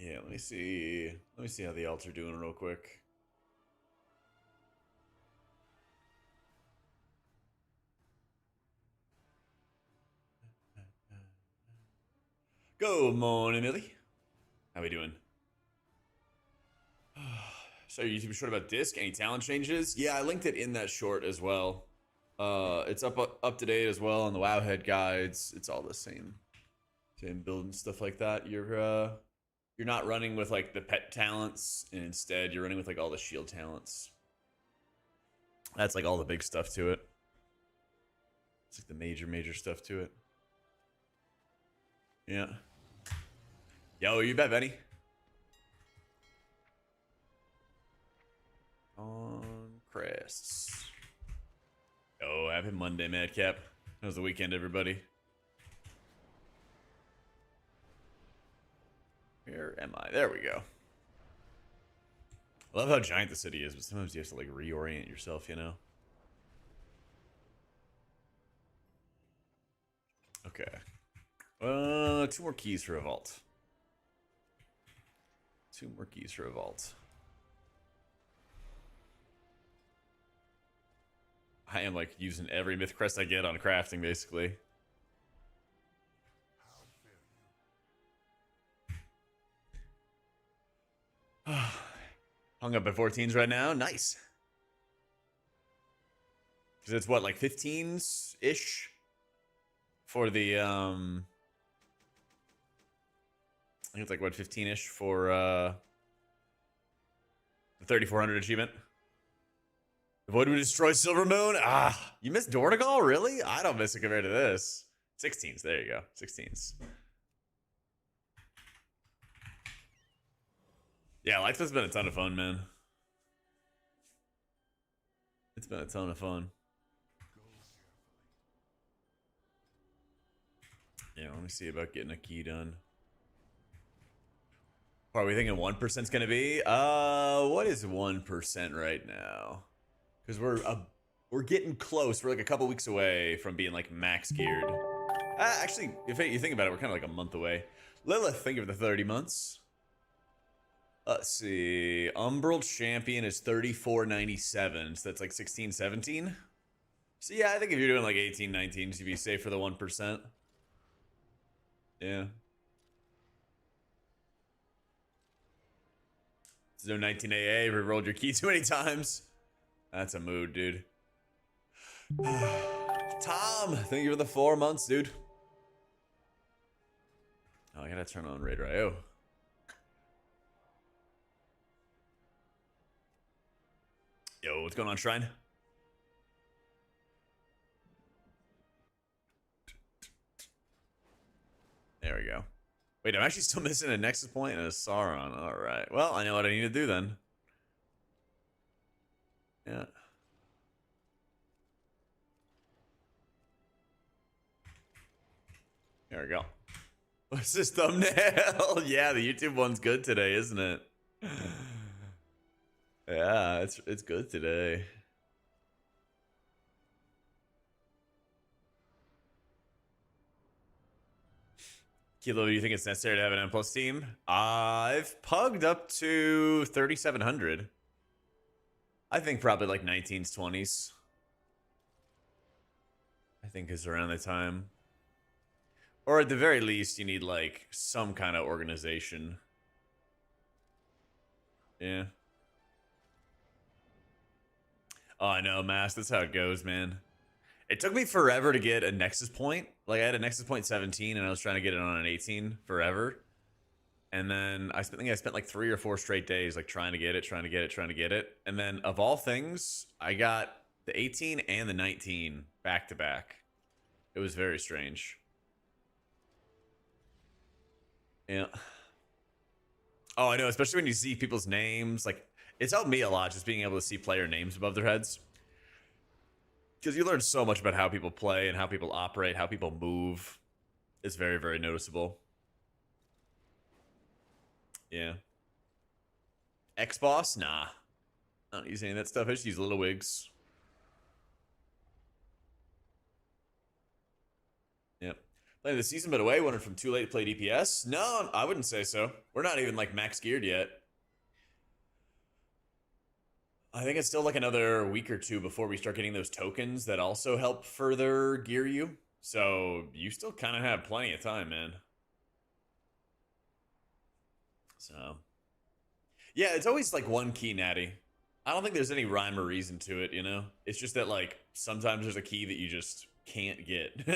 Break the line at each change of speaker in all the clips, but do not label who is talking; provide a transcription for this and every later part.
Yeah, let me see. Let me see how the alts are doing real quick. Good morning, Millie. How we doing? So YouTube short about disc. Any talent changes? Yeah, I linked it in that short as well. It's up to date as well on the Wowhead guides. It's all the same build and stuff like that. You're not running with like the pet talents, and instead you're running with like all the shield talents. That's like all the big stuff to it. It's like the major stuff to it. Yeah. Yo, you bet, Benny. On crests. Oh, happy Monday, Madcap. How was the weekend, everybody? Where am I? There we go. I love how giant the city is, but sometimes you have to like reorient yourself, you know? Okay. 2 more keys for a vault. 2 more keys for a vault. I am like using every myth crest I get on crafting, basically. Hung up at 14s right now. Nice. Because it's what, like 15s ish for the I think it's like what, 15 ish for the 3400 achievement. Avoid would destroy Silver Moon. Ah, you missed Dornigal? Really? I don't miss it compared to this. 16s. There you go. 16s. Yeah, life has been a ton of fun, man. It's been a ton of fun. Yeah, let me see about getting a key done. What are we thinking 1% is going to be? What is 1% right now? Because we're getting close. We're like a couple weeks away from being like max geared. Actually, if you think about it, we're kind of like a month away. Lilith, think of the 30 months. Let's see. Umbral Champion is 34.97, so that's like 16, 17. So yeah, I think if you're doing like 18, 19s, you'd be safe for the 1%. Yeah. Zone 19 AA, re-rolled your key too many times. That's a mood, dude. Tom, thank you for the 4 months, dude. Oh, I gotta turn on Raider IO. Yo, what's going on, Shrine? There we go. Wait, I'm actually still missing a Nexus point and a Sauron. Alright. Well, I know what I need to do then. Yeah. There we go. What's this thumbnail? Yeah, the YouTube one's good today, isn't it? Yeah, it's good today. Kilo, do you think it's necessary to have an M+ team? I've pugged up to 3,700. I think probably like 19s, 20s. I think is around the time. Or at the very least, you need like some kind of organization. Yeah. Oh, I know, Mass. That's how it goes, man. It took me forever to get a Nexus point. Like, I had a Nexus point 17, and I was trying to get it on an 18 forever. And then I think I spent like 3 or 4 straight days, like, trying to get it. And then, of all things, I got the 18 and the 19 back to back. It was very strange. Yeah. Oh, I know, especially when you see people's names. Like, it's helped me a lot just being able to see player names above their heads. Because you learn so much about how people play and how people operate, how people move. It's very, very noticeable. Yeah. X-Boss? Nah. I don't use any of that stuff. I just use Little Wigs. Yep. Playing the season but away, wondering from too late to play DPS? No, I wouldn't say so. We're not even like max geared yet. I think it's still like another week or two before we start getting those tokens that also help further gear you. So you still kind of have plenty of time, man. So yeah, it's always like one key, Natty. I don't think there's any rhyme or reason to it, you know? It's just that like sometimes there's a key that you just can't get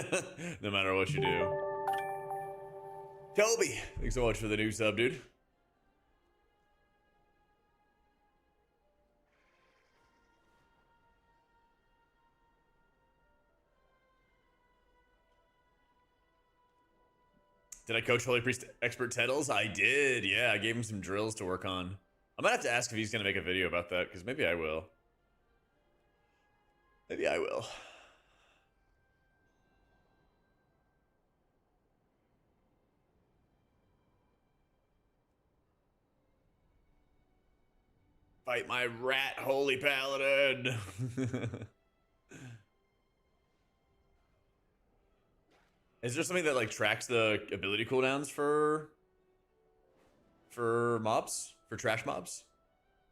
no matter what you do. Toby, thanks so much for the new sub, dude. Did I coach Holy Priest Expert Tedles? I did, yeah. I gave him some drills to work on. I might have to ask if he's going to make a video about that, because maybe I will. Maybe I will. Fight my rat, Holy Paladin! Is there something that like tracks the ability cooldowns for mobs? For trash mobs?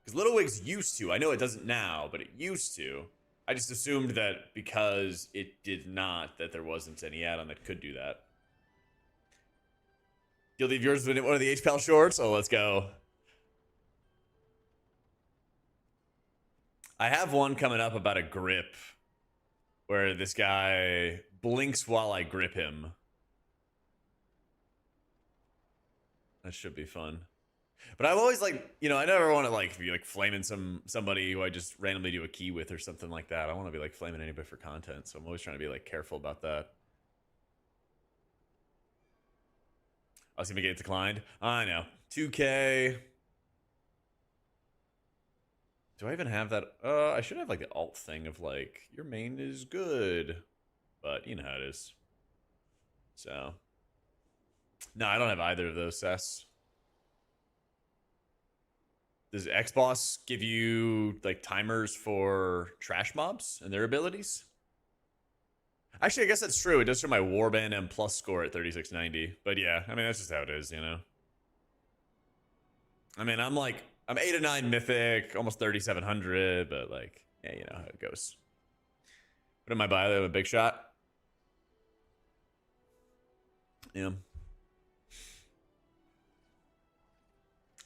Because Little Wigs used to. I know it doesn't now, but it used to. I just assumed that because it did not, that there wasn't any add-on that could do that. Guilty of yours with one of the HPAL shorts? Oh, let's go. I have one coming up about a grip where this guy blinks while I grip him. That should be fun. But I've always like, you know, I never want to like be like flaming somebody who I just randomly do a key with or something like that. I want to be like flaming anybody for content, so I'm always trying to be like careful about that. I was gonna get declined. I know. 2K. Do I even have that? I should have like the alt thing of like, your main is good. But you know how it is. So. No, I don't have either of those, Sess. Does Xboss give you like timers for trash mobs and their abilities? Actually, I guess that's true. It does show my Warband M plus score at 3690. But yeah, I mean, that's just how it is, you know? I mean, I'm 8 or 9 mythic, almost 3700, but like, yeah, you know how it goes. What am I buying? A big shot? Yeah.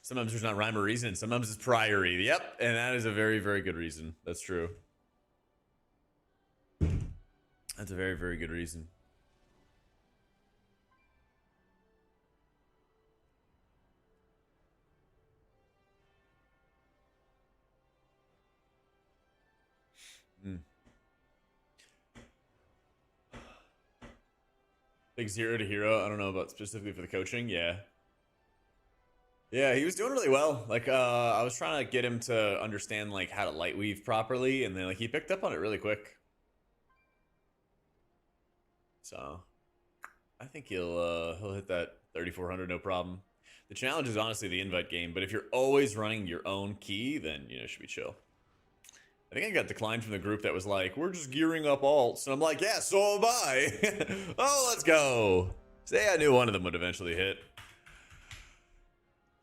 Sometimes there's not rhyme or reason. Sometimes it's priority. Yep, and that is a very, very good reason. That's true. That's a very, very good reason. Big 0 to hero. I don't know about specifically for the coaching. Yeah. Yeah, he was doing really well. Like, I was trying to get him to understand like how to light weave properly, and then like he picked up on it really quick. So, I think he'll hit that 3400 no problem. The challenge is honestly the invite game, but if you're always running your own key, then you know it should be chill. I think I got declined from the group that was like, we're just gearing up alts, and I'm like, yeah, so am I. Oh, let's go. Say I knew one of them would eventually hit.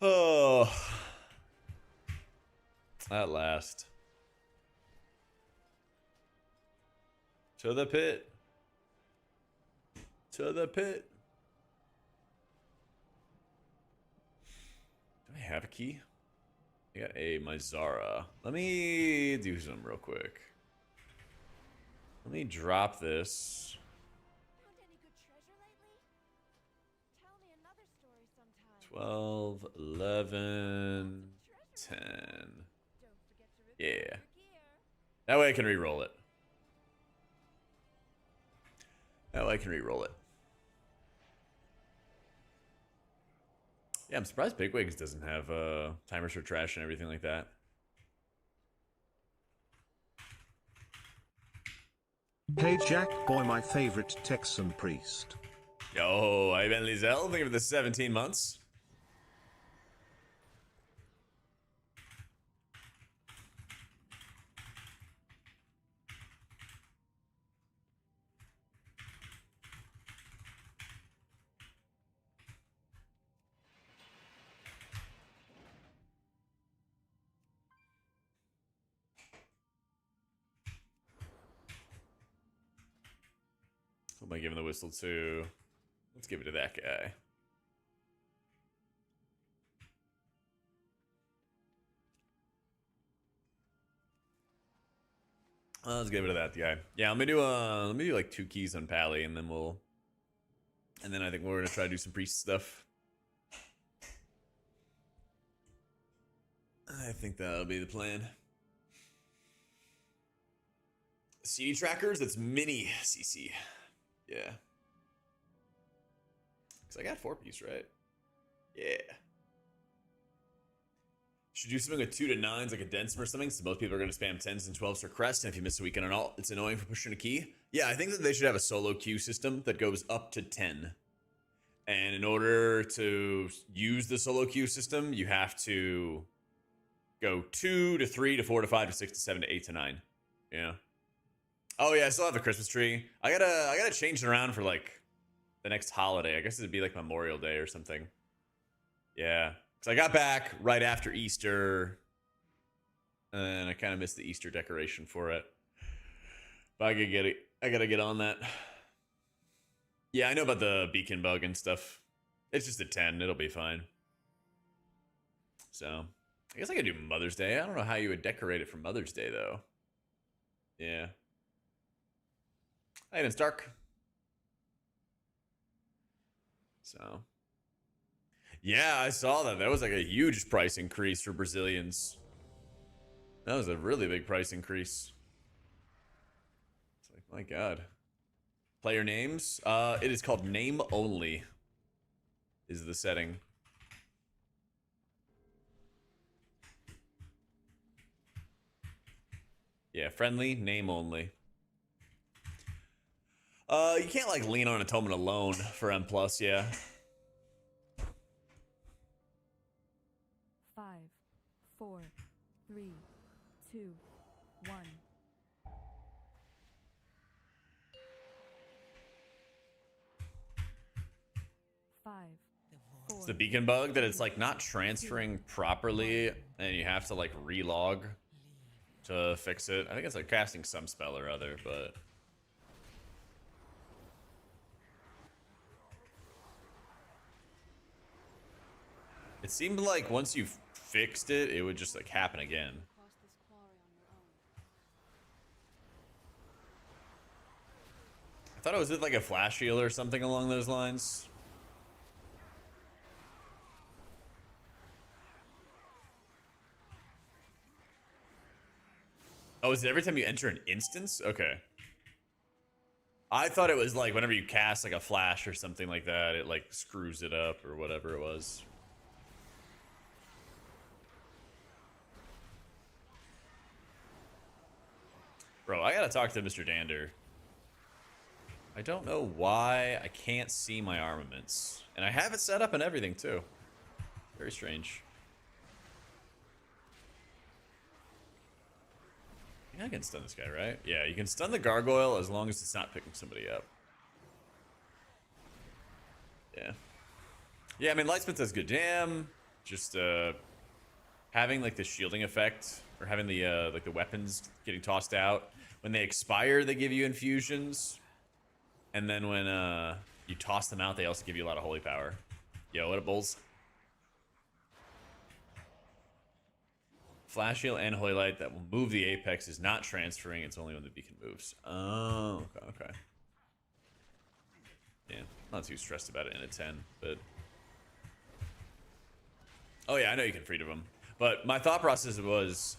Oh, at last. To the pit. To the pit. Do I have a key? I got a Mizara. Let me do some real quick. Let me drop this. 12, 11, 10. Yeah. That way I can re-roll it. That way I can re-roll it. Yeah, I'm surprised Bigwigs doesn't have timers for trash and everything like that.
Hey Jack boy, my favorite Texan priest.
Yo, I've been Lizelle. Thank you for the 17 months. Am I giving the whistle to? Let's give it to that guy. Let's give it to that guy. Yeah, let me do like 2 keys on Pally, and then I think we're gonna try to do some priest stuff. I think that'll be the plan. CD trackers, that's mini CC. Yeah. Because I got 4-piece, right? Yeah. Should do something with 2 to 9s, like a Densum or something, so most people are going to spam 10s and 12s for crest, and if you miss a weekend on alt, it's annoying for pushing a key. Yeah, I think that they should have a solo queue system that goes up to 10. And in order to use the solo queue system, you have to go 2 to 3 to 4 to 5 to 6 to 7 to 8 to 9. Yeah. Oh yeah, I still have a Christmas tree. I gotta change it around for like the next holiday. I guess it'd be like Memorial Day or something. Yeah. Because I got back right after Easter, and I kind of missed the Easter decoration for it. But I could get it. I gotta get on that. Yeah, I know about the beacon bug and stuff. It's just a 10. It'll be fine. So, I guess I could do Mother's Day. I don't know how you would decorate it for Mother's Day, though. Yeah. Hey, it's dark. So... yeah, I saw that. That was like a huge price increase for Brazilians. That was a really big price increase. It's like, my God. Player names? It is called name only. Is the setting. Yeah, friendly, name only. You can't like lean on atonement alone for M+, yeah.
5, 4, 3, 2, 1. 5, 4.
It's the beacon bug that it's like not transferring properly, and you have to like relog to fix it. I think it's like casting some spell or other, but it seemed like once you fixed it, it would just like happen again. I thought it was with like a flash heal or something along those lines. Oh, is it every time you enter an instance? Okay. I thought it was like whenever you cast like a flash or something like that, it like screws it up or whatever it was. Bro, I gotta talk to Mr. Dander. I don't know why I can't see my armaments. And I have it set up and everything too. Very strange. I think I can stun this guy, right? Yeah, you can stun the gargoyle as long as it's not picking somebody up. Yeah. Yeah, I mean, lightsmith does good damn. Just having like the shielding effect, or having the like the weapons getting tossed out. When they expire, they give you infusions. And then when you toss them out, they also give you a lot of holy power. Yo, what up, bulls? Flash heal and holy light that will move the apex is not transferring. It's only when the beacon moves. Oh, okay. Yeah, not too stressed about it in a 10, but... oh yeah, I know you can free to them. But my thought process was,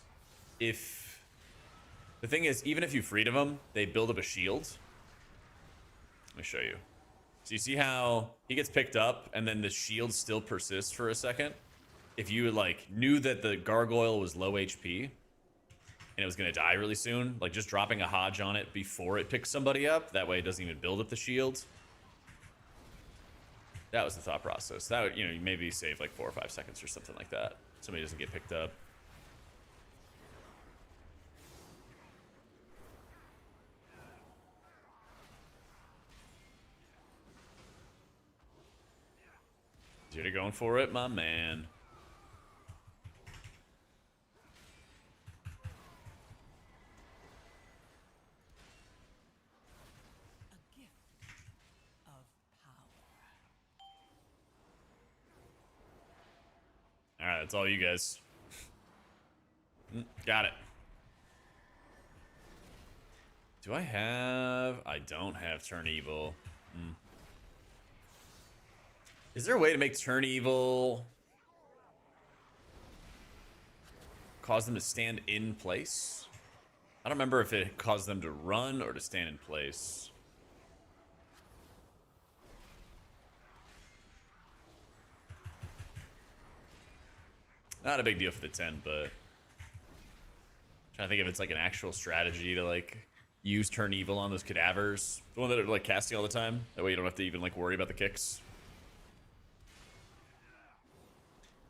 if... the thing is, even if you free to them, they build up a shield. Let me show you. So you see how he gets picked up, and then the shield still persists for a second? If you like knew that the gargoyle was low HP and it was gonna die really soon, like just dropping a Hodge on it before it picks somebody up, that way it doesn't even build up the shield. That was the thought process. That would, you know, maybe save like 4 or 5 seconds or something like that. Somebody doesn't get picked up. You're going for it, my man. That's all you guys. Got it. Do I have... I don't have turn evil. Is there a way to make turn evil cause them to stand in place? I don't remember if it caused them to run or to stand in place. Not a big deal for the 10, but I'm trying to think if it's like an actual strategy to like use turn evil on those cadavers, the one that are like casting all the time. That way you don't have to even like worry about the kicks.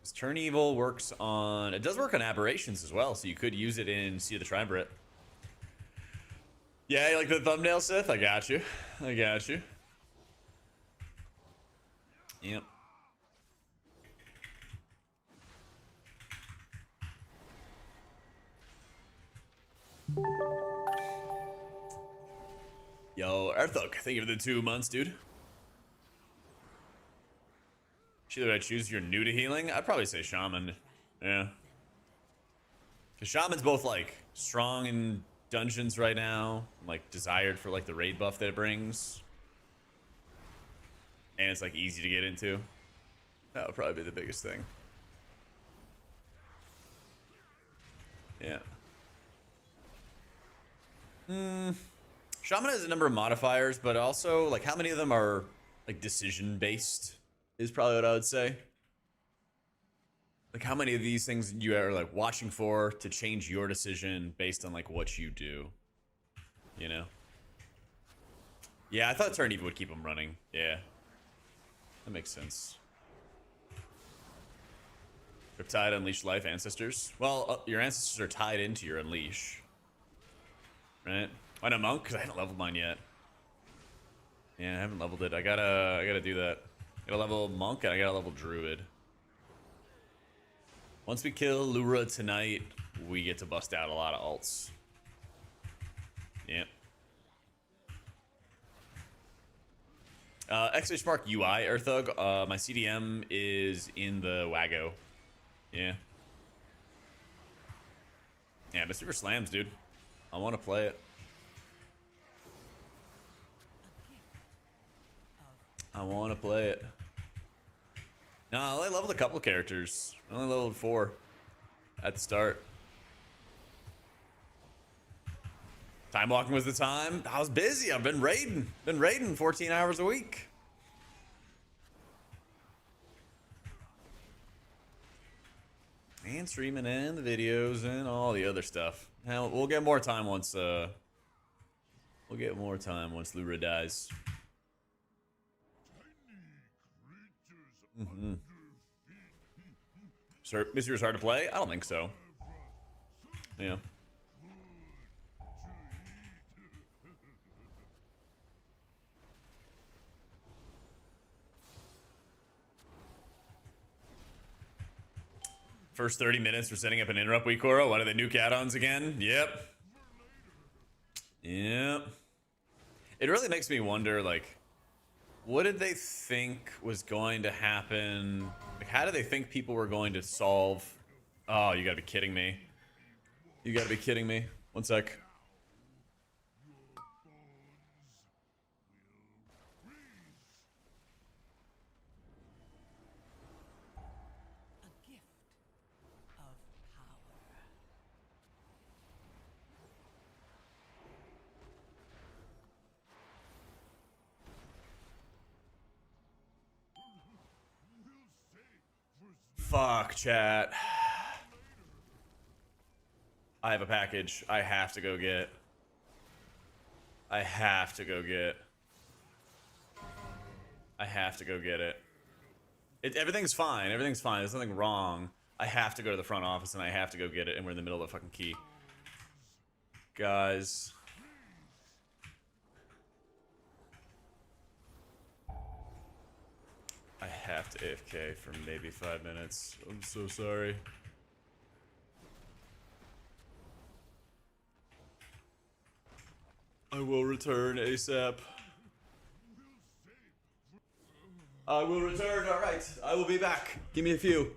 This turn evil works on, it does work on aberrations as well, so you could use it in Sea of the Triumvirate. Yeah, you like the thumbnail, Sith? I got you. I got you. Yep. Yo, Arthok, thank you for the 2 months, dude. Should I choose you're new to healing? I'd probably say Shaman. Yeah. Because Shaman's both, like, strong in dungeons right now. Like, desired for, like, the raid buff that it brings. And it's, like, easy to get into. That would probably be the biggest thing. Yeah. Shaman has a number of modifiers, but also, like, how many of them are, like, decision-based is probably what I would say. Like, how many of these things you are, like, watching for to change your decision based on, like, what you do? You know? Yeah, I thought Turn Evil would keep them running. Yeah. That makes sense. Riptide, Unleash Life, Ancestors. Well, your Ancestors are tied into your Unleash. Right? Why not Monk? Because I haven't leveled mine yet. Yeah, I haven't leveled it. I gotta do that. I gotta level Monk and I gotta level Druid. Once we kill Lura tonight, we get to bust out a lot of alts. Yep. !Mark UI, Earthug. My CDM is in the Wago. Yeah. Yeah, but Super Slams, dude. I want to play it. I want to play it. No, I only leveled a couple characters. I only leveled 4 at the start. Time walking was the time. I was busy. I've been raiding. Been raiding 14 hours a week. And streaming and the videos and all the other stuff. Now we'll get more time once Lura dies. Sir, Mystery was hard to play? I don't think so. Yeah. First 30 minutes for setting up an interrupt week, Koro. What are the nuke add-ons again? Yep. Yep. It really makes me wonder, like, what did they think was going to happen? Like, how did they think people were going to solve? Oh, you gotta be kidding me. You gotta be kidding me. One sec. Fuck, chat. I have a package I have to go get. I have to go get it. Everything's fine. Everything's fine. There's nothing wrong. I have to go to the front office and I have to go get it, and we're in the middle of the fucking key. Guys. I have to AFK for maybe 5 minutes. I'm so sorry. I will return ASAP. I will return, alright. I will be back. Give me a few.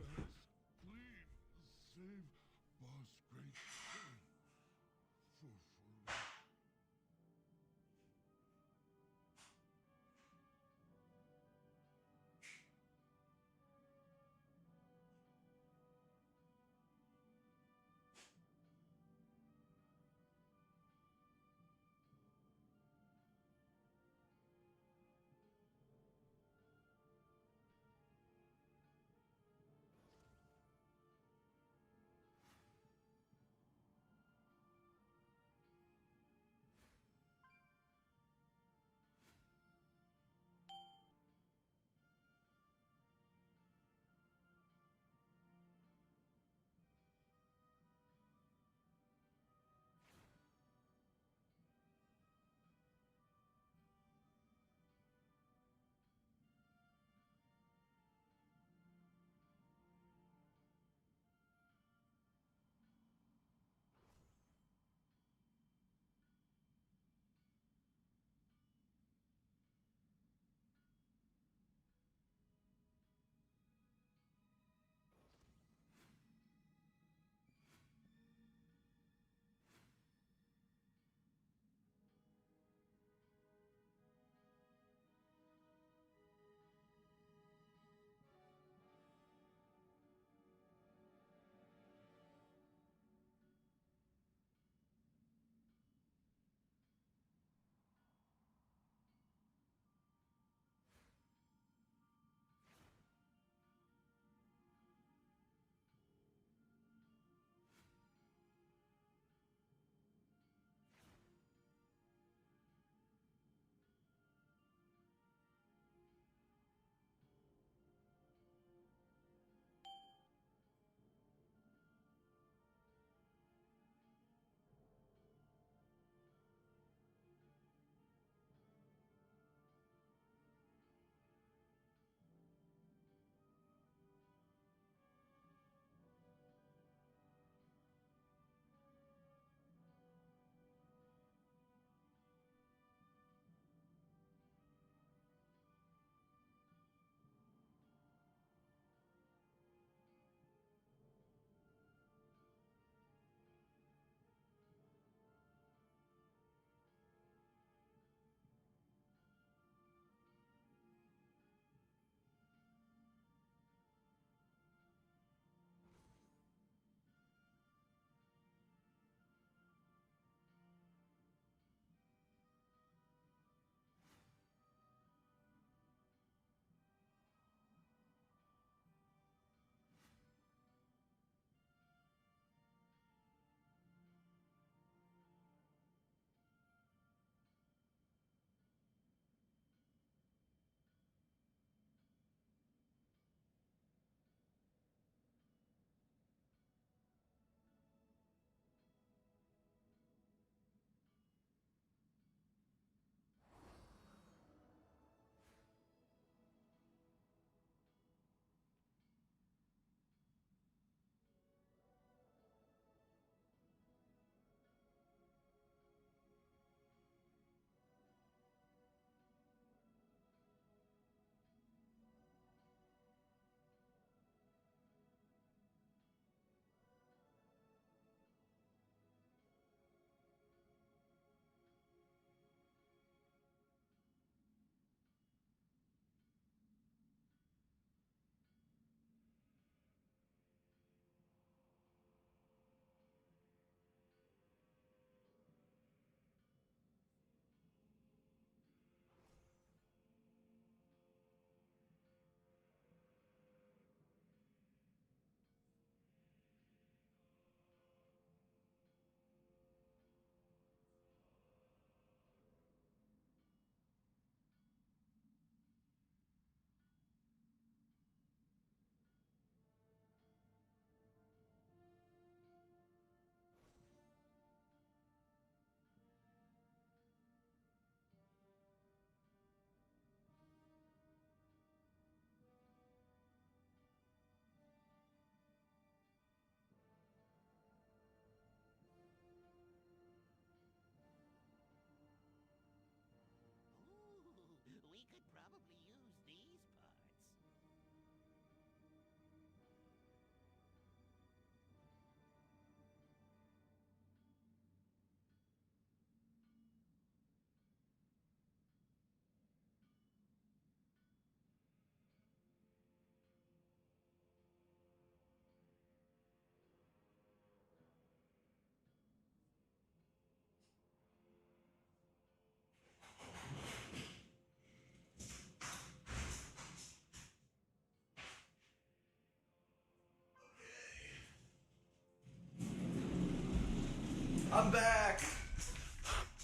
I'm back.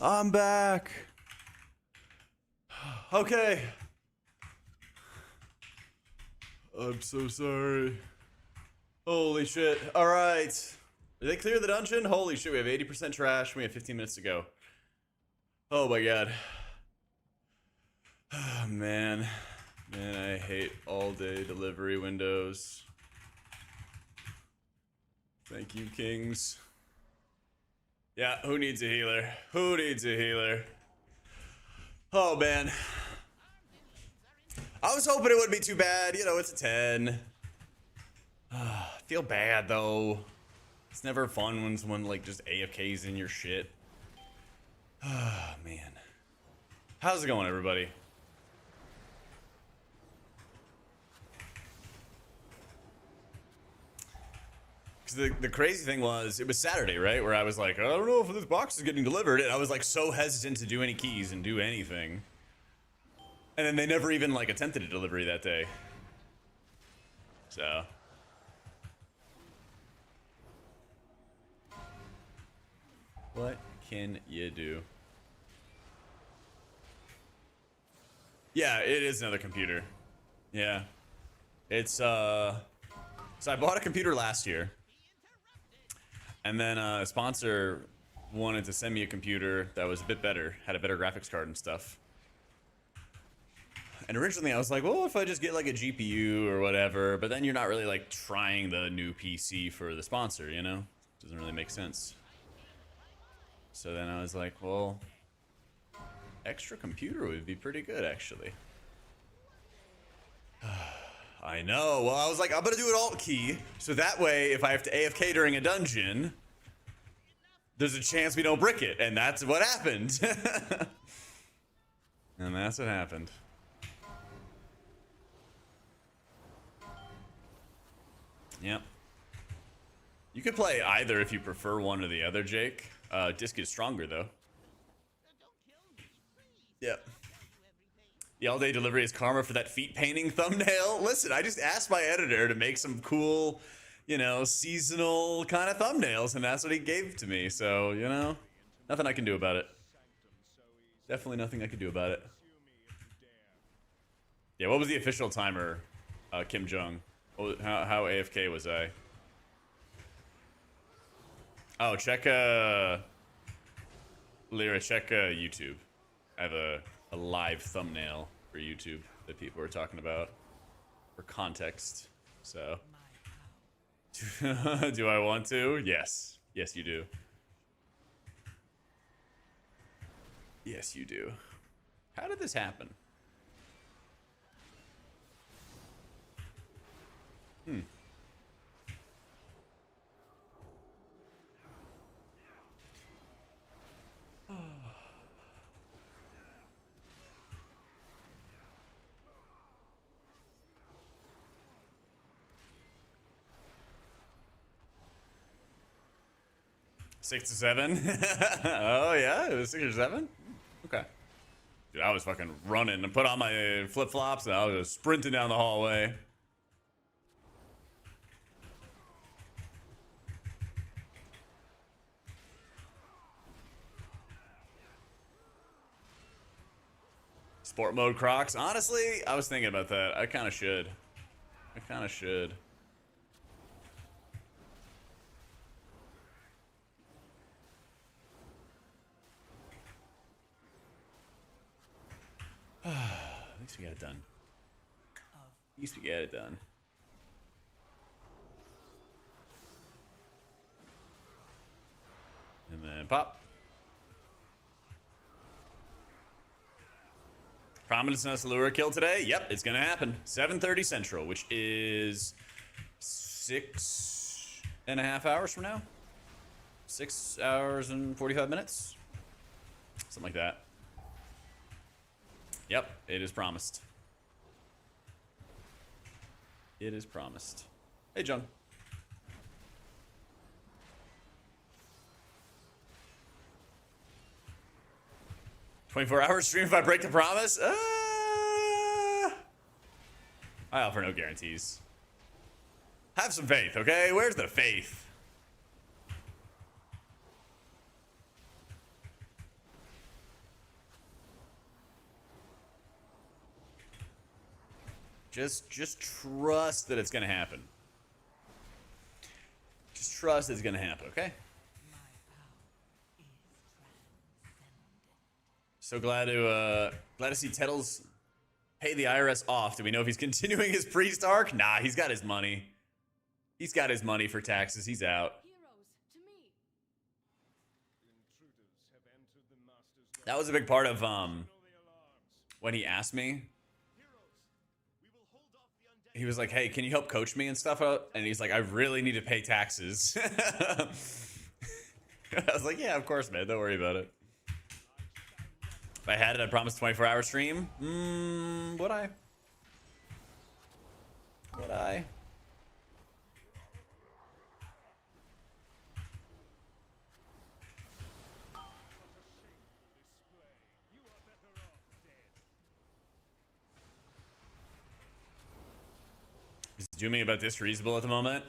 I'm back. Okay. I'm so sorry. Holy shit. All right. Did they clear the dungeon? Holy shit, we have 80% trash. We have 15 minutes to go. Oh my god. Oh, man. Man, I hate all-day delivery windows. Thank you, kings. Yeah, who needs a healer? Who needs a healer? Oh, man. I was hoping it wouldn't be too bad. You know, it's a 10. Feel bad, though. It's never fun when someone, like, just AFKs in your shit. Oh, man. How's it going, everybody? Because the crazy thing was, it was Saturday, right? Where I was like, I don't know if this box is getting delivered. And I was, like, so hesitant to do any keys and do anything. And then they never even, like, attempted a delivery that day. So... what can you do? Yeah, it is another computer. Yeah. It's, So I bought a computer last year. And then a sponsor wanted to send me a computer that was a bit better, had a better graphics card and stuff. And originally I was like, well, if I just get like a GPU or whatever, but then you're not really like trying the new PC for the sponsor, you know? Doesn't really make sense. So then I was like, well, extra computer would be pretty good, actually. I know. Well, I was like, I'm going to do an alt key. So that way, if I have to AFK during a dungeon, there's a chance we don't brick it. And that's what happened. And that's what happened. Yep. You could play either if you prefer one or the other, Jake. Disc is stronger, though. Yep. The all-day delivery is karma for that feet painting thumbnail. Listen, I just asked my editor to make some cool, you know, seasonal kind of thumbnails, and that's what he gave to me. So, you know, nothing I can do about it. Definitely nothing I could do about it. Yeah, what was the official timer, Kim Jong? How AFK was I? Oh, check, Lyra, check, YouTube. I have a live thumbnail for YouTube that people are talking about for context, so. Do I want to? Yes. Yes, you do. Yes, you do. How did this happen? Hmm. Six to seven? Oh yeah, it was 6 or 7? Okay. Dude, I was fucking running and put on my flip-flops and I was just sprinting down the hallway. Sport mode Crocs. Honestly, I was thinking about that. I kind of should. I kind of should. At least we got it done. At least we get it done. And then pop. Promised us a L'ura Kill today? Yep, it's gonna happen. 7:30 Central, which is 6.5 hours from now. 6 hours and 45 minutes. Something like that. Yep, it is promised. It is promised. Hey, John. "24-hour stream if I break the promise?" I offer no guarantees. Have some faith, okay? Where's the faith? Just trust that it's gonna happen. Just trust it's gonna happen, okay? So glad to see Tedles pay the IRS off. Do we know if he's continuing his priest arc? Nah, he's got his money. He's got his money for taxes. He's out. That was a big part of when he asked me. He was like, "Hey, can you help coach me and stuff?" And he's like, "I really need to pay taxes." I was like, "Yeah, of course, man. Don't worry about it." If I had it, I promised 24-hour stream. Would I? Would I? Is dooming about this reasonable at the moment?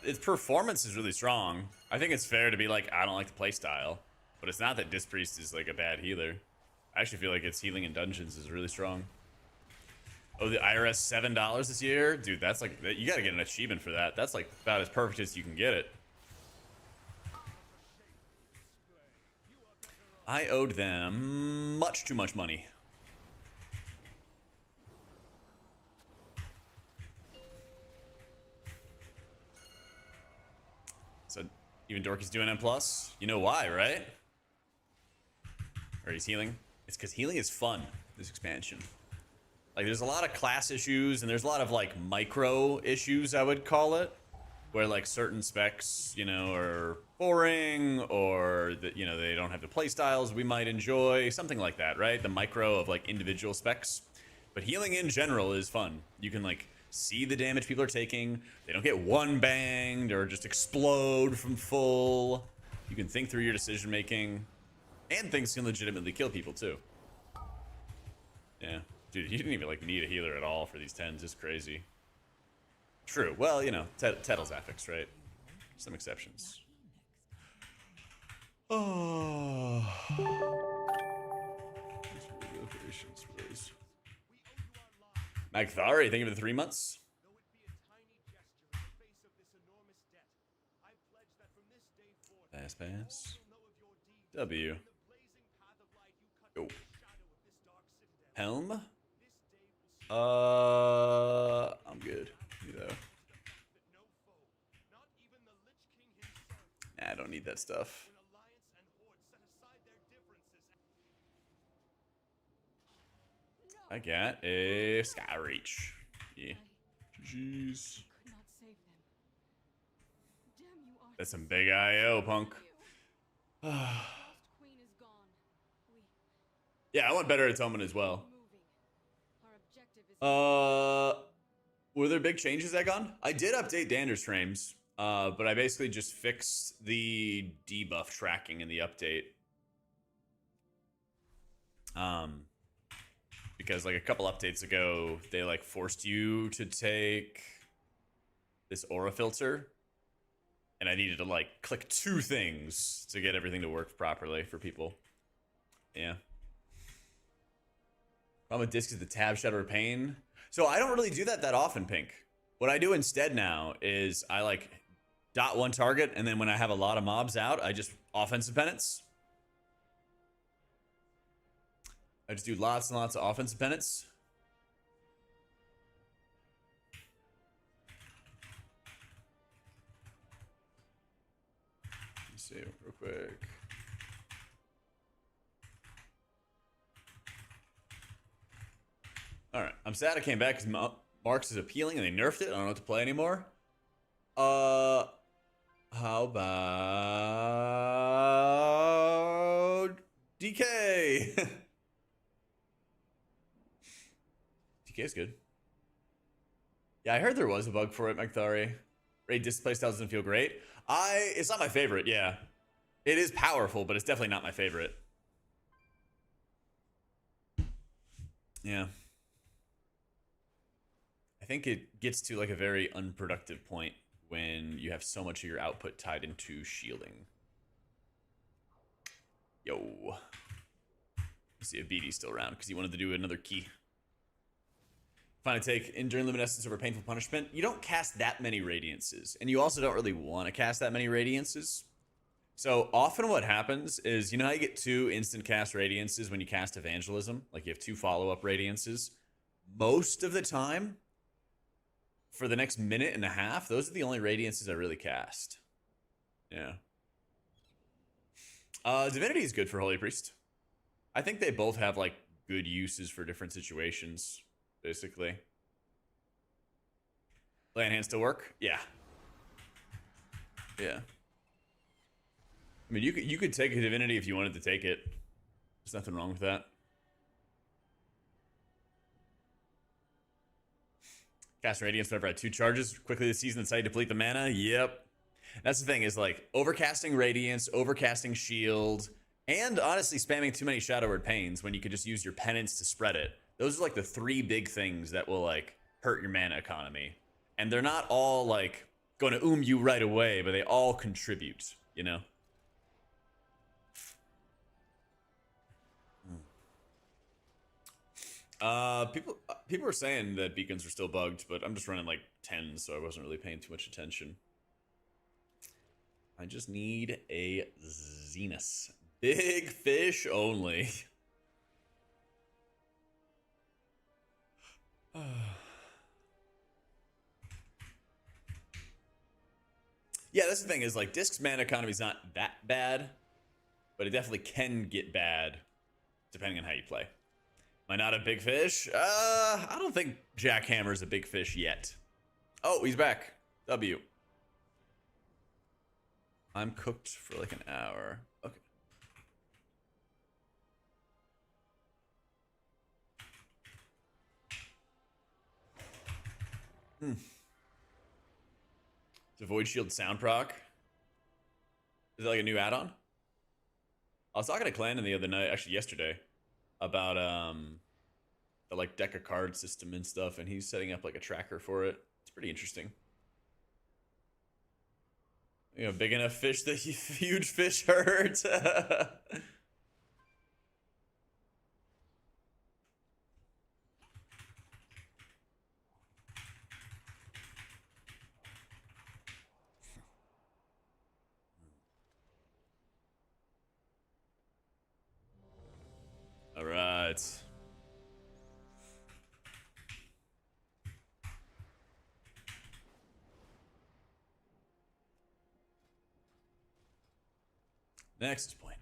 Its performance is really strong. I think it's fair to be like, I don't like the playstyle, but it's not that Disc Priest is like a bad healer. I actually feel like its healing in dungeons is really strong. Oh, the IRS $7 this year? Dude, that's like, you gotta get an achievement for that. That's like about as perfect as you can get it. I owed them much too much money. So even Dorky's doing M+. You know why, right? Or he's healing. It's because healing is fun, this expansion. Like, there's a lot of class issues, and there's a lot of, like, micro issues, I would call it. Where, like, certain specs, you know, are boring, or, that, you know, they don't have the playstyles we might enjoy. Something like that, right? The micro of, like, individual specs. But healing in general is fun. You can, like, see the damage people are taking. They don't get one banged or just explode from full. You can think through your decision making. And things can legitimately kill people too. Yeah. Dude, you didn't even like need a healer at all for these 10s. It's crazy. True. Well, you know, Tedles affix, right? Some exceptions. Oh. Magthari, thank you for the 3 months. Pass. W. Yo. Helm? I'm good. You know. Nah, I don't need that stuff. I got a Skyreach. Yeah. Jeez. That's some big IO, punk. Yeah, I want better atonement as well. Were there big changes, Egon? I did update Dander's frames, but I basically just fixed the debuff tracking in the update. Because like a couple updates ago, they like forced you to take this aura filter, and I needed to like click 2 things to get everything to work properly for people. Yeah. Problem with disc is the tab shadow pain. So I don't really do that often, Pink. What I do instead now is I like dot 1 target, and then when I have a lot of mobs out, I just offensive penance. I just do lots and lots of offensive penance. Let's see real quick. All right, I'm sad I came back because Marks is appealing and they nerfed it. I don't know what to play anymore. How about DK? DK is good. Yeah, I heard there was a bug for it, Magthari. Raid display style doesn't feel great. It's not my favorite, yeah. It is powerful, but it's definitely not my favorite. Yeah. I think it gets to like a very unproductive point when you have so much of your output tied into shielding. Yo. Let's see if BD's still around because he wanted to do another key. Find a take Enduring Luminescence over Painful Punishment. You don't cast that many Radiances, and you also don't really want to cast that many Radiances. So often what happens is, you know how you get 2 instant cast Radiances when you cast Evangelism? Like you have 2 follow-up Radiances? Most of the time, for the next minute and a half, those are the only Radiances I really cast. Yeah. Divinity is good for Holy Priest. I think they both have, like, good uses for different situations, basically. Land hands still work? Yeah. Yeah. I mean, you could take a Divinity if you wanted to take it. There's nothing wrong with that. Cast Radiance whenever I had 2 charges. Quickly this season, that's how you deplete the mana. Yep. That's the thing, is like overcasting Radiance, overcasting Shield, and honestly spamming too many Shadow Word Pains when you could just use your penance to spread it. Those are like the 3 big things that will like hurt your mana economy. And they're not all like going to you right away, but they all contribute, you know? People were saying that beacons are still bugged, but I'm just running like 10, so I wasn't really paying too much attention. I just need a Zenus. Big fish only. Yeah, that's the thing, is like Disc's mana economy is not that bad, but it definitely can get bad depending on how you play. Am I not a big fish? I don't think Jackhammer's a big fish yet. Oh, he's back. W. I'm cooked for like an hour. Okay. Is Void Shield sound proc? Is it like a new add-on? I was talking to Clandon the other night, actually yesterday, about the like deck of card system and stuff, and he's setting up like a tracker for it. It's pretty interesting. You know, big enough fish that huge fish hurt. All right. Next point.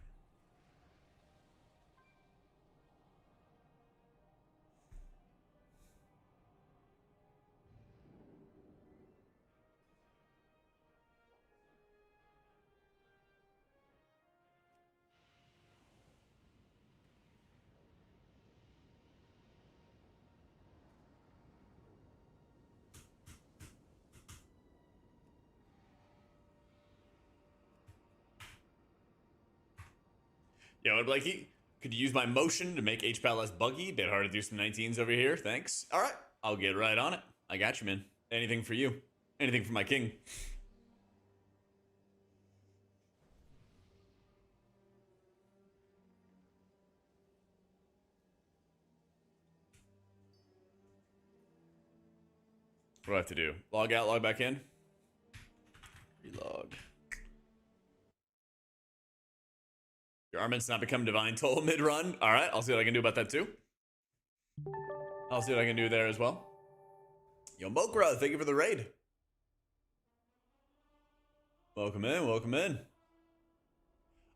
Yo, Blakey, could you use my motion to make HPAL less buggy? Bit hard to do some 19s over here. Thanks. All right, I'll get right on it. I got you, man. Anything for you. Anything for my king. What do I have to do? Log out, log back in? Relog. Your armaments not become divine toll mid-run. All right, I'll see what I can do about that too. I'll see what I can do there as well. Yo, Mokra, thank you for the raid. Welcome in, welcome in.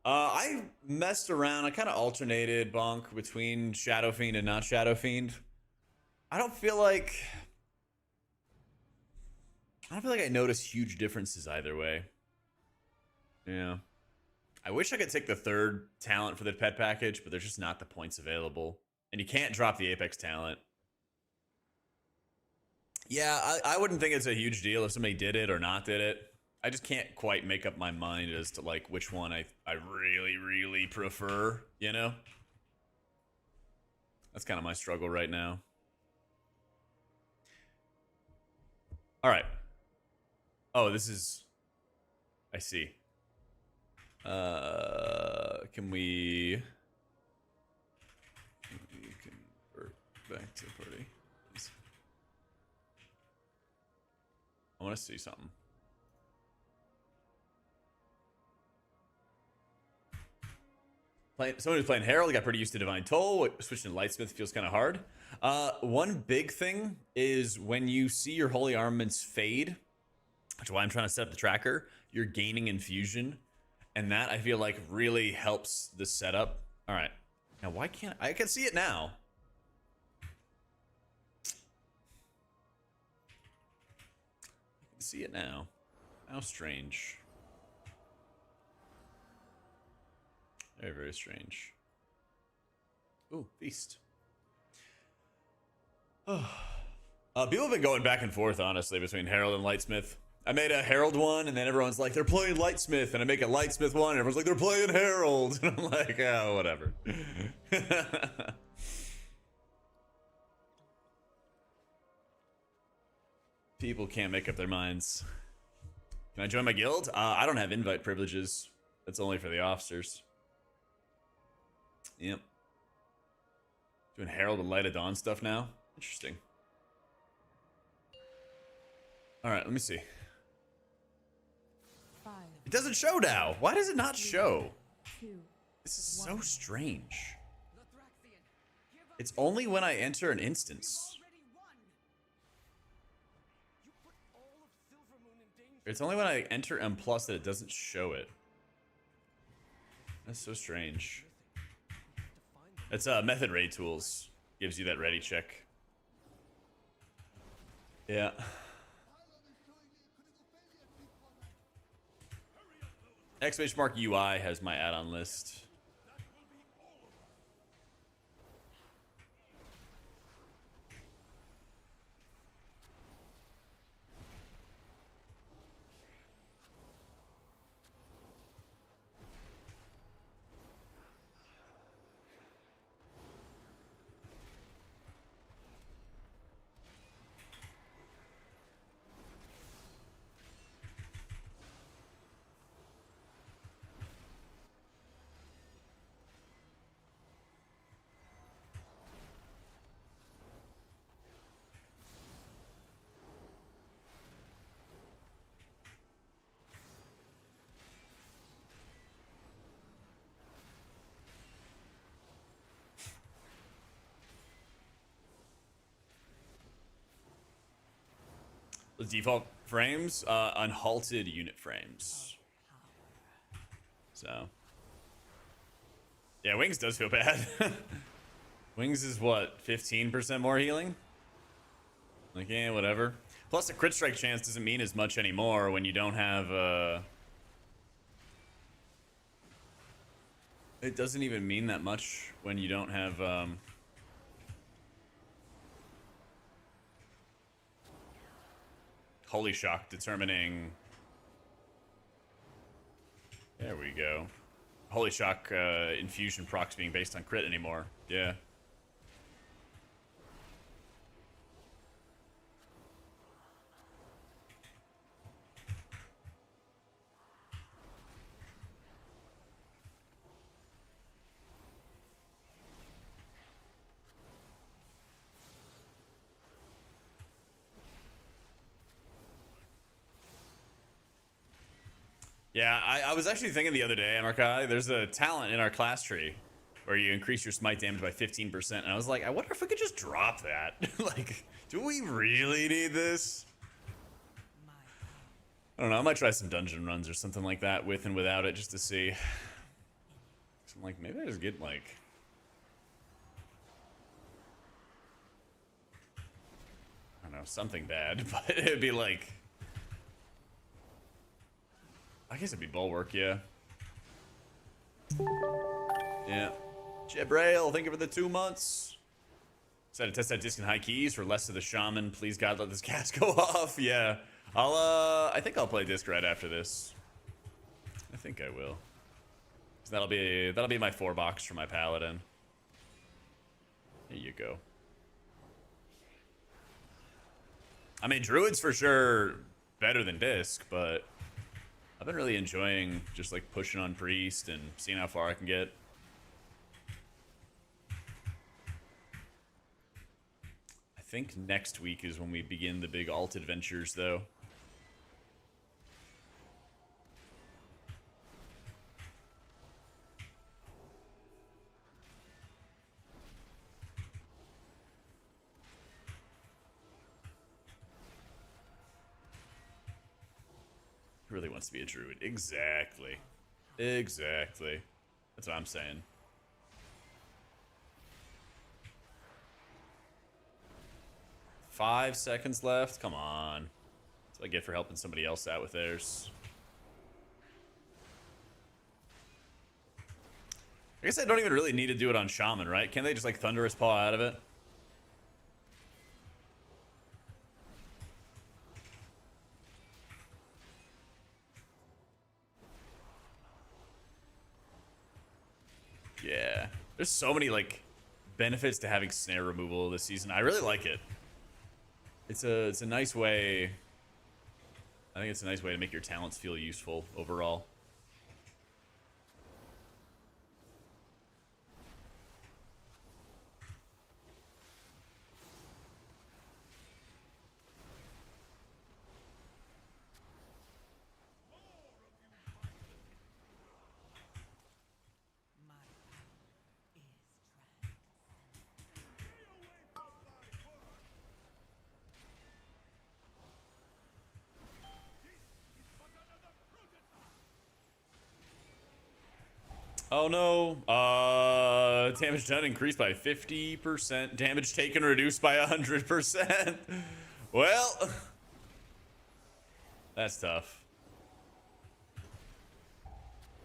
I messed around. I kind of alternated Bonk between Shadow Fiend and not Shadow Fiend. I don't feel like I noticed huge differences either way. Yeah. I wish I could take the 3rd talent for the pet package, but there's just not the points available. And you can't drop the Apex talent. Yeah, I wouldn't think it's a huge deal if somebody did it or not did it. I just can't quite make up my mind as to like which one I really, really prefer, you know? That's kind of my struggle right now. All right. Oh, this is... I see. Can we convert back to party? I want to see something. Someone who's playing Herald got pretty used to Divine Toll. Switching to lightsmith feels kind of hard. One big thing is when you see your holy armaments fade, which is why I'm trying to set up the tracker, you're gaining infusion, and that I feel like really helps the setup. All right, now why can't I can see it now? I can see it now. How strange. Very, very strange. Ooh, feast. People have been going back and forth, honestly, between Herald and Lightsmith. I made a Herald one, and then everyone's like, they're playing Lightsmith, and I make a Lightsmith one, and everyone's like, they're playing Herald. And I'm like, oh, whatever. People can't make up their minds. Can I join my guild? I don't have invite privileges. That's only for the officers. Yep. Doing Herald and Light of Dawn stuff now. Interesting. All right, let me see.
5,
It doesn't show now. Why does it not show?
2,
This is so strange. It's only when I enter an instance. It's only when I enter M+ that it doesn't show it. That's so strange. It's method raid tools. Gives you that ready check. Yeah. !UI has my add-on list. The default frames, unhalted unit frames. So, yeah, Wings does feel bad. Wings is what, 15% more healing? Like, yeah, whatever. Plus, a crit strike chance doesn't mean as much anymore when you don't have. It doesn't even mean that much when you don't have. Holy Shock determining. There we go. Holy Shock infusion procs being based on crit anymore. Yeah. Yeah, I was actually thinking the other day, Amarkai, there's a talent in our class tree where you increase your smite damage by 15%, and I was like, I wonder if we could just drop that. Like, do we really need this? I don't know, I might try some dungeon runs or something like that with and without it just to see. So I'm like, maybe I just get like... I don't know, something bad, but it'd be like... I guess it'd be Bulwark, yeah. Yeah. Jebrail, thank you for the 2 months. Decided to test out disc and high keys for less of the shaman. Please God, let this cast go off. Yeah. I think I'll play disc right after this. I think I will. So that'll be my 4-box for my paladin. Here you go. I mean, druid's for sure better than disc, but I've been really enjoying just like pushing on priest and seeing how far I can get. I think next week is when we begin the big alt adventures, though. Really wants to be a druid. Exactly. Exactly. That's what I'm saying. Five seconds left. Come on. That's what I get for helping somebody else out with theirs. I guess I don't even really need to do it on Shaman, right? Can't they just like Thunderous Paw out of it? Yeah. There's so many like benefits to having snare removal this season. I really like it. It's a nice way. I think it's a nice way to make your talents feel useful overall. Oh no, damage done increased by 50%, damage taken reduced by 100%. Well, that's tough.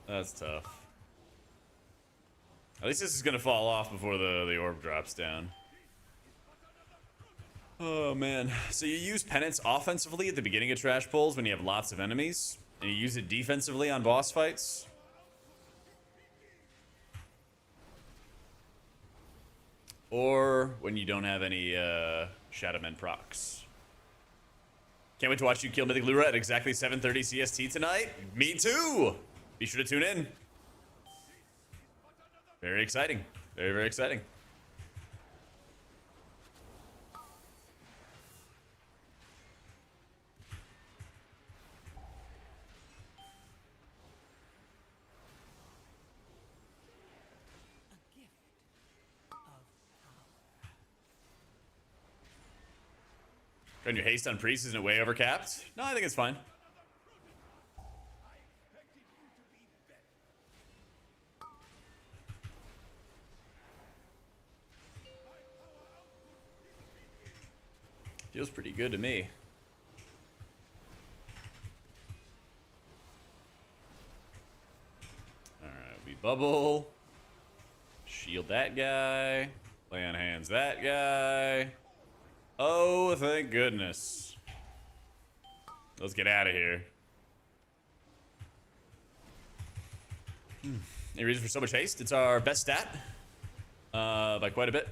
That's tough. At least this is gonna fall off before the orb drops down. Oh man, so you use penance offensively at the beginning of trash pulls when you have lots of enemies, and you use it defensively on boss fights. Or when you don't have any Shadowmen procs. Can't wait to watch you kill Mythic L'ura at exactly 7:30 CST tonight. Me too! Be sure to tune in. Very exciting. Very, very exciting. And your haste on priest isn't way overcapped? No, I think it's fine. Feels pretty good to me. Alright, we bubble. Shield that guy. Lay on hands that guy. Oh, thank goodness. Let's get out of here. Any reason for so much haste? It's our best stat. By quite a bit.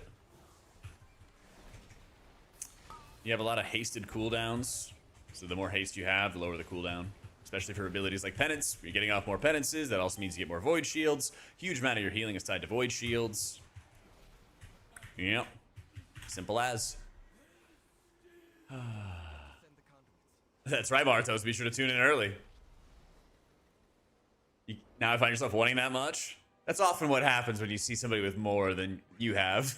You have a lot of hasted cooldowns. So the more haste you have, the lower the cooldown. Especially for abilities like penance. You're getting off more penances. That also means you get more void shields. Huge amount of your healing is tied to void shields. Yep. Simple as. That's right, Bartos. Be sure to tune in early. Now I find yourself wanting that much? That's often what happens when you see somebody with more than you have.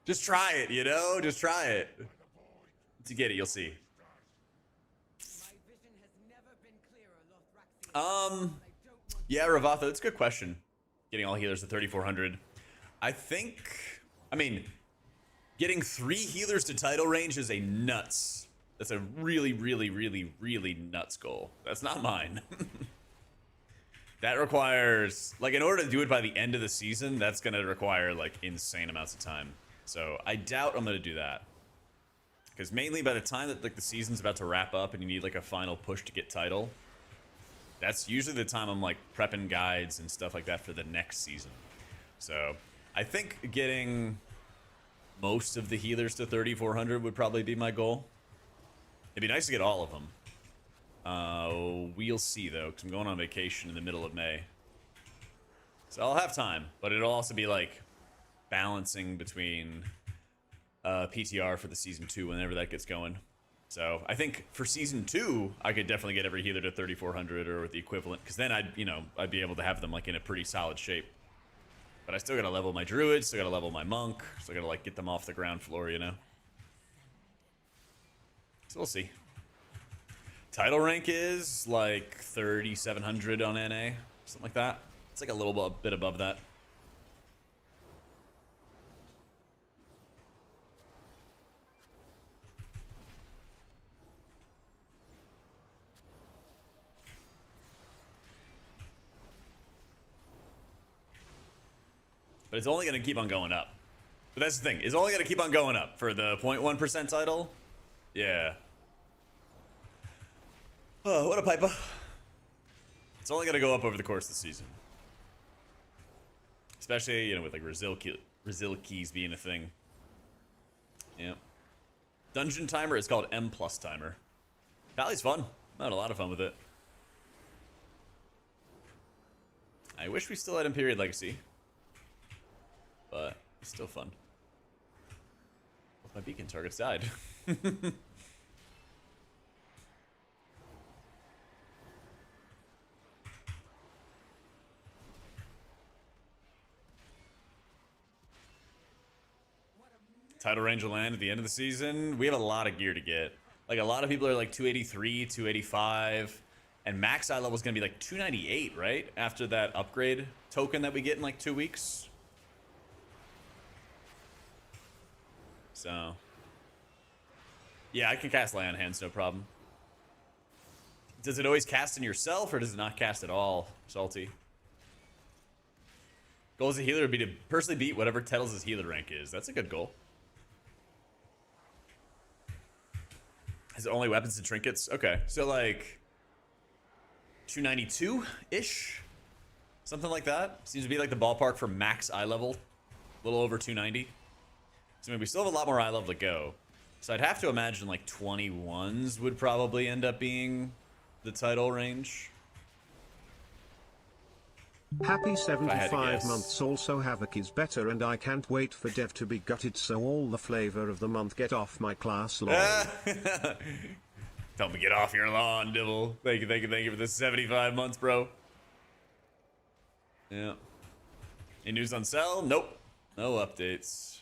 Just try it, you know? Just try it. Once you get it, you'll see. Yeah, Ravatha, that's a good question. Getting all healers to 3,400. I mean, getting 3 healers to title range is a nuts. That's a really, really, really, really nuts goal. That's not mine. That requires, like, in order to do it by the end of the season, that's going to require, like, insane amounts of time. So I doubt I'm going to do that. Because mainly by the time that, like, the season's about to wrap up and you need, like, a final push to get title, that's usually the time I'm, like, prepping guides and stuff like that for the next season. So I think getting most of the healers to 3,400 would probably be my goal. It'd be nice to get all of them. We'll see, though, because I'm going on vacation in the middle of May. So I'll have time, but it'll also be, like, balancing between PTR for the Season 2 whenever that gets going. So I think for Season 2, I could definitely get every healer to 3,400 or the equivalent, because then I'd be able to have them, like, in a pretty solid shape. But I still gotta level my druid, still gotta level my monk, still gotta, like, get them off the ground floor, you know? So we'll see. Title rank is like 3,700 on NA, something like that. It's like a little bit above that. But it's only going to keep on going up. But that's the thing. It's only going to keep on going up for the 0.1% title. Yeah. Oh, what a piper. It's only going to go up over the course of the season. Especially, you know, with like Resil keys being a thing. Yeah. Dungeon timer is called M+ timer. Pally's fun. I had a lot of fun with it. I wish we still had Imperial Legacy. But it's still fun. Both my beacon targets died. Title range will land at the end of the season. We have a lot of gear to get. Like, a lot of people are like 283, 285. And max eye level is going to be like 298, right? After that upgrade token that we get in like 2 weeks. So, yeah, I can cast Lay on Hands, no problem. Does it always cast in yourself, or does it not cast at all, Salty? Goal as a healer would be to personally beat whatever Tedles' healer rank is. That's a good goal. Is it only weapons and trinkets? Okay, so like 292-ish? Something like that. Seems to be like the ballpark for max eye level. A little over 290. So I mean, we still have a lot more eye level to go. So I'd have to imagine like 21s would probably end up being the title range.
Happy 75 months. Also, Havoc is better, and I can't wait for Dev to be gutted so all the flavor of the month get off my class lawn.
Tell me get off your lawn, Dibble. Thank you for the 75 months, bro. Yeah. Any news on Cell? Nope. No updates.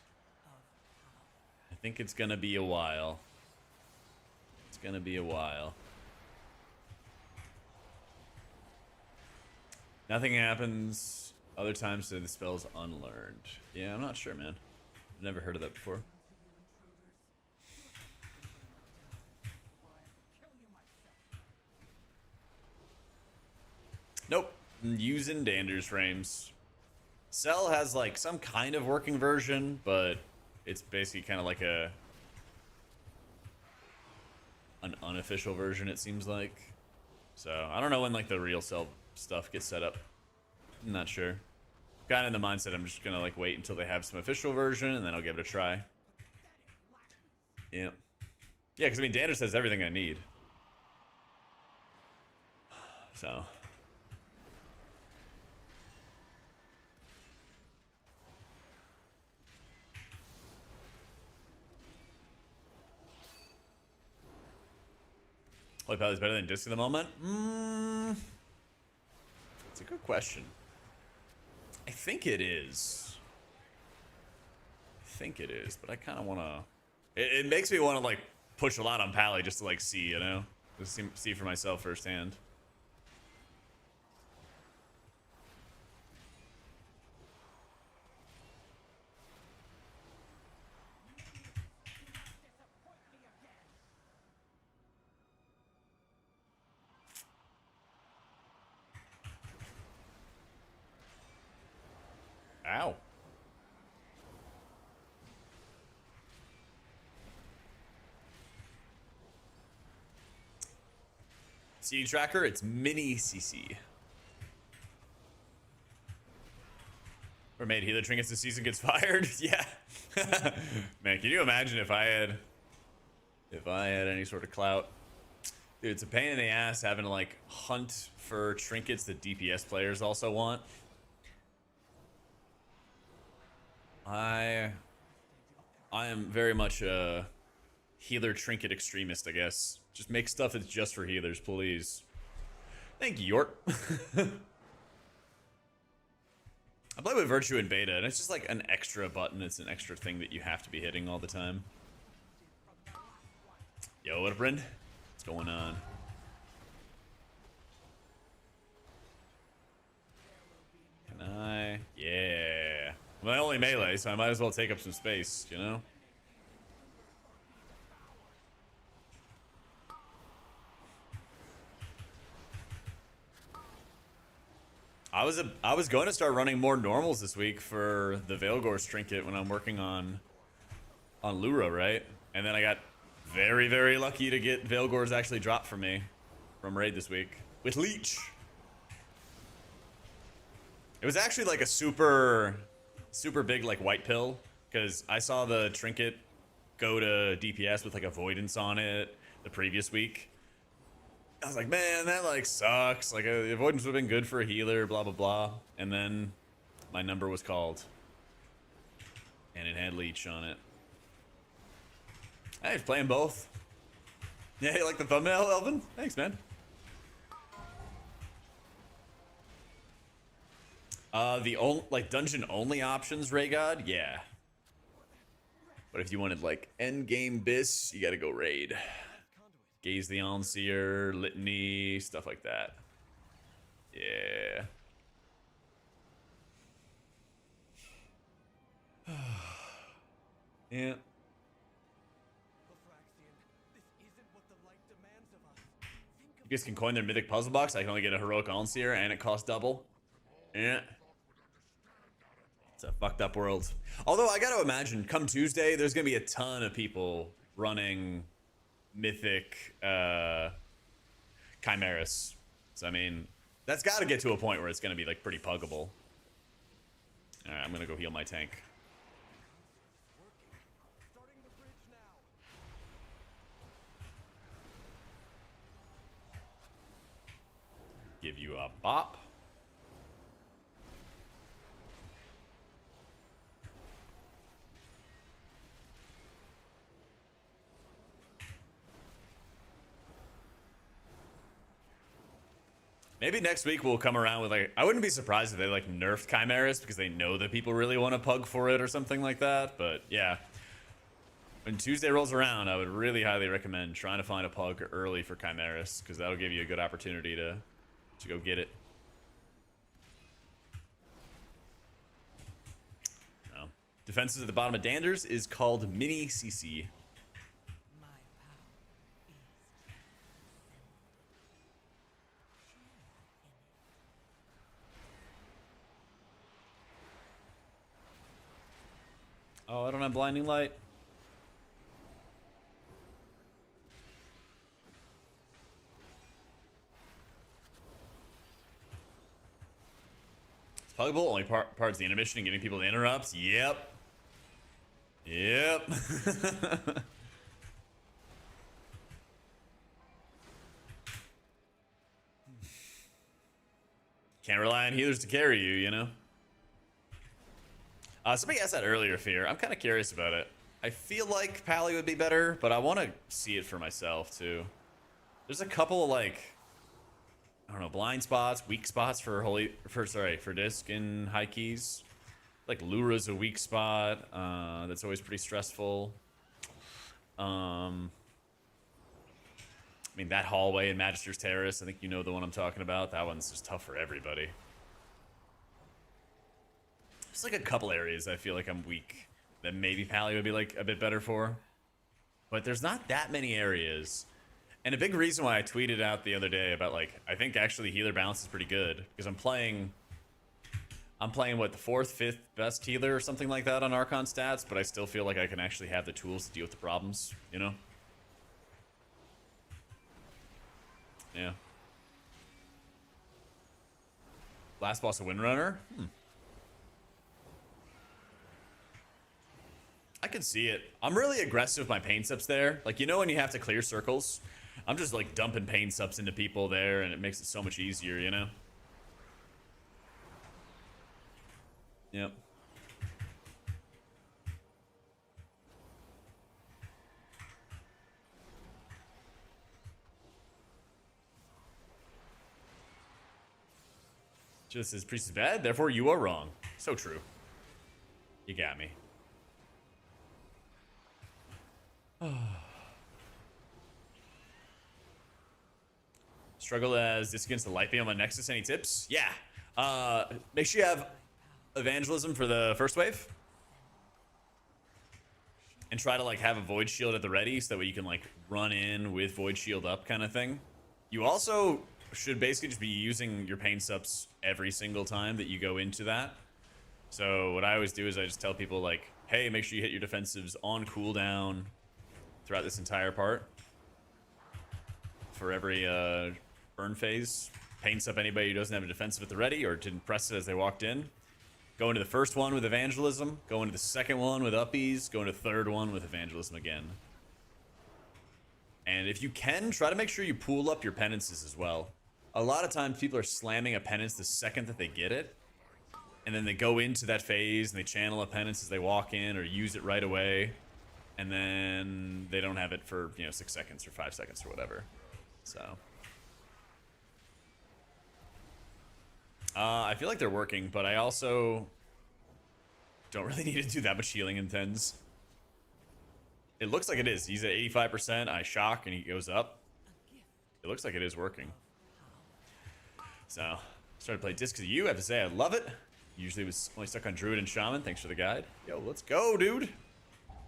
I think it's gonna be a while. It's gonna be a while. Nothing happens. Other times say the spell's unlearned. Yeah, I'm not sure, man. I've never heard of that before. Nope. I'm using Dander's frames. Cell has like some kind of working version, but it's basically kind of like an unofficial version, it seems like. So I don't know when like the real Cell stuff gets set up. I'm not sure. Kind of in the mindset I'm just gonna like wait until they have some official version and then I'll give it a try. Yeah. Yeah, because I mean Dander says everything I need. So Holy Pally's better than Disc at the moment? That's a good question. I think it is. But I kind of want to... It makes me want to, like, push a lot on Pally just to, like, see, you know? Just see for myself firsthand. Ow. CC tracker, it's mini CC. Or made healer trinkets this season gets fired? Yeah. Man, can you imagine if I had any sort of clout? Dude, it's a pain in the ass having to like hunt for trinkets that DPS players also want. I am very much a healer trinket extremist, I guess. Just make stuff that's just for healers, please. Thank you, York. I play with Virtue in beta, and it's just like an extra button. It's an extra thing that you have to be hitting all the time. Yo, what up, Bryn? What's going on? Yeah. Well, I only melee, so I might as well take up some space, you know? I was going to start running more normals this week for the Veilgore's Trinket when I'm working on Lura, right? And then I got very, very lucky to get Veilgore's actually dropped for me from raid this week with Leech. It was actually like a super big like white pill because I saw the Trinket go to DPS with like avoidance on it the previous week. I was like, man, that like sucks. Like avoidance would have been good for a healer, blah blah blah. And then my number was called, and it had Leech on it. Hey, he's playing both. Yeah, you like the thumbnail, Elvin? Thanks, man. The like dungeon only options, Ray God, yeah. But if you wanted like end game bis, you gotta go raid. Gaze the Onseer, Litany, stuff like that. Yeah. Yeah. You guys can coin their mythic puzzle box. I can only get a heroic Onseer and it costs double. Yeah. It's a fucked up world. Although I gotta imagine, come Tuesday, there's gonna be a ton of people running mythic chimeras. So I mean, that's gotta get to a point where it's gonna be like pretty puggable. Alright, I'm gonna go heal my tank. Give you a bop. Maybe next week we'll come around with like, I wouldn't be surprised if they like nerfed chimeras because they know that people really want to pug for it or something like that. But yeah, when Tuesday rolls around, I would really highly recommend trying to find a pug early for chimeras because that'll give you a good opportunity to go get it. No. Defenses at the bottom of Danders is called Mini CC. Oh, I don't have blinding light. It's puggable, only parts the intermission and giving people the interrupts. Yep. Yep. Can't rely on healers to carry you, you know? Somebody asked that earlier, Fear. I'm kind of curious about it. I feel like Pally would be better, but I want to see it for myself, too. There's a couple of, like, I don't know, blind spots, weak spots for for disc and high keys. Like, Lura's a weak spot. That's always pretty stressful. I mean, that hallway in Magister's Terrace, I think you know the one I'm talking about. That one's just tough for everybody. There's like a couple areas I feel like I'm weak that maybe Pally would be like a bit better for, but there's not that many areas. And a big reason why I tweeted out the other day about like, I think actually healer balance is pretty good because I'm playing what, the 4th, 5th best healer or something like that on Archon stats, but I still feel like I can actually have the tools to deal with the problems, you know? Yeah. Last boss a Windrunner? I can see it. I'm really aggressive with my pain subs there. Like, you know when you have to clear circles? I'm just like dumping pain subs into people there and it makes it so much easier, you know? Yep. Just as priest is bad, therefore you are wrong. So true. You got me. Struggle as this against the light beam on Nexus. Any tips? Yeah. Make sure you have evangelism for the first wave. And try to like have a void shield at the ready so that way you can like run in with void shield up kind of thing. You also should basically just be using your pain subs every single time that you go into that. So what I always do is I just tell people like, hey, make sure you hit your defensives on cooldown throughout this entire part. For every burn phase. Pain sub anybody who doesn't have a defensive at the ready or didn't press it as they walked in. Go into the first one with evangelism. Go into the second one with uppies. Go into the third one with evangelism again. And if you can, try to make sure you pool up your penances as well. A lot of times people are slamming a penance the second that they get it. And then they go into that phase and they channel a penance as they walk in or use it right away. And then they don't have it for, you know, 6 seconds or 5 seconds or whatever. So. I feel like they're working, but I also don't really need to do that much healing in tens. It looks like it is. He's at 85%. I shock and he goes up. It looks like it is working. So, started to play Disc 'cause of you. I have to say, I love it. Usually was only stuck on Druid and Shaman. Thanks for the guide. Yo, let's go, dude.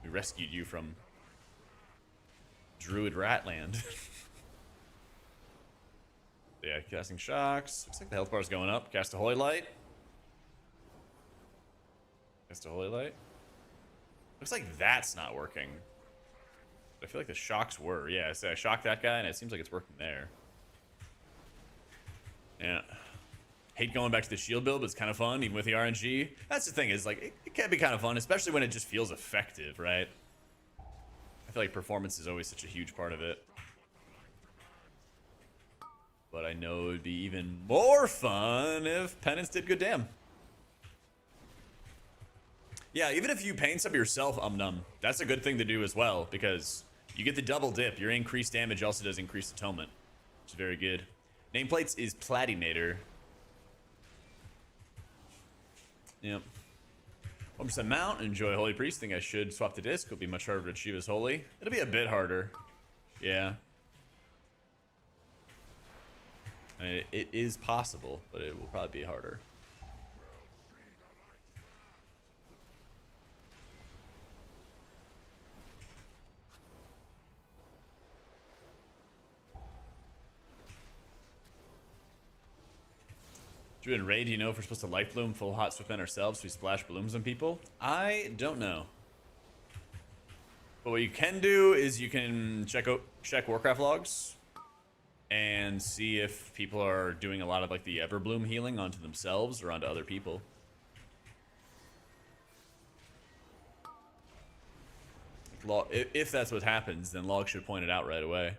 We rescued you from Druid Ratland. Yeah, casting shocks. Looks like the health bar is going up. Cast a Holy Light. Cast a Holy Light. Looks like that's not working. But I feel like the shocks were. Yeah, so I shocked that guy, and it seems like it's working there. Yeah. Hate going back to the shield build, but it's kind of fun, even with the RNG. That's the thing, is like, it can be kind of fun, especially when it just feels effective, right? I feel like performance is always such a huge part of it. But I know it would be even more fun if Penance did good damn. Yeah, even if you pain sub yourself, that's a good thing to do as well, because you get the double dip. Your increased damage also does increased atonement, which is very good. Nameplates is Platinator. Yep. 1% mount, enjoy Holy Priest. Think I should swap the disc. It'll be much harder to achieve as Holy. It'll be a bit harder. Yeah. It is possible, but it will probably be harder. Drew and Ray, do you know if we're supposed to light bloom full hot swift men ourselves so we splash blooms on people? I don't know. But what you can do is you can check Warcraft logs and see if people are doing a lot of like the Everbloom healing onto themselves or onto other people. If that's what happens, then log should point it out right away.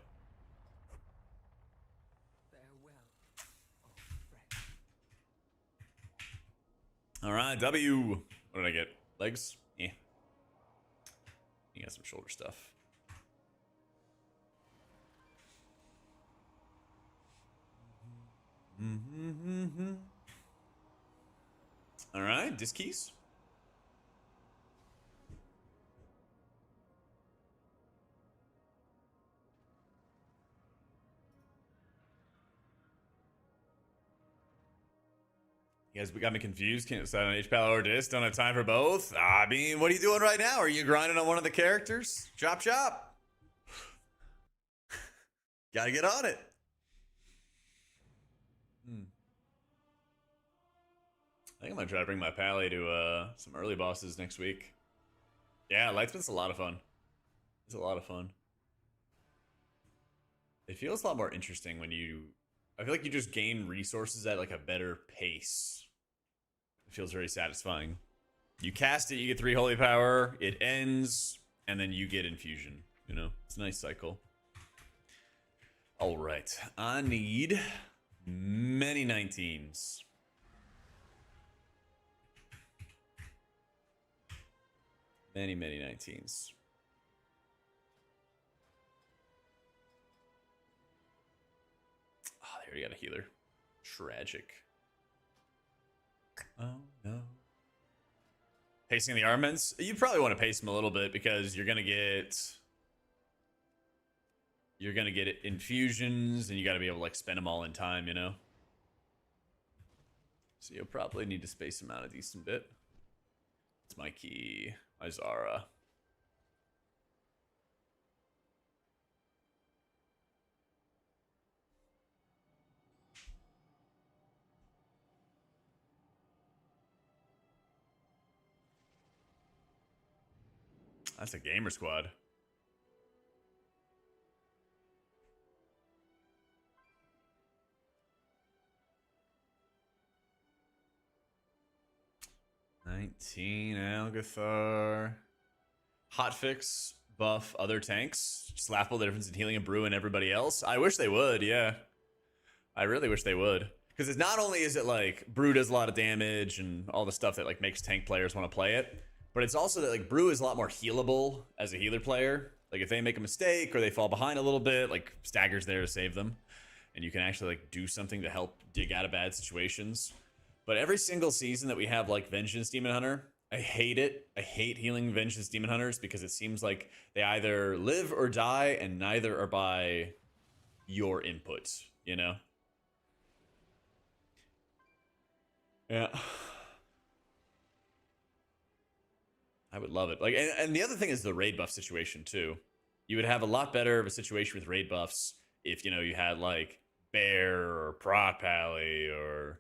All right, W. What did I get? Legs? Yeah. You got some shoulder stuff. All right, disc keys. You guys got me confused. Can't decide on HPAL or disc. Don't have time for both. I mean, what are you doing right now? Are you grinding on one of the characters? Chop chop. Gotta get on it. I think I'm gonna try to bring my pally to some early bosses next week. Yeah, lightsmith's a lot of fun. It's a lot of fun. It feels a lot more interesting when you... I feel like you just gain resources at like a better pace. It feels very satisfying. You cast it, you get 3 holy power, it ends, and then you get infusion. You know, it's a nice cycle. All right, I need many 19s. Many 19s. Oh, they already got a healer. Tragic. Oh, no. Pacing the armaments? You probably want to pace them a little bit because you're going to get... You're going to get infusions and you got to be able to like spend them all in time, you know? So you'll probably need to space them out a decent bit. It's my key, my Zara. That's a gamer squad. $19 Algathar. Hotfix buff other tanks. Just laughable the difference in healing and brew and everybody else. I wish they would, yeah. I really wish they would. Because it's not only is it like brew does a lot of damage and all the stuff that like makes tank players want to play it, but it's also that like brew is a lot more healable as a healer player. Like if they make a mistake or they fall behind a little bit, like Stagger's there to save them. And you can actually like do something to help dig out of bad situations. But every single season that we have like Vengeance Demon Hunter, I hate it. I hate healing Vengeance Demon Hunters because it seems like they either live or die and neither are by your inputs, you know? Yeah. I would love it. Like, and the other thing is the raid buff situation too. You would have a lot better of a situation with raid buffs if, you know, you had like Bear or Prot Pally or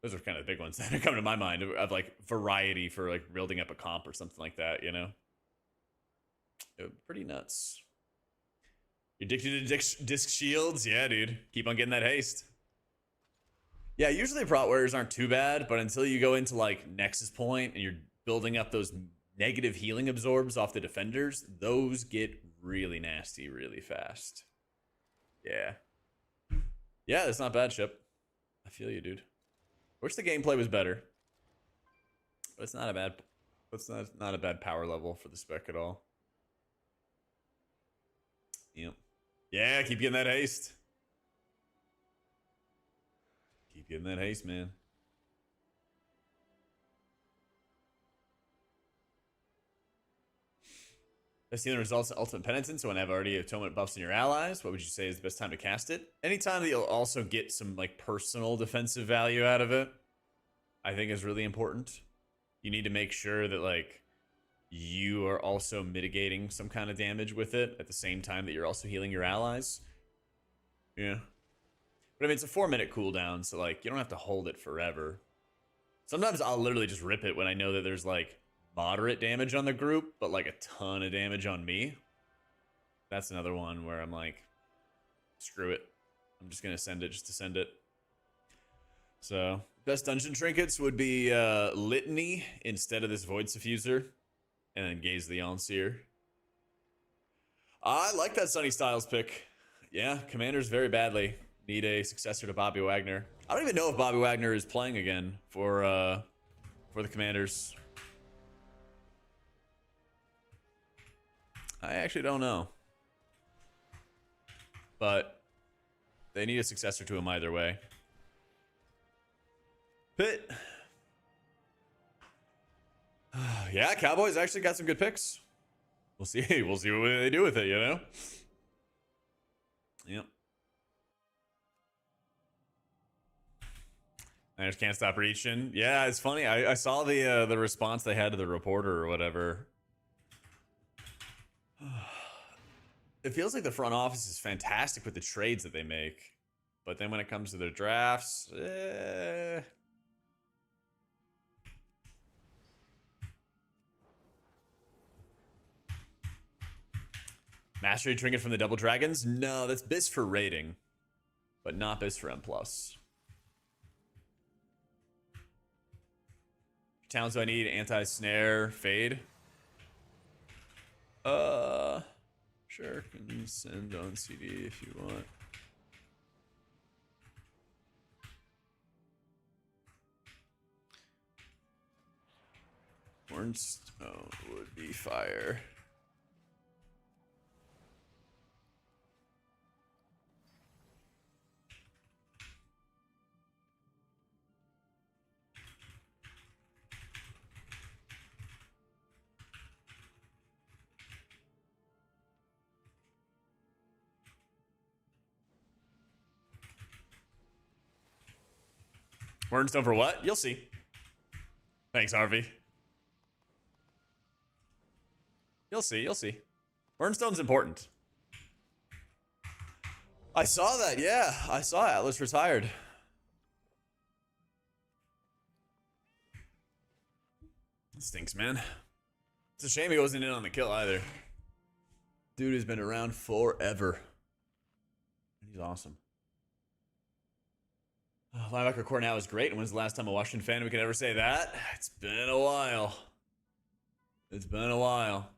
those are kind of the big ones that are coming to my mind of like variety for like building up a comp or something like that, you know? It would be pretty nuts. You're addicted to disc shields? Yeah, dude. Keep on getting that haste. Yeah, usually prot warriors aren't too bad, but until you go into like Nexus Point and you're building up those negative healing absorbs off the defenders, those get really nasty really fast. Yeah. Yeah, that's not bad, Chip. I feel you, dude. Wish the gameplay was better. But it's not a bad not a bad power level for the spec at all. Yep. Yeah, keep getting that haste. Keep getting that haste, man. I've seen the results of Ultimate Penitence when I've already atonement buffs in your allies. What would you say is the best time to cast it? Anytime that you'll also get some like personal defensive value out of it, I think is really important. You need to make sure that like you are also mitigating some kind of damage with it at the same time that you're also healing your allies. Yeah. But I mean, it's a 4-minute cooldown, so like you don't have to hold it forever. Sometimes I'll literally just rip it when I know that there's like moderate damage on the group, but like a ton of damage on me. That's another one where I'm like, screw it. I'm just going to send it just to send it. So, best dungeon trinkets would be Litany instead of this Void Suffuser, and then Gaze the Onseer. I like that Sunny Styles pick. Yeah, Commanders very badly need a successor to Bobby Wagner. I don't even know if Bobby Wagner is playing again for the Commanders. I actually don't know. But they need a successor to him either way. Pitt. Yeah, Cowboys actually got some good picks. We'll see. We'll see what they do with it, you know? Yep. I just can't stop reaching. Yeah, it's funny. I saw the response they had to the reporter or whatever. It feels like the front office is fantastic with the trades that they make, but then when it comes to their drafts, Mastery Trinket from the Double Dragons? No, that's BIS for rating, but not BIS for M+. Towns do I need? Anti-snare, fade? Sure, can send on CD if you want. Hornstone would be fire. Wernstone for what? You'll see. Thanks, Harvey. You'll see, you'll see. Wernstone's important. I saw that, yeah. I saw Atlas retired. It stinks, man. It's a shame he wasn't in on the kill either. Dude has been around forever. He's awesome. Linebacker core now is great. And when's the last time a Washington fan we could ever say that? It's been a while. It's been a while.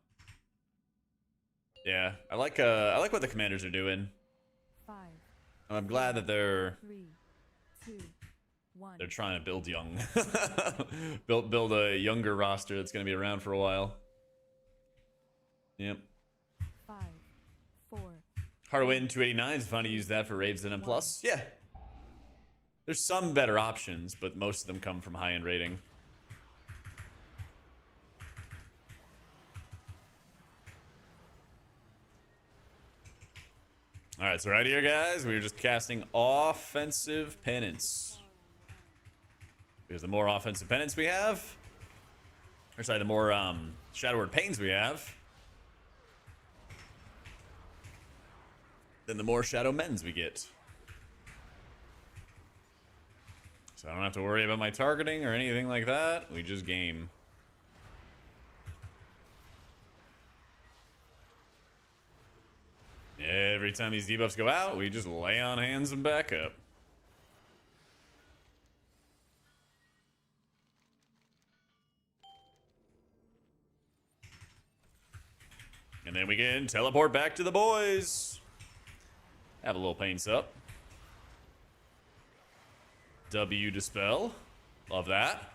Yeah, I like what the Commanders are doing.
5.
I'm glad that they're
3, 2, 1.
they're trying to build young, build a younger roster that's going to be around for a while. Yep.
5, 4.
Hard to win 289 is fun to use that for raids and M plus. Yeah. There's some better options, but most of them come from high-end rating. All right, so right here, guys, we're just casting offensive penance. Because the more offensive penance we have, or sorry, the more Shadow Word Pains we have, then the more Shadow Mends we get. So I don't have to worry about my targeting or anything like that. We just game. Every time these debuffs go out, we just lay on hands and back up. And then we can teleport back to the boys. Have a little paints up. W Dispel. Love that.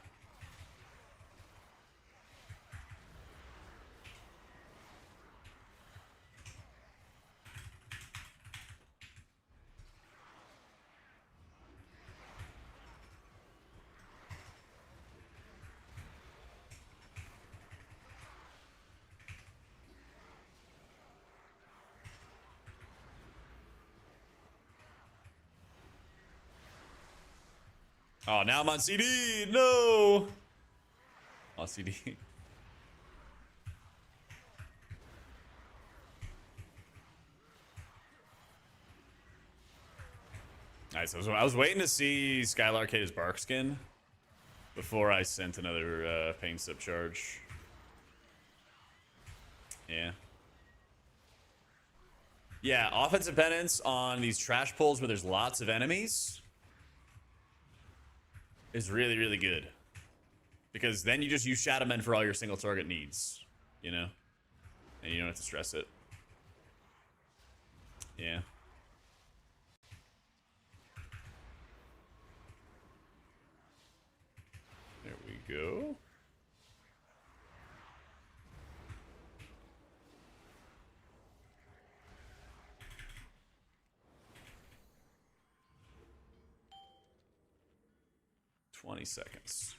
Oh, now I'm on CD. No. On CD. Alright, so I was waiting to see Skylark hit his bark skin before I sent another pain sip charge. Yeah. Yeah, offensive penance on these trash pulls where there's lots of enemies is really, really good. Because then you just use Shadow Men for all your single target needs, you know? And you don't have to stress it. Yeah. There we go. $20 seconds.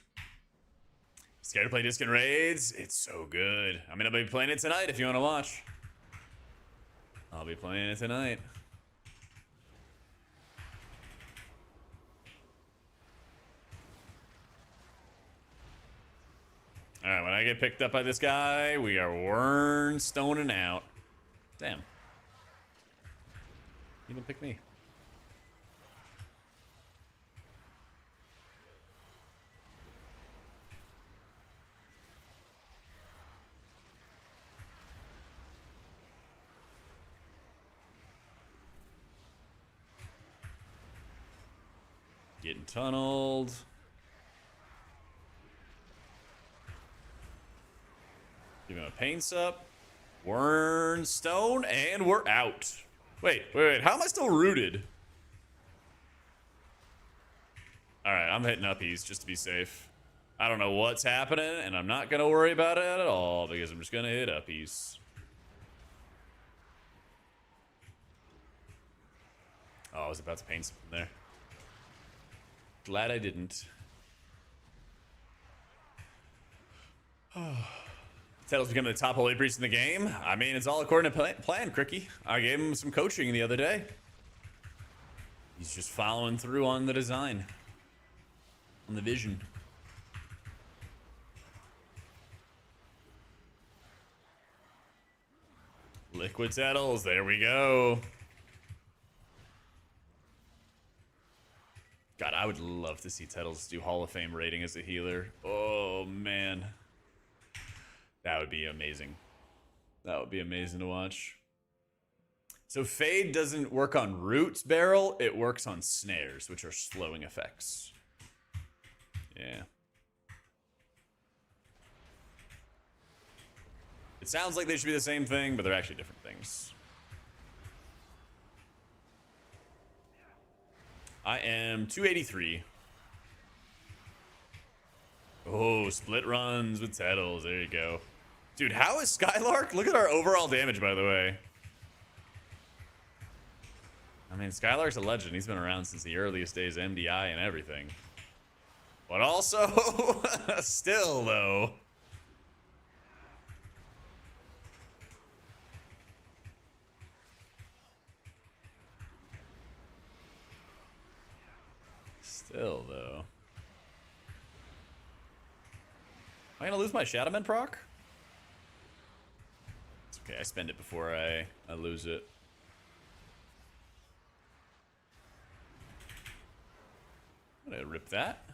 Scared to play Disc and Raids? It's so good. I mean, I'll be playing it tonight if you want to watch. I'll be playing it tonight. Alright, when I get picked up by this guy, we are Wernstoning out. Damn. He didn't pick me. Getting tunneled. Give him a pain sup. Wernstone, and we're out. Wait. How am I still rooted? Alright, I'm hitting uppies just to be safe. I don't know what's happening, and I'm not going to worry about it at all because I'm just going to hit uppies. Oh, I was about to paint something there. Glad I didn't. Tedles becoming the top holy priest in the game. I mean, it's all according to plan, Cricky. I gave him some coaching the other day. He's just following through on the design. on the vision. Liquid Tedles, there we go. God, I would love to see Tedles do Hall of Fame rating as a healer. Oh, man. That would be amazing. That would be amazing to watch. So Fade doesn't work on roots barrel, it works on snares, which are slowing effects. Yeah. It sounds like they should be the same thing, but they're actually different things. I am 283. Oh, split runs with Tedles. There you go. Dude, how is Skylark? Look at our overall damage, by the way. I mean, Skylark's a legend. He's been around since the earliest days of MDI and everything. But also, still, though. Still, though. Am I gonna lose my Shadowman proc? It's okay, I spend it before I lose it. I'm gonna rip that.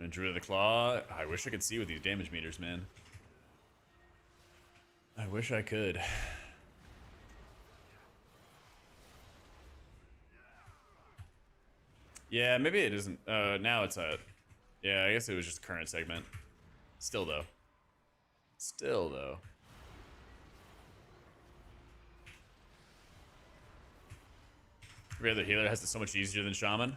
And Druid of the Claw. I wish I could see with these damage meters, man. I wish I could. Yeah, maybe it isn't. Now it's a... Yeah, I guess it was just current segment. Still, though. Still, though. Every other healer has it so much easier than Shaman.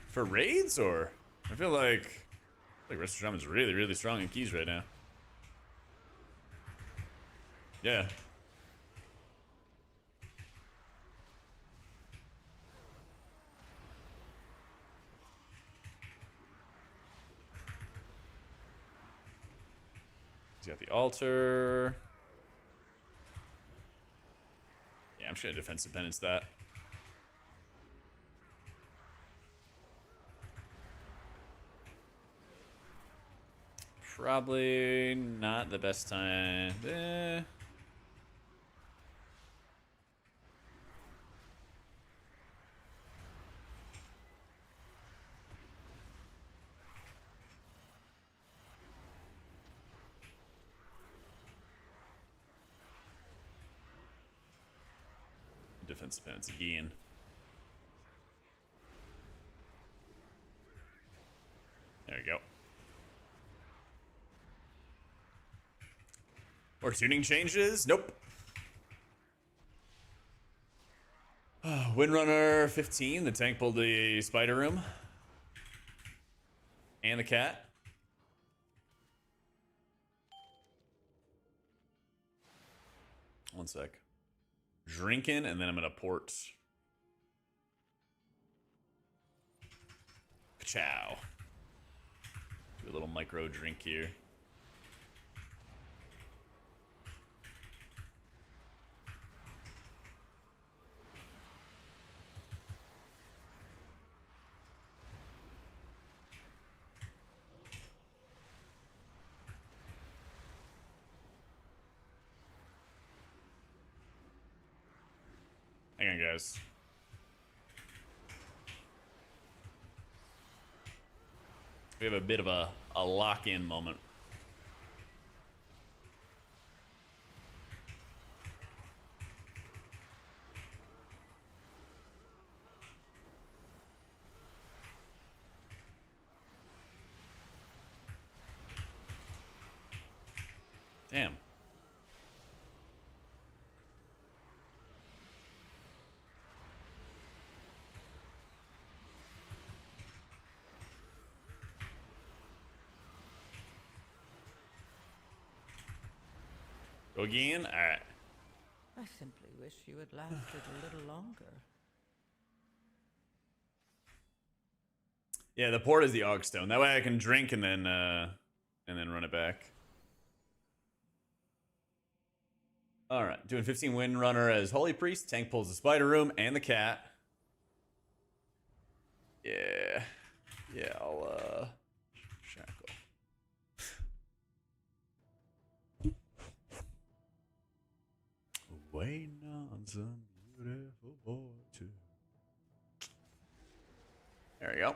For raids, or? I feel like Resto Shaman's really, really strong in keys right now. Yeah. He's got the altar. Yeah, I'm just gonna defensive penance that. Probably not the best time. Defensive penance again. There we go. Or tuning changes? Nope. Windrunner 15. The tank pulled the spider room. And the cat. One sec. Drinking, and then I'm gonna port. Chow. Do a little micro drink here. Hang on, guys. We have a bit of a lock-in moment. Damn. Go again? Alright.
I simply wish you had lasted a little longer.
Yeah, the port is the Aug Stone. That way I can drink and then run it back. All right, doing 15 Wind Runner as Holy Priest. Tank pulls the Spider Room and the cat. Yeah. Yeah, I'll shackle. Waiting on some beautiful boy too. There we go.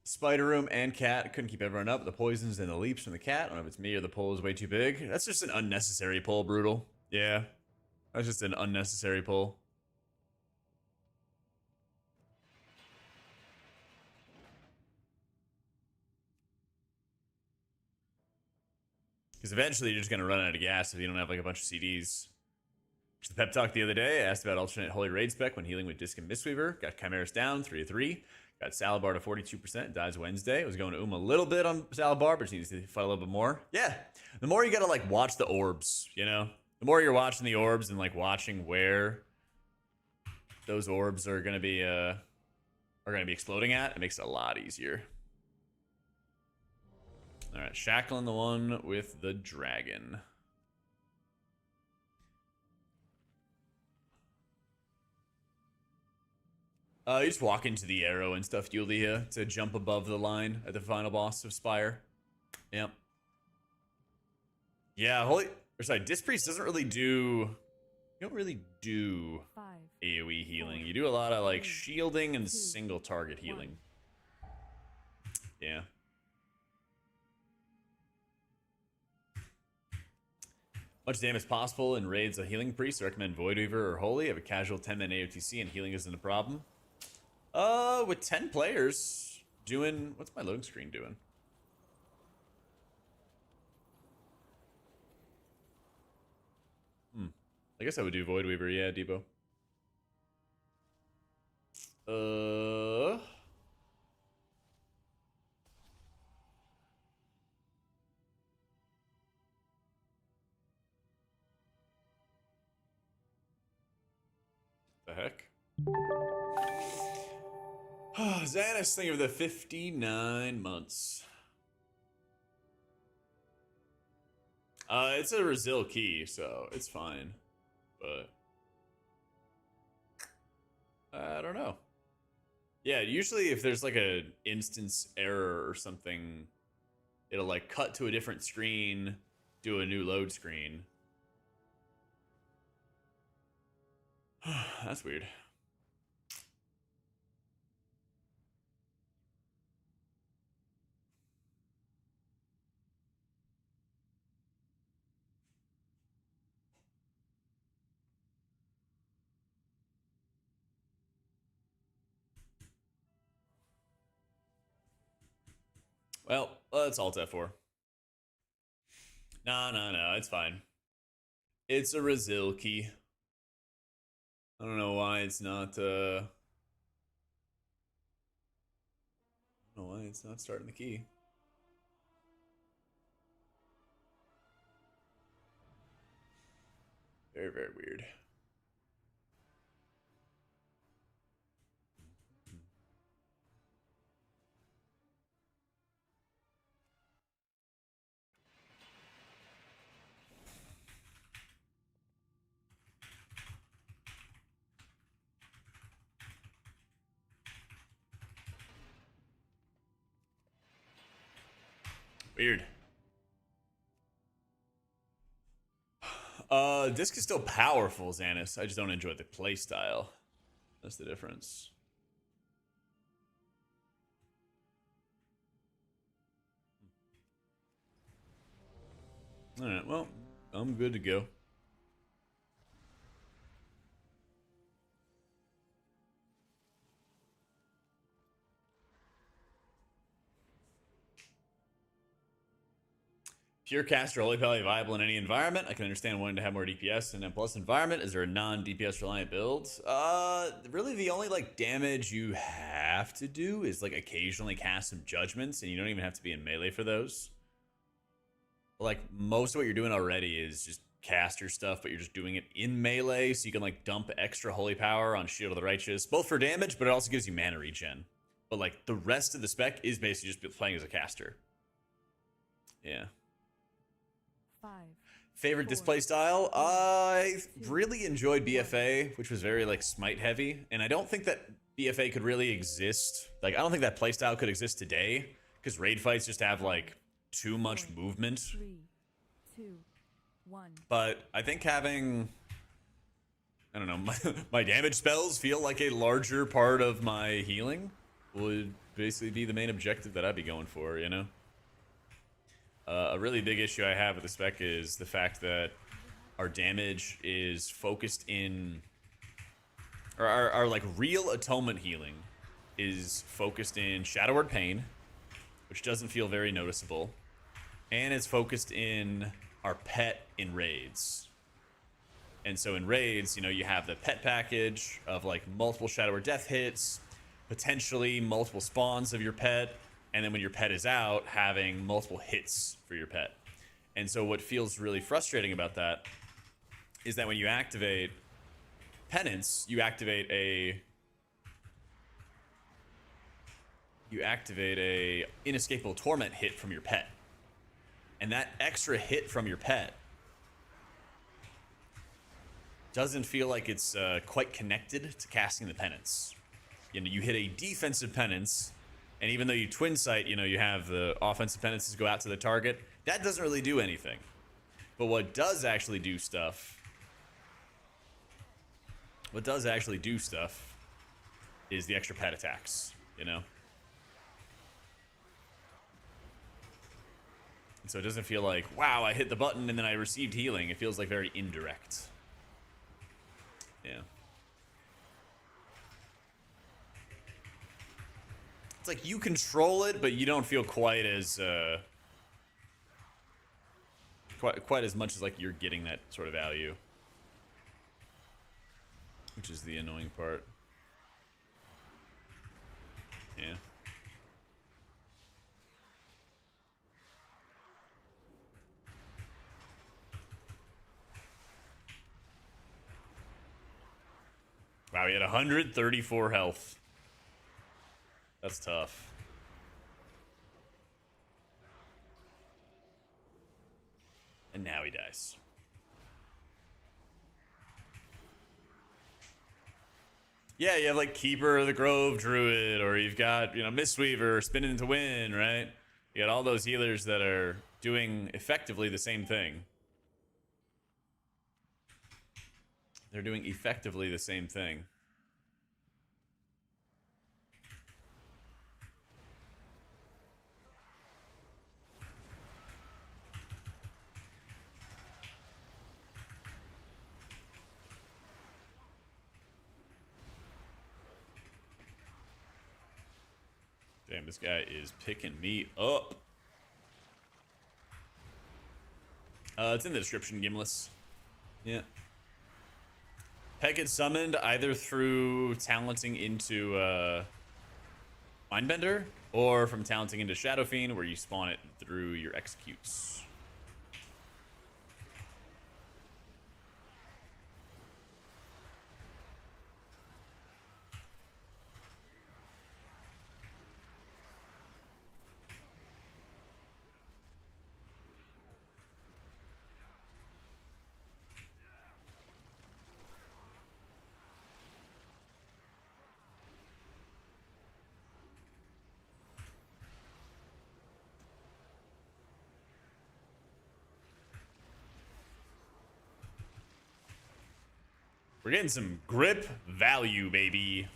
Spider Room and cat. Couldn't keep everyone up. The poisons and the leaps from the cat. I don't know if it's me or the pull is way too big. That's just an unnecessary pull, Brutal. Yeah. That's just an unnecessary pull. Because eventually you're just going to run out of gas if you don't have like a bunch of CDs. The pep talk the other day, I asked about alternate Holy Raid spec when healing with Disc and Mistweaver. Got Chimeras down, 3-3. Got Salabar to 42%, dies Wednesday. I was going to a little bit on Salabar, but she needs to fight a little bit more. Yeah, the more you gotta like watch the orbs, you know? The more you're watching the orbs and like watching where those orbs are gonna be exploding at, it makes it a lot easier. Alright, shackling the one with the dragon. You just walk into the arrow and stuff, Yulia, to jump above the line at the final boss of Spire. Yep. Yeah, Disc Priest doesn't really do... You don't really do
5,
AoE healing. You do a lot of, like, shielding and single target healing. Yeah. Much damage as possible in raids of Healing Priest. I recommend Voidweaver or Holy. I have a casual 10-man AOTC and healing isn't a problem. With 10 players, doing... What's my loading screen doing? I guess I would do Voidweaver, yeah, Debo. The heck? Xanis, think of the 59 months. It's a Brazil key, so it's fine. But I don't know. Yeah, usually if there's like an instance error or something, it'll like cut to a different screen, do a new load screen. That's weird. Well, let's alt F4. No, it's fine. It's a Brazil key. I don't know why it's not, I don't know why it's not starting the key. Very, very weird. Weird. Disc is still powerful, Xanis. I just don't enjoy the playstyle. That's the difference. Alright, well, I'm good to go. Pure caster Holy Pally viable in any environment. I can understand wanting to have more DPS in a plus environment. Is there a non-DPS reliant build? Really the only like damage you have to do is like occasionally cast some judgments, and you don't even have to be in melee for those. Like most of what you're doing already is just caster stuff, but you're just doing it in melee, so you can like dump extra holy power on Shield of the Righteous, both for damage, but it also gives you mana regen. But like the rest of the spec is basically just playing as a caster. Yeah.
5,
Favorite
4,
display style? I really enjoyed BFA, which was very like smite heavy, and I don't think that BFA could really exist. Like I don't think that playstyle could exist today because raid fights just have like too much movement.
3, 2, 1.
But I think having, I don't know, my damage spells feel like a larger part of my healing would basically be the main objective that I'd be going for, you know? A really big issue I have with the spec is the fact that our damage is focused in, or our like real atonement healing is focused in Shadow Word Pain, which doesn't feel very noticeable, and it's focused in our pet in raids. And so in raids, you know, you have the pet package of like multiple Shadow Word Death hits, potentially multiple spawns of your pet, and then when your pet is out, having multiple hits for your pet. And so what feels really frustrating about that is that when you activate Penance, you activate a Inescapable Torment hit from your pet. And that extra hit from your pet doesn't feel like it's quite connected to casting the Penance. You know, you hit a defensive Penance, and even though you twin sight, you know, you have the offensive penances go out to the target. That doesn't really do anything. But what does actually do stuff is the extra pet attacks, you know? And so it doesn't feel like, wow, I hit the button and then I received healing. It feels like very indirect. Yeah. It's like you control it, but you don't feel quite as quite as much as like you're getting that sort of value, which is the annoying part. Yeah. Wow, he had 134 health. That's tough. And now he dies. Yeah, you have like Keeper of the Grove Druid, or you've got, you know, Mistweaver, Spin Into Win, right? You got all those healers that are doing effectively the same thing. They're doing effectively the same thing. Damn, this guy is picking me up. It's in the description, Gimless. Yeah. Pet gets summoned either through talenting into Mindbender or from talenting into Shadow Fiend, where you spawn it through your executes. We're getting some grip value, baby.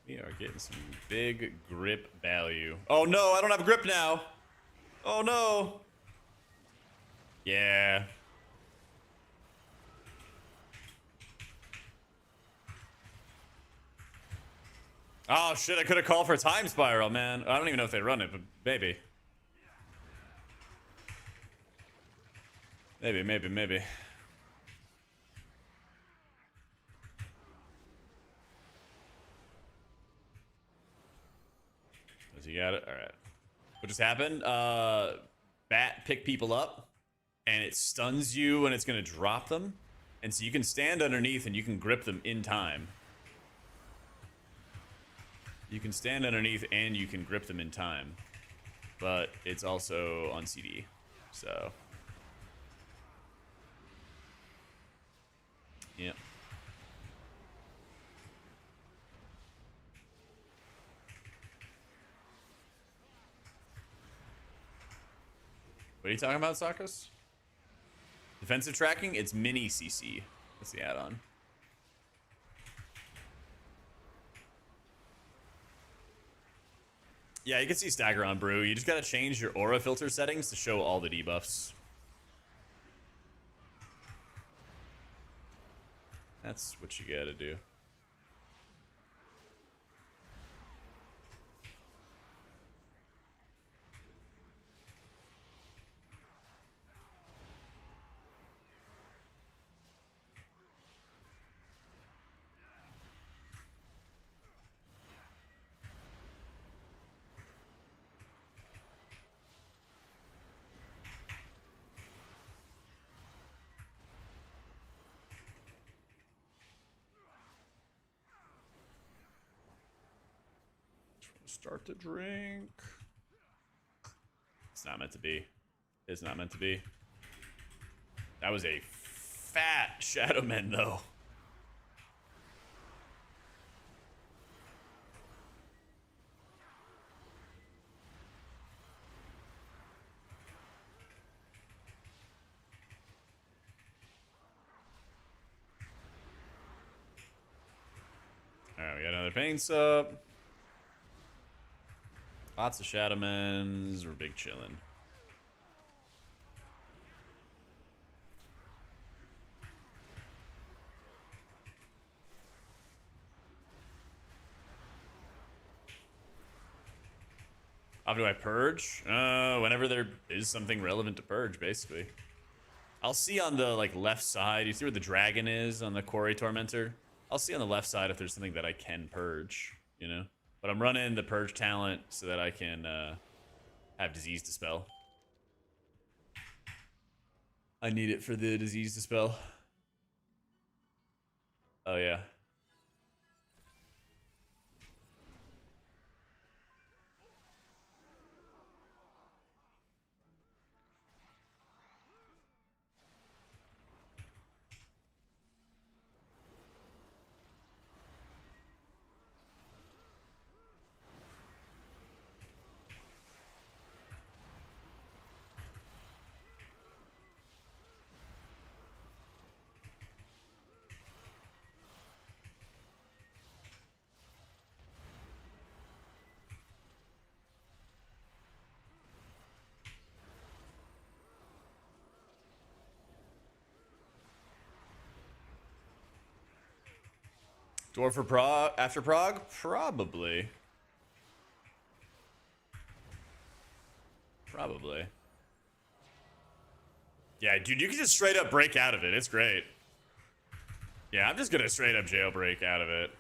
We are getting some big grip value. Oh no, I don't have a grip now. Oh no. Yeah. Oh shit, I could have called for a time spiral, man. I don't even know if they run it, but maybe. Maybe. You got it? All right. What just happened? Bat pick people up, and it stuns you when it's going to drop them. And so you can stand underneath and you can grip them in time. You can stand underneath and you can grip them in time. But it's also on CD. So. Yep. What are you talking about, Sakos? Defensive tracking? It's mini CC. That's the add-on. Yeah, you can see stagger on Brew. You just gotta change your aura filter settings to show all the debuffs. That's what you gotta do. Start to drink. It's not meant to be. It's not meant to be. That was a fat Shadowman, though. Alright, we got another pain sub. Lots of Shadowmans. We're big chillin'. How do I purge? Whenever there is something relevant to purge, basically. I'll see on the like left side. You see where the dragon is on the Quarry Tormentor? I'll see on the left side if there's something that I can purge, you know? But I'm running the purge talent so that I can have disease dispel. I need it for the disease dispel. Oh yeah. Dwarf for Prague after Prague? Probably. Probably. Yeah, dude, you can just straight up break out of it. It's great. Yeah, I'm just gonna straight up jailbreak out of it.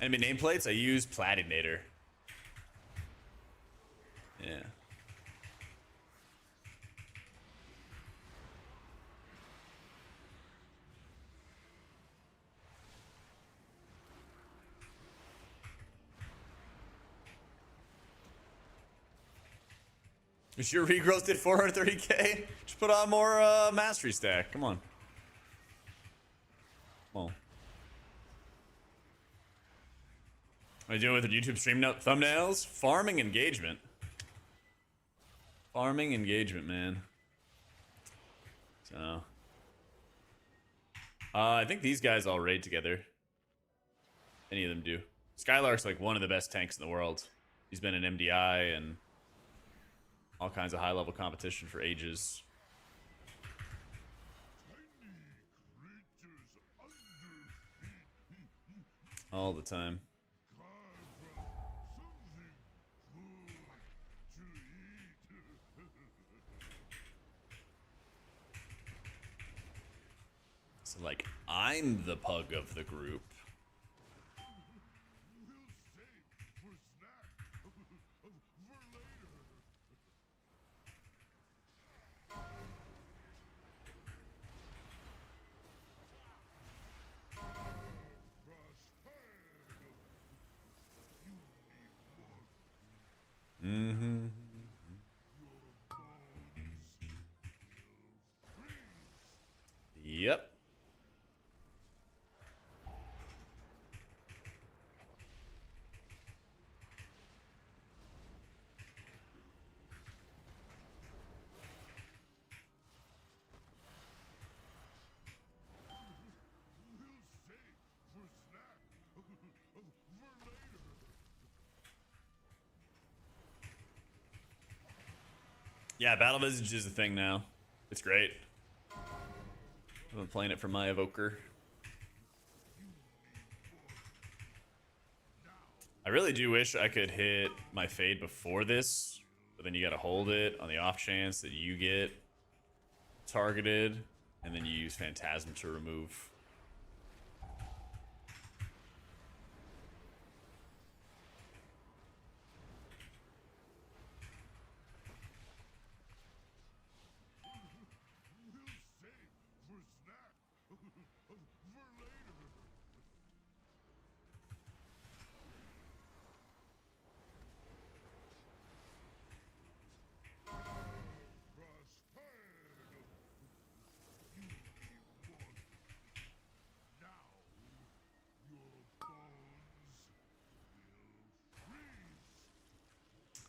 Enemy nameplates, I use Platinator. Yeah. Is your regrowth did 430k? Just put on more mastery stack. Come on. Come on. What are you doing with the YouTube stream note thumbnails? Farming engagement. Farming engagement, man. So. I think these guys all raid together. Any of them do. Skylark's like one of the best tanks in the world. He's been in MDI and all kinds of high-level competition for ages. All the time. So, like, I'm the pug of the group. Mm-hmm. Yep. Yeah, Battle Visage is a thing now. It's great. I've been playing it for my evoker. I really do wish I could hit my fade before this, but then you gotta hold it on the off chance that you get targeted, and then you use Phantasm to remove.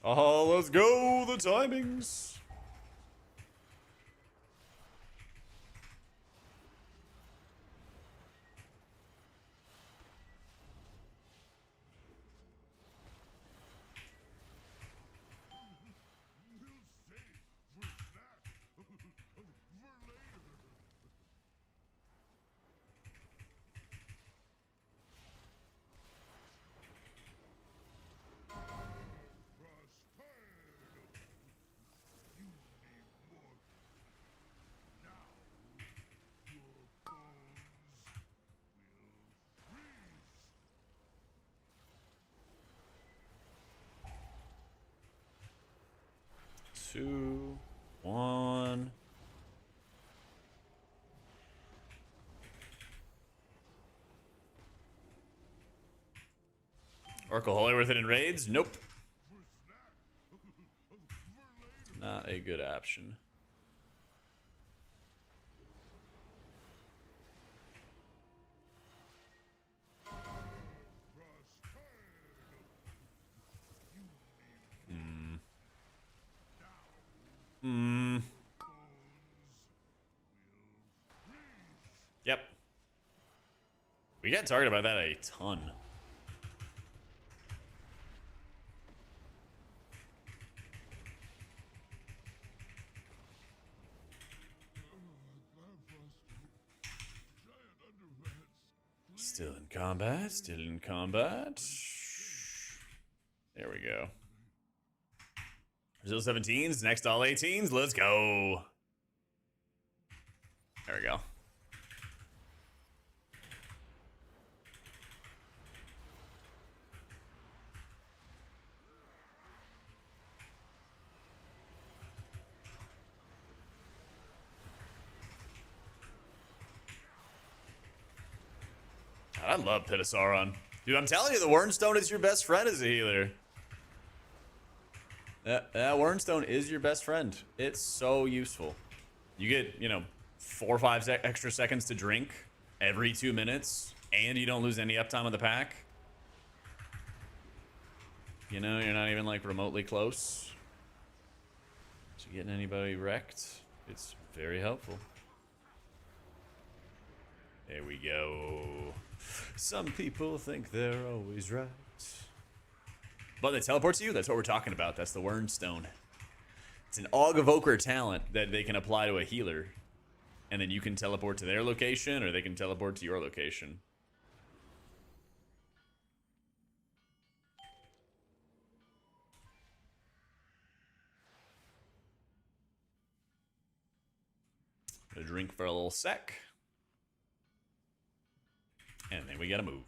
Oh, let's go! The timings! Two, one. Oracle Holy worth it in raids? Nope. Not a good option. Yep. We get targeted by that a ton. Still in combat, still in combat. There we go. Brazil 17s, next all 18s, let's go. There we go. I love Pitosauron. Dude, I'm telling you, the Wernstone is your best friend as a healer. That Wernstone is your best friend. It's so useful. You get, you know, 4 or 5 extra seconds to drink every 2 minutes, and you don't lose any uptime on the pack. You know, you're not even like remotely close to getting anybody wrecked. It's very helpful. There we go. Some people think they're always right. But they teleport to you? That's what we're talking about. That's the Wernstone. It's an Aug Evoker talent that they can apply to a healer. And then you can teleport to their location, or they can teleport to your location. A drink for a little sec. And then we gotta move.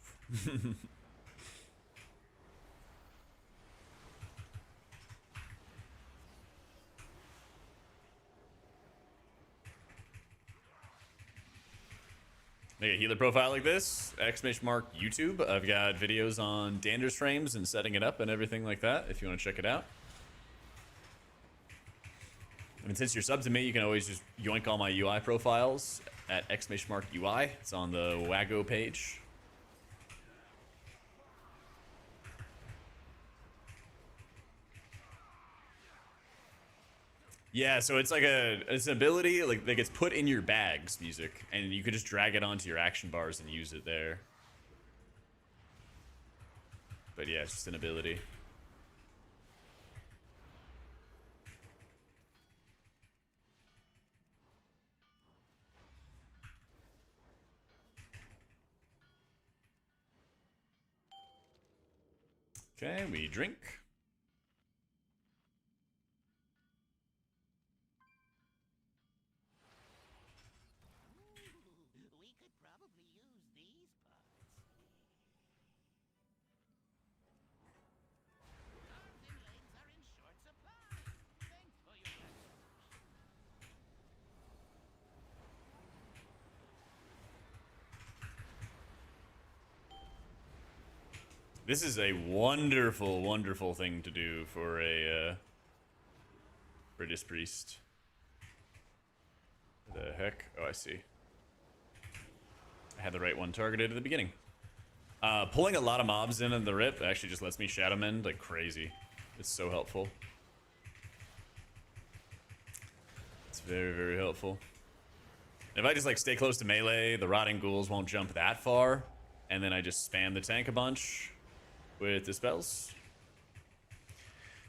Make a healer profile like this, exclamation mark YouTube. I've got videos on Dander's frames and setting it up and everything like that if you want to check it out. I mean, since you're sub to me, you can always just yoink all my UI profiles at exclamation mark UI. It's on the Wago page. Yeah, so it's like it's an ability like that gets put in your bags music, and you could just drag it onto your action bars and use it there. But yeah, it's just an ability. Okay, we drink. This is a wonderful, wonderful thing to do for a British priest. The heck? Oh, I see. I had the right one targeted at the beginning. Pulling a lot of mobs in the rip actually just lets me shadow mend like crazy. It's so helpful. It's very, very helpful. If I just like stay close to melee, the rotting ghouls won't jump that far, and then I just spam the tank a bunch with the spells,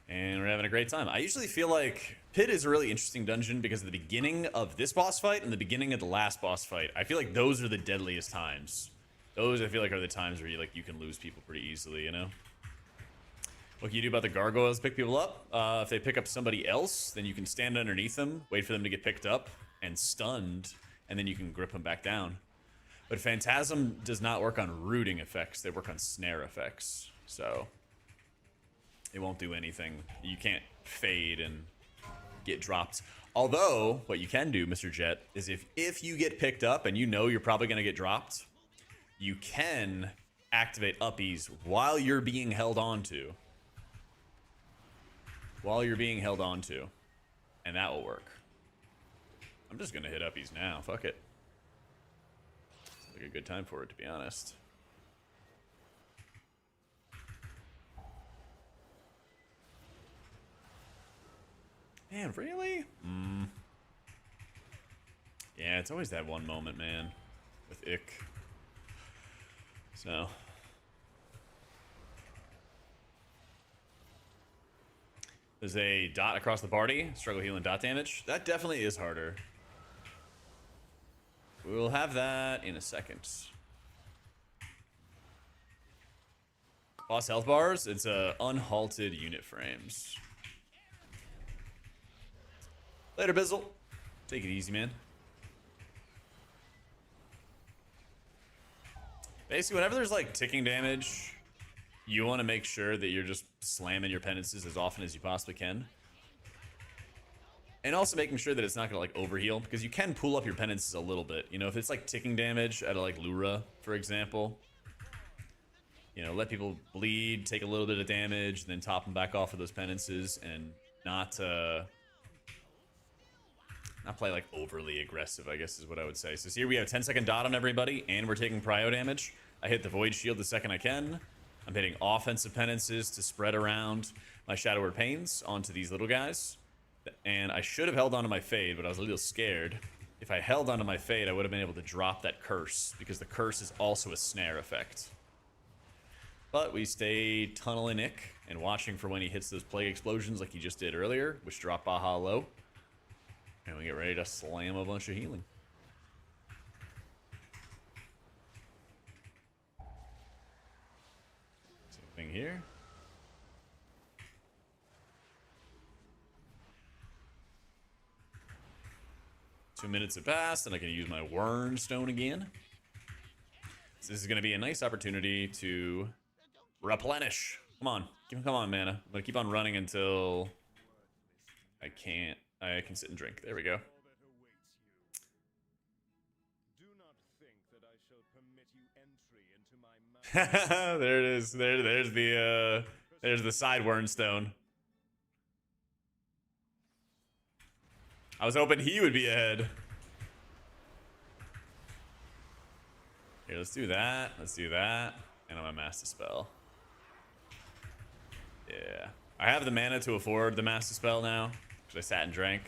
and we're having a great time. I usually feel like Pit is a really interesting dungeon because at the beginning of this boss fight and the beginning of the last boss fight, I feel like those are the deadliest times. Those I feel like are the times where you can lose people pretty easily, you know? What can you do about the gargoyles? Pick people up. If they pick up somebody else, then you can stand underneath them, wait for them to get picked up and stunned, and then you can grip them back down. But Phantasm does not work on rooting effects, they work on snare effects. So it won't do anything. You can't fade and get dropped. Although, what you can do, Mr. Jet, is if you get picked up and you know you're probably going to get dropped, you can activate uppies while you're being held onto. While you're being held onto. And that will work. I'm just going to hit uppies now. Fuck it. It's like a good time for it, to be honest. Man, really? Yeah, it's always that one moment, man, with Ick. So. There's a dot across the party. Struggle healing dot damage. That definitely is harder. We'll have that in a second. Boss health bars. It's unhalted unit frames. Later, Bizzle. Take it easy, man. Basically, whenever there's like ticking damage, you want to make sure that you're just slamming your penances as often as you possibly can. And also making sure that it's not going to like overheal, because you can pull up your penances a little bit. You know, if it's like ticking damage out of like Lura, for example, you know, let people bleed, take a little bit of damage, then top them back off of those penances, and not play like overly aggressive, I guess is what I would say. So here we have a 10-second dot on everybody, and we're taking prio damage. I hit the void shield the second I can. I'm hitting offensive penances to spread around my Shadow Word Pains onto these little guys. And I should have held onto my fade, but I was a little scared. If I held onto my fade, I would have been able to drop that curse, because the curse is also a snare effect. But we stay tunneling Nick and watching for when he hits those plague explosions like he just did earlier, which drop Baja low. And we get ready to slam a bunch of healing. Same thing here. Two minutes have passed, and I can use my Wernstone again. This is going to be a nice opportunity to replenish. Come on. Come on, mana. I'm going to keep on running until I can't. I can sit and drink. There we go. There it is. There's the side wernstone. I was hoping he would be ahead. Here, let's do that. Let's do that. And I'm gonna master spell. Yeah. I have the mana to afford the master spell now, because I sat and drank.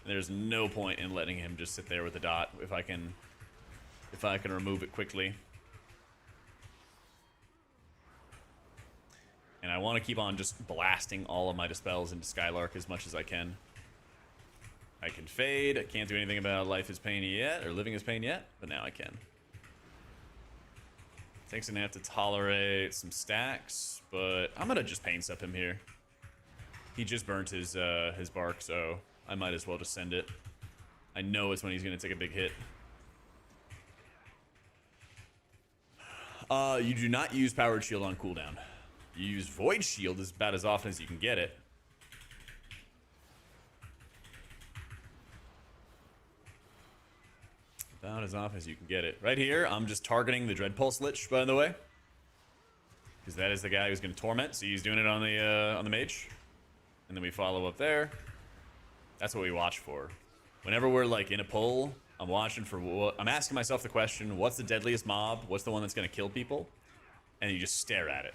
And there's no point in letting him just sit there with the dot if I can remove it quickly. And I want to keep on just blasting all of my dispels into Skylark as much as I can. I can fade. I can't do anything about life is pain yet, or living is pain yet, but now I can. Takes a nap to tolerate some stacks, but I'm gonna just pain sup him here. He just burnt his bark, so I might as well just send it. I know it's when he's gonna take a big hit. You do not use Powered Shield on cooldown. You use Void Shield about as often as you can get it. About as often as you can get it. Right here, I'm just targeting the Dread Pulse Lich, by the way. Because that is the guy who's going to torment, so he's doing it on the mage. And then we follow up there. That's what we watch for. Whenever we're like in a pull, I'm watching for what... I'm asking myself the question, what's the deadliest mob? What's the one that's going to kill people? And you just stare at it.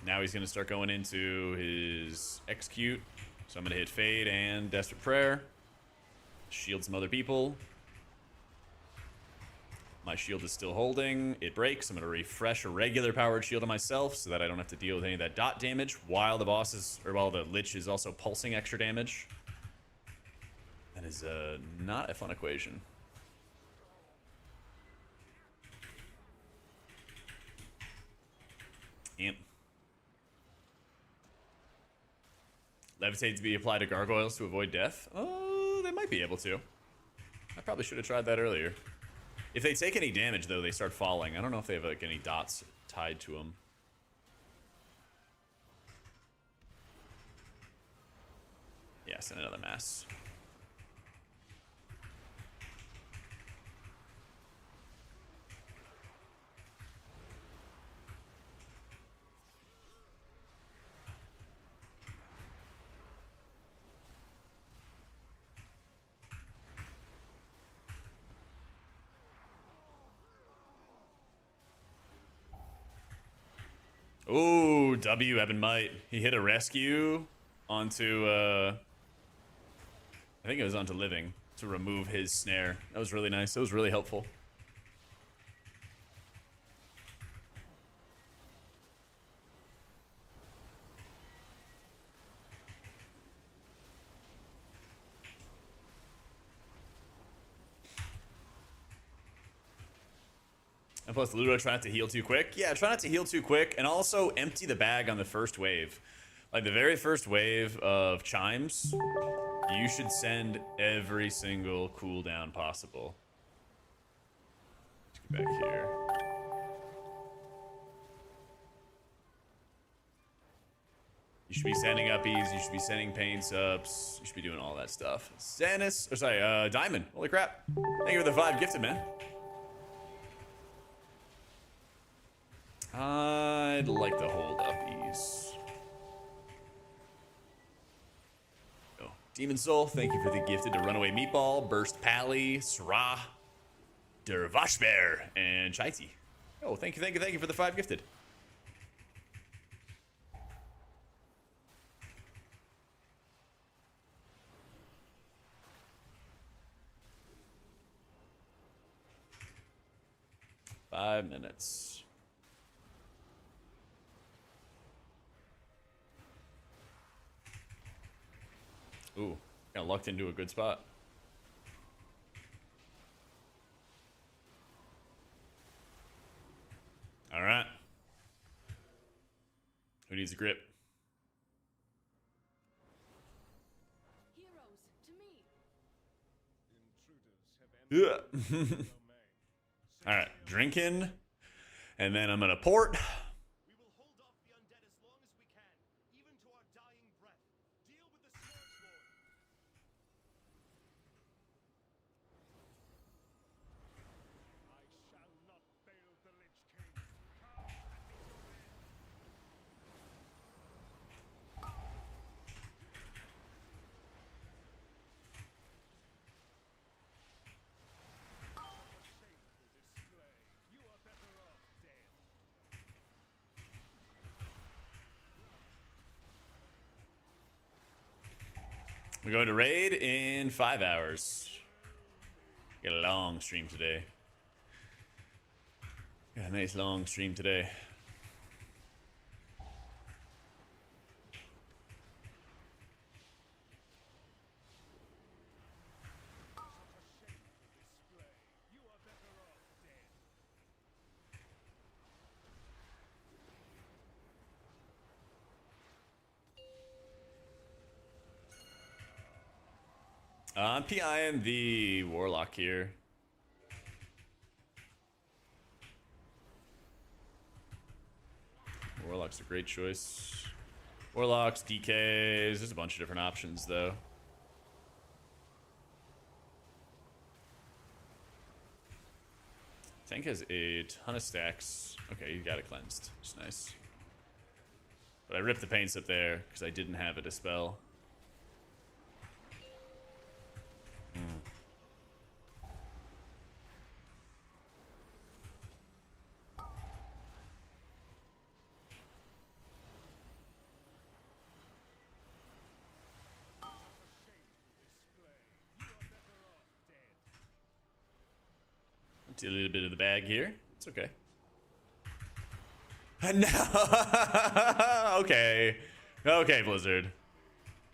Now he's going to start going into his execute. So I'm going to hit Fade and Desperate Prayer. Shield some other people. My shield is still holding. It breaks. I'm going to refresh a regular powered shield on myself so that I don't have to deal with any of that dot damage while the boss is, or while the Lich is also pulsing extra damage. That is not a fun equation. Yep. Levitate to be applied to gargoyles to avoid death? Oh, they might be able to. I probably should have tried that earlier. If they take any damage, though, they start falling. I don't know if they have like any dots tied to them. Yeah, send another mass. Ooh, W, Evan Might. He hit a rescue onto, I think it was onto Living to remove his snare. That was really nice. That was really helpful. And plus, Lura, try not to heal too quick. Yeah, try not to heal too quick. And also empty the bag on the first wave. Like the very first wave of chimes, you should send every single cooldown possible. Let's get back here. You should be sending uppies. You should be sending pain subs. You should be doing all that stuff. Stannis, or sorry, Diamond. Holy crap. Thank you for the 5 gifted, man. I'd like to hold uppies. Oh, Demon Soul, thank you for the gifted to Runaway Meatball, Burst Pally, Srah, Der Vashbear, and Chaiti. Oh, thank you for the 5 gifted. Five minutes. Ooh, kind of lucked into a good spot. All right. Who needs a grip?
Heroes, to me.
Yeah. All right, drinking, and then I'm gonna port.
We will hold off the undead as long as we can, even to our dying breath. Deal with the Scourge Lord. I shall not fail the Lich King. Come and meet your end. You are better off dead.
We're going to raid in 5 hours. Got a long stream today. Got a nice long stream today.
You are better off dead.
I'm PIing the Warlock here. Warlock's a great choice. Warlocks, DKs, there's a bunch of different options though. Tank has a ton of stacks. Okay, you got it cleansed. It's nice. But I ripped the paints up there because I didn't have a dispel. A little bit of the bag here. It's okay. No. Okay. Okay, Blizzard.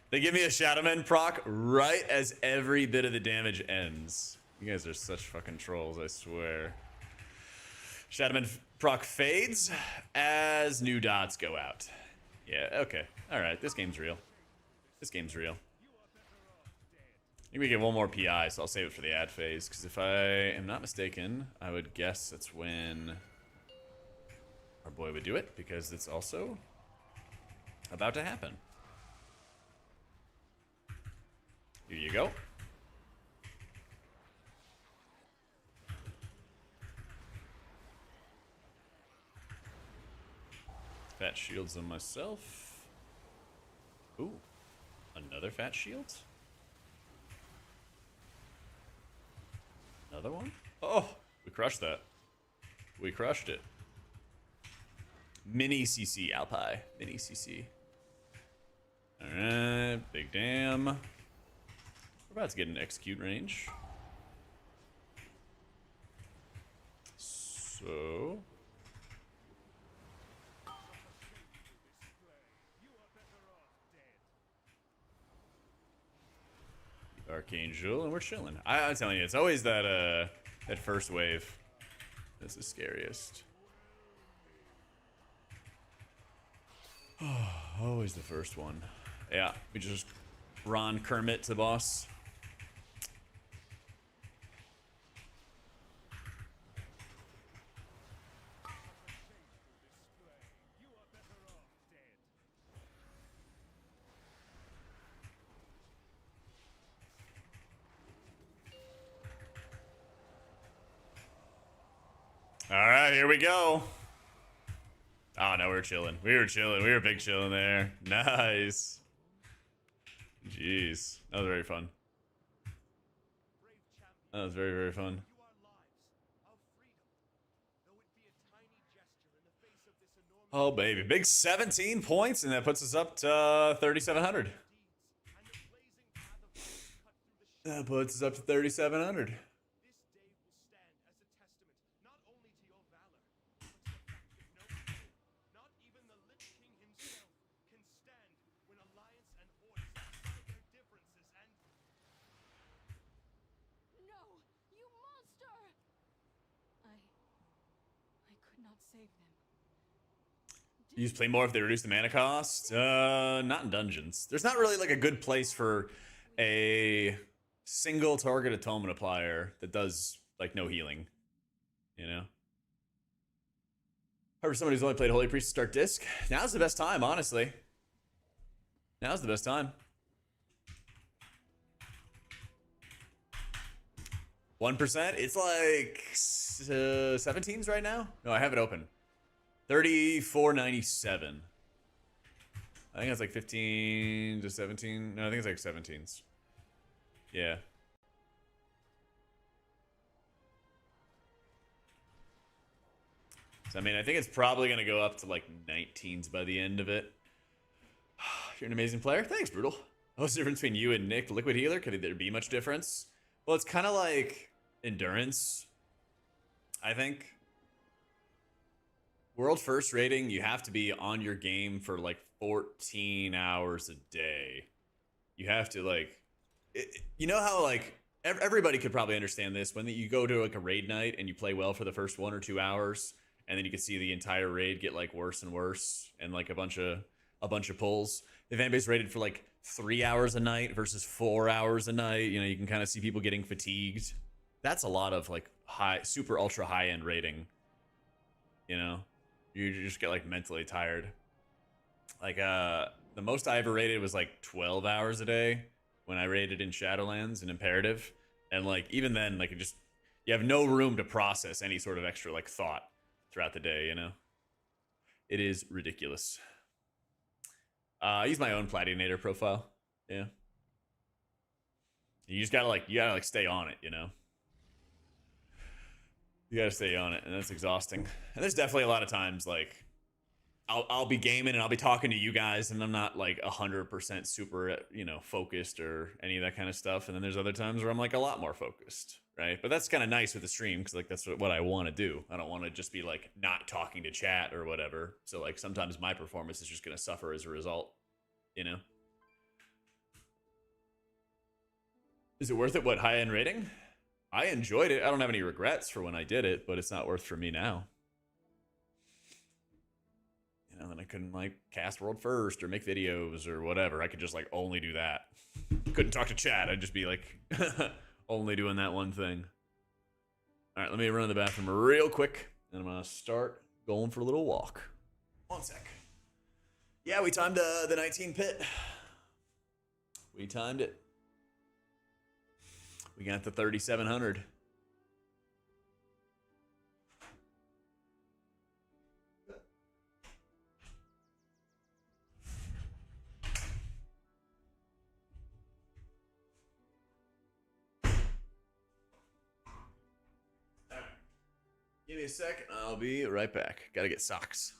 They give me a Shadowman proc right as every bit of the damage ends. You guys are such fucking trolls, I swear. Shadowman proc fades as new dots go out. Yeah, okay. Alright, this game's real. This game's real. I think we get one more PI, so I'll save it for the ad phase. Because if I am not mistaken, I would guess that's when our boy would do it. Because it's also about to happen. Here you go. Fat shields on myself. Ooh, another fat shield? Another one? Oh, we crushed that. We crushed it. Mini CC, Alpi. Mini CC. Alright, big damn. We're about to get an execute range. So... Arcane Jewel, and we're chilling. I'm telling you, it's always that that first wave that's the scariest. Always the first one. Yeah, we just Ron Kermit to the boss. All right, here we go. Oh, no, we were chilling. We were chilling. We were big chilling there. Nice. Jeez. That was very fun. That was very, very fun. Oh, baby. Big 17 points, and that puts us up to 3,700. That puts us up to 3,700. Use play more if they reduce the mana cost? Not in dungeons. There's not really like a good place for a single target atonement applier that does like no healing, you know. However, somebody who's only played Holy Priest to start disc, now's the best time, honestly. Now's the best time. 1%? It's like 17s right now? No, I have it open. 34.97. I think it's like 15 to 17. No, I think it's like 17s. Yeah. So, I mean, I think it's probably going to go up to like 19s by the end of it. You're an amazing player. Thanks, Brutal. What's the difference between you and Nick, Liquid Healer? Could there be much difference? Well, it's kind of like endurance, I think. World first rating, you have to be on your game for like 14 hours a day. You have to like, you know how like everybody could probably understand this when you go to like a raid night and you play well for the first 1 or 2 hours, and then you can see the entire raid get like worse and worse, and like a bunch of pulls. If anybody's rated for like 3 hours a night versus 4 hours a night, you know, you can kind of see people getting fatigued. That's a lot of like super ultra high end rating. You know, you just get like mentally tired. Like the most I ever rated was like 12 hours a day when I rated in Shadowlands and Imperative, and like even then, like you have no room to process any sort of extra like thought throughout the day. You know, it is ridiculous. I use my own Platinator profile. Yeah. You just gotta like stay on it, you know? You gotta stay on it, and that's exhausting. And there's definitely a lot of times like I'll be gaming and I'll be talking to you guys and I'm not like 100% super, you know, focused or any of that kind of stuff. And then there's other times where I'm like a lot more focused, right? But that's kind of nice with the stream because like that's what I want to do. I don't want to just be like not talking to chat or whatever. So like sometimes my performance is just gonna suffer as a result, you know? Is it worth it? What, high-end rating? I enjoyed it. I don't have any regrets for when I did it, but it's not worth for me now. You know, then I couldn't like cast world first or make videos or whatever. I could just like only do that. Couldn't talk to chat. I'd just be like only doing that one thing. All right, let me run to the bathroom real quick, and I'm gonna start going for a little walk. 1 sec. Yeah, we timed the 19 pit. We timed it. We got the 3,700. Give me a second. I'll be right back. Gotta get socks.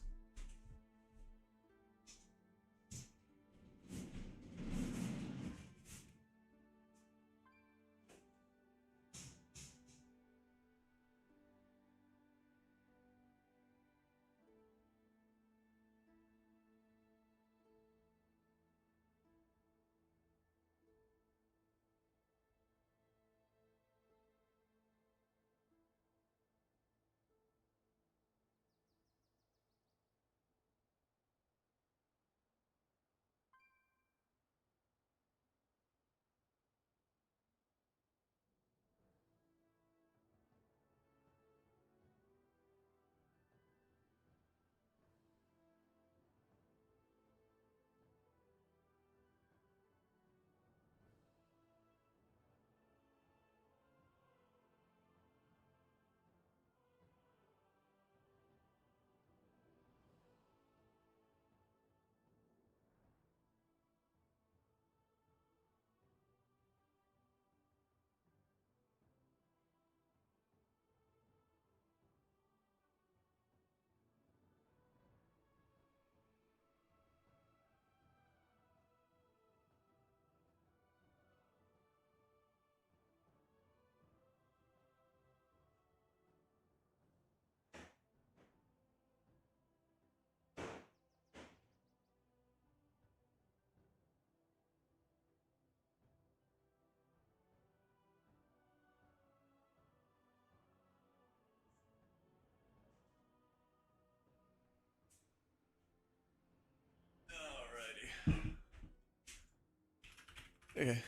Okay,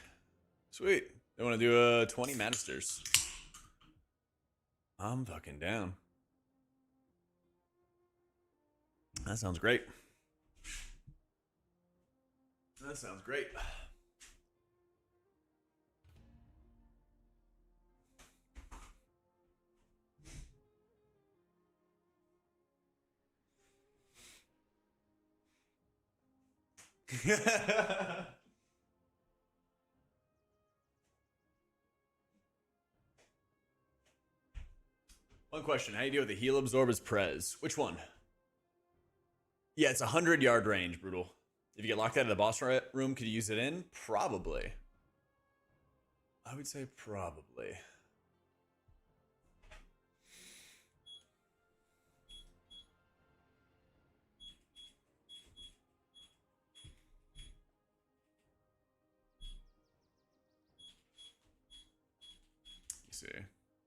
sweet. They want to do 20 Magisters. I'm fucking down. That sounds great. That sounds great. One question: how do you deal with the heal absorb as Prez? Which one? Yeah, it's 100-yard range, brutal. If you get locked out of the boss room, could you use it in? Probably. I would say probably. Let's see.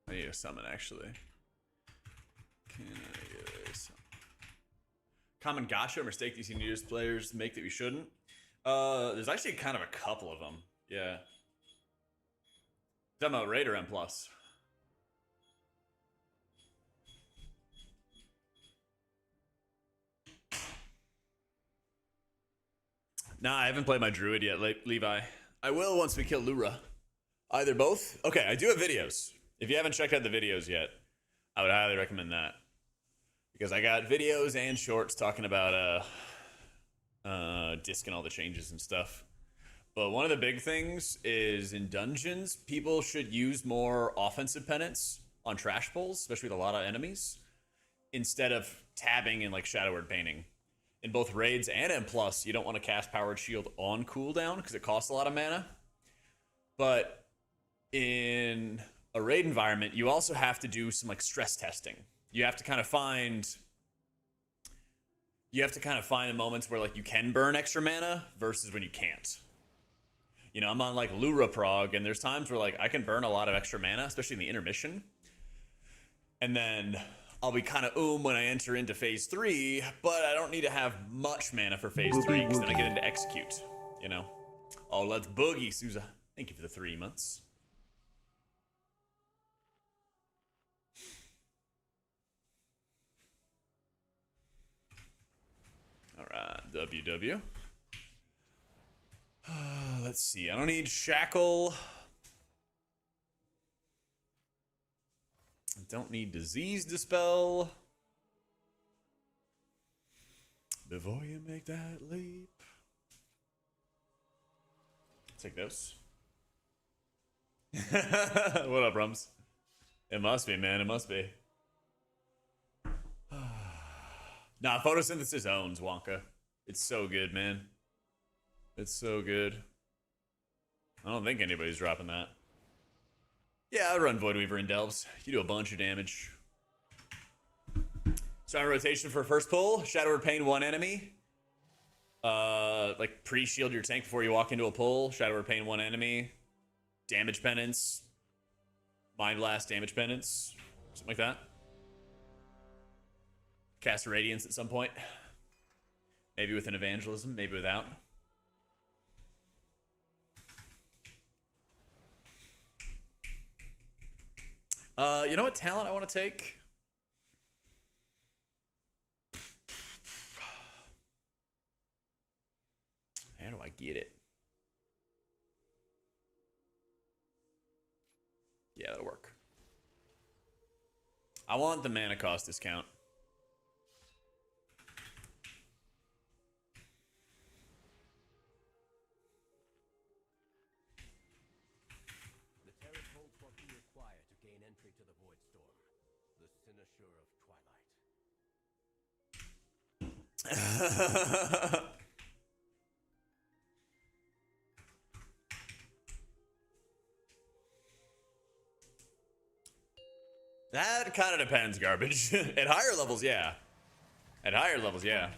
I need a summon, actually. Can I get a summon? Common gotcha or mistake these seniors players make that we shouldn't? There's actually kind of a couple of them. Yeah. Talking about raid or M+. Nah, I haven't played my druid yet, Levi. I will once we kill Lura. Either both? Okay, I do have videos. If you haven't checked out the videos yet, I would highly recommend that. Because I got videos and shorts talking about disc and all the changes and stuff. But one of the big things is in dungeons, people should use more offensive penance on trash pulls, especially with a lot of enemies, instead of tabbing and like Shadow Word painting. In both raids and M+, you don't want to cast Powered Shield on cooldown because it costs a lot of mana. But in a raid environment, you also have to do some like stress testing. You have to kind of find the moments where like you can burn extra mana versus when you can't. You know, I'm on like Lura prog, and there's times where like I can burn a lot of extra mana, especially in the intermission. And then I'll be kind of when I enter into phase 3, but I don't need to have much mana for phase 3 because then I get into execute, you know. Oh, let's boogie, Souza. Thank you for the 3 months. All right, WW. Let's see. I don't need Shackle. I don't need Disease Dispel. Before you make that leap. Take those. What up, Rums? It must be, man. It must be. Nah, photosynthesis owns Wonka. It's so good, man. It's so good. I don't think anybody's dropping that. Yeah, I run Voidweaver and Delves. You do a bunch of damage. Start rotation for first pull. Shadow Word Pain one enemy. Like pre-shield your tank before you walk into a pull. Shadow Word Pain one enemy. Damage penance. Mind Blast damage penance. Something like that. Cast Radiance at some point. Maybe with an Evangelism, maybe without. You know what talent I want to take? How do I get it? Yeah, that'll work. I want the mana cost discount. That kind of depends, garbage. At higher levels, yeah. At higher levels, yeah.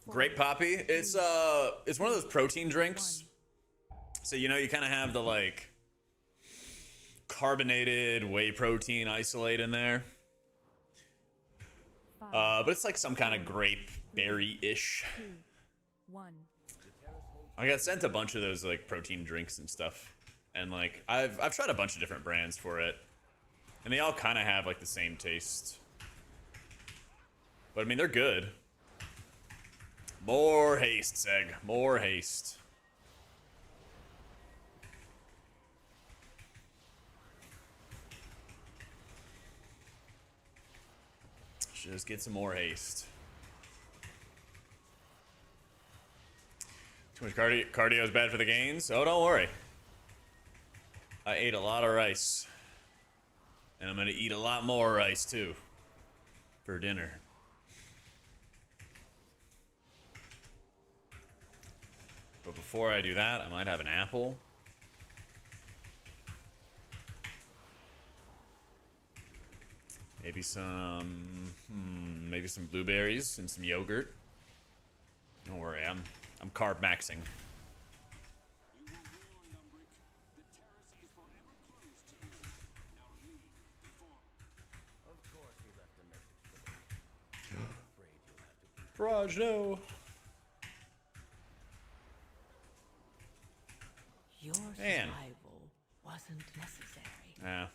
Grape Poppy. It's one of those protein drinks. So you know you kind of have the like carbonated whey protein isolate in there. But it's like some kind of grape berry-ish. I got sent a bunch of those like protein drinks and stuff, and like I've tried a bunch of different brands for it. And they all kind of have like the same taste. But I mean, they're good. More haste, Seg. More haste. Just get some more haste. Too much cardio is bad for the gains. Oh, don't worry. I ate a lot of rice. And I'm gonna eat a lot more rice too. For dinner. But before I do that, I might have an apple. Maybe some blueberries and some yogurt. Don't worry, I'm carb maxing. Raj, no.
Your
Man.
survival wasn't necessary.
Yeah.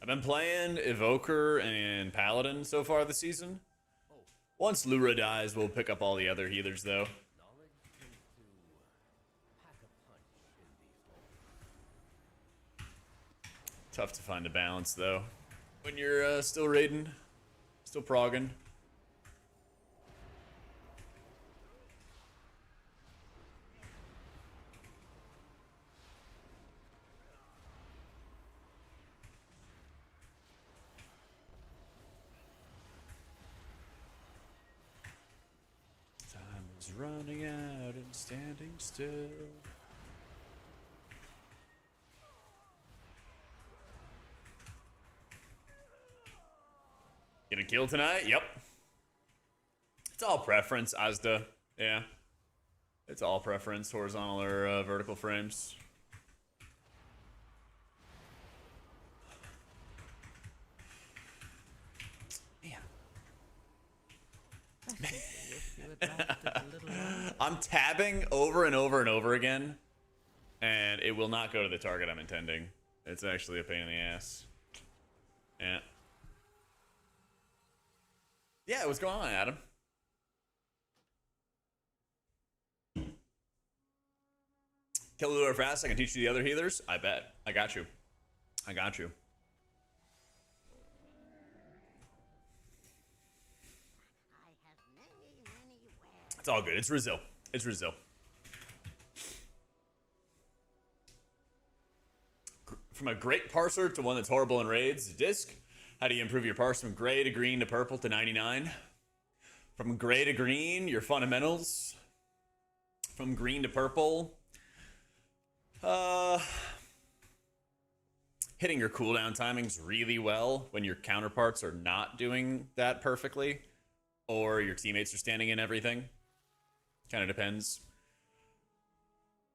I've been playing Evoker and Paladin so far this season. Once Lura dies, we'll pick up all the other healers, though. Tough to find a balance, though. When you're still raiding, still progging. Time is running out and standing still. Get a kill tonight? Yep. It's all preference, Asda. Yeah. It's all preference, horizontal or vertical frames. Man. I'm tabbing over and over and over again, and it will not go to the target I'm intending. It's actually a pain in the ass. Yeah. Yeah, what's going on, Adam? Kill Lura fast, I can teach you the other healers? I bet. I got you. I got you. It's all good. It's Rizzo. It's Rizzo. From a great parser to one that's horrible in raids, disc. How do you improve your parse from gray to green to purple to 99? From gray to green, your fundamentals. From green to purple, hitting your cooldown timings really well when your counterparts are not doing that perfectly, or your teammates are standing in everything. Kind of depends.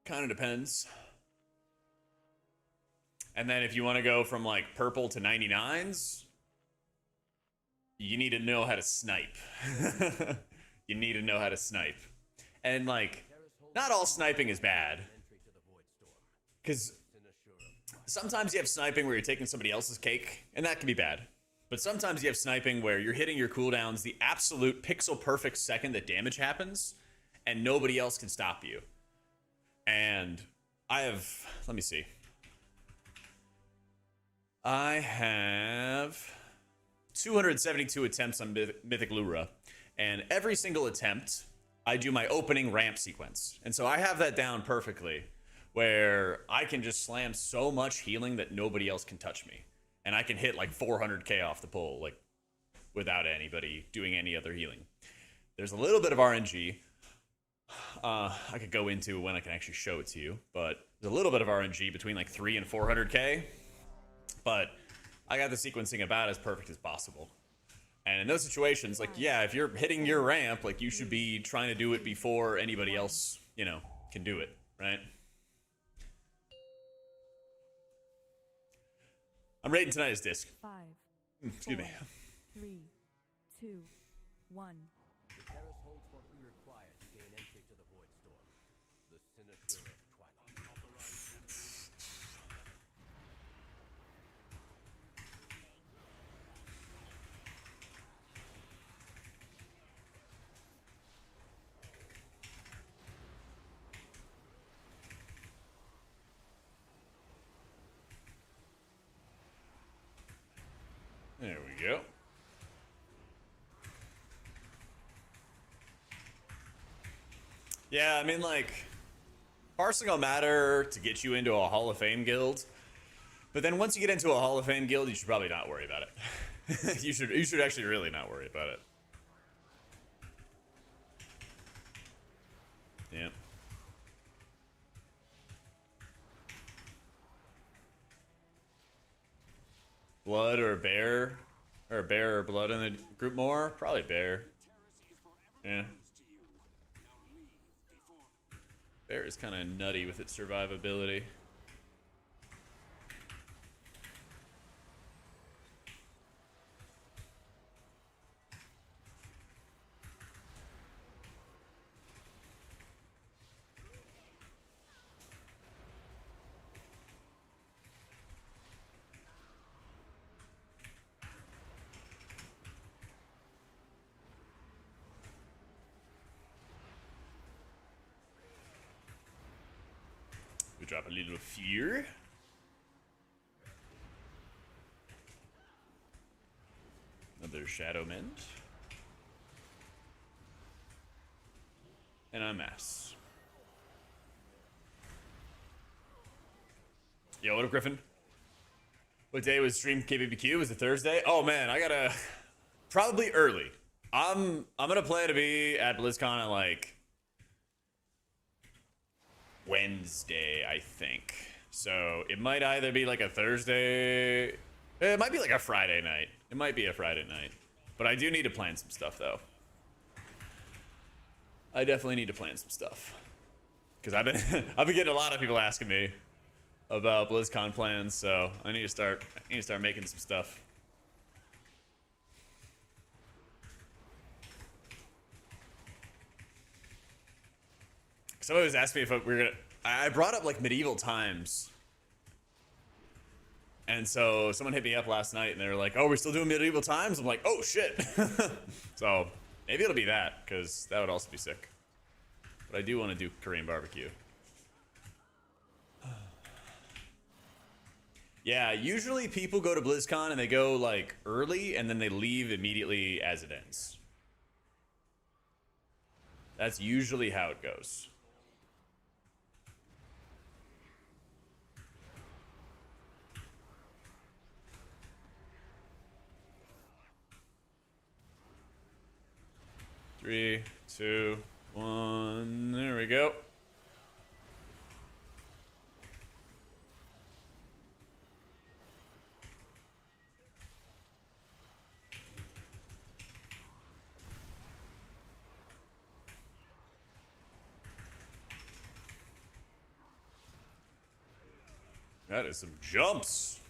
Kind of depends. And then if you want to go from like purple to 99s, you need to know how to snipe. You need to know how to snipe. And like, not all sniping is bad. Because sometimes you have sniping where you're taking somebody else's cake, and that can be bad. But sometimes you have sniping where you're hitting your cooldowns the absolute pixel perfect second that damage happens, and nobody else can stop you. And I have, let me see. I have 272 attempts on Mythic L'ura, and every single attempt, I do my opening ramp sequence. And so I have that down perfectly, where I can just slam so much healing that nobody else can touch me. And I can hit like 400k off the pole, like, without anybody doing any other healing. There's a little bit of RNG. I could go into when I can actually show it to you, but there's a little bit of RNG between like 3 and 400k. But I got the sequencing about as perfect as possible. And in those situations, like, yeah, if you're hitting your ramp, like, you should be trying to do it before anybody else, you know, can do it, right? I'm rating tonight as disc.
5,
Excuse me.
3, 2, 1.
There we go. Yeah, I mean, like, parsing will matter to get you into a Hall of Fame guild, but then once you get into a Hall of Fame guild, you should probably not worry about it. you should actually really not worry about it. Yeah. Blood or bear? Or bear or blood in the group more? Probably bear. Yeah. Bear is kind of nutty with its survivability. We drop a little fear. Another Shadow Mend. And a Mass. Yo, what up, Griffin? What day was stream KBBQ? Was it Thursday? Oh man, I gotta probably early. I'm gonna plan to be at Blizzcon at like Wednesday, I think. So it might either be like a Thursday. It might be like a Friday night. It might be a Friday night. But I do need to plan some stuff though. I definitely need to plan some stuff. Because I've been getting a lot of people asking me about BlizzCon plans, so I need to start making some stuff. Somebody was asking me if we're gonna. I brought up like medieval times, and so someone hit me up last night, and they were like, "Oh, we're still doing medieval times." I'm like, "Oh shit!" So maybe it'll be that, because that would also be sick. But I do want to do Korean barbecue. Yeah, usually people go to BlizzCon and they go like early, and then they leave immediately as it ends. That's usually how it goes. Three, two, one. There we go. That is some jumps.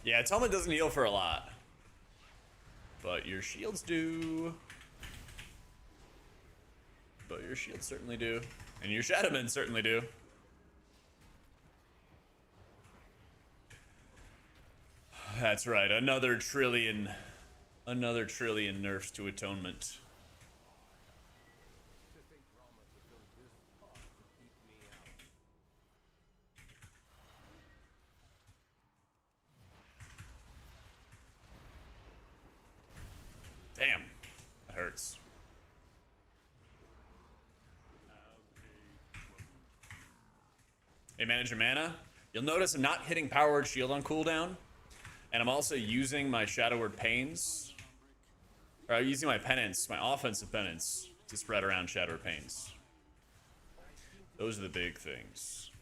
Yeah, Toma doesn't heal for a lot, but your shields do. But your shields certainly do, and your Shadowmen certainly do. That's right, another trillion nerfs to Atonement. Damn, that hurts. Hey, manage your mana. You'll notice I'm not hitting Power Word Shield on cooldown, and I'm also using my Shadow Word Pains, or I'm using my penance, my offensive penance, to spread around Shadow Word Pains. Those are the big things.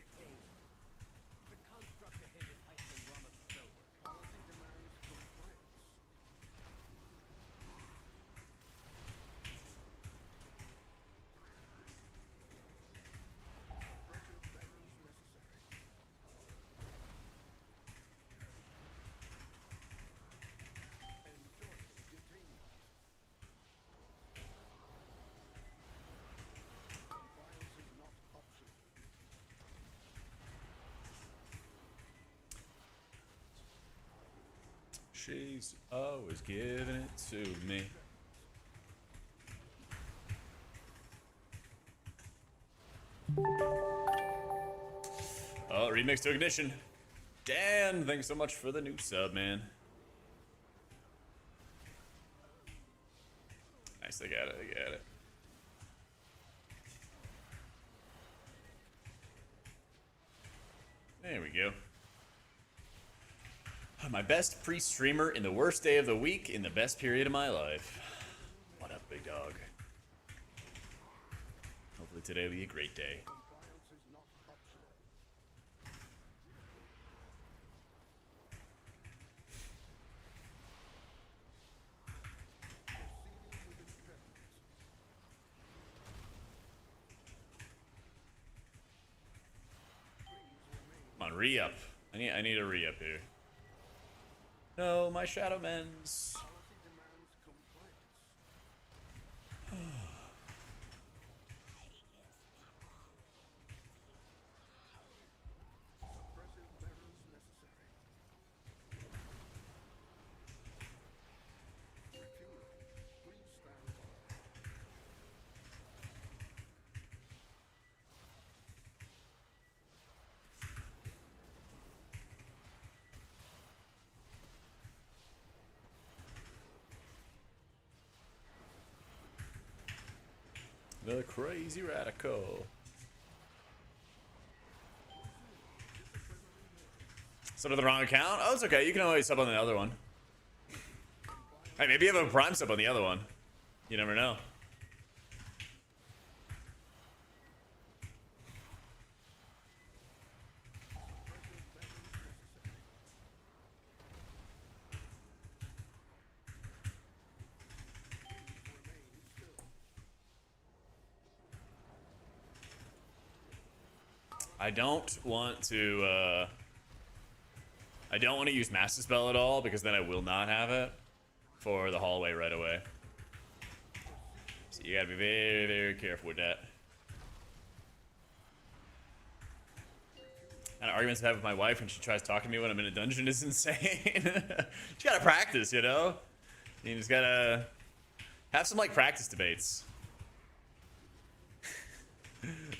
She's always giving it to me. Oh, remix to Ignition. Dan, thanks so much for the new sub, man. Nice, they got it, they got it. There we go. My best pre-streamer in the worst day of the week in the best period of my life. What up, big dog? Hopefully today will be a great day. Come on, re-up. I need a re-up here. No, my shadow mends. The crazy radical. Sub on the wrong account? Oh, it's okay. You can always sub on the other one. Hey, maybe you have a prime sub on the other one. You never know. I don't want to use Master Spell at all because then I will not have it for the hallway right away. So you gotta be very, very careful with that. And arguments I have with my wife when she tries talking to me when I'm in a dungeon is insane. You gotta practice, you know? You just gotta have some like practice debates.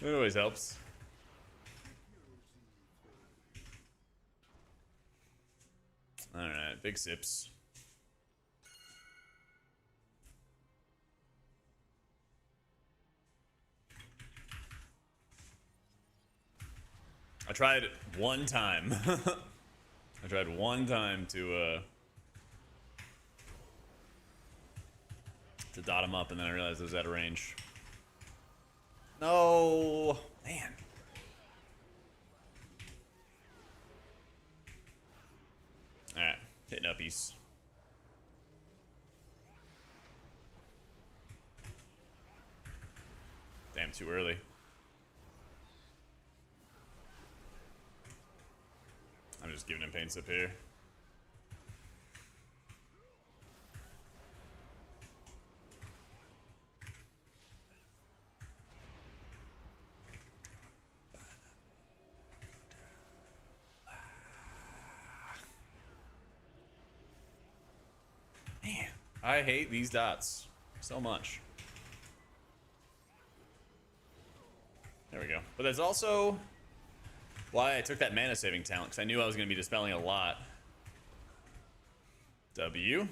It always helps. Alright, big sips. I tried one time. I tried one time to dot him up, and then I realized it was out of range. No, man. Alright, hitting uppies. Damn, too early. I'm just giving him pain sip here. Man, I hate these dots so much. There we go. But there's also why I took that mana saving talent, because I knew I was going to be dispelling a lot. W.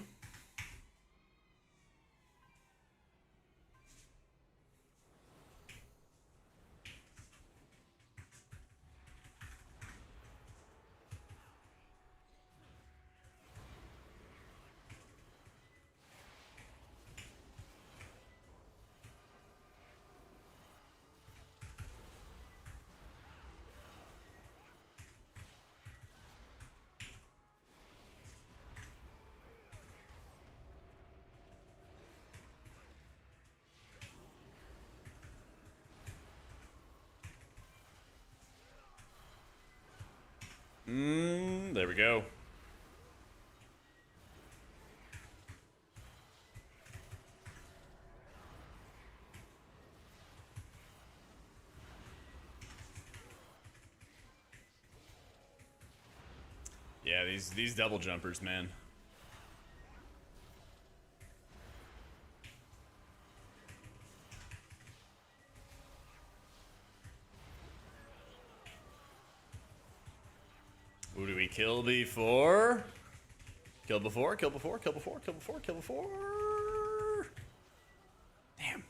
There we go. Yeah, these double jumpers, man. kill before. Kill before, kill before, kill before, kill before, kill before. Damn.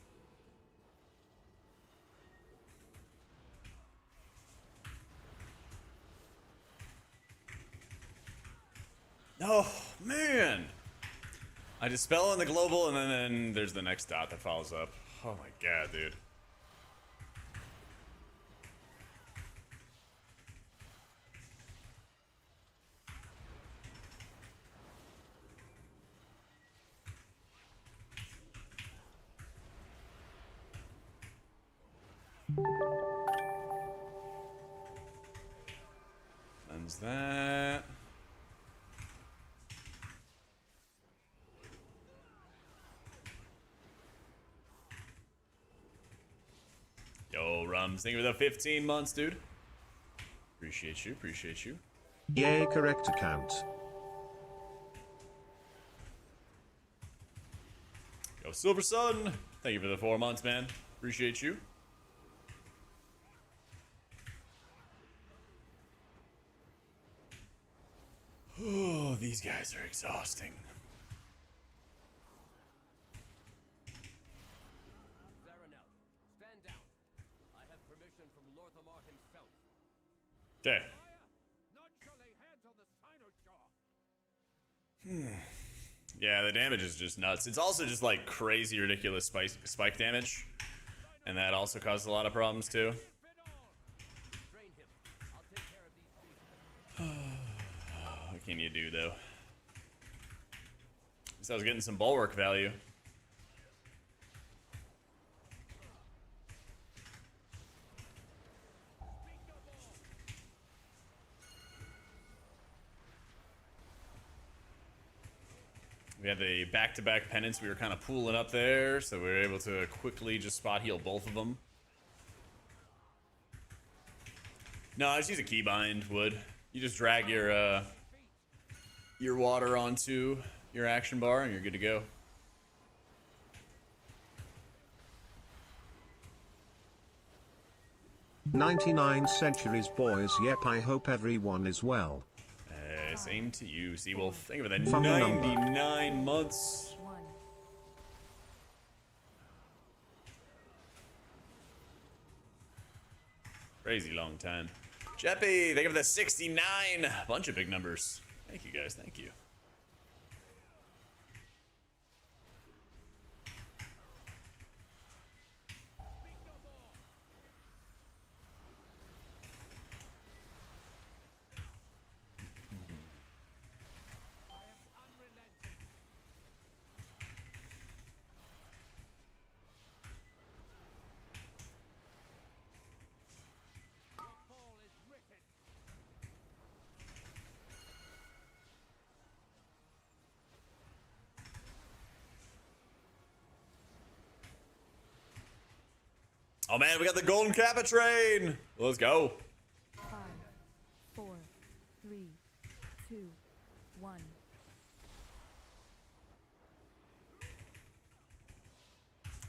Oh, man. I dispel on the global, and then there's the next dot that follows up. Oh my god, dude. Cleanse that. Yo, Rums, thank you for the 15 months, dude. Appreciate you, appreciate you.
Yay, correct account.
Yo, Silver Sun, thank you for the 4 months, man. Appreciate you. Oh, these guys are exhausting. Okay. Yeah, the damage is just nuts. It's also just like crazy, ridiculous spike damage. And that also causes a lot of problems too. What can you do though? So I was getting some bulwark value. We had the back-to-back penance we were kind of pooling up there, so we were able to quickly just spot heal both of them. No, I just use a keybind would. You just drag your water onto your action bar and you're good to go.
"99 centuries, boys. Yep, I hope everyone is well."
Same to you, Seawolf. Thank you for the
Fun
99 months.
1.
Crazy long time. Jeppy, thank you for the 69. Bunch of big numbers. Thank you guys, thank you. Oh man, we got the golden kappa train. Let's go.
5, 4, 3, 2, 1.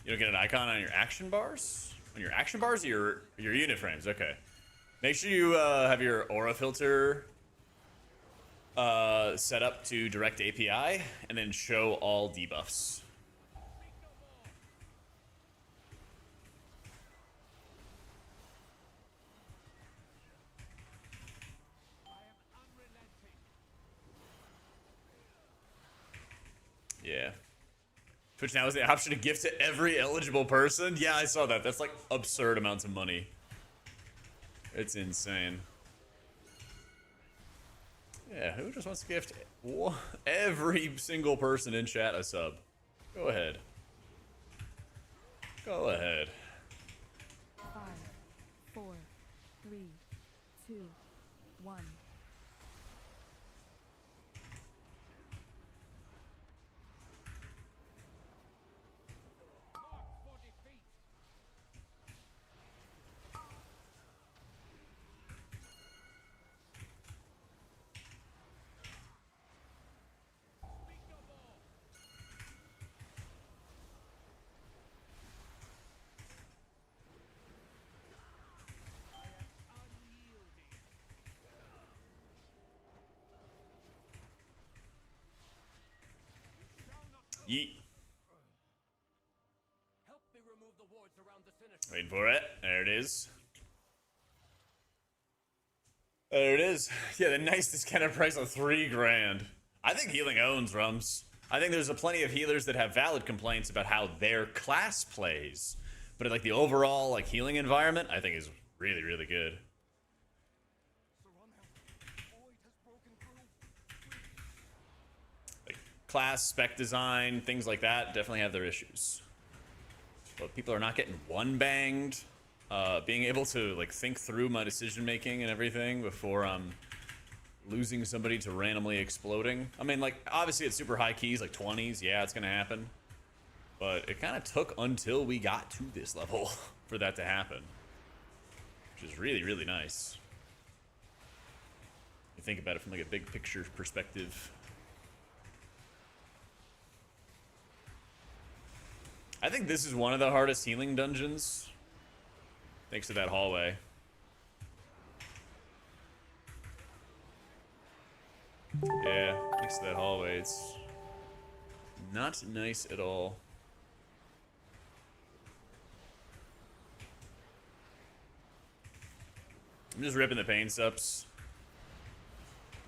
You don't get an icon on your action bars? On your action bars or your unit frames? Okay. Make sure you have your aura filter set up to direct API and then show all debuffs. Yeah. Twitch now has the option to gift to every eligible person. Yeah, I saw that. That's like absurd amounts of money. It's insane. Yeah, who just wants to gift every single person in chat a sub? Go ahead. Go ahead.
5, 4, 3, 2, 1.
Yeet.
Help me remove the wards around the finish.
Waiting for it. There it is. There it is. Yeah, the nicest kind of price of 3 grand. I think healing owns, Rums. I think there's a plenty of healers that have valid complaints about how their class plays. But like the overall like healing environment, I think is really, really good. Like class, spec design, things like that definitely have their issues. But people are not getting one banged. Being able to like think through my decision making and everything before I'm losing somebody to randomly exploding. I mean, like obviously at super high keys, like 20s, yeah, it's gonna happen. But it kind of took until we got to this level for that to happen, which is really, really nice. You think about it from like a big picture perspective. I think this is one of the hardest healing dungeons. Thanks to that hallway. Yeah, thanks to that hallway. It's not nice at all. I'm just ripping the pain subs.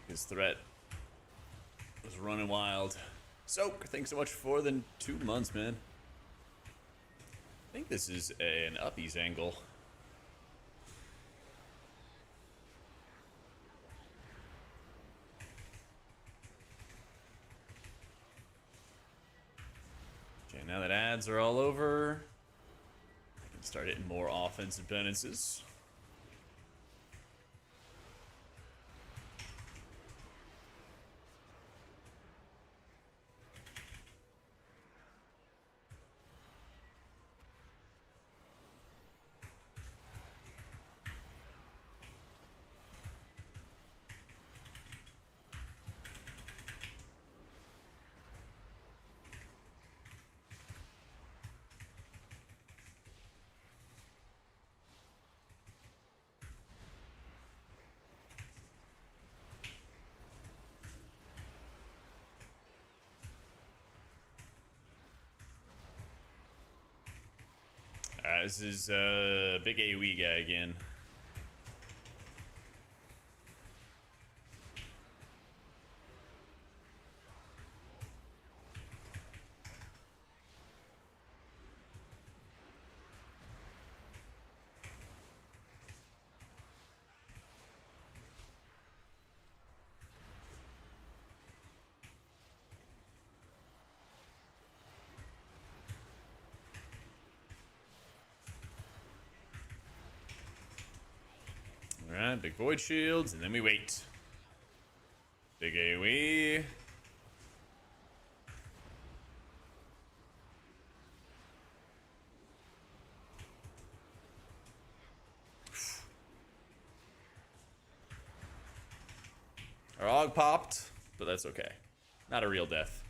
His threat was running wild. Soak, thanks so much for the 2 months, man. I think this is an uppies angle. Okay, now that ads are all over, I can start hitting more offensive penances. This is big AoE guy again. Alright, big void shields, and then we wait. Big AoE. Our AUG popped, but that's okay. Not a real death.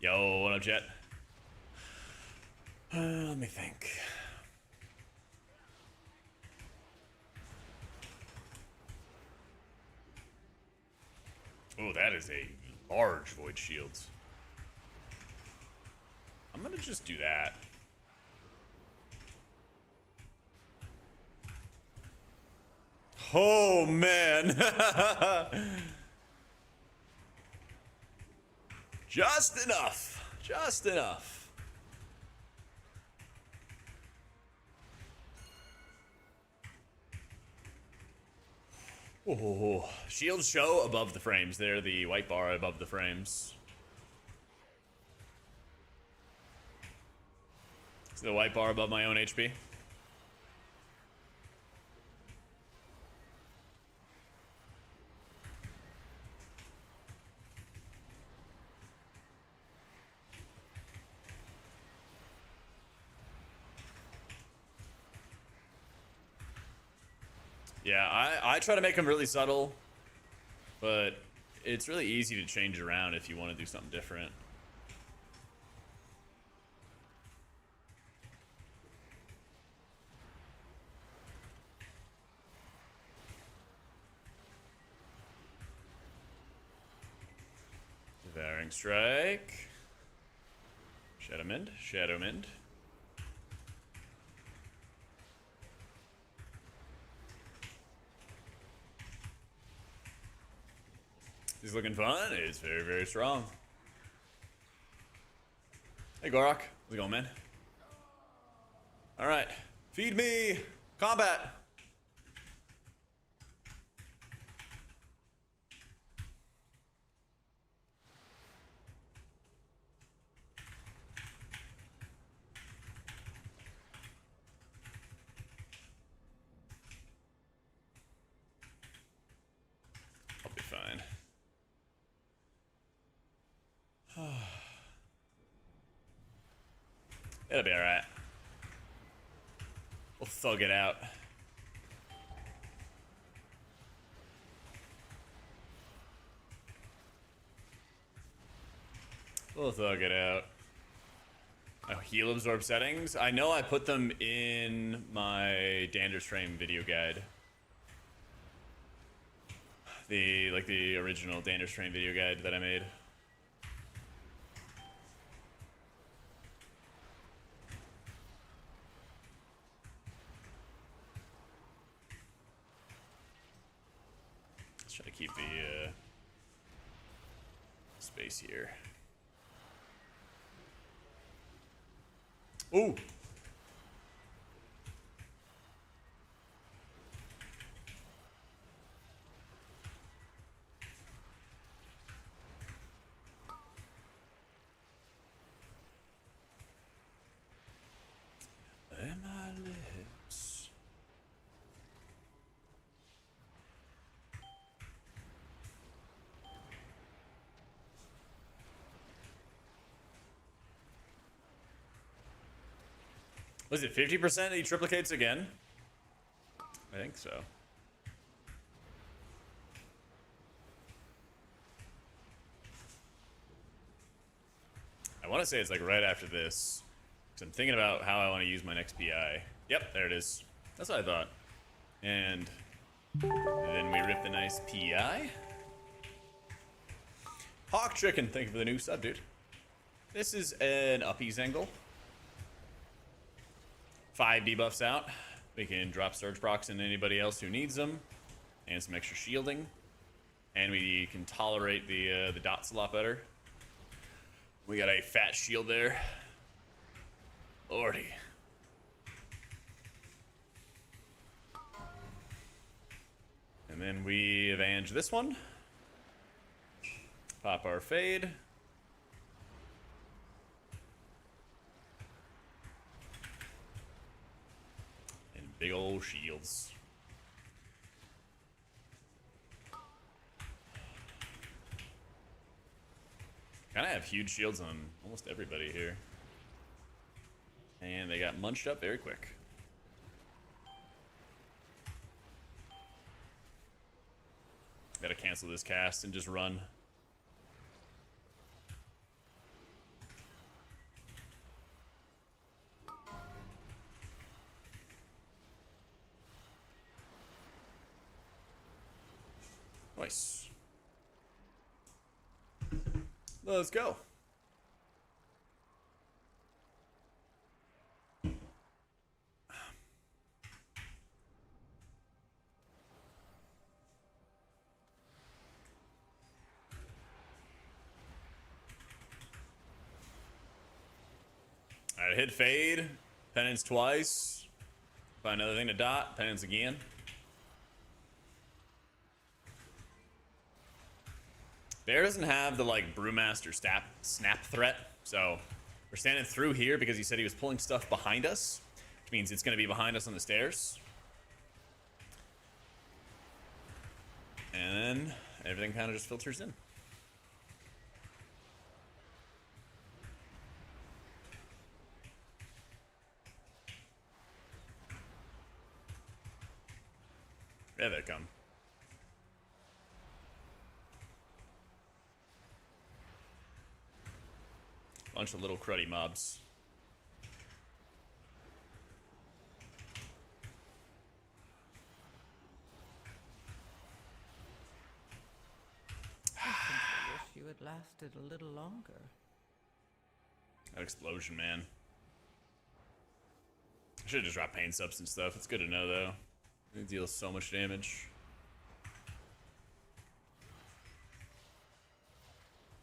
Yo, what up, Jet? Let me think. Oh, that is a large void shield. I'm gonna just do that. Oh, man. Just enough. Just enough. Oh, shields show above the frames. They're the white bar above the frames. Is the white bar above my own HP? Yeah, I try to make them really subtle, but it's really easy to change around if you want to do something different. Devouring Strike. Shadow Mend, Shadow Mend. He's looking fun. It's very, very strong. Hey, Gorok. How's it going, man? All right. Feed me. Combat. I'll be fine. It'll be all right. We'll thug it out. We'll thug it out. Oh, heal absorb settings. I know I put them in my Dander's Frame video guide. The original Dander's Frame video guide that I made. Let's try to keep the space here. Ooh. Where my lips. Was it 50% he triplicates again? I think so. I want to say it's like right after this. Because I'm thinking about how I want to use my next PI. Yep, there it is. That's what I thought. And then we rip the nice PI. Hawk Chicken, thank you for the new sub, dude. This is an uppies angle. 5 debuffs out. We can drop surge procs into anybody else who needs them, and some extra shielding. And we can tolerate the dots a lot better. We got a fat shield there. Lordy. And then we avenge this one. Pop our fade. Big old shields. Kind of have huge shields on almost everybody here. And they got munched up very quick. Gotta cancel this cast and just run. Nice. Let's go. Alright, hit fade. Penance twice. Find another thing to dot. Penance again. Bear doesn't have the like Brewmaster snap threat, so we're standing through here because he said he was pulling stuff behind us, which means it's going to be behind us on the stairs. And then everything kind of just filters in. There they come. Bunch of little cruddy mobs.
I wish you had lasted a little longer.
That explosion, man. I should have just dropped pain substance stuff. It's good to know, though. It deals so much damage.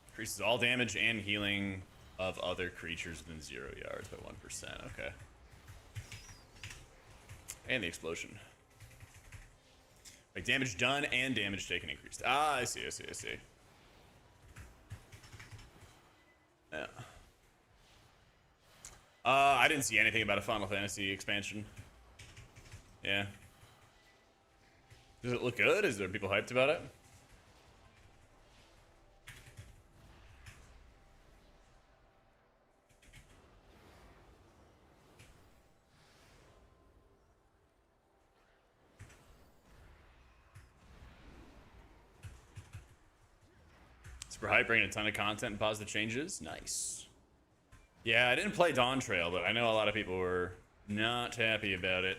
Increases all damage and healing of other creatures within 0 yards by 1%. Okay. And the explosion. Like damage done and damage taken increased. Ah, I see. Yeah. I didn't see anything about a Final Fantasy expansion. Yeah. Does it look good? Is there people hyped about it? Super hype, bringing a ton of content and positive changes. Nice. Yeah, I didn't play Dawn Trail, but I know a lot of people were not happy about it.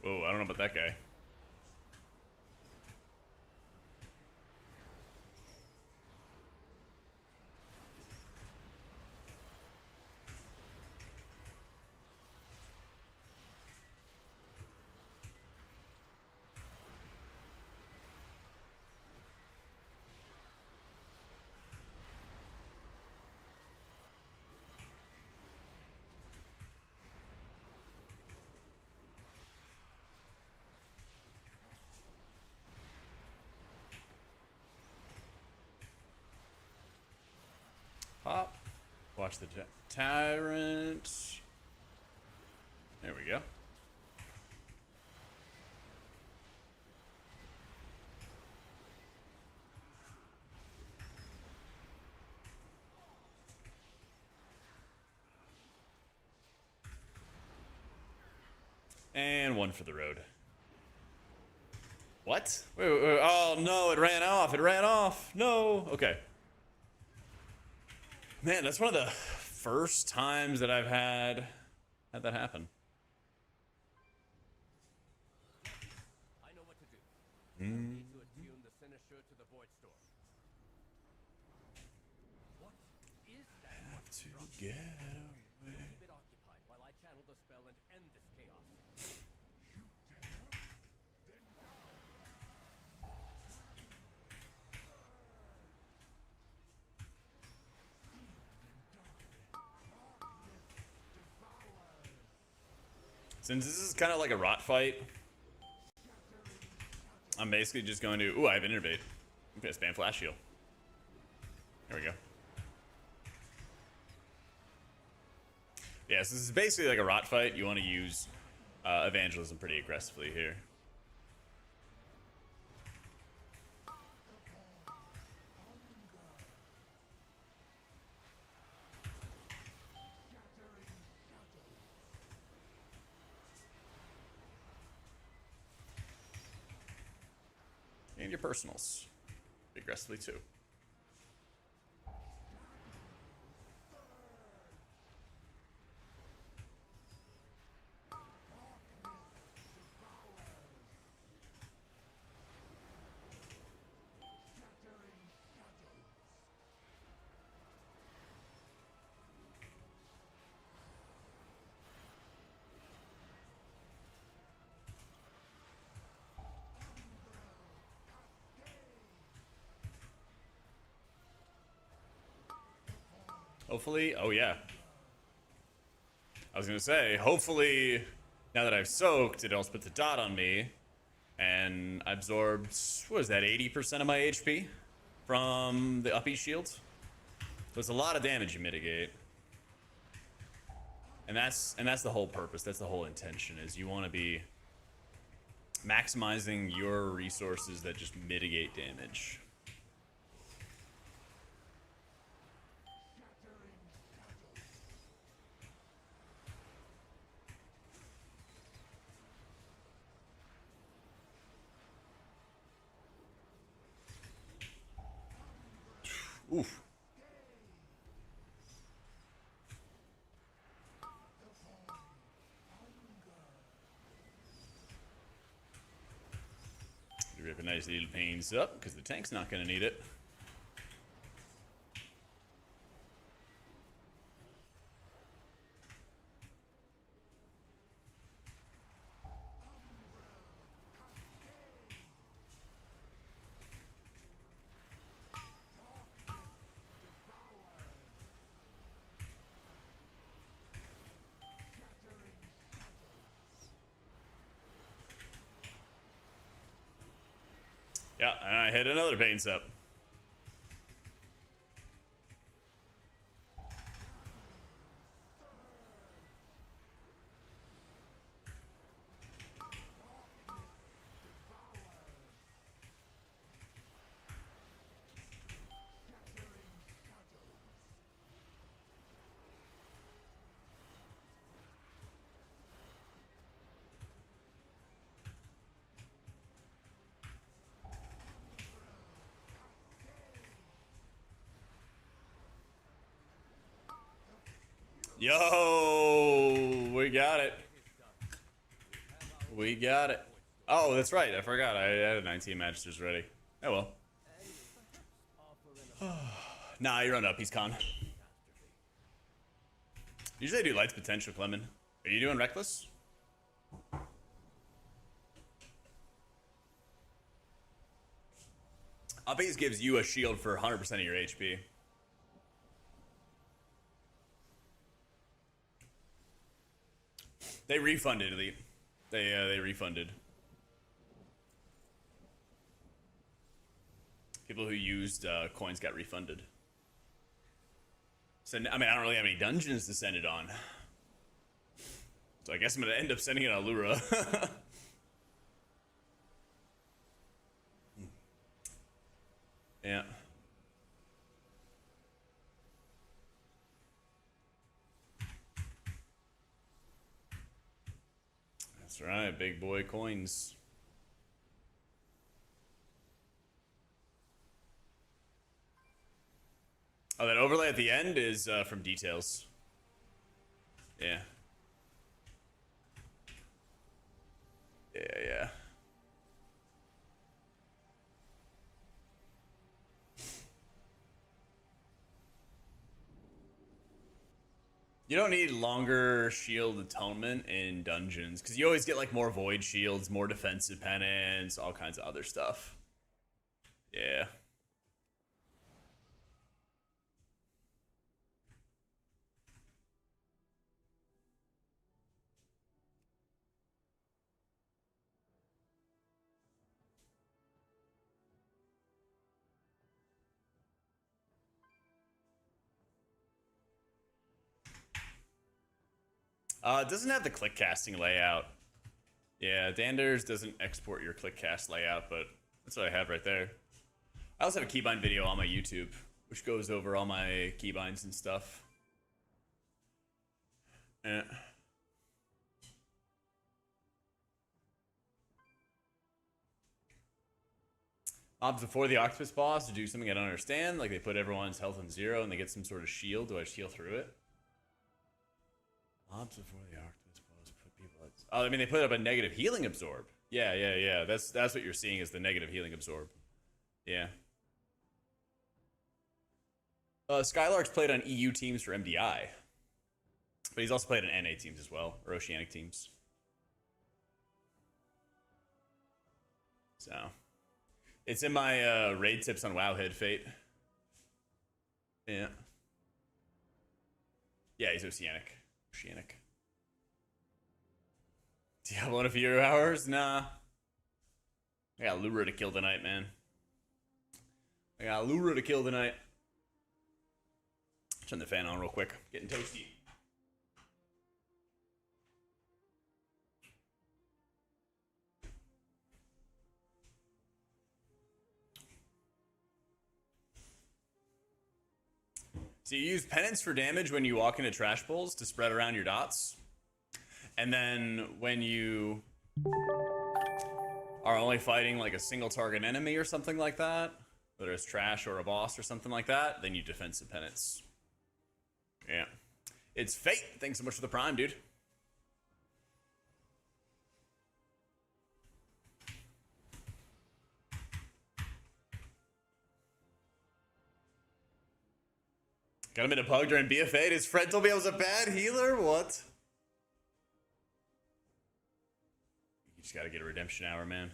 Whoa, I don't know about that guy. Pop. Watch the tyrant. There we go. And one for the road. What? Wait, oh no, it ran off. It ran off. No. Okay. Man, that's one of the first times that I've had that happen.
I know what to do. I need to attune the Sinister to the Void Storm. What is that?
Have to get away.
Keep it occupied while I channel the spell and end this chaos.
Since this is kind of like a rot fight, I'm basically just going to... Ooh, I have an innervate. I'm going to spam flash heal. There we go. Yeah, so this is basically like a rot fight. You want to use evangelism pretty aggressively here. And your personals. Aggressively too. Hopefully, oh yeah. I was gonna say, hopefully, now that I've soaked, it also puts a dot on me and absorbed, what is that, 80% of my HP from the uppy shield? So it's a lot of damage you mitigate. And that's the whole purpose, that's the whole intention, is you want to be maximizing your resources that just mitigate damage. Oof. Rip a nice little pains up, because the tank's not going to need it. Yeah, and I hit another pains up. Yo, we got it. We got it. Oh, that's right. I forgot. I had 19 magisters ready. Oh well. Nah, you run up. He's con. Usually I do lights potential, Clement. Are you doing reckless? Uppies gives you a shield for 100% of your HP. They refunded, Elite. They refunded. People who used coins got refunded. So, I mean, I don't really have any dungeons to send it on. So I guess I'm going to end up sending it on Lura. Yeah. That's right, big boy coins. Oh, that overlay at the end is from Details. Yeah. Yeah. You don't need longer shield atonement in dungeons, because you always get like more void shields, more defensive penance, all kinds of other stuff. Yeah. It doesn't have the click casting layout. Yeah, Danders doesn't export your click cast layout, but that's what I have right there. I also have a keybind video on my YouTube, which goes over all my keybinds and stuff. Yeah. Mobs before the octopus boss to do something I don't understand, like they put everyone's health on 0 and they get some sort of shield. Do I just heal through it? Mobs before the octopus boss put people at... Oh, I mean, they put up a negative healing absorb. Yeah. That's what you're seeing is the negative healing absorb. Yeah. Skylark's played on EU teams for MDI. But he's also played on NA teams as well, or Oceanic teams. So... It's in my raid tips on Wowhead Fate. Yeah. Yeah, he's Oceanic. Diablo in a few hours? Nah. I got Lura to kill tonight, man. Turn the fan on real quick. Getting toasty. So you use penance for damage when you walk into trash bowls to spread around your dots. And then when you are only fighting like a single target enemy or something like that, whether it's trash or a boss or something like that, then you defensive penance. Yeah. It's fate. Thanks so much for the prime, dude. Got him in a pug during BF8. His friend told me I was a bad healer? What? You just gotta get a redemption hour, man.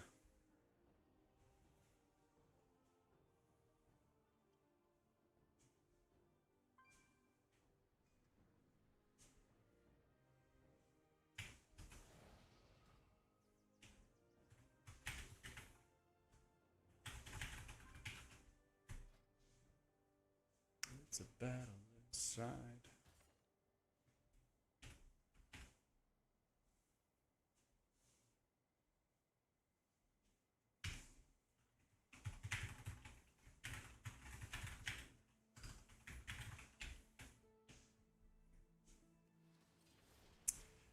It's a battle inside.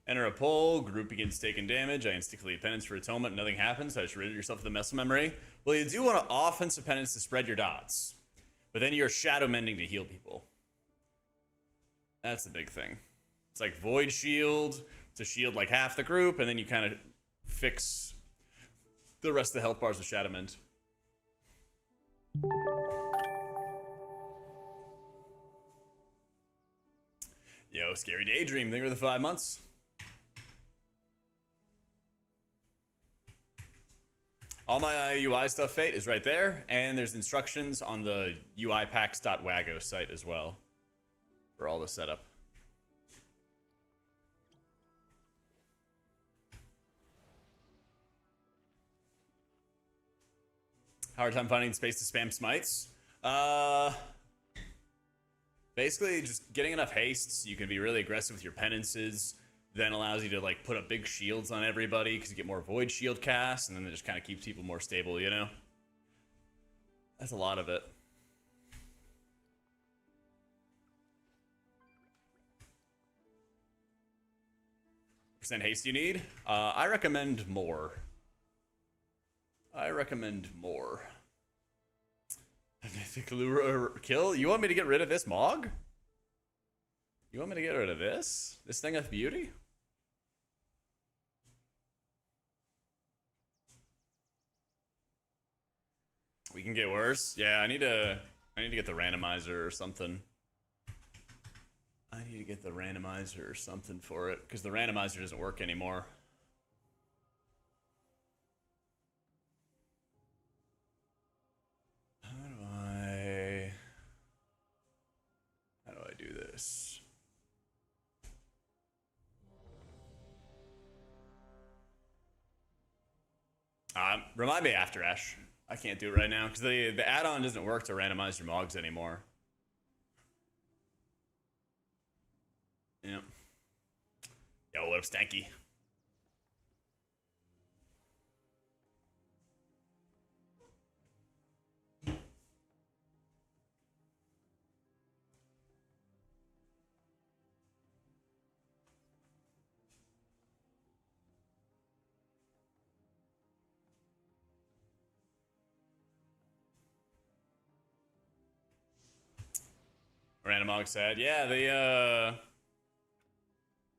Enter a poll, group begins taking damage. I instantly penance for atonement, nothing happens. I just rid yourself of the muscle memory. Well, you do want to offensive penance to spread your dots, but then you're shadow mending to heal people. That's the big thing. It's like void shield to shield like half the group, and then you kind of fix the rest of the health bars with shadow mend. Yo, scary daydream. Think of the 5 months. All my UI stuff, Fate, is right there, and there's instructions on the uipacks.wago site as well for all the setup. Hard time finding space to spam smites. Basically, just getting enough hastes. You can be really aggressive with your penances. Then allows you to like put up big shields on everybody because you get more void shield casts, and then it just kind of keeps people more stable, you know? That's a lot of it. Percent haste you need? I recommend more. I recommend more. Mythic L'ura Kill? You want me to get rid of this Mog? You want me to get rid of this? This thing of beauty? We can get worse. Yeah, I need to get the randomizer or something. I need to get the randomizer or something for it, because the randomizer doesn't work anymore. How do I do this? Remind me after, Ash. I can't do it right now because the add-on doesn't work to randomize your mogs anymore. Yep. Yo, what up, Stanky? Randomog said, yeah, the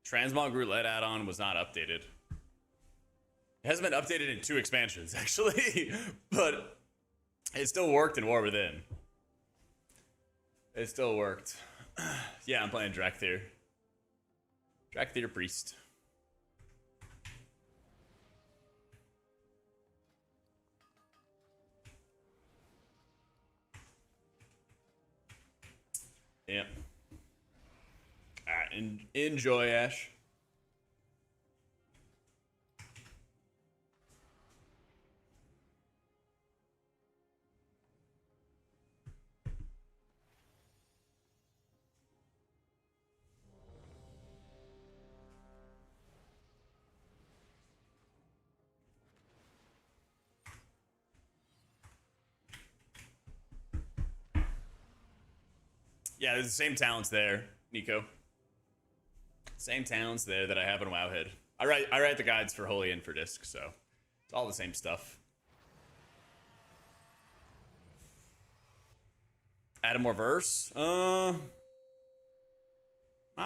Transmog Roulette add-on was not updated. It hasn't been updated in 2 expansions, actually, but it still worked in War Within. It still worked. Yeah, I'm playing Drakthir. Drakthir Priest. Yep. Alright, enjoy, Ash. Yeah, there's the same talents there, Nico. Same talents there that I have in Wowhead. I write the guides for Holy and for Disc, so it's all the same stuff. Add more verse? Not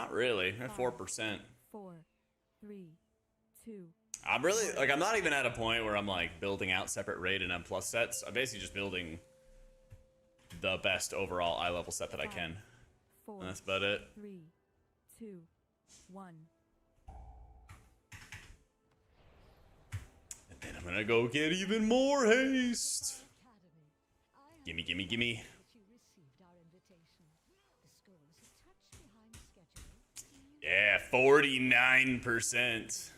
really. At 4%.
4, 3, 2.
I'm really I'm not even at a point where I'm like building out separate raid and M+ sets. I'm basically just building the best overall eye level set that I can.
4,
That's about it.
3, 2, 1.
And then I'm gonna go get even more haste. Gimme, gimme, gimme. Yeah, 49%.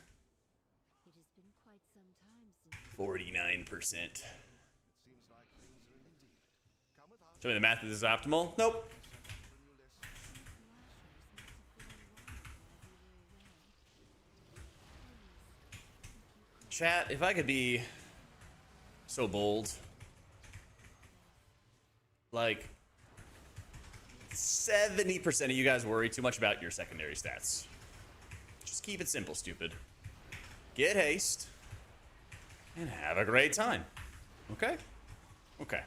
49%. Show me the math. This is optimal. Nope. Chat, if I could be so bold, like 70% of you guys worry too much about your secondary stats. Just keep it simple, stupid. Get haste and have a great time. Okay? Okay.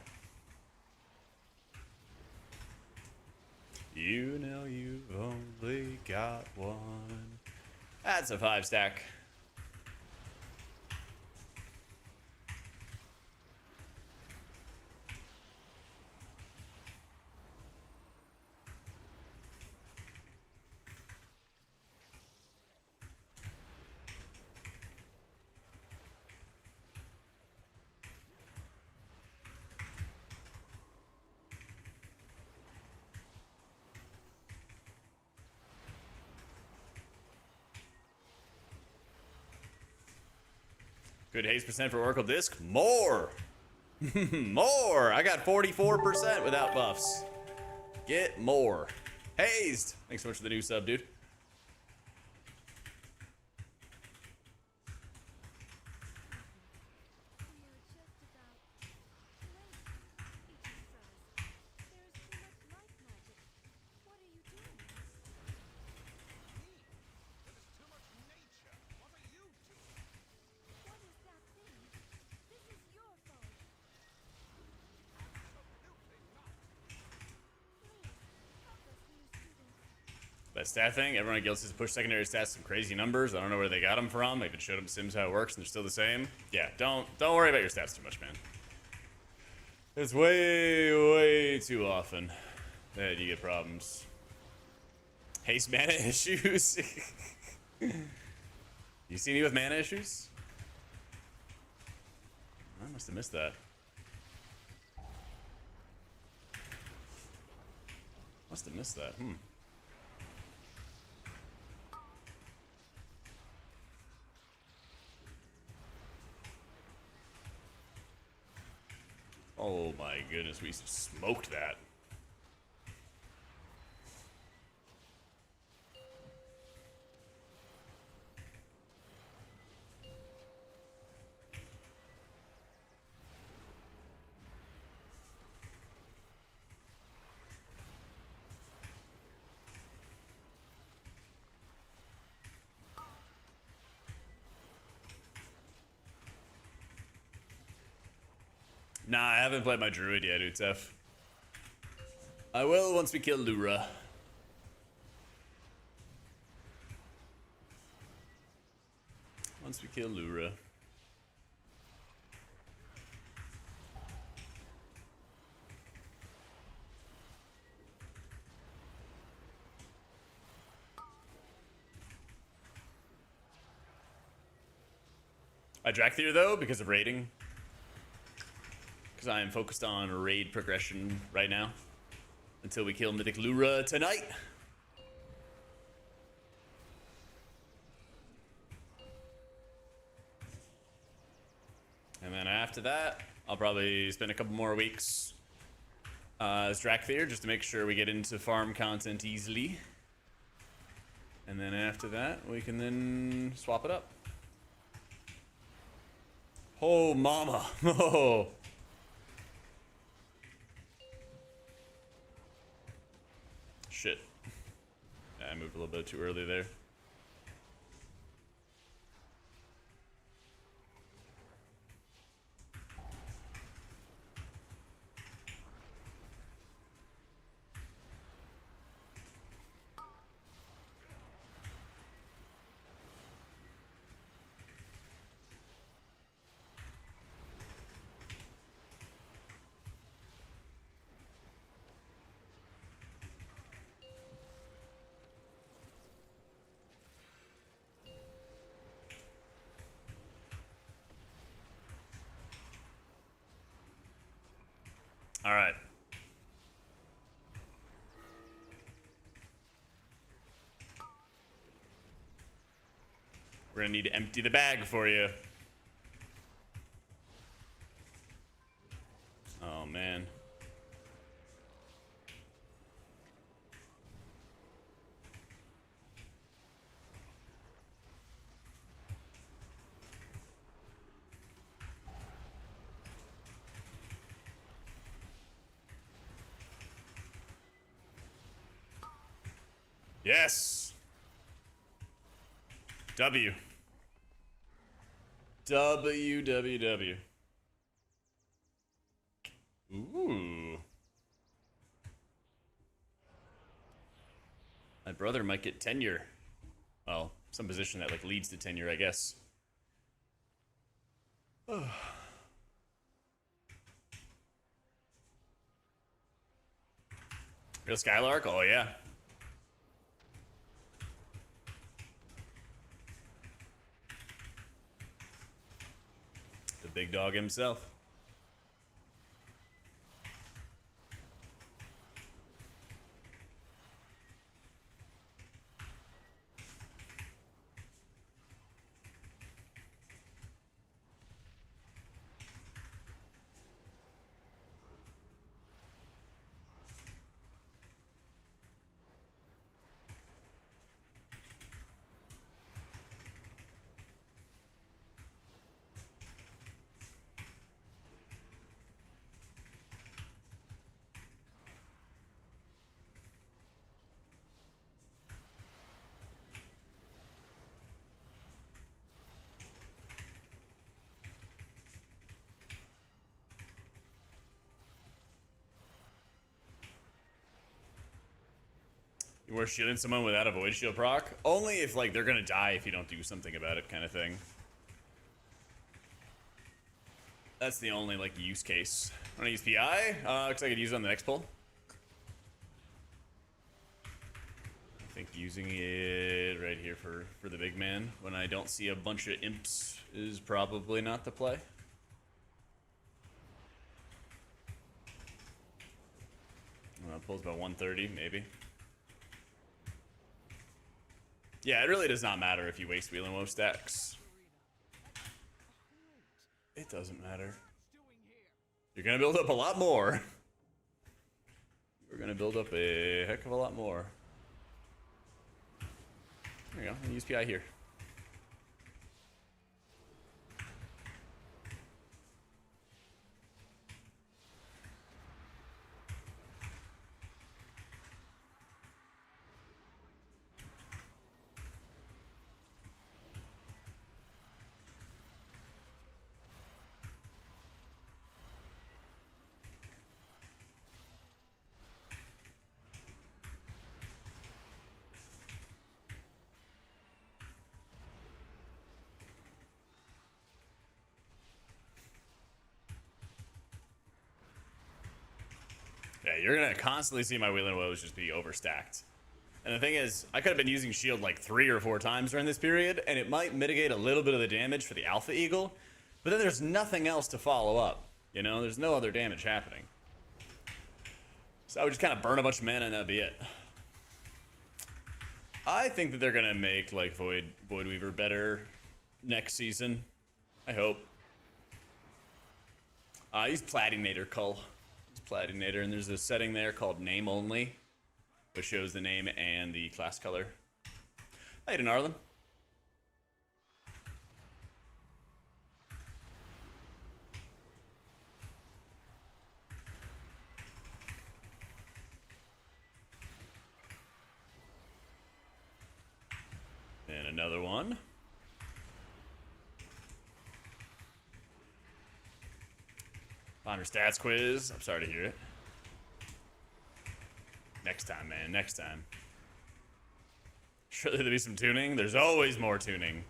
You know you've only got one. That's a 5 stack. Good haste percent for Oracle Disc. More! More! I got 44% without buffs. Get more. Hazed! Thanks so much for the new sub, dude. That stat thing, everyone else has pushed secondary stats some crazy numbers. I don't know where they got them from. I even showed them Sims how it works, and they're still the same. Yeah, don't worry about your stats too much, man. It's way too often that you get problems. Haste mana issues. You see me with mana issues? I must have missed that. Must have missed that. Oh my goodness, we smoked that. Nah, I haven't played my druid yet, Utef. I will once we kill Lura. Once we kill Lura. I Drakthir though, because of raiding. Because I am focused on raid progression right now. Until we kill Mythic L'ura tonight. And then after that, I'll probably spend a couple more weeks as Drakthir, just to make sure we get into farm content easily. And then after that, we can then swap it up. Oh, mama. Oh. Shit. Yeah, I moved a little bit too early there. All right. We're gonna need to empty the bag for you. Oh, man. Yes. W. WWW. Ooh. My brother might get tenure. Well, some position that like leads to tenure, I guess. Real Skylark? Oh yeah. The big dog himself. You were shielding someone without a void shield proc? Only if like they're gonna die if you don't do something about it, kind of thing. That's the only like use case. I'm gonna use PI, because I could use it on the next pull. I think using it right here for the big man when I don't see a bunch of imps is probably not the play. Pulls about 130, maybe. Yeah, it really does not matter if you waste Wheel and Woe stacks. It doesn't matter. You're gonna build up a lot more. You're gonna build up a heck of a lot more. There you go. And use PI here. Yeah, you're gonna constantly see my Wheel and Woes just be overstacked. And the thing is, I could have been using shield like 3 or 4 times during this period, and it might mitigate a little bit of the damage for the Alpha Eagle, but then there's nothing else to follow up. You know, there's no other damage happening. So I would just kind of burn a bunch of mana and that'd be it. I think that they're gonna make like Void Weaver better next season. I hope. Use Platinator Cull. Platinator, and there's a setting there called Name Only, which shows the name and the class color. How you doing, Arlen? And another one. Ponder stats quiz. I'm sorry to hear it. Next time, man. Next time. Surely there'll be some tuning. There's always more tuning.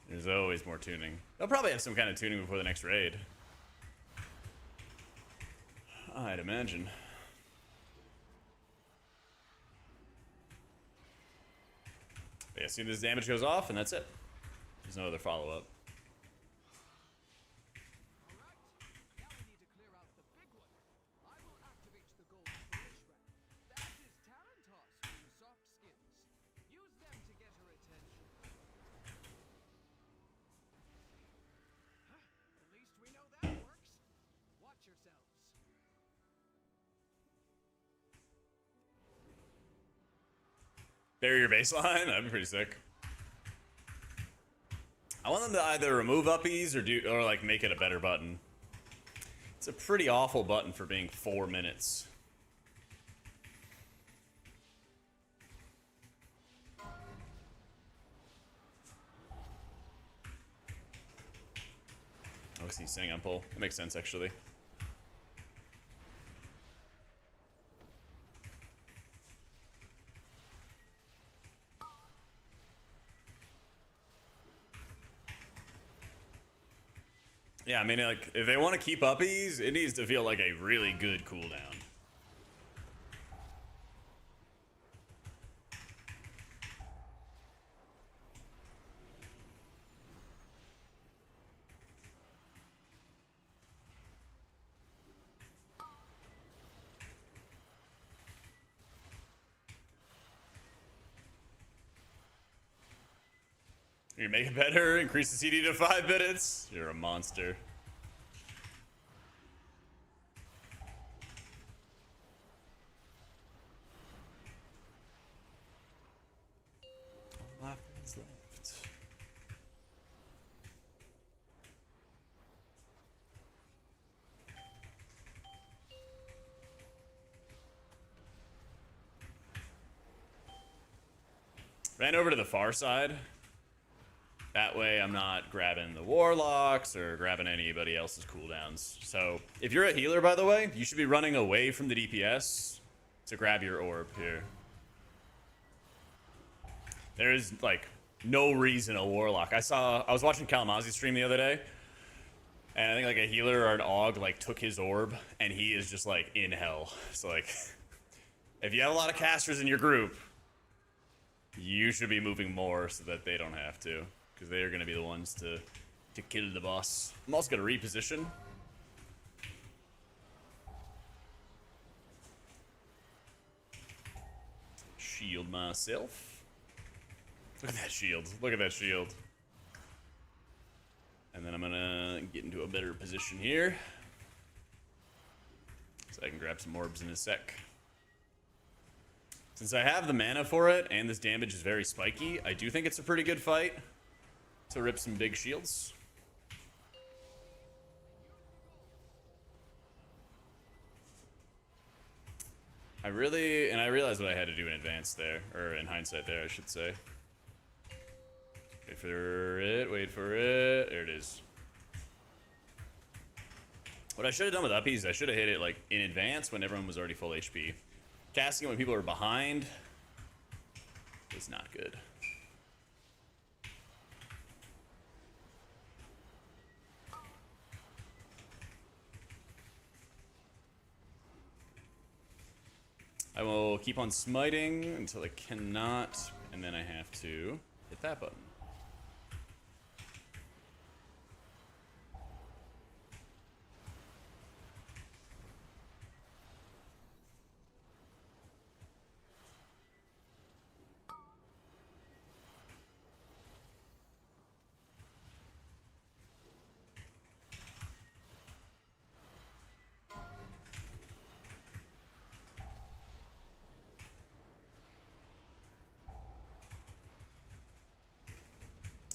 There's always more tuning. They'll probably have some kind of tuning before the next raid. I'd imagine. But yeah, soon as damage goes off, and that's it. There's no other follow-up. Barrier baseline? That'd be pretty sick. I want them to either remove uppies or like make it a better button. It's a pretty awful button for being 4 minutes. Oh, he's saying on pull. That makes sense, actually. Yeah, I mean, like, if they want to keep uppies, it needs to feel like a really good cooldown. You make it better, increase the CD to 5 minutes. You're a monster. All my friends left. Ran over to the far side. That way I'm not grabbing the warlocks or grabbing anybody else's cooldowns. So if you're a healer, by the way, you should be running away from the DPS to grab your orb here. There is like no reason a warlock. I was watching Kalamazi's stream the other day, and I think like a healer or an AUG like took his orb and he is just like in hell. So like if you have a lot of casters in your group, you should be moving more so that they don't have to. Because they are going to be the ones to kill the boss. I'm also going to reposition. Shield myself. Look at that shield. Look at that shield. And then I'm going to get into a better position here. So I can grab some orbs in a sec. Since I have the mana for it, and this damage is very spiky, I do think it's a pretty good fight to rip some big shields. I realized what I had to do in advance there, or in hindsight there, I should say. Wait for it, wait for it. There it is. What I should have done with uppies, I should have hit it like in advance when everyone was already full HP. Casting it when people are behind is not good. I will keep on smiting until I cannot, and then I have to hit that button.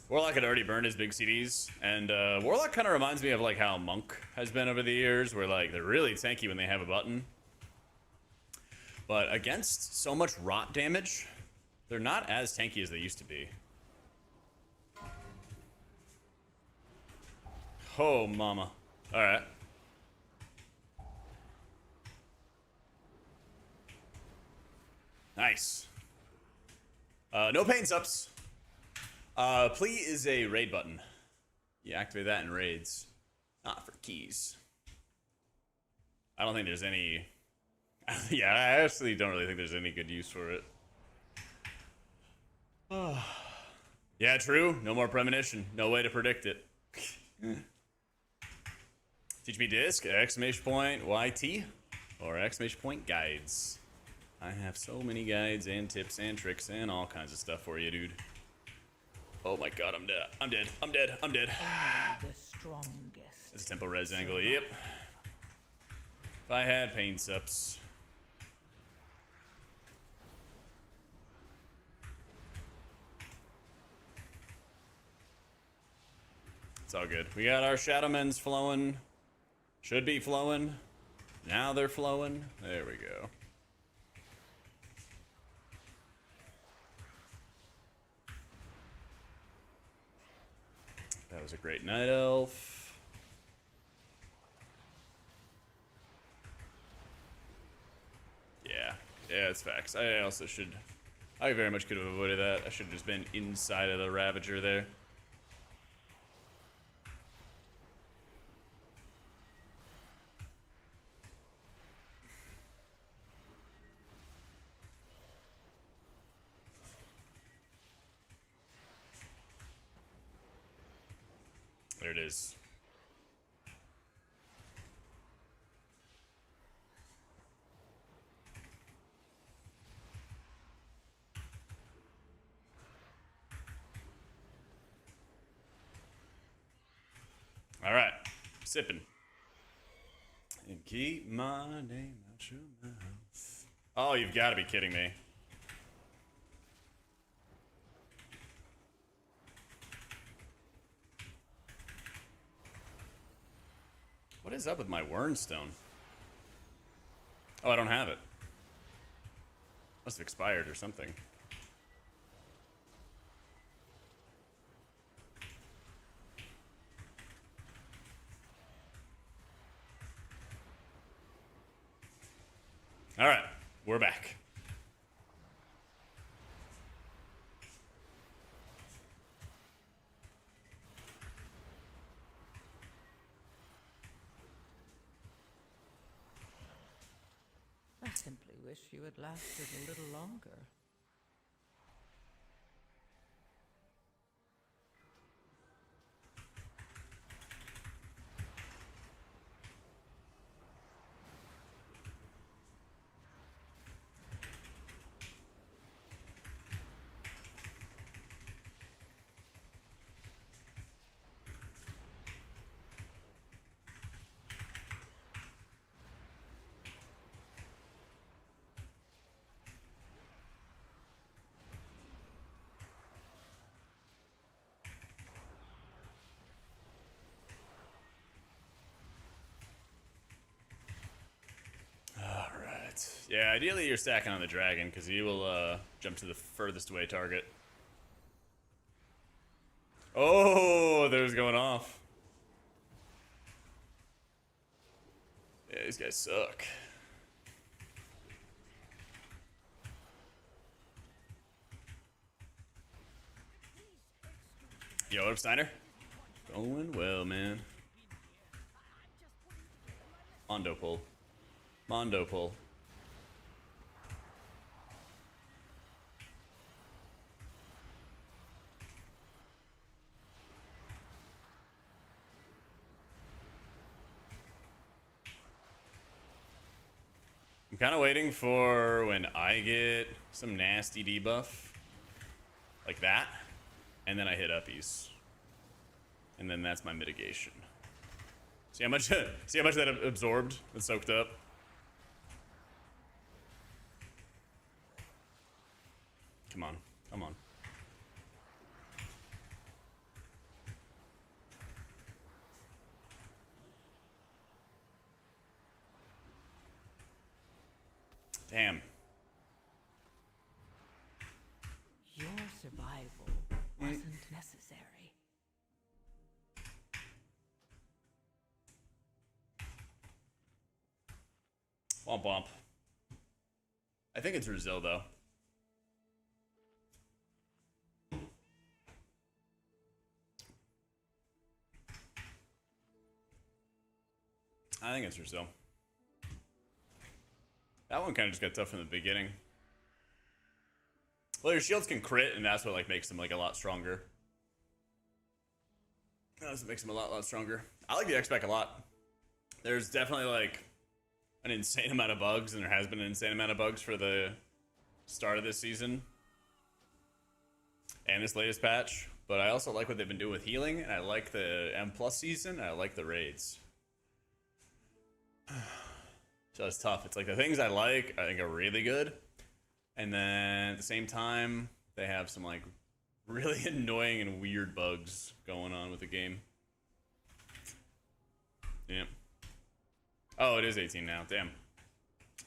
Warlock had already burned his big CDs, and Warlock kind of reminds me of like how Monk has been over the years, where like they're really tanky when they have a button. But against so much rot damage, they're not as tanky as they used to be. Oh, mama. Alright. Nice. No pain subs. Plea is a raid button. You activate that in raids, not for keys. I don't think there's any... yeah, I actually don't really think there's any good use for it. Yeah, true. No more premonition. No way to predict it. Teach me disc, exclamation point, YT, or exclamation point guides. I have so many guides and tips and tricks and all kinds of stuff for you, dude. Oh my god, I'm dead. I'm dead. I'm dead. I'm dead.
The strongest.
It's a tempo res angle. Yep. If I had pain sups. It's all good. We got our Shadowmen's flowing. Should be flowing. Now they're flowing. There we go. That was a great Night Elf. Yeah. Yeah, it's facts. I also should... I very much could have avoided that. I should have just been inside of the Ravager there. There it is. All right, sipping. And keep my name out your mouth. Oh, you've got to be kidding me. What is up with my Wernstone? Oh, I don't have it. Must have expired or something. All right, we're back.
I simply wish you had lasted a little longer. Yeah, ideally you're stacking on the dragon because he will jump to the furthest away target. Oh, there's going off. Yeah, these guys suck. Yo, what up, Steiner? Going well, man. Mondo pull. Mondo pull. I'm kind of waiting for when I get some nasty debuff like that, and then I hit uppies, and then that's my mitigation. See how much? See how much that absorbed and soaked up. Come on, come on. Damn. Your survival wasn't necessary.
Womp womp. I think it's Brazil though. I think it's Brazil. That one kind of just got tough from the beginning. Well, your shields can crit, and that's what like makes them like a lot stronger. That's what makes them a lot stronger. I like the X-Spec a lot. There's definitely like an insane amount of bugs, and there has been an insane amount of bugs for the start of this season and this latest patch. But I also like what they've been doing with healing, and I like the M+ season, and I like the raids. So it's tough. It's like the things I like, I think are really good. And then at the same time, they have some like really annoying and weird bugs going on with the game.
Oh, it is 18 now. Damn.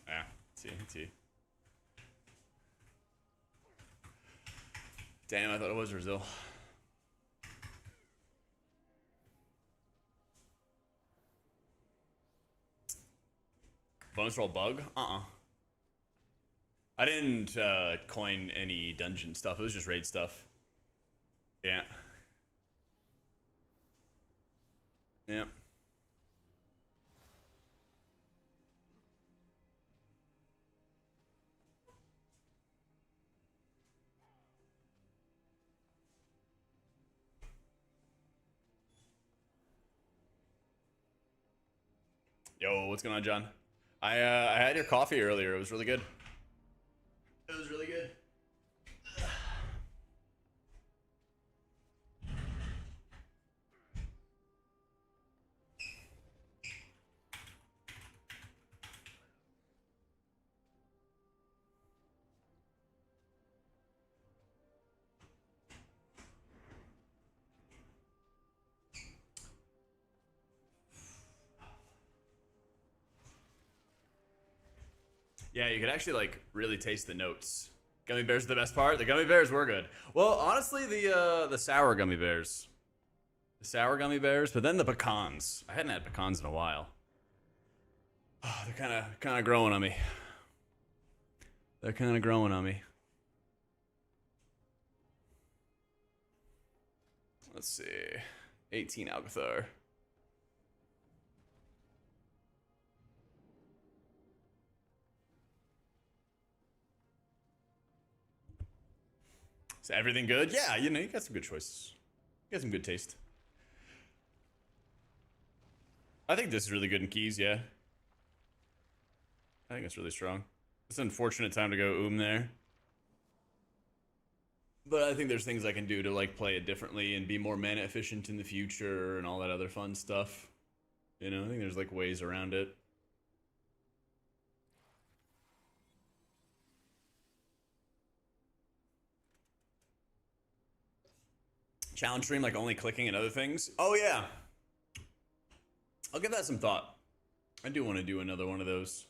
Yeah. T. Damn, I thought it was Brazil. Bonus roll bug? I didn't coin any dungeon stuff. It was just raid stuff. Yeah. Yeah. Yo, what's going on, John? I had your coffee earlier. It was really good. It was really good. Yeah, you could actually like really taste the notes. Gummy bears are the best part. The gummy bears were good. Well, honestly, the sour gummy bears, but then the pecans. I hadn't had pecans in a while. Oh, they're kind of growing on me. Let's see, 18 Alcathar. Is everything good? Yeah, you know, you got some good choices. You got some good taste. I think this is really good in keys, yeah. I think it's really strong. It's an unfortunate time to go there. But I think there's things I can do to like play it differently and be more mana efficient in the future and all that other fun stuff. You know, I think there's like ways around it. Challenge stream, like only clicking and other things. Oh yeah, I'll give that some thought. I do want to do another one of those.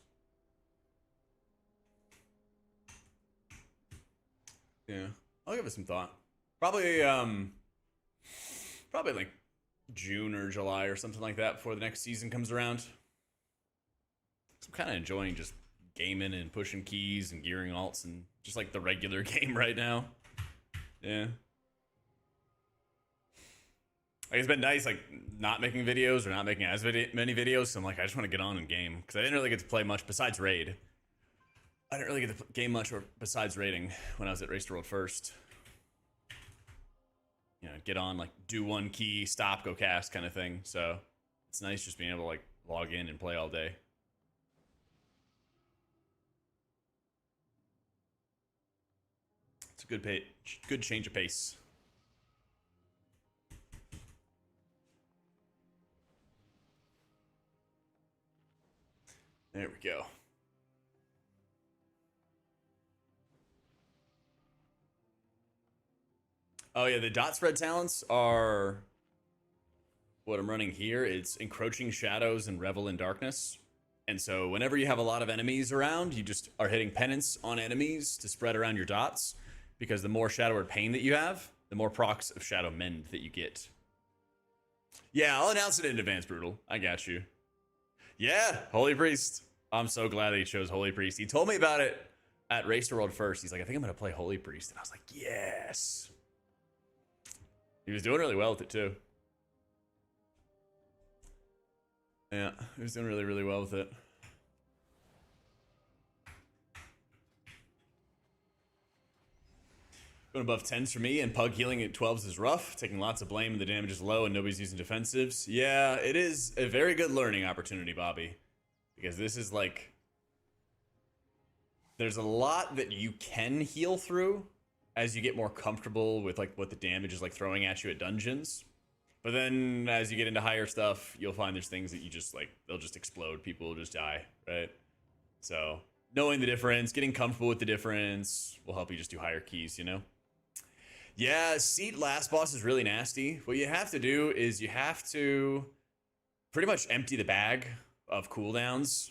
Yeah, I'll give it some thought. Probably like June or July or something like that before the next season comes around. I'm kind of enjoying just gaming and pushing keys and gearing alts and just like the regular game right now. Yeah. Like, it's been nice, like, not making videos or not making as many videos. So I'm like, I just want to get on and game. Because I didn't really get to play much besides raid. I didn't really get to game much besides raiding when I was at Race to World first. You know, get on, like, do one key, stop, go cast kind of thing. So it's nice just being able to, like, log in and play all day. It's a good change of pace. There we go. Oh yeah, the dot spread talents are what I'm running here. It's Encroaching Shadows and Revel in Darkness. And so whenever you have a lot of enemies around, you just are hitting penance on enemies to spread around your dots. Because the more Shadow or Pain that you have, the more procs of Shadow Mend that you get. Yeah, I'll announce it in advance, Brutal. I got you. Yeah, Holy Priest. I'm so glad that he chose Holy Priest. He told me about it at Race to World first. He's like, I think I'm going to play Holy Priest. And I was like, yes. He was doing really well with it, too. Yeah, he was doing really, really well with it. Going above 10s for me, and Pug healing at 12s is rough. Taking lots of blame and the damage is low and nobody's using defensives. Yeah, it is a very good learning opportunity, Bobby. Because this is like... There's a lot that you can heal through as you get more comfortable with like what the damage is like throwing at you at dungeons. But then as you get into higher stuff, you'll find there's things that you just like, they'll just explode. People will just die, right? So knowing the difference, getting comfortable with the difference will help you just do higher keys, you know? Yeah, Seat last boss is really nasty. What you have to do is you have to pretty much empty the bag
of cooldowns,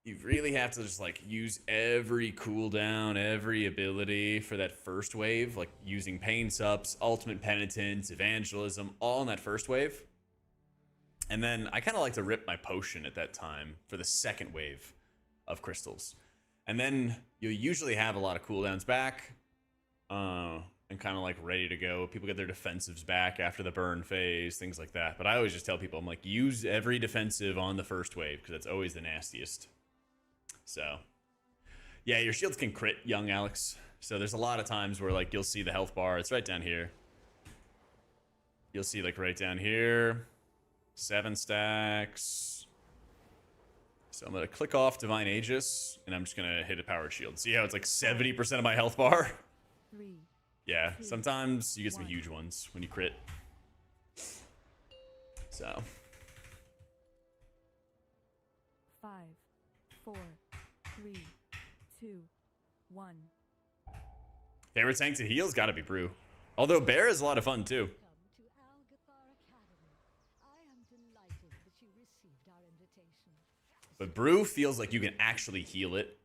you really have to just like use every cooldown, every ability for that first wave, like using pain subs, ultimate penitence, evangelism, all in that first wave. And then I kind of like to rip my potion at that time for the second wave of crystals. And then you'll usually have a lot of cooldowns back, and kind of like ready to go. People get their defensives back after the burn phase, things like that. But I always just tell people, I'm like, use every defensive on the first wave because that's always the nastiest. So, yeah, your shields can crit, young Alex. So there's a lot of times where like you'll see the health bar. It's right down here. You'll see like right down here, 7 stacks. So I'm gonna click off Divine Aegis, and I'm just gonna hit a powered shield. See how it's like 70% of my health bar?
3,
Yeah,
2,
sometimes you get some
1.
huge ones when you crit. So
5, 4, 3, 2, 1.
favorite tank to heal's got to be Brew. Although Bear is a lot of fun too.
Welcome to Algathar Academy. I am delighted that you received our invitation.
But Brew feels like you can actually heal it.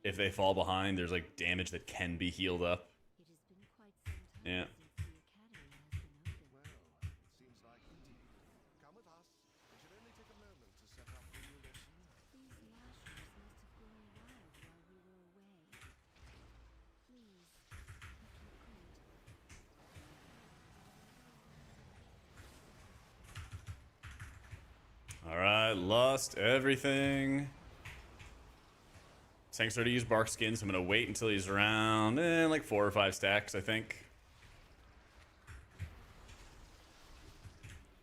If they fall behind, there's like damage that can be healed up.
It has been quite some time
Yeah.
since the academy has been open.
Well, it seems like indeed. Come with us. It should only take a moment to set up the new lesson.
These mushrooms must have grown wild while we were away. Please, if you could.
All right, lost everything. Tank's ready to use bark skins. I'm gonna wait until he's around like 4 or 5 stacks, I think.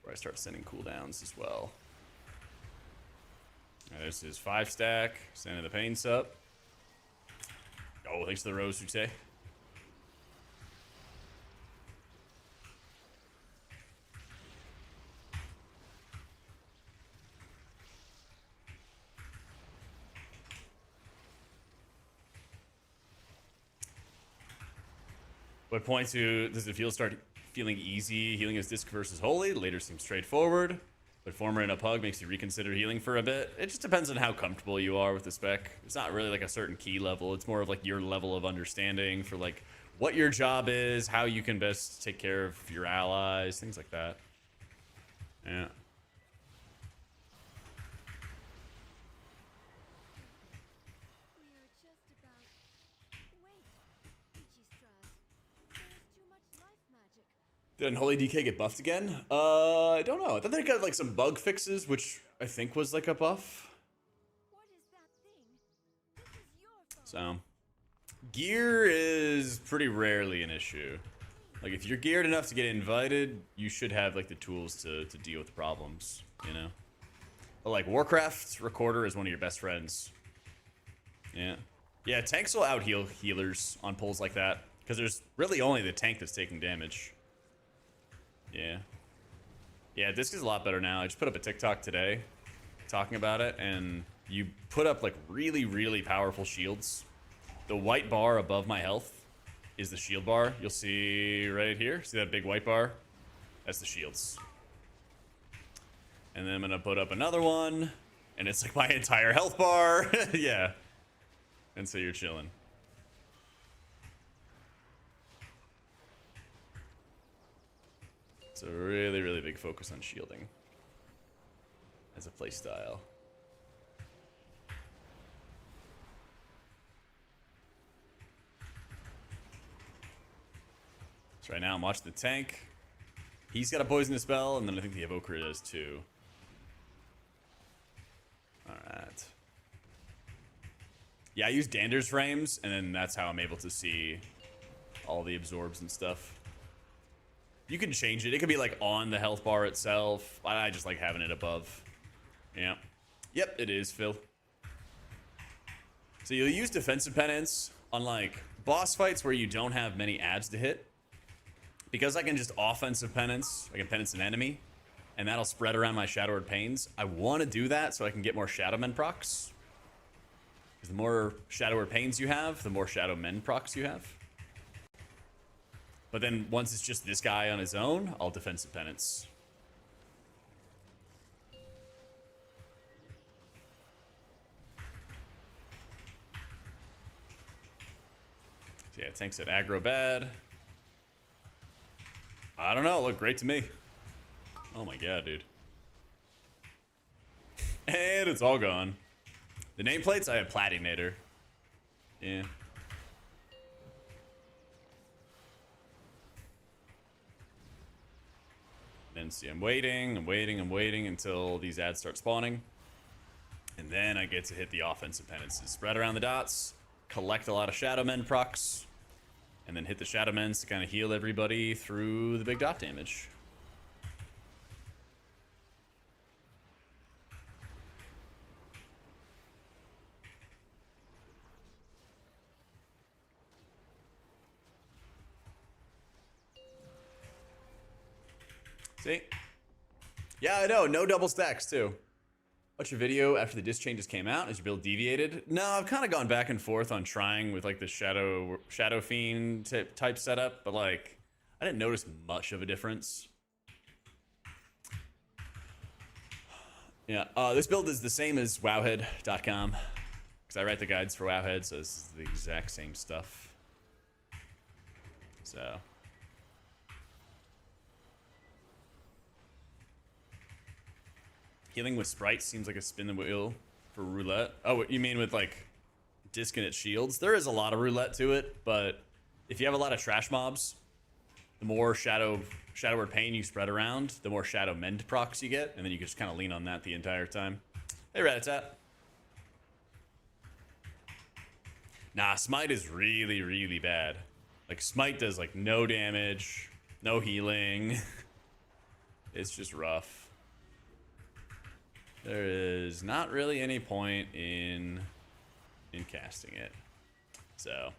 Where I start sending cooldowns as well. All right, there's his 5 stack. Sending the pain sup. Oh, thanks to the rose, Sute. What point does it start feeling easy? Healing is disc versus holy. Later seems straightforward. But former in a pug makes you reconsider healing for a bit. It just depends on how comfortable you are with the spec. It's not really like a certain key level. It's more of like your level of understanding for like what your job is, how you can best take care of your allies, things like that. Yeah.
We are just about. Wait, Ichistras. There's too much life magic.
Did Unholy DK get buffed again? I don't know. I thought they got like some bug fixes, which I think was like a buff.
What is that thing? This is your fault.
So, gear is pretty rarely an issue. Like if you're geared enough to get invited, you should have like the tools to deal with problems, you know? But like Warcraft's Recorder is one of your best friends. Yeah. Yeah, tanks will out heal healers on pulls like that. Because there's really only the tank that's taking damage. Yeah. Yeah, Disc is a lot better now. I just put up a TikTok today talking about it, and you put up like really, really powerful shields. The white bar above my health is the shield bar. You'll see right here. See that big white bar? That's the shields. And then I'm gonna put up another one, and it's like my entire health bar. Yeah. And so you're chilling. It's a really, really big focus on shielding as a playstyle. So right now I'm watching the tank. He's got a poisonous spell, and then I think the evoker does too. Alright. Yeah, I use Dander's frames, and then that's how I'm able to see all the absorbs and stuff. You can change it. It could be like on the health bar itself. I just like having it above. Yeah. Yep, it is, Phil. So you'll use defensive penance on like boss fights where you don't have many adds to hit. Because I can just offensive penance, I can penance an enemy, and that'll spread around my Shadow Word Pains. I want to do that so I can get more Shadow Men procs. Because the more Shadow Word Pains you have, the more Shadow Men procs you have. But then once it's just this guy on his own, I'll defensive penance.
Yeah, tank said aggro bad. I don't know. It looked great to me. Oh my god, dude. And it's all gone. The nameplates, I have Platinator. Yeah. Then see, I'm waiting until these ads start spawning. And then I get to hit the offensive penances. Spread around the dots, collect a lot of Shadow Men procs, and then hit the Shadow Men to kind of heal everybody through the big dot damage. See? Yeah, I know. No double stacks, too. Watch your video after the disc changes came out. Is your build deviated? No, I've kind of gone back and forth on trying with, like, the Shadow Fiend type setup, but, like, I didn't notice much of a difference. Yeah, this build is the same as wowhead.com, because I write the guides for Wowhead, so this is the exact same stuff. So... Healing with sprites seems like a spin the wheel for roulette. Oh, you mean with like disconnect shields? There is a lot of roulette to it, but if you have a lot of trash mobs, the more Shadow Word Pain you spread around, the more Shadow Mend procs you get, and then you can just kind of lean on that the entire time. Hey, Ratatat. Nah, Smite is really, really bad. Like, Smite does like no damage, no healing. It's just rough. There is not really any point in casting it. So,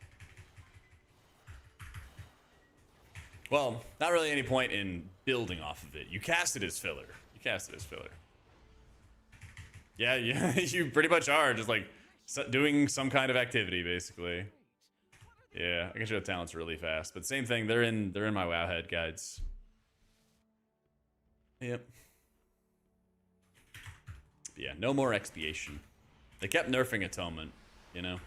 well, not really any point in building off of it. You cast it as filler. Yeah, you pretty much are just like doing some kind of activity, basically. Yeah, I can show talents really fast, but same thing. They're in my Wowhead guides. Yep. Yeah, no more expiation. They kept nerfing atonement, you know?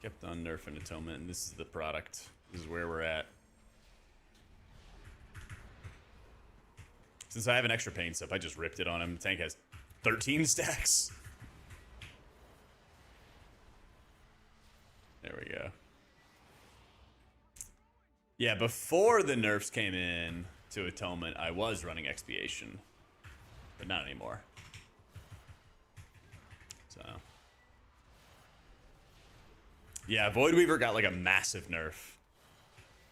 Kept on nerfing atonement, and this is the product. This is where we're at. Since I have an extra pain stuff, I just ripped it on him. The tank has 13 stacks. There we go. Yeah, before the nerfs came in to atonement, I was running expiation, but not anymore. So, yeah, Voidweaver got like a massive nerf.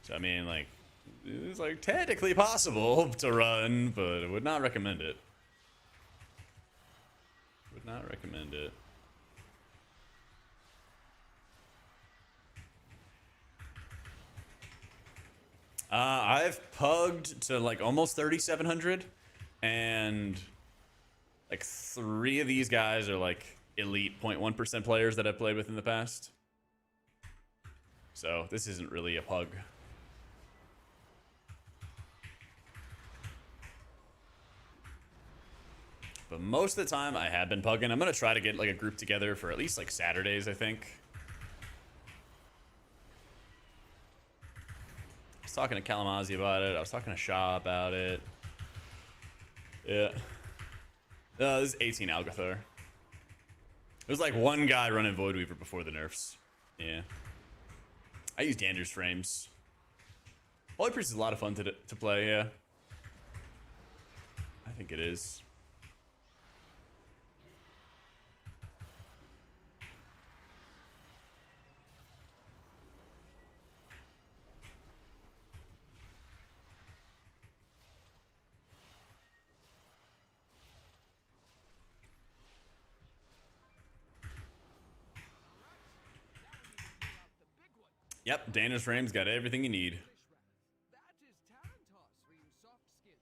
So I mean, like, it's like technically possible to run, but I would not recommend it. Would not recommend it. I've pugged to like almost 3,700, and like 3 of these guys are like elite 0.1% players that I've played with in the past. So this isn't really a pug. But most of the time I have been pugging. I'm going to try to get like a group together for at least like Saturdays, I think. I was talking to Kalamazi about it. I was talking to Shah about it. Yeah. This is 18 Algathar. There's like one guy running Voidweaver before the nerfs. Yeah. I use Dander's frames. Holy Priest is a lot of fun to play, yeah. I think it is. Yep, Dana's frames got everything you need.
That is Tarantos for you soft skins.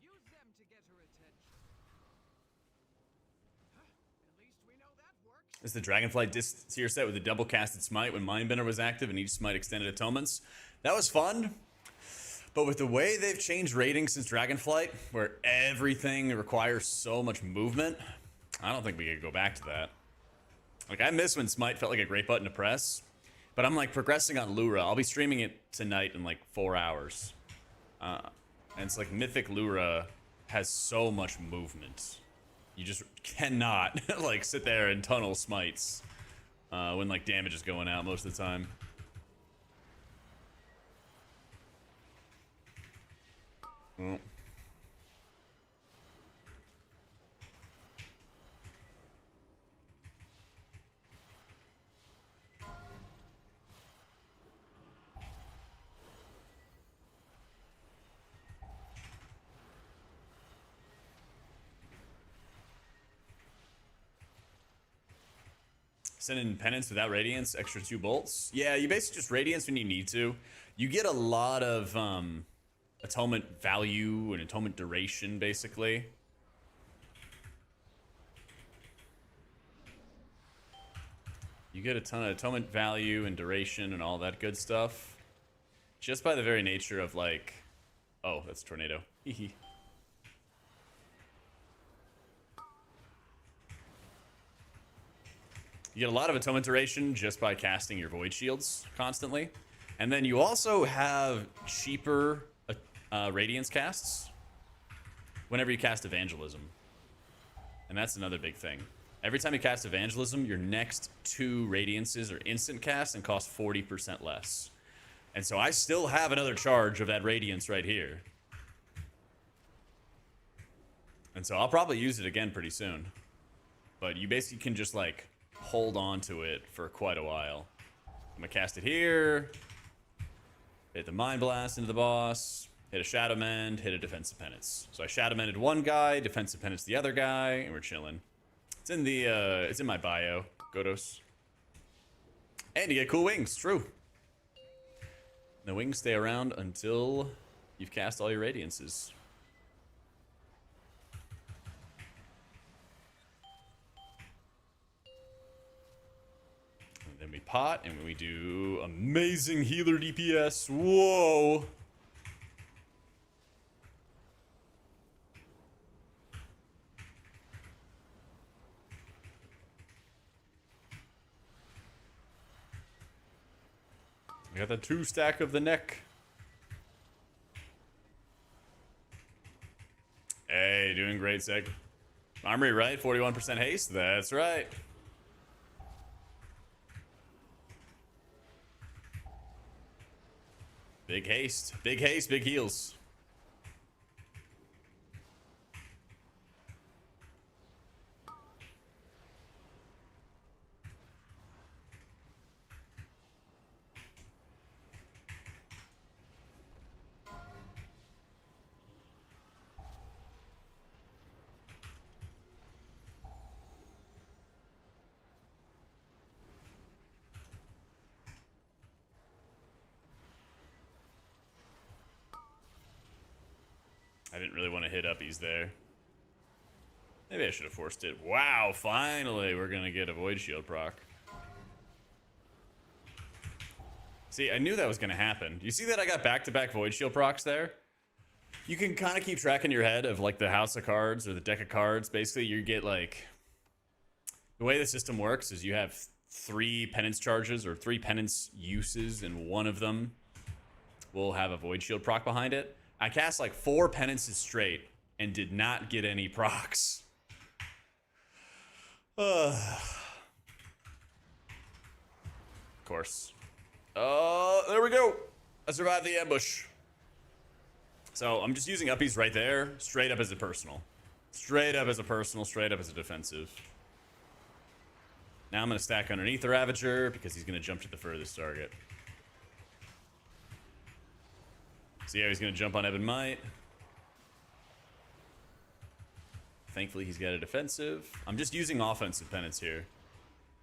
Use them to get her attention. At least we know that works.
This is the Dragonflight disc tier set with the double casted smite when Mindbender was active and each smite extended atonements. That was fun. But with the way they've changed ratings since Dragonflight, where everything requires so much movement, I don't think we could go back to that. Like, I miss when Smite felt like a great button to press. But I'm, like, progressing on L'ura. I'll be streaming it tonight in, like, 4 hours. And it's like Mythic L'ura has so much movement. You just cannot, like, sit there and tunnel smites when, like, damage is going out most of the time. Well. Send in penance without radiance, extra 2 bolts. Yeah, you basically just radiance when you need to. You get a lot of atonement value and atonement duration, basically. You get a ton of atonement value and duration and all that good stuff. Just by the very nature of, like... Oh, that's a tornado. Hehe. You get a lot of atonement duration just by casting your void shields constantly. And then you also have cheaper radiance casts whenever you cast evangelism. And that's another big thing. Every time you cast evangelism, your next 2 radiances are instant casts and cost 40% less. And so I still have another charge of that radiance right here. And so I'll probably use it again pretty soon. But you basically can just, like, hold on to it for quite a while. I'm gonna cast it here. Hit the Mind Blast into the boss. Hit a Shadow Mend. Hit a Defensive Penance. So I Shadow Mended one guy, Defensive Penance the other guy, and we're chilling. It's in the it's in my bio, Godos. And you get cool wings, true. The wings stay around until you've cast all your radiances. And then we pot and we do amazing healer DPS. Whoa. We got the 2 stack of the neck. Hey, doing great, Seg. Armory, right? 41% haste? That's right. Big haste. Big haste, big heals. I didn't really want to hit uppies there. Maybe I should have forced it. Wow, finally we're going to get a Void Shield proc. See, I knew that was going to happen. You see that I got back-to-back Void Shield procs there? You can kind of keep track in your head of, like, the house of cards or the deck of cards. Basically, you get, like... The way the system works is you have 3 penance charges or 3 penance uses, and one of them will have a Void Shield proc behind it. I cast like 4 penances straight and did not get any procs. Of course. There we go. I survived the ambush. So I'm just using uppies right there, straight up as a personal. Straight up as a personal, straight up as a defensive. Now I'm going to stack underneath the Ravager because he's going to jump to the furthest target. So yeah, he's going to jump on Ebon Might. Thankfully, he's got a defensive. I'm just using offensive penance here.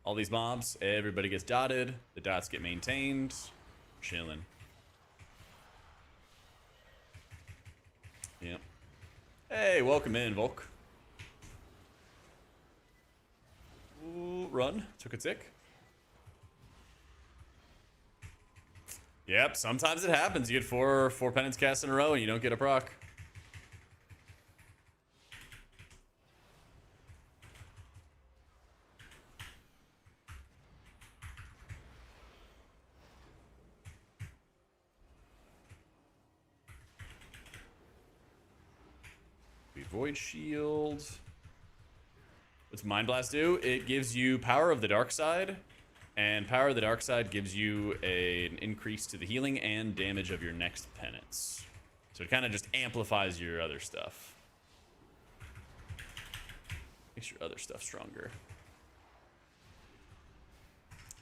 All these mobs, everybody gets dotted. The dots get maintained. Chilling. Yep. Hey, welcome in, Volk. Ooh, run. Took a tick. Yep, sometimes it happens. You get four penance casts in a row and you don't get a proc. Void Shield. What's Mind Blast do? It gives you Power of the Dark Side, and Power of the Dark Side gives you an increase to the healing and damage of your next penance. So it kind of just amplifies your other stuff. Makes your other stuff stronger.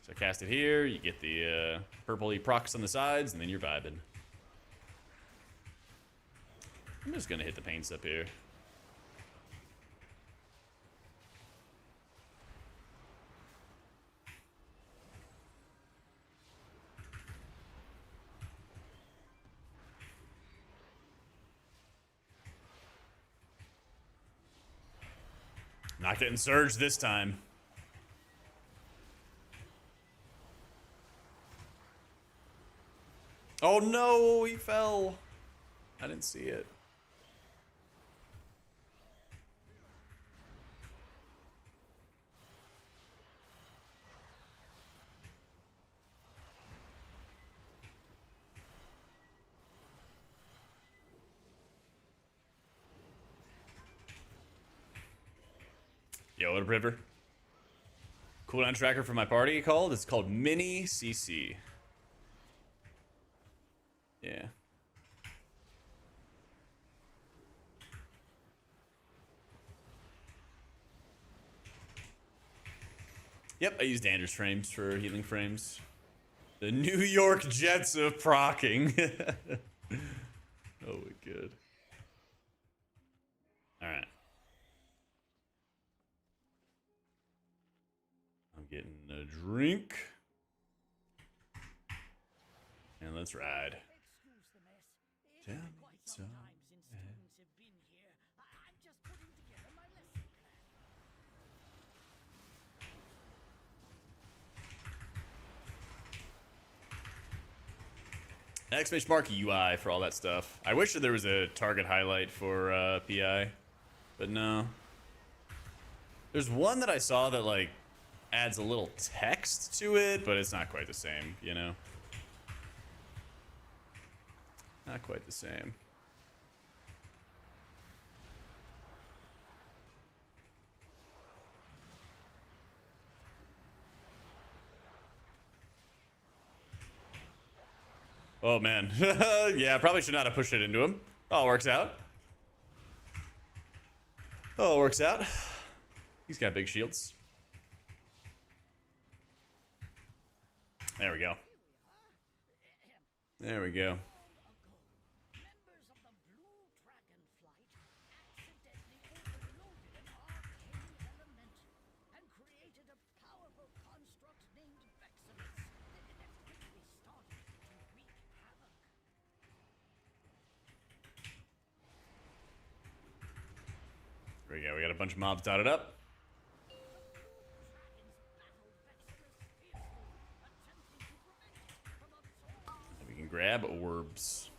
So I cast it here, you get the purpley procs on the sides, and then you're vibing. I'm just gonna hit the paints up here. Not getting surged this time. Oh no, he fell. I didn't see it. Yo, what up, River? Cooldown tracker for my party called? It's called Mini CC. Yeah. Yep, I used Anders frames for healing frames. The New York Jets of procking. Oh my god. Alright. I'm getting a drink. And let's ride.
Excuse the mess. It's
Tell
been
me
quite some
so.
time since students have been here. I'm just putting together my lesson plan.
Exclamation mark UI for all that stuff. I wish that there was a target highlight for PI, but no. There's one that I saw that like adds a little text to it, but it's not quite the same, you know? Not quite the same. Oh man. Yeah, I probably should not have pushed it into him. Oh, it works out. Oh, it works out. He's got big shields. There we go. There we go.
Members of the Blue Dragon Flight accidentally overloaded an arcane element and created a powerful construct named Veximus that quickly started to wreak havoc.
There we go. We got a bunch of mobs dotted up. And we can grab orbs.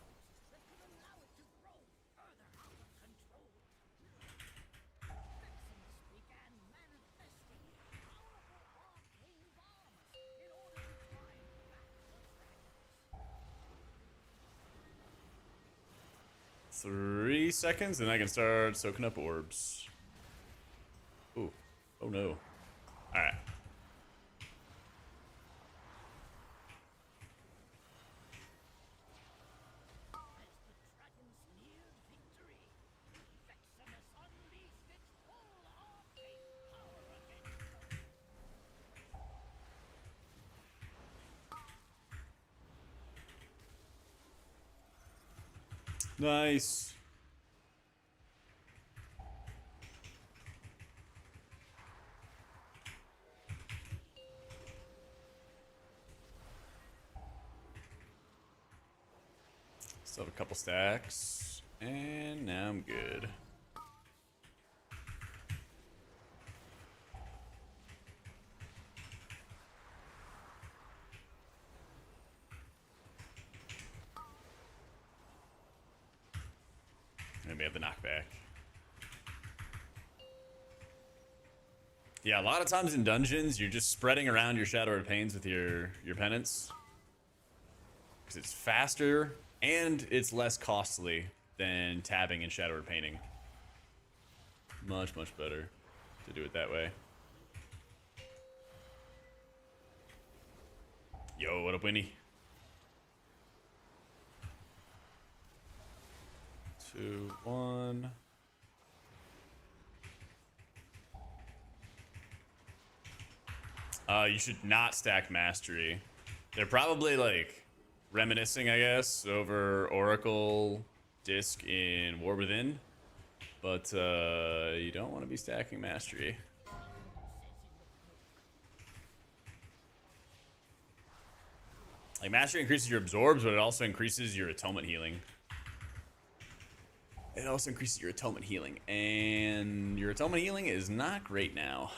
Three seconds, and I can start soaking up orbs. Ooh. Oh no. Alright. Nice. Still have a couple stacks, and now I'm good. And we have the knockback. Yeah, a lot of times in dungeons, you're just spreading around your Shadow of Pains with your penance. Because it's faster, and it's less costly than tabbing and Shadow of Painting. Much, much better to do it that way. Yo, what up, Winnie? 2, 1. You should not stack mastery. They're probably like reminiscing, I guess, over Oracle Disc in War Within, but you don't want to be stacking mastery. Like mastery increases your absorbs, but it also increases your atonement healing. It also increases your atonement healing, and your atonement healing is not great now.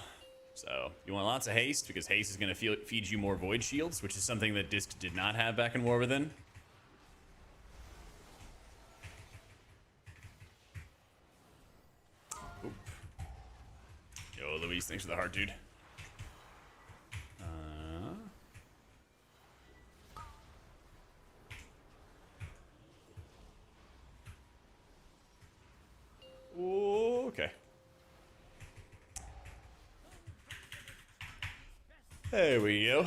So you want lots of haste, because haste is going to feed you more void shields, which is something that Disc did not have back in War Within. Oop. Yo, Luis, thanks for the heart, dude. Okay. There we go.
It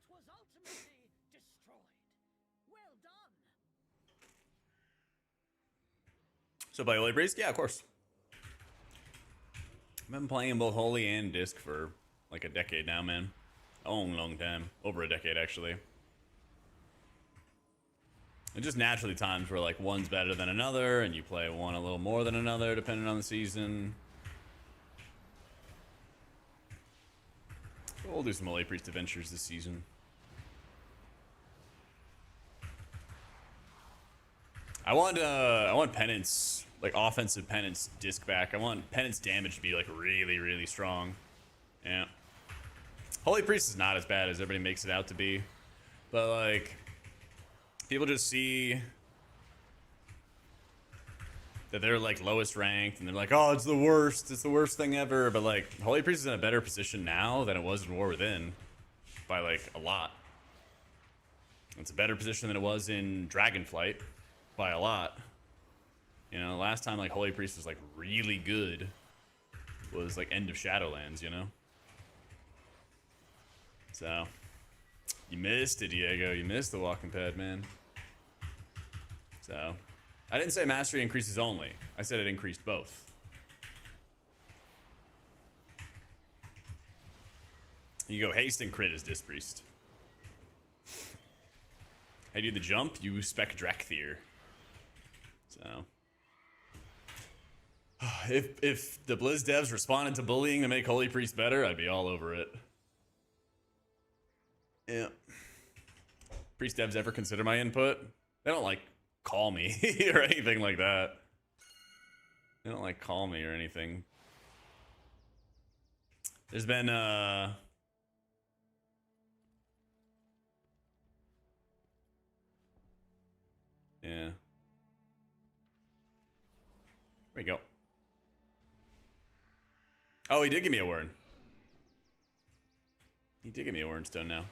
was ultimately destroyed. Well done.
So by Holy Priest? Yeah, of course. I've been playing both Holy and Disc for like a decade now, man. A long time. Over a decade, actually. It just naturally times where like one's better than another, and you play one a little more than another, depending on the season. We'll do some Holy Priest adventures this season. I want penance, like offensive penance Disc back. I want penance damage to be like really, really strong. Yeah. Holy Priest is not as bad as everybody makes it out to be, but like people just see that they're like lowest ranked and they're like, oh, it's the worst thing ever. But like Holy Priest is in a better position now than it was in War Within by like a lot. It's a better position than it was in Dragonflight by a lot. You know, last time like Holy Priest was like really good was like End of Shadowlands, you know? So you missed it, Diego. You missed the walking pad, man. So I didn't say mastery increases only. I said it increased both. You go haste and crit as Disc Priest. I do the jump, you spec Drakthir. So if the Blizz devs responded to bullying to make Holy Priest better, I'd be all over it. Yeah. Priest devs ever consider my input? They don't like call me or anything like that. They don't like call me or anything. There's been yeah. There we go. Oh, he did give me a word. He did give me a word stone now.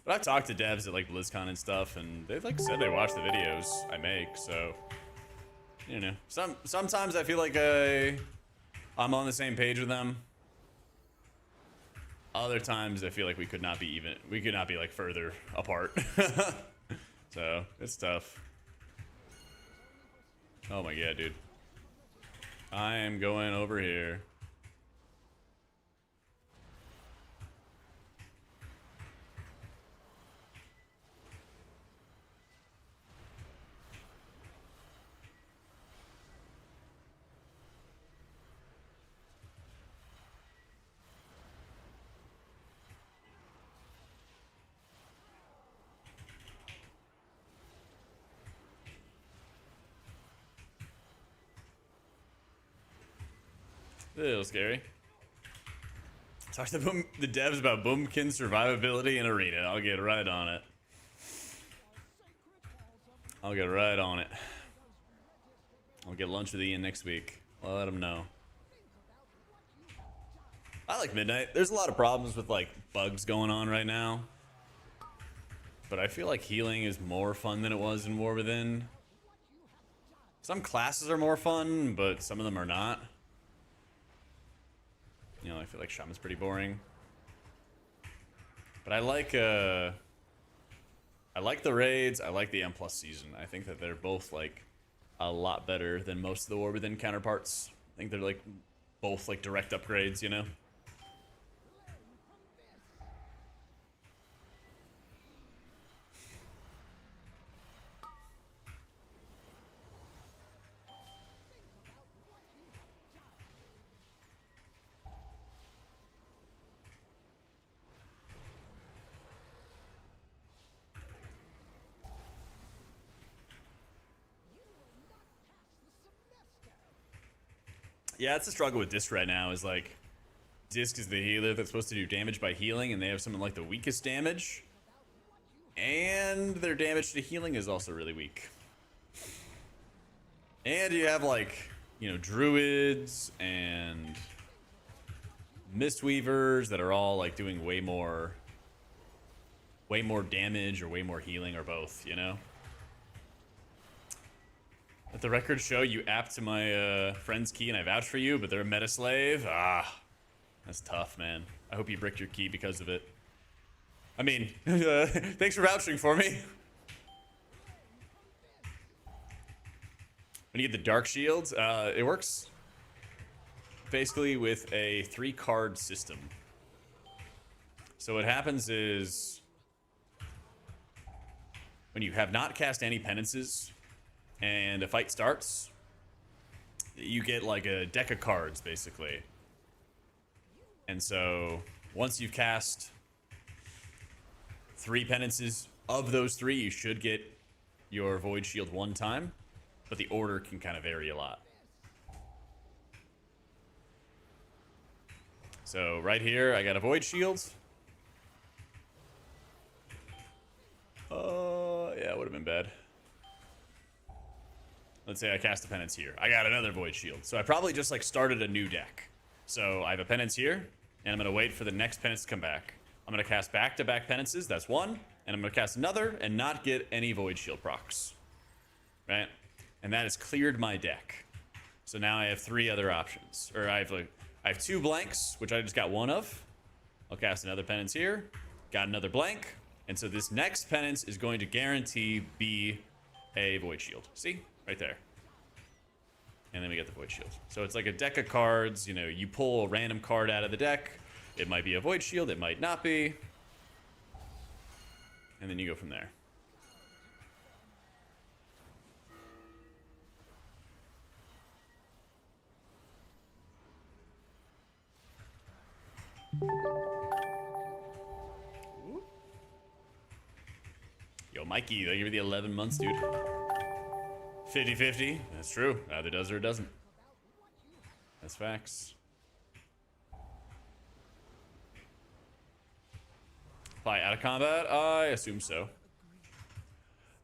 But I've talked to devs at like Blizzcon and stuff, and they've like said they watch the videos I make, so you know. Sometimes I feel like I'm on the same page with them. Other times I feel like we could not be like further apart. So it's tough. Oh my god, dude. I am going over here. A little scary. Talk to the devs about Boomkin's survivability in Arena. I'll get right on it. I'll get right on it. I'll get lunch with Ian next week. I'll let him know. I like Midnight. There's a lot of problems with like bugs going on right now. But I feel like healing is more fun than it was in War Within. Some classes are more fun, but some of them are not. You know, I feel like Shaman's pretty boring. But I like the raids. I like the M+ season. I think that they're both like a lot better than most of the War Within counterparts. I think they're like both like direct upgrades, you know? Yeah, it's a struggle with Disc right now, is like, Disc is the healer that's supposed to do damage by healing, and they have something like the weakest damage. And their damage to healing is also really weak. And you have like, you know, druids and mistweavers that are all like doing way more damage or way more healing or both, you know? Let the record show you apt to my friend's key and I vouch for you, but they're a meta slave? Ah, that's tough, man. I hope you bricked your key because of it. I mean, thanks for vouching for me. When you get the Dark Shield, it works basically with a 3-card system. So what happens is, when you have not cast any penances and a fight starts, you get like a deck of cards, basically. And so, once you've cast 3 penances, of those 3, you should get your Void Shield 1 time, but the order can kind of vary a lot. So, right here, I got a Void Shield. Yeah, it would have been bad. Let's say I cast a penance here. I got another Void Shield. So I probably just like started a new deck. So I have a penance here, and I'm gonna wait for the next penance to come back. I'm gonna cast back-to-back penances, that's 1, and I'm gonna cast another and not get any Void Shield procs. Right? And that has cleared my deck. So now I have 3 other options. Or I have 2 blanks, which I just got 1 of. I'll cast another penance here. Got another blank. And so this next penance is going to guarantee be a Void Shield. See? Right there. And then we get the Void Shield. So it's like a deck of cards. You know, you pull a random card out of the deck. It might be a Void Shield. It might not be. And then you go from there. Yo, Mikey, thank you for the 11 months, dude. 50-50. That's true. Either does or it doesn't. That's facts. Probably out of combat? I assume so.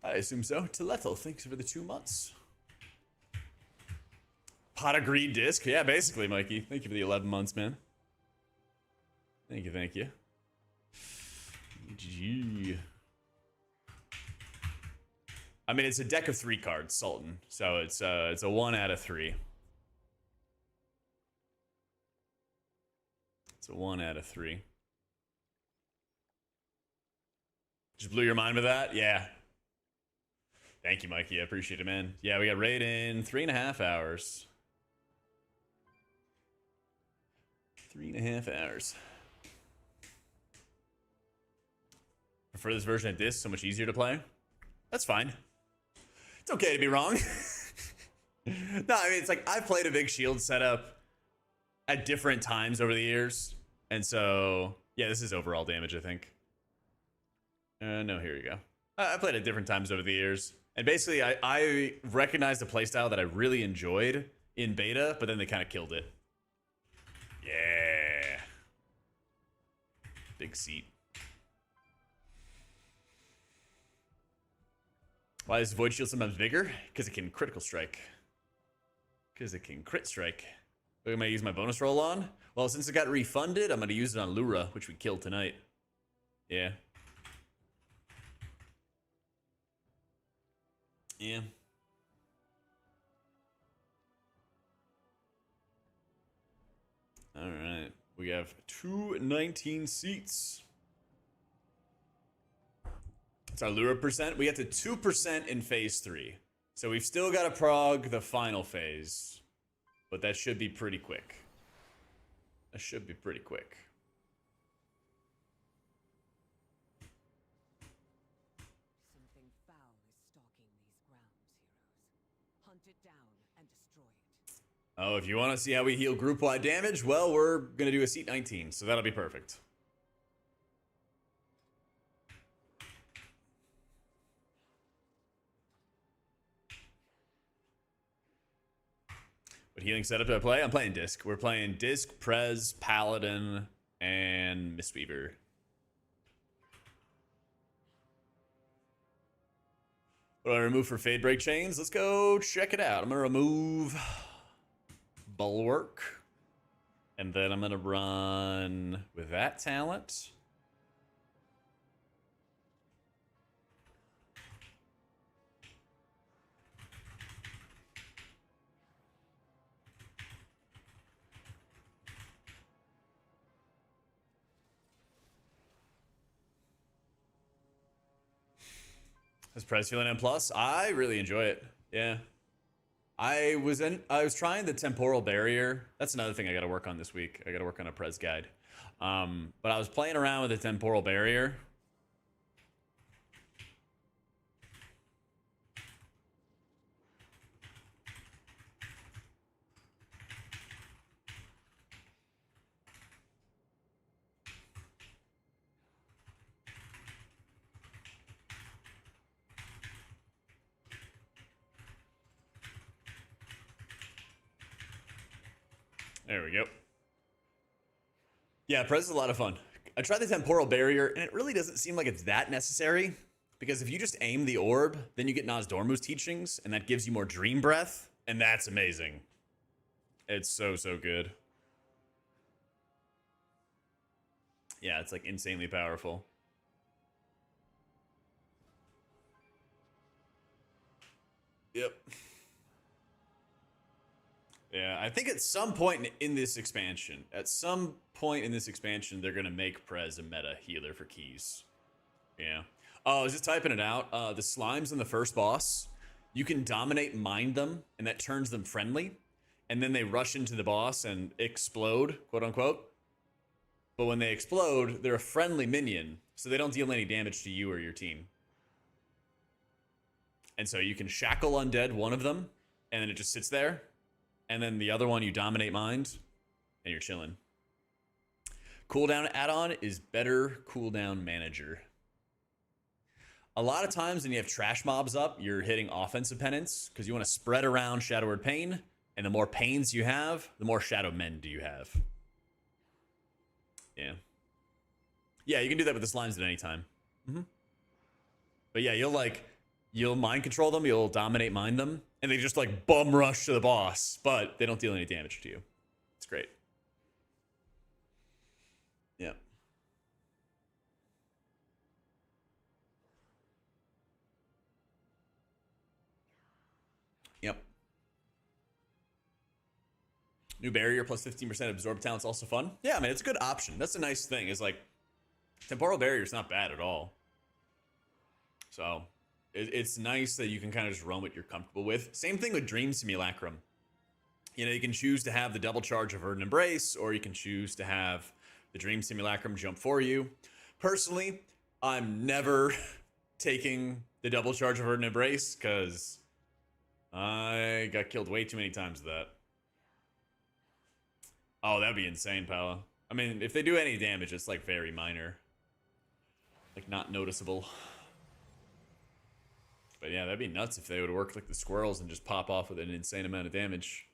I assume so. Telethel, thanks for the 2 months. Pot of Greed Disc? Yeah, basically, Mikey. Thank you for the 11 months, man. Thank you, thank you. GG. I mean, it's a deck of 3 cards, Sultan. So it's a 1 out of 3. It's a 1 out of 3. Just blew your mind with that? Yeah. Thank you, Mikey. I appreciate it, man. Yeah, we got raid in 3.5 hours. 3.5 hours. Prefer this version of Disc, so much easier to play. That's fine. It's okay to be wrong. No, I mean, it's like I've played a big shield setup at different times over the years. And so, yeah, this is overall damage, I think. No, here you go. I played at different times over the years. And basically, I recognized a playstyle that I really enjoyed in beta, but then they kind of killed it. Yeah. Big seat. Why is Void Shield sometimes bigger? Because it can critical strike. Because it can crit strike. What am I use my bonus roll on? Well, since it got refunded, I'm going to use it on Lura, which we killed tonight. Yeah. Yeah. we have 219 seats. It's our lura percent. We got to 2% in phase 3. So we've still got to prog the final phase. But that should be pretty quick. That should be pretty quick.
Something foul is stalking these grounds, heroes. Hunt it down and destroy it.
Oh, if you want to see how we heal group-wide damage, well, we're going to do a seat 19, so that'll be perfect. What healing setup do I play? I'm playing Disc. We're playing Disc, Prez, Paladin, and Mistweaver. What do I remove for Fade Break Chains? Let's go check it out. I'm going to remove Bulwark. And then I'm going to run with that talent. Is Prez feeling M+? I really enjoy it. Yeah. I was trying the temporal barrier. That's another thing I got to work on this week. I got to work on a Prez guide. But I was playing around with the temporal barrier. There we go. Yeah, Prez is a lot of fun. I tried the temporal barrier, and it really doesn't seem like it's that necessary. Because if you just aim the orb, then you get Nozdormu's teachings, and that gives you more dream breath, and that's amazing. It's so, so good. Yeah, it's like insanely powerful. Yep. Yeah, I think at some point in this expansion, they're going to make Prez a meta healer for keys. Yeah. Oh, I was just typing it out. The slimes in the first boss, you can dominate mind them, and that turns them friendly. And then they rush into the boss and explode, quote unquote. But when they explode, they're a friendly minion, so they don't deal any damage to you or your team. And so you can shackle undead one of them, and then it just sits there. And then the other one, you dominate mind, and you're chilling. Cooldown add-on is better cooldown manager. A lot of times when you have trash mobs up, you're hitting offensive penance because you want to spread around Shadow Word Pain, and the more pains you have, the more Shadow Men do you have. Yeah. Yeah, you can do that with the slimes at any time. But yeah, you'll mind control them, you'll dominate mind them, and they just like bum rush to the boss, but they don't deal any damage to you. It's great. Yeah. Yep. New barrier plus 15% absorb talent's also fun. Yeah, man, it's a good option. That's a nice thing. Is like temporal barrier's not bad at all. So it's nice that you can kind of just run what you're comfortable with. Same thing with Dream Simulacrum. You know, you can choose to have the double charge of Verdant Embrace, or you can choose to have the Dream Simulacrum jump for you. Personally, I'm never taking the double charge of Verdant Embrace because I got killed way too many times with that. Oh, that'd be insane, Pala. I mean, if they do any damage, it's like very minor. Like not noticeable. But yeah, that'd be nuts if they would work like the squirrels and just pop off with an insane amount of damage.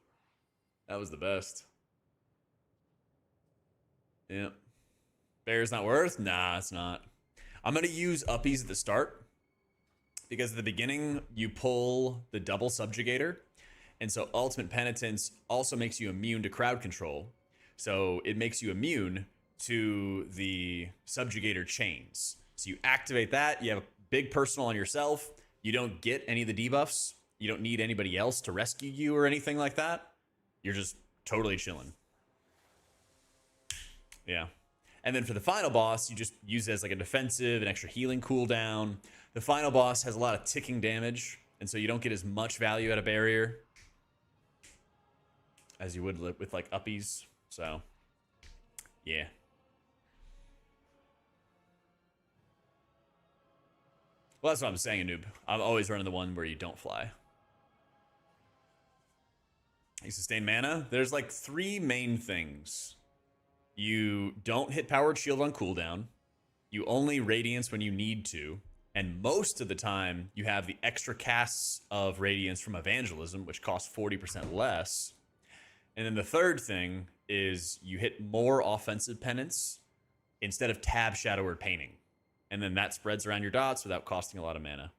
That was the best. Yeah. Bear's not worth? Nah, it's not. I'm going to use uppies at the start. Because at the beginning, you pull the double subjugator. And so Ultimate Penitence also makes you immune to crowd control. So it makes you immune to the subjugator chains. So you activate that. You have a big personal on yourself. You don't get any of the debuffs. You don't need anybody else to rescue you or anything like that. You're just totally chilling.
Yeah. And then for the final boss, you just use it as like a defensive, an extra healing cooldown. The final boss has a lot of ticking damage, and so you don't get as much value out of barrier as you would with like uppies. So, yeah. Well, that's what I'm saying, noob. I'm always running the one where you don't fly. You sustain mana. There's like 3 main things. You don't hit powered shield on cooldown. You only radiance when you need to. And most of the time, you have the extra casts of radiance from evangelism, which costs 40% less. And then the third thing is you hit more offensive penance instead of tab shadow or painting. And then that spreads around your dots without costing a lot of mana.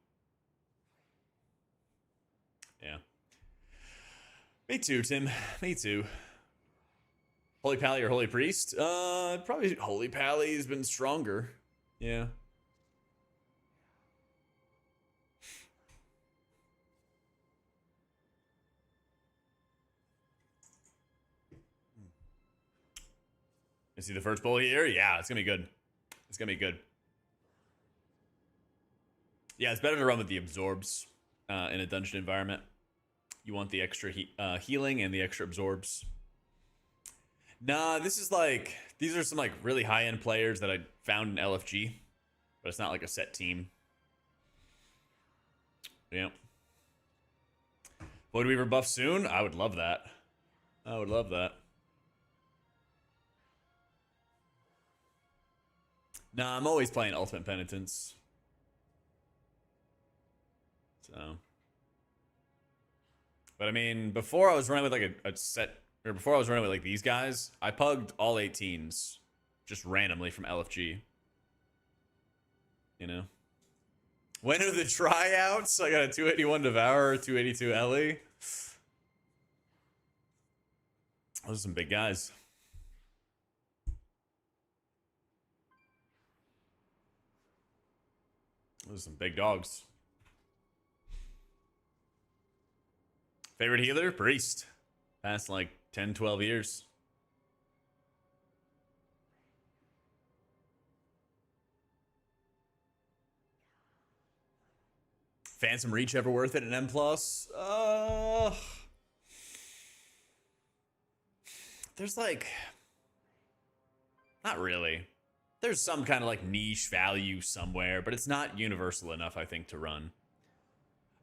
Yeah. Me too, Tim. Me too. Holy Pally or Holy Priest? Probably Holy Pally has been stronger. Yeah. You see the first bowl here? Yeah, it's gonna be good. It's gonna be good. Yeah, it's better to run with the absorbs in a dungeon environment. You want the extra healing and the extra absorbs. Nah, this is like, these are some like really high-end players that I found in LFG, but it's not like a set team. Yeah. Void Weaver buff soon? I would love that. I would love that. Nah, I'm always playing Ultimate Penitence. So. But I mean, before I was running with like a set, or before I was running with like these guys, I pugged all 18s just randomly from LFG. You know? When are the tryouts? I got a 281 Devourer, 282 Ellie. Those are some big guys. Those are some big dogs. Favorite healer? Priest. Past like 10, 12 years. Phantom Reach ever worth it at M+? There's like... Not really. There's some kind of like niche value somewhere, but it's not universal enough, I think, to run.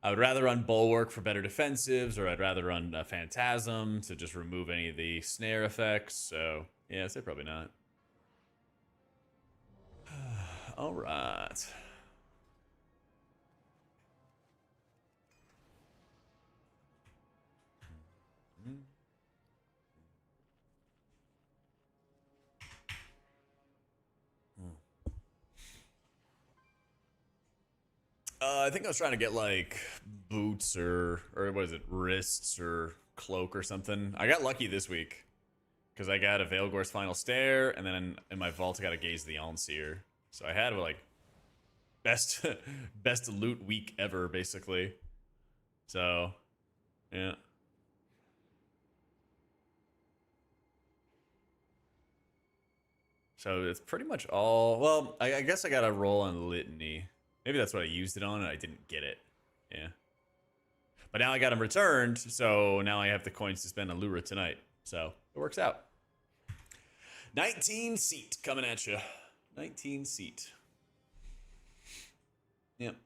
I would rather run Bulwark for better defensives, or I'd rather run Phantasm to just remove any of the snare effects. So, yeah, I'd say probably not. All right. I think I was trying to get like boots or what is it, wrists or cloak or something. I got lucky this week because I got a Veilgore's Final Stare, and then in my vault I got a Gaze of the Allseer. So I had like best loot week ever basically. So yeah. So it's pretty much all. Well, I guess I got a roll on Litany. Maybe that's what I used it on and I didn't get it. Yeah. But now I got them returned, so now I have the coins to spend on Lura tonight. So it works out. 19 seat coming at you. 19 seat. Yep.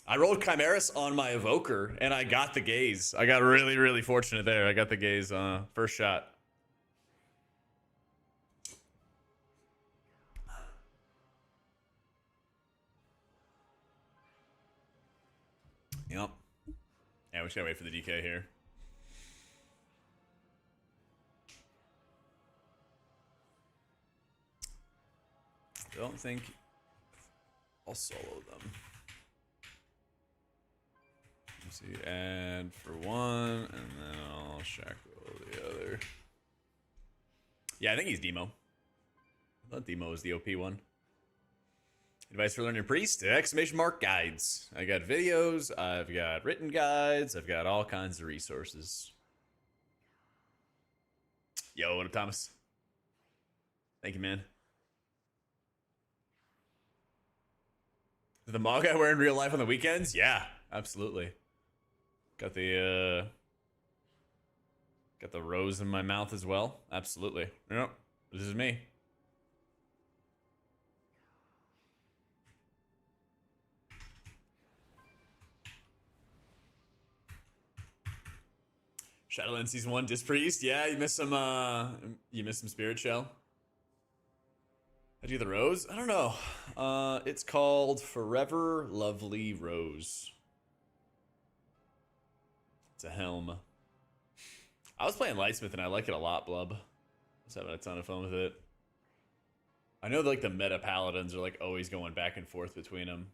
I rolled Chimeras on my Evoker and I got the Gaze. I got really, really fortunate there. I got the Gaze first shot. Yep. Yeah, we just gotta wait for the DK here. Don't think I'll solo them. Let's see, add for one, and then I'll shackle the other. Yeah, I think he's Demo. I thought Demo was the OP one. Advice for learning Priest? Exclamation mark guides. I got videos, I've got written guides, I've got all kinds of resources. Yo, what up, Thomas? Thank you, man. Is the mog I wear in real life on the weekends? Yeah, absolutely. Got the rose in my mouth as well. Absolutely. Yep. This is me. Shadowland Season 1, Dispriest. Yeah, you missed some Spirit Shell. I do the rose? I don't know. It's called Forever Lovely Rose. It's a helm. I was playing lightsmith and I like it a lot, Blub. I was having a ton of fun with it. I know like the meta paladins are like always going back and forth between them.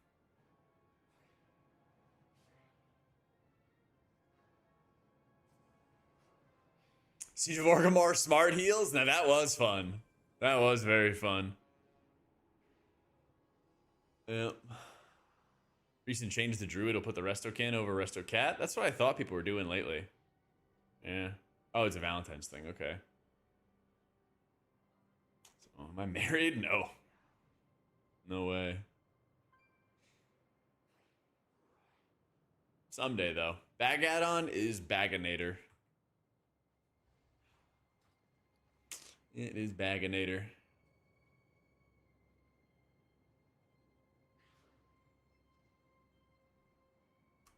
Siege of Orgrimmar smart heals? Now that was fun. That was very fun. Yep. Recent change to Druid will put the Restocan over Restocat. That's what I thought people were doing lately. Yeah. Oh, it's a Valentine's thing. Okay. So, am I married? No. No way. Someday, though. Bag add-on is Baganator. It is Baganator.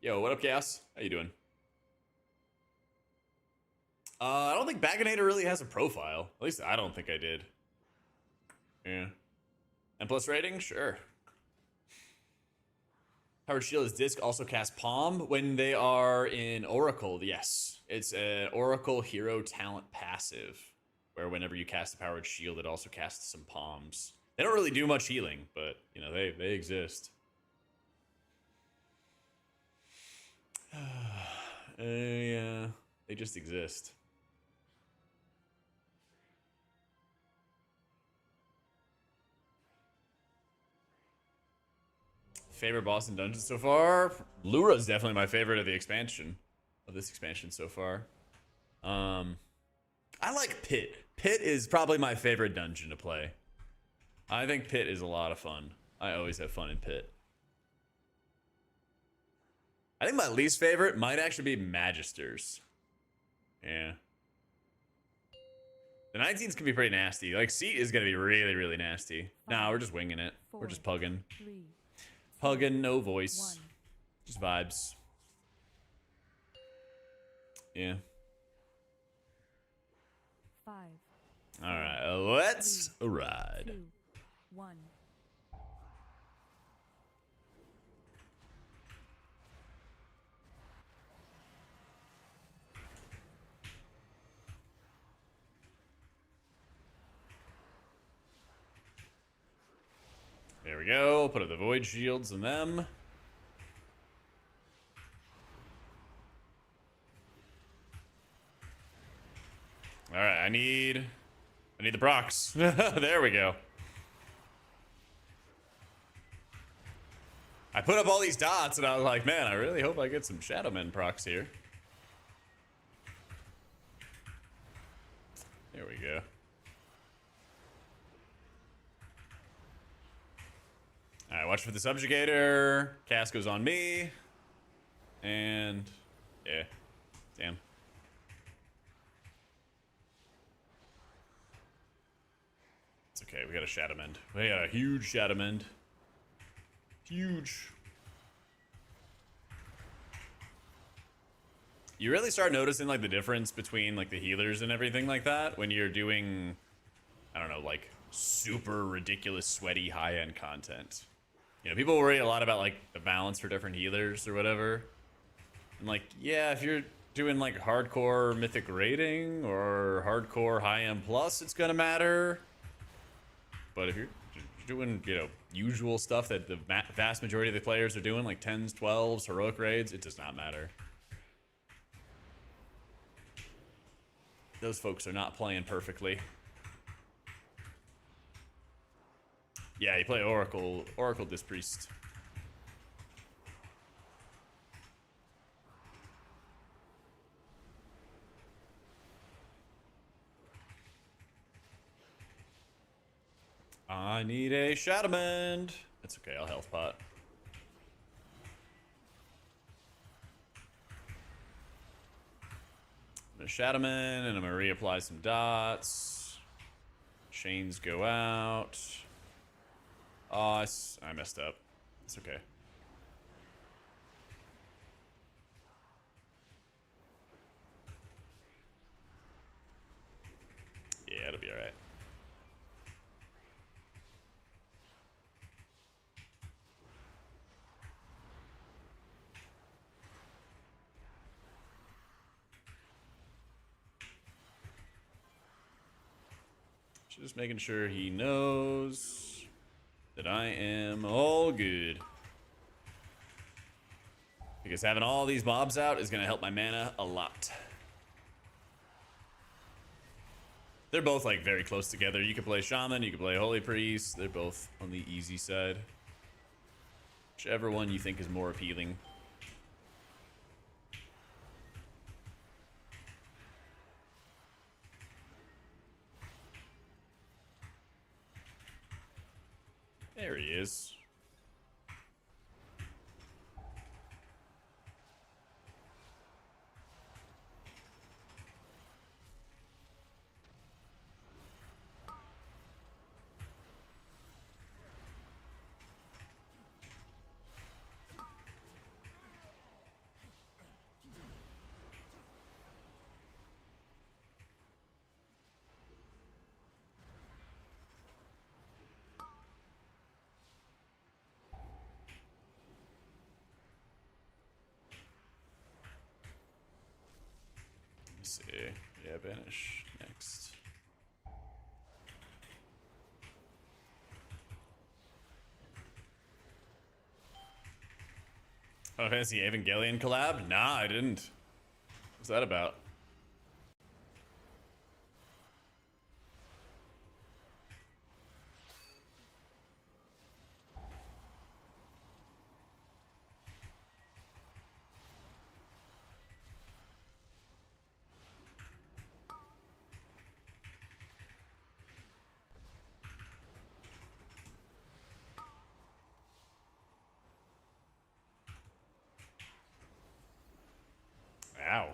Yo, what up, Chaos? How you doing? I don't think Baganator really has a profile. At least I don't think I did. Yeah. M+ rating? Sure. Powered Shield is disc, also cast Palm when they are in Oracle. Yes. It's an Oracle hero talent passive, where whenever you cast the Powered Shield, it also casts some Palms. They don't really do much healing, but, you know, they exist. Yeah, they just exist. Favorite boss in dungeons so far? Lura is definitely my favorite of the expansion, of this expansion so far. I like Pit. Pit is probably my favorite dungeon to play. I think Pit is a lot of fun. I always have fun in Pit. I think my least favorite might actually be Magisters. Yeah. The 19s can be pretty nasty. Like, Seat is going to be really, really nasty. Nah, we're just winging it. We're just pugging. Pugging, no voice. Just vibes. Yeah.
5.
Alright, let's ride.
2, 1.
There we go. Put up the void shields and them. All right, I need the procs. There we go. I put up all these dots and I was like, man, I really hope I get some Shadowmen procs here. There we go. All right, watch for the subjugator. Cast goes on me. And yeah, damn. It's okay, we got a Shadowmend. We got a huge Shadowmend. Huge. You really start noticing like the difference between like the healers and everything like that when you're doing, I don't know, like super ridiculous sweaty high-end content. You know, people worry a lot about like the balance for different healers or whatever. And like, yeah, if you're doing like hardcore mythic rating or hardcore high-end plus, it's gonna matter. But if you're doing, you know, usual stuff that the vast majority of the players are doing, like 10s, 12s, heroic raids, it does not matter. Those folks are not playing perfectly. Yeah, you play Oracle Dispriest.
I need a shadow mend. That's okay, I'll health pot. I'm gonna shadow mend, and I'm gonna reapply some dots. Chains go out. Oh, I messed up. It's okay. Yeah, it'll be alright. Just making sure he knows that I am all good. Because having all these mobs out is going to help my mana a lot. They're both like very close together. You can play Shaman, you can play Holy Priest. They're both on the easy side. Whichever one you think is more appealing. There he is. See. Yeah, banish next. Oh, fancy Evangelion collab? Nah, I didn't. What's that about? Ow.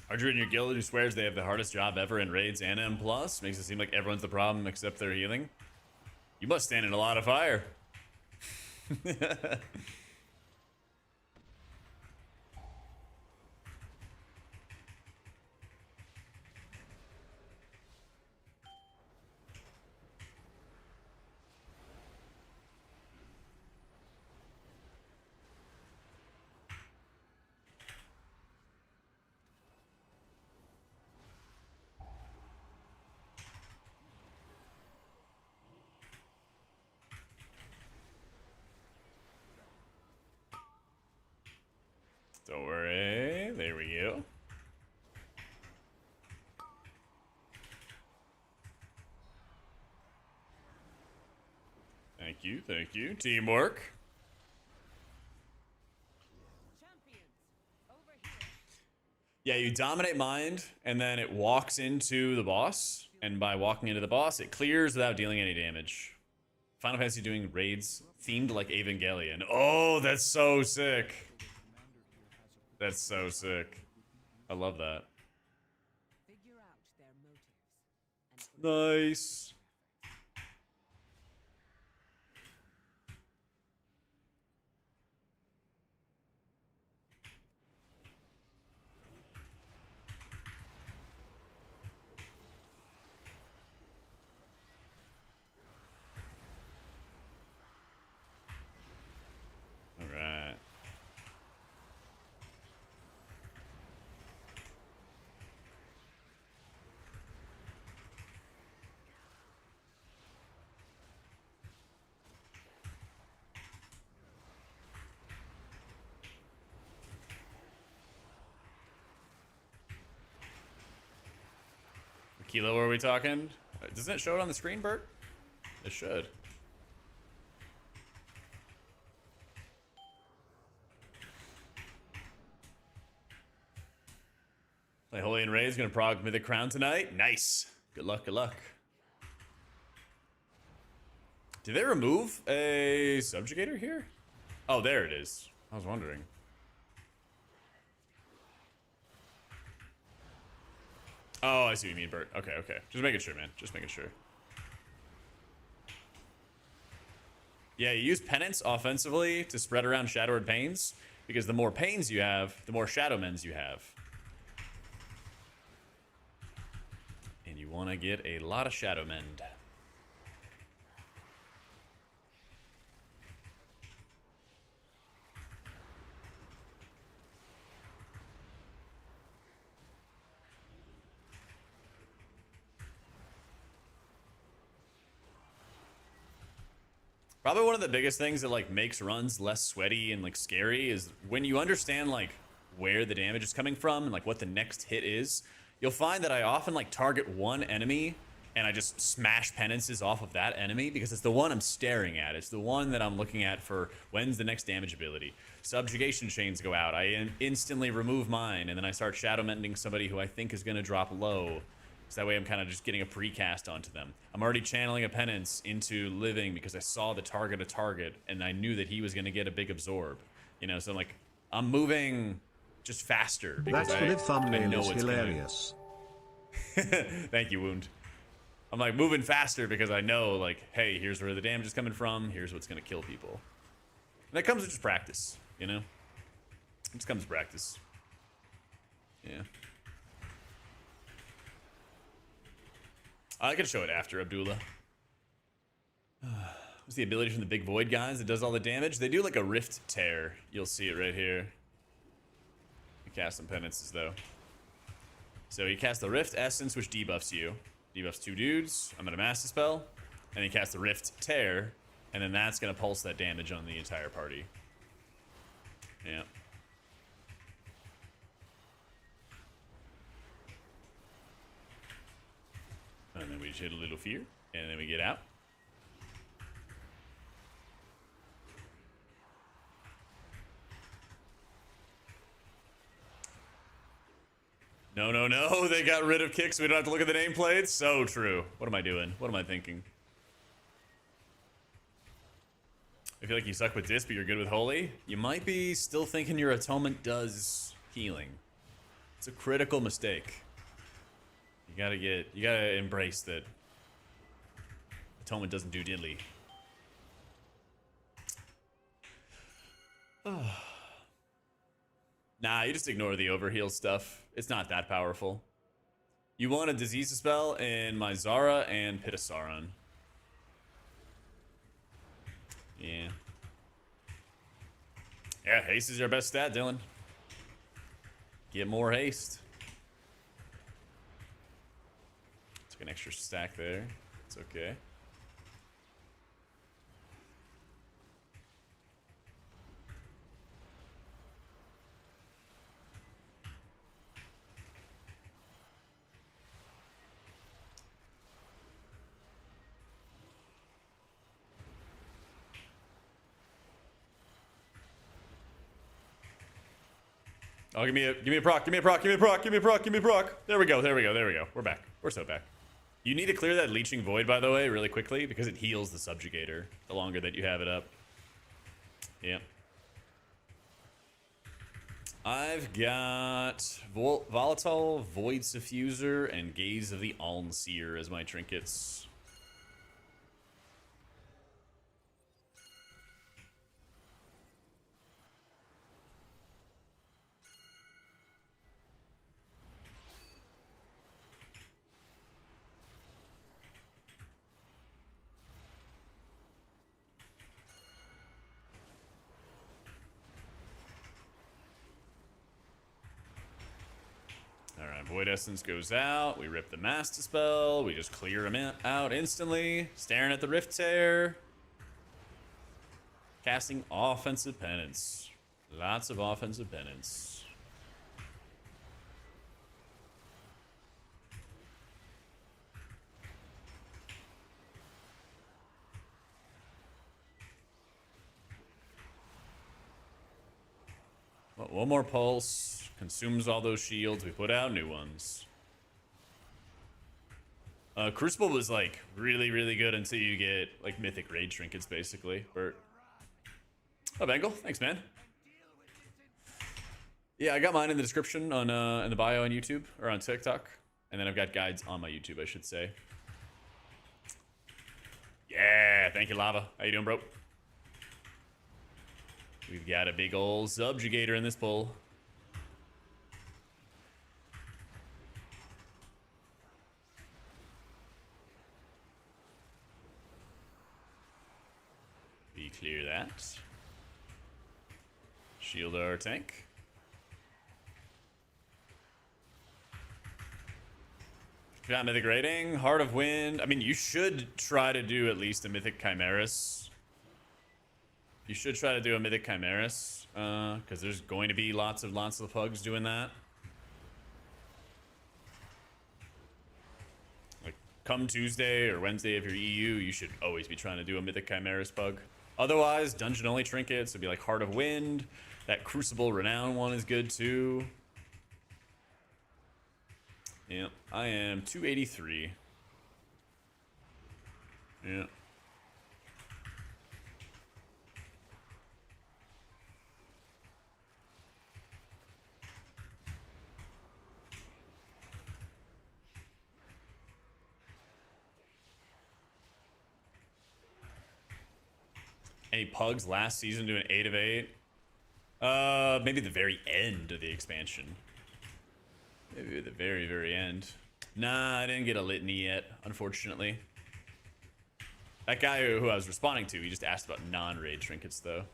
Archer in your guild who swears they have the hardest job ever in raids and M+, makes it seem like everyone's the problem except their healing. You must stand in a lot of fire. Don't worry. There we go. Thank you. Thank you. Teamwork.
Champions, over here.
Yeah, you dominate mind, and then it walks into the boss. And by walking into the boss, it clears without dealing any damage. Final Fantasy doing raids themed like Evangelion. Oh, that's so sick. That's so sick. I love that.
Figure out their motives and put
Nice. All right. Kilo, are we talking? Doesn't it show it on the screen, Bert? It should. Play Holy and Ray's gonna prog Mythic Crown tonight. Nice. Good luck, good luck. Did they remove a subjugator here? Oh, there it is. I was wondering. Oh, I see what you mean, Bert. Okay, okay. Just making sure, man. Just making sure. Yeah, you use penance offensively to spread around Shadowed Pains, because the more pains you have, the more Shadow Mends you have. And you want to get a lot of Shadow Mend. Probably one of the biggest things that like makes runs less sweaty and like scary is when you understand like where the damage is coming from and like what the next hit is. You'll find that I often like target one enemy and I just smash penances off of that enemy because it's the one I'm staring at. It's the one that I'm looking at for when's the next damage ability. Subjugation chains go out. I instantly remove mine and then I start shadow mending somebody who I think is going to drop low. So that way I'm kind of just getting a precast onto them. I'm already channeling a penance into living because I saw the target a target and I knew that he was going to get a big absorb. You know, so I'm like, I'm moving just faster because
That live thumbnail
know
is
it's
hilarious.
Thank you, Wound. I'm like moving faster because I know like, hey, here's where the damage is coming from. Here's what's going to kill people. And that comes with just practice, you know? It just comes with practice. Yeah. I can show it after, Abdullah. What's the ability from the big void guys that does all the damage? They do like a rift tear. You'll see it right here. You cast some penances though. So you cast the rift essence, which debuffs you. Debuffs 2 dudes. I'm gonna master spell. And you cast the rift tear. And then that's gonna pulse that damage on the entire party. Yeah. And then we just hit a little fear, and then we get out. No, no, no, they got rid of kicks, so we don't have to look at the nameplates. So true. What am I doing? What am I thinking? I feel like you suck with disc, but you're good with holy. You might be still thinking your atonement does healing. It's a critical mistake. You gotta embrace that atonement doesn't do diddly. Nah, you just ignore the overheal stuff. It's not that powerful. You want a disease spell in my Zara and Pitasaran. Yeah. Yeah, haste is your best stat, Dylan. Get more haste. Took an extra stack there. It's okay. Oh, give me a proc, give me a proc, give me a proc, give me a proc, give me a proc. There we go, there we go, there we go. We're back. We're so back. You need to clear that Leeching Void, by the way, really quickly, because it heals the Subjugator the longer that you have it up. Yeah. I've got Volatile, Void Suffuser, and Gaze of the Almseer as my trinkets. Void Essence goes out. We rip the Master Spell. We just clear him out instantly. Staring at the Rift Tear. Casting Offensive Penance. Lots of Offensive Penance. Well, one more pulse. Consumes all those shields. We put out new ones. Crucible was like really, really good until you get like mythic raid trinkets, basically. Bert. Oh, Bengal, thanks, man. Yeah, I got mine in the description on in the bio on YouTube or on TikTok, and then I've got guides on my YouTube, I should say. Yeah, thank you, Lava. How you doing, bro? We've got a big old subjugator in this pull. We clear that. Shield our tank. Got mythic rating, Heart of Wind. I mean, you should try to do at least a mythic chimeras. You should try to do a mythic chimeras, because there's going to be lots of pugs doing that. Like come Tuesday or Wednesday if you're EU, you should always be trying to do a mythic chimeras pug. Otherwise, dungeon only trinkets would be like Heart of Wind. That Crucible Renown one is good too. Yeah, I am 283. Yeah. Any pugs last season doing 8 of 8? Maybe the very end of the expansion. Maybe the very, very end. Nah, I didn't get a litany yet, unfortunately. That guy who I was responding to, he just asked about non-raid trinkets, though.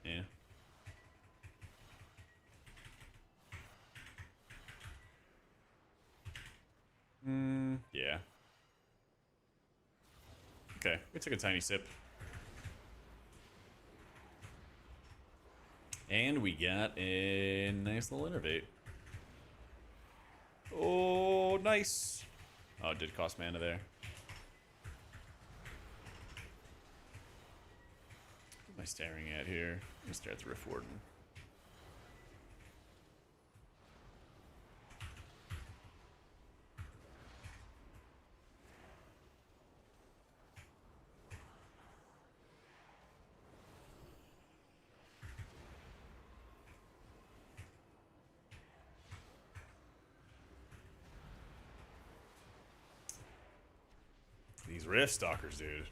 Yeah. Yeah. Okay, we took a tiny sip. And we got a nice little innervate. Oh, nice. Oh, it did cost mana there. What am I staring at here? I'm gonna stare at the Rift Warden. These Rift Stalkers, dude.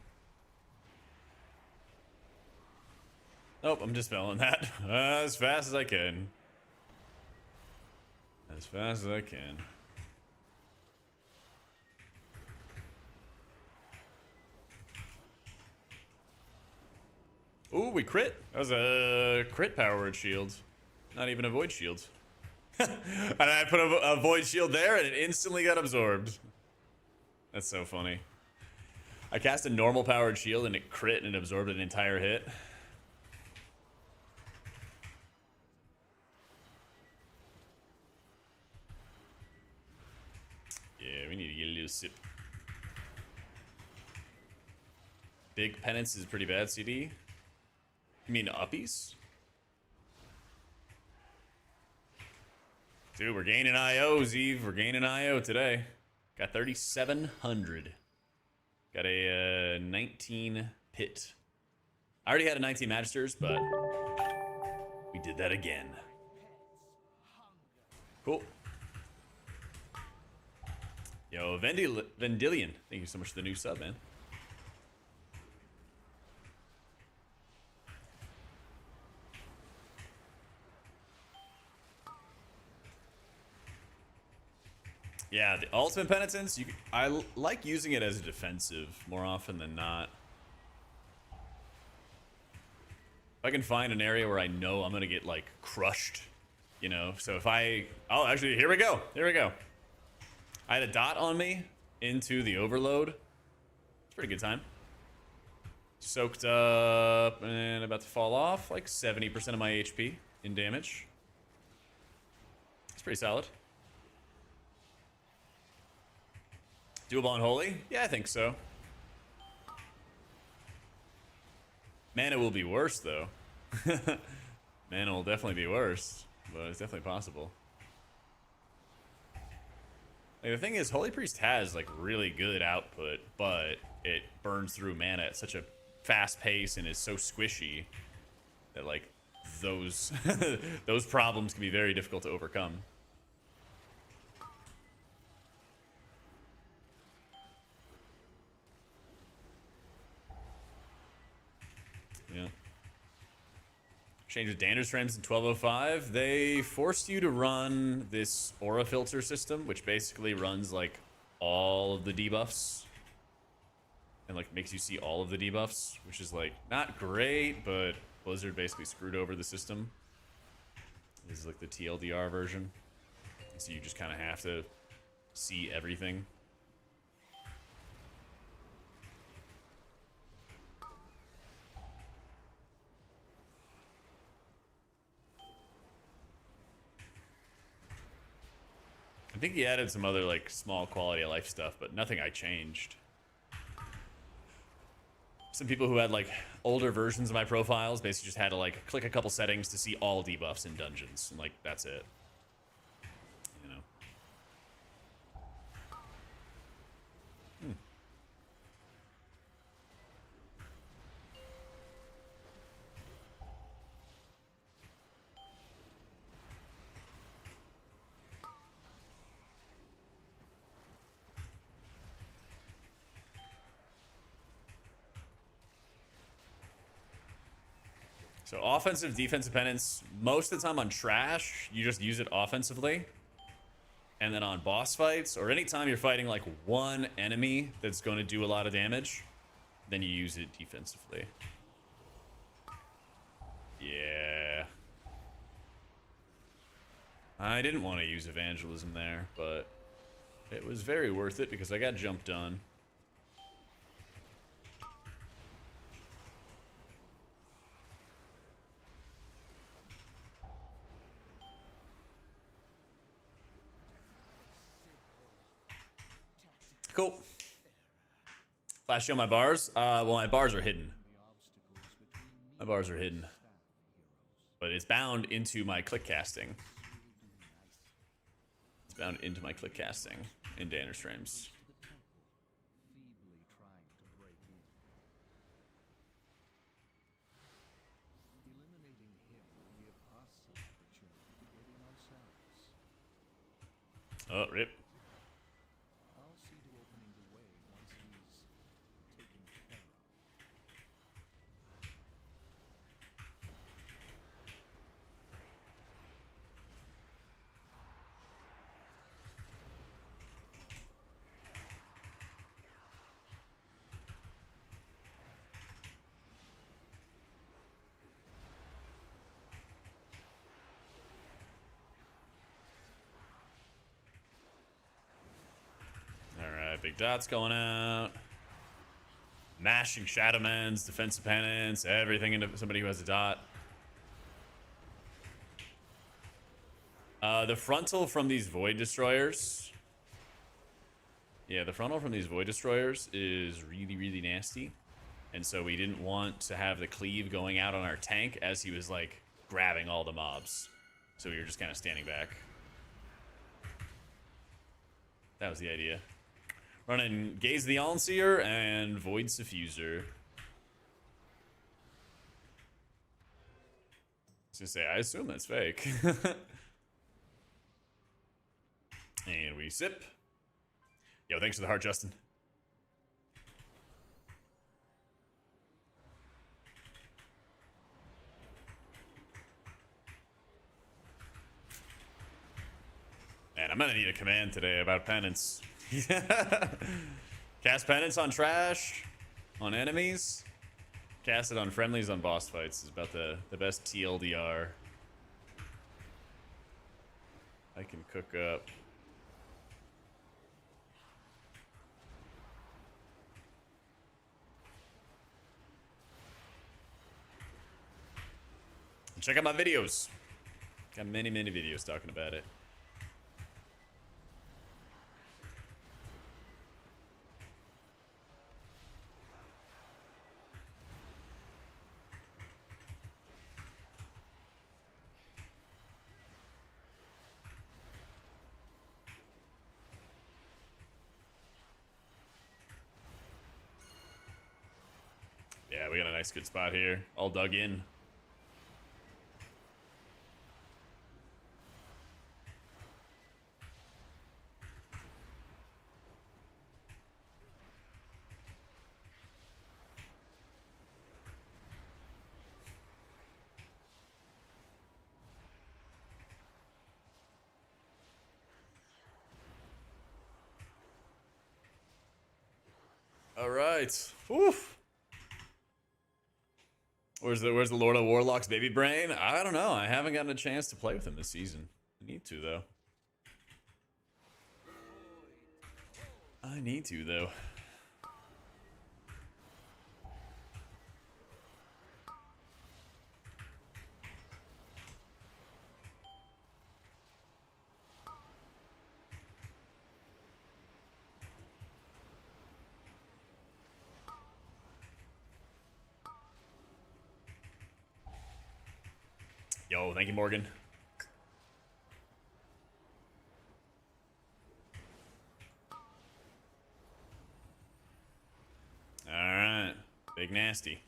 Nope, I'm just spelling that as fast as I can. As fast as I can. Ooh, we crit. That was a crit powered shield. Not even a void shield. And I put a void shield there and it instantly got absorbed. That's so funny. I cast a normal powered shield and it crit and it absorbed an entire hit. Yeah, we need to get a little sip. Big penance is pretty bad, CD. You mean uppies? Dude, we're gaining IO, Zeev. We're gaining IO today. Got 3,700. Got a 19 pit. I already had a 19 magisters, but we did that again. Cool. Yo, Vendilion, thank you so much for the new sub, man. Yeah, the ultimate penitence, I like using it as a defensive more often than not. If I can find an area where I know I'm gonna get like crushed, you know, so if oh, actually, here we go. I had a dot on me into the overload. It's a pretty good time. Soaked up and about to fall off, like 70% of my HP in damage. It's pretty solid. Doable on Holy? Yeah, I think so. Mana will be worse, though. Mana will definitely be worse, but it's definitely possible. Like, the thing is, Holy Priest has like really good output, but it burns through mana at such a fast pace and is so squishy that like those those problems can be very difficult to overcome. Yeah. Change with Dander's frames in 1205. They forced you to run this aura filter system, which basically runs like all of the debuffs and like makes you see all of the debuffs, which is like not great, but Blizzard basically screwed over the system. This is like the TLDR version, so you just kind of have to see everything. I think he added some other like small quality of life stuff, but nothing I changed. Some people who had like older versions of my profiles basically just had to like click a couple settings to see all debuffs in dungeons, and like that's it. You know. So offensive, defensive penance, most of the time on trash, you just use it offensively. And then on boss fights, or anytime you're fighting like one enemy that's going to do a lot of damage, then you use it defensively. Yeah. I didn't want to use evangelism there, but it was very worth it because I got jumped on. Cool. Flash show my bars. Well, my bars are hidden. My bars are hidden. But it's bound into my click casting. It's bound into my click casting in Danner streams. Oh, rip. Big dots going out. Mashing Shadowmans, defensive penance, everything into somebody who has a dot. The frontal from these Void Destroyers. Yeah, the frontal from these Void Destroyers is really, really nasty. And so we didn't want to have the cleave going out on our tank as he was like grabbing all the mobs. So we were just kind of standing back. That was the idea. Running Gaze the Allseer and Void Suffuser. I was gonna say, I assume that's fake. And we sip. Yo, thanks for the heart, Justin. Man, I'm gonna need a command today about penance. Cast penance on trash, on enemies. Cast it on friendlies on boss fights is about the best TLDR I can cook up. Check out my videos. Got many videos talking about it. Yeah, we got a nice good spot here. All dug in. All right. Whew. Where's the Lord of Warlock's baby brain? I don't know. I haven't gotten a chance to play with him this season. I need to though. Yo, thank you, Morgan. All right, big nasty.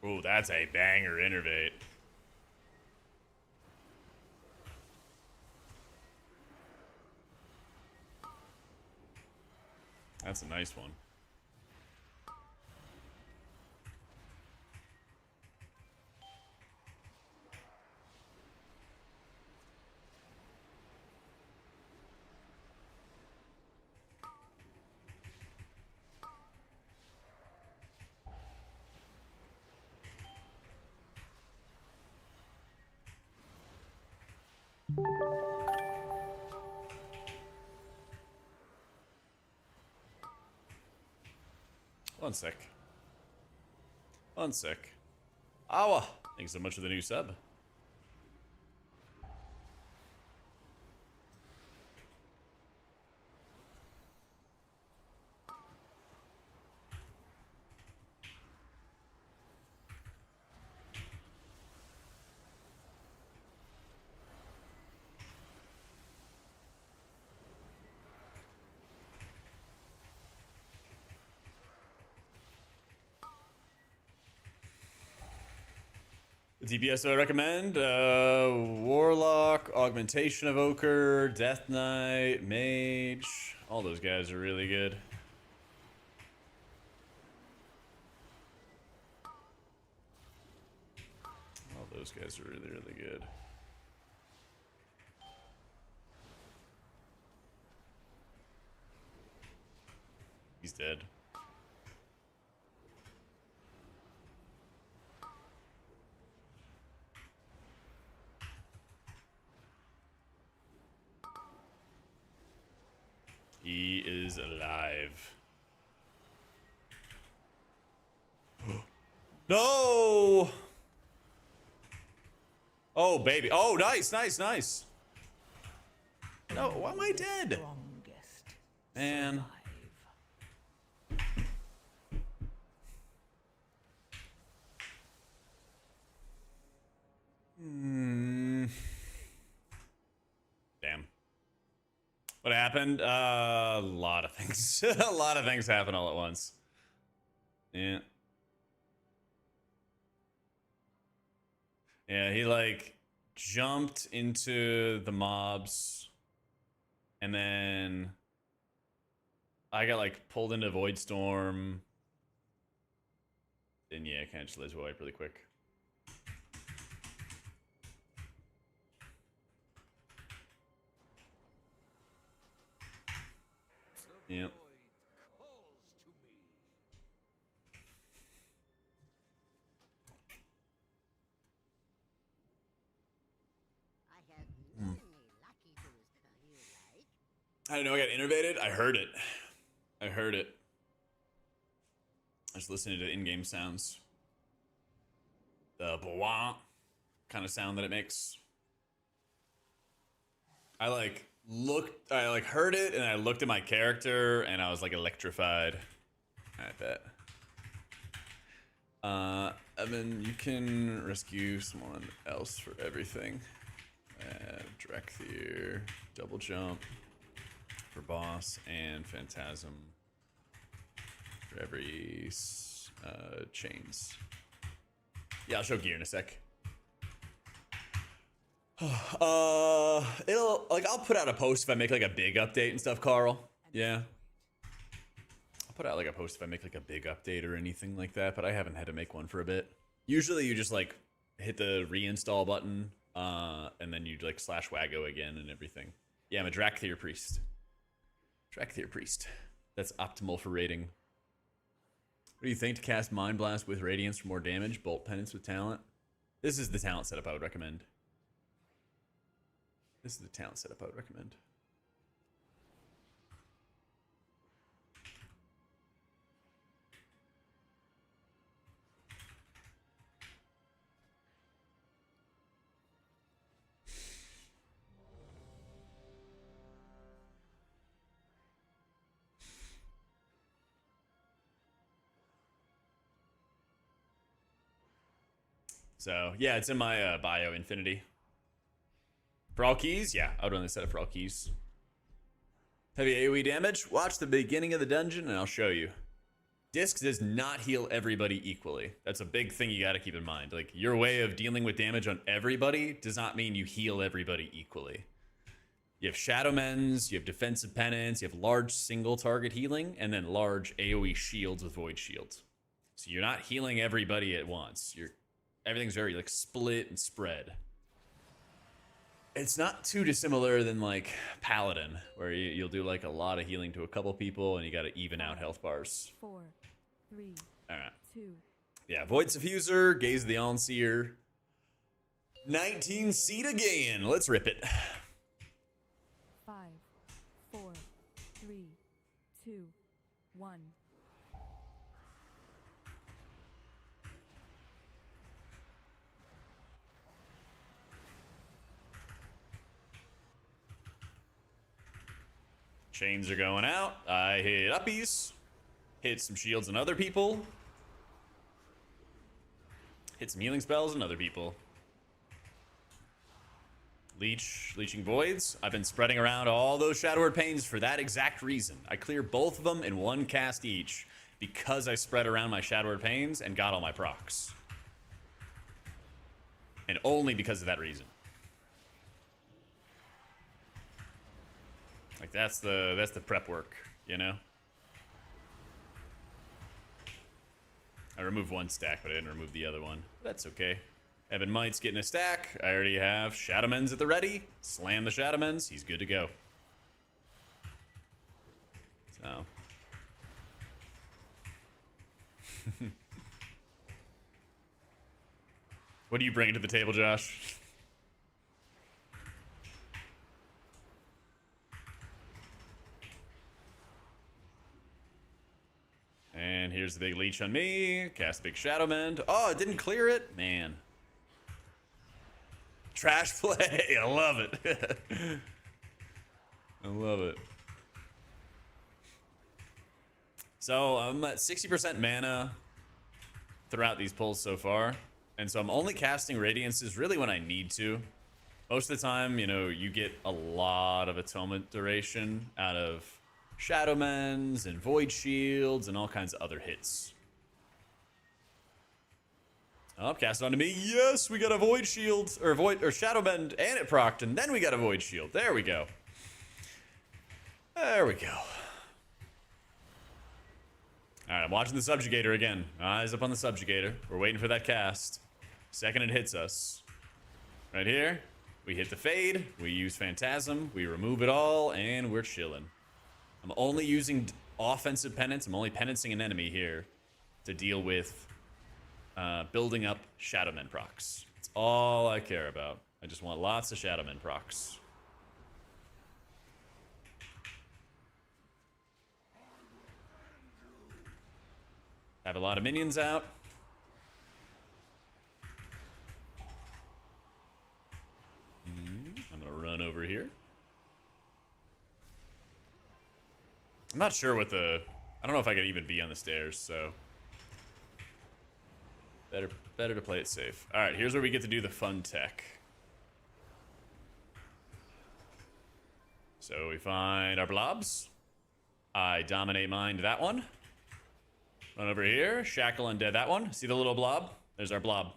Ooh, that's a banger innervate. That's a nice one. One sec. One sec. Awa! Thanks so much for the new sub. The DPS I recommend, Warlock, Augmentation Evoker, Death Knight, Mage. All those guys are really good. All those guys are really, really good. He's dead. He is alive. No! Oh, baby. Oh, nice, nice, nice. No, why am I dead? Man. Damn. What happened? A lot of things. A lot of things happen all at once. Yeah. Yeah, he like jumped into the mobs and then I got like pulled into Void Storm. And yeah, I kind of just laser wipe really quick. Yep. I don't know, I got innervated. I heard it. I heard it. I was listening to the in-game sounds. The bwah kind of sound that it makes. I like heard it and I looked at my character and I was like electrified. I bet. Evan, you can rescue someone else for everything. Drekthir, double jump for boss, and phantasm for every chains. Yeah, I'll show gear in a sec. It'll like I'll put out a post if I make like a big update and stuff, Carl. Yeah. I'll put out like a post if I make like a big update or anything like that, but I haven't had to make one for a bit. Usually you just like hit the reinstall button, and then you like /wago again and everything. Yeah, I'm a Drekthir priest. Drekthir priest. That's optimal for raiding. What do you think to cast Mind Blast with Radiance for more damage? Bolt Penance with talent? This is the talent setup I would recommend. This is the talent setup I would recommend. So, yeah, it's in my bio, Infinity. For all keys? Yeah, I would run this setup for all keys. Heavy AoE damage? Watch the beginning of the dungeon and I'll show you. Disc does not heal everybody equally. That's a big thing you gotta keep in mind. Like, your way of dealing with damage on everybody does not mean you heal everybody equally. You have Shadow Mends, you have Defensive Penance, you have large single target healing, and then large AoE shields with Void Shields. So you're not healing everybody at once. Everything's very like split and spread. It's not too dissimilar than like Paladin, where you'll do like a lot of healing to a couple people and you gotta even out health bars.
4, 3,
all right.
2.
Yeah, Void Suffuser, Gaze of the All-Seer. 19 seed again. Let's rip it.
5, 4, 3, 2, 1.
Chains are going out. I hit uppies. Hit some shields on other people. Hit some healing spells on other people. Leeching Voids. I've been spreading around all those Shadowward Pains for that exact reason. I clear both of them in one cast each because I spread around my Shadowward Pains and got all my procs. And only because of that reason. Like that's the prep work, you know? I removed one stack, but I didn't remove the other one. That's okay. Evan Might's getting a stack. I already have Shadowmens at the ready. Slam the Shadowmens. He's good to go. So. What do you bring to the table, Josh? And here's the big leech on me. Cast big Shadow Mend. Oh, it didn't clear it? Man. Trash play. I love it. I love it. So I'm at 60% mana throughout these pulls so far. And so I'm only casting Radiances really when I need to. Most of the time, you know, you get a lot of atonement duration out of Shadowmens and Void Shields and all kinds of other hits. Oh, cast it onto me. Yes, we got a Void Shield or Shadowmend and it procced, and then we got a Void Shield. There we go. There we go. All right, I'm watching the Subjugator again. Eyes up on the Subjugator. We're waiting for that cast. Second it hits us. Right here, we hit the Fade. We use Phantasm. We remove it all, and we're chilling. I'm only using offensive penance. I'm only penancing an enemy here to deal with building up Shadowmen procs. That's all I care about. I just want lots of Shadowmen procs. Have a lot of minions out. I'm gonna run over here. I'm not sure what the... I don't know if I could even be on the stairs, so... Better to play it safe. Alright, here's where we get to do the fun tech. So we find our blobs. I dominate mind that one. Run over here, shackle undead that one. See the little blob? There's our blob.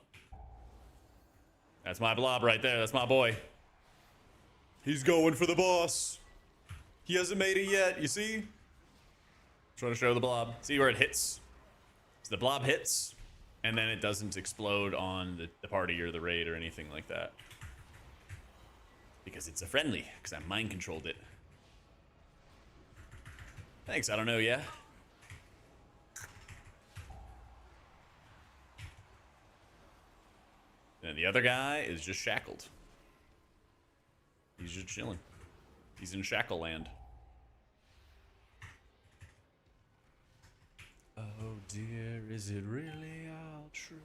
That's my blob right there. That's my boy. He's going for the boss. He hasn't made it yet, you see? Trying to show the blob. See where it hits? So the blob hits, and then it doesn't explode on the party or the raid or anything like that. Because it's a friendly, because I mind controlled it. Thanks, I don't know, yeah. And the other guy is just shackled. He's just chilling. He's in shackle land. Oh dear, is it really all true?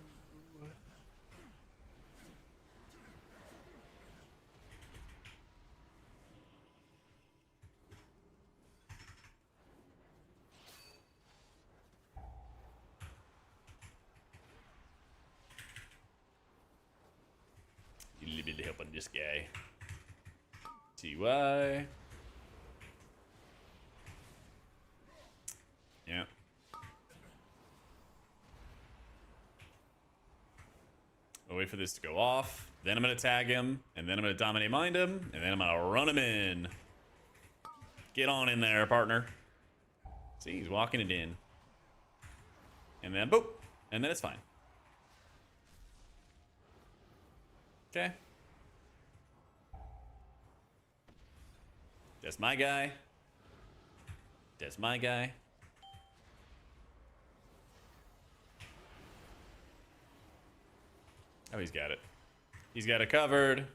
A little bit of help on this guy. TY. Yeah. I'll wait for this to go off. Then I'm going to tag him. And then I'm going to dominate mind him. And then I'm going to run him in. Get on in there, partner. See, he's walking it in. And then, boop. And then it's fine. Okay. That's my guy. That's my guy. Oh, he's got it. He's got it covered.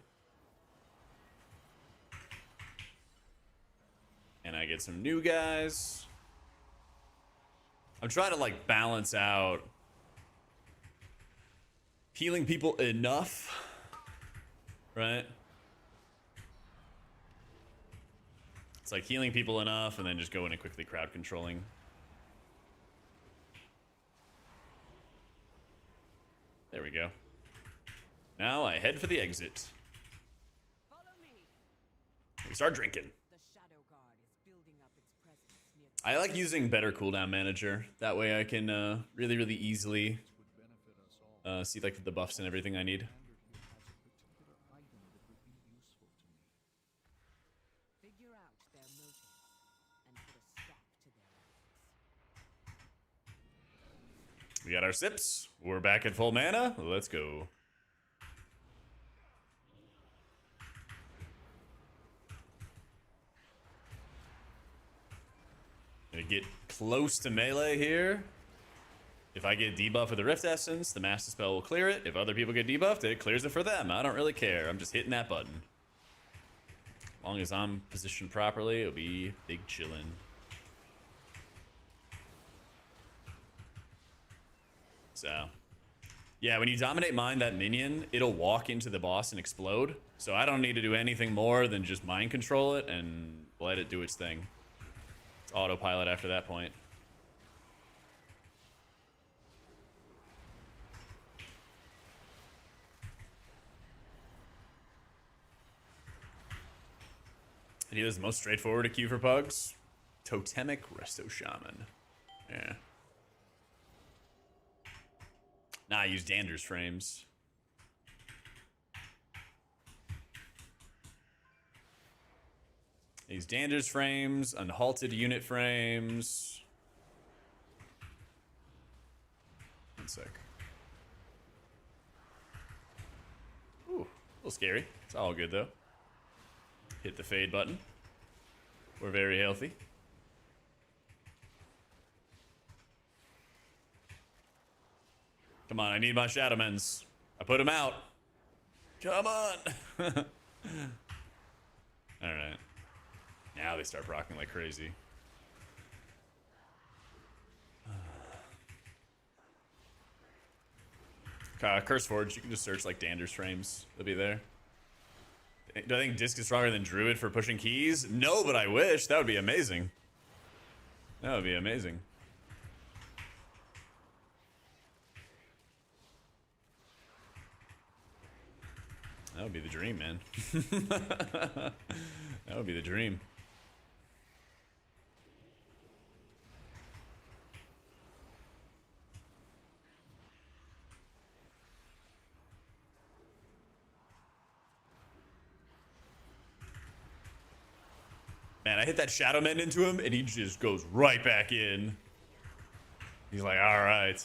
And I get some new guys. I'm trying to like balance out healing people enough, right? It's like healing people enough and then just going and quickly crowd controlling. There we go. Now I head for the exit.
Follow me.
We start drinking.
The Shadow Guard is building up its presence near
I like using better cooldown manager. That way I can really easily see like the buffs and everything I need.
figure out their motives and put a stop to their acts.
We got our sips. We're back at full mana. Let's go. Gonna get close to melee here. If I get debuff with the Rift Essence, the Master Spell will clear it. If other people get debuffed, it clears it for them. I don't really care. I'm just hitting that button. As long as I'm positioned properly, it'll be big chillin'. So, yeah, when you dominate mind that minion, it'll walk into the boss and explode. So I don't need to do anything more than just mind control it and let it do its thing. It's autopilot after that point. And he is the most straightforward to queue for pugs. Totemic Resto Shaman. Yeah. Nah, I use Dander's frames. These Dander's frames, unhalted unit frames. One sec. Ooh, a little scary. It's all good though. Hit the fade button. We're very healthy. Come on, I need my Shadowmans. I put them out. Come on. Alright. Now they start rocking like crazy. Curse Forge, you can just search like Dander's frames. They'll be there. Do I think Disc is stronger than Druid for pushing keys? No, but I wish. That would be amazing. That would be amazing. That would be the dream, man. That would be the dream. Man, I hit that Shadow Mend into him, and he just goes right back in. He's like, all right.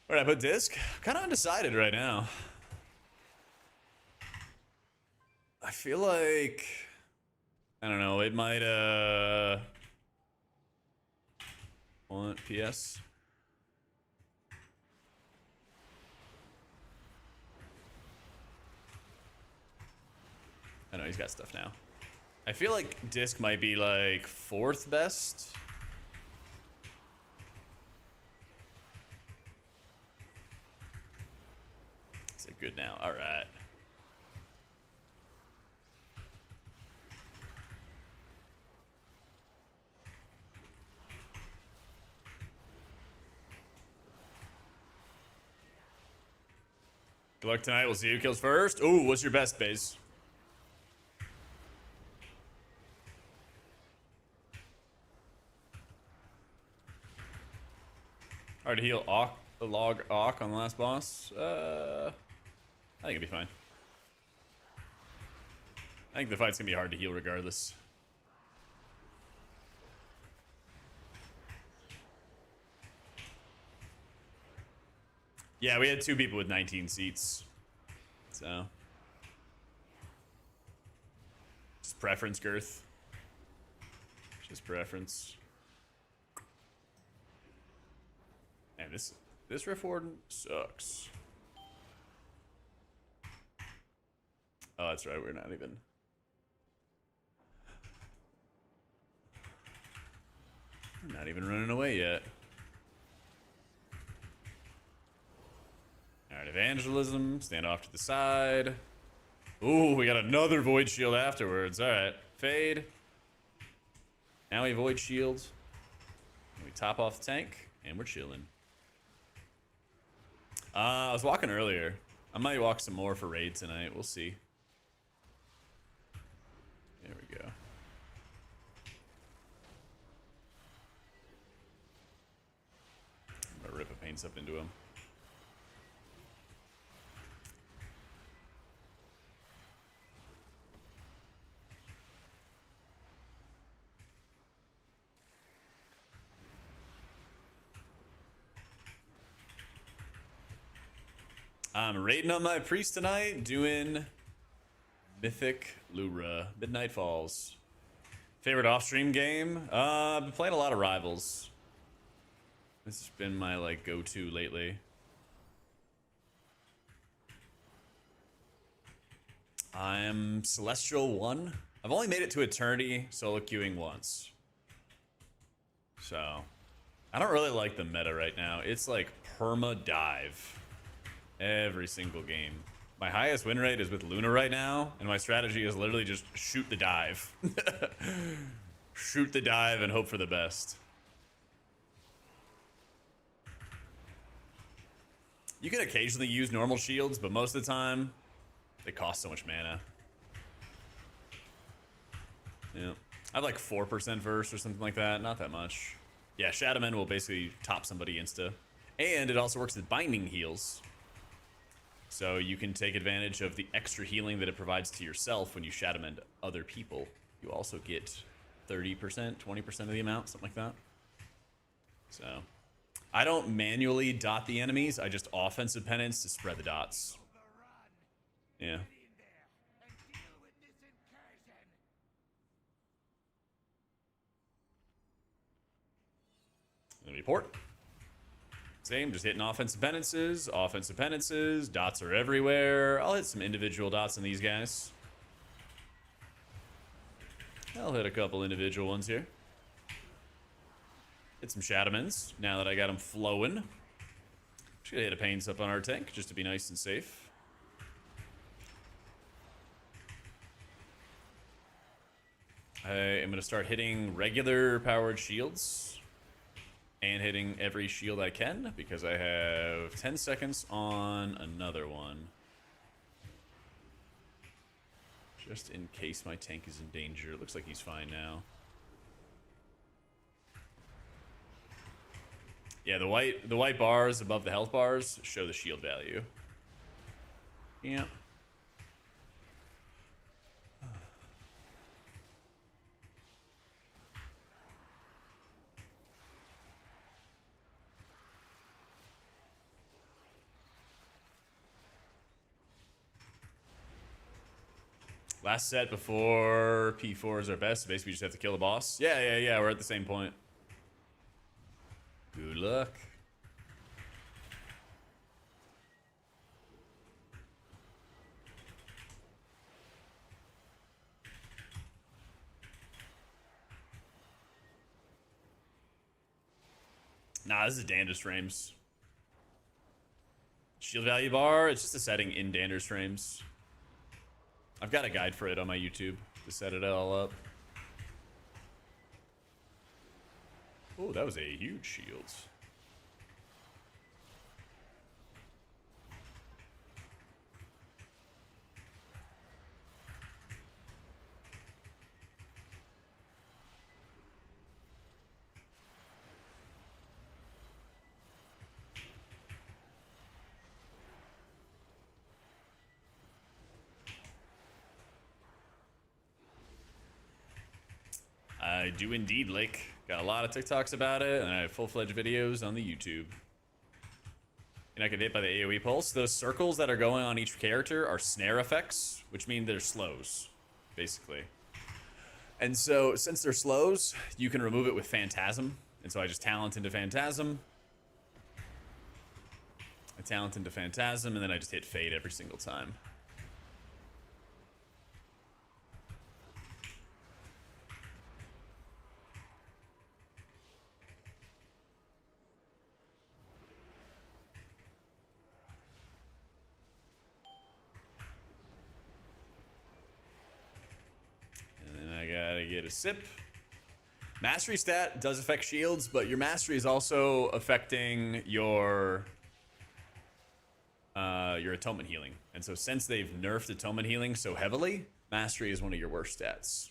Where'd I put disc? Kind of undecided right now. I feel like... I don't know, it might, want PS? I know he's got stuff now. I feel like disc might be like 4th best. Is it good now? All right. Good luck tonight. We'll see who kills first. Ooh, what's your best, Baze? Hard to heal the log Awk on the last boss. I think it'll be fine. I think the fight's gonna be hard to heal regardless. Yeah, we had 2 people with 19 seats. So. Just preference, Girth. Just preference. Man, this Rift Warden sucks. Oh, that's right. We're not even running away yet. All right, evangelism. Stand off to the side. Ooh, we got another void shield afterwards. All right, fade. Now we void shield. We top off the tank, and we're chilling. I was walking earlier. I might walk some more for raid tonight. We'll see. There we go. I'm gonna rip a paints up into him. I'm raiding on my priest tonight, doing Mythic L'ura, Midnight Falls. Favorite off-stream game? I've been playing a lot of Rivals. This has been my like go-to lately. I'm Celestial 1. I've only made it to Eternity solo queuing once. So, I don't really like the meta right now. It's like perma dive. Every single game. My highest win rate is with Luna right now, and my strategy is literally just shoot the dive. Shoot the dive and hope for the best. You can occasionally use normal shields, but most of the time, they cost so much mana. Yeah. I have like 4% verse or something like that. Not that much. Yeah, Shadowman will basically top somebody insta. And it also works with binding heals. So you can take advantage of the extra healing that it provides to yourself when you Shadow Mend other people. You also get 30%, 20% of the amount, something like that. So I don't manually dot the enemies. I just offensive penance to spread the dots. Yeah. Let me port. Same, just hitting offensive penances, dots are everywhere. I'll hit some individual dots on these guys. I'll hit a couple individual ones here. Hit some Shadowmans, now that I got them flowing. Just gonna hit a Pains up on our tank, just to be nice and safe. I am going to start hitting regular powered shields and hitting every shield I can because I have 10 seconds on another one. Just in case my tank is in danger. It looks like he's fine now. Yeah, the white bars above the health bars show the shield value. Yeah. Last set before P4 is our best. Basically, we just have to kill the boss. Yeah. We're at the same point. Good luck. Nah, this is Dander's frames. Shield value bar, it's just a setting in Dander's frames. I've got a guide for it on my YouTube to set it all up. Oh, that was a huge shield. I do indeed, Lake. Got a lot of TikToks about it, and I have full-fledged videos on the YouTube. You're not getting hit by the AoE pulse. Those circles that are going on each character are snare effects, which mean they're slows, basically. And so, since they're slows, you can remove it with Phantasm. And so I just talent into Phantasm. I talent into Phantasm, and then I just hit Fade every single time. Get a sip. Mastery stat does affect shields, but your mastery is also affecting your atonement healing. And so since they've nerfed atonement healing so heavily, mastery is one of your worst stats.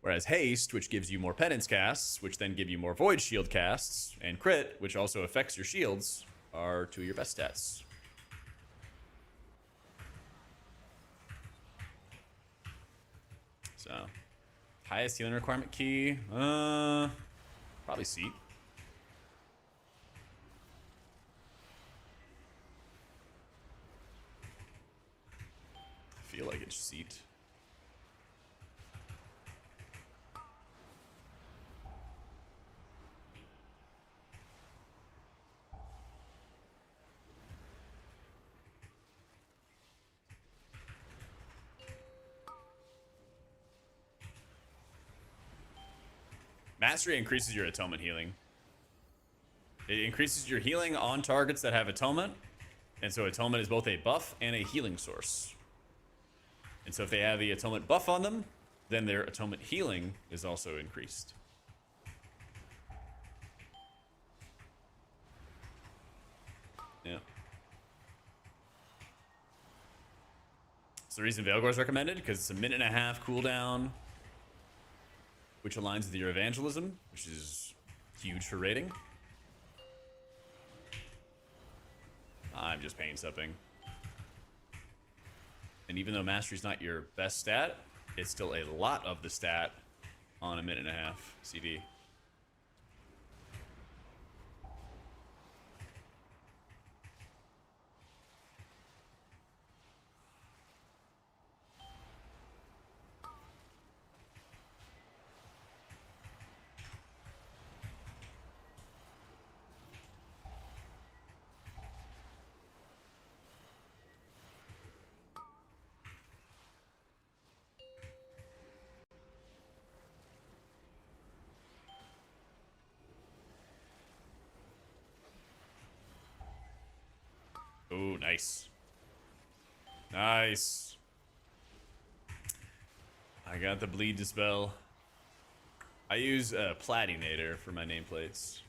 Whereas haste, which gives you more penance casts, which then give you more void shield casts, and crit, which also affects your shields, are two of your best stats. So, highest healing requirement key, probably Seat. I feel like it's Seat. Mastery increases your atonement healing. It increases your healing on targets that have atonement. And so atonement is both a buff and a healing source. And so if they have the atonement buff on them, then their atonement healing is also increased. Yeah. It's the reason Veilgore is recommended, because it's a 1.5-minute cooldown, which aligns with your evangelism, which is huge for rating. I'm just pain supping. And even though mastery's not your best stat, it's still a lot of the stat on a 1.5-minute CD. Ooh, nice. Nice. I got the bleed dispel. I use Platinator for my nameplates.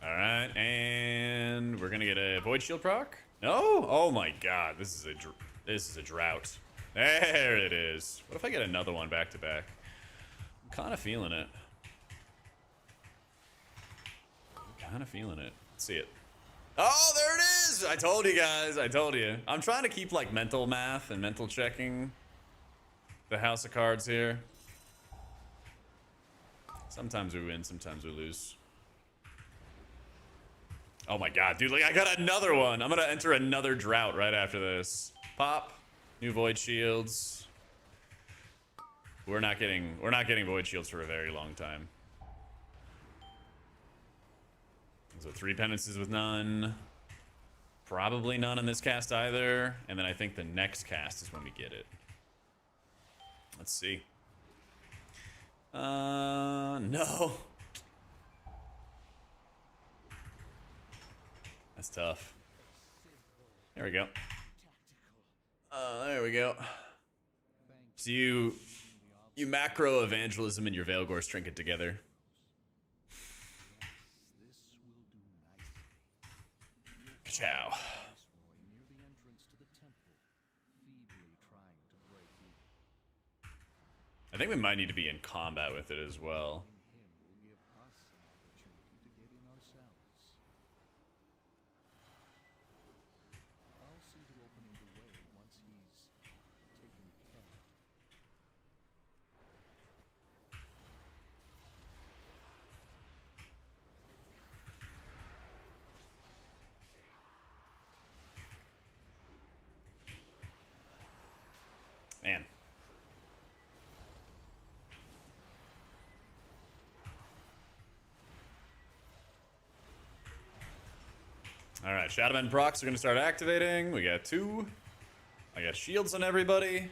Alright, and we're gonna get a Void Shield proc? No? Oh my god, this is a drought. There it is. What if I get another one back to back? I'm kind of feeling it. Let's see it. Oh, there it is! I told you guys, I told you. I'm trying to keep like mental math and mental checking the house of cards here. Sometimes we win, sometimes we lose. Oh my god, dude, like I got another one. I'm gonna enter another drought right after this. Pop, new void shields. We're not getting void shields for a very long time. So 3 penances with none. Probably none in this cast either. And then I think the next cast is when we get it. Let's see. No. That's tough. There we go. There we go. So you macro evangelism and your Veilgore's Trinket together. Ciao. I think we might need to be in combat with it as well. Man. All right, Shadowmen procs are going to start activating. We got 2. I got shields on everybody.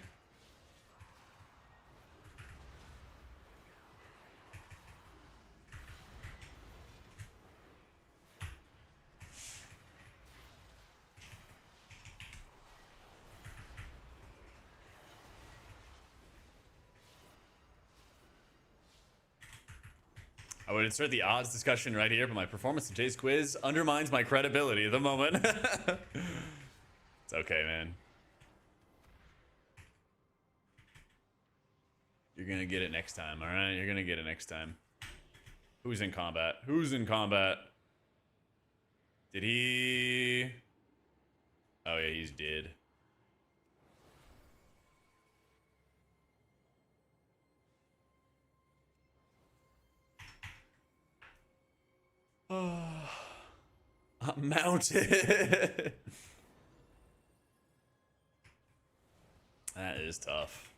I would insert the odds discussion right here, but my performance in today's quiz undermines my credibility at the moment. It's okay, man. You're gonna get it next time, alright? You're gonna get it next time. Who's in combat? Who's in combat? Did he... Oh yeah, he's dead. Oh, I'm mounted. That is tough.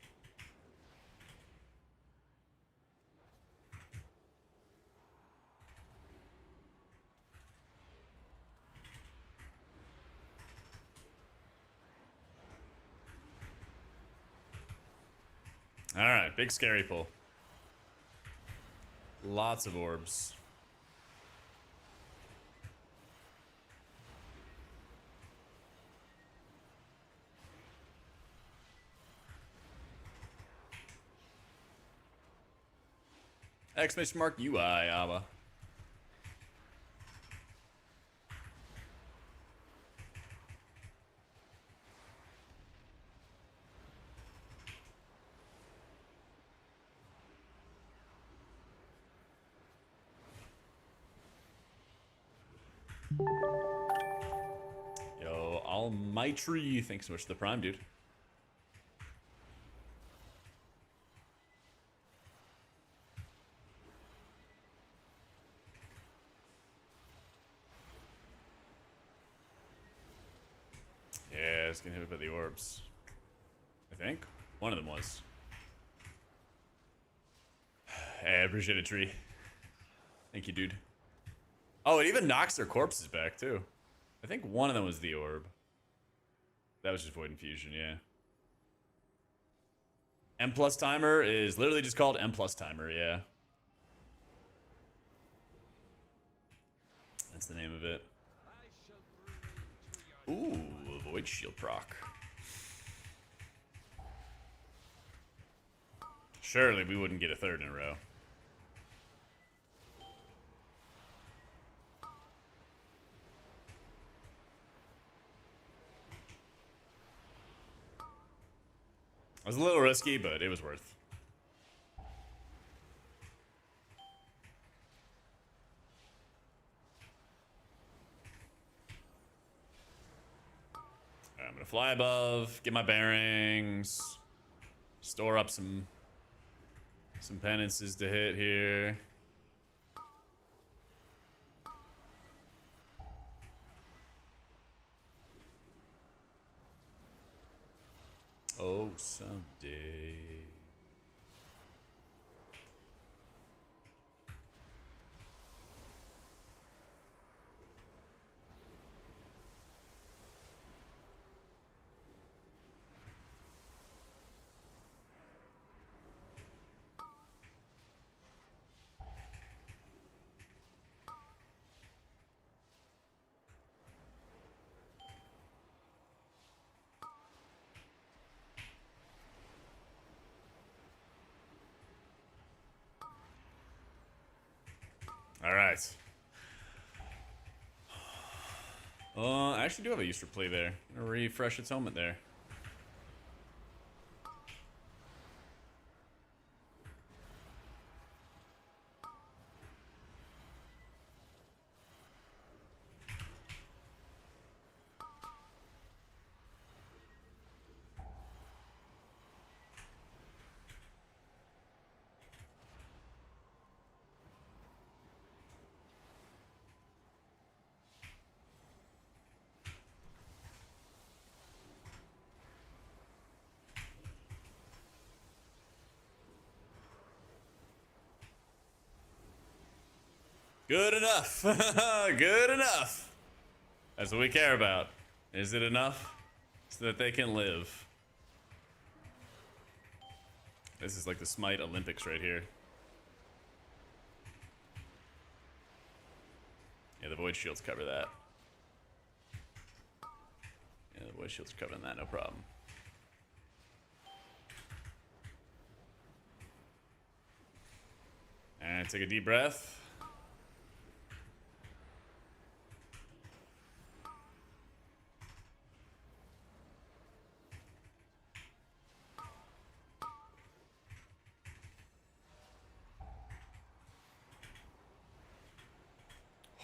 All right, big scary pull. Lots of orbs. Exclamation mark UI, Abba. Yo, Almighty, thanks so much for the prime, dude. Yeah, it's getting hit by the orbs. I think. One of them was. Hey, I appreciate it, Tree. Thank you, dude. Oh, it even knocks their corpses back too. I think one of them was the orb. That was just Void Infusion, yeah. M plus timer is literally just called M plus timer, yeah. That's the name of it. Ooh, Void Shield proc. Surely we wouldn't get a third in a row. It was a little risky, but it was worth. All right, I'm gonna fly above, get my bearings, store up some penances to hit here. Oh, someday. All right. I actually do have a use for play there. I'm gonna refresh its helmet there. Good enough. Good enough. That's what we care about. Is it enough so that they can live? This is like the Smite Olympics right here. Yeah, the Void Shields cover that. Yeah, the Void Shields are covering that, no problem. And take a deep breath.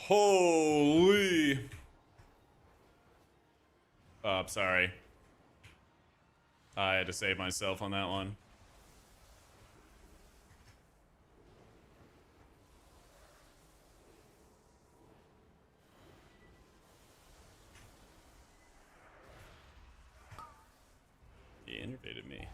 Holy. Oh, I'm sorry. I had to save myself on that one. He innervated me.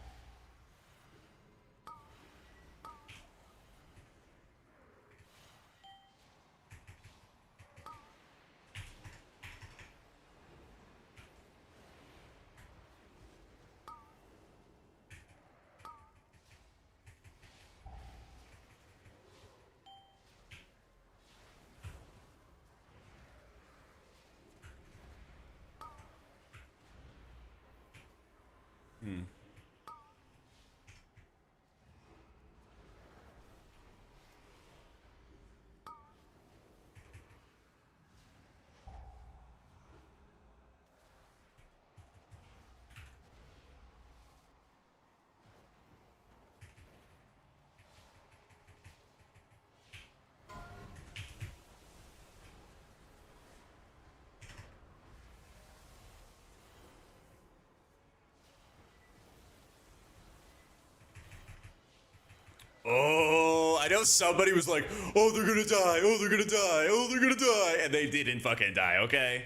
Oh, I know somebody was like, oh, they're gonna die, oh, they're gonna die, oh, they're gonna die, and they didn't fucking die, okay?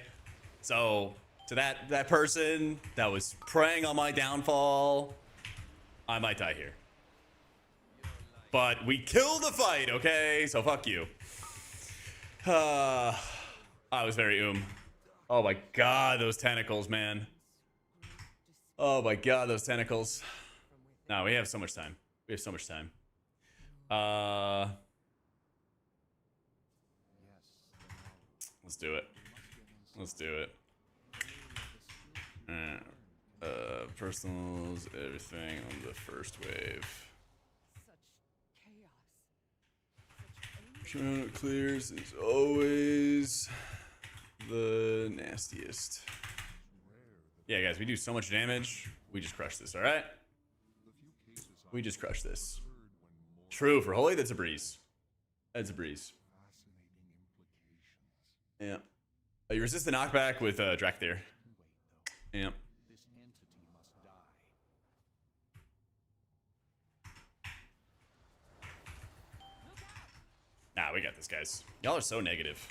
So, to that person that was preying on my downfall, I might die here. But we killed the fight, okay? So fuck you. I was very Oh my god, those tentacles, man. Oh my god, those tentacles. No, we have so much time. We have so much time. Let's do it. Let's do it. Personals, everything on the first wave.
Such chaos.
Clears is always the nastiest. Yeah, guys, we do so much damage. We just crush this, all right? We just crush this. True, for Holy, that's a breeze. That's a breeze. Yeah. You resist the knockback with Drak there. Yeah. Nah, we got this, guys. Y'all are so negative.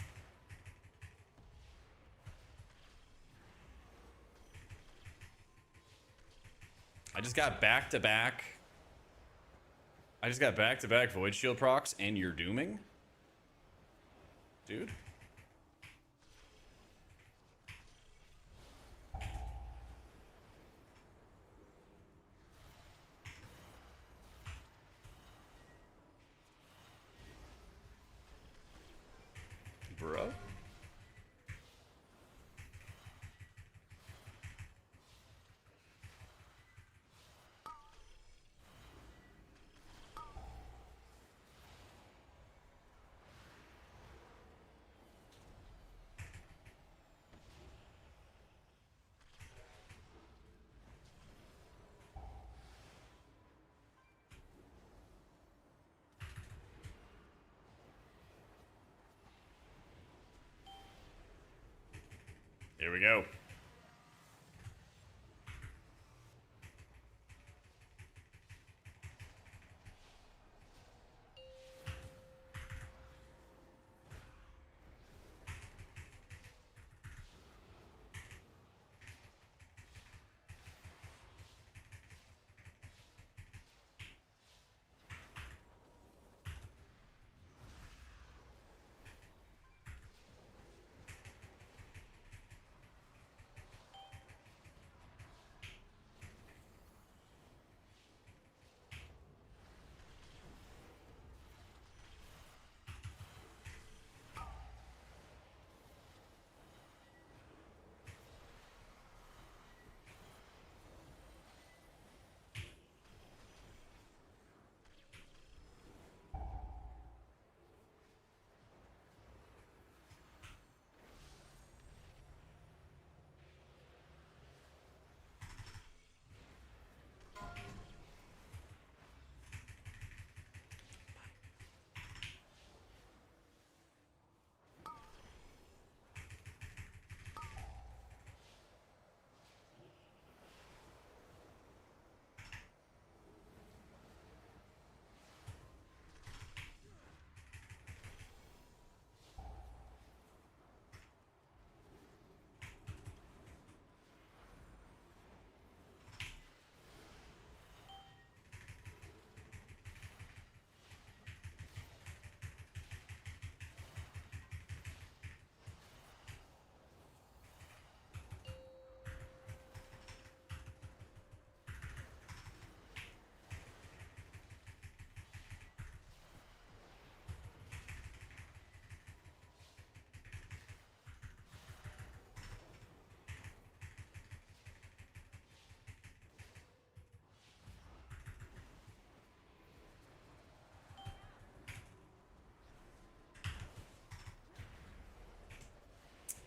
I just got back-to-back. I just got back-to-back Void Shield procs, and you're dooming? Dude. Bro? Here we go.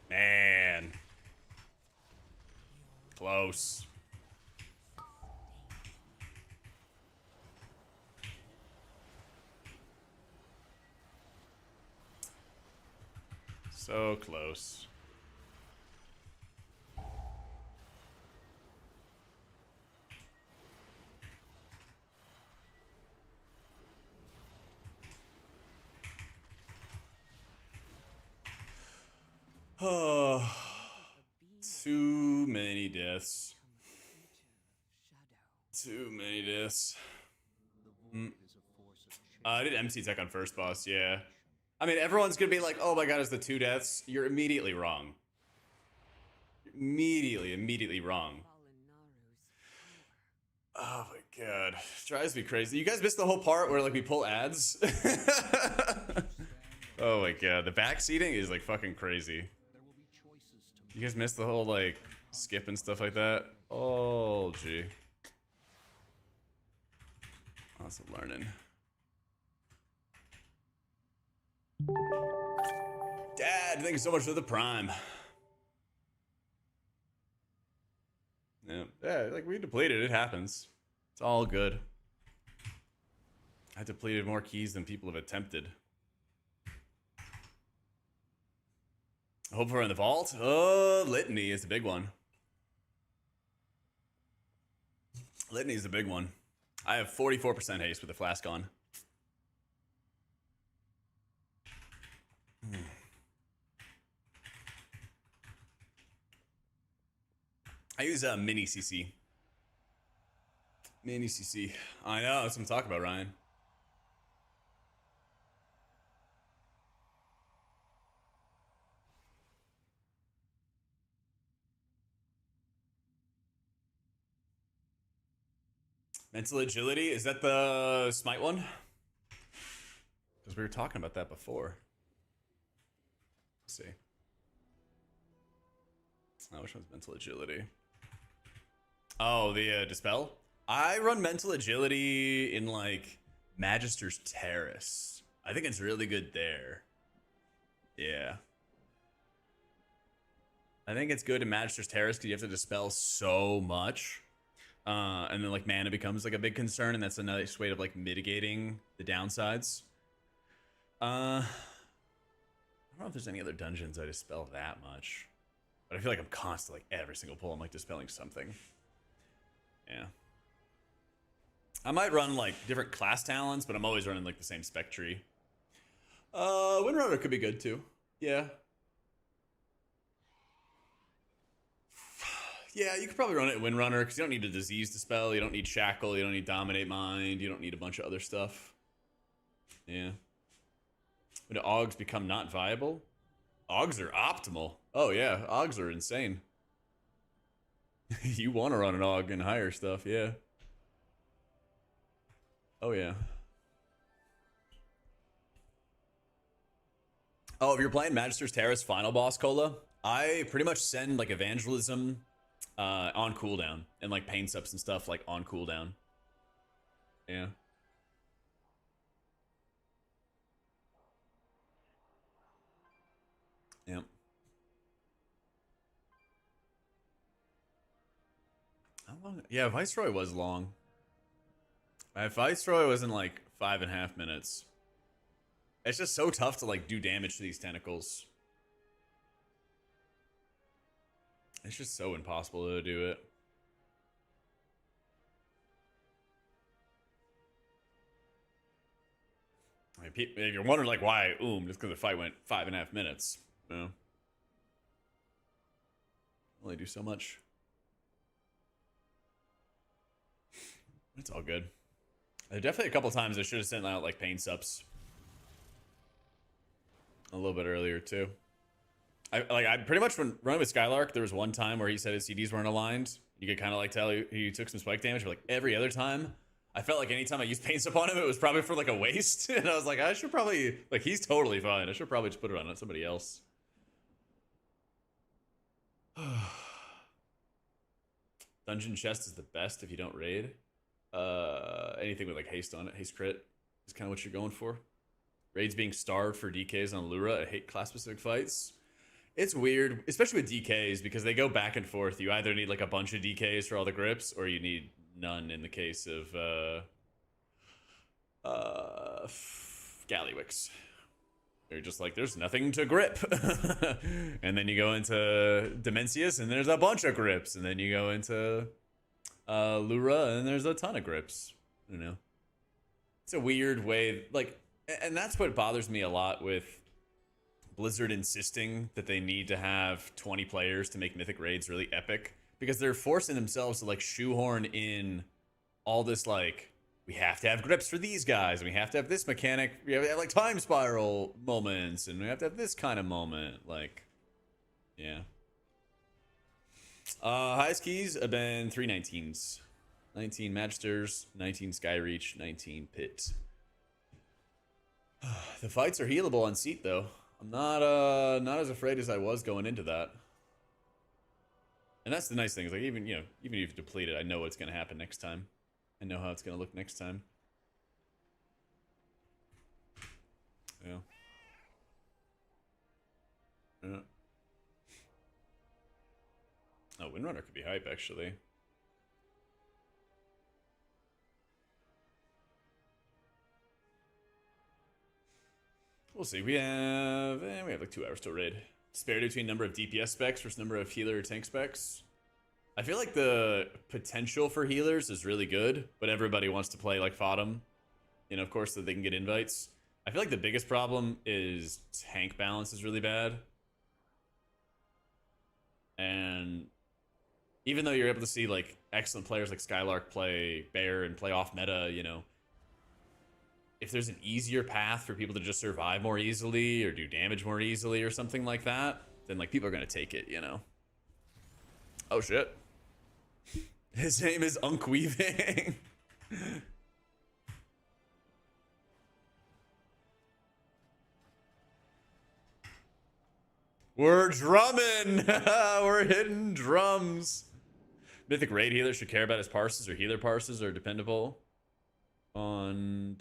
Man. Close. So close. Oh, too many deaths. Too many deaths. I did MC tech on first boss, yeah. I mean, everyone's gonna be like, "Oh my god, it's the 2 deaths." You're immediately wrong. Immediately wrong. Oh my god, it drives me crazy. You guys missed the whole part where like we pull ads. Oh my god, the backseating is like fucking crazy. You guys missed the whole like skip and stuff like that. Oh gee, lots of learning. Dad, thank you so much for the prime. Yeah, like we depleted, it happens. It's all good. I depleted more keys than people have attempted. I hope we're in the vault. Oh, Litany is the big one. Litany is the big one. I have 44% haste with the flask on. I use a mini CC. Mini CC. I know, that's what I'm talking about, Ryan. Mental agility, is that the smite one? Because we were talking about that before. Let's see. Oh, which one's mental agility? Oh, the dispel? I run mental agility in like Magister's Terrace. I think it's really good there. Yeah. I think it's good in Magister's Terrace because you have to dispel so much. And then like mana becomes like a big concern, and that's a nice way of like mitigating the downsides. I don't know if there's any other dungeons I dispel that much, but I feel like I'm constantly, like every single pull, I'm like dispelling something. Yeah. I might run like different class talents, but I'm always running like the same spec tree. Windrunner could be good too. Yeah. Yeah, you could probably run it in Windrunner because you don't need a disease dispel, you don't need shackle, you don't need dominate mind, you don't need a bunch of other stuff. Yeah. When do Augs become not viable? Augs are optimal. Oh yeah, Augs are insane. You want to run an Aug and higher stuff, yeah. Oh yeah. Oh, if you're playing Magister's Terrace final boss, Cola, I pretty much send like evangelism on cooldown and like pain subs and stuff like on cooldown. Yeah. Yep. How long? Yeah, Viceroy was long. Viceroy was in like 5.5 minutes. It's just so tough to like do damage to these tentacles. It's just so impossible to do it. I mean, if you're wondering like why, just because the fight went 5.5 minutes. You know? Only do so much. It's all good. Definitely a couple times I should have sent out like pain subs a little bit earlier too. I pretty much when running with Skylark, there was one time where he said his CDs weren't aligned. You could kind of like tell he took some spike damage, but like every other time, I felt like anytime I used pain sub on him, it was probably for like a waste. And I was like, I should probably, like, he's totally fine. I should probably just put it on somebody else. Dungeon chest is the best if you don't raid. Anything with like haste on it, haste crit is kind of what you're going for. Raids being starved for DKs on Lura. I hate class specific fights. It's weird, especially with DKs, because they go back and forth. You either need like a bunch of DKs for all the grips, or you need none in the case of Gallywix. They're just like, there's nothing to grip. And then you go into Demencius, and there's a bunch of grips. And then you go into Lura, and there's a ton of grips. You know, it's a weird way, like, and that's what bothers me a lot with Blizzard insisting that they need to have 20 players to make Mythic raids really epic, because they're forcing themselves to like shoehorn in all this like
we have to have grips for these guys, and we have to have this mechanic. We have to have like time spiral moments, and we have to have this kind of moment. Like, yeah. Highest keys have been 319s. 19 Magisters, 19 Skyreach, 19 Pit. The fights are healable on seat though. I'm not as afraid as I was going into that. And that's the nice thing, is like even if you deplete it, I know what's gonna happen next time. I know how it's gonna look next time. Yeah. Yeah. Oh, Windrunner could be hype, actually. We'll see. We have like 2 hours till raid. Disparity between number of DPS specs versus number of healer or tank specs. I feel like the potential for healers is really good, but everybody wants to play like Fodom. You know, of course, so that they can get invites. I feel like the biggest problem is tank balance is really bad. And even though you're able to see like excellent players like Skylark play Bear and play off meta, you know, if there's an easier path for people to just survive more easily or do damage more easily or something like that, then like people are gonna take it, you know. Oh shit. His name is Unkweaving. We're drumming. We're hitting drums. Mythic raid healer should care about his parses, or healer parses are dependable on ...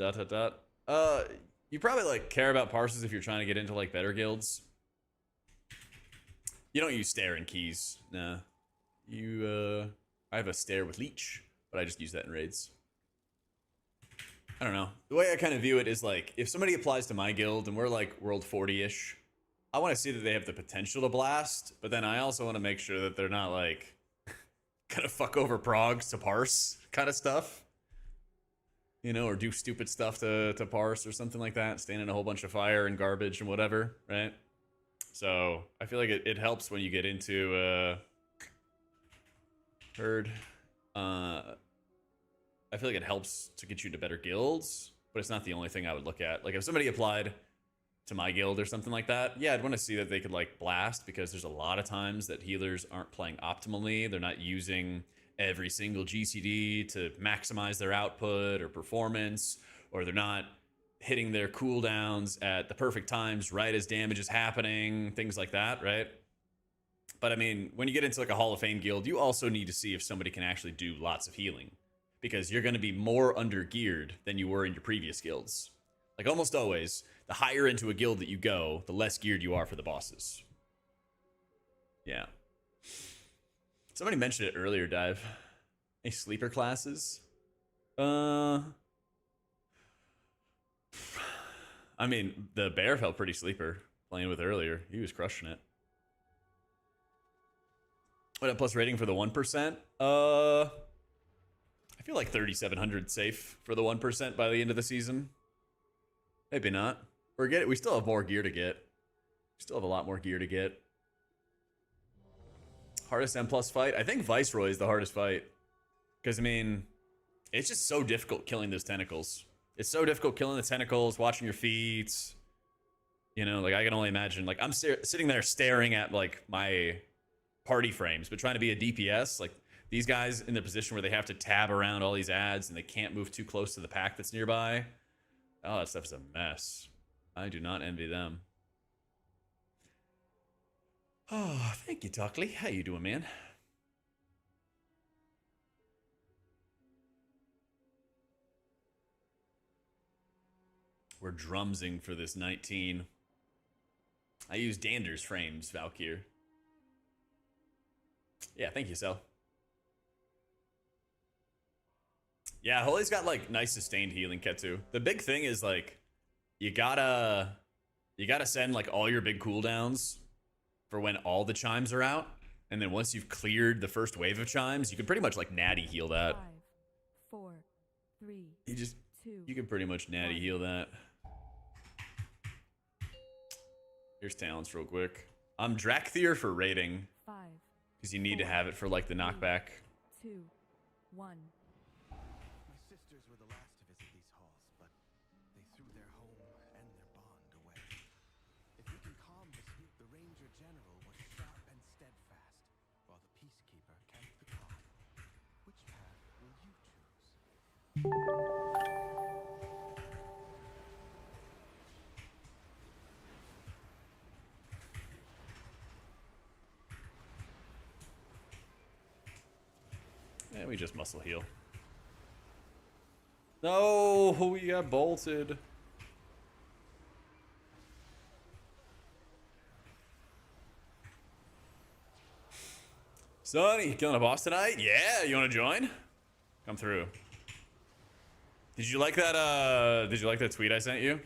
You probably like care about parses if you're trying to get into like better guilds. You don't use stare and keys. Nah. I have a stare with leech, but I just use that in raids. I don't know. The way I kind of view it is like, if somebody applies to my guild and we're like world 40-ish, I want to see that they have the potential to blast, but then I also want to make sure that they're not like gonna fuck over progs to parse kind of stuff. You know, or do stupid stuff to parse or something like that. Stand in a whole bunch of fire and garbage and whatever, right? So I feel like it helps when you get into herd. I feel like it helps to get you to better guilds, but it's not the only thing I would look at. Like if somebody applied to my guild or something like that, yeah, I'd want to see that they could like blast, because there's a lot of times that healers aren't playing optimally. They're not using every single GCD to maximize their output or performance, or they're not hitting their cooldowns at the perfect times right as damage is happening, things like that, right? But I mean, when you get into like a Hall of Fame guild, you also need to see if somebody can actually do lots of healing, because you're going to be more under geared than you were in your previous guilds. Like almost always, the higher into a guild that you go, the less geared you are for the bosses. Yeah. Somebody mentioned it earlier, Dive. Any sleeper classes? I mean, the Bear felt pretty sleeper playing with earlier. He was crushing it. What up, plus rating for the 1%? I feel like 3,700 safe for the 1% by the end of the season. Maybe not. We still have more gear to get. We still have a lot more gear to get. Hardest M+ fight? I think Viceroy is the hardest fight. Because, I mean, it's just so difficult killing those tentacles. It's so difficult killing the tentacles, watching your feet. You know, like, I can only imagine. Like, I'm sitting there staring at, like, my party frames, but trying to be a DPS. Like, these guys in the position where they have to tab around all these ads and they can't move too close to the pack that's nearby. Oh, that stuff is a mess. I do not envy them. Oh, thank you, Tuckley. How you doing, man? We're drumsing for this 19. I use Dander's frames, Valkyr. Yeah, thank you, Sel. Yeah, Holy's got like nice sustained healing, Ketsu. The big thing is like, you gotta send like all your big cooldowns for when all the chimes are out, and then once you've cleared the first wave of chimes, you can pretty much like natty heal that.
5, 4, 3,
you can pretty much natty heal that. Here's talents real quick. I'm Drakthir for rating,
5,
because you need to have it for like the knockback.
2, 1.
My sisters were the last
Yeah, we just muscle heal. No, we got bolted. Sonny, killing a boss tonight? Yeah, you want to join? Come through. Did you like that? Did you like that tweet I sent you?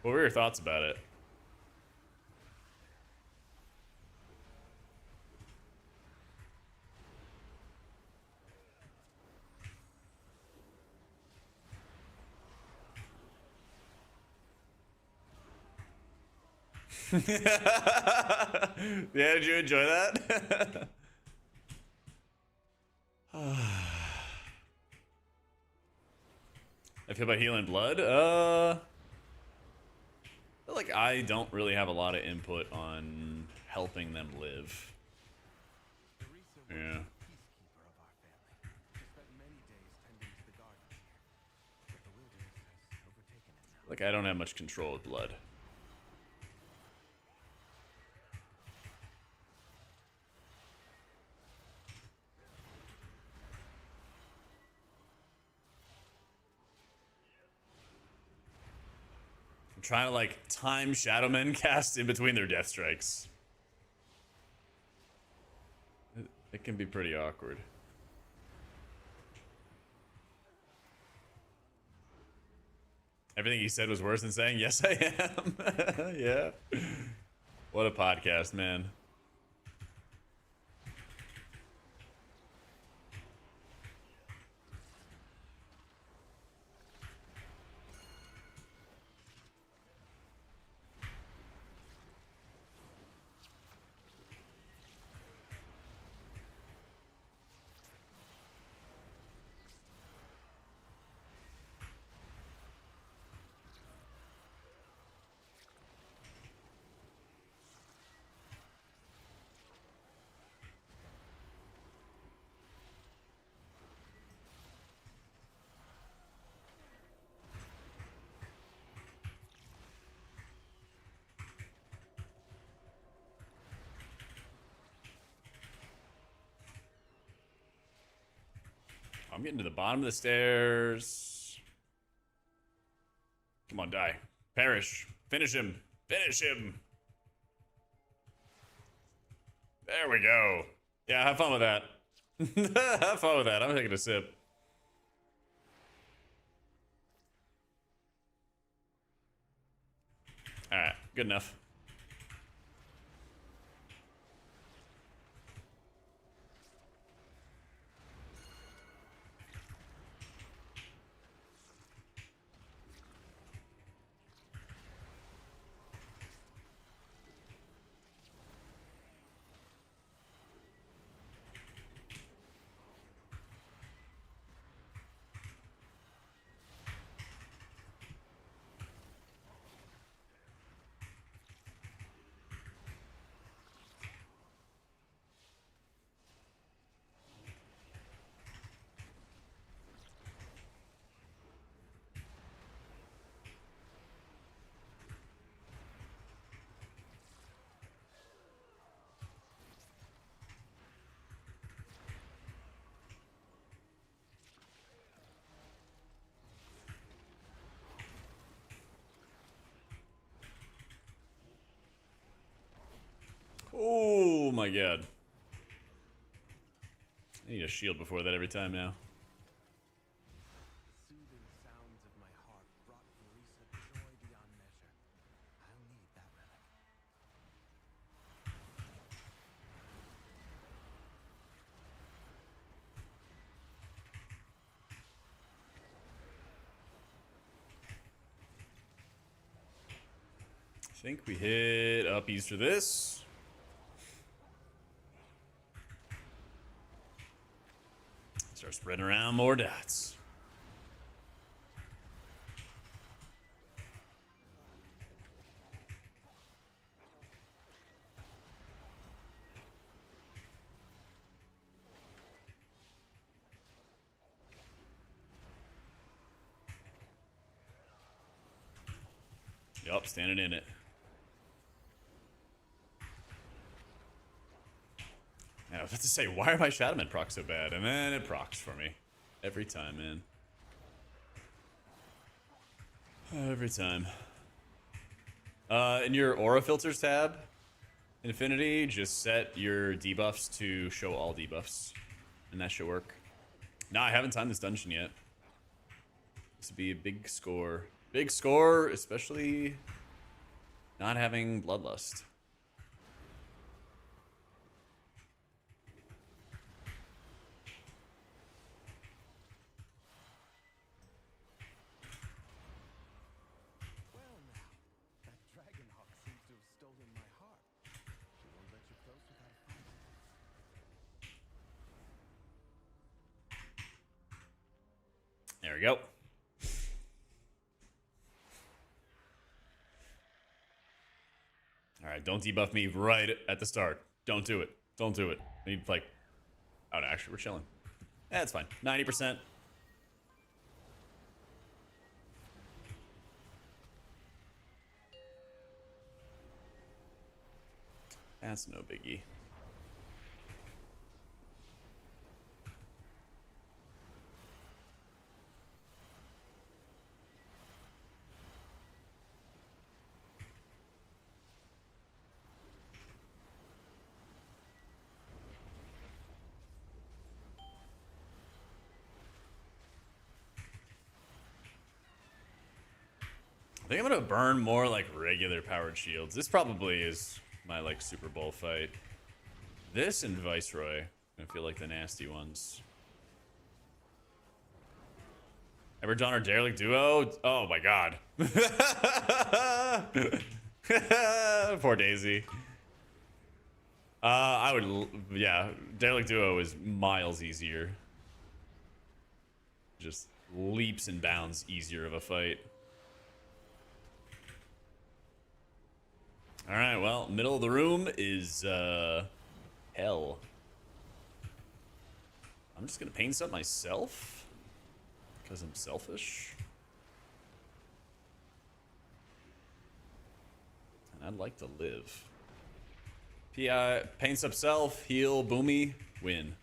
What were your thoughts about it? Yeah, did you enjoy that? I feel about healing blood. I feel like I don't really have a lot of input on helping them live. Yeah. Like I don't have much control with blood. I'm trying to like time Shadowmen cast in between their death strikes. It can be pretty awkward. Everything he said was worse than saying, yes, I am. Yeah. What a podcast, man. I'm getting to the bottom of the stairs. Come on, die. Perish. Finish him. Finish him. There we go. Yeah, have fun with that. Have fun with that. I'm taking a sip. Alright, good enough. Oh my god. I need a shield before that every time now.
Soothing sounds of my heart brought Marisa joy beyond measure. I'll need that relic.
I think we hit uppies for this. Start spreading around more dots. Yup, standing in it. Yeah, I was about to say, why are my Shadowman procs so bad? And then it procs for me. Every time, man. Every time. In your aura filters tab, Infinity, just set your debuffs to show all debuffs. And that should work. No, I haven't timed this dungeon yet. This would be a big score. Big score, especially not having Bloodlust.
Well now, that Dragonhawk seems to have stolen my heart. She won't let you close without a fight.
There we go. Alright, don't debuff me right at the start. Don't do it. Don't do it. I need, like... Oh, no, actually, we're chilling. That's fine. 90%. That's no biggie. I think I'm gonna burn more like regular powered shields. This probably is my like Super Bowl fight. This and Viceroy, I feel like the nasty ones. Ever done our Derelict duo? Oh my god. Poor Daisy. I would, yeah, Derelict duo is miles easier. Just leaps and bounds easier of a fight. Alright, well, middle of the room is, hell. I'm just gonna paint something myself. Because I'm selfish. And I'd like to live. PI, paints up self, heal, boomy, win.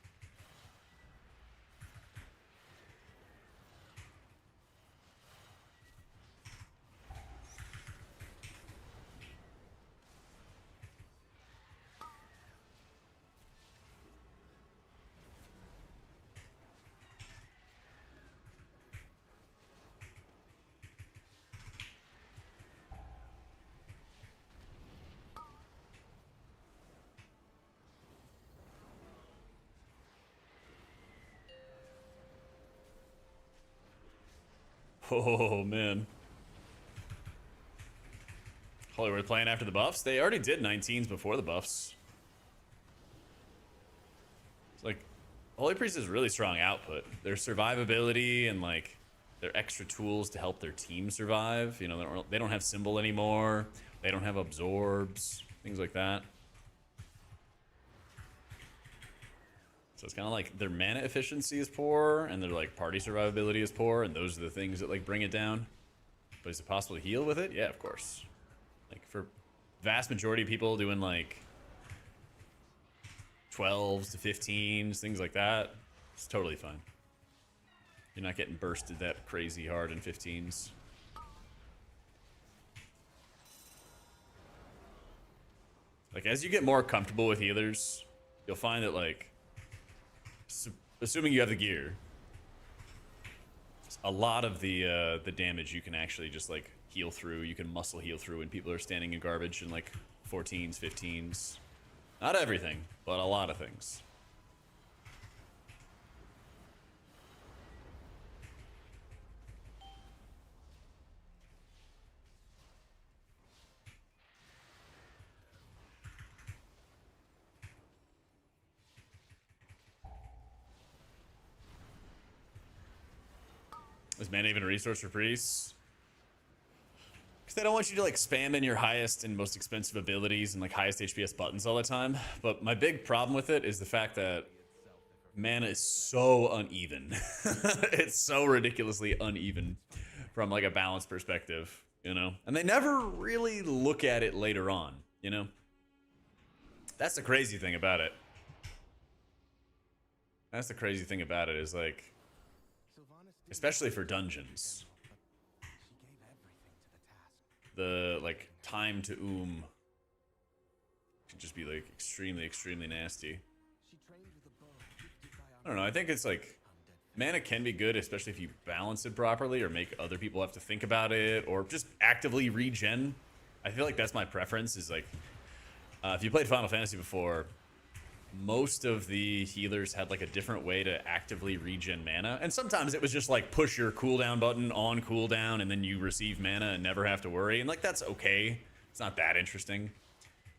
Oh, man. Holy, we're playing after the buffs? They already did 19s before the buffs. It's like, Holy Priest is really strong output. Their survivability and, like, their extra tools to help their team survive. You know, they don't have Symbol anymore. They don't have Absorbs. Things like that. So it's kind of like their mana efficiency is poor, and their like party survivability is poor, and those are the things that like bring it down. But is it possible to heal with it? Yeah, of course. Like for vast majority of people doing like 12s to 15s, things like that, it's totally fine. You're not getting bursted that crazy hard in 15s. Like as you get more comfortable with healers, you'll find that like, assuming you have the gear, a lot of the damage you can actually just like heal through. You can muscle heal through when people are standing in garbage in like 14s, 15s. Not everything, but a lot of things. Is mana even a resource for priests? Because they don't want you to like spam in your highest and most expensive abilities and like highest HPS buttons all the time. But my big problem with it is the fact that mana is so uneven. It's so ridiculously uneven from like a balance perspective.
you know? And they never really look at it later on, you know? That's the crazy thing about it. That's the crazy thing about it is like, especially for dungeons, the like time to should just be like extremely nasty. I don't know, I think it's like mana can be good, especially if you balance it properly or make other people have to think about it or just actively regen. I feel like that's my preference is like, if you played Final Fantasy before, most of the healers had like a different way to actively regen mana. And sometimes it was just like push your cooldown button on cooldown and then you receive mana and never have to worry. And like, that's okay. It's not that interesting.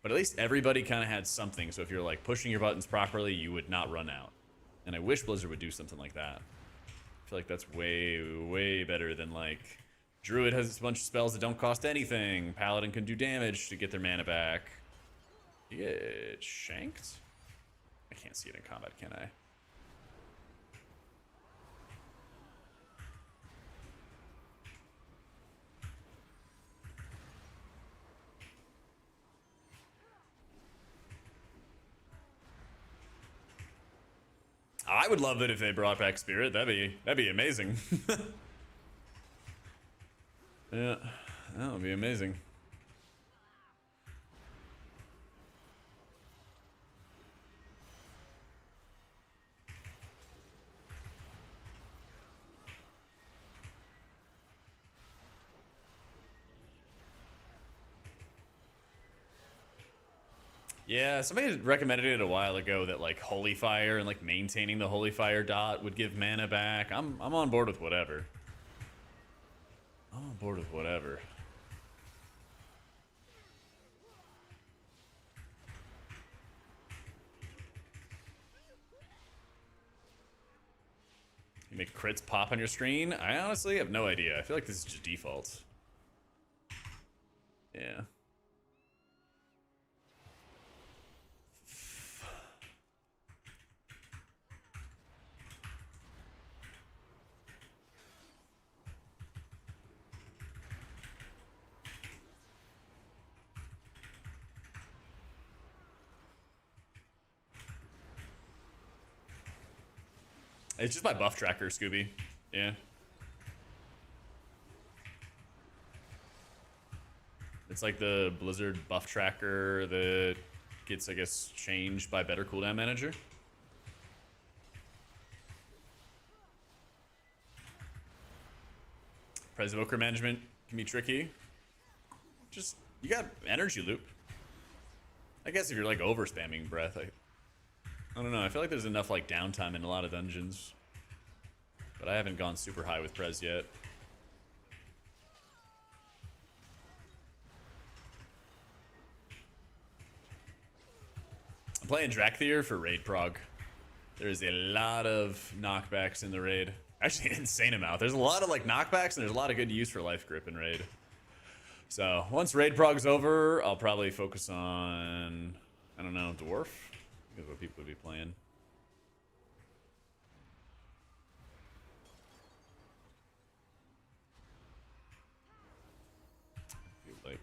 But at least everybody kind of had something. So if you're like pushing your buttons properly, you would not run out. And I wish Blizzard would do something like that. I feel like that's way better than like Druid has a bunch of spells that don't cost anything. Paladin can do damage to get their mana back. You get shanked? I can't see it in combat, can I? I would love it if they brought back Spirit. That'd be amazing. Yeah, that would be amazing. Yeah, somebody had recommended it a while ago that like Holy Fire and like maintaining the Holy Fire dot would give mana back. I'm on board with whatever. I'm on board with whatever. You make crits pop on your screen? I honestly have no idea. I feel like this is just default. Yeah. It's just my buff tracker, Scooby. Yeah. It's like the Blizzard buff tracker that gets, I guess, changed by better cooldown manager. Pres Evoker management can be tricky. Just, you got energy loop. I guess if you're like over spamming breath, I don't know. I feel like there's enough like downtime in a lot of dungeons, but I haven't gone super high with Prez yet. I'm playing Drakthir for raid prog. There's a lot of knockbacks in the raid. Actually, an insane amount. There's a lot of like knockbacks and there's a lot of good use for life grip in raid. So once raid prog's over, I'll probably focus on, I don't know, dwarf. Is what people would be playing. I feel like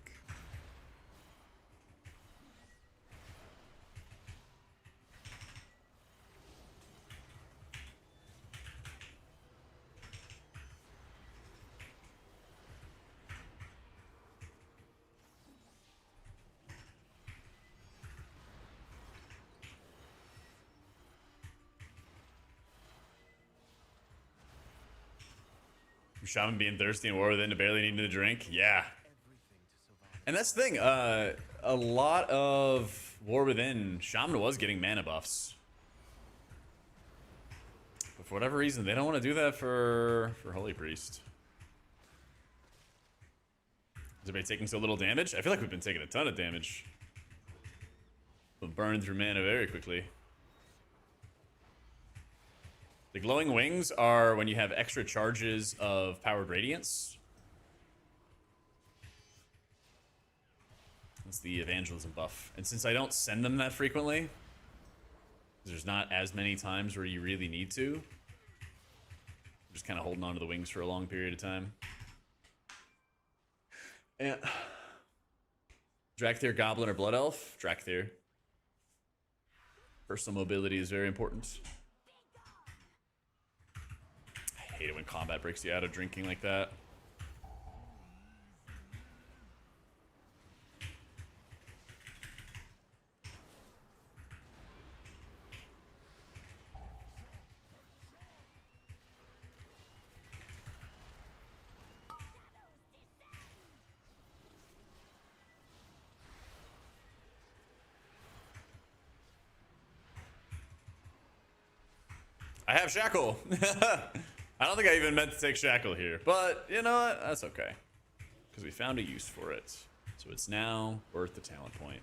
Shaman being thirsty and war within to barely needing to drink. Yeah. And that's the thing. A lot of war within, Shaman was getting mana buffs. But for whatever reason, they don't want to do that for Holy Priest. Is everybody taking so little damage? I feel like we've been taking a ton of damage. We'll burn through mana very quickly. The glowing wings are when you have extra charges of powered radiance. That's the evangelism buff. And since I don't send them that frequently, there's not as many times where you really need to, I'm just kind of holding on to the wings for a long period of time. And
Drakthir, Goblin, or Blood Elf? Drakthir. Personal mobility is very important. I hate it when combat breaks you out of drinking like that. I have Shackle. I don't think I even meant to take Shackle here, but you know what? That's okay. Because we found a use for it. So it's now worth the talent point.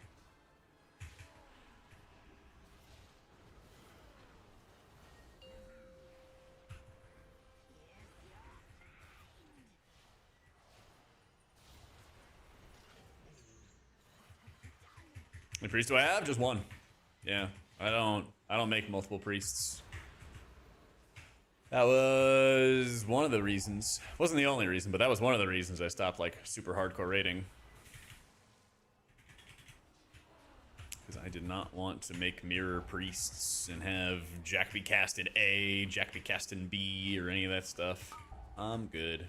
How many priests do I have? Just one. Yeah, I don't make multiple priests. That was one of the reasons. Wasn't the only reason, but that was one of the reasons I stopped like super hardcore raiding. Because I did not want to make mirror priests and have Jack be cast in A, Jack be cast in B, or any of that stuff. I'm good.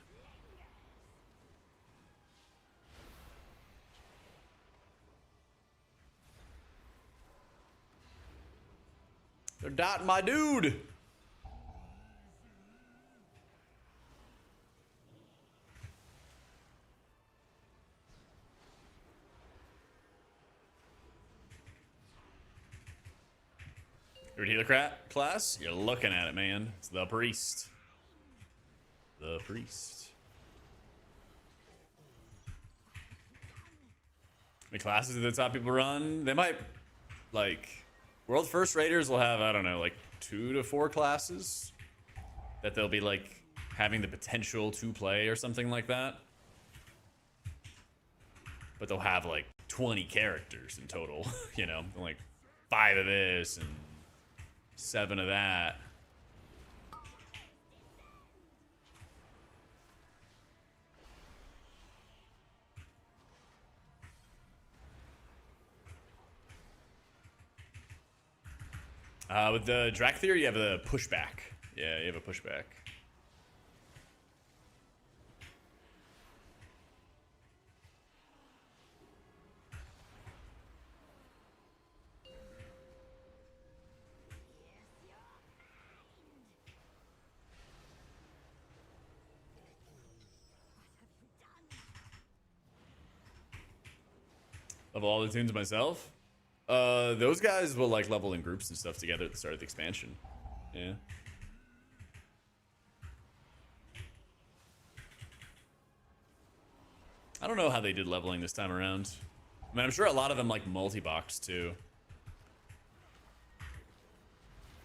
They're dotting my dude. Your healer class? You're looking at it, man. It's the priest. The priest. The classes that the top people run, they might, like, World First Raiders will have, I don't know, like 2 to 4 classes that they'll be, like, having the potential to play or something like that. But they'll have, like, 20 characters in total, you know, like 5 of this and 7 of that. With the Drakthir, you have a pushback. Yeah, you have a pushback. Level all the tunes myself? Those guys will like level in groups and stuff together at the start of the expansion. Yeah. I don't know how they did leveling this time around. I mean, I'm sure a lot of them like multi-box too.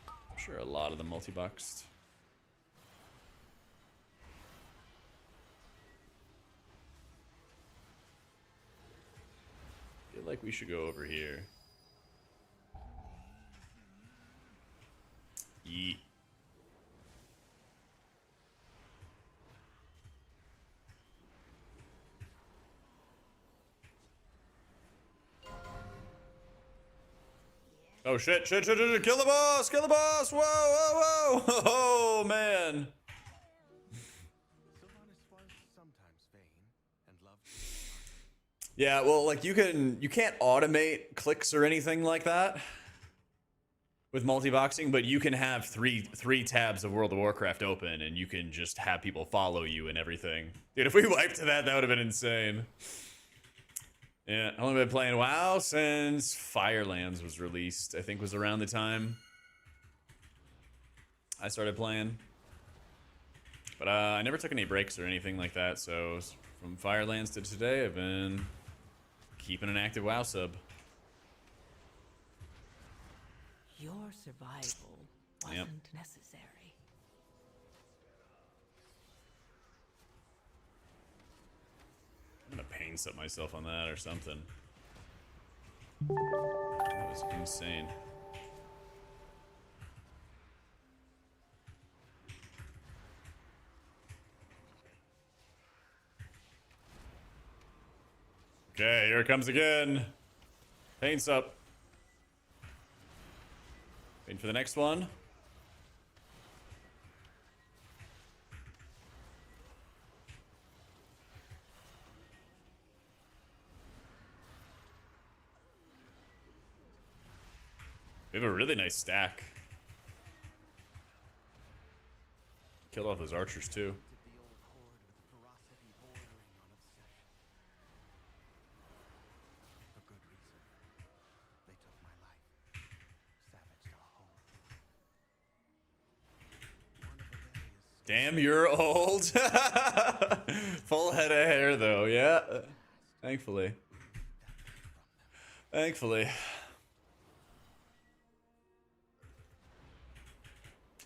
I'm sure a lot of them multi-boxed. I feel like we should go over here. Yeet. Oh shit, shit, shit, shit, kill the boss, kill the boss, whoa, whoa, whoa, oh man. Yeah, well, like you can't automate clicks or anything like that with multi-boxing, but you can have three tabs of World of Warcraft open and you can just have people follow you and everything. Dude, if we wiped that would have been insane. Yeah, I've only been playing WoW since Firelands was released. I think was around the time I started playing. But I never took any breaks or anything like that, so from Firelands to today, I've been keeping an active WoW sub.
Your survival wasn't necessary.
I'm gonna pain set myself on that or something. That was insane. Okay, here it comes again. Paint's up. Waiting for the next one. We have a really nice stack. Killed off those archers too. Damn, you're old. Full head of hair though, yeah. Thankfully. Thankfully.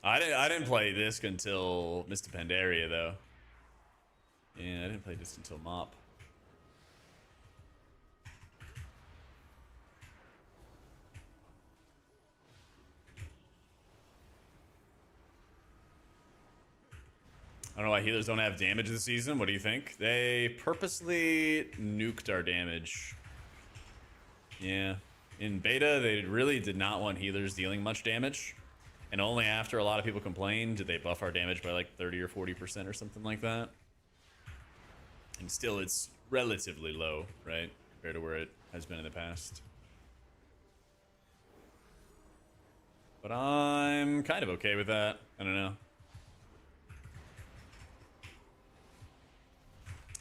I didn't play Disc until Mr. Pandaria though. Yeah, I didn't play Disc until Mop. I don't know why healers don't have damage this season. What do you think? They purposely nuked our damage. Yeah. In beta, they really did not want healers dealing much damage. And only after a lot of people complained did they buff our damage by like 30 or 40% or something like that. And still, it's relatively low, right? Compared to where it has been in the past. But I'm kind of okay with that. I don't know.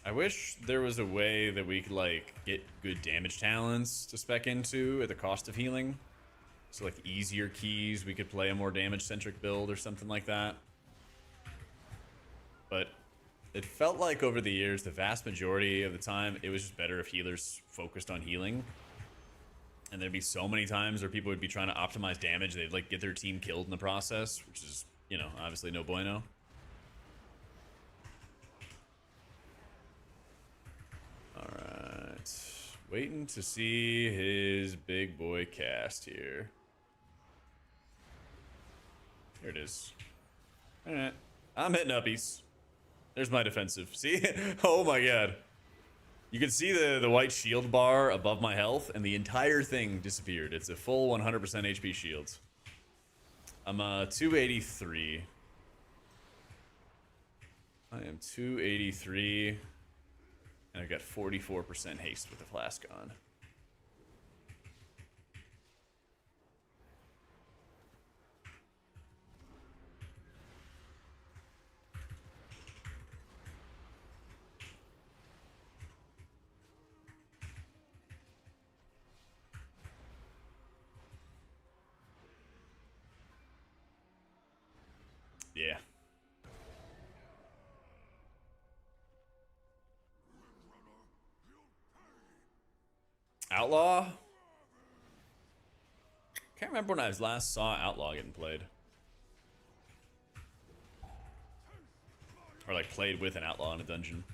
I wish there was a way that we could like get good damage talents to spec into at the cost of healing. So like easier keys, we could play a more damage centric build or something like that. But it felt like over the years, the vast majority of the time, it was just better if healers focused on healing. And there'd be so many times where people would be trying to optimize damage, they'd like get their team killed in the process, which is, you know, obviously no bueno. Alright. Waiting to see his big boy cast here. Here it is. Alright. I'm hitting uppies. There's my defensive. See? Oh my god. You can see the white shield bar above my health, and the entire thing disappeared. It's a full 100% HP shield. I'm 283. I am 283. And I've got 44% haste with the flask on. Yeah. Outlaw? Can't remember when I last saw Outlaw getting played. Or like played with an Outlaw in a dungeon.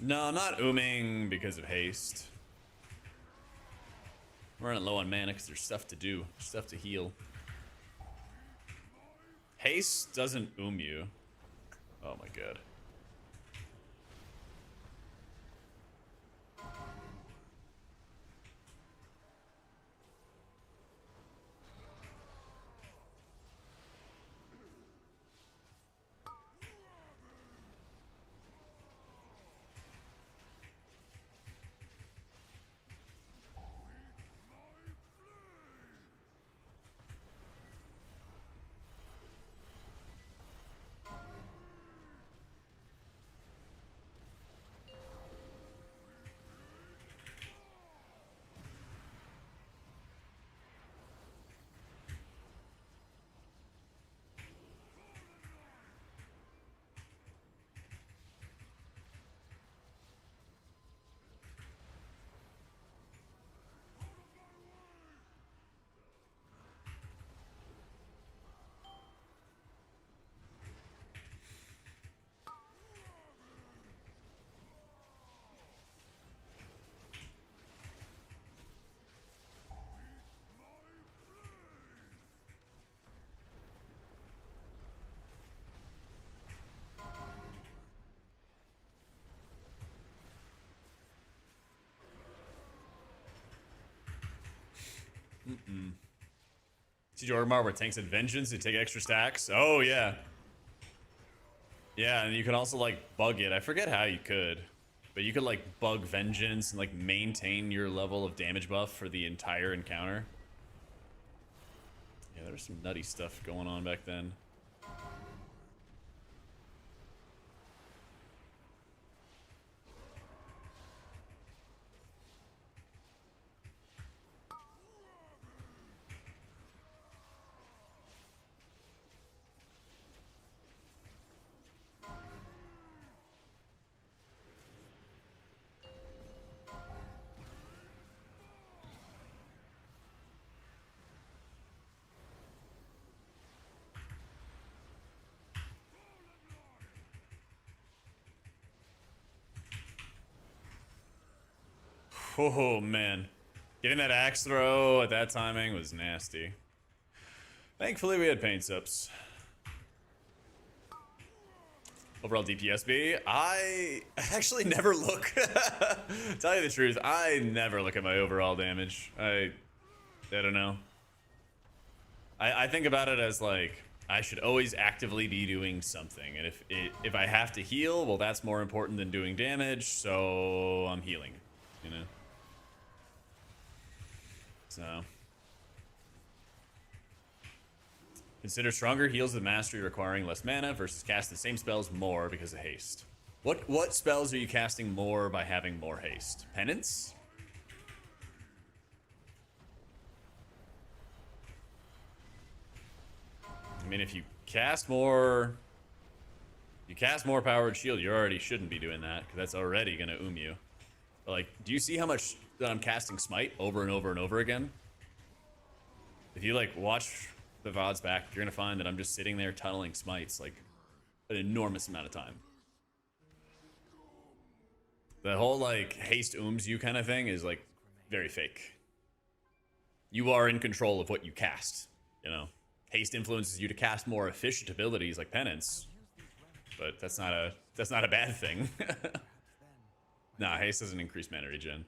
No, I'm not ooming because of haste. I'm running low on mana because there's stuff to do, stuff to heal. Haste doesn't you. Oh my god. Siege Orgrimmar where tanks had vengeance, they take extra stacks. Oh yeah. Yeah, and you can also like bug it. I forget how you could. But you could like bug vengeance and like maintain your level of damage buff for the entire encounter. Yeah, there was some nutty stuff going on back then. Oh man, getting that axe throw at that timing was nasty. Thankfully we had paint subs. Overall DPSB, I actually never look. Tell you the truth, I never look at my overall damage. I don't know. I think about it as like I should always actively be doing something, and if I have to heal, well, that's more important than doing damage, so I'm healing, you know. So consider stronger heals with mastery requiring less mana versus cast the same spells more because of haste. What spells are you casting more by having more haste? Penance? I mean, if you cast more powered shield, you already shouldn't be doing that because that's already gonna you. But like, do you see how much that I'm casting smite over and over and over again? If you like watch the VODs back, you're gonna find that I'm just sitting there tunneling smites like an enormous amount of time. The whole like haste you kind of thing is like very fake. You are in control of what you cast, you know. Haste influences you to cast more efficient abilities like penance, but that's not a bad thing. Nah, haste doesn't increase mana regen.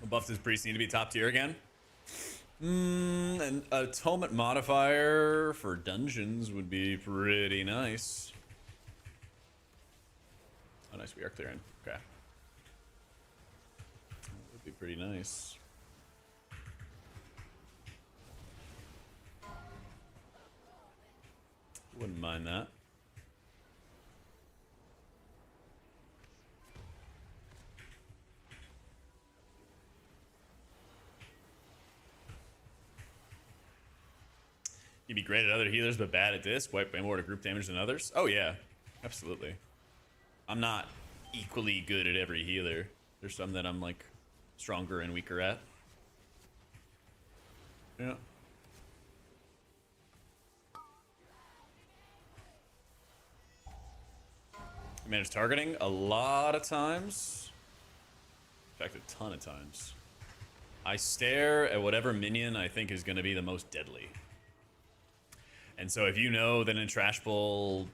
Buff does priest need to be top tier again? An atonement modifier for dungeons would be pretty nice. Oh, nice, we are clearing. Okay. That would be pretty nice. Wouldn't mind that. You'd be great at other healers, but bad at this. Wipe way more to group damage than others. Oh yeah, absolutely. I'm not equally good at every healer. There's some that I'm like stronger and weaker at. Yeah. I manage targeting a lot of times. In fact, a ton of times. I stare at whatever minion I think is going to be the most deadly. And so if you know that in Trash Bowl,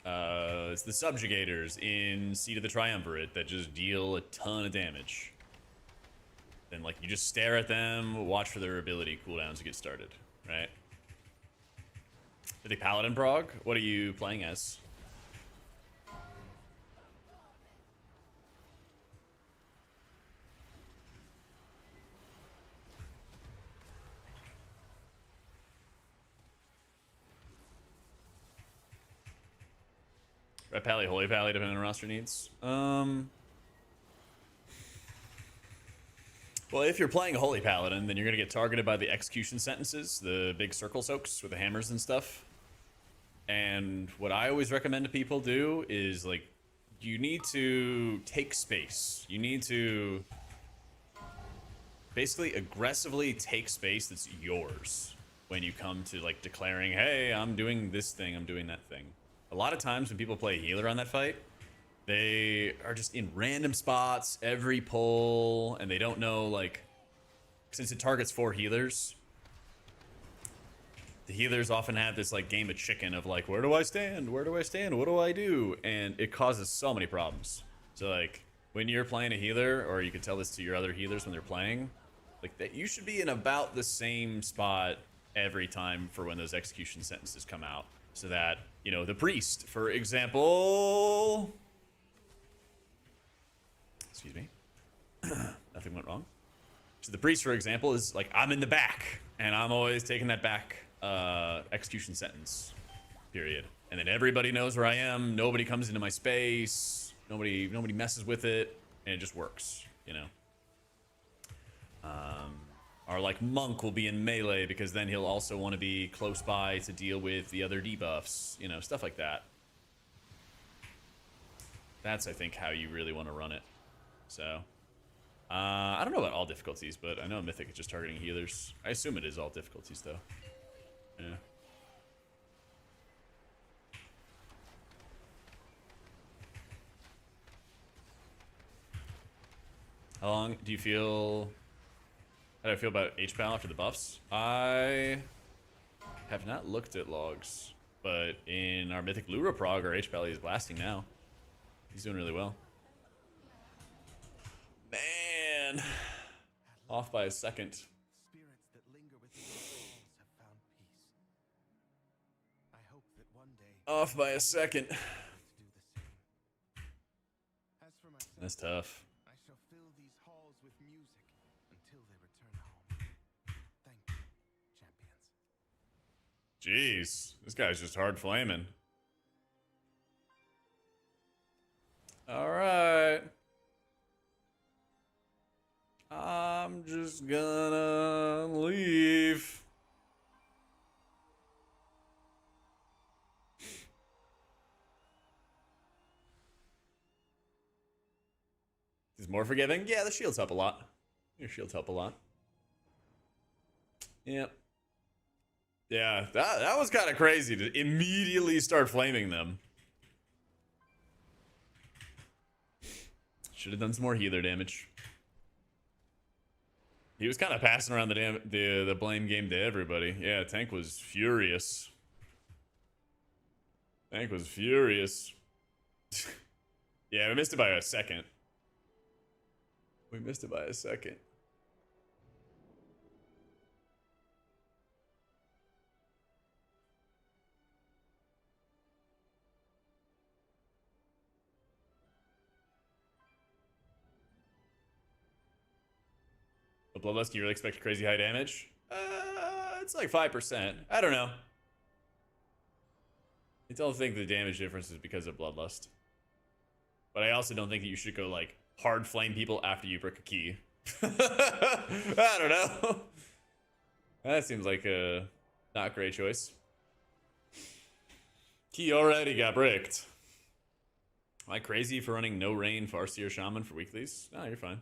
it's the Subjugators in Seed of the Triumvirate that just deal a ton of damage, then like you just stare at them, watch for their ability cooldowns to get started, right? Mythic Paladin Prog, what are you playing as? Red Pally, Holy Pally, depending on roster needs. Well, if you're playing a Holy Paladin, then you're going to get targeted by the execution sentences, the big circle soaks with the hammers and stuff. And what I always recommend to people do is, like, you need to take space. You need to basically aggressively take space that's yours when you come to, like, declaring, hey, I'm doing this thing, I'm doing that thing. A lot of times when people play healer on that fight, they are just in random spots every pull, and they don't know, like, since it targets 4 healers, the healers often have this like game of chicken of like, where do I stand? Where do I stand? What do I do? And it causes so many problems. So like when you're playing a healer, or you could tell this to your other healers when they're playing, like that you should be in about the same spot every time for when those execution sentences come out. So that, you know, the priest, for example, excuse me, nothing went wrong. So the priest, for example, is like, I'm in the back and I'm always taking that back execution sentence period. And then everybody knows where I am. Nobody comes into my space. Nobody messes with it. And it just works, you know. Our like monk will be in melee because then he'll also want to be close by to deal with the other debuffs, you know, stuff like that. That's, I think, how you really want to run it. So, I don't know about all difficulties, but I know Mythic is just targeting healers. I assume it is all difficulties, though. Yeah. How long do you feel... How do I feel about HPAL after the buffs? I have not looked at logs, but in our Mythic L'ura prog, our HPAL is blasting now. He's doing really well. Man, off by a second.
Spirits that linger within the walls have found peace. I hope that one day
Off by a second.
to do the same. As for myself,
That's tough.
I shall fill these halls with music until they return home. Thank you, champions.
Jeez, this guy's just hard flaming. All right. I'm just gonna leave. Is more forgiving? Yeah, the shields help a lot. Your shields help a lot. Yep. Yeah, that was kind of crazy to immediately start flaming them. Should have done some more healer damage. He was kind of passing around the blame game to everybody. Yeah, Tank was furious. Tank was furious. Yeah, we missed it by a second. We missed it by a second. The Bloodlust, you really expect crazy high damage? It's like 5%. I don't know. I don't think the damage difference is because of Bloodlust. But I also don't think that you should go like hard flame people after you brick a key. I don't know. That seems like a not great choice. Key already got bricked. Am I crazy for running no rain Farseer Shaman for weeklies? No, you're fine.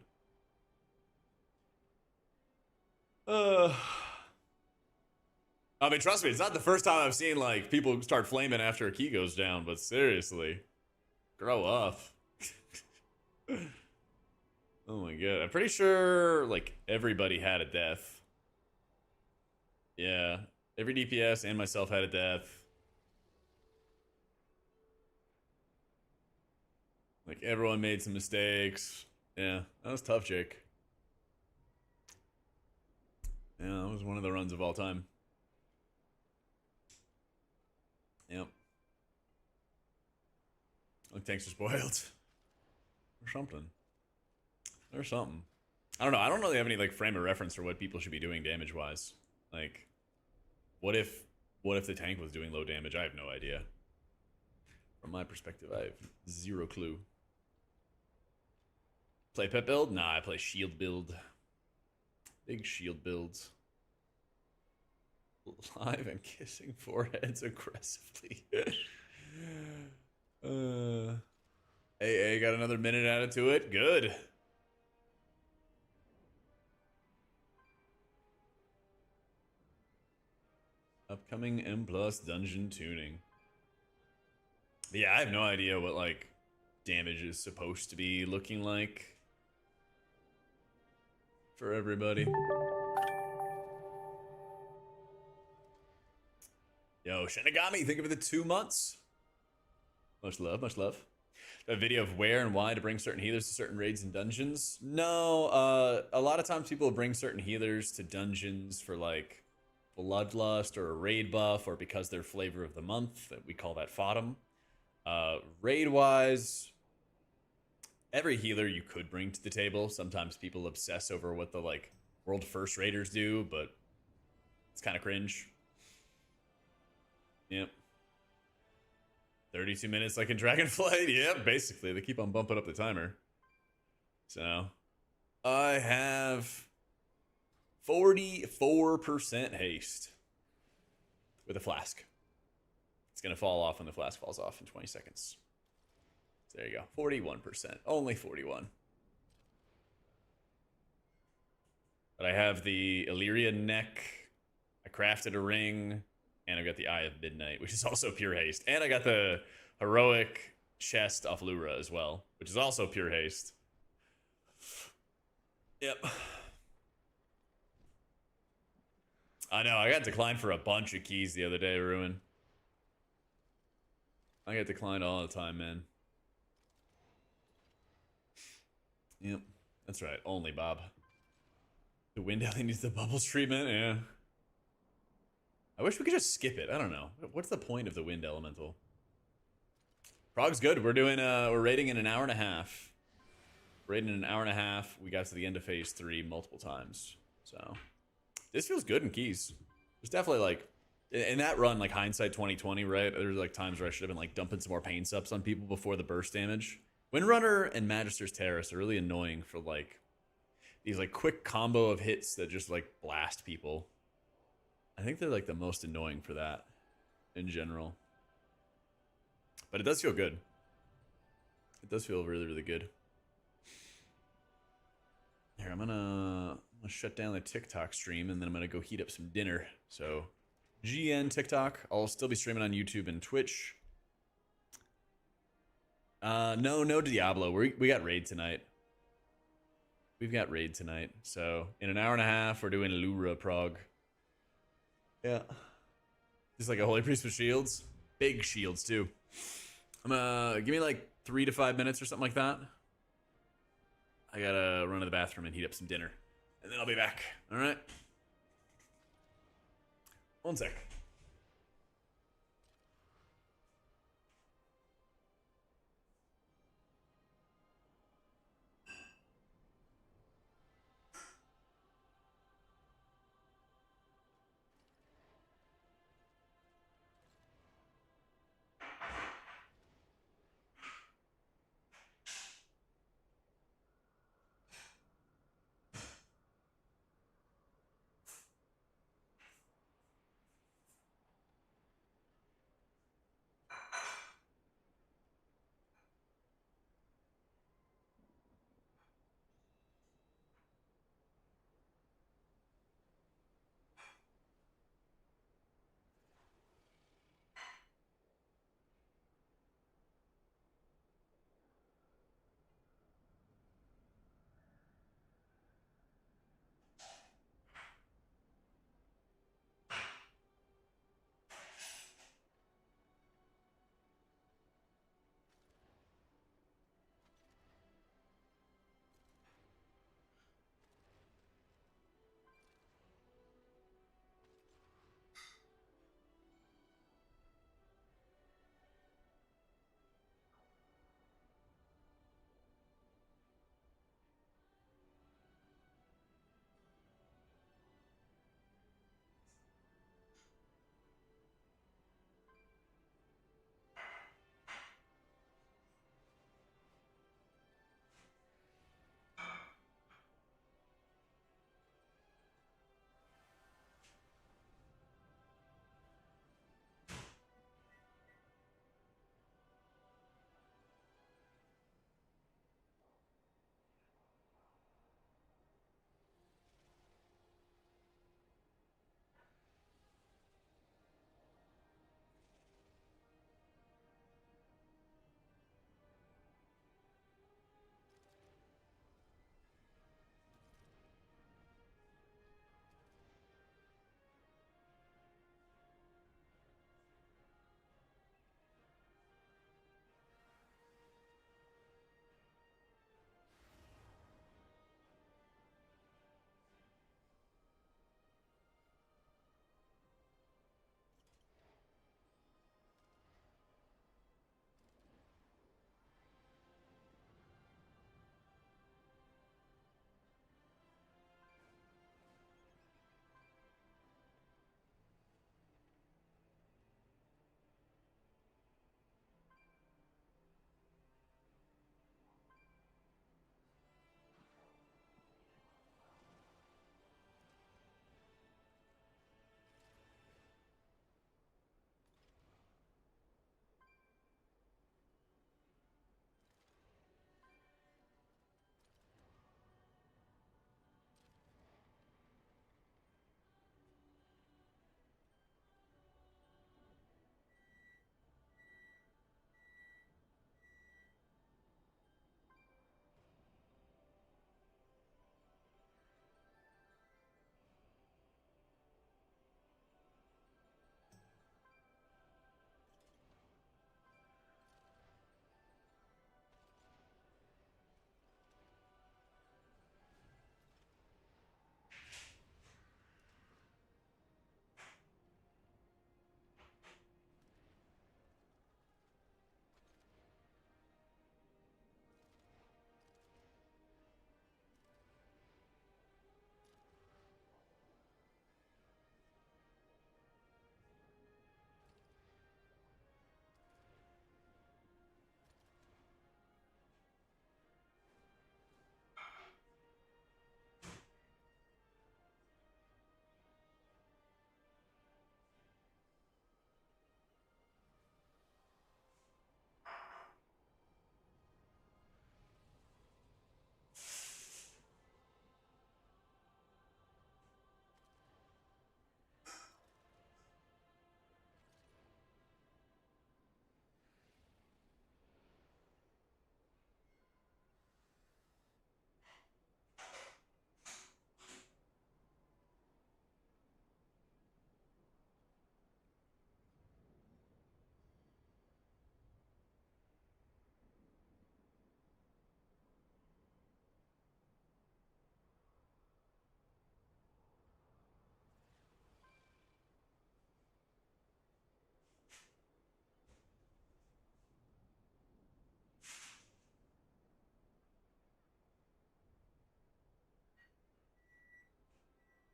I mean, trust me, it's not the first time I've seen like people start flaming after a key goes down, but seriously, grow up. Oh my god, I'm pretty sure like everybody had a death. Yeah, every DPS and myself had a death. Like everyone made some mistakes. Yeah, that was tough, Jake. Yeah, that was one of the runs of all time. Yep. Like tanks are spoiled. Or something. Or something. I don't know. I don't really have any like frame of reference for what people should be doing damage wise. Like, what if the tank was doing low damage? I have no idea. From my perspective, I have zero clue. Play pet build? Nah, I play shield build. Big shield builds. Live and kissing foreheads aggressively. AA got another minute added to it. Good. Upcoming M+ dungeon tuning. But yeah, I have no idea what like damage is supposed to be looking like for everybody.
Yo, Shinigami, thank you for the 2 months. Much love, much love. A video of where and why to bring certain healers to certain raids and dungeons. No, a lot of times people will bring certain healers to dungeons for like bloodlust or a raid buff, or because they're flavor of the month. That we call that fodom. Raid wise, every healer you could bring to the table. Sometimes people obsess over what the like world first raiders do, but it's kind of cringe. Yep. 32 minutes like in Dragonflight. Yep, basically. They keep on bumping up the timer. So, I have 44% haste with a flask. It's going to fall off when the flask falls off in 20 seconds. So there you go. 41%. Only 41. But I have the Illyria neck. I crafted a ring. And I've got the Eye of Midnight, which is also pure haste. And I got the heroic chest off Lura as well, which is also pure haste. Yep. I know, I got declined for a bunch of keys the other day, Ruin. I get declined all the time, man. Yep, that's right. Only Bob. The wind alley needs the bubbles treatment, yeah. I wish we could just skip it. I don't know. What's the point of the wind elemental? Prog's good. We're doing we're raiding in an hour and a half. Raiding in an hour and a half. We got to the end of phase 3 multiple times. So this feels good in keys. There's definitely like in that run, like hindsight 2020, right? There's like times where I should have been like dumping some more pain subs on people before the burst damage. Windrunner and Magister's Terrace are really annoying for like these like quick combo of hits that just like blast people. I think they're like the most annoying for that in general. But it does feel good. It does feel really, really good. Here, I'm gonna shut down the TikTok stream and then I'm gonna go heat up some dinner. So GN TikTok. I'll still be streaming on YouTube and Twitch. No Diablo. We got raid tonight. We've got raid tonight. So in an hour and a half, we're doing Lura Prog. Yeah. Just like a Holy Priest with shields. Big shields, too. Give me like 3 to 5 minutes or something like that. I gotta run to the bathroom and heat up some dinner. And then I'll be back. Alright? One sec.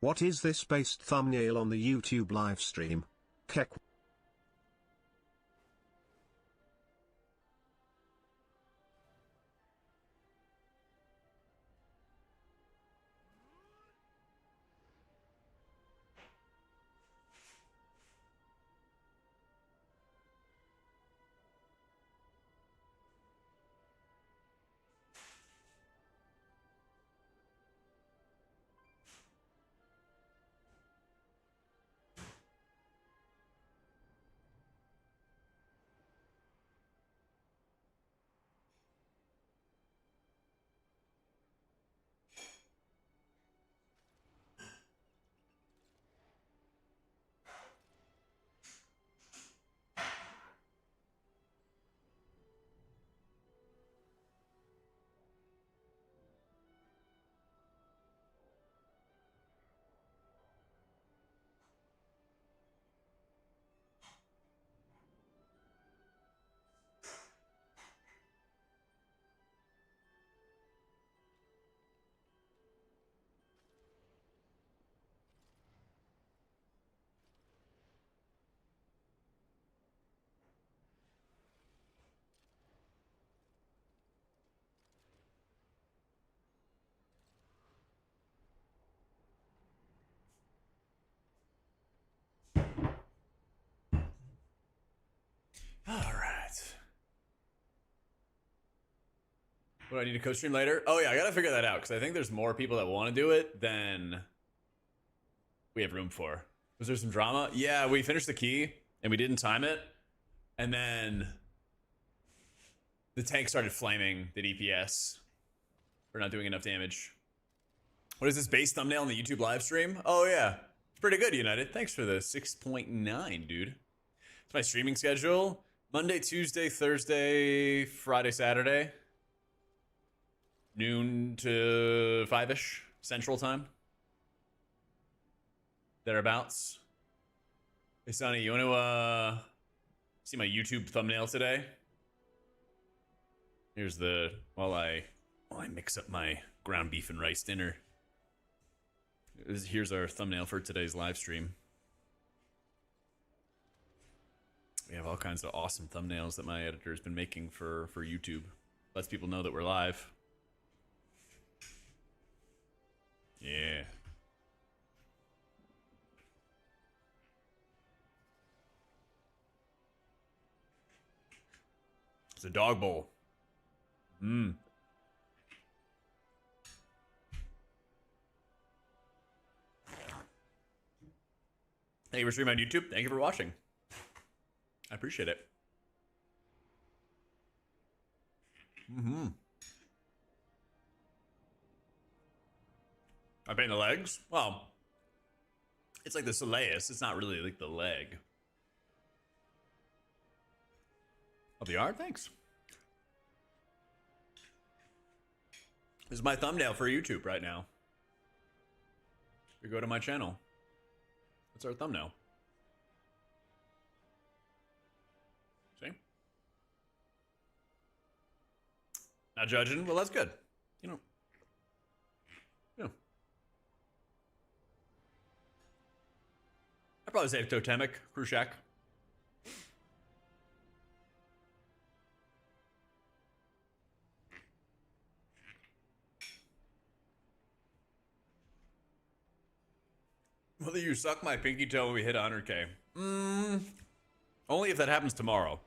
What is this based thumbnail on the YouTube live stream? Keck.
All right. What, do I need to co-stream later? Oh yeah, I gotta figure that out because I think there's more people that want to do it than we have room for. Was there some drama? Yeah, we finished the key and we didn't time it, and then the tank started flaming the DPS for not doing enough damage. What is this base thumbnail on the YouTube live stream? Oh yeah, it's pretty good, United. Thanks for the 6.9, dude. It's my streaming schedule. Monday, Tuesday, Thursday, Friday, Saturday. Noon to 5-ish Central Time. Thereabouts. Hey, Sonny, you want to see my YouTube thumbnail today? Here's the, while I mix up my ground beef and rice dinner. Here's our thumbnail for today's live stream. We have all kinds of awesome thumbnails that my editor's been making for YouTube. Lets people know that we're live. Yeah. It's a dog bowl. Mmm. Thank you for streaming on YouTube. Thank you for watching. I appreciate it. Mm-hmm. I paint the legs? Well, it's like the soleus. It's not really like the leg. Of the art? Thanks. This is my thumbnail for YouTube right now. If you go to my channel, that's our thumbnail. See? Not judging? Well, that's good. You know. Yeah. I'd probably say totemic, Krushak. Will you suck my pinky toe when we hit 100K? Only if that happens tomorrow.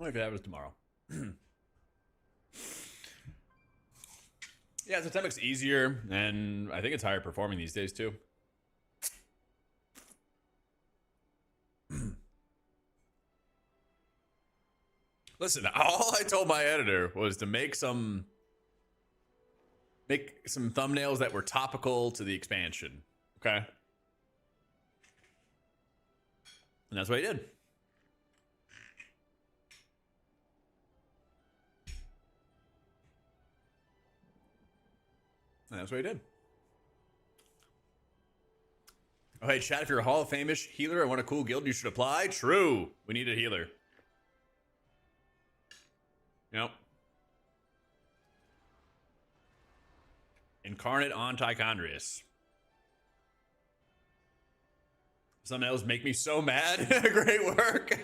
Only if it happens tomorrow. Yeah, Totemic's easier, and I think it's higher performing these days too. Listen, all I told my editor was to make some thumbnails that were topical to the expansion. Okay? And that's what he did. And that's what he did. Oh, hey, chat, if you're a Hall of Fame-ish healer and want a cool guild, you should apply. True. We need a healer.
Yep. Incarnate on Tichondrius. Some else make me so mad. Great work.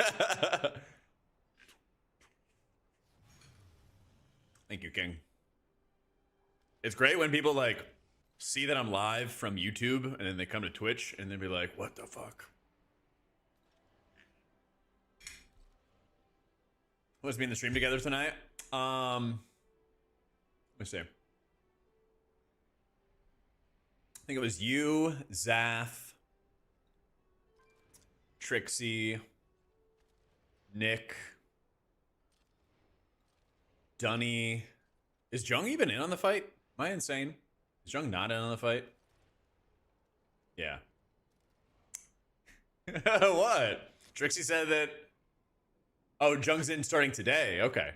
Thank you, King. It's great when people like see that I'm live from YouTube and then they come to Twitch and then be like, what the fuck? Let's be in the stream together tonight. Let me see. I think it was you, Zath, Trixie, Nick, Dunny. Is Jung even in on the fight? Am I insane? Is Jung not in on the fight? Yeah. What? Trixie said that... Oh, Jung's in starting today. Okay.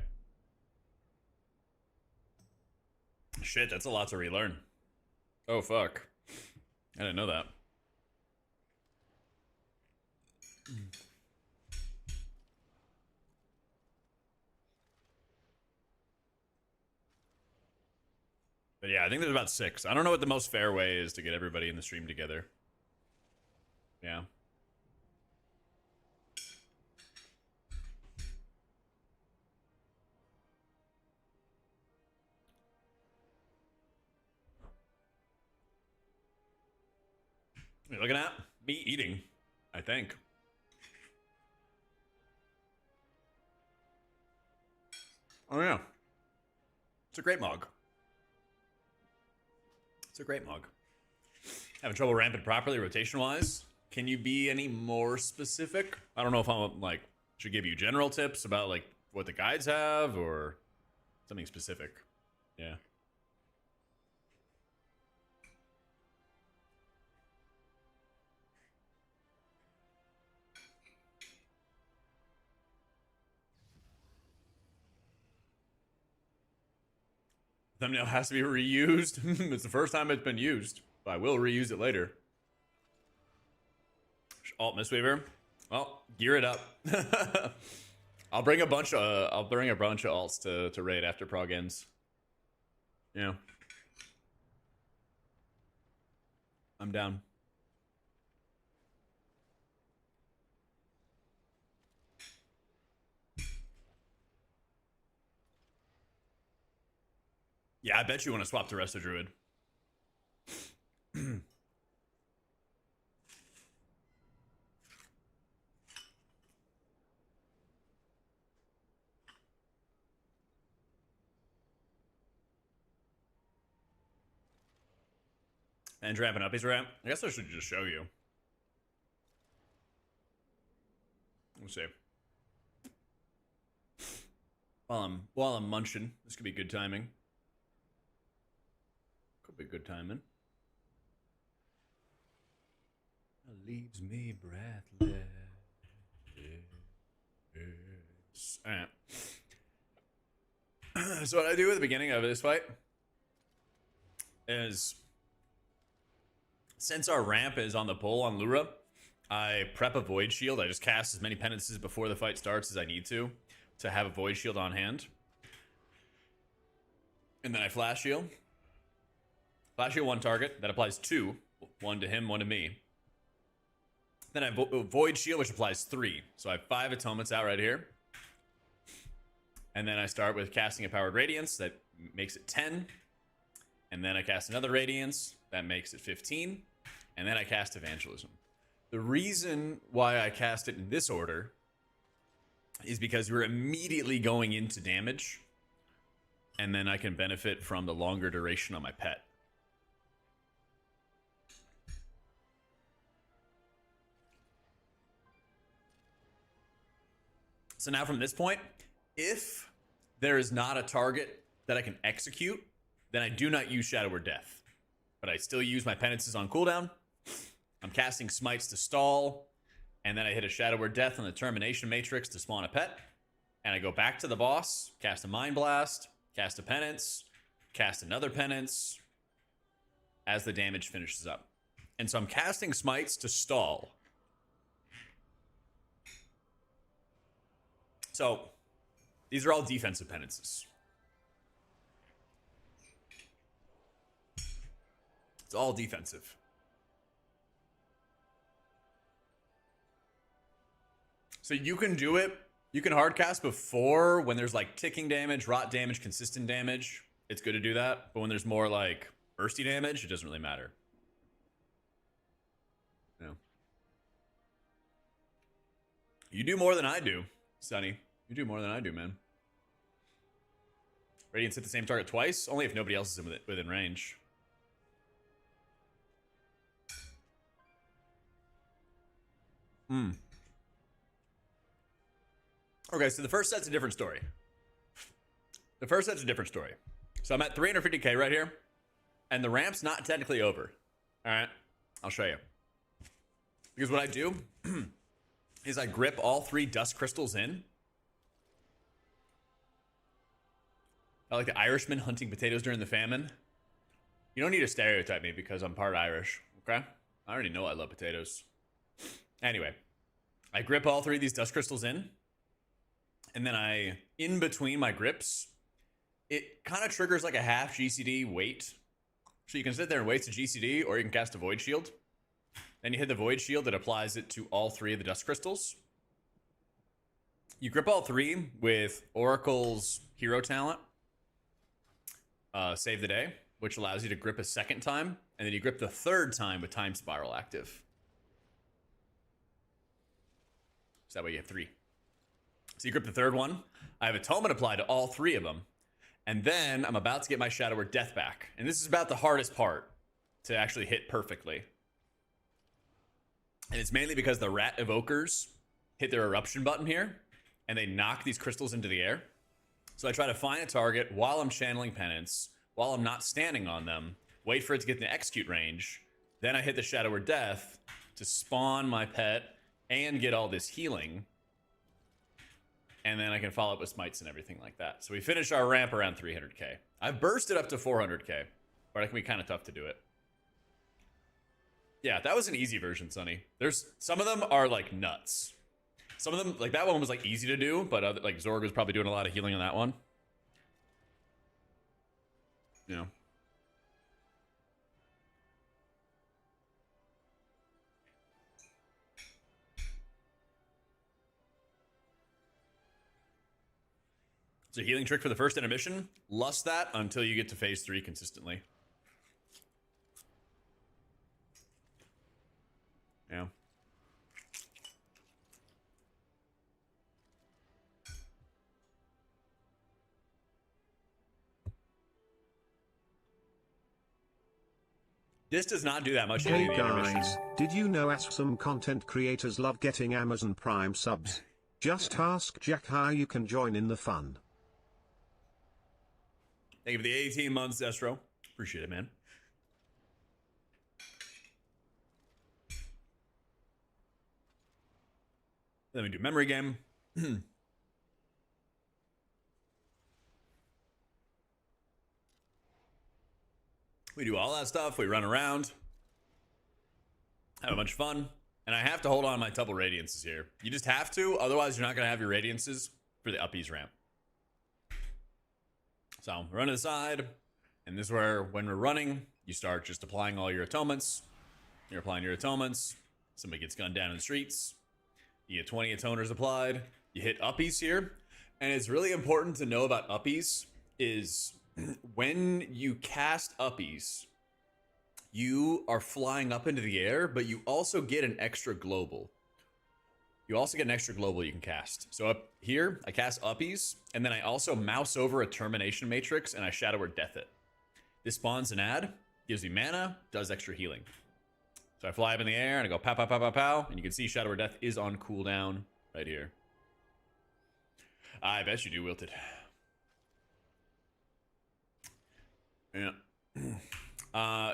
Shit, that's a lot to relearn. Oh, fuck. I didn't know that. But yeah, I think there's about 6. I don't know what the most fair way is to get everybody in the stream together. Yeah. What are you looking at? Me eating, I think. Oh yeah. It's a great mug. It's a great mug. Having trouble ramping properly rotation-wise? Can you be any more specific? I don't know if I'm like should give you general tips about like what the guides have or something specific. Yeah. Thumbnail has to be reused. It's the first time it's been used, but I will reuse it later. Alt Mistweaver. Well, gear it up. I'll bring a bunch of alts to raid after prog ends. Yeah. I'm down. Yeah, I bet you want to swap to Resto Druid. And ramping up his ramp. I guess I should just show you. Let's see. While I'm munching, this could be good timing. Could be good timing. Leaves me breathless. Alright. So what I do at the beginning of this fight is, since our ramp is on the pull on Lura, I prep a void shield. I just cast as many penances before the fight starts as I need to have a void shield on hand. And then I flash shield. Flash shield one target. That applies 2. 1 to him, 1 to me. Then I have void shield, which applies 3. So I have 5 atonements out right here. And then I start with casting a powered radiance. That makes it 10. And then I cast another radiance. That makes it 15. And then I cast evangelism. The reason why I cast it in this order is because we're immediately going into damage. And then I can benefit from the longer duration on my pet. So now from this point, if there is not a target that I can execute, then I do not use Shadow or Death. But I still use my penances on cooldown. I'm casting smites to stall. And then I hit a Shadow or Death on the termination matrix to spawn a pet. And I go back to the boss, cast a Mind Blast, cast a penance, cast another penance as the damage finishes up. And so I'm casting smites to stall. So
These are all defensive penances. It's all defensive. So you can do it. You can hardcast before when there's like ticking damage, rot damage, consistent damage. It's good to do that. But when there's more like bursty damage, it doesn't really matter. No. You do more than I do, Sonny. You do more than I do, man. Radiance hit the same target twice? Only if nobody else is within range. Okay, so the first set's a different story. So I'm at 350k right here, and the ramp's not technically over. All right, I'll show you. Because what I do is I grip all 3 dust crystals in. I like the Irishman hunting potatoes during the famine. You don't need to stereotype me because I'm part Irish, okay? I already know I love potatoes. Anyway, I grip all 3 of these dust crystals in. And then in between my grips, it kind of triggers like a half GCD wait. So you can sit there and wait to GCD, or you can cast a Void Shield. Then you hit the Void Shield that applies it to all 3 of the dust crystals. You grip all 3 with Oracle's hero talent. Save the day, which allows you to grip a second time. And then you grip the 3rd time with Time Spiral active. So that way you have 3. So you grip the 3rd one. I have Atonement applied to all 3 of them. And then I'm about to get my Shadow Word Death back. And this is about the hardest part to actually hit perfectly. And it's mainly because the Rat Evokers hit their Eruption button here, and they knock these crystals into the air. So I try to find a target while I'm channeling Penance, while I'm not standing on them, wait for it to get in the execute range. Then I hit the Shadow Word Death to spawn my pet and get all this healing. And then I can follow up with smites and everything like that. So we finish our ramp around 300k. I've bursted up to 400k, but it can be kind of tough to do it. Yeah, that was an easy version, Sonny. Some of them are like nuts. Some of them, like that one was like easy to do, but like Zorg was probably doing a lot of healing on that one. You know. It's a healing trick for the first intermission. Lust that until you get to phase 3 consistently. Yeah. This does not do that much
Hey
in the intermission.
guys, did you know some content creators love getting Amazon Prime subs? Just ask Jack how you can join in the fun.
Thank you for the 18 months, Destro. Appreciate it, man. Then we do memory game. We do all that stuff. We run around. Have a bunch of fun. And I have to hold on to my double radiances here. You just have to. Otherwise, you're not going to have your radiances for the uppies ramp. So run to the side. And this is where, when we're running, you start just applying all your atonements. You're applying your atonements. Somebody gets gunned down in the streets. You get 20 atoners applied. You hit uppies here. And it's really important to know about uppies is when you cast uppies, you are flying up into the air, but you also get an extra global. You also get an extra global you can cast. So up here, I cast uppies, and then I also mouse over a termination matrix, and I Shadow Word Death it. This spawns an add, gives me mana, does extra healing. So I fly up in the air, and I go pow, pow, pow, pow, pow, and you can see Shadow Word Death is on cooldown right here. I bet you do, Wilted. Yeah.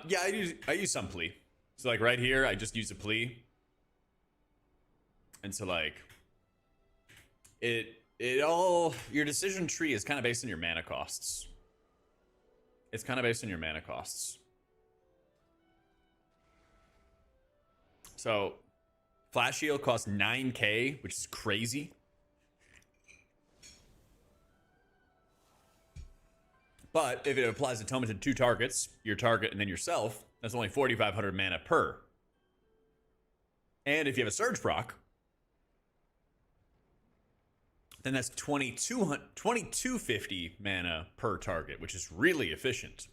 Yeah, I use some plea. So like right here, I just use a plea. And so like it all, your decision tree is kind of based on your mana costs. It's kind of based on your mana costs. So Flash Shield costs 9k, which is crazy. But if it applies atonement to 2 targets, your target and then yourself, that's only 4,500 mana per. And if you have a surge proc, then that's 2250 mana per target, which is really efficient.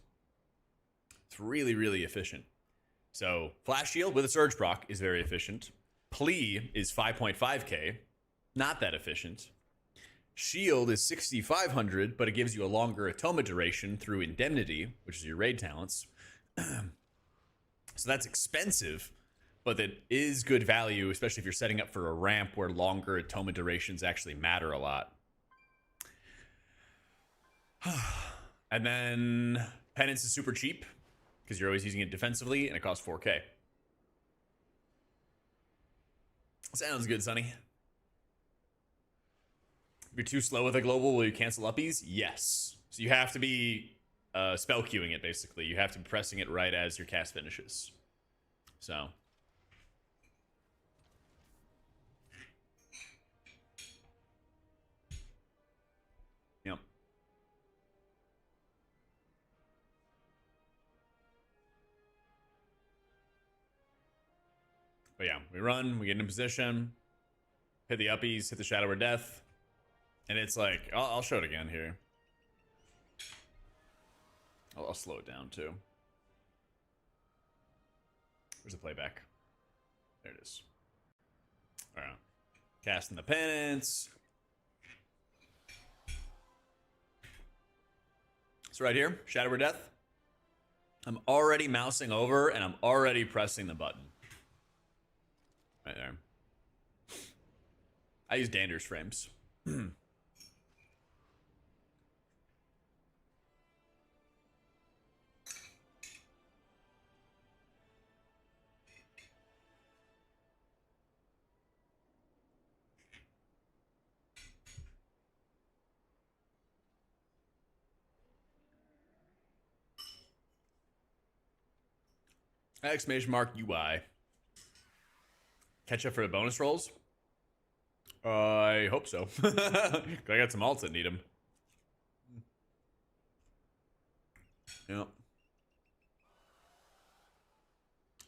It's really, really efficient. So Flash Shield with a surge proc is very efficient. Plea is 5.5k, not that efficient. Shield is 6,500, but it gives you a longer Atoma duration through Indemnity, which is your raid talents. So that's expensive, but that is good value, especially if you're setting up for a ramp where longer Atoma durations actually matter a lot. And then Penance is super cheap because you're always using it defensively, and it costs 4k. Sounds good, Sonny. If you're too slow with a global, will you cancel uppies? Yes. So you have to be spell queuing it, basically. You have to be pressing it right as your cast finishes. So. Yep. But yeah, we run, we get in position, hit the uppies, hit the Shadow or Death. And it's like, I'll show it again here. I'll slow it down too. Where's the playback? There it is. All right. Casting the Penance. So right here, Shadow or Death. I'm already mousing over and I'm already pressing the button. Right there. I use Dander's frames. Exclamation mark UI. Catch up for the bonus rolls? I hope so. I got some alts that need them. Yep.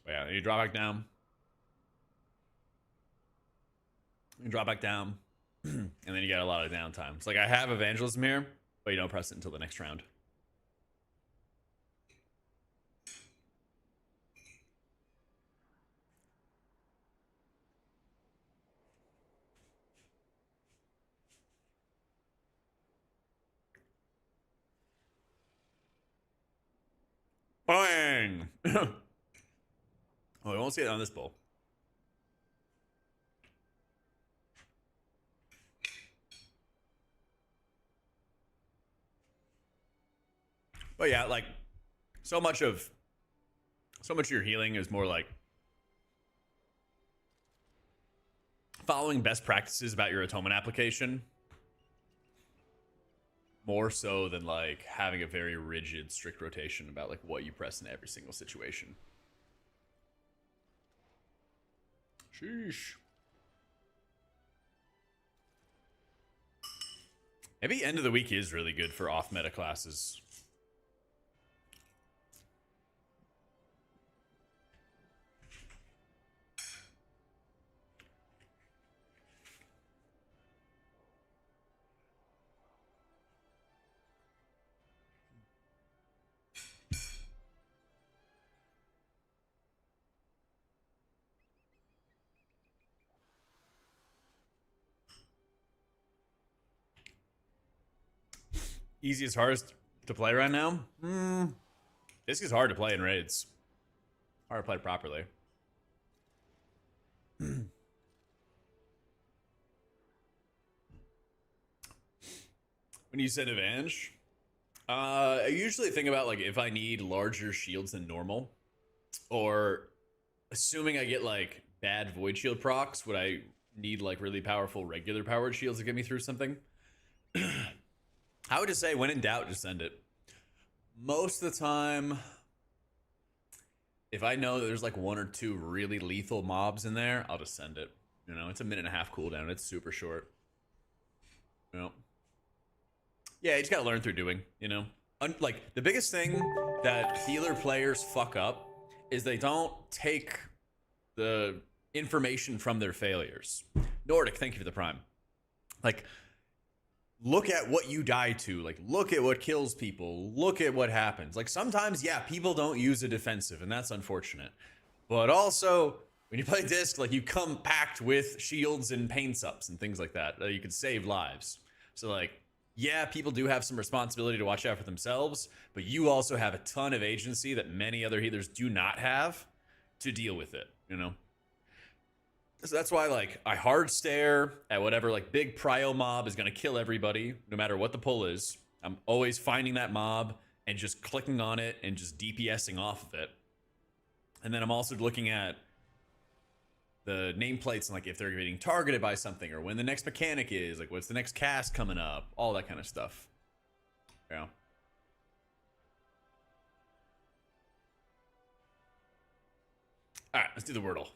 Yeah, you drop back down. You drop back down. And then you got a lot of downtime. It's like I have evangelism here, but you don't press it until the next round. Bang! Oh, we won't see it on this bowl. But yeah, like so much of your healing is more like following best practices about your atonement application, more so than like having a very rigid, strict rotation about like what you press in every single situation. Sheesh. Maybe end of the week is really good for off meta classes. Easiest, hardest to play right now? This is hard to play in raids. Hard to play properly. When you said advantage, I usually think about like if I need larger shields than normal, or assuming I get like bad void shield procs, would I need like really powerful regular powered shields to get me through something? I would just say, when in doubt, just send it. Most of the time, if I know that there's like 1 or 2 really lethal mobs in there, I'll just send it. You know, it's a 1.5 cooldown. It's super short. You know? Yeah, you just gotta learn through doing, you know? like the biggest thing that healer players fuck up is they don't take the information from their failures. Nordic, thank you for the prime. Like, look at what you die to. Like, look at what kills people. Look at what happens. Like, sometimes, yeah, people don't use a defensive, and that's unfortunate. But also, when you play disc, like, you come packed with shields and pain sups and things like that. You can save lives. So, like, yeah, people do have some responsibility to watch out for themselves, but you also have a ton of agency that many other healers do not have to deal with it, you know? So that's why, like, I hard stare at whatever, like, big prio mob is going to kill everybody, no matter what the pull is. I'm always finding that mob and just clicking on it and just DPSing off of it. And then I'm also looking at the nameplates and, like, if they're getting targeted by something or when the next mechanic is, like, what's the next cast coming up, all that kind of stuff. Yeah. All right, let's do the Wordle.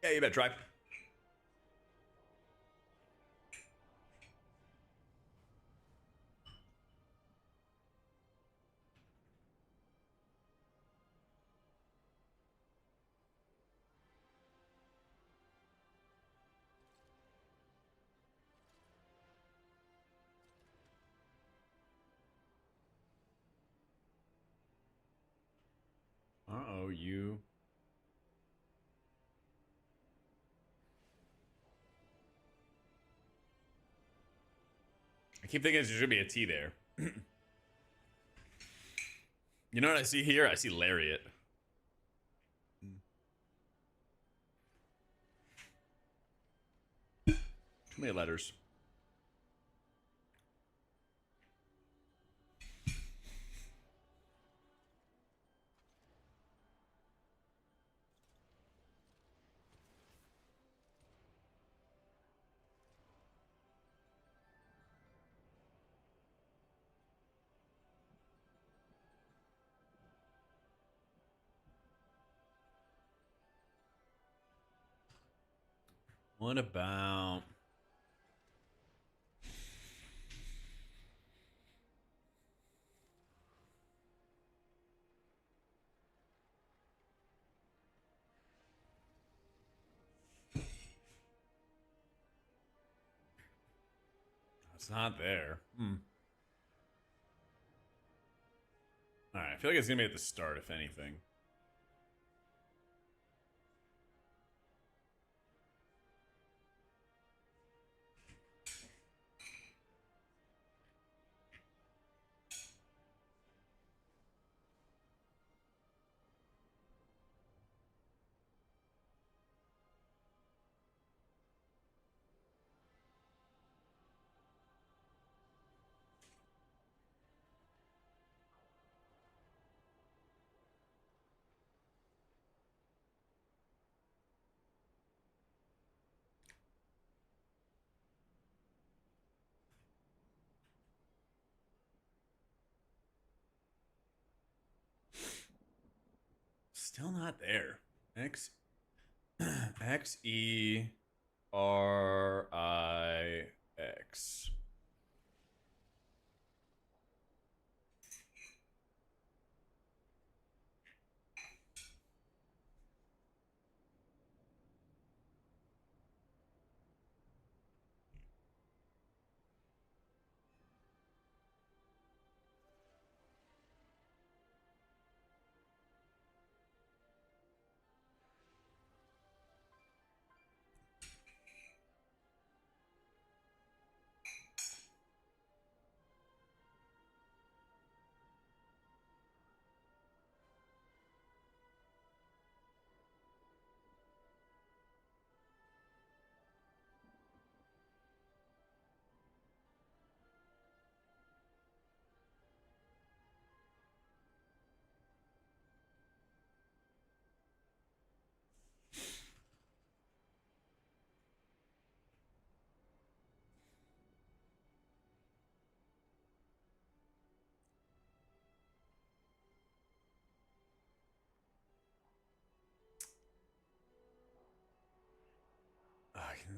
Yeah, you better try. Uh-oh, you... I keep thinking there should be a T there. You know what I see here? I see Lariat. Too many letters. What about... It's not there. Alright, I feel like it's gonna be at the start, if anything. Still not there. X-E-R-I-X.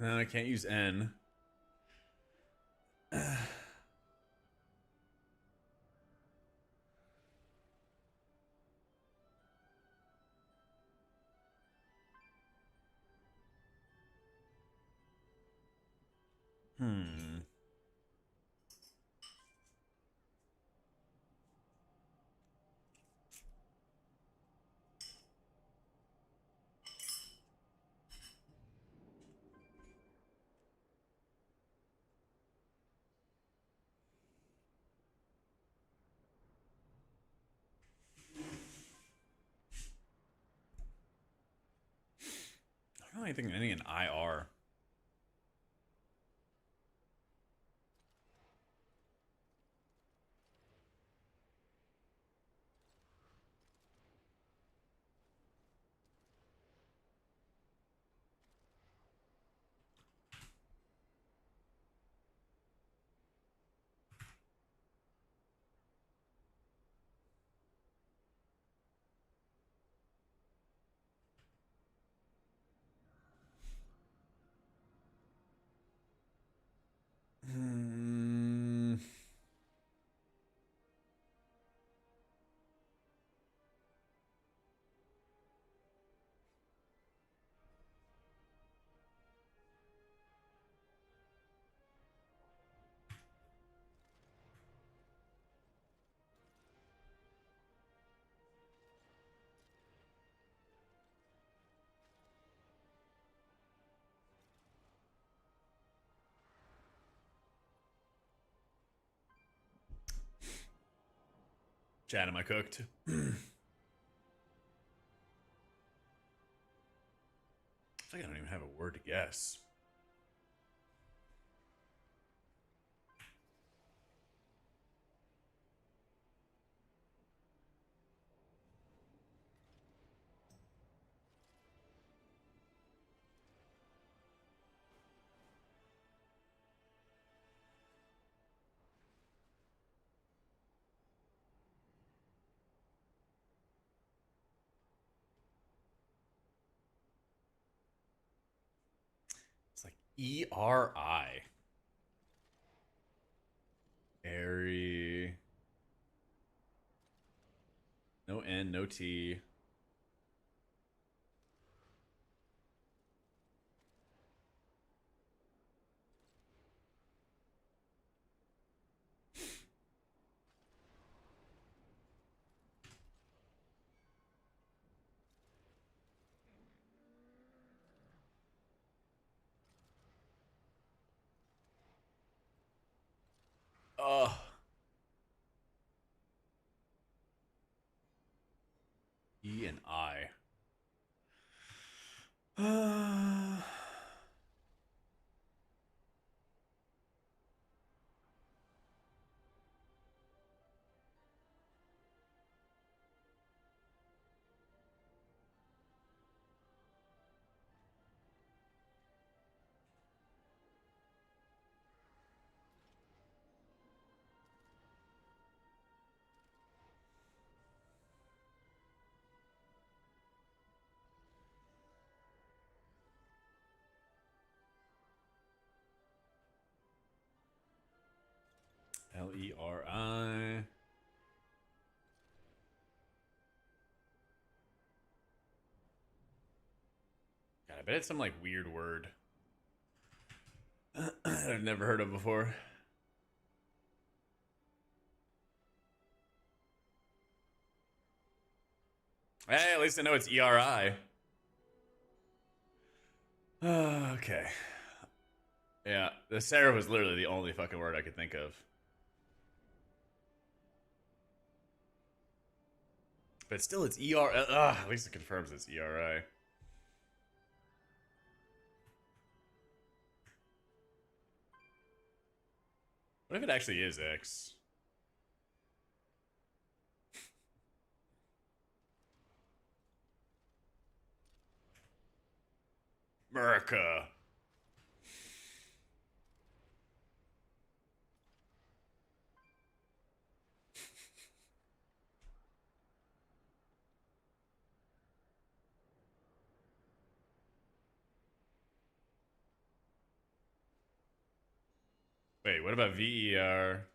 No, I can't use N. Hmm. I don't really think anything in IR. Hmm. Chat, am I cooked? I don't even have a word to guess. It's like ERI. Airy. No N, no T. Ugh. E and I. LERI. God, I bet it's some like weird word I've never heard of before. Hey, at least I know it's ERI. Okay. Yeah, the Sarah was literally the only fucking word I could think of. But still, it's ER. At least it confirms it's ERI. What if it actually is X? America.
Wait, what about VER?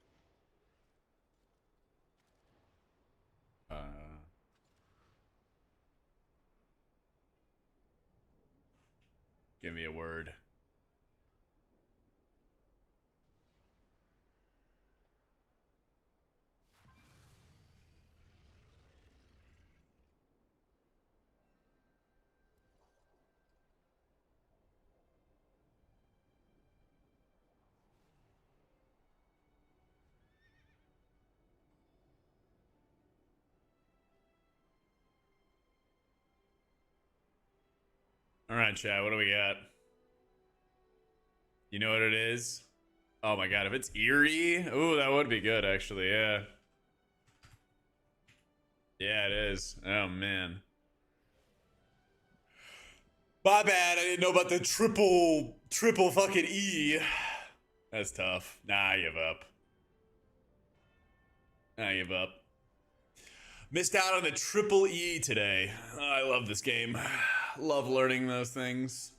Give me a word. All right, chat, what do we got? You know what it is? Oh my god, if it's eerie, ooh, that would be good, actually, yeah. Yeah, it is. Oh, man. My bad, I didn't know about the triple fucking E. That's tough. Nah, I give up. I give up. Missed out on the triple E today. Oh, I love this game. Love learning those things.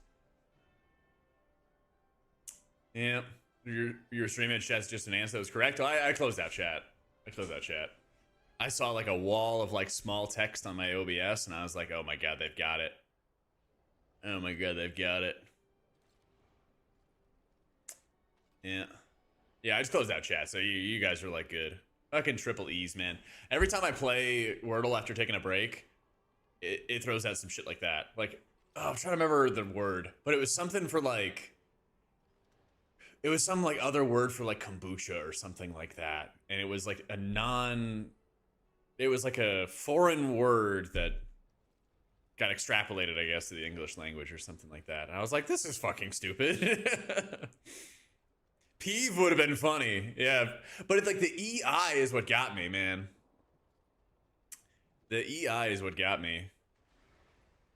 Yeah. Your stream in chat's just an answer that was correct. I closed out chat. I saw like a wall of like small text on my OBS and I was like, oh my god, they've got it. Oh my god, they've got it. Yeah. Yeah, I just closed out chat, so you guys are like good. Fucking triple E's, man. Every time I play Wordle after taking a break, it throws out some shit like that. Like, oh, I'm trying to remember the word, but it was something for like, it was some like other word for like kombucha or something like that. And it was like it was like a foreign word that got extrapolated, I guess, to the English language or something like that. And I was like, this is fucking stupid. Peeve would have been funny, yeah. But it's like the EI is what got me, man. The EI is what got me.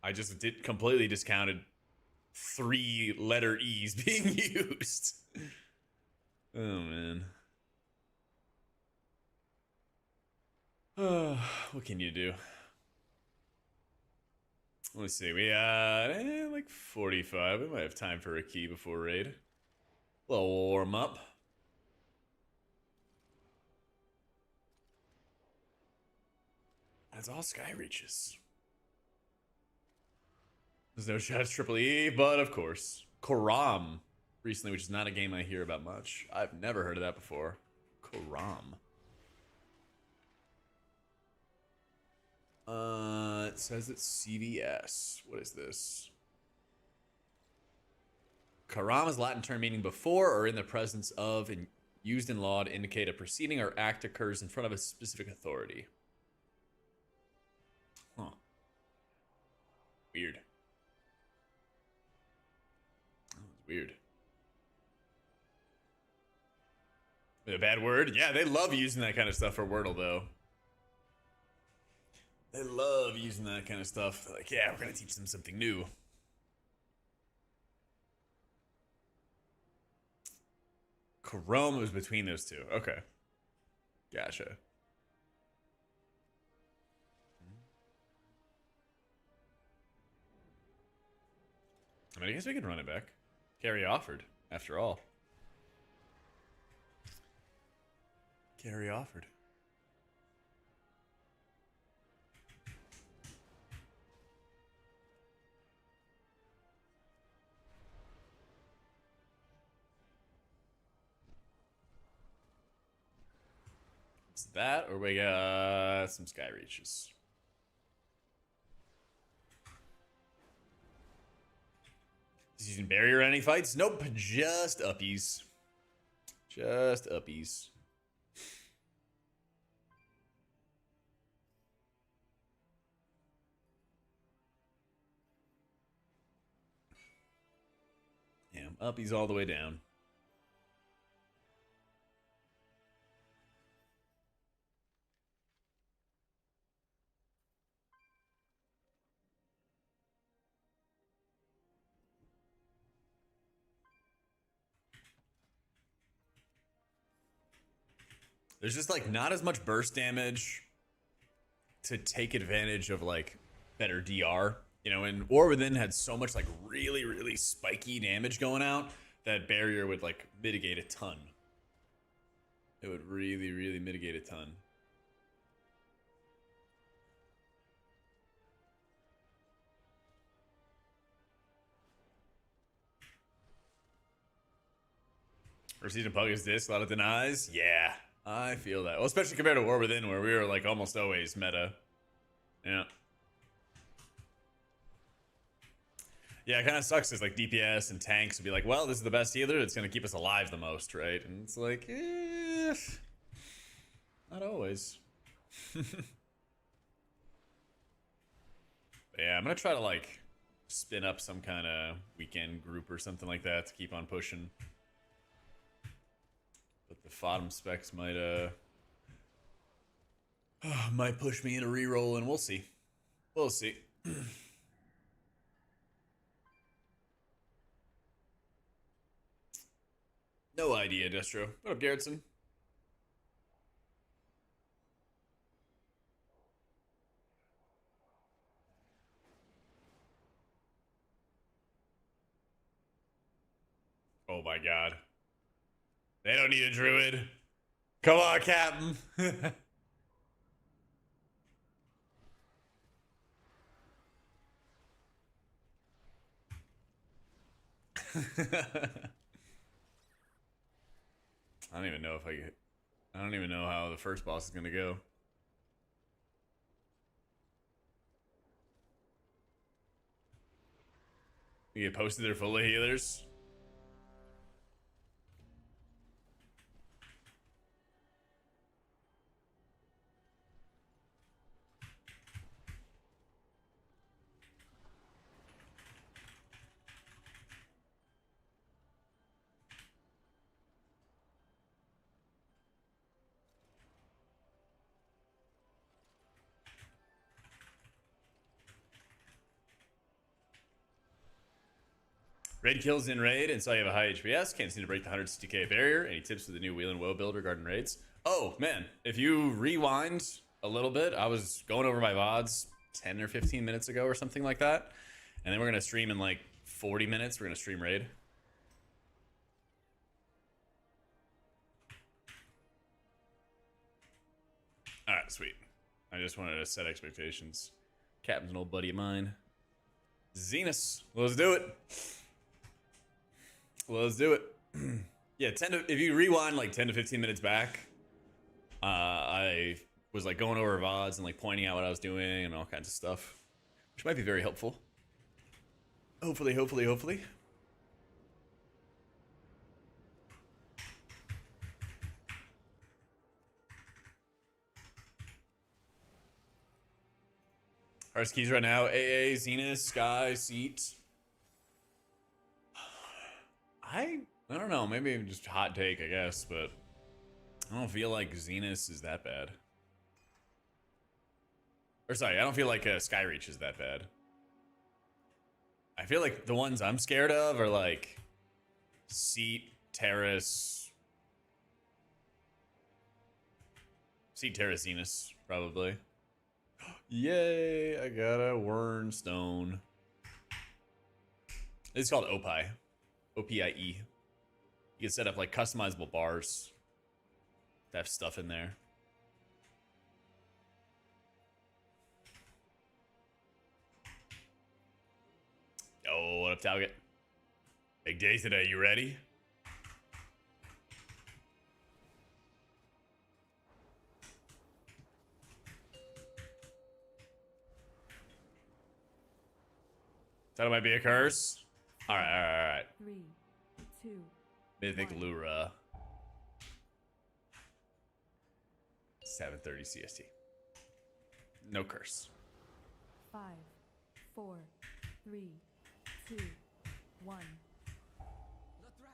I just completely discounted 3 letter E's being used. Oh, man. Oh, what can you do? Let's see, we like 45. We might have time for a key before raid. A little warm up. That's all Sky reaches. There's no shots triple E, but of course. Koram recently, which is not a game I hear about much. I've never heard of that before. Koram. It says it's CVS. What is this? Karam is a Latin term meaning before or in the presence of, and used in law to indicate a proceeding or act occurs in front of a specific authority. Huh. Weird. Oh, it's weird. A bad word? Yeah, they love using that kind of stuff for Wordle, though. They love using that kind of stuff. They're like, yeah, we're going to teach them something new. Chrome was between those two. Okay. Gotcha. I mean, I guess we can run it back. Carrie offered, after all. Carrie offered. It's that, or we got some sky reaches. Is he using barrier in any fights? Nope, just uppies. Just uppies. Yeah, uppies all the way down. There's just like not as much burst damage to take advantage of like better DR, you know, and War Within had so much like really spiky damage going out that barrier would like mitigate a ton.
It would really, really mitigate a ton. First season Pug is this, a lot of denies. Yeah, I feel that. Well, especially compared to War Within, where we were like almost always meta. Yeah. Yeah, it kind of sucks because like DPS and tanks would be like, well, this is the best healer. It's going to keep us alive the most, right? And it's like, not always. Yeah, I'm going to try to like spin up some kind of weekend group or something like that to keep on pushing. But the FODM specs might push me into reroll, and we'll see. We'll see. No idea, Destro. What up, Garrettson? Oh my god. They don't need a druid. Come on, Captain. I don't even know if I don't even know how the first boss is gonna go. You get posted there full of healers. Raid kills in raid, and so you have a high HPS. Can't seem to break the 160k barrier. Any tips for the new Wheel and Woe build regarding raids? Oh, man. If you rewind a little bit, I was going over my VODs 10 or 15 minutes ago or something like that. And then we're going to stream in like 40 minutes. We're going to stream raid. All right, sweet. I just wanted to set expectations. Captain's an old buddy of mine. Zenus. Let's do it. Let's do it. Yeah, if you rewind like 10 to 15 minutes back, I was like going over VODs and like pointing out what I was doing and all kinds of stuff, which might be very helpful. Hopefully. Our keys right now: AA, Zenus, Sky, Seat. I don't know, maybe just hot take, I guess, but I don't feel like Zenus is that bad. Or sorry, I don't feel like Skyreach is that bad. I feel like the ones I'm scared of are like Seat, Terrace. Seat, Terrace, Zenus, probably. Yay, I got a Wernstone. It's called Opie. OPIE. You can set up like customizable bars to have stuff in there. Oh, what up, Target? Big day today. You ready? That might be a curse. All right.
3, 2,
Mythic L'ura. 7:30 CST. No curse.
5, 4, 3, 2, 1.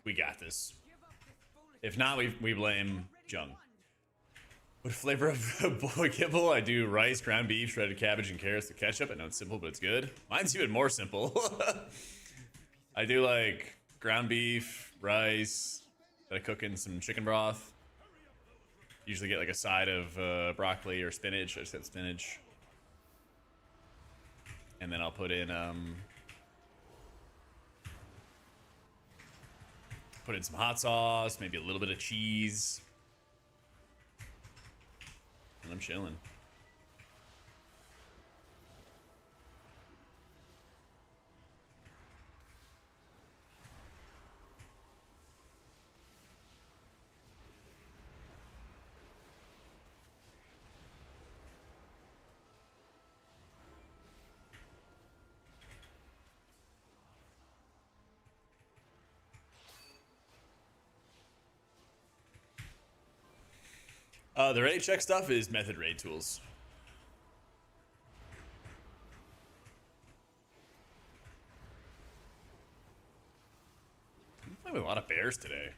We got this. If not, we blame Jung. What flavor of boy kibble? I do rice, ground beef, shredded cabbage, and carrots with ketchup. I know it's simple, but it's good. Mine's even more simple. I do like ground beef, rice, that I cook in some chicken broth. Usually get like a side of broccoli or spinach. I just got spinach. And then I'll put in some hot sauce, maybe a little bit of cheese. I'm chilling. The raid check stuff is method raid tools. I'm playing with a lot of bears today.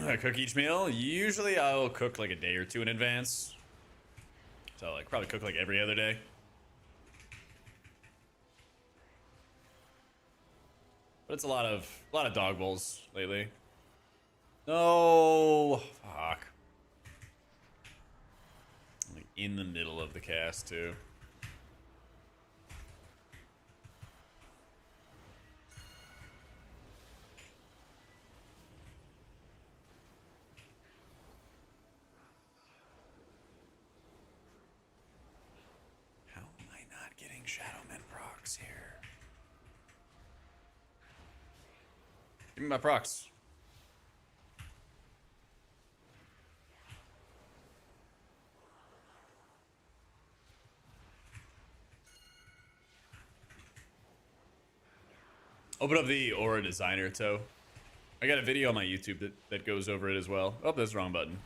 I cook each meal. Usually I'll cook like a day or two in advance. So like probably cook like every other day. But it's a lot of dog bowls lately. No, fuck. Like in the middle of the cast too. How am I not getting Shadowman procs here? Give me my procs. Open up the Aura Designer toe. I got a video on my YouTube that goes over it as well. Oh, that's the wrong button.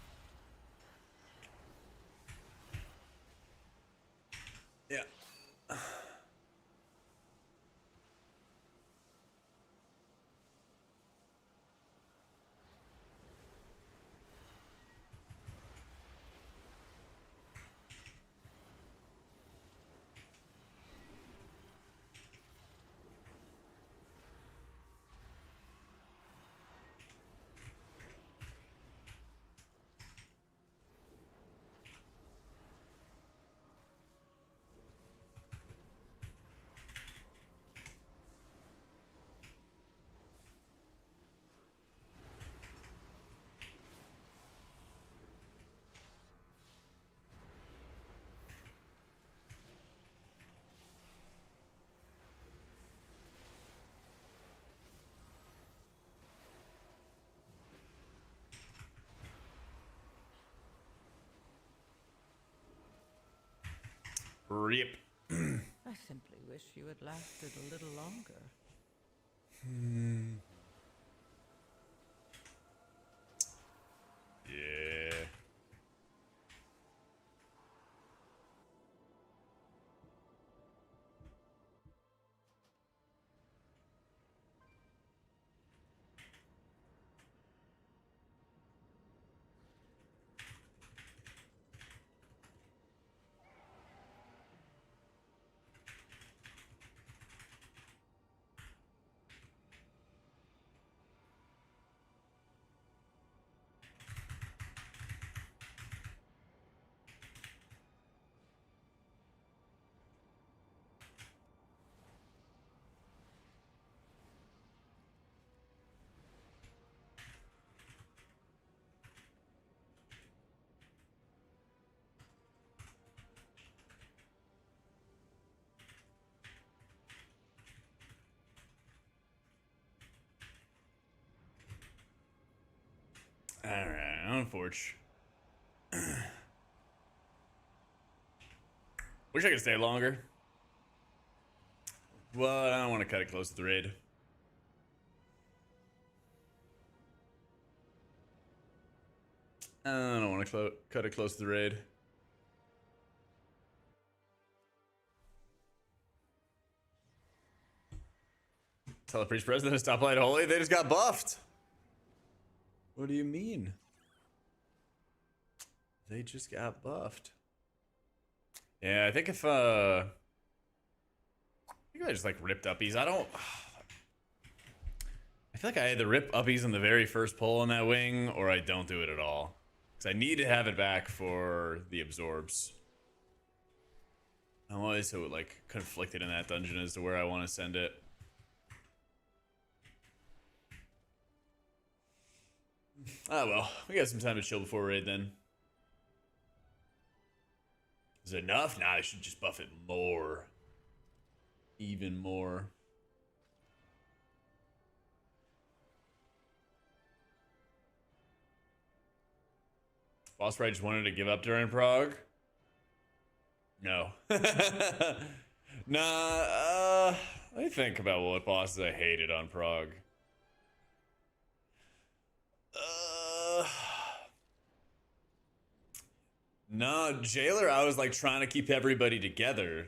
Yeah. Rip.
I simply wish you had lasted a little longer.
Yeah. Alright, unfortunate. Wish I could stay longer. But I don't want to cut it close to the raid. I don't want to cut it close to the raid. Tell the priest president to stop playing holy. They just got buffed. What do you mean? They just got buffed. Yeah, I think if
think I just like ripped uppies. I don't. I feel like I either rip uppies in the very first pull on that wing, or I don't do it at all. Because I need to have it back for the absorbs. I'm always so like conflicted in that dungeon as to where I want to send it. Ah well, we got some time to chill before raid then. Is it enough? Nah, I should just buff it more. Even more. Boss Ride just wanted to give up during Prague? No. Nah, let me think about what bosses I hated on Prague. No, Jailer, I was like trying to keep everybody together.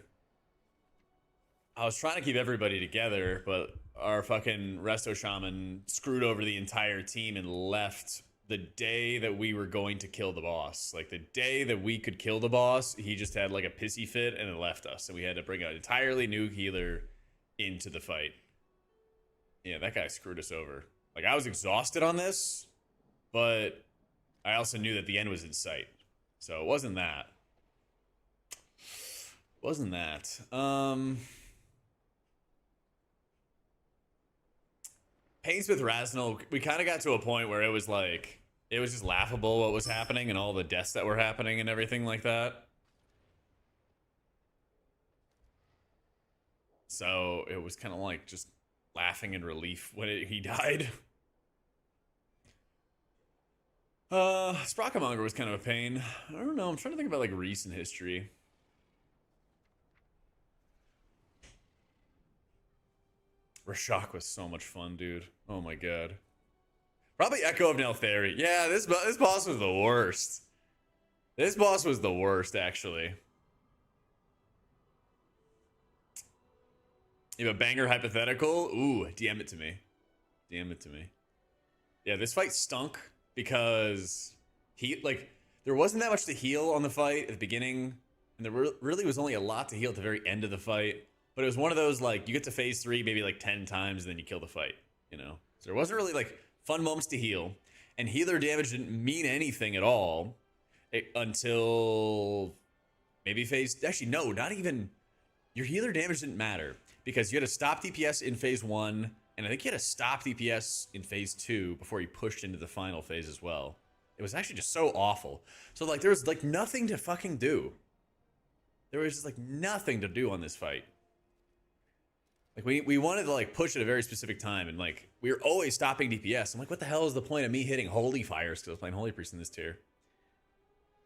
But our fucking Resto Shaman screwed over the entire team and left the day that we were going to kill the boss. Like the day that we could kill the boss, he just had like a pissy fit and it left us. And we had to bring an entirely new healer into the fight. Yeah, that guy screwed us over. Like I was exhausted on this, but I also knew that the end was in sight. So it wasn't that. Painsmith Rasnal, we kind of got to a point where it was like, it was just laughable what was happening and all the deaths that were happening and everything like that. So it was kind of like just laughing in relief when he died. Sprockamonger was kind of a pain. I don't know, I'm trying to think about like recent history. Rashok was so much fun, dude. Oh my god. Probably Echo of Nelthari. Yeah, this boss was the worst. This boss was the worst, actually. You have a banger hypothetical? Ooh, DM it to me. Yeah, this fight stunk because there wasn't that much to heal on the fight at the beginning, and there really was only a lot to heal at the very end of the fight. But it was one of those, like, you get to phase 3 maybe like 10 times and then you kill the fight, you know? So there wasn't really like fun moments to heal, and healer damage didn't mean anything at all until maybe actually no, not even, your healer damage didn't matter because you had to stop DPS in phase 1, and I think you had to stop DPS in phase 2 before you pushed into the final phase as well. It was actually just so awful. So like there was like nothing to fucking do. There was just like nothing to do on this fight. Like we wanted to like push at a very specific time, and like we were always stopping DPS. I'm like, what the hell is the point of me hitting Holy Fires? Because I was playing Holy Priest in this tier.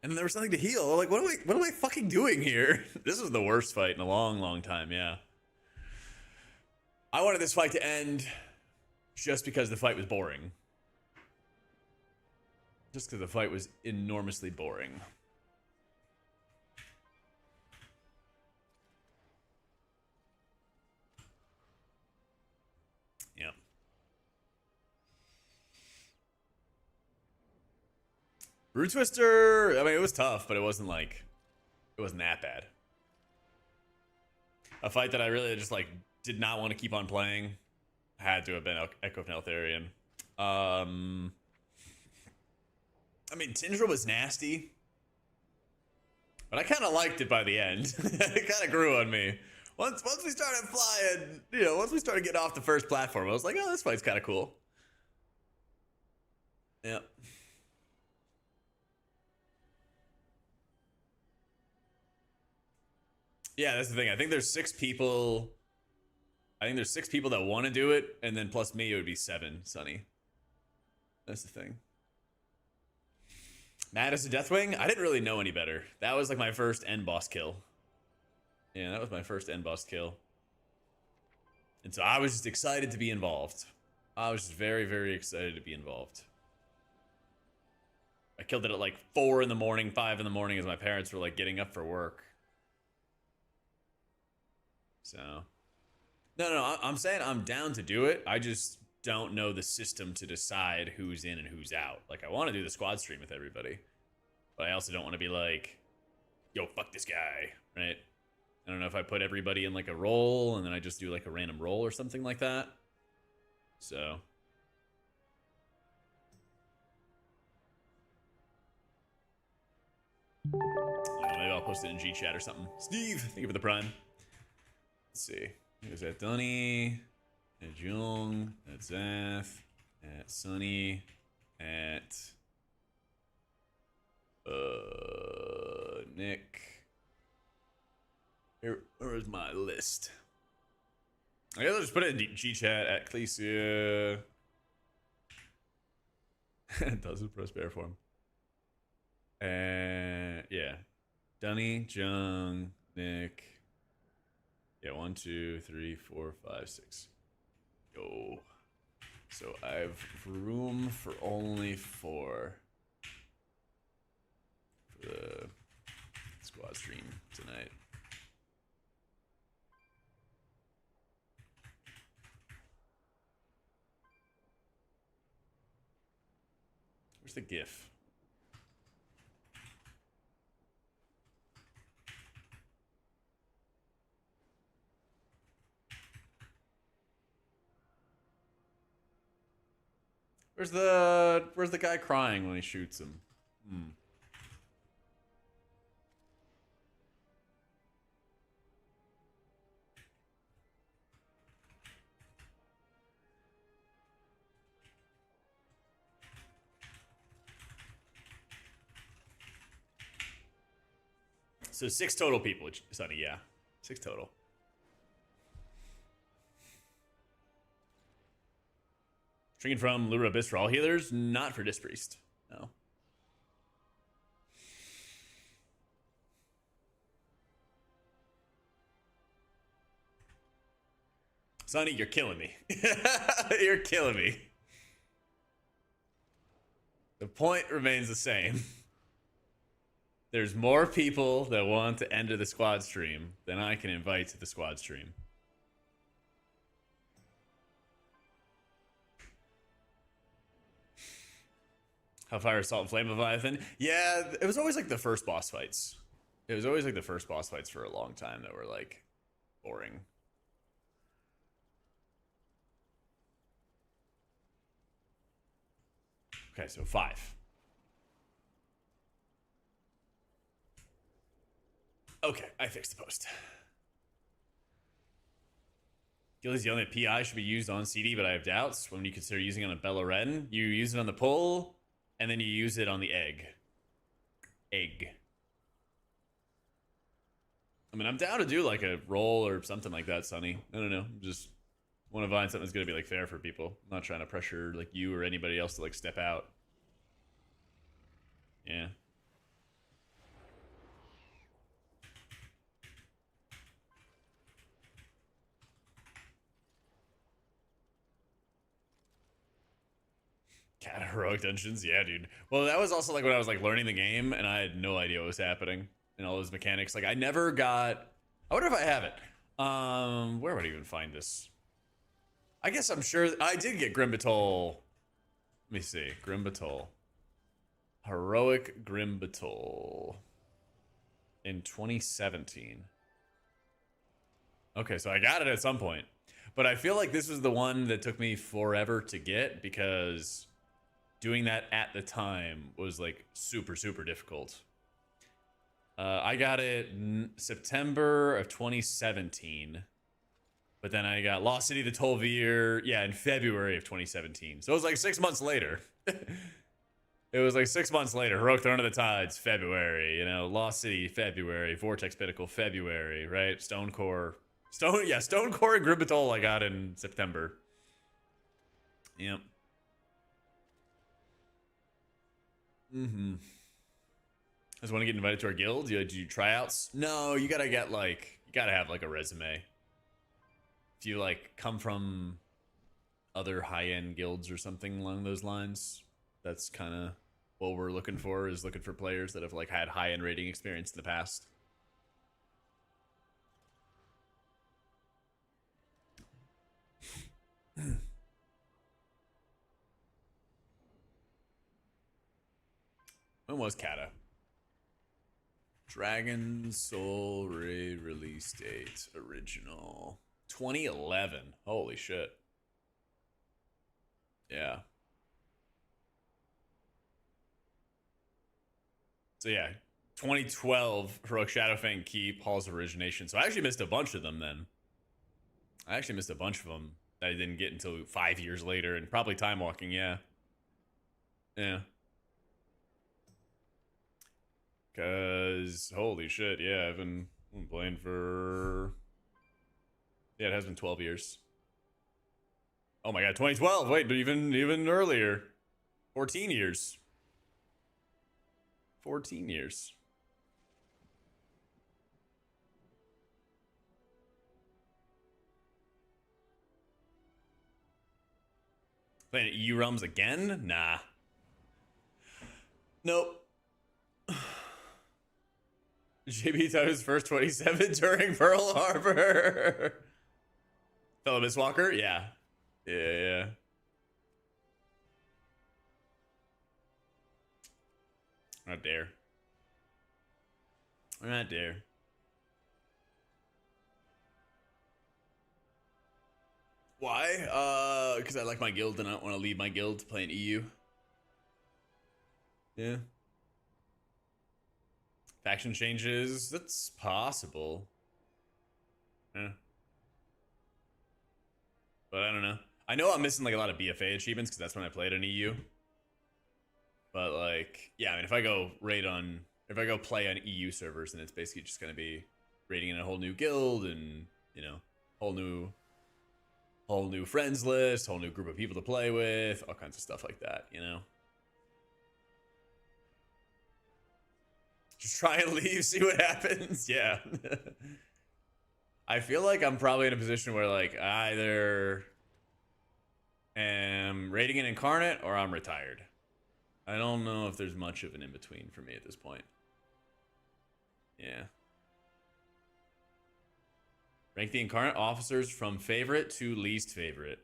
And then there was nothing to heal. I'm like, what am I fucking doing here? This was the worst fight in a long, long time, yeah. I wanted this fight to end just because the fight was boring. Just because the fight was enormously boring. Yeah. Root Twister, I mean, it was tough, but it wasn't that bad. A fight that I really just like did not want to keep on playing had to have been Echo of Neltharion. I mean, Tindra was nasty, but I kind of liked it by the end. It kind of grew on me. Once we started flying, you know, once we started getting off the first platform, I was like, oh, this fight's kind of cool. Yeah. Yeah, that's the thing. I think there's 6 people. I think there's 6 people that want to do it, and then plus me, it would be 7, Sonny. That's the thing. Mad as a Deathwing? I didn't really know any better. That was like my first end boss kill. Yeah, that was my first end boss kill. And so I was just excited to be involved. I was just very, very excited to be involved. I killed it at like 4 in the morning, 5 in the morning as my parents were like getting up for work. So, no, I'm saying I'm down to do it. I just don't know the system to decide who's in and who's out. Like, I want to do the squad stream with everybody, but I also don't want to be like, yo, fuck this guy, right? I don't know if I put everybody in like a role and then I just do like a random roll or something like that. So maybe I'll post it in G chat or something. Steve, thank you for the prime. Let's see. Here's at Dunny, at Jung, at Zath, at Sunny, at Nick. Where's my list? I guess I'll just put it in G chat at Clecia. It doesn't press bear form. And yeah. Dunny, Jung, Nick. Yeah, 1, 2, 3, 4, 5, 6. Yo. So I have room for only 4 for the squad stream tonight. Where's the GIF? Where's the guy crying when he shoots him? So 6 total people, Sonny, yeah. 6 total. Drinking from L'ura Abyss for all healers, not for Disc Priest. No. Sonny, you're killing me. You're killing me. The point remains the same. There's more people that want to enter the squad stream than I can invite to the squad stream. Hellfire, Assault, and Flame Leviathan. Yeah, it was always like the first boss fights. It was always like the first boss fights for a long time that were like boring. Okay, so 5. Okay, I fixed the post. Gilly's the only PI should be used on CD, but I have doubts. When you consider using it on a Belloren, you use it on the pull, and then you use it on the egg. I mean, I'm down to do like a roll or something like that, Sonny. I don't know. Just want to find something that's going to be like fair for people. I'm not trying to pressure like you or anybody else to like step out. Yeah. Cat heroic dungeons, yeah, dude. Well, that was also like when I was like learning the game, and I had no idea what was happening and all those mechanics. Like, I never got. I wonder if I have it. Where would I even find this? I guess I'm sure I did get Grimbatol. Let me see, Grimbatol, heroic Grimbatol in 2017. Okay, so I got it at some point, but I feel like this was the one that took me forever to get because doing that at the time was like super difficult. I got it in September of 2017, but then I got Lost City the Tol'vir, yeah, in February of 2017. So it was like 6 months later. It was like 6 months later. Heroic Throne of the Tides, February. You know, Lost City, February. Vortex Pinnacle, February. Right? Stone Core and Grimbatol I got in September. Yep. I just want to get invited to our guild. Do you do tryouts? No, you gotta get like, you gotta have like a resume. If you like come from other high-end guilds or something along those lines, that's kind of what we're looking for, is looking for players that have like had high-end rating experience in the past. When was Kata?
Dragon Soul Raid release date original 2011. Holy shit. Yeah. So yeah, 2012 Heroic Shadowfang Keep Hall's Origination. So I actually missed a bunch of them then. I actually missed a bunch of them that I didn't get until 5 years later, and probably Time Walking. Yeah. Yeah. Cause holy shit, yeah, I've been playing for, yeah, it has been 12 years. Oh my god, 2012. Wait, even earlier. 14 years. 14 years. Playing EU realms again? Nah. Nope. JB thought his first 27 during Pearl Harbor. Fellow Mistwalker? Yeah. Yeah. Not dare. Not dare. Why? Because I like my guild and I don't want to leave my guild to play in EU. Yeah. Faction changes, that's possible. Yeah. But I don't know. I know I'm missing like a lot of BFA achievements because that's when I played in EU. But like, yeah, I mean, if I go play on EU servers, then it's basically just gonna be raiding in a whole new guild and, you know, whole new friends list, whole new group of people to play with, all kinds of stuff like that, you know. Just try and leave, see what happens. Yeah. I feel like I'm probably in a position where like I either am raiding an incarnate or I'm retired. I don't know if there's much of an in-between for me at this point. Yeah. Rank the incarnate officers from favorite to least favorite.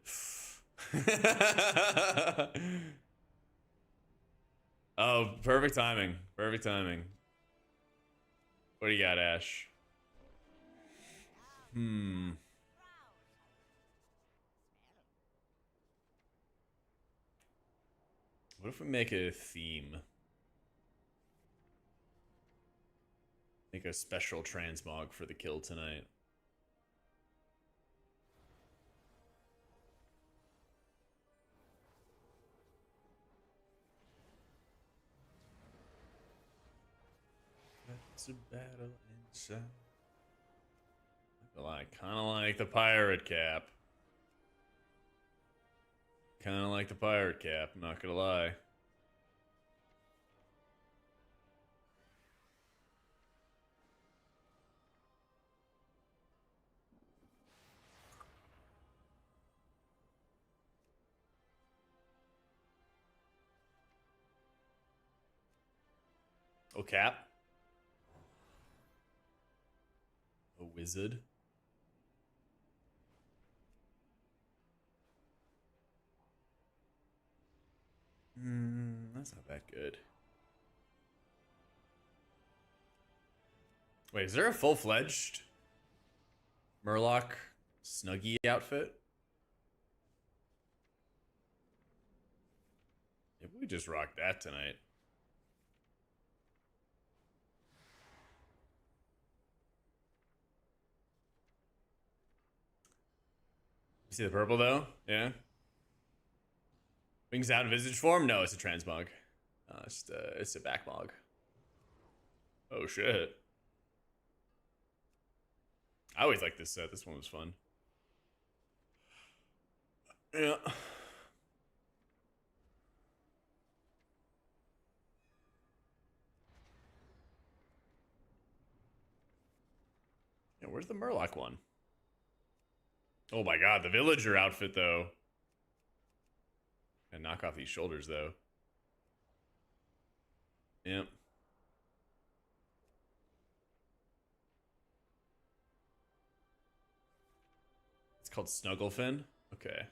Oh, perfect timing. Perfect timing. What do you got, Ash? What if we make it a theme? Make a special transmog for the kill tonight. It's a battle inside. I kind of like the pirate cap. Kind of like the pirate cap, I'm not gonna lie. Oh, cap. A wizard. That's not that good. Wait, is there a full-fledged Murloc Snuggie outfit? Maybe we just rock that tonight. You see the purple though? Yeah. Wings out in visage form? No, it's a transmog. It's a backmog. Oh shit. I always liked this set. This one was fun. Yeah. Yeah, where's the Murloc one? Oh my god, the villager outfit though. And knock off these shoulders though. Yep. It's called Snugglefin. Okay.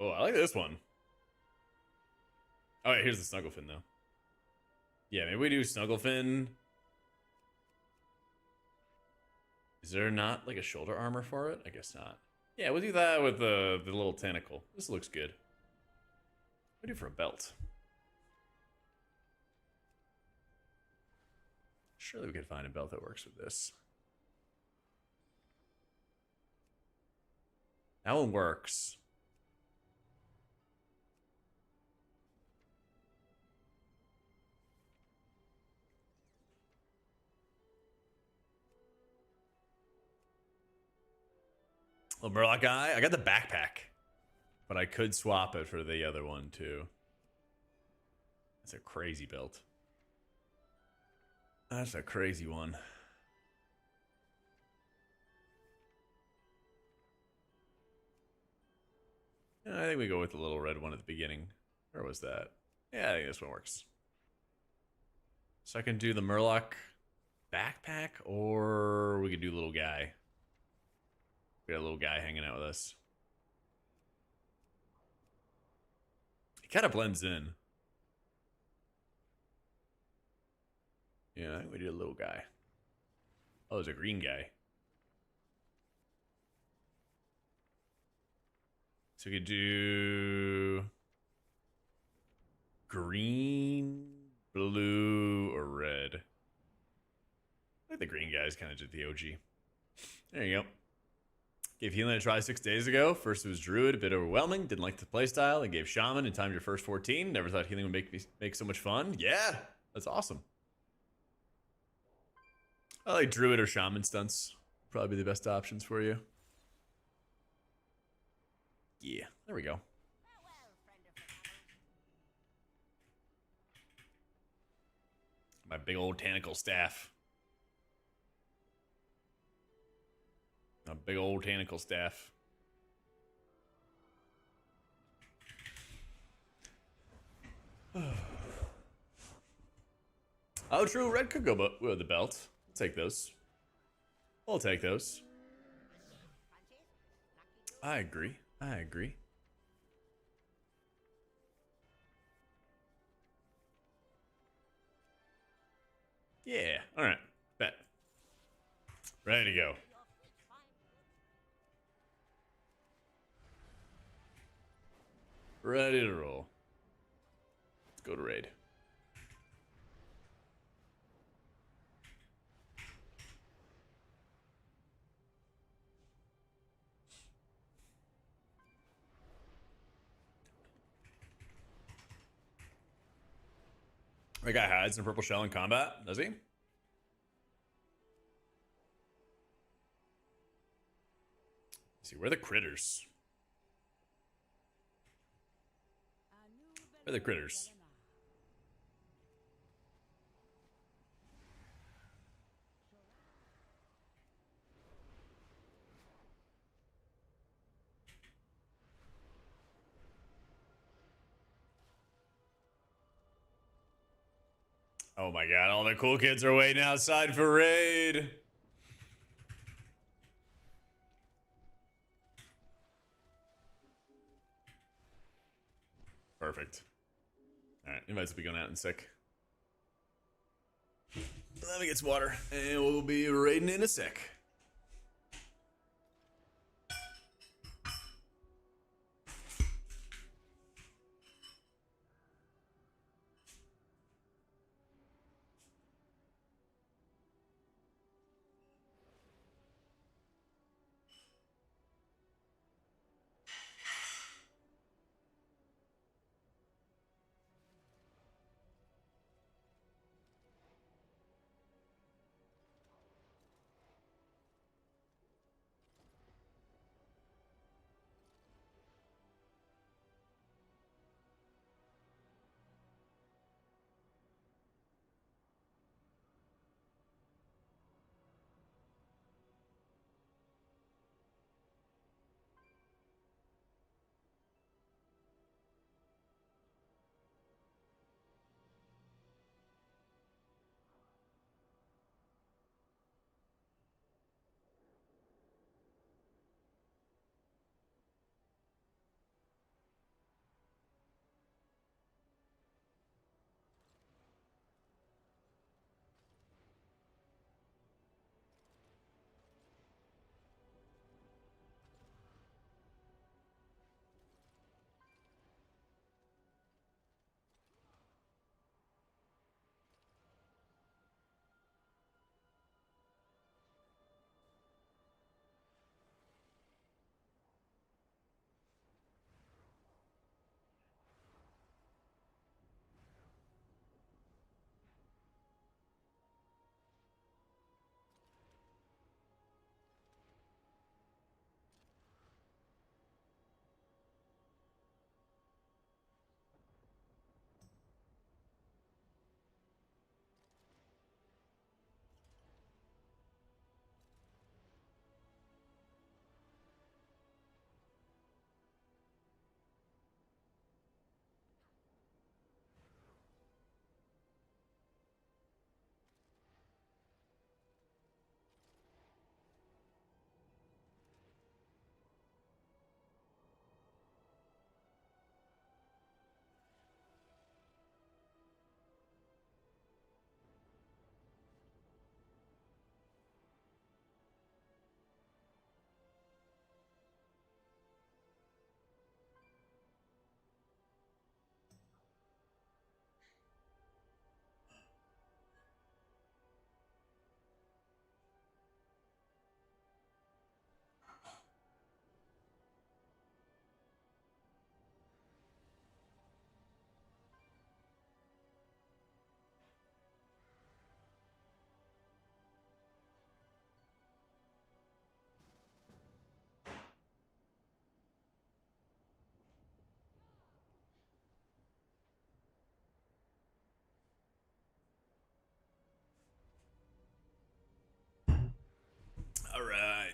Oh, I like this one. Oh, wait, here's the Snugglefin, though. Yeah, maybe we do Snugglefin. Is there not, like, a shoulder armor for it? I guess not. Yeah, we'll do that with the little tentacle. This looks good. What do we do for a belt? Surely we could find a belt that works with this. That one works. Little Murloc guy. I got the backpack, but I could swap it for the other one too. That's a crazy belt. That's a crazy one. I think we go with the little red one at the beginning. Where was that? Yeah, I think this one works. So I can do the Murloc backpack, or we could do little guy. We got a little guy hanging out with us. He kind of blends in. Yeah, I think we did a little guy. Oh, there's a green guy. So we could do green, blue, or red. I think the green guy is kind of just the OG. There you go. Gave healing a try 6 days ago. First it was druid, a bit overwhelming. Didn't like the playstyle. And gave shaman and timed your first 14. Never thought healing would make so much fun. Yeah, that's awesome. I like druid or shaman stunts. Probably the best options for you. Yeah, there we go. My big old tentacle staff. A big old tentacle staff. Oh, true. Red could go with the belt. We'll take those. We'll take those. I agree. I agree. Yeah. All right. Bet. Ready to go. Ready to roll. Let's go to raid. That guy hides in a purple shell in combat, does he? Let's see, where are the critters? Where are the critters? Oh my god, all the cool kids are waiting outside for raid. Perfect. Alright, invites will be going out in a sec. Let me get some water, and we'll be raiding in a sec.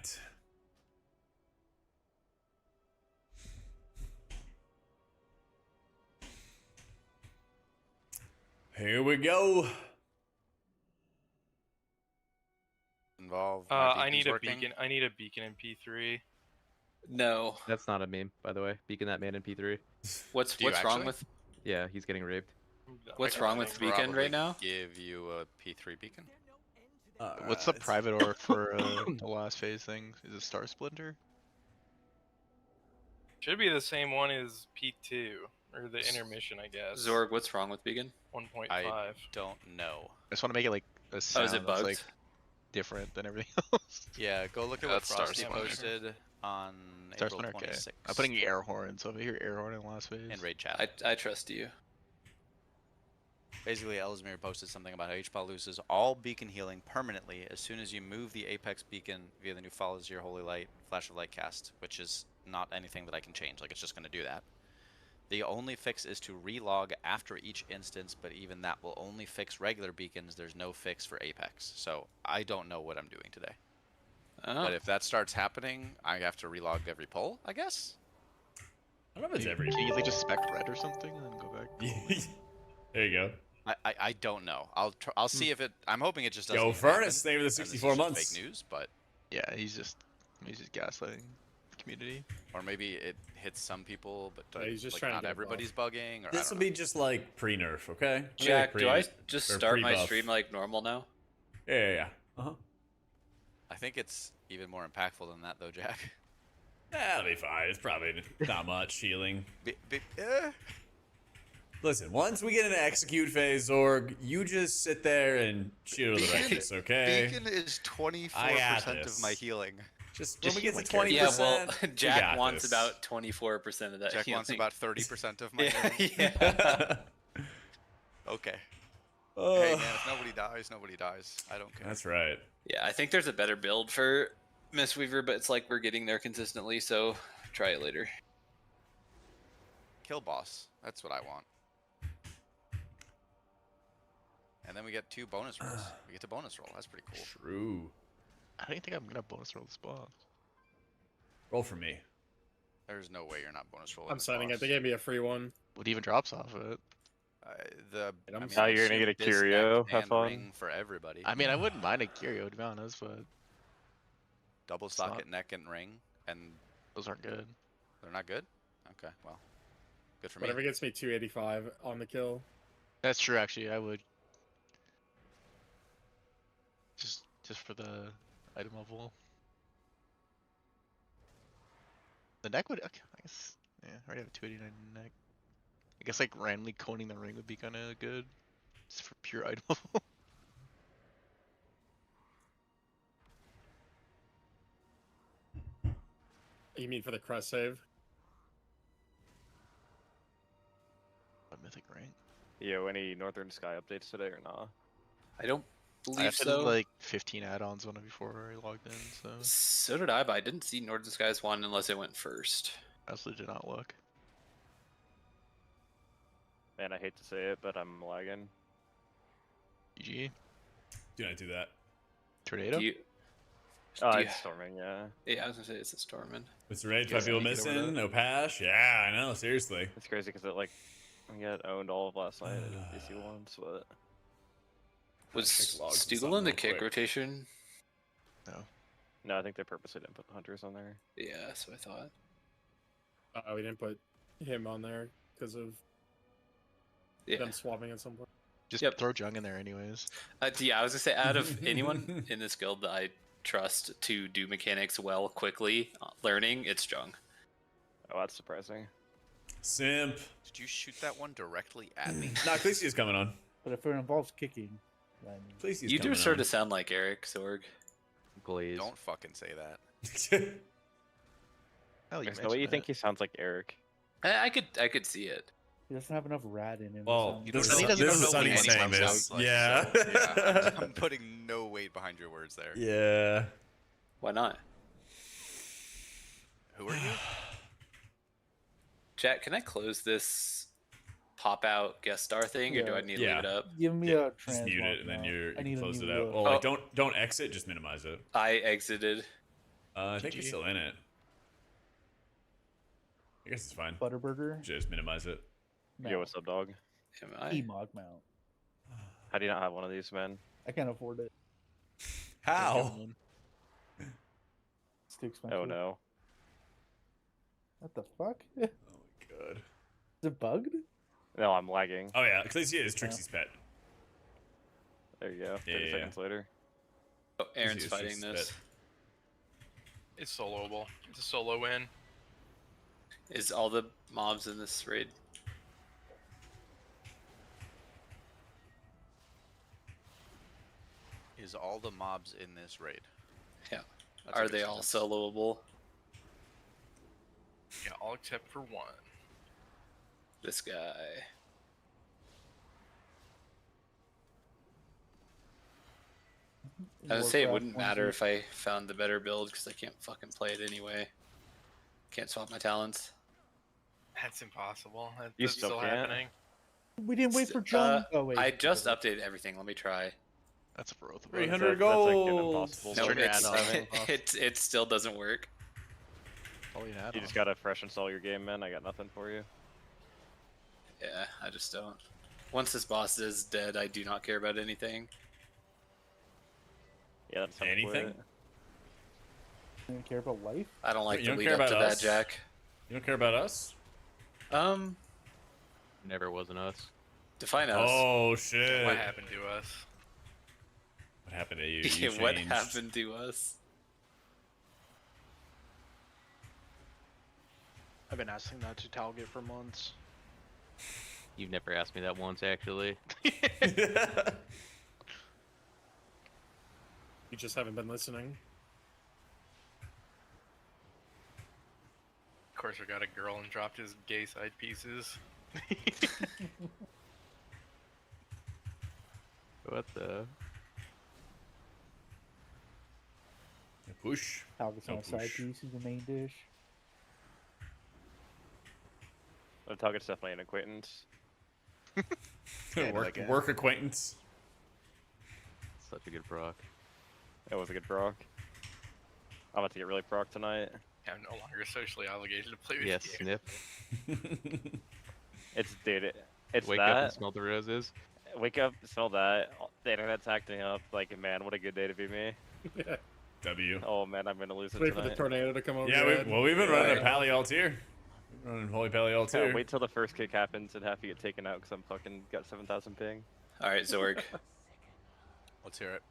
right. Here we go.
Involve.
I need a beacon. I need a beacon in P3.
No.
That's not a meme, by the way. Beacon that man in P3.
What's wrong with
Yeah, he's getting raped.
what's wrong with beacon right now?
Give you a P3 beacon.
What's the private org for the last phase thing? Is it Star Splinter?
Should be the same one as P2 or the intermission, I guess.
Zorg, what's wrong with beacon?
1.5.
I don't know.
I just want to make it like a sound
is it
that's
bugged?
like different than everything else.
Yeah, go look at what
That's Star
Frosty
Splinter.
posted on
Star
April
Splinter, okay.
26th.
I'm putting air horn, so if I hear air horn in the last phase.
in raid chat.
I trust you.
Basically, Ellesmere posted something about how HPAL loses all beacon healing permanently as soon as you move the Apex beacon via the new follows your holy light flash of light cast, which is not anything that I can change. Like, it's just going to do that. The only fix is to relog after each instance, but even that will only fix regular beacons. There's no fix for Apex. So I don't know what I'm doing today. But if that starts happening, I have to relog every poll, I guess.
I don't know if it's every.
Can you like just spec red or something and then go back?
There you go.
I don't know. I'll see if it. I'm hoping it just doesn't.
Go
even
Furnace,
happen,
name of the
and this is
64
just
months.
Fake news, but
Yeah, he's just gaslighting the community.
or maybe it hits some people, but
Yeah, he's just
like
trying to
not
get
everybody's bugging. Or
This will be just like pre-nerf, okay?
Jack, do I
Pre-
just
or
start my
pre-buff.
stream like normal now?
Yeah. Uh-huh.
I think it's even more impactful than that, though, Jack.
That'll be fine. It's probably not much healing.
Eh.
Listen, once we get into execute phase, Zorg, you just sit there and shoot the righteous, okay?
Beacon is
I
24%
got
of
this.
my healing.
Just when we get to
heal
20%,
Yeah, well,
we
Jack
got
wants
this.
about 24% of that.
Jack wants
healing.
about 30% of my
Yeah,
healing.
yeah.
Okay. Hey, man, if nobody dies, nobody dies. I don't care.
That's right.
Yeah, I think there's a better build for Mistweaver, but it's like we're getting there consistently, so try it later.
Kill boss. That's what I want. And then we get 2 bonus rolls. We get to bonus roll. That's pretty cool.
True.
I don't think I'm gonna bonus roll this boss.
Roll for me.
There's no way you're not bonus rolling.
I'm
this
signing
boss.
it. They gave me a free one.
What even drops off of it?
Now
you're gonna get a curio. Have fun.
Ring for everybody.
I mean, I wouldn't mind a curio to be honest, but
Double
It's
socket
not-
neck and ring, and
those aren't good.
they're not good. Okay, well, good for
Whatever
me.
gets me 285 on the kill.
That's true, actually. I would just for the item level. The neck would. Okay, I guess. Yeah, I already have a 289 neck. I guess like randomly coning the ring would be kind of good, just for pure item level.
You mean for the crest save?
A mythic ring.
Yo, any Northern Sky updates today or not?
I don't
I
believe
have
so.
like 15 add-ons on it before I logged in, so
So did I, but I didn't see Northern Skies one unless it went first.
I also did not look.
Man, I hate to say it, but I'm lagging.
GG.
Do not do that.
Tornado.
Do you,
Oh,
do you-
it's storming, yeah.
yeah, I was gonna say it's a Storming.
It's the raid,
You guys
5 people
wanna get over
missing,
that?
no pash. Yeah, I know, seriously.
It's crazy because it, like, we got owned all of last night at DC once, but...
Was
check logs and
Steel
something
in the
real
kick
quick.
rotation?
No, I think they purposely didn't put hunters on there.
Yeah, so I thought.
We didn't put him on there because of
Yeah.
them swapping at some point.
Just
Yep.
throw Jung in there anyways.
Yeah, I was gonna say, out of anyone in this guild that I trust to do mechanics well quickly, learning, it's Jung.
Oh, that's surprising.
Simp.
Did you shoot that one directly at me?
Nah, Khaleesi's coming on.
But if it involves kicking, then
Khaleesi's
You do
coming
start
on.
to sound like Eric Sorg.
Glaze.
Don't fucking say that.
Hell, you
There's no way you
mentioned
think he sounds like Eric.
I could see it.
he doesn't have enough rad in him.
Well,
so-
this
Sunny
is
doesn't
this
know
is
what
Sunny
anyone
saying this.
sounds like,
Yeah.
so, yeah, I'm putting no weight behind your words there.
Yeah.
Why not?
Who are you?
Jack, can I close this pop out guest star thing, or do
Yeah.
I need to leave it up?
Give me a
Just
trans
mute
walk
it and then
now.
you
I need a
close it
new
out.
look.
Well, like don't exit, just minimize it.
I exited.
I think he's
GG.
still in it. I guess it's fine.
Butterburger.
Just minimize it.
Yo, what's up, dog?
Am I?
Emog mount.
How do you not have one of these, man?
I can't afford it.
How?
It's too expensive.
Oh no.
What the fuck?
Oh my god.
Is it bugged?
No, I'm lagging.
Oh yeah, because he is Trixie's pet.
There you go.
Yeah,
30
yeah,
seconds later.
Oh, Aaron's
It's
fighting
just
this.
that-
It's soloable. It's a solo win.
Is all the mobs in this raid?
Is all the mobs in this raid?
Yeah.
That's a
Are
good
they all
sentence.
soloable?
Yeah, all except for one.
This guy. I would say it wouldn't matter if I found the better build because I can't fucking play it anyway. Can't swap my talents.
That's impossible.
You
That's
still
still
can't?
happening.
We didn't wait for John. Oh wait.
I just updated everything. Let me try.
That's a growth.
300
That's like an
gold.
impossible
No,
turn your
it's,
add-on off.
it still doesn't work.
All you had.
You just gotta fresh install your game, man. I got nothing for you.
Yeah, I just don't. Once this boss is dead, I do not care about anything.
Yeah, that's how
Anything?
You care about life?
I don't like
You
the
don't
lead
care
up to
about
that,
us?
Jack.
You don't care about us?
Never wasn't us.
Define us.
Oh shit.
What happened to us?
What happened to you?
Yeah,
You
what
changed.
happened to us?
I've been asking that to Talget for months.
You've never asked me that once, actually.
You just haven't been listening.
Of course, I got a girl and dropped his gay side pieces.
What the?
Push.
Talget's
No
on a side
push.
piece is the main dish.
The Target's definitely an acquaintance.
work acquaintance.
Such a good proc.
That was a good proc. I'm about to get really proc tonight.
I'm no longer socially obligated to play with
Yes,
you.
snip.
It's dude. It's
Wake
that.
up and smell the roses.
Wake up, smell that. The internet's acting up. Like, man, what a good day to be me.
W.
Oh man, I'm gonna lose it
Wait for
tonight.
the tornado to come over.
Yeah,
your head.
we've been running a Pally alt here. We've been running Holy Pally alt
Yeah,
here.
wait till the first kick happens and have to get taken out because I'm fucking got 7,000 ping.
Alright, Zorg.
Let's hear it.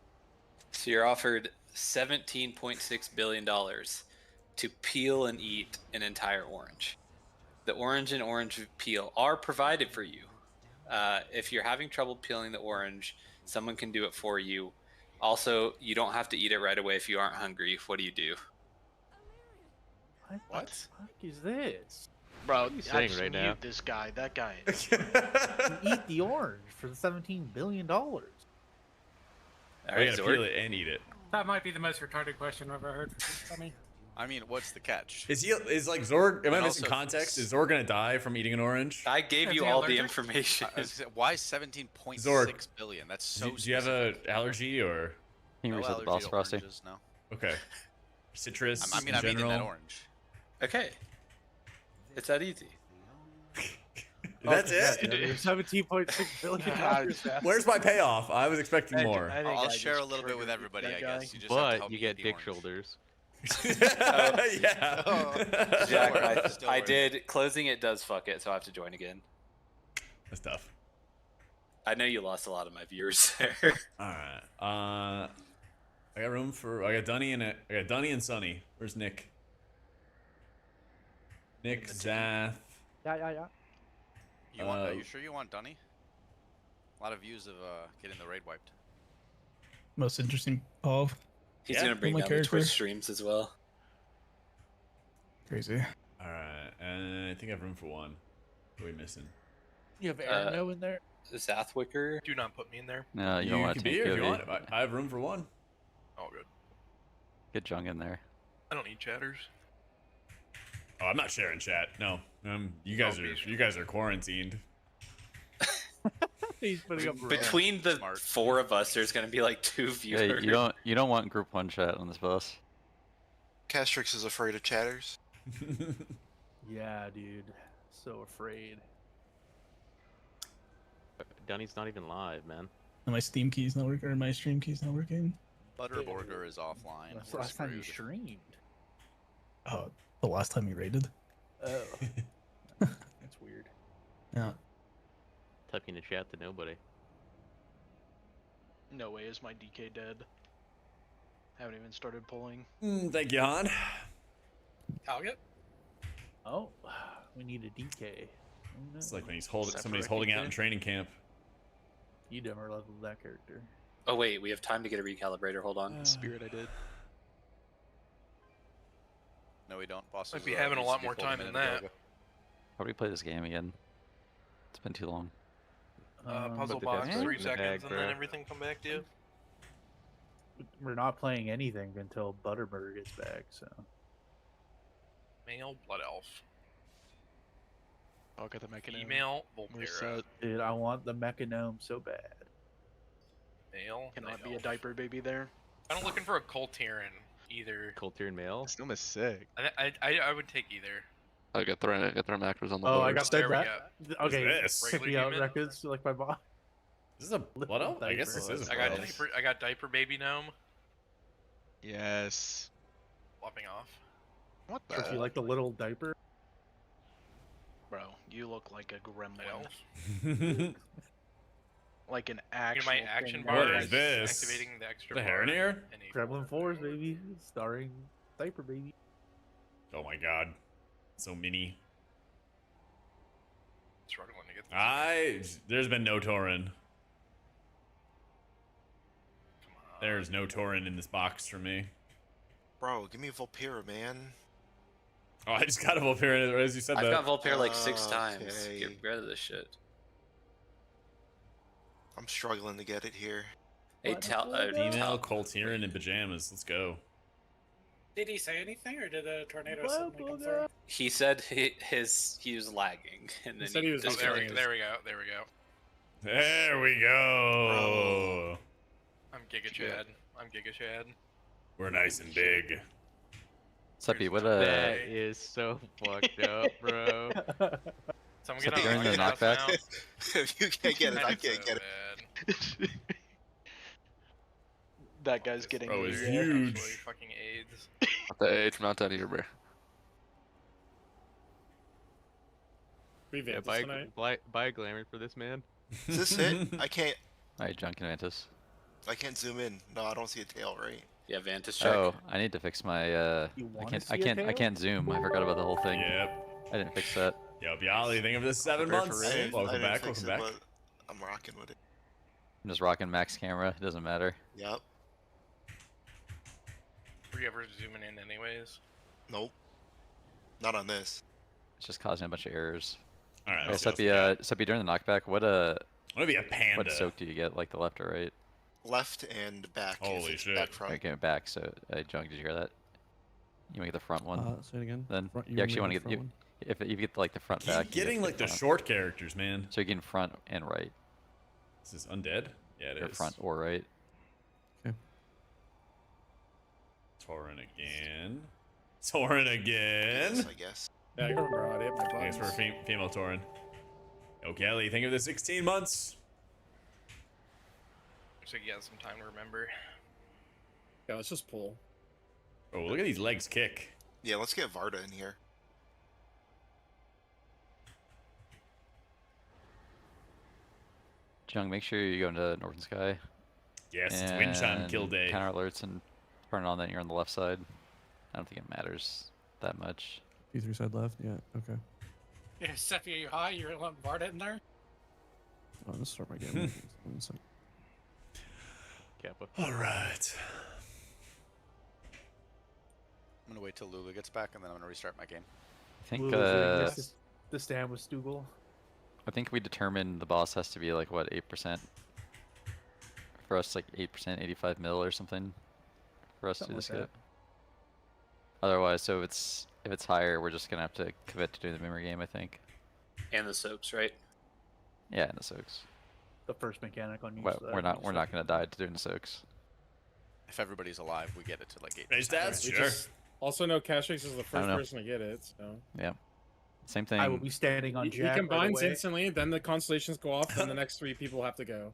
So you're offered $17.6 billion to peel and eat an entire orange. The orange and orange peel are provided for you. If you're having trouble peeling the orange, someone can do it for you. Also, you don't have to eat it right away if you aren't hungry. What do you do?
What?
The fuck is this?
Bro,
you
I
saying
just
right
mute
now?
this guy. That guy is.
You eat the orange for the $17 billion.
All
We
right,
gotta
Zorg.
peel it and eat it.
That might be the most retarded question I've ever heard.
I mean, what's the catch?
Is like Zorg? Am I
And
missing
also-
context? Is Zorg gonna die from eating an orange?
I gave
Is
you
he
all the
allergic?
information.
Why 17.6
Zorg.
billion? That's so.
Do you have a allergy or?
Can you
no
reset the
allergy
boss,
to
Frosty?
oranges, no.
Okay. Citrus.
I mean,
in
I'm eating
general.
that orange.
Okay. It's that easy.
That's it.
$17.6 billion.
Where's my payoff? I was expecting more.
I'll share a little bit with everybody, I guess. You just have to
But
help
you
me
get
eat the
dick
orange.
shoulders.
Yeah.
Jack,
Still
I
worth it.
did. Closing it does fuck it, so I have to join again.
That's tough.
I know you lost a lot of my viewers there.
All right. I got room for. I got Dunny and Sunny. Where's Nick? Nick, Zath.
Yeah.
You want? Are you sure you want Dunny? A lot of views of getting the raid wiped.
Most interesting of.
He's
Yeah,
gonna bring
my
down the
character.
Twitch streams as well.
Crazy.
All right, and I think I have room for one. What are we missing?
You have Arno in there?
Zathwicker.
Do not put me in there.
No, you don't want
can
to
be
take
here if you
POV.
want. I have room for one.
Oh, good.
Get Jung in there.
I don't need chatters.
Oh, I'm not sharing chat. No. You guys are quarantined.
He's putting up
Between the four of us, there's gonna be like 2
Yeah,
viewers.
you don't want group one chat on this boss.
Castrix is afraid of chatters.
Yeah, dude. So afraid.
Dunny's not even live, man.
And my Steam key's not working, or my stream key's not working.
Butterburger is offline.
That's the last time you streamed.
Oh, the last time you raided?
Oh. That's weird.
Yeah.
Typing the chat to nobody.
No way is my DK dead. Haven't even started pulling.
Thank you, Han.
Target?
Oh, we need a DK. Oh, no.
It's like when somebody's holding out in training camp.
You never leveled that character.
Oh wait, we have time to get a recalibrator. Hold on.
Spirit, I did.
No, we don't. Bosses
Might be having a
needs
lot
to be
more
full
time
minute
than that.
ago.
How do we play this game again? It's been too long.
Puzzle
But
box,
the
3
death's in the
seconds,
bag,
and then
bro.
everything come back to you.
We're not playing anything until Butterburger gets back, so.
Male Blood Elf.
I'll get the Mechanome.
Female
We're
Volpera.
set.
Dude, I want the Mechanome so bad.
Male.
Cannot
Night
be a
Elf.
diaper baby there.
I'm looking for a Coltiran either.
Coltiran male?
Snoom is sick.
I would take either.
I got their macros on the
Oh,
board.
I got
There
that.
we
Okay,
this?
check me out records like my boss.
Is this a blood elf? I guess this is a
I
blood
got
elf.
diaper. I got diaper baby gnome.
Yes.
Flopping off.
What the?
If you like the little diaper.
Bro, you look like a
Night
gremlin.
Elf.
Like an
You know,
actual.
my action
thing.
bar
What is this?
activating the extra
The
bar
Heronier?
and a
Gremlin 4s, baby. Starring Diaper Baby.
Oh my god. So mini.
struggling to get this.
There's been no Tauren. There's no Tauren in this box for me.
Bro, give me Volpera, man.
Oh, I just got a Volpera as you said
I've
that.
got Volpera like 6 times.
Okay.
Get rid of this shit.
I'm struggling to get it here.
Hey,
Female Coltiran in pajamas. Let's go.
Did he say anything, or did the tornado suddenly come through?
He said he was lagging, and then
said he was
there we
disconnected.
go. There we go.
There we go.
I'm Giga Chad. I'm Giga Chad.
We're nice and big.
Suppy, what
That is so fucked up, bro.
Someone
So
get on
during the
the
knockback?
now.
If you can't get it, I can't get it.
That guy's getting
Bro is
the,
huge.
Actually, fucking AIDS.
Not the age, not that either, bro.
Yeah, buy a glamour for this man.
Is this it? I can't.
Alright, John Canvantis.
I can't zoom in. No, I don't see a tail, right?
Yeah, Vantage check.
Oh, I need to fix my I can't zoom. I forgot about the whole thing.
Yep.
I didn't fix that.
Yo, Bialy, think of this 7
Prepare for
months.
raid.
Welcome
I didn't
back.
fix
Welcome
it,
back.
but I'm rocking with it.
I'm just rocking max camera, it doesn't matter.
Yep.
Were you ever zooming in anyways?
Nope. Not on this.
It's just causing a bunch of errors.
Alright,
Oh,
let's go.
Suppy, during the knockback, what
I wanna be a panda.
what soak do you get, like the left or right?
Left and back. if
Holy
it's
shit.
Back front.
Alright, give it back, so John, did you hear that? You wanna get the front one?
Say it again.
Then
Front-
you
wanna
actually wanna
get the
get
front
if you get like the front
Keep
back. you
getting
get
like the
front.
short characters, man.
So you're getting front and right.
This is undead? Yeah, it
or
is.
front or right.
Tauren again. Tauren again.
Yes, I guess.
Yeah, I can remember how I hit my
Thanks for
buttons.
a female Tauren. Yo, Kelly, think of the 16 months.
Looks like you got some time to remember.
Yeah, let's just pull.
Oh, look at these legs kick.
Yeah, let's get Varda in here.
Jung, make sure you go into Northern Sky.
Yes, it's wind chime kill day.
Counter alerts and turn it on that you're on the left side. I don't think it matters that much.
P3 side left. Yeah. Okay.
Yeah, Seppi, are you high? You're letting Varda in there?
Oh, let's start my game. One sec.
Kappa.
All right.
I'm gonna wait till Lulu gets back and then I'm gonna restart my game.
I think
The stand with Stugel.
I think we determined the boss has to be like what 8%. For us, like 8%, 85 mil or something. For us
Something
to just
like
get. Otherwise, so if it's higher, we're just gonna have to commit to doing the memory game, I think.
And the soaps, right?
Yeah, and the soaks.
The first mechanic on each
Well,
side.
we're not gonna die to doing the soaks.
If everybody's alive, we get it to like 8.
Raise stats?
We
Sure.
just Also, no, Cashix is the first
know.
person to get it, so.
Yeah. Same thing.
I will be standing on
He
Jack.
combines
right away.
instantly, then the constellations go off, and the next 3 people have to go.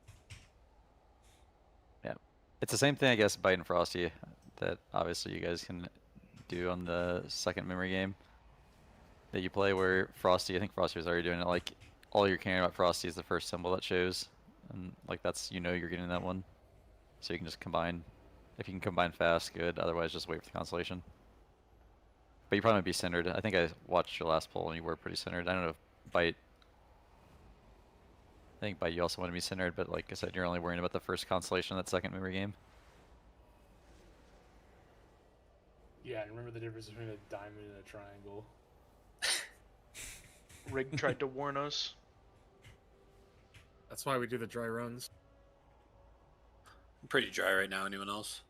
Yeah. It's the same thing, I guess, Bite and Frosty, that obviously you guys can do on the second memory game that you play, where Frosty, I think Frosty was already doing it, like, all you're caring about Frosty is the first symbol that shows, and, like, that's, you know you're getting that one. So you can just combine. If you can combine fast, good, otherwise just wait for the constellation. But you probably be centered. I think I watched your last poll and you were pretty centered. I don't know if Bite... I think Bite you also want to be centered, but like I said, you're only worrying about the first constellation of that second memory game.
Yeah, I remember the difference between a diamond and a triangle.
Rig tried to warn us.
That's why we do the dry runs.
I'm pretty dry right now. Anyone else?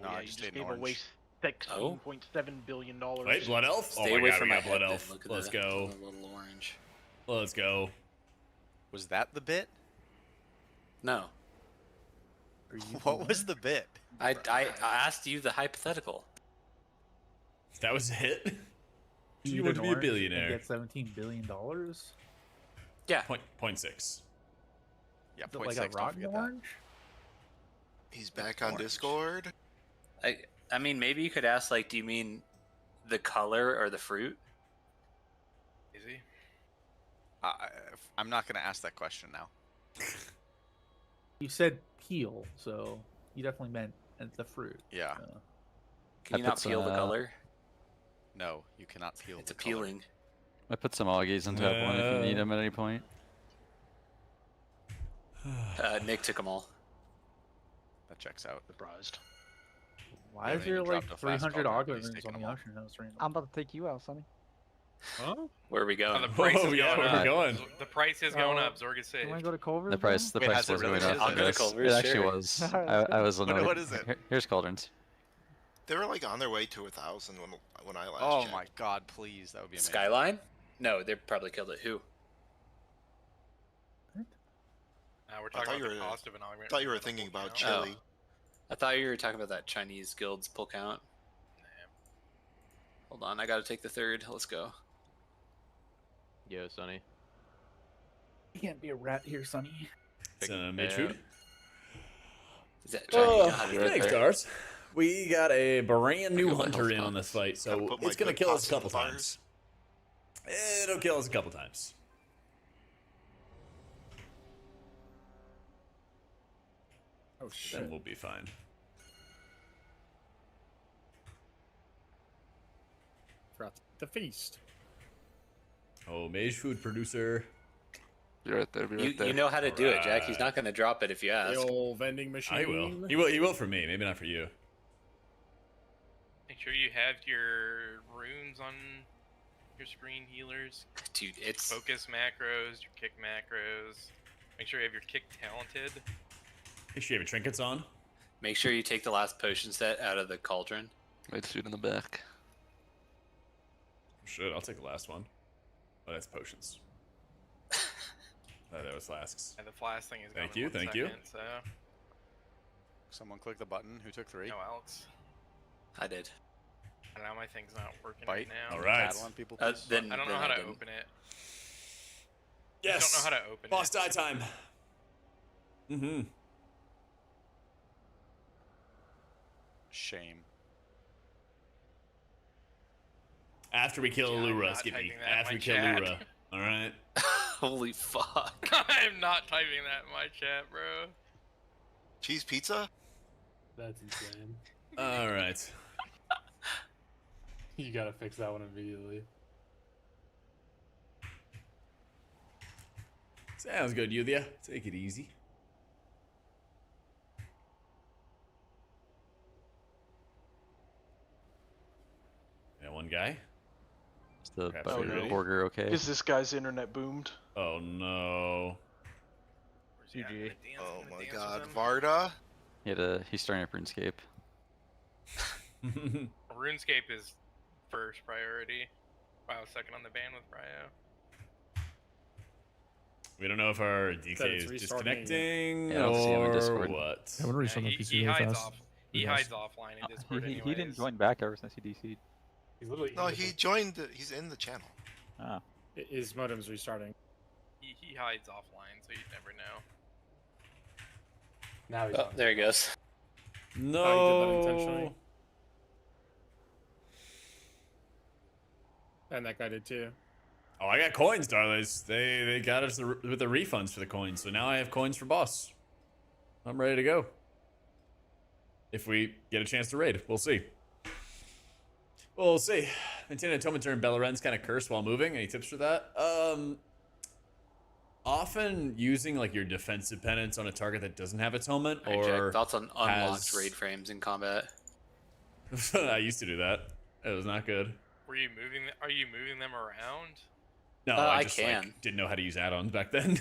No,
yeah,
I
you
just
just
ate
gave
an
away
orange.
$16.7 billion.
Wait, Blood Elf?
Stay
oh my
away
god,
from
we
my
got Blood
head,
Elf.
then. Look at
Let's
that
go.
Little orange.
Let's go.
Was that the bit?
No.
What was the bit?
I asked you the hypothetical.
That was it?
You
You
eat
want
an
to be a
orange and
billionaire.
Get $17 billion.
Yeah.
Point 6.
Yeah,
Is it like a rotten orange?
He's back on Discord.
I mean, maybe you could ask, like, do you mean the color or the fruit?
Easy.
I'm not going to ask that question now.
You said peel, so you definitely meant the fruit.
Yeah.
Can you not peel the color?
No, you cannot peel
It's
the color.
appealing.
I put some Augies in tab 1 if you need them at any point.
Nick took them all.
That checks out.
Surprised.
Why
Yeah,
is
they
there like
dropped a fast
300
call,
augment
please
rings
take
on
them
the
all.
auction house right now?
I'm about to take you out, Sonny.
Huh?
Where are we going?
Oh, the price is
yeah,
going
where we
up.
going?
The price is going up. Zorg is safe.
You want to go to Culver's?
The price
Wait,
was
has it really?
going up.
I'll go to
yes.
Culver's,
It actually
sure.
was. I was annoyed.
What is it?
Here's Cauldrons.
They were like on their way to 1,000 when I last
Oh
checked.
my god, please. That would be amazing.
Skyline? No, they probably killed it. Who?
We're
I
talking
thought
about
you
the
were.
cost of an augment.
Thought you were
ring on the
thinking
full
about
count.
Chili.
I thought you were talking about that Chinese guild's pull count. Hold on, I gotta take the third. Let's go.
Yo, Sonny.
You can't be a rat here, Sonny.
It's mage food.
Is that
Oh,
Chinese?
thanks, Stars. We got a brand new hunter in on this fight,
Gotta
so
put my
it's gonna
good
kill us
pots
a
in the
couple times. It'll kill us a couple times.
Oh
Then
shit.
we'll be fine.
Forgot the feast.
Oh, mage food producer.
Be right there. Be right there.
You know how to do it, Jack. He's not gonna drop it if you ask.
The old vending machine.
I will. He will. He will for me. Maybe not for you.
Make sure you have your runes on your screen healers.
Dude, it's
Focus macros, your kick macros. Make sure you have your kick talented.
Make sure you have your trinkets on.
Make sure you take the last potion set out of the cauldron.
Right suit in the back.
Shit, I'll take the last one. Oh, that's potions. That was flasks.
And the flask thing is
Thank
going
you,
in 1
thank you.
second, So,
Someone click the button. Who took 3?
no, Alex.
I did.
I don't know, my thing's not working
Bite.
right now.
All right.
Paddle on people,
Uh,
please.
then
I don't know
then
how to
didn't.
open it.
Yes.
I don't know how to open
Boss
it.
die time. Mm-hmm.
Shame.
After we kill
Yeah, I'm
Lura,
not
Skippy.
typing that in
After
my
we kill
chat.
Lura. All right.
Holy fuck.
I'm not typing that in my chat, bro.
Cheese pizza?
That's insane.
All right.
You gotta fix that one immediately.
Sounds good, Yulia. Take it easy. Yeah, one guy.
Is the
Perhaps you're ready.
burger okay?
Is this guy's internet boomed?
Oh no.
GG.
Oh my god, Varda?
He's starting up RuneScape.
RuneScape is first priority. Wow, second on the ban with Brio.
We don't know if our
Said
DK
it's
is
restarting.
disconnecting
Yeah, I don't see him in
or
Discord.
what.
I'm gonna restart my PC
He
really
hides
fast.
off. He
Yes.
hides offline in Discord
He
anyways.
didn't join back ever since he DC'd.
He's literally.
No, he joined. He's in the channel.
Ah.
His modem's restarting.
He hides offline, so you'd never know.
Now he's
Oh,
on.
there he goes.
No. Oh, he did that intentionally. And that guy did too.
Oh, I got coins, darlings. They got us with the refunds for the coins, so now I have coins for boss. I'm ready to go. If we get a chance to raid, we'll see. We'll see. Maintain atonement during Belleren's kind of cursed while moving. Any tips for that? Often using like your defensive penance on a target that doesn't have atonement,
Alright,
or
Jack, thoughts on unlocked
has...
raid frames in combat?
I used to do that. It was not good.
Were you moving? Are you moving them around?
No,
I
I just like, didn't know how to use add-ons back then.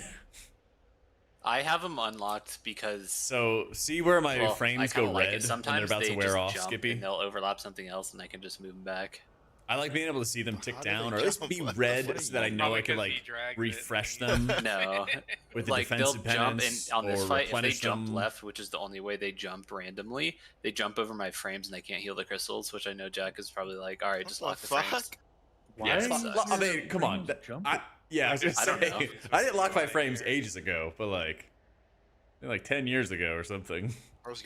I have them unlocked because.
So see where my frames go red when
Sometimes
they're about
they
to wear
just
off,
jump
Skippy.
and they'll overlap something else, and I can just move them back.
I like being able to see them tick
How do
down,
they
or at least
jump?
be
What the
red,
fuck?
so that I know
Probably
I can
'cause he
like
dragged it.
refresh them
No,
with the
like they'll
defensive
jump
penance,
on this
or
fight. If they
replenish
jump
them.
left, which is the only way they jump randomly, they jump over my frames and they can't heal the crystals. Which I know Jack is probably like, all right, just lock the frames.
Yeah,
it sucks.
I mean, come on. Yeah, I was just
I don't know.
saying. I didn't lock my frames ages ago, but like 10 years ago or something.
Bro's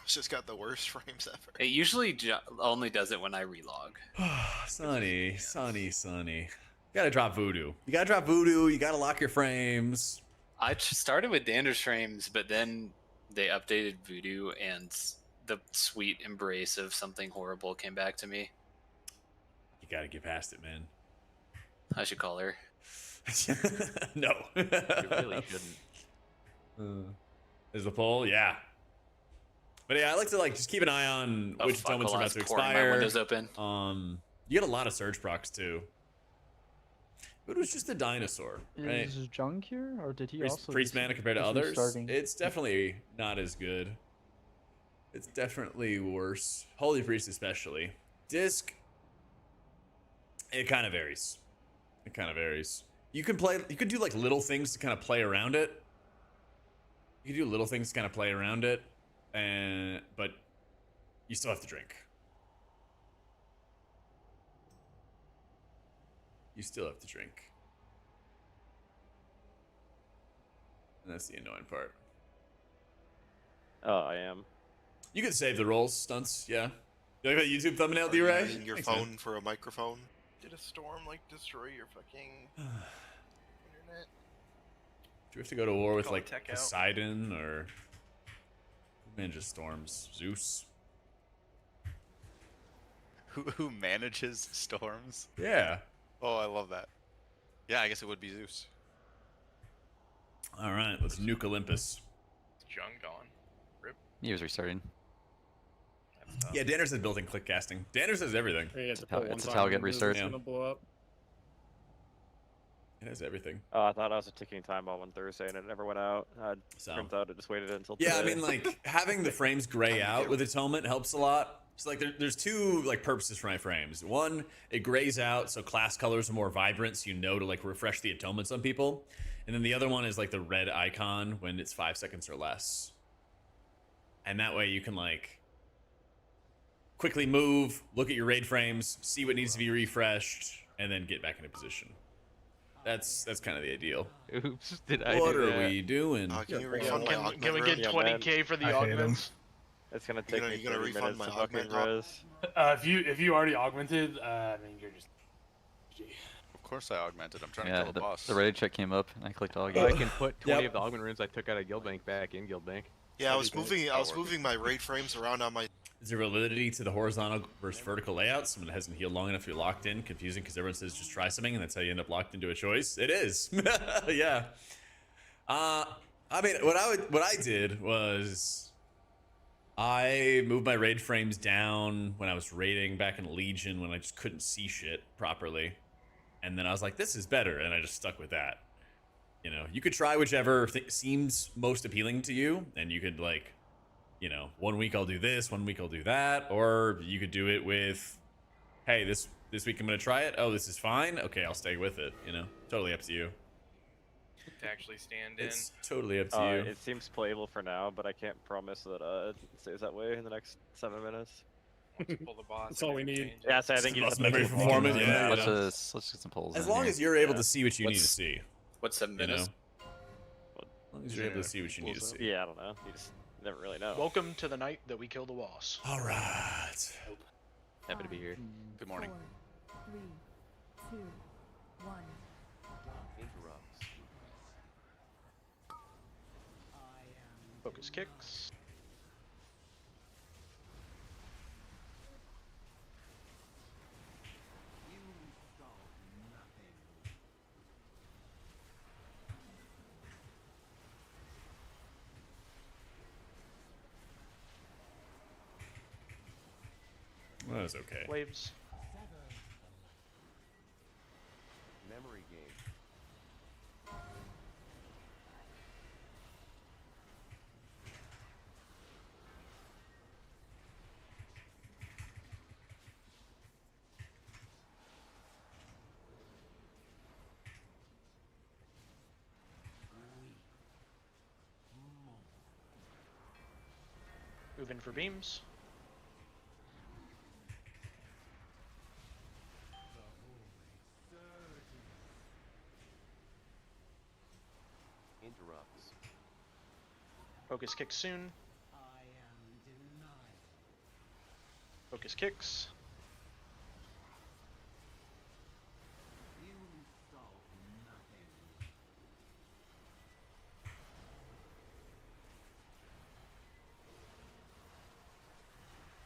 just got the worst frames ever.
It usually only does it when I relog.
Sonny. You gotta drop voodoo. You gotta lock your frames.
I started with Dander's frames, but then they updated Voodoo, and the sweet embrace of something horrible came back to me.
You gotta get past it, man.
I should call her.
No.
You really shouldn't.
Is the poll? Yeah. But yeah, I like to just keep an eye on
Oh,
which
fuck,
atonements are
hold on,
about to
it's pouring. My
expire.
window's open.
You get a lot of surge procs too. It was just a dinosaur, right?
Is Jung here, or did he also?
Priest mana compared to
is
others,
restarting?
it's definitely not as good. It's definitely worse. Holy Priest especially. Disc, it kind of varies. You can do like little things to kind of play around it. You can do little things to kind of play around it, but you still have to drink. You still have to drink. And that's the annoying part.
Oh, I am.
You can save the rolls, stunts, yeah. You like that YouTube thumbnail,
Are you
D-Ray?
using your
Thanks,
phone
man.
for a microphone?
Did a storm destroy your fucking internet?
Do we have to go to war with
Call it
like
tech out.
Poseidon or who manages storms? Zeus?
Who manages storms?
Yeah.
Oh, I love that. Yeah, I guess it would be Zeus.
All right, let's nuke Olympus.
Jung gone. Rip.
He was restarting.
Yeah, Danners has built-in click casting. Danners has everything.
Yeah,
It's how I get restarted.
It's gonna blow up.
It has everything.
Oh, I thought I was a ticking time bomb on Thursday and it never went out.
So.
Turns out it just waited until
Yeah, I
today.
mean, like having the frames gray out with atonement helps a lot. So like there's two like purposes for my frames. One, it grays out so class colors are more vibrant, so you know to like refresh the atonements on people. And then the other one is like the red icon when it's 5 seconds or less. And that way you can like quickly move, look at your raid frames, see what needs to be refreshed, and then get back into position. That's kind of the ideal.
Oops, did I
What
do
are
that?
we doing?
Can you refund my augment
Can we get
room?
20k for the augments?
It's gonna take me
You gonna
30
refund
minutes
my
to fucking
augment,
res.
If you already augmented, I mean you're just.
Of course I augmented. I'm trying to
Yeah,
kill the boss.
the raid check came up, and I clicked all
I
again.
can put 20 of the augment runes I took out of Guild Bank back in Guild Bank.
Yeah, I was moving my raid frames around on my.
Is there validity to the horizontal versus vertical layout? Someone that hasn't healed long enough, you're locked in. Confusing because everyone says just try something, and that's how you end up locked into a choice. It is. Yeah. I mean, what I did was I moved my raid frames down when I was raiding back in Legion when I just couldn't see shit properly, and then I was like, this is better, and I just stuck with that. You know, you could try whichever seems most appealing to you, and you could like, you know, 1 week I'll do this, 1 week I'll do that, or you could do it with, hey, this week I'm gonna try it. Oh, this is fine. Okay, I'll stay with it. You know, totally up to you.
to actually stand in.
It's totally up to you.
It seems playable for now, but I can't promise that it stays that way in the next 7 minutes.
Once you pull the boss,
That's all we need.
Yeah, so I think you
Boss
just have to
memory
pull the
performance,
boss.
yeah.
Let's get some polls.
As
in
long
here.
as you're able to see what you need to
What's-
see.
What's 7
You know?
minutes?
As long as you're able to see what you need to see.
Yeah, I don't know. You just never really know.
Welcome to the night that we kill the boss.
All right.
Happy to be here. Good morning.
4, 3, 2, 1.
Focus kicks.
That was okay.
Waves.
Memory game.
Move in for beams.
Interrupts.
Focus kicks soon. Focus kicks.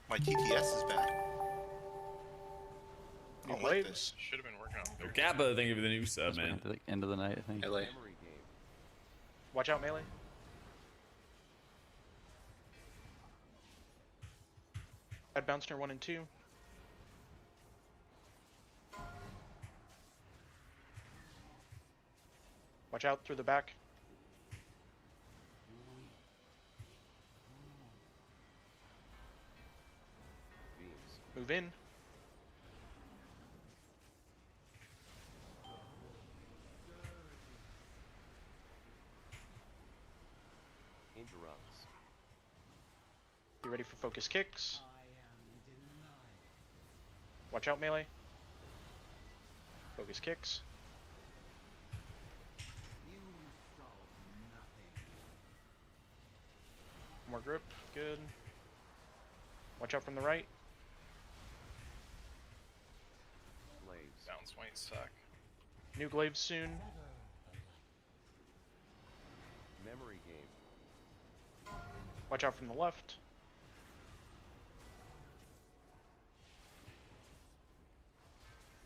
My TTS is back. I
New
don't like
waves.
this.
Should have been working on
No Kappa, thank you for the new sub, man.
At the end of the night, I think.
LA.
Memory game.
Watch out, melee. Add bounce near 1 and 2. Watch out through the back.
Beams.
Move in.
Interrupts.
Be ready for focus kicks. Watch out, melee. Focus kicks. More grip. Good. Watch out from the right.
Slaves.
bounce might suck.
New glaives soon.
Memory game.
Watch out from the left.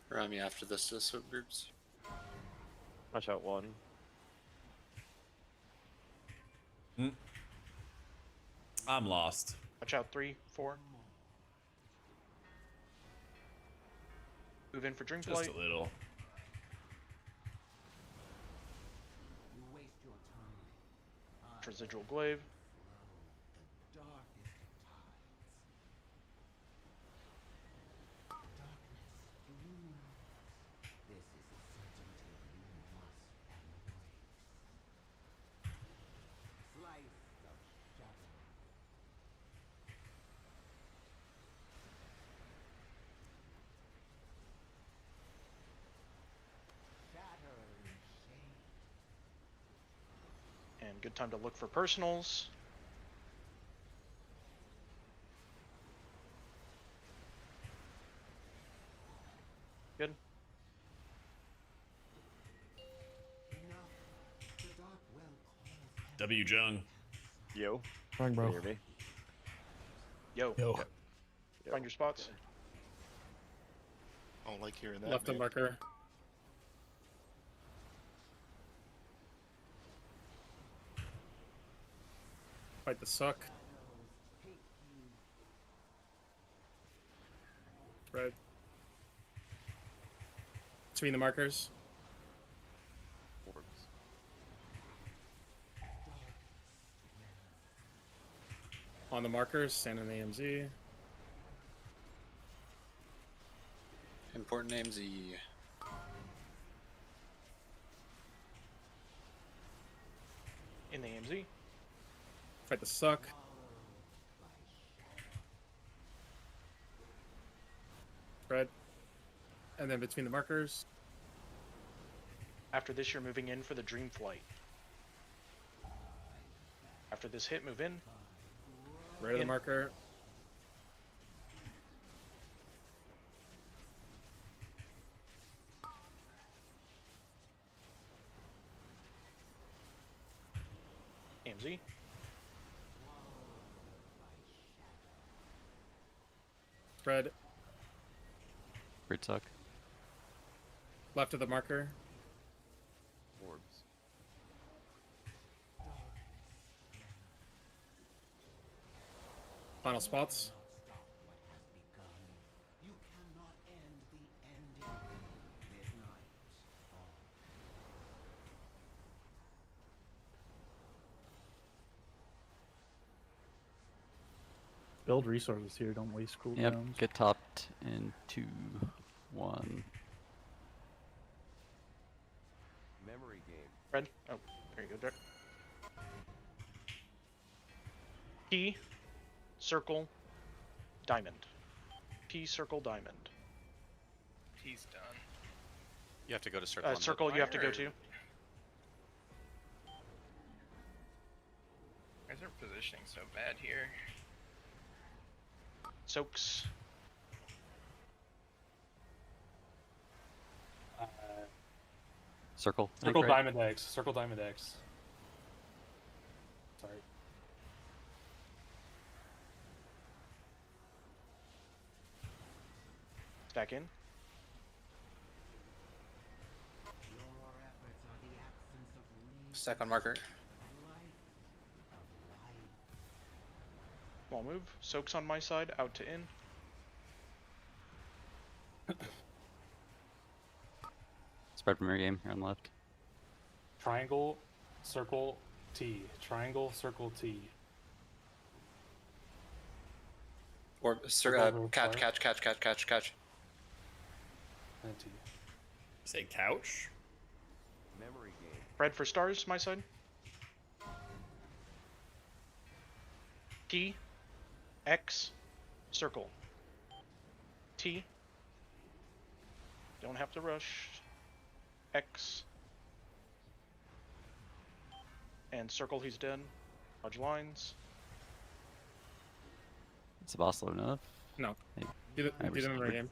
Run me after this to swim groups.
Watch out 1.
I'm lost.
Watch out 3, 4. Move in for drink
Just
light.
a little.
Residual glaive. And good time to look for personals. Good.
W Jung.
Yo.
Wrong, bro.
Can you hear me?
Yo.
Yo.
Find your spots.
I don't like hearing that.
Left
man.
and marker. Fight the suck. Right. Between the markers.
Orbs.
On the markers, stand in AMZ.
Important names. E.
AMZ.
Fight the suck. Spread. And then between the markers.
After this, you're moving in for the Dream Flight. After this hit, move in.
Right of the marker.
AMZ.
Spread.
Great suck.
Left of the marker.
Orbs.
Final spots.
Build resources here, don't waste cooldowns.
Yep, get topped in 2, 1.
Memory game.
Red. Oh, there you go, Derek. P, circle, diamond. P, circle, diamond.
He's done.
You have to go to circle. on the-
Circle you have to go to.
Why is our positioning so bad here?
Soaks.
Circle. I think,
Circle
right?
Diamond X. Circle Diamond X. Sorry.
Stack in.
Stack on marker.
Small move. Soaks on my side. Out to in.
Spread from your game here on the left.
Triangle, circle, T. Triangle, circle, T.
Or catch.
And T.
Say couch?
Memory game.
Red for stars, my side. T, X, circle. T. Don't have to rush. X. And circle, he's dead. Dodge lines.
Is the boss low enough?
No.
Hey,
Do the
I
memory game.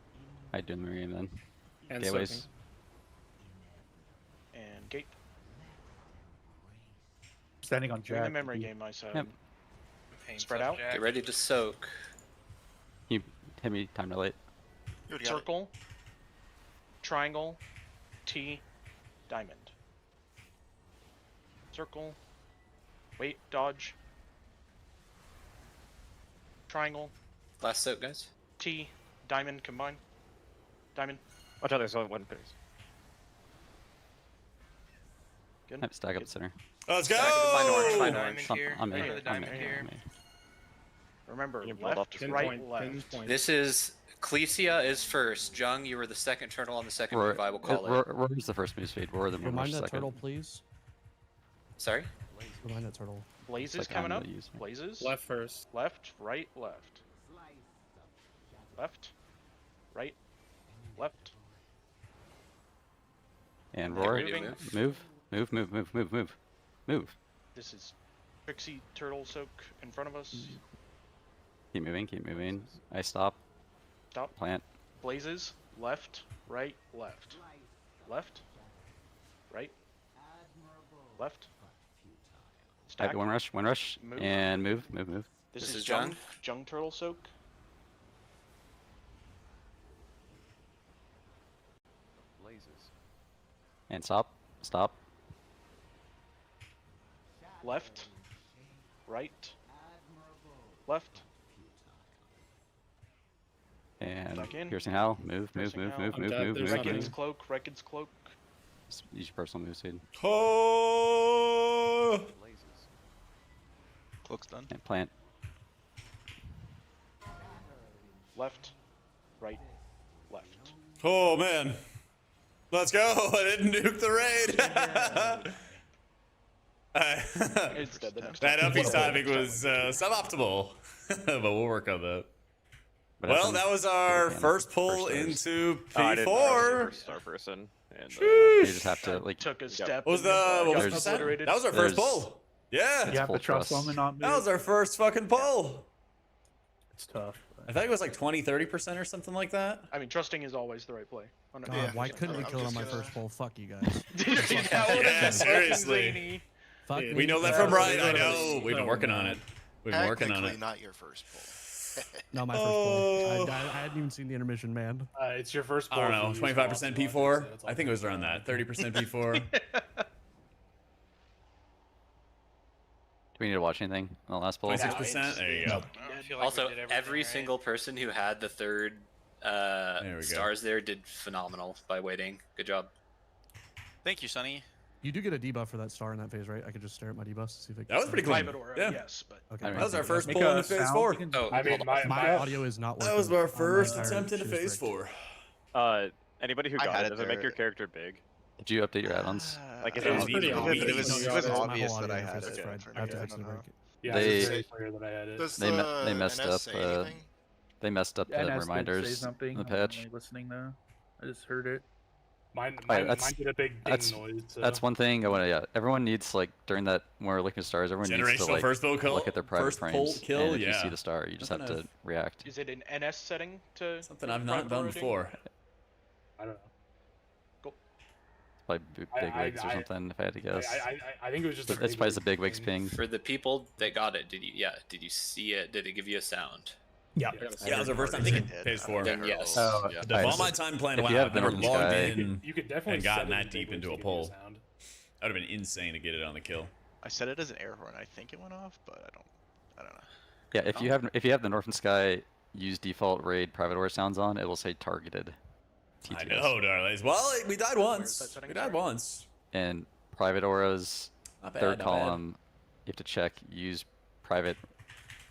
I do the memory game then.
And
Gateways.
soaking.
And gate.
Standing on
Doing the
Jack.
memory game, my side.
Yep.
Spread out.
Get ready to soak.
You hit me time to late.
Circle. Triangle. T. Diamond. Circle. Wait, dodge. Triangle.
Last soak, guys.
T. Diamond combine. Diamond.
Watch out, there's only one phase.
Good.
Yep, stack up the center.
Let's go!
Find orange, find
Diamond
orange.
here.
I'm
Go to
here,
the
I'm
diamond
here,
here.
I'm here.
Remember,
You can build
left,
up.
right, left.
This is Clecia is first. Jung, you were the second turtle on the second
Roar,
move. I will call it.
Roar's the first move speed. Roar the move
Remind that
second.
turtle, please.
Sorry.
Remind that turtle.
Blazes
like
coming
I'm
up.
the user.
Blazes.
Left first.
Left, right, left. Left. Right. Left.
And
They're
roar.
moving.
Move.
This is Trixie Turtle Soak in front of us.
Keep moving. I stop.
Stop.
Plant.
Blazes. Left, right, left. Left. Right. Left. Stack.
One rush,
Move.
and move.
This is
Jung.
Jung Turtle Soak.
Blazes.
And stop.
Left. Right. Left.
And
Back in.
piercing howl. Move.
Reckons cloak. Reckons cloak.
Use your personal move speed.
Oh!
Blazes.
Cloak's done.
And plant.
Left. Right. Left.
Oh man. Let's go! I didn't nuke the raid!
Instead, the next
That
time.
Uppies timing was suboptimal, but we'll work on that.
But
Well,
that's
that was our first pull into
I didn't know I was a
P4.
first star person. And,
You just have to like.
Took a step.
What was
and then
what was
got
the percent?
obliterated.
That was our first
There's-
pull. Yeah,
You have
full
to trust
trust.
them and not move.
that was our first fucking pull.
It's tough.
I think it was like 20-30% or something like that.
I mean, trusting is always the right play.
God,
100%.
why couldn't we
I'm
kill it on
just
my
gonna-
first pull? Fuck you guys.
That would've
Yeah,
been
seriously.
fucking zany.
Fuck
Yeah,
We
me.
know left
Yeah,
from right. I
literally.
know. We've been
Oh,
working on
no.
it. We've been working on
Technically
it.
not your first pull.
No, my first pull. I hadn't even seen the intermission, man.
It's your first.
I don't
pull
know.
if you
25%
use
P4.
so that's all
I think it was around that. 30% P4.
Do we need to watch anything on the last pull?
26%. There you go.
I feel like
Also,
we did everything
every
right.
single person who had the third
we go.
stars there did phenomenal by waiting. Good job.
Thank you, Sonny.
You do get a debuff for that star in that phase, right? I could just stare at my debuffs to see if it.
That was pretty clean.
Private aura,
Yeah.
yes, but
Okay.
That
That was our first
Make
pull
a
into phase
sound,
4.
you can-
Oh,
I mean,
My audio is not working.
That was our
on my
first
entire
attempt into
shit is
phase
rigged.
4.
Anybody who
I
got
had
it,
it
does it make
there.
your character big?
Did you update your add-ons?
Like, if
it
it
was
was
pretty
easy,
obvious.
it was
No,
It
no,
was
my whole
obvious that
audio
I
interface
had
is
it.
fried.
Okay,
I have to
I
fix
don't
the
know.
break.
Yeah,
They-
it's very clear that I had it.
Does
They
the
they messed
NS
up.
say anything?
They messed up
Yeah,
the
and as they say
reminders
something,
in the
I'm
patch.
only listening though. I just heard it.
Mine
that's-
did a big ding
that's-
noise. So.
That's one thing I want to. Yeah, everyone needs like during that when we're looking at stars, everyone needs to
Generational
like
first pull kill.
look at their private
First pull
frames.
kill,
and if you
yeah.
see the star, you just have
Something
to react.
is it an NS setting to
Something I've not done
private
before.
I don't know.
Like big wigs or
I-
something, if I had to guess.
I think it was just. a
It's probably the
regular
big wigs
thing.
ping.
For the people that got it, did you see it? Did it give you a sound?
Yeah.
Yeah, it was our first time thinking phase 4.
Then yes.
Oh,
Yeah.
Alright,
All
so
my time playing
if
WoW,
you have
I've
the
never
Northern
logged
Sky-
in
You could definitely
and gotten
set it
that
in
deep
big
into a
wigs to give you
pull.
sound.
That would have been insane to get it on the kill.
I set it as an air horn. I think it went off, but I don't know.
Yeah, if you have the Northern Sky use default raid private aura sounds on, it will say targeted.
I
TTS.
know, darlings. Well, we died
Where's
once.
that setting?
We died once.
And private auras,
Not bad,
third
not bad.
column, you have to check use private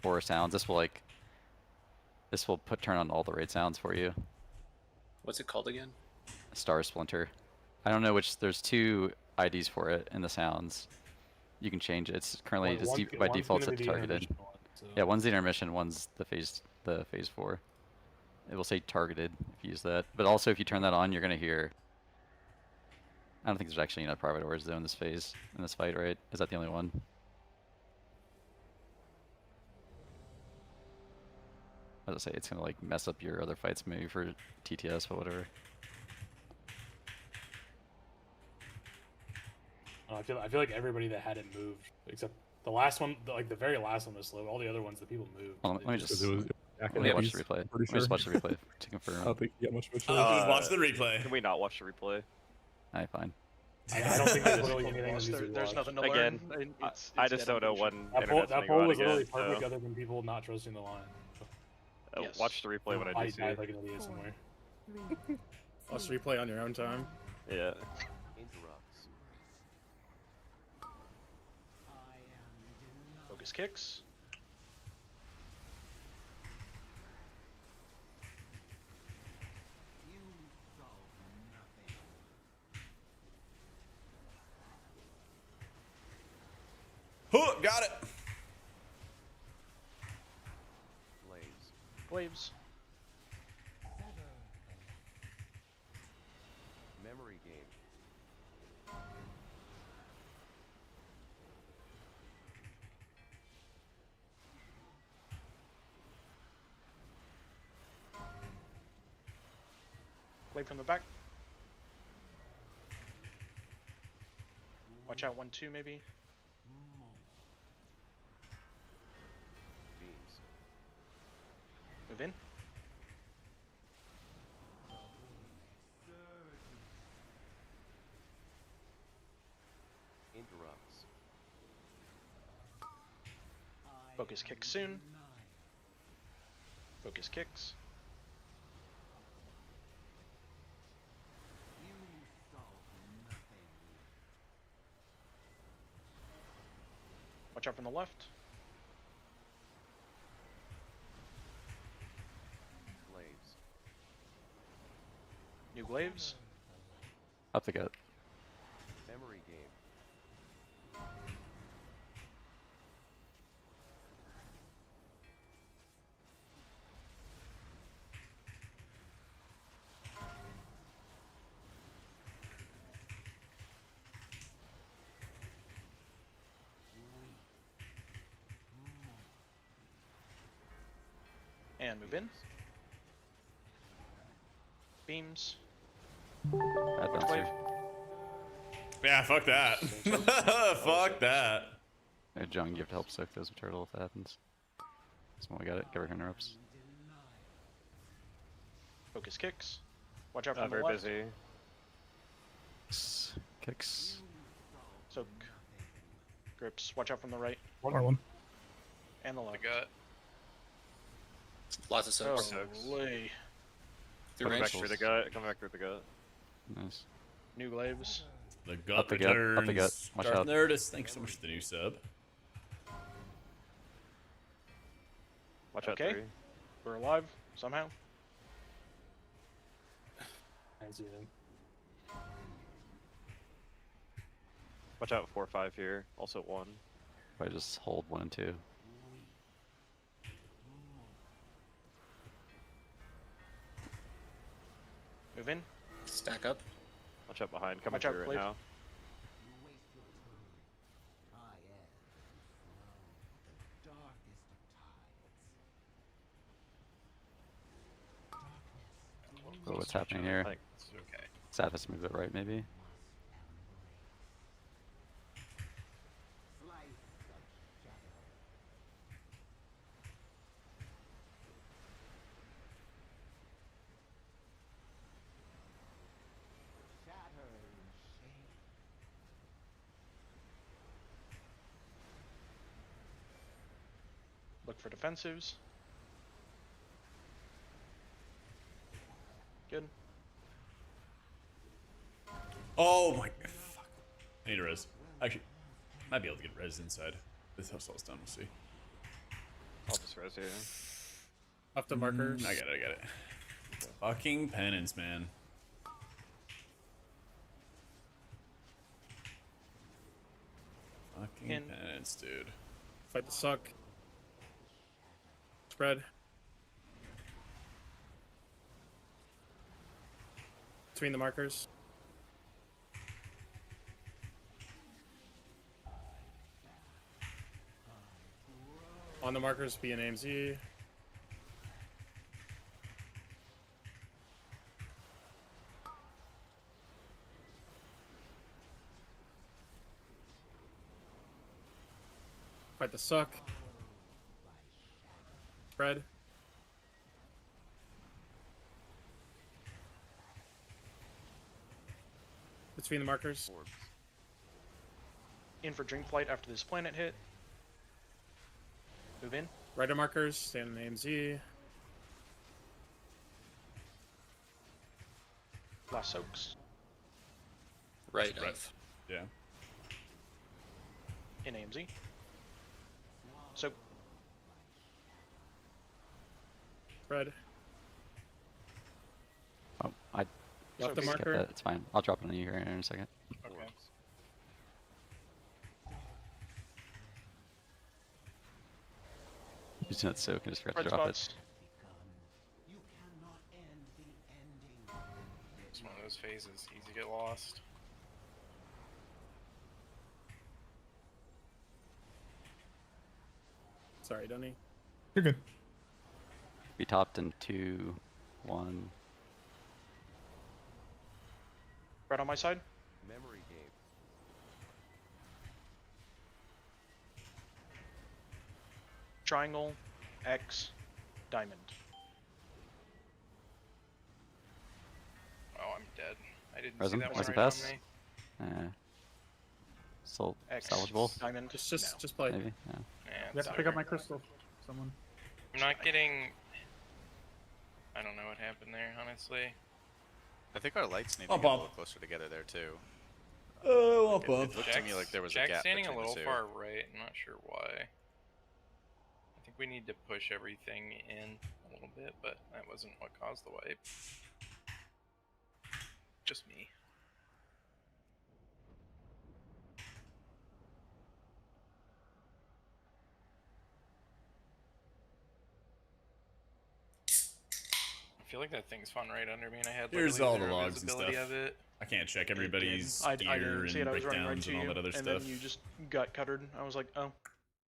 aura sounds. This will turn on all the raid sounds for you.
What's it called again?
Star Splinter. I don't know which. There's 2 IDs for it in the sounds. You can change it. It's currently just by
One's
default
gonna
set
be
to
the
targeted.
intermission one, so-
Yeah, one's the intermission, one's the phase 4. It will say targeted if you use that. But also if you turn that on, you're gonna hear. I don't think there's actually enough private auras though in this phase, in this fight, right? Is that the only one? I was gonna say it's gonna like mess up your other fights maybe for TTS or whatever.
I feel like everybody that had it moved, except the last one, like the very last one was slow. All the other ones, the people moved.
Hold on,
They
let me just
back
let
in
me
the
watch
piece,
the replay.
pretty
Let me just
sure.
watch the replay to confirm.
I don't think you get much of a
Just watch the replay.
Can we not watch the replay?
Alright, fine.
I don't think there's literally anything that needs to be
There's
watched.
nothing to
Again,
learn.
I just don't know when
That poll,
internet's
that
gonna go
poll
out
was literally
again,
perfect
so-
other than people not trusting the line.
Yes.
Watch the replay when I do see
died
it.
like an idiot somewhere.
Watch the replay on your own time.
Yeah.
Focus kicks.
Huh, got it.
Waves.
Memory game.
Wave from the back. Watch out, 1-2 maybe. Move in.
Interrupts.
Focus kicks soon. Focus kicks. Watch out from the left.
Glaives.
New glaives.
Up the gut.
Memory game.
And move in. Beams.
Add-ons
Wave.
here.
Yeah, fuck that. Fuck that.
Hey, John, you have to help soak those with turtle if that happens. Someone we got it. Give her interrupts.
Focus kicks. Watch out from the
Very
left.
busy.
Kicks.
Soak. Grips. Watch out from the right.
R1.
And the left.
I got
Lots of soaks.
Holy.
Through
Coming back
range.
through the gut. Coming back through the gut.
Nice.
New glaives.
The gut
Up the gut,
returns.
up the gut. Watch
Darth
out.
Nerdist, thanks so much for the new sub.
Watch out
Okay.
3.
We're alive somehow.
I see them.
Watch out 4, 5 here. Also 1.
If I just hold 1 and 2.
Move in.
Stack up.
Watch out behind. Coming
Watch out,
through right
Blade.
now.
Oh, what's happening here?
I think it's okay.
Sat has to move it right, maybe.
Look for defensives. Good.
Oh my. Fuck. I need a res. Actually, might be able to get res inside. This house all's done. We'll see.
I'll just res here.
Off the markers.
I got it. I got it. Fucking penance, man. Fucking
In.
penance, dude.
Fight the suck. Spread. Between the markers. On the markers, be an AMZ. Fight the suck. Spread. Between the markers.
In for drink flight after this planet hit. Move in.
Rider markers, stand in AMZ.
Last soaks.
Right
Right.
of.
Yeah.
In AMZ. Soak.
Spread.
Oh, I
Left the
skipped
marker.
that. It's fine. I'll drop it on you here in a second.
Okay.
Using that soak and just forgot
Red
to drop
spots.
It's one of those phases. Easy to get lost.
Sorry, Dunny.
You're good.
We topped in 2, 1.
Right on my side.
Memory game.
Triangle. X. Diamond.
Oh, I'm dead. I didn't
Resin?
see that one
Resin
right
pass?
on me.
Still
X.
salvageable?
Diamond.
Just play.
Maybe? Yeah.
Yeah,
You have to pick up my crystal. Someone.
I'm not getting. I don't know what happened there, honestly.
I think our lights need to
Bump
get a
up.
little closer together there too.
Oh,
It looked to me like there was a
Jack's
gap
standing a
between
little
the two.
far right. I'm not sure why. I think we need to push everything in a little bit, but that wasn't what caused the wipe. Just me. I feel like that thing's fun right under me, and I had
Here's
literally
all the
zero
logs and
visibility
stuff.
of it.
I can't check everybody's
I
gear
didn't see it.
and
I was running right
breakdowns
to
and all
you,
that other
and
stuff.
then you just got cuttered. I was like, oh.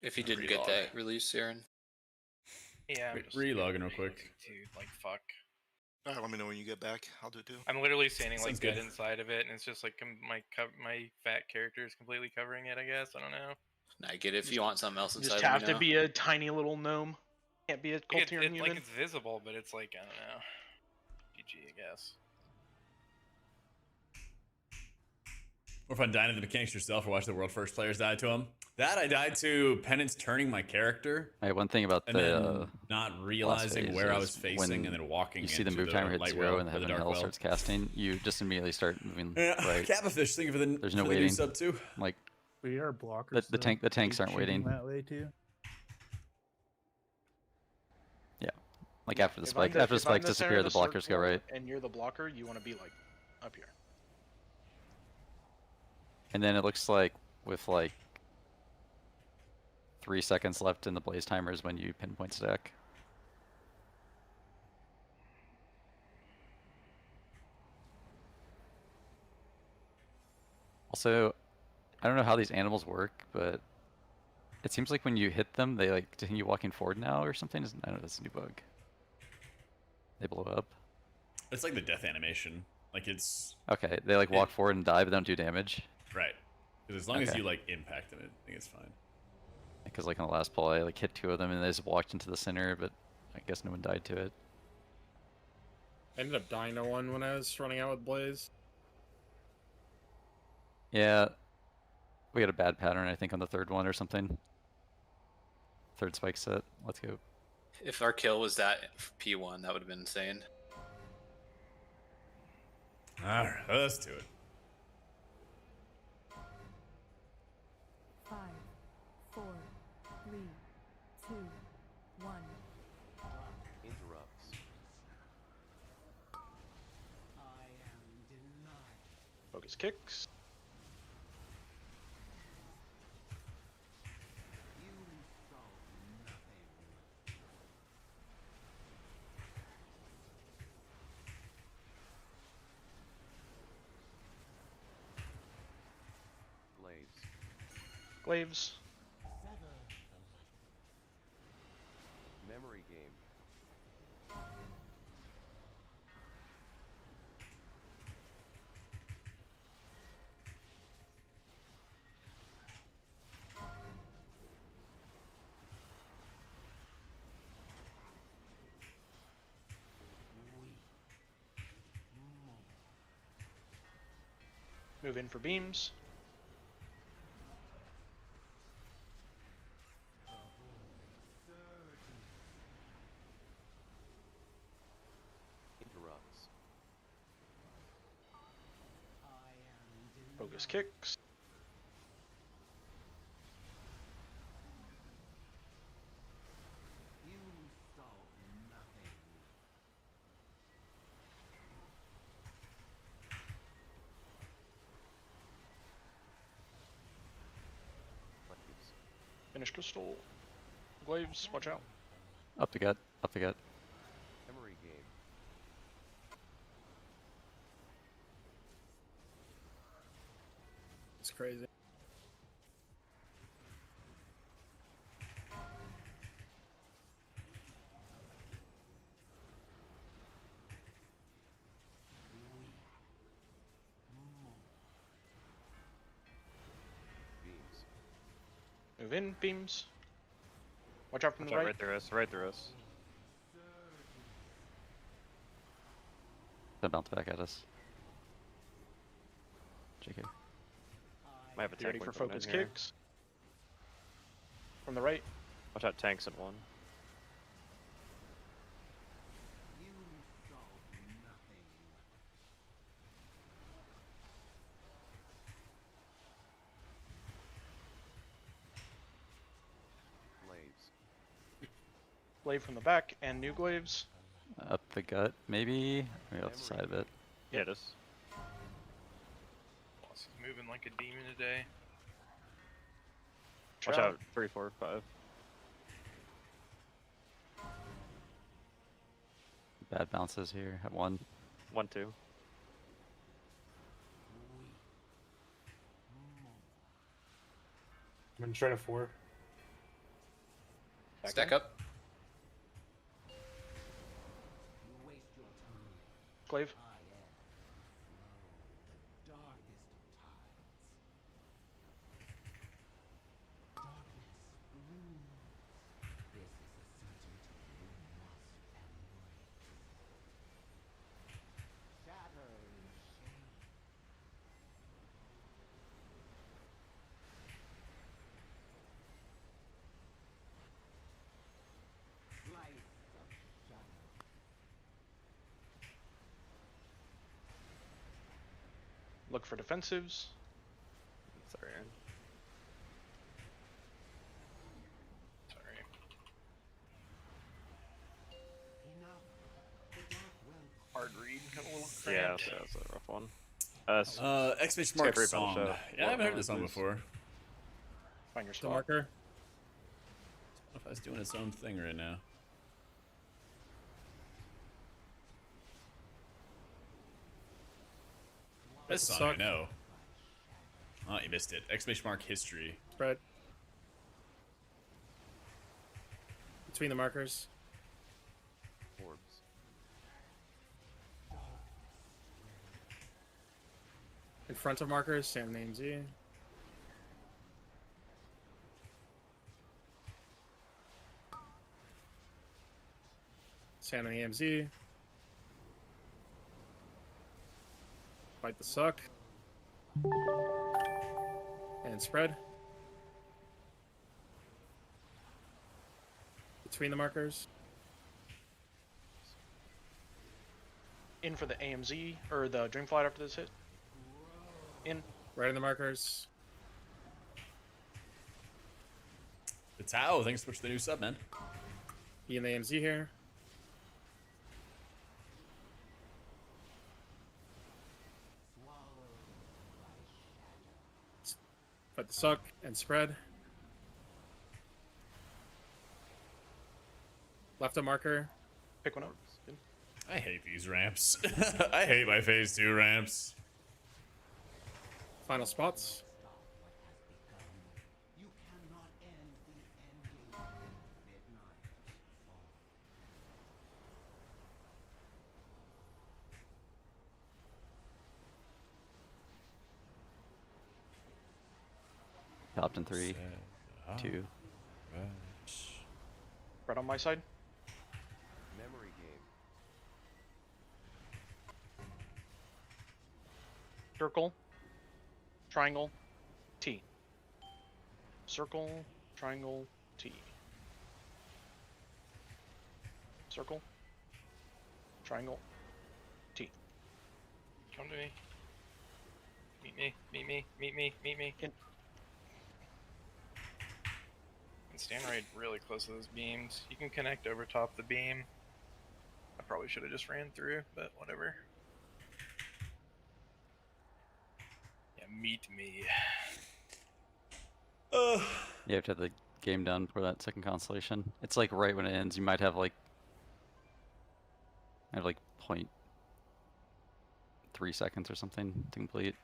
If you didn't
Pretty
get
long.
that release, Aaron.
Yeah, I'm
Wait,
just
relogging real quick.
Dude, like fuck.
Alright, let me know when you get back. I'll do it too.
I'm literally standing like
Sounds
dead
good.
inside of it, and it's just like my fat character is completely covering it. I guess I don't know.
I get it. If you want something else inside,
Just
let me
have to
know.
be a tiny little gnome. Can't be a
Like,
Coltiran human.
like it's visible, but it's like I don't know. GG, I guess.
Or if I'm dying to the mechanics yourself or watch the world first players die to them. That I died to penance turning my character.
Hey, one thing about
and
the
then not realizing
phase
where I
is
was facing
when
and then walking
you see the
into
move timer hit
light
0
well,
and the
or
heaven
dark
hell
well.
starts casting, you just immediately start moving
Yeah,
right.
Kappafish, thank you for the
There's no
for the new
waiting.
sub too.
Like
We are blockers.
the tanks aren't waiting.
that way too.
Yeah, like after the
If I'm
spike, after the
if I'm
spikes
the center
disappear,
of
the blockers go
circle
right.
And you're the blocker, you want to be like up here.
And then it looks like with like 3 seconds left in the blaze timers when you pinpoint stack. Also, I don't know how these animals work, but it seems like when you hit them, they like continue walking forward now or something. I don't know, that's a new bug. They blow up.
It's like the death animation. Like it's
Okay, they like walk forward and die, but don't do damage.
right. Because as long as
Okay.
you like impact them, I think it's fine.
Because like on the last pull, I like hit 2 of them and they just walked into the center, but I guess no one died to it.
I ended up dying to one when I was running out with Blaze.
Yeah, we had a bad pattern, I think, on the 3rd one or something. 3rd spike set. Let's go.
If our kill was that P1, that would have been insane.
All right, let's do it.
5, 4, 3, 2, 1.
Interrupts.
Focus kicks. Glaives.
Memory game.
Move in for beams.
Interrupts.
Focus kicks. Finish crystal. Glaives, watch out.
Up the gut. Up the gut.
Memory game.
It's crazy.
Beams.
Move in, beams. Watch out from the right.
Right through us. Right through us.
They bounce back at us. JK.
Might have a
Be
tank
ready for
link coming
focus
in here.
kicks. From the right.
Watch out, tanks in one.
Glaives.
Glaive from the back and new glaives.
Up the gut, maybe? Maybe off the side of it.
Yeah, it is.
Boss is moving like a demon today.
Watch out, 3, 4, 5.
Bad bounces here at 1.
1, 2.
I'm gonna try to 4.
Stack up.
Glaive. Look for defensives.
Sorry. Sorry. Hard read, got a little
Yeah,
cramped.
that's a rough one.
Exclamation mark song. Yeah, I haven't heard this song before.
Find your
The
spot.
marker.
I don't know if I was doing its own thing right now. This song I know. Oh, you missed it. Exclamation mark history.
Spread. Between the markers.
Orbs.
In front of markers, same name Z. Sand on the AMZ. Fight the suck. And spread. Between the markers.
In for the AMZ, or the Dreamflight after this hit. In.
Right in the markers.
The Tao, thanks so much for the new sub, man.
E in the AMZ here. Fight the suck and spread. Left a marker.
Pick one up. Good.
I hate these ramps. I hate my phase 2 ramps.
Final spots.
Topped in 3, 2.
Right on my side.
Memory game.
Circle. Triangle. T. Circle. Triangle. T. Circle. Triangle. T.
Come to me. Meet me. Meet me. Meet me. Meet me.
In.
Stand right really close to those beams. You can connect over top the beam. I probably should have just ran through, but whatever. Yeah, meet me.
You have to have the game done for that second constellation. It's like right when it ends, you might have like 0.3 seconds or something to complete.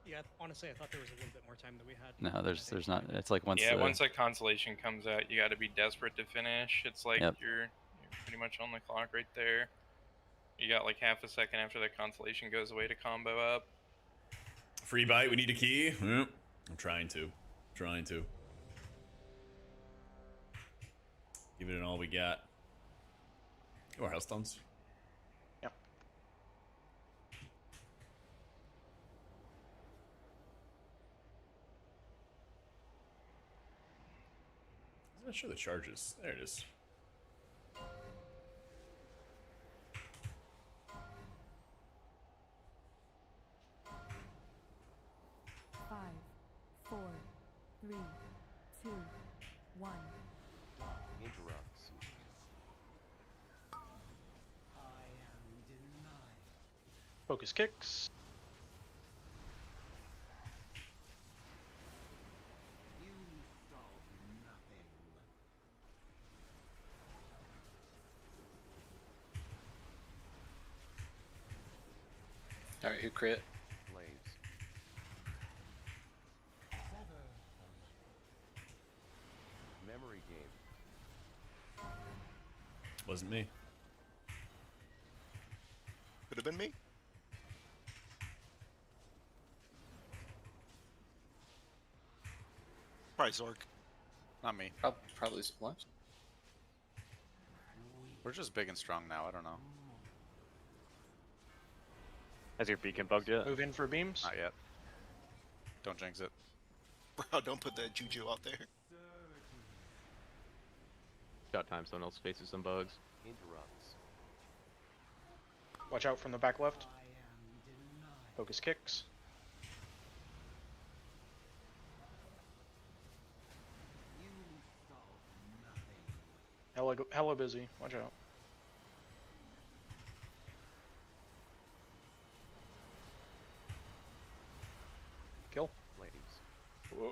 Yeah, honestly, I thought there was a little bit more time than we had.
No, there's not. It's like once.
Yeah, once that constellation comes out, you got to be desperate to finish. It's like you're pretty much on the clock right there. You got like half a second after that constellation goes away to combo up.
Free bite, we need a key. I'm trying to. Give it an all we got. Go our Hellstones.
Yep.
I'm not sure the charges. There it is.
Five, 4, 3, 2, 1.
Interrupts.
Focus kicks.
All right, who crit?
Blades. Memory game.
Wasn't me.
have been me. Probably Zork.
Not me.
Probably what?
We're just big and strong now. I don't know.
Has your beacon bugged yet?
Move in for beams.
Not yet. Don't jinx it.
Bro, don't put that juju out there.
Got time someone else faces some bugs.
Interrupts.
Watch out from the back left. Focus kicks. Hella busy. Watch out. Kill.
Ladies.
Whoa.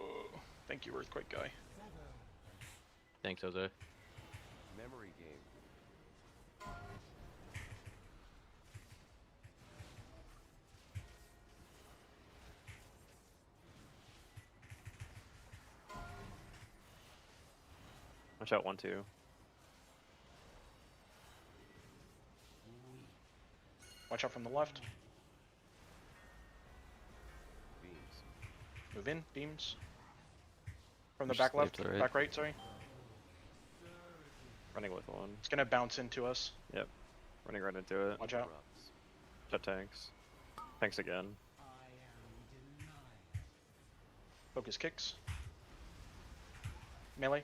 Thank you, Earthquake guy.
Thanks, Jose.
Memory game.
Watch out 1-2.
Watch out from the left. Move in, beams. From the
Just
back
leave
left,
to the right.
back right, sorry.
Running with one.
It's gonna bounce into us.
Yep. Running right into it.
Watch out.
Shut tanks. Tanks again.
Focus kicks. Melee.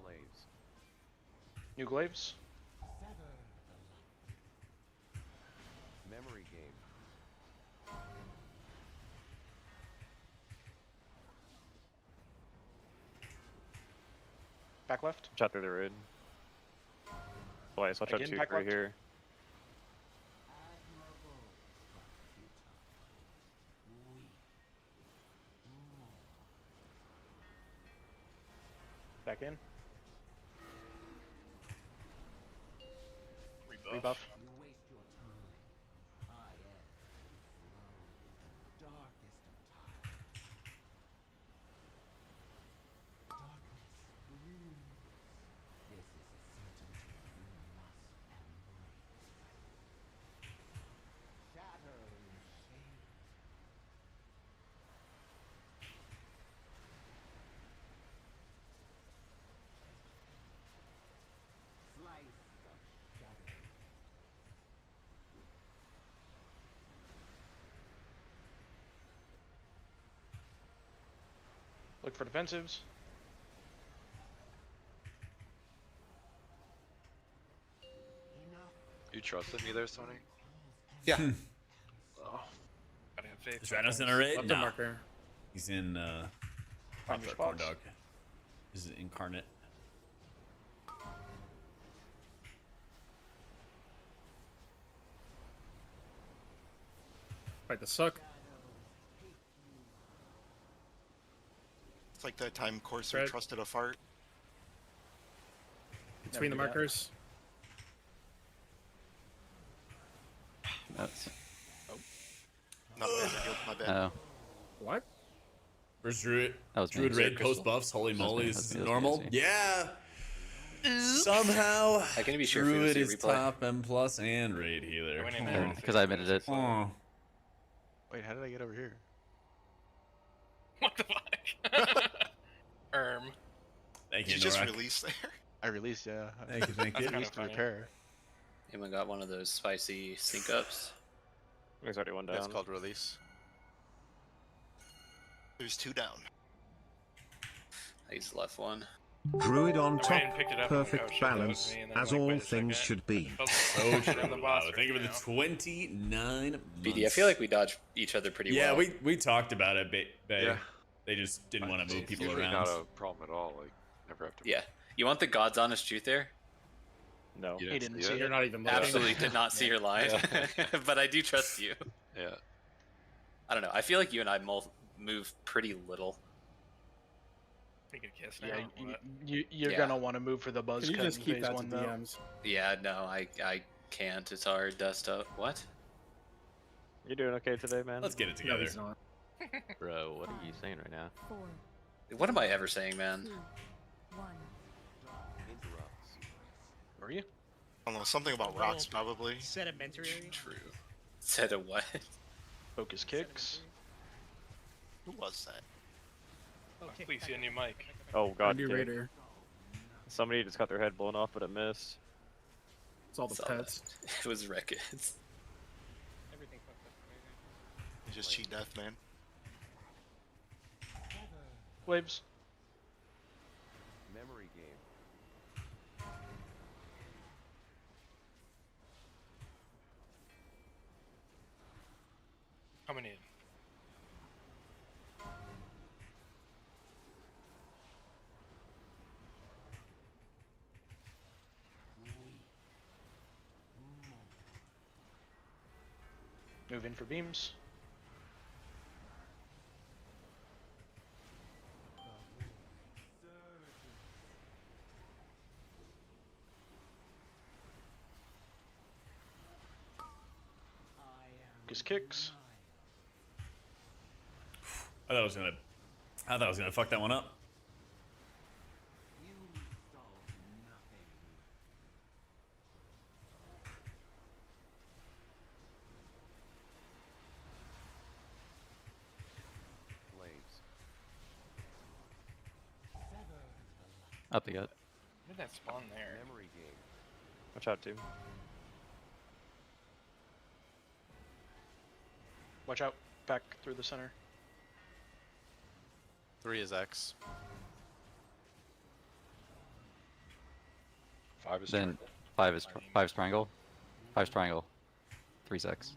Glaives.
New glaives.
Memory game.
Back left.
Shot through the raid. Twice. Watch out
Again,
2
back
right
left.
here.
Back in.
Rebuff.
Rebuff.
You waste your time. I am slow. Darkest of time. Darkness broods. This is a certainty you must embrace. Shatter in shade. Slice of shadow.
Look for defensives.
You trusted me there, Sony?
Yeah.
Gotta have faith.
Is Rhinos in a raid?
Left the
No.
marker.
He's in
Find your
corn
spots.
dog. This is incarnate.
Fight the suck.
It's like that time Courser
Red.
trusted a fart.
Between the
Never do that.
markers.
That's
Not bad, Herald, my bad.
oh.
What?
Where's Druid?
That was me.
Druid raid
Crystal.
post buffs. Holy
That was me,
moly,
that
is
was
this
me, that was me,
normal?
that was me.
Yeah. Somehow,
How can you be sure if it was
Druid
a
is
replay?
top M plus and raid healer.
Winning there.
Because I admitted it.
Oh.
Wait, how did I get over here?
What the fuck?
Thank
Did
you,
you just
Norak.
release there?
I released, yeah.
Thank you, thank
I
you.
Kinda
released to
funny.
repair.
Anyone got one of those spicy sync ups?
There's already one down.
That's called release.
There's 2 down.
I used the left one.
Druid on
I went
top,
and picked it up and went,
perfect
"Oh, shit, that was
balance,
me," and then
as
I'm like,
all
"Wait a
things
second."
should be.
So true.
On the boss
Wow, thank you for the
right
29 months.
BD, I feel like we dodge each other pretty
Yeah,
well.
we talked about it, babe.
Yeah.
They just didn't want to move
It's
people
usually
around.
not a problem at all. Like, never have to.
Yeah. You want the God's honest truth there?
No.
You
He
didn't
didn't
see
see
it?
You're not even looking.
Absolutely did not see your line, but I do trust you.
Yeah.
I don't know. I feel like you and I move pretty little.
You can kiss
Yeah,
now. What?
you're
Yeah.
gonna want to move for the buzz
Can you
cut
just
in
keep
phase
that to
1 though.
DMs?
Yeah, no, I can't. It's our desktop. What?
You doing okay today, man?
Let's get it together.
Bro, what are you saying right now?
4,
What am I ever saying, man?
2, 1.
Were you?
I don't know, something about
Little
rocks, probably.
Sedimentary.
True. Said a what?
Focus kicks.
Who was that?
Okay.
Please see a new mic.
Oh god,
New
Dick.
Raider.
Somebody just got their head blown off, but it missed.
It's all the
Saw
pets.
that. It was Records.
Everything fucked up.
You just cheat death, man.
Waves.
Memory game.
Coming in.
Move in for beams. Focus kicks.
I thought I was gonna fuck that one up.
Up the gut.
Where did that spawn there?
Memory game.
Watch out, too.
Watch out. Back through the center.
3 is X.
5 is
Then 5 is triangle. 5 is triangle. 3's X.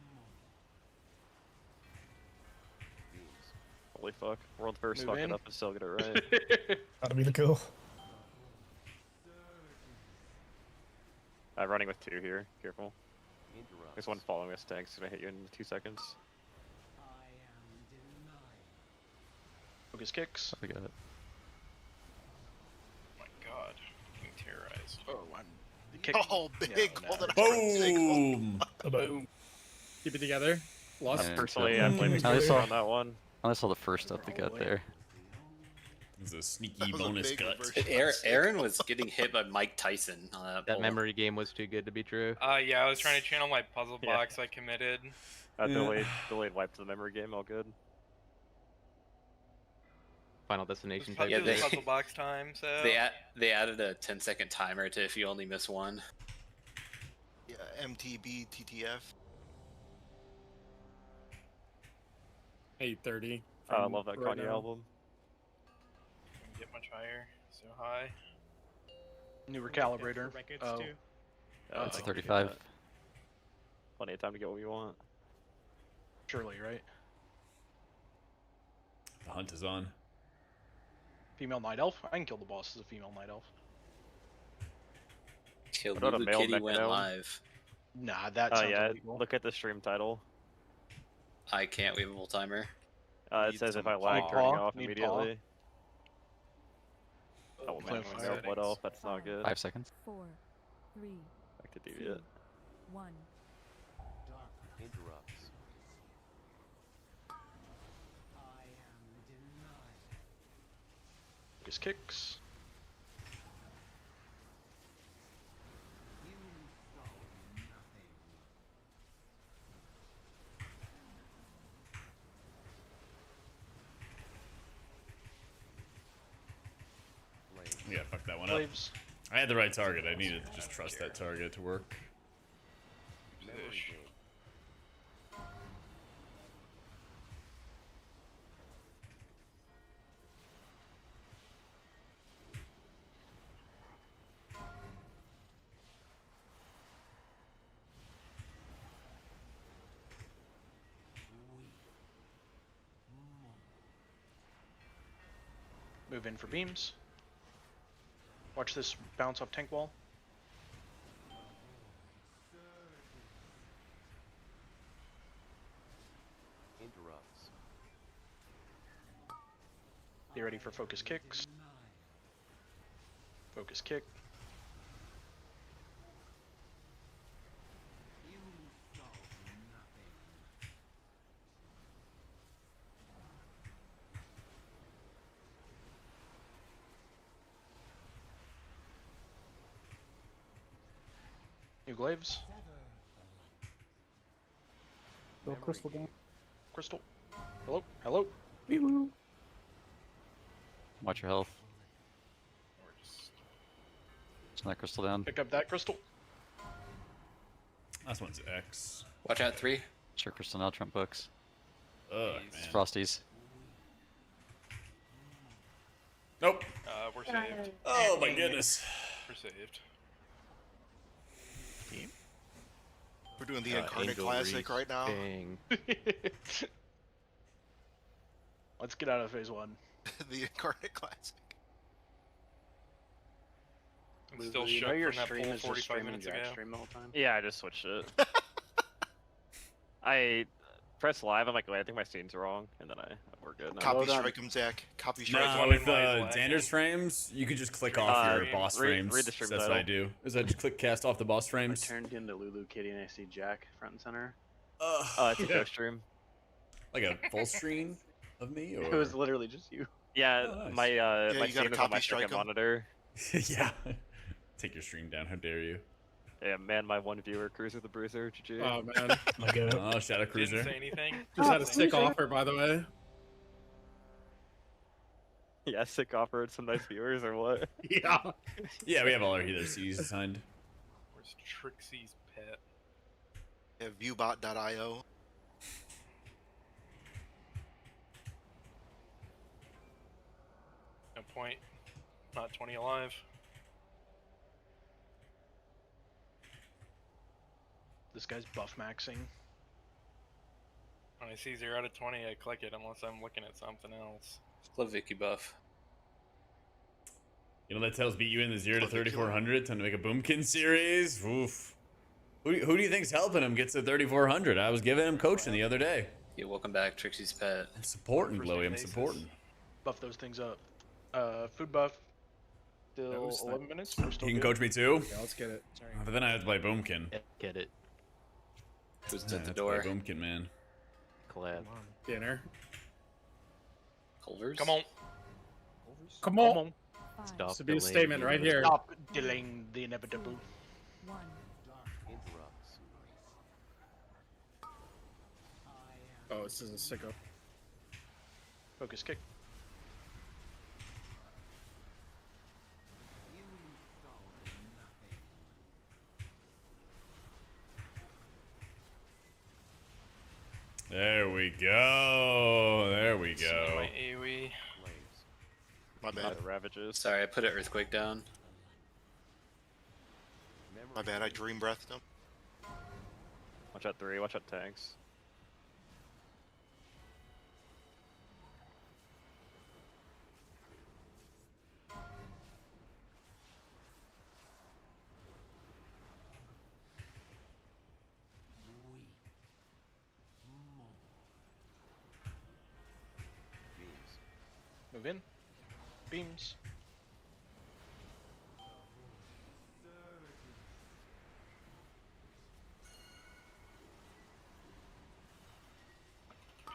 Holy fuck. World first
Move
fuck
in.
it up and still get it right.
That'll be the kill.
I'm running with 2 here. Careful.
Interrupt.
There's one following us. Tank's gonna hit you in 2 seconds.
Focus kicks.
Up the gut.
Oh my god. Being terrorized.
Oh, I'm kick.
Oh, big!
Yeah,
Hold
no.
it up.
Boom!
Boom. Keep it together. Lost.
Yeah.
Personally, I blame
I
the on that one.
I saw the first up the gut there.
This is a sneaky
That was a
bonus
big
gut.
reverse.
Aaron was getting hit by Mike Tyson on that
That
pull.
memory game was too good to be true.
Yeah, I was trying to channel my puzzle
Yeah.
box. I committed.
Delayed wipe to the memory game, all good. Final destination type.
Yeah,
It was
they-
puzzle box time, so.
They added a 10-second timer to if you only miss one.
Yeah, MTB, TTF.
830.
I love that Kanye album.
Couldn't get much higher. So high.
New recalibrator.
Records
Oh.
too.
It's a 35.
Plenty of time to get what we want.
Surely, right?
The hunt is on.
Female night elf. I can kill the boss as a female night elf.
Kill
What about a
Lulu
male
Kitty went
Necro?
live.
Nah, that
Oh
sounds
yeah,
illegal.
look at the stream title.
I can't waveable timer.
It
Need
says if
some
I lag,
paw.
turning off
Need
immediately. Oh
Play
man,
fire.
no blood elf, that's not good.
5 seconds.
4, 3,
Back to
2,
deviate.
1.
Interrupts.
Focus kicks.
Yeah, fuck that one up.
Waves.
I had the right target. I needed to just trust that target to work.
Memory game.
Move in for beams. Watch this bounce off tank wall.
Interrupts.
Be ready for focus kicks. Focus kick. New glaives.
Go crystal game.
Crystal. Hello. Hello.
Watch your health. Turn that crystal down.
Pick up that crystal.
Last one's X.
Watch out, 3.
Sure, crystal now. Trump books.
Ugh,
It's
man.
Frosties.
Nope.
We're saved.
Oh my goodness.
We're saved.
We're doing the Incarnate Classic right now.
Let's get out of phase 1.
The Incarnate Classic.
I'm still
you
shook
know your
from that
stream
poll
is just
45
streaming
minutes
Jak
ago.
stream the whole time? Yeah, I just switched it. I press live, I'm like, wait, I think my scene's wrong, and then we're good.
Copy strike him, Zach. Copy strike
No,
him.
with Xander's frames, you can just click off your boss frames.
read the stream
That's what I do. Is I just click cast off the boss frames.
I turned into Lulu Kitty and I see Jak front and center.
It's
a ghost stream.
Like a full screen of me? Or?
It was literally just you. Yeah,
Oh, nice.
my
Yeah,
my
you gotta
scene was on
copy
my
strike
second
'em.
monitor.
Yeah. Take your stream down. How dare you?
Yeah, man, my one viewer, Cruiser the Bruiser, GG.
Oh man.
Oh, Shadow Cruiser.
Didn't say anything.
Just had a sick offer, by the way.
Yeah, sick offer, some nice viewers or what?
Yeah.
Yeah, we have all our healer C's assigned.
Where's Trixie's pet?
Yeah, viewbot.io.
No point. Not 20 alive.
This guy's buff maxing.
When I see 0 out of 20, I click it unless I'm looking at something else.
Love Vicky buff.
You know that Tedles beat you in the 0 to 3400 time to make a Boomkin series? Oof. Who do you think's helping him get to 3400? I was giving him coaching the other day.
Yeah, welcome back, Trixie's pet.
I'm supporting,
First
Chloe.
name
I'm
basis.
supporting.
Buff those things up. Food buff. Still 11 minutes. We're still
You can
good.
coach me too?
Yeah, let's get it.
But then I have to play Boomkin.
Get it.
Who's
I
at the
have to play
door?
Boomkin, man.
Collab.
Dinner.
Culvers?
Come on.
Come on.
Stop
This would be a
delaying
statement
the
right here.
Stop delaying the inevitable.
1.
Oh, this is a sicko.
Focus kick.
There we go. There we go.
My AoE.
My bad.
Ravages.
Sorry, I put an earthquake down.
My bad. I dream breathed him.
Watch out 3, watch out tanks.
Move in. Beams.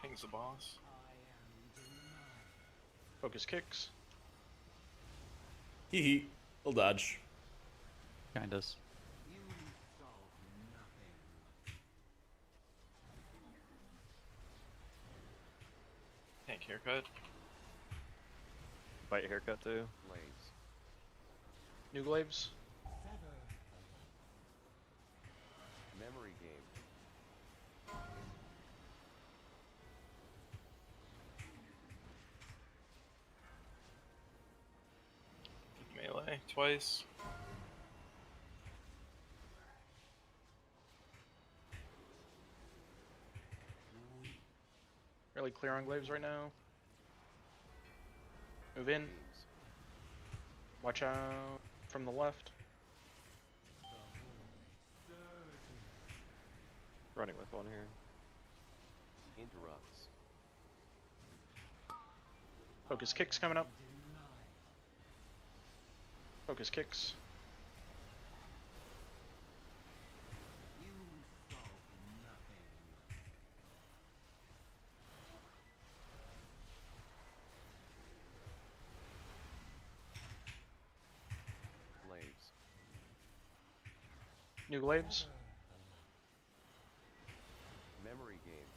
Pings the boss.
Focus kicks.
Hee hee. He'll dodge.
Kinda.
Tank haircut.
Bite haircut too.
New glaives.
Memory game.
Melee twice.
Really clear on glaives right now. Move in. Watch out from the left.
Running with one here.
Interrupts.
Focus kicks coming up. Focus kicks.
Blades.
New glaives.
Memory game.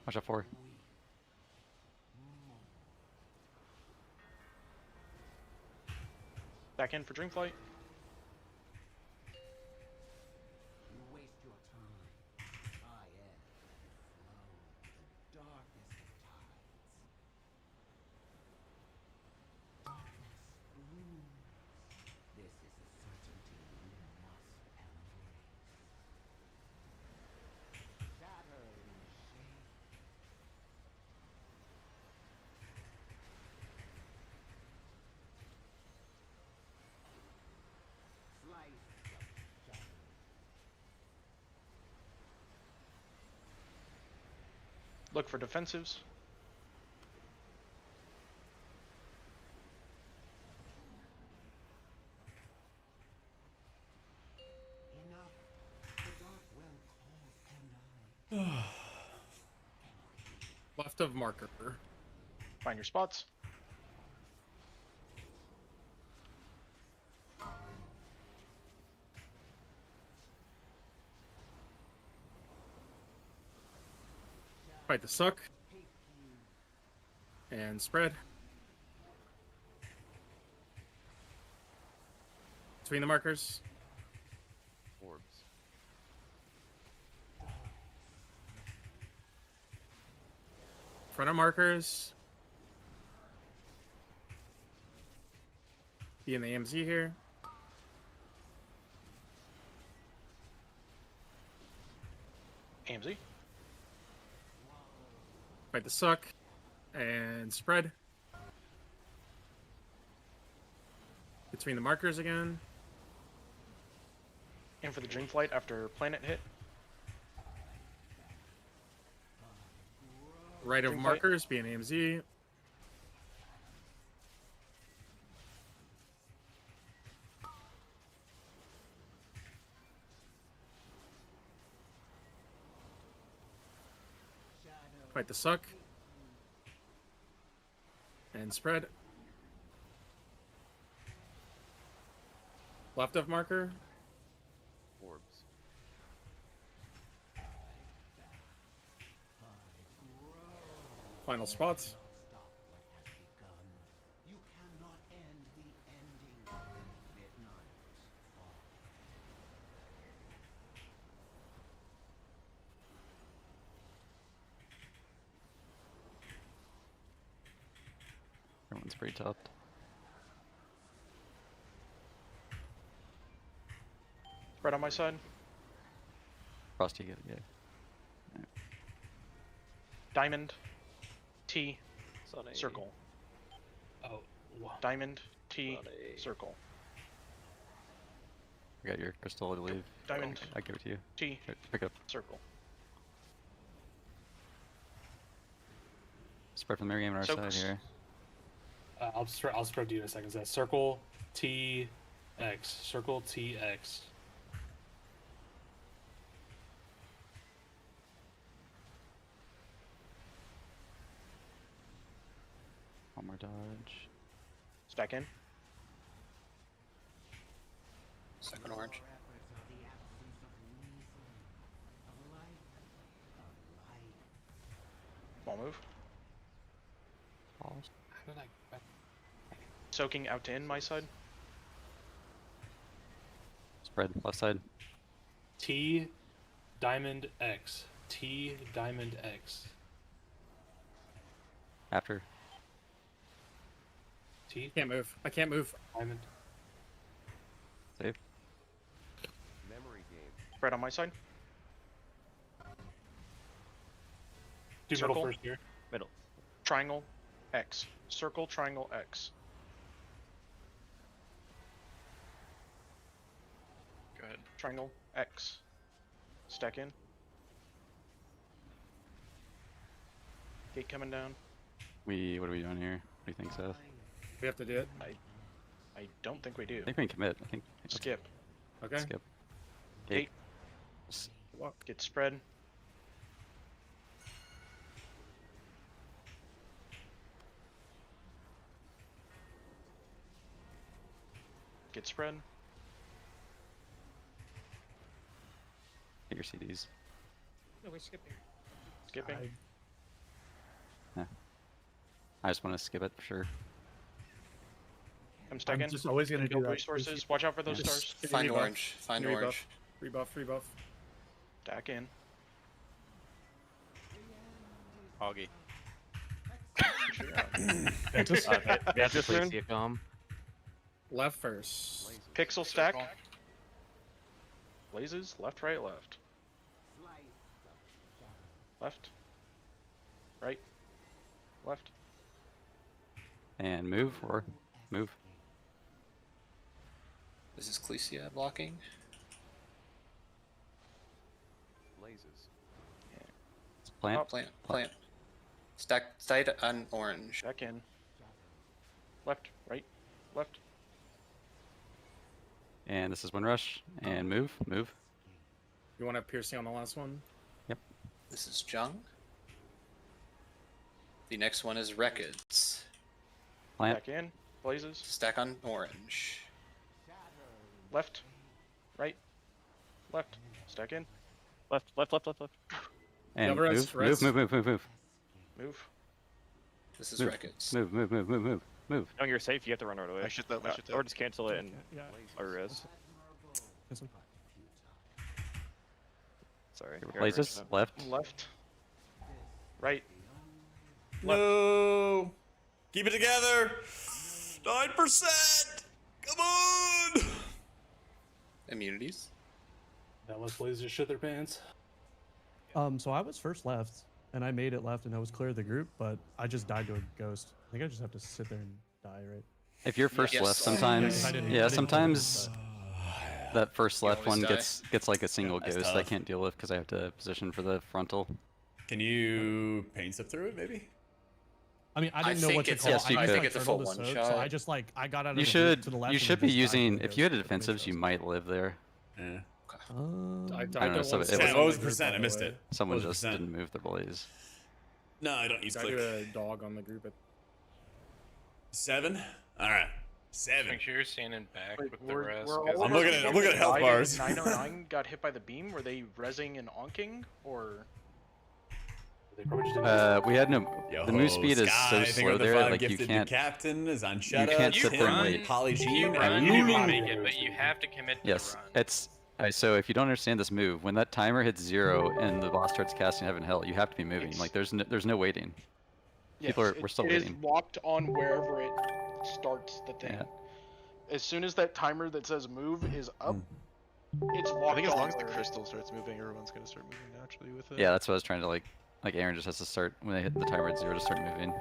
Watch out for.
Back in for Dreamflight.
You waste your time. I am flow, the darkest of tides. Darkness looms. This is a certainty you must embrace. Shatter in shape. Slice of shadow.
Look for defensives.
Enough. The dark well calls, and I.
Left of marker.
Find your spots.
Fight the suck. And spread. Between the markers.
Orbs.
Front of markers. Be in the AMZ here.
AMZ.
Fight the suck. And spread. Between the markers again.
In for the Dreamflight after planet hit.
Right of
Dreamflight.
markers, be an AMZ. Fight the suck. And spread. Left of marker.
Orbs.
Final spots.
You cannot end the ending of midnight.
Everyone's pretty topped.
Spread on my side.
Frosty, get it, yeah.
Diamond. T.
Sunny.
Circle.
Oh, wow.
Diamond. T.
Sunny.
Circle.
I got your crystal, I believe.
Diamond.
I give it to you.
T.
Here, pick up.
Circle.
Spread from the mirror game on our
Soaks.
side here.
I'll spread to you in a second. So that's circle T X. Circle T X.
One more dodge.
Stack in.
Second orange.
Small move.
Pause.
How did I?
Soaking out to in my side.
Spread, left side.
T diamond X. T diamond X.
After.
T
Can't move. I can't move.
diamond.
Save.
Memory game.
Spread on my side.
Do
Circle.
middle first here.
Middle.
Triangle. X. Circle. Triangle. X.
Go ahead.
Triangle. X. Stack in. Gate coming down.
What are we doing here? What do you think, Seth?
We have to do it.
I don't think we do.
I think we can commit. I think
Skip.
Okay.
Skip.
Gate. Get spread. Get spread.
Get your CDs.
No, we're skipping.
Skipping.
Yeah. I just want to skip it for sure.
I'm stuck in.
just always gonna do that.
Resources. Watch out for those stars.
Find orange. Find orange.
Rebuff. Rebuff.
Stack in.
Augie.
Left first.
Pixel stack. Blazes. Left, right, left. Left. Right. Left.
And move or move.
This is Clecia blocking.
Plant.
Oh, plant. Stack side on orange.
Stack in. Left, right, left.
And this is Windrush. And move.
You want to have piercing on the last one?
Yep.
This is Jung. The next one is Records.
Plant.
Stack in. Blazes.
Stack on orange.
Left. Right. Left. Stack in.
Left.
And
Rest.
move.
Move.
This is
Move.
Records.
Move.
No, you're safe. You have to run right away.
I should that.
Or just cancel it and
Yeah.
or res.
This one.
Sorry.
Blazes. Left.
Left. Right.
No. Keep it together. 9%. Come on.
Immunities.
That lets Blazers shit their pants.
So I was first left, and I made it left, and I was clear of the group, but I just died to a ghost. I think I just have to sit there and die, right?
If you're first
Yes.
left, sometimes
I didn't
sometimes that first
You
left
always
one
die.
gets like a single
that's
ghost I
tough.
can't deal with because I have to position for the frontal.
Can you paint stuff through it, maybe?
I mean, I
I
didn't know
think
what to
it's
call.
yes, you
I
could.
think it's a full
turtled
one
soak,
shot.
So I just I got out of
You
the
should
group to the left.
you
and
should be
just died
using
to a
if you had
ghost.
defensives, you might live there.
Yeah.
I
don't know, so it
Sam,
was-
what was the percent? I missed it.
Someone
What was
just
the percent?
didn't move the blaze.
No, I don't use
I
click.
do a dog on the group.
7. All right. 7.
Make sure you're standing back with the rest.
we're
'cause
all
I'm looking at health bars.
909 got hit by the beam. Were they rezzing and onking, or?
They probably just didn't
We had no.
Yo,
The move speed is
Sky,
so
thank
slow
you for the
there,
5
like you
gifted
can't.
to captain is on
You
Shut
can't
Up,
sit there and wait.
If
Polygene,
you run,
and
you
Lulu.
can make it, but you have to commit to
Yes,
the run.
it's so if you don't understand this move, when that timer hits 0 and the boss starts casting Heaven Hell, you have to be moving.
It's-
Like there's no waiting.
Yes,
People are we're still
it is
waiting.
locked on wherever it starts the thing.
Yeah.
As soon as that timer that says move is up, it's locked
I think as
on
long as the
where-
crystal starts moving, everyone's gonna start moving naturally with it.
Yeah, that's what I was trying to like Aaron just has to start when they hit the timer at 0 to start moving.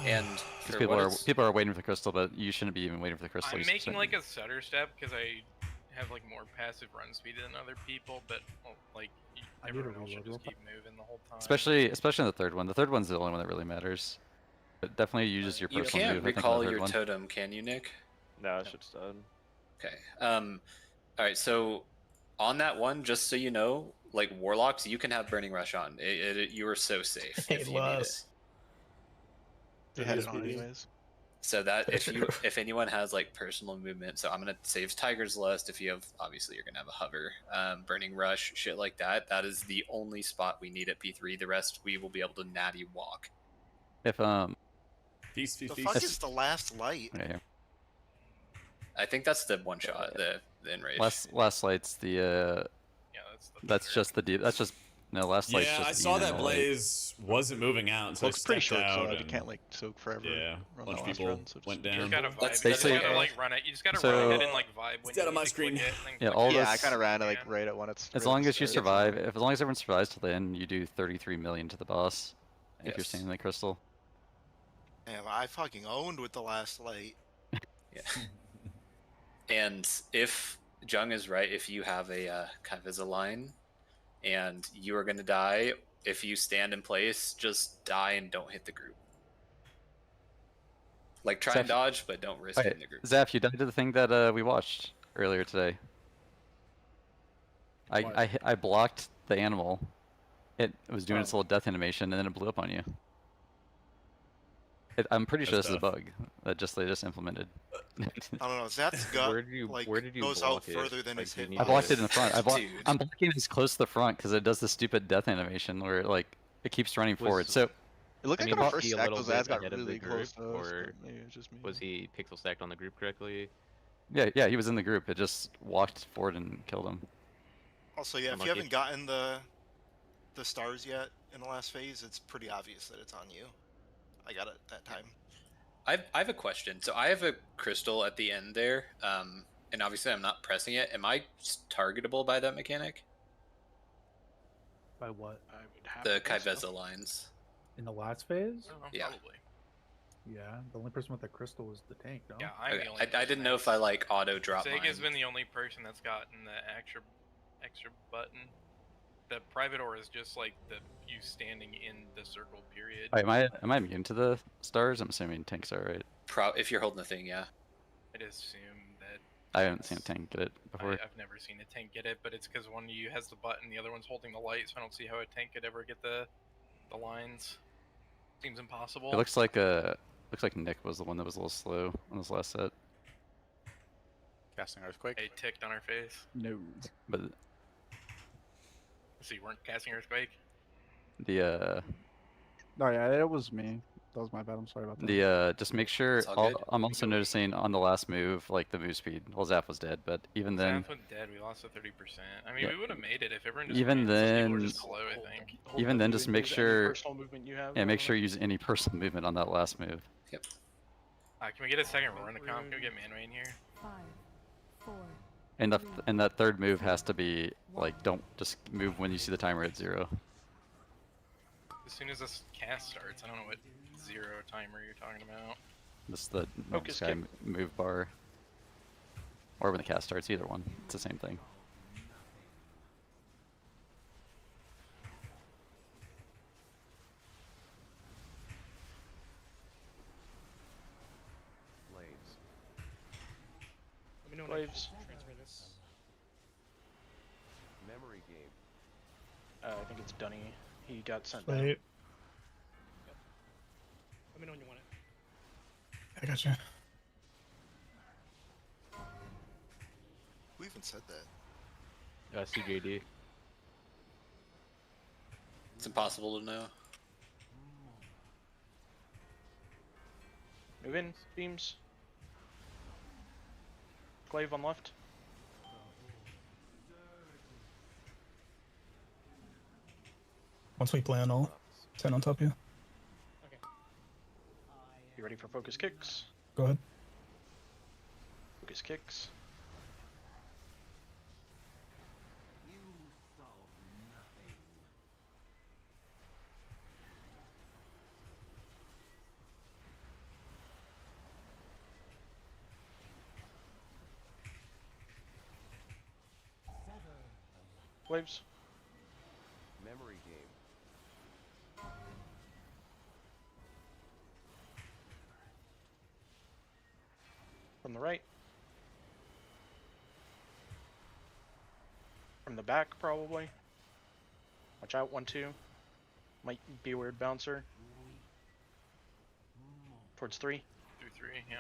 And
Because
for
people are waiting for the crystal, but you shouldn't be even waiting for the crystal.
I'm
you should
making
start
like a stutter step because I have like more passive run speed than other people, but well, like everyone else should just keep moving the whole time.
especially in the third one. The third one's the only one that really matters. But definitely uses your
you
personal
can't
move. I think, on
recall
the third
your
one.
totem, can you, Nick?
No, it's just done.
Okay. All right. So on that one, just so you know, like warlocks, you can have burning rush on. You are so safe if you need it.
They had it on anyways.
So that if anyone has like personal movement, so I'm gonna save Tiger's Lust. If you have, obviously you're gonna have a hover, burning rush, shit like that. That is the only spot we need at P3. The rest we will be able to natty walk.
If
Feast.
The fuck is the last light?
Right here.
I think that's the one shot, the enrage.
Last light's the
Yeah,
that's just the deep. That's just no last light's
Yeah,
just
I
the
saw that
normal light.
Blaze wasn't moving out, so
Looks
I
pretty
stepped
short, so
out.
you
and-
can't like soak forever.
Yeah,
on
a bunch
that
of
last
people
run, so just
went
be
down.
You just gotta
That's
vibe. You just
basically-
gotta like run it. You just gotta
So-
run it and like vibe when
It's out
you
of my
need to click
screen.
it and then
Yeah,
click
all
it.
Yeah,
those-
I kind of ran it like right at when it's.
As
right
long
at
as you
the start.
survive, as long as everyone survives till the end, you do 33 million to the boss. If you're
Yes.
standing in the crystal.
Damn, I fucking owned with the last light.
Yeah. And if Jung is right, if you have a kind of as a line, and you are gonna die, if you stand in place, just die and don't hit the group. Like try and
Zeph-
dodge, but don't risk
Wait,
hitting the group.
Zeph, you died to the thing that we watched earlier today. I blocked the animal. It was doing its little death animation, and then it blew up on you. I'm pretty sure
That's
this is a
tough.
bug that they just implemented.
I don't know. Zat's gut
Where did you
goes
block
out
it?
further than
Like,
his
do you
hit.
need
I blocked
to-
it in the front.
Dude.
I'm blocking it as close to the front because it does the stupid death animation where it keeps running forward. So
It looked
I
like
mean,
on our
was
first
he a
stack,
little
those ads
bit
got
ahead of the
really close
group,
to us,
or
but maybe it's just me.
was he pixel stacked on the group correctly?
yeah, he was in the group. It just walked forward and killed him.
Also, yeah, if
Unlucky.
you haven't gotten the stars yet in the last phase, it's pretty obvious that it's on you. I got it that time.
I have a question. So I have a crystal at the end there, and obviously I'm not pressing it. Am I targetable by that mechanic?
By what?
I would have
The
to think so.
Kaiveza lines.
In the last phase?
Yeah.
Probably.
Yeah, the only person with the crystal was the tank, no?
Yeah, I'm
Okay.
the only.
I didn't know if I like auto drop
Sega has
mine.
been the only person that's gotten the extra button. The private ore is just like you standing in the circle period.
Wait, am I immune to the stars? I'm assuming tanks are, right?
If you're holding the thing, yeah.
I'd assume that.
I haven't seen a tank get it before.
I've never seen a tank get it, but it's because one of you has the button, the other one's holding the light, so I don't see how a tank could ever get the lines. Seems impossible.
It looks like Nick was the one that was a little slow on this last set.
Casting Earthquake.
A ticked on our face.
No.
But
So you weren't casting Earthquake?
the
No, yeah, it was me. That was my bad. I'm sorry about that.
just make sure.
It's all good.
I'm also noticing on the last move, like the move speed. Well, Zap was dead, but even then,
Zap was dead. We lost to 30%. I mean,
Yeah.
we would have made it if everyone just
even
ran. Some people were
then,
just slow, I think.
even then, just make
Use any
sure.
personal movement you have.
Yeah, make sure you use any personal movement on that last move.
Yep.
Can we get a second run to comp? Can we get Manway in here?
5, 4,
And that third move has to be like, don't just move when you see the timer at 0.
As soon as this cast starts, I don't know what 0 timer you're talking about.
This is the
Focus
sky
kick.
move bar. Or when the cast starts, either one. It's the same thing.
Let me know when I
Waves.
transfer this.
Memory game.
I think it's Dunny. He got sent down.
Wait,
Let me know when you want it.
I got you.
Who even said that?
CJD.
It's impossible to know.
Move in, beams. Glaive on left.
Once we play on all, 10 on top of you.
You ready for focus kicks?
Go ahead.
Focus kicks. Waves.
Memory game.
From the right. From the back, probably. Watch out, 1-2. Might be a weird bouncer. Towards 3.
Through 3, yeah.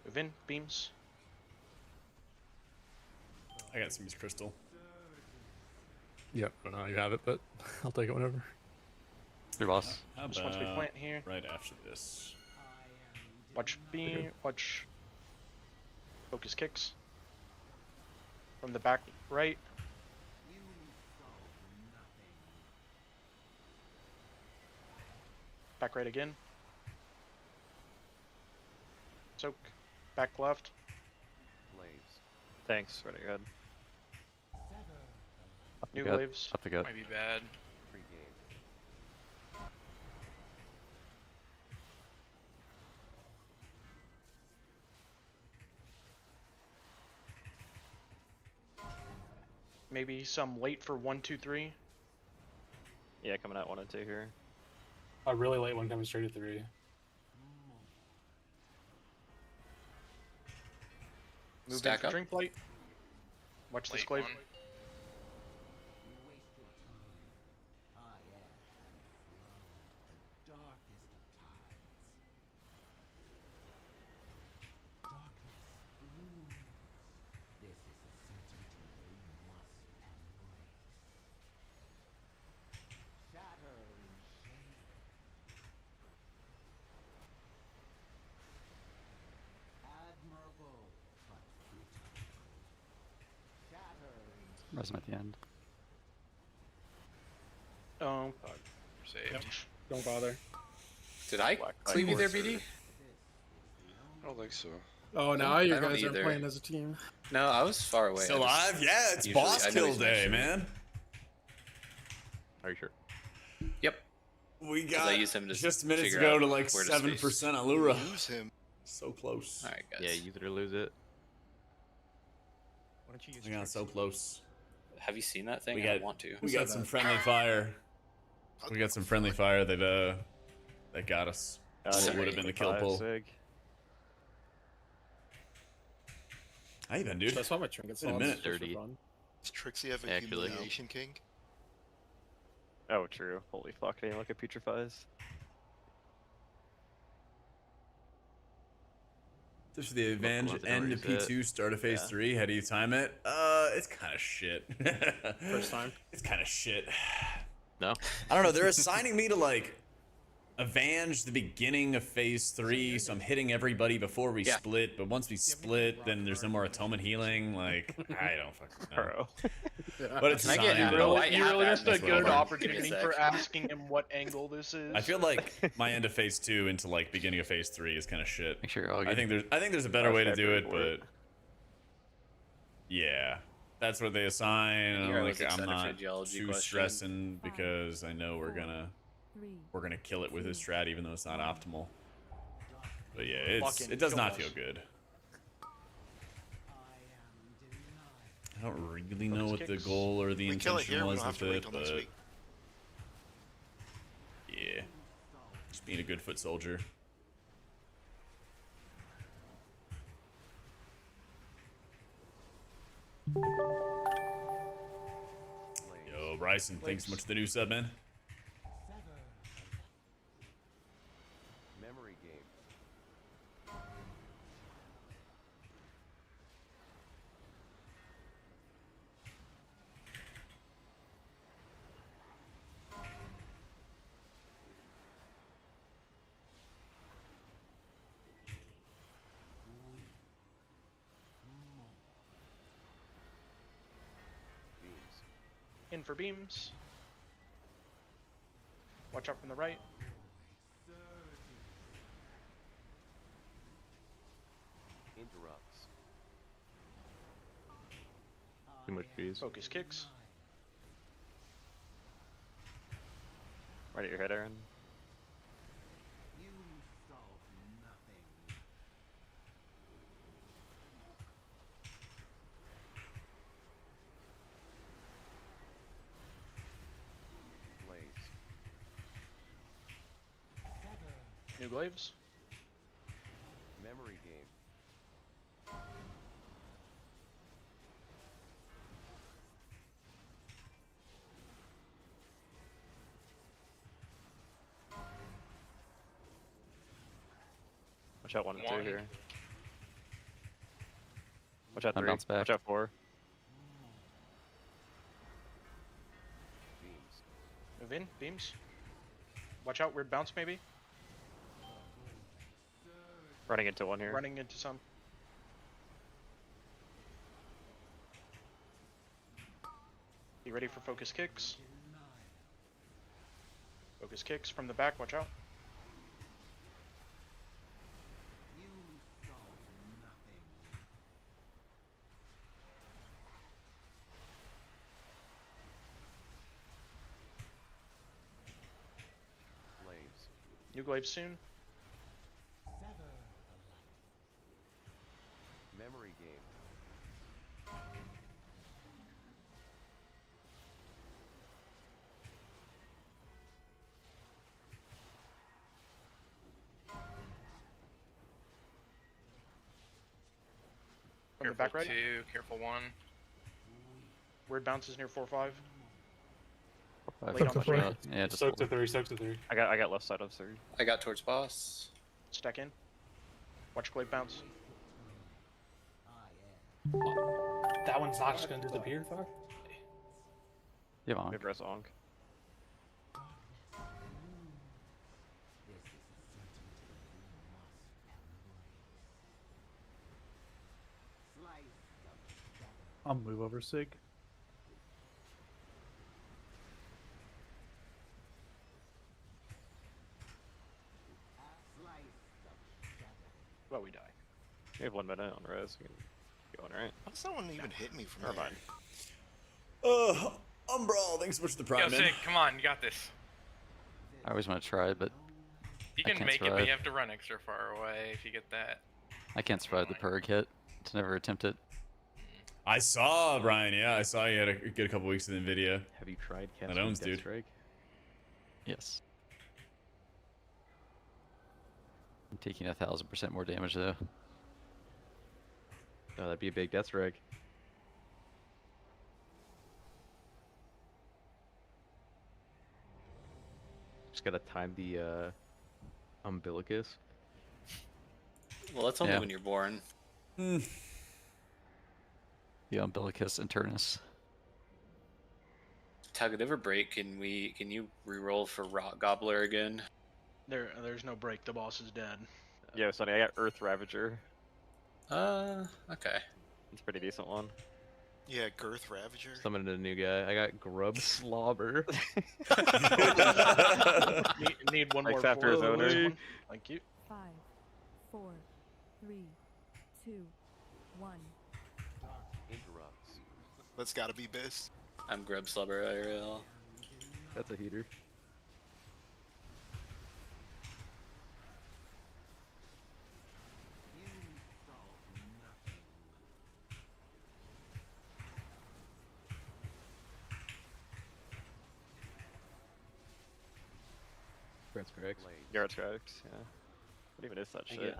Move in, beams.
I got some use crystal.
Yep, I don't know how you have it, but I'll take it whenever.
Your boss.
How
Just once we
about
plant here.
right after this?
Watch beam. Watch. Focus kicks. From the back right. Back right again. Soak. Back left.
Thanks, really good.
New
gut.
waves.
Up the gut.
Might be bad.
Maybe some late for 1-2-3.
Yeah, coming out 1 and 2 here.
A really late one coming straight at 3.
Move
Stack
in for
up.
drink light. Watch this
Late
glaive.
one.
You waste your time. I am the darkest of tides. Darkness looms. This is a certainty we must embrace. Shatter in shade. Admirable, but futile. Shatter in
Res him at the end.
Oh.
Saved.
Yep. Don't bother.
Did I cleave you there, BD?
I don't think so.
Oh, now
I
you
don't
guys are
either.
playing as a team.
No, I was far away.
Still
I just-
alive? Yeah, it's
usually-
boss
I know
kill
he's next
day,
to me.
man.
Are you sure?
Yep.
We
'Cause
got
I used him to
just minutes
figure
ago
out
to like
where to
7% on Lura.
Lose him.
So close.
All right, guys.
Yeah, use it or lose it.
Why don't you use
We got so close.
Have you seen that thing?
We
I
got
want to.
We got some friendly fire. We got some friendly fire that got us. What would have been the kill pull? How you been, dude?
That's why my trinkets
Been a minute.
Dirty.
Does Trixie have a
Actually.
humiliation king?
Oh, true. Holy fuck, didn't look at putrefies.
Just for the advantage
ones that
end
don't
to
use
P2, start of phase
Yeah.
3. How do you time it? It's kind of shit.
First time?
It's kind of shit.
No?
I don't know. They're assigning me to like avenge the beginning of phase 3, so I'm hitting everybody before we split. But once we split, then there's no more atonement healing. Like I don't fucking know. But it's
Can I get
assigned.
You really missed a
That's what
good
I'm-
opportunity for asking him what angle this is.
I feel like my end of phase 2 into like beginning of phase 3 is kind of shit.
Make sure you're all
I
good.
think there's a better way to do it,
February
but yeah, that's what they assign. And I'm
Here,
like,
let's
I'm
accept a
not
geology
too
question.
stressing because I know we're gonna kill it with this strat, even though it's not optimal. But yeah,
Fucking
it does
kill
not
us.
feel good. I don't really know what the
kicks.
goal or the
We kill it
intention
here, we
was
don't have
with
to wait
it,
till next
but
week.
yeah, just being a good foot soldier. Yo, Bryson, thanks so much for the new sub, man.
Memory game.
In for beams. Watch out from the right.
Interrupts.
Too much trees.
Focus kicks.
Right at your head, Aaron.
You solve nothing. Blaze.
New glaives.
Memory game.
Watch out 1 and 2
One.
here. Watch out
I'm
3.
bounce back.
Watch out 4.
Beams.
Move in. Beams. Watch out. Weird bounce maybe.
Running into 1 here.
Running into some. Be ready for focus kicks. Focus kicks from the back. Watch out.
You solve nothing. Blaze.
New glaives soon.
Sever the light. Memory game.
From the
Careful
back right.
2, careful 1.
Weird bounces near 4-5.
I
Late on the
forgot.
tree.
Yeah, just
Soak to 3, soak to 3.
I got left side of 3.
I got towards boss.
Stack in. Watch Glaive bounce.
That one's not just gonna disappear, fuck.
Yeah, on.
Maybe press onk.
I'll move over Sig.
Well, we die.
We have 1 minute on res. You can go on, right?
How's someone even hit me from
Never
there?
mind.
Umbral, thanks so much for the
Yo,
prime, man.
Sig, come on, you got this.
I always want to try, but
You
I
can
can't
make it, but
survive.
you have to run extra far away if you get that.
I can't survive the purg hit. To never attempt it.
I saw Brian. Yeah, I saw you had a good couple weeks in Nvidia.
Have you tried casting
Add-ons,
Death
dude.
Strike?
Yes. I'm taking 1,000% more damage though.
Oh, that'd be a big Death Strike. Just gotta time the umbilicus.
Well, that's only
Yeah.
when you're born.
The umbilicus internus.
Tug, it ever break? Can you reroll for Rock Gobbler again?
There's no break. The boss is dead.
Yeah, Sonny, I got Earth Ravager.
Okay.
It's a pretty decent one.
Yeah, Girth Ravager.
Summoned a new guy. I got Grub Slobber.
Need one
Like
more.
after his
for
owner.
this one. Thank you.
5, 4, 3, 2, 1.
Interrupts. That's gotta be Biss.
I'm Grub Slubber IRL.
That's a heater. Garrett's correct. Garrett's correct, yeah. What even is that
I
shit?
get-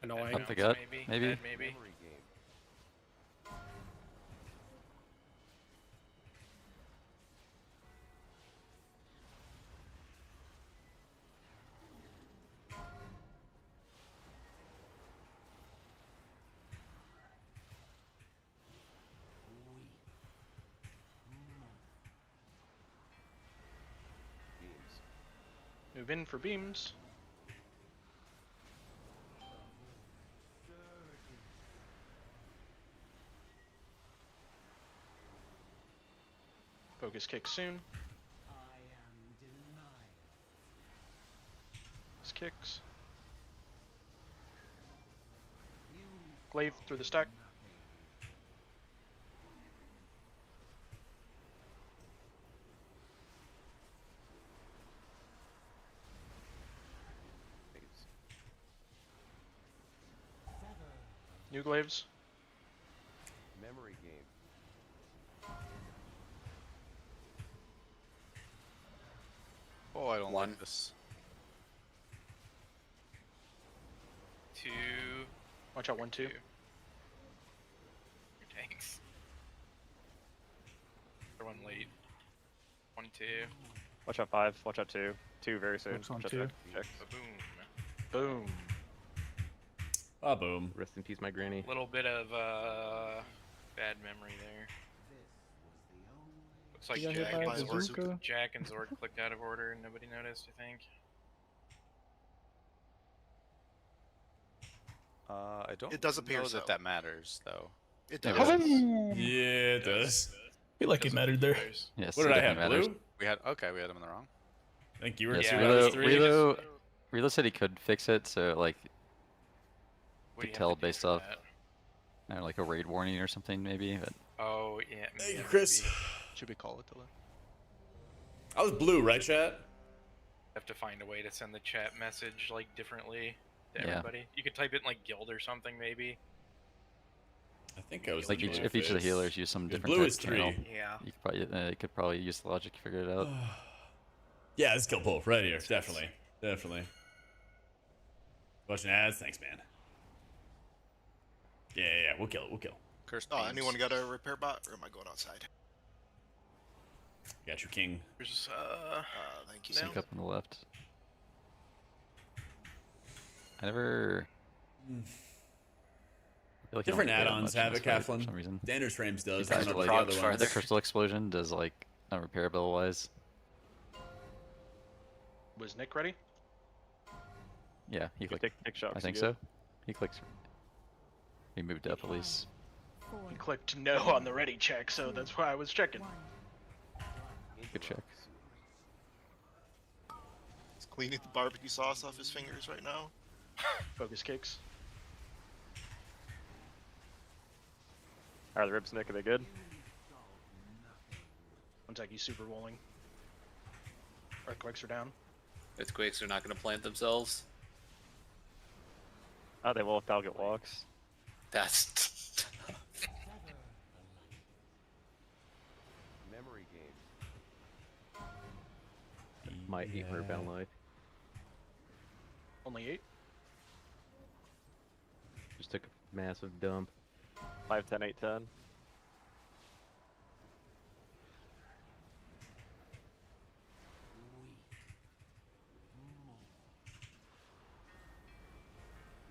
Annoying.
Up the gut, maybe?
Dead, maybe.
Move in for beams. Focus kick soon. This kicks. Glaive through the stack. New glaives.
Memory game.
Oh, I don't
One.
like this.
2.
Watch out, 1, 2.
Thanks. They're 1 late. 1, 2.
Watch out 5, watch out 2. 2 very soon.
Focus on
Watch
2.
out check.
Boom.
Boom.
Ah, boom.
Rest in peace, my granny.
Little bit of bad memory there. Looks like
You got hit
Jack
by a
and,
bazooka?
Zork, Jack and Zork clicked out of order and nobody noticed, I think.
I don't
It does appear
know
so.
that matters, though.
It
Yeah,
does.
Yeah, it does.
Feel like it mattered there.
Yes.
What
it
did I
definitely
have?
matters.
Blue?
We had him in the wrong.
I think you were
Yes,
2 out of 3.
Relo said he could fix it, so like
What do
could
you
tell
have to do
based
for
off,
that?
I don't know, like a raid warning or something maybe. But
Oh, yeah.
Thank you,
maybe.
Chris.
Should we call it to
I was blue, right, chat?
Have to find a way to send the chat message like differently to
Yeah.
everybody. You could type it in like guild or something maybe.
I think I was
like
blue
if each of the
face.
healers use some
Because
different
blue
type
is
of channel,
3.
Yeah.
you could probably use the logic to figure it out.
Yeah, let's kill both right here. Definitely. Definitely. Watching ads. Thanks, man. Yeah, we'll kill it. We'll kill.
Cursed
anyone got a repair bot, or am I going outside?
Got your king.
There's
thank you.
Sneak up on the left. I never. I feel like I
Different
don't play that
add-ons
much in
have
this
it,
fight for
Kaflin.
some reason.
Dangerous Frames does. I
Besides,
don't know
like,
about the other ones.
the Crystal Explosion does like not repairable wise.
Was Nick ready?
Yeah, he clicked.
Nick shots
I think
you
so. He clicked. He moved up at least.
He clicked no on the ready check, so that's why I was checking.
Good check.
He's cleaning the barbecue sauce off his fingers right now.
Focus kicks.
Are the ribs, Nick? Are they good?
One sec, he's super rolling. Earthquakes are down.
Earthquakes are not going to plant themselves.
Oh, they will if Talget walks.
That's
Memory game.
Might eat for Bound Life.
Only 8.
Just took a massive dump. 5, 10, 8, 10.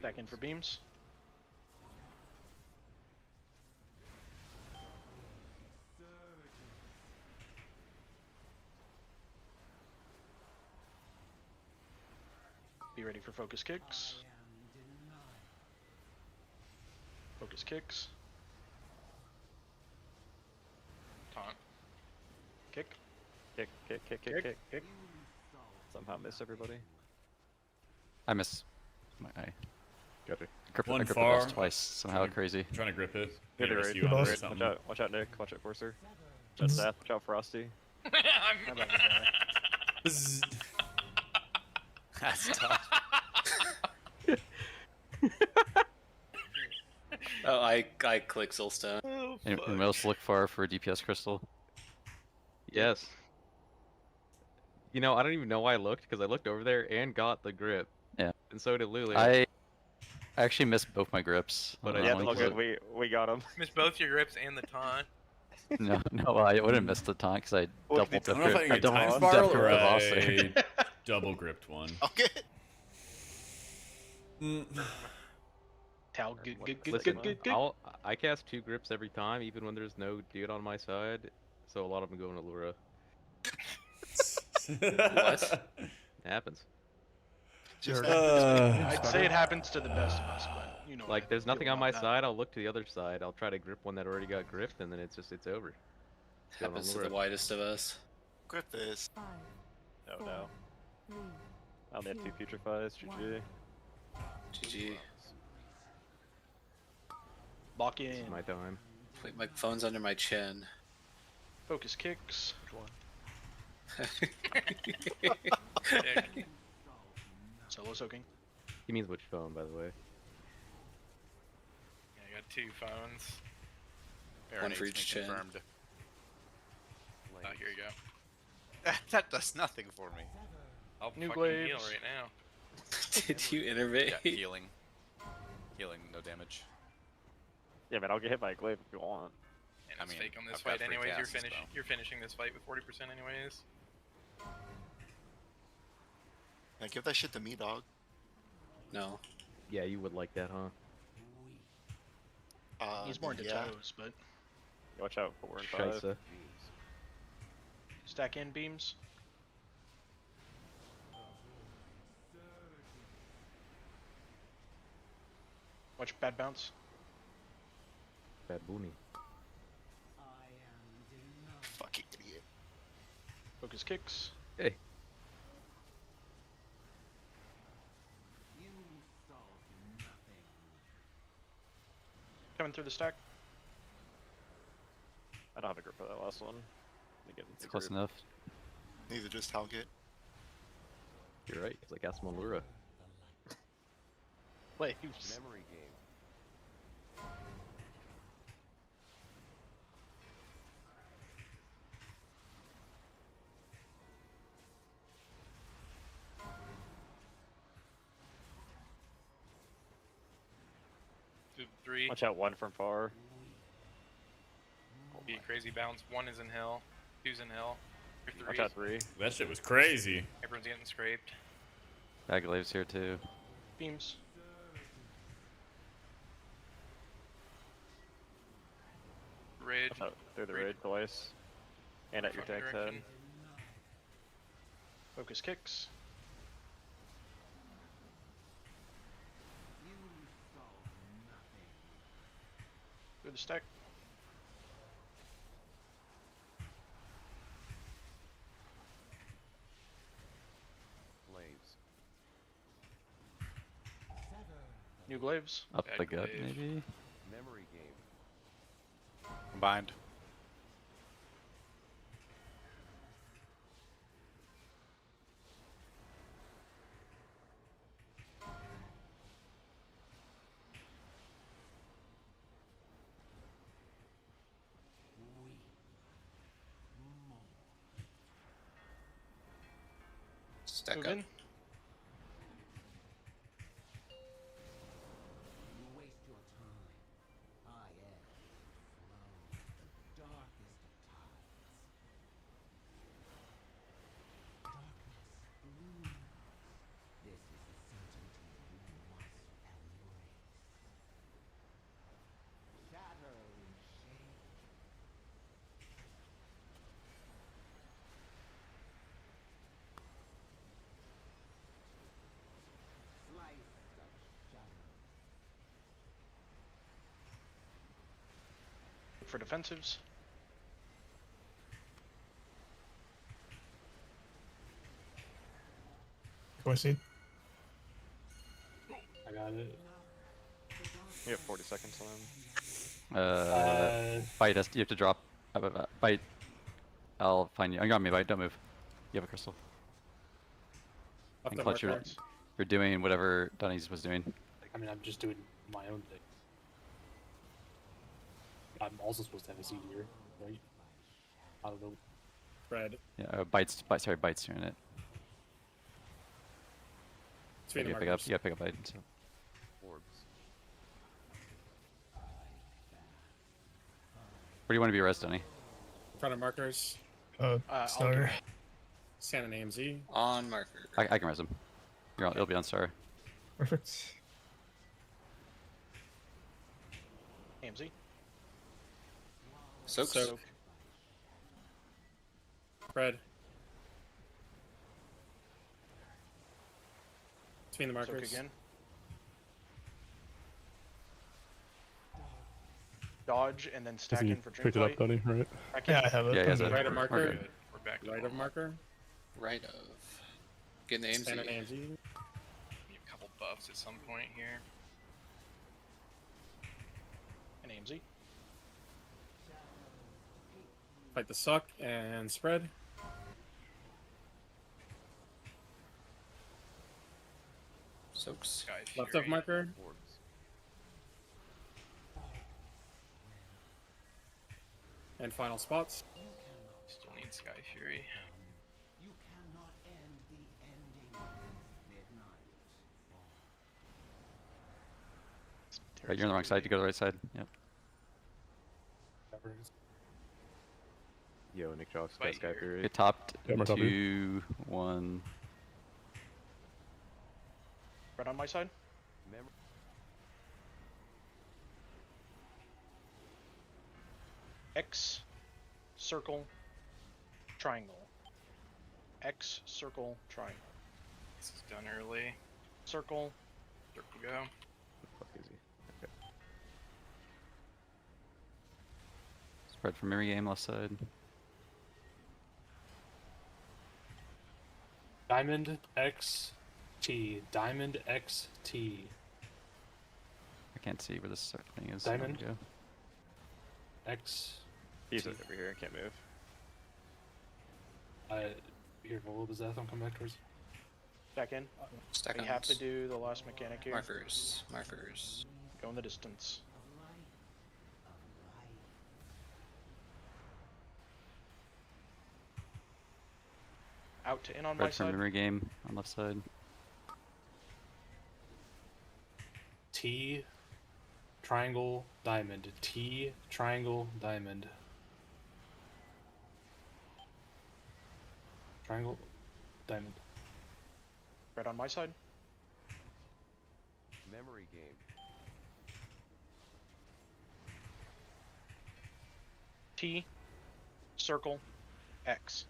Back in for beams. Be ready for focus kicks. Focus kicks.
Taunt.
Kick.
Kick, kick, kick, kick, kick.
Kick.
Somehow miss everybody.
I miss my eye.
Got it.
One
I gripped the
far.
boss twice. Somehow crazy.
Trying to grip it.
Good
Maybe
right.
you on it or
Watch
something.
out, Nick. Watch out, Forcer. Watch out, Seth. Watch out, Frosty.
That's tough.
Oh, I click Soulstone.
Anyone else look far for DPS crystal?
Yes. You know, I don't even know why I looked, because I looked over there and got the grip.
Yeah.
And so did Lulu.
I actually missed both my grips.
But
on
yeah,
one
look
clip.
good. We got him.
Missed both your grips and the taunt.
No, I would have missed the taunt because I doubled the
I don't know if I
grip.
can
I
get
doubled
time
the
spiral
grip
or
of the boss
I
there.
double gripped one.
Okay.
Tal, good, good, good,
Listen,
good, good, good.
I cast 2 grips every time, even when there's no dude on my side. So a lot of them go into Lura.
What?
It happens.
I'd say it happens to the best of us, but you know.
Like,
I
there's
feel
nothing on my
about that.
side, I'll look to the other side. I'll try to grip one that already got gripped, and then it's over. It's going on
Happens to
Lura.
the widest of us.
Grip this.
Oh no. I only have 2 putrefies. GG.
GG.
Lock
This is
in.
my time.
Wait, my phone's under my chin.
Focus kicks. Solo soaking.
He means which phone, by the way.
Yeah, I got 2 phones.
One for each chin.
Confirmed.
Oh, here you go.
That does nothing for me.
I'll
New
fucking heal
glaives.
right now.
Did you innervate?
Yeah, healing. Healing, no damage.
Yeah, man, I'll get hit by a glaive if you want.
And
I
it's
mean,
fake on this
I've got
fight
free
anyways.
casts, so.
You're finishing this fight with 40% anyways.
Yeah, give that shit to me, dog.
No.
Yeah, you would like that, huh?
He's more into
yeah.
toes, but
Yeah, watch out, 4 and 5.
Scheisse.
stack in beams. Watch bad bounce.
Bad boonie.
Fucking idiot.
Focus kicks.
Hey.
Coming through the stack.
I don't have a grip for that last one.
It's close enough.
Neither does Talget.
You're right, because I cast him on Lura.
Wait,
Memory game.
Two, 3.
Watch out, 1 from far.
Be a crazy bounce. 1 is in hill. 2's in hill. 3.
Watch out 3.
That shit was crazy.
Everyone's getting scraped.
Bag Glave's here too.
Beams.
Raid.
Through the raid twice. And at your tank's head.
Focus kicks. Through the stack. New glaives.
Up
Bad
the gut,
glaive.
maybe?
Memory game.
Combined.
Stack
Move
up.
in.
You waste your time. I ebb, flow, the darkest of tides. Darkness looms. This is the certainty you must embrace. Shatter in shade. Slice of shadow.
For defensives.
Go I see.
I got it.
You have 40 seconds on him.
Bite us. You have to drop. Bite. I'll find you. I'm on me, Bite. Don't move. You have a crystal.
Up
And
the
clutch your.
markers.
You're doing whatever Dunnies was doing.
I mean, I'm just doing my own thing. I'm also supposed to have a seed here, right? I don't know.
Red.
Yeah, Bite's doing it.
Between
You
the
gotta pick up.
markers.
You gotta pick up Bite. So.
Orbs.
Where do you want to be res, Dunny?
In front of markers.
Star.
Scan an AMZ.
On marker.
I can res him. It'll be on Star.
Perfect.
AMZ.
Soaks.
Soak. Red. Between the
Soak
markers.
again. Dodge and then stack in for drink
Picked it up,
fight.
Dunny, right?
Back
Yeah,
in.
I have it.
Yeah, he has
I'm
it.
good.
Right of
We're
marker.
good.
We're back to
Right of marker.
Right of. Getting the
Stand an
AMZ.
Need a couple buffs at some point here.
An AMZ.
Fight the suck and spread.
Soaks.
Sky
Left
Fury.
of marker. And final spots.
Still need Sky Fury.
You cannot end the ending with midnight.
Right, you're on the wrong side. You go to the right side. Yep.
Yo, Nick Jock's got
Fight
Sky
here.
Fury.
Get topped.
Yeah, we're top
2, 1.
Right on my side. X, circle, triangle. X, circle, triangle.
This is done early.
Circle.
Circle go.
Fuck is he? Okay.
Spread for memory game left side.
Diamond X T. Diamond X T.
I can't see where this thing is.
Diamond.
Go.
X.
He's
T.
over here. Can't move.
Here, roll the Zeth. I'll come back towards.
Back in.
Stack
We
on
have to
us.
do the last mechanic here.
Markers. Markers.
Go in the distance. Out to in on my
Spread for
side.
memory game on left side.
T. Triangle. Diamond. T. Triangle. Diamond. triangle, diamond.
Red on my side.
Memory game.
T, circle, X.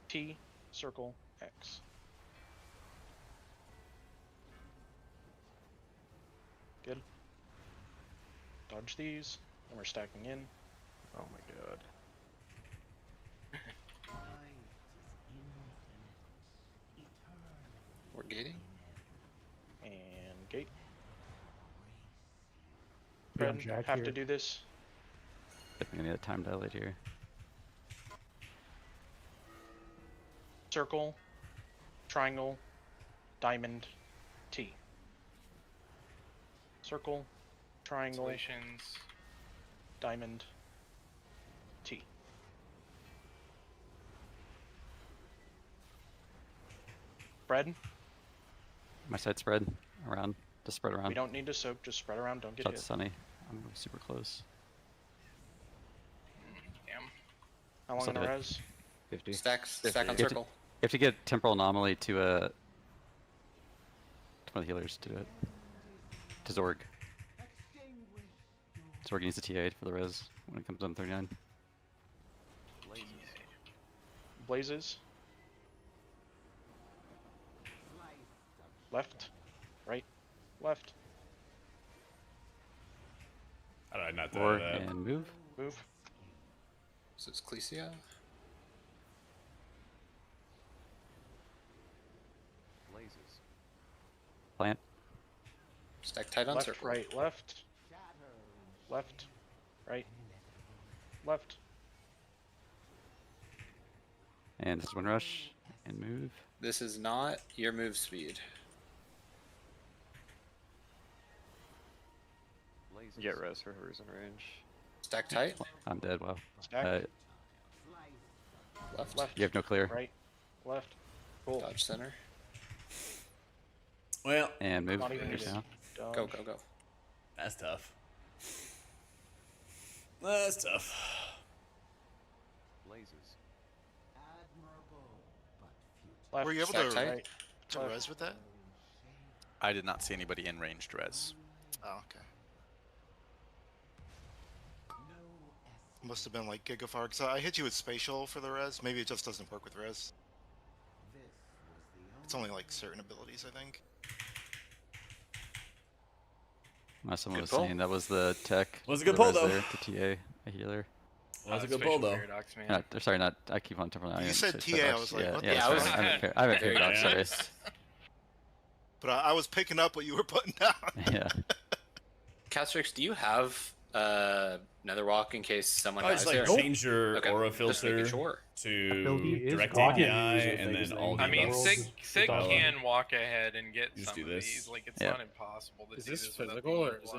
T, circle, X. Good. Dodge these, and we're stacking in.
Oh my god.
We're gating.
And gate.
Be on
Fred,
Jack
have
here.
to do this.
I'm gonna need a time dilate here.
Circle, triangle, diamond, T. Circle, triangle,
Constellations.
diamond, T. Spread.
My side spread around. Just spread around.
We don't need to soak, just spread around, don't get
Shot
hit.
Sunny. I'm super close.
Damn.
How long
So
in a
good.
res?
50.
Stack on
You have to-
circle.
You have to get temporal anomaly to one of the healers to do it. To Zorg. Zorg needs a TA for the res when it comes on 39.
Blazes. Left, right, left.
How did I not
Or
do that?
and move.
Move.
So it's Clecia.
Blazes.
Plant.
Stack tight on
Left,
circle.
right, left. Left, right, left.
And this is one rush. And move.
This is not your move speed.
Blazes.
Get res for whoever's in range.
Stack tight.
I'm dead. Wow.
Stack.
Left.
Left.
You have no clear.
Right, left. Cool.
Dodge center.
Well,
And move.
Not even
Fingers
needed.
down.
Dodge.
Go, go, go.
that's tough. That's tough.
Blazes.
Left,
Were you able
Stack
to,
tight.
right,
to
left.
res with that?
I did not see anybody in ranged res.
Oh, okay. Must have been like Gigafar, because I hit you with spatial for the res. Maybe it just doesn't work with res. It's only like certain abilities, I think.
Someone
Good
was
pull.
saying that was the tech.
Was a
for
good
the
pull,
res
though.
there, the TA, a healer.
That was a
Oh,
good pull,
spatial
though.
paradox, man.
Sorry, not. I keep on temporal.
You
I
said
meant
TA, I
paradox.
was like,
yeah,
what
yeah,
the
sorry.
fuck?
I haven't
Very
paradox. Sorry.
nice.
But I was picking up what you were putting down.
Yeah.
Castrix, do you have another walk in case someone
I
dies
just like
there?
change your
Okay,
aura
just making
filter
sure.
to
Ability is
direct
gone.
API
Usually
and
things
then
like
all the
I mean,
World
buffs.
Sig
Dollar.
can walk ahead and get
Just
some
do
of
this.
these. Like, it's
Yeah.
not impossible to
Is
do
this
this without
physical,
being
or is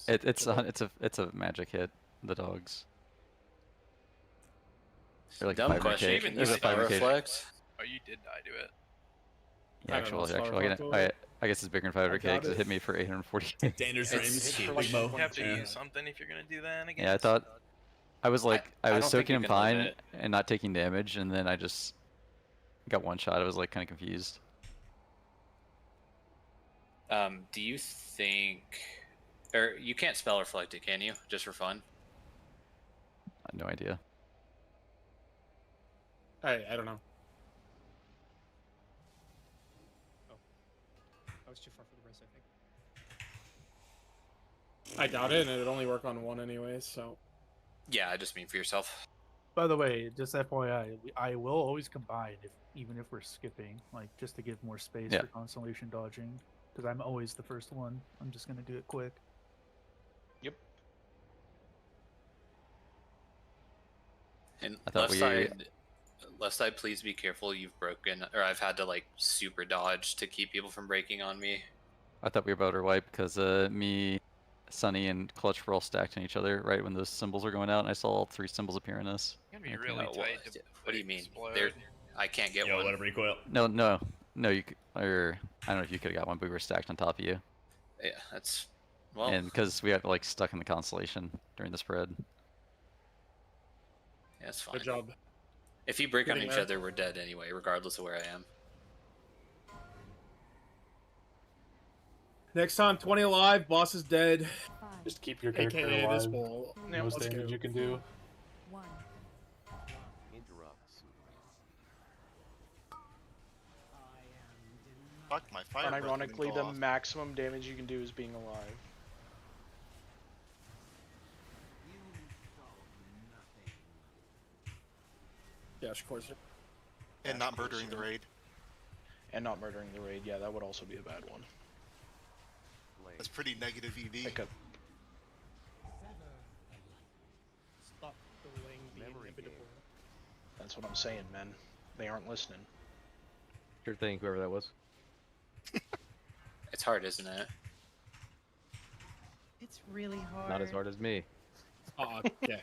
it-
blockers.
It's a magic hit. The dogs. They're like
Dumb
500k.
question.
Even
There's a
use
500k.
reflect.
Oh, you did die to it.
Yeah,
I don't know,
actual.
Star
I,
Fox
I guess it's bigger than 500k
got
because it
it.
hit me for 840k.
Dangerous
It's-
frames.
it's
for
Big
like
Mo.
You have to
Yeah.
use something if you're gonna do that again.
Yeah, I thought. I was like,
I
I was
don't think
soaking
you
him
can
fine
limit it.
and not taking damage, and then I just got one shot. I was like kind of confused.
Do you think, or you can't spell reflect it, can you? Just for fun.
I had no idea.
I don't know.
I was too far for the res, I think.
I doubt it, and it'd only work on one anyway, so.
Yeah, I just mean for yourself.
By the way, just FYI, I will always combine even if we're skipping, like just to give more space
Yeah.
for constellation dodging, because I'm always the first one. I'm just gonna do it quick.
Yep.
And
I thought
left side, please be careful. You've broken, or I've had to like super dodge to keep people from breaking on me.
I thought we were about to wipe because me, Sunny, and Clutch were all stacked on each other right when those symbols were going out, and I saw all three symbols appear in us.
You gotta be
Okay.
really
Oh,
tight
what,
to
what do you mean?
explode.
There, I can't get
Yo,
one.
let it recoil.
No, you or I don't know if you could have got one, but we were stacked on top of you,
Yeah, that's well.
and because we got like stuck in the constellation during the spread.
Yeah, it's fine.
Good job.
If you break on
Pretty
each
much.
other, we're dead anyway, regardless of where I am.
Next time, 20 alive, boss is dead.
Just keep your character
AKA this
alive.
wall.
The most damage you can do.
Interrupts.
Fuck, my fire breath wouldn't
Unironically,
go
the
off.
maximum damage you can do is being alive.
Yeah, of course.
And not murdering the raid.
And not murdering the raid, yeah, that would also be a bad one.
That's pretty negative EV.
Stop delaying the inevitable.
That's what I'm saying, man. They aren't listening.
Sure thing, whoever that was.
It's hard, isn't it?
It's really hard.
Not as hard as me.
Oh, okay.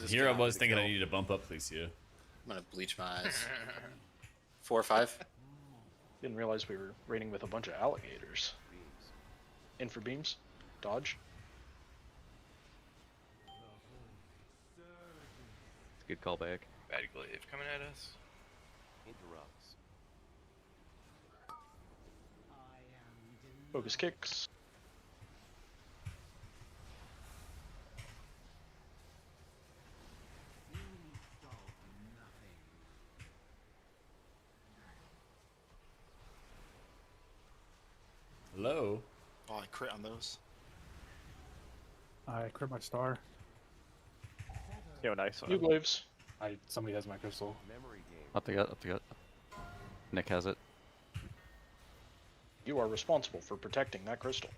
Here I was thinking I needed to bump up Felicia.
I'm gonna bleach my eyes. 4 or 5.
Didn't realize we were raiding with a bunch of alligators. In for beams. Dodge.
It's a good callback.
Bad glaive coming at us.
Interrupts.
Focus kicks.
Hello.
Oh, I crit on those.
I crit my star.
Yo, nice one.
New glaives.
Somebody has my crystal.
Memory game.
Up the gut, up the gut. Nick has it.
You are responsible for protecting that crystal.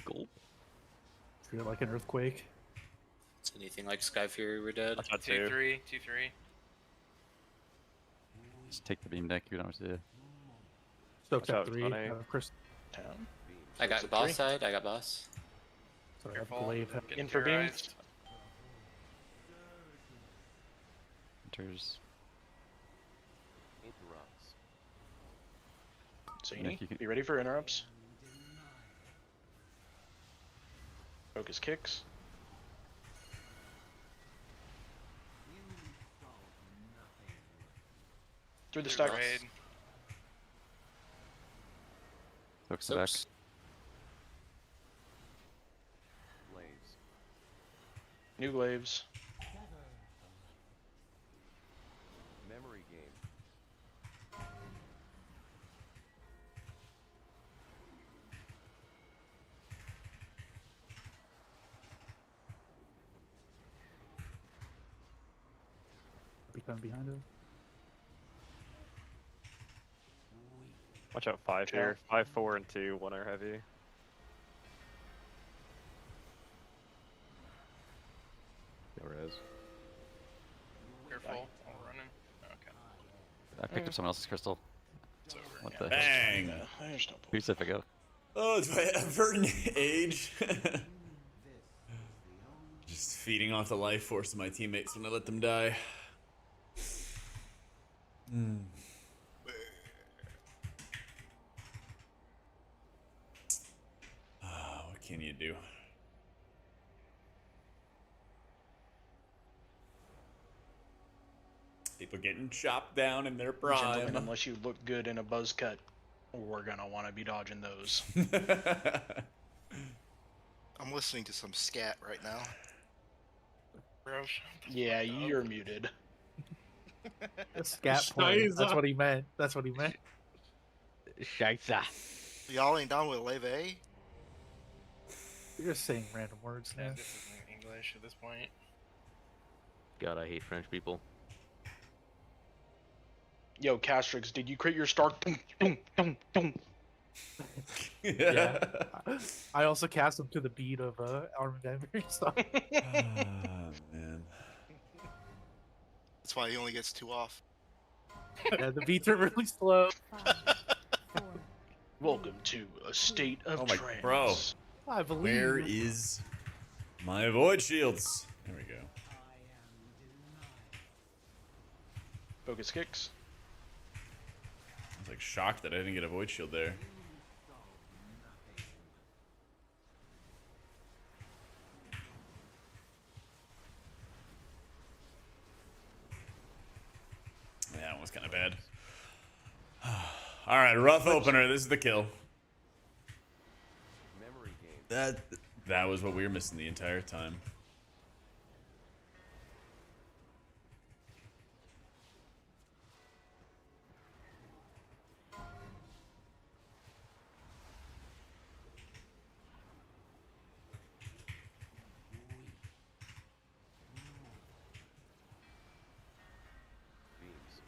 Gulp.
Feel like an earthquake.
It's anything like Sky Fury, we're dead.
2-3, 2-3.
Just take the beam deck, you don't have to do.
Stoked
Watch
at
out,
3.
Tony.
Chris.
Town.
I got
Is it
boss
3?
side, I got boss.
So I have
Careful.
glaive.
Getting
In for beams.
terrorized.
Enters.
Interrupts.
Zany,
Nick, you can-
be ready for interrupts. Focus kicks. Through the stack.
Raid.
Hooks the back.
Soaks.
Blaze.
New glaives.
Memory game.
Be coming behind him.
Watch out, 5 here. 5, 4, and 2. 1 are heavy.
No res.
Careful. I'm running. Okay.
I picked up someone else's crystal.
It's over.
What
Yeah.
the heck?
Bang.
There's no
Who's if I go?
Oh, it's my averting age. Just feeding off the life force of my teammates when I let them die. What can you do? People getting chopped down in their
Gentlemen,
prime.
unless you look good in a buzz cut, we're gonna want to be dodging those.
I'm listening to some scat right now.
Bro,
Yeah, you're muted.
Scat play. That's what he meant. That's what he meant.
Scheisse.
Y'all ain't down with Leve A?
You're just saying random words now.
This isn't English at this point.
God, I hate French people.
Yo, Castrix, did you crit your star? Dum, dum, dum.
Yeah. I also cast him to the beat of Armin van Buuren's song.
Man.
That's why he only gets 2 off.
Yeah, the beats are really slow.
Welcome to a state of
Oh my,
trance.
bro.
I believe.
Where is my void shields? There we go.
Focus kicks.
I was like shocked that I didn't get a void shield there. bad. All right, rough opener. This is the kill.
Memory game.
That was what we were missing the entire time.
Beams.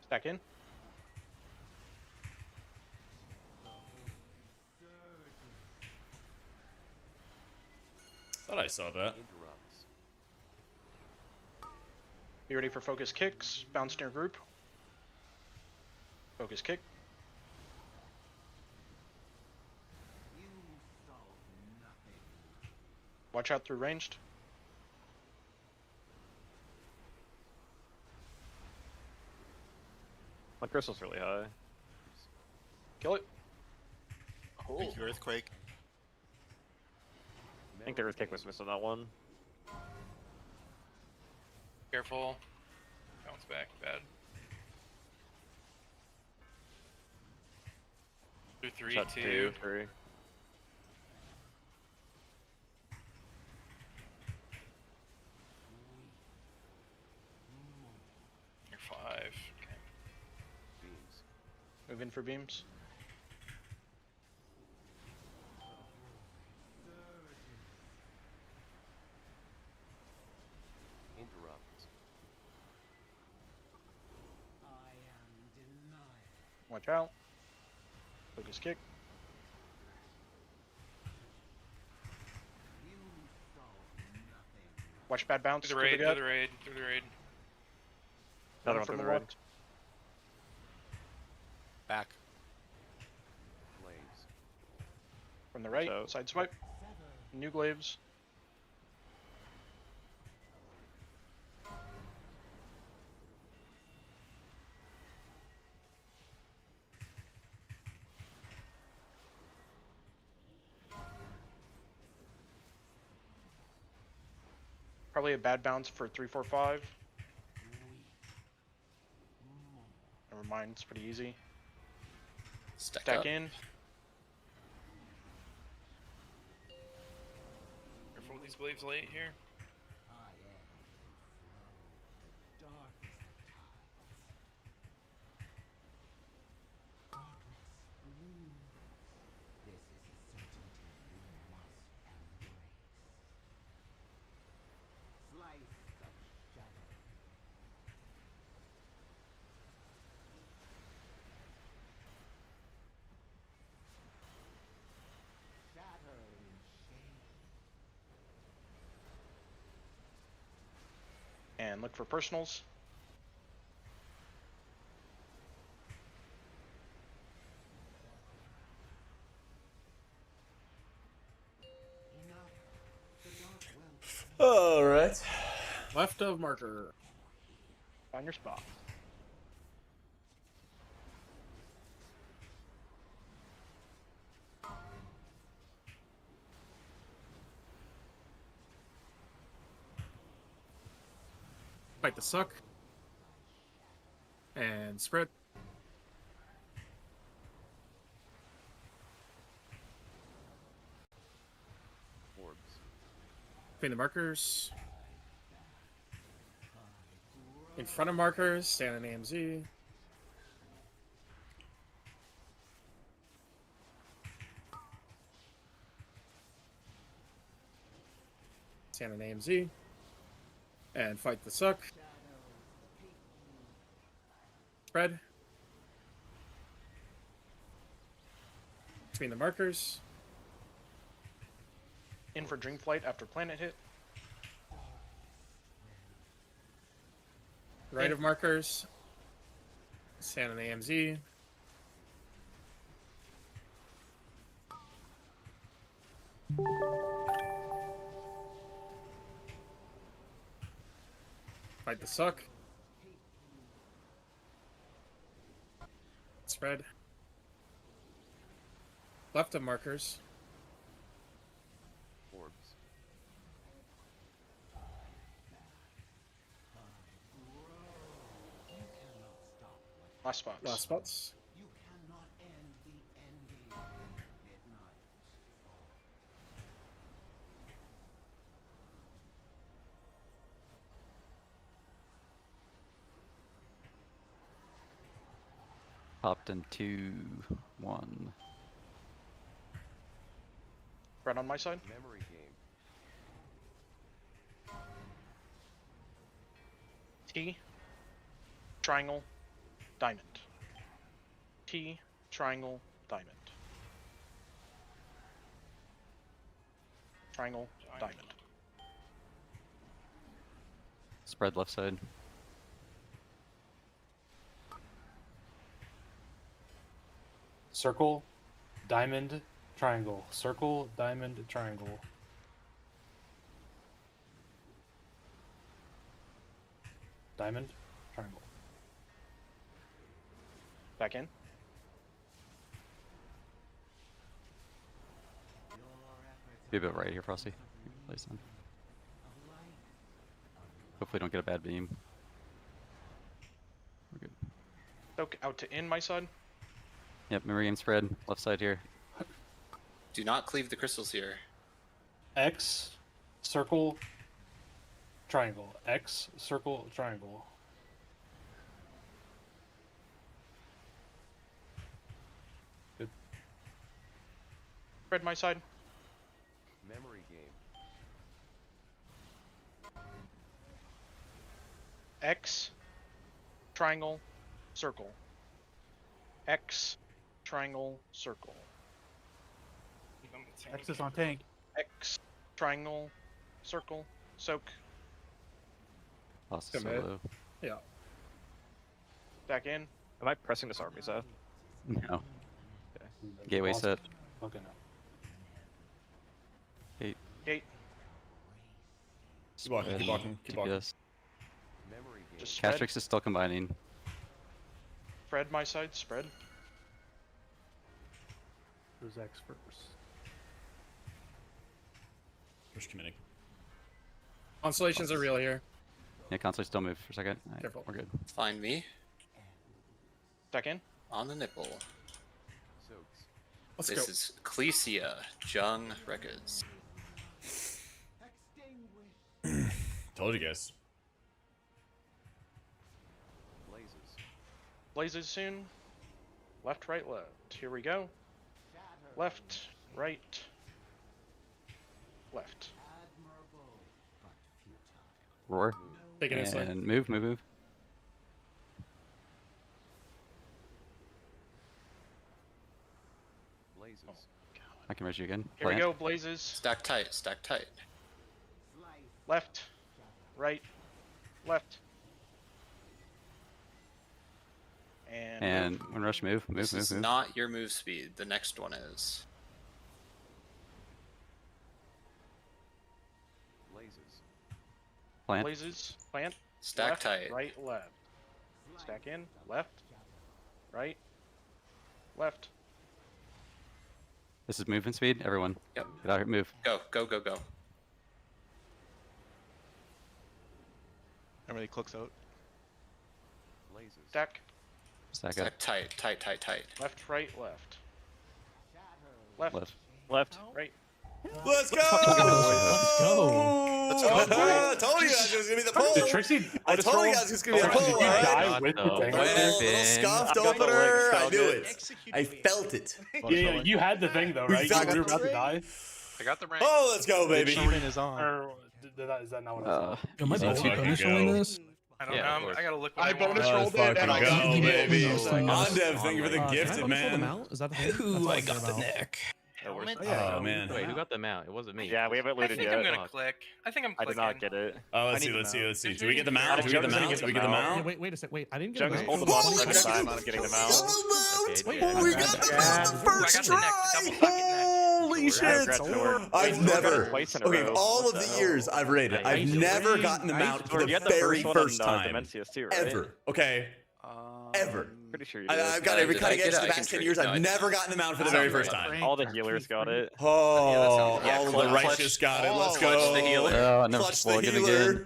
Stack in.
Thought I saw that.
Interrupts.
Be ready for focus kicks. Bounce near group. Focus kick. Watch out through ranged.
My crystal's really high.
Kill it.
Thank you, Earthquake.
I think the earthquake was missing that one.
Careful. Bounce back, bad. Through 3,
Shot
2.
2, 3.
You're 5. Okay.
Beams.
Move in for beams.
Interrupts.
Watch out. Focus kick. Watch bad bounce.
Through the raid, through the raid, through the raid.
Another one through the raid.
Back.
Flames.
From the right, side swipe. New glaives. Probably a bad bounce for 3, 4, 5. Never mind, it's pretty easy. Stack in.
Careful with these glaives late here.
And look for personals.
All right.
Left of marker.
Find your spot.
Fight the suck. And spread.
Orbs.
Between the markers. In front of markers, stand in AMZ. Stand in AMZ. And fight the suck. Spread. Between the markers.
In for Dream Flight after planet hit.
Right of markers. Stand in AMZ. Fight the suck. Spread. Left of markers.
Orbs.
Last spots.
Last spots.
You cannot end the ending midnight.
Popped in 2, 1.
Right on my side.
Memory game.
T, triangle, diamond. T, triangle, diamond. Triangle, diamond.
Spread left side.
Circle, diamond, triangle. Circle, diamond, triangle. Diamond, triangle.
Back in.
Be a bit right here, Frosty. Place them. Hopefully don't get a bad beam. We're good.
Soak out to in my side.
Yep, memory game spread. Left side here.
Do not cleave the crystals here.
X, circle, triangle. X, circle, triangle. Good.
Spread my side.
Memory game.
X, triangle, circle. X, triangle, circle.
X is on tank.
X, triangle, circle, soak.
Lost
Commit.
solo.
Yeah.
Back in.
Am I pressing this army set?
No. Gateway
Lost
set.
it. Okay, no.
8.
Gate.
Keep walking, keep walking, keep walking.
TPS.
Memory game.
Just spread.
Castrix is still combining.
Spread my side. Spread.
Who's X first?
Push committing.
Constellations are real here.
Yeah, console still move for a second. Alright,
Careful.
we're good.
Find me
Back in.
on the nipple.
Soaks.
Let's
This
go.
is Clecia Jung Records.
Told you guys.
Blazes.
Blazes soon. Left, right, left. Here we go. Left, right, left.
Roar.
Take it inside.
And move, move, move.
Blazes.
I can raise you again.
Here we
Plant.
go, Blazes.
Stack tight, stack tight.
Left, right, left.
And when rush move, move,
This
move,
is
move.
not your move speed. The next one is.
Blazes.
Plant.
Blazes, plant.
Stack
left,
tight.
Right, left. Stack in, left, right, left.
This is movement speed. Everyone.
Yep.
Get out here, move.
Go, go, go, go.
Everybody clicks out.
Blazes.
Stack.
Stack up.
Stack tight, tight, tight, tight.
Left, right, left. Left.
Left.
Left.
Right.
Let's go!
Let's go.
Let's go.
I told you guys it was gonna be the pull.
Did Trixie?
I told you guys it was gonna be the
Did
pull.
you
Alright?
die with the
No.
thing?
Little scuffed
I got the
opener.
legs,
I
dog.
knew it. I felt it.
Yeah, you had the thing though, right? You
got
were
the
about to die.
I got the rank.
Oh, let's go,
The
baby.
achievement is on.
Or is that not what I said?
Am I
Let's
bonus
fucking
rolling
go.
this?
I don't
Yeah,
know.
of course.
I gotta look.
I bonus
Let's
rolled it and I
fucking
got
go,
the
baby.
Bonus thing.
Ondev, thank you for the
Can I
gifted,
bonus roll them
man.
out? Is that the thing? That's
Ooh,
what
I
I'm
got
scared
the
about.
neck.
Helmet?
Oh, man.
Wait, who got the mount? It wasn't me.
Yeah, we haven't
I
looted
think
yet.
I'm gonna click. I think I'm
I
clicking.
did not get it.
Oh,
I
let's see,
need the
let's see,
mount.
let's see. Do we get the mount? Do we get the mount? Do we get the
Yeah,
mount?
wait a sec. Wait, I didn't get
Jung
a
has
mount.
pulled the boss
Holy
second
shit.
time on getting the mount.
Okay,
We got the mount the first
I got the neck,
try!
the double bucket neck.
Holy shit!
Wait,
I've never.
twice in a
Okay,
row.
all
What
of
the
the
hell?
years I've raided, I've never gotten the mount for
You
the
had the
very
first one
first
on,
time.
Demencius too, right?
Ever. Okay. Ever.
Pretty sure you did.
I've got every
Did
cut
I get
against
it?
the
I
past
can
10 years.
trade. No,
I've
I
never
didn't.
gotten the mount for the
Sounds
very
right.
first time.
All the healers got it.
Oh,
Yeah,
all of the
clutch.
righteous got it. Let's
Clutch the
go.
healer.
Oh, I never
Clutch the
plugged it
healer.
again.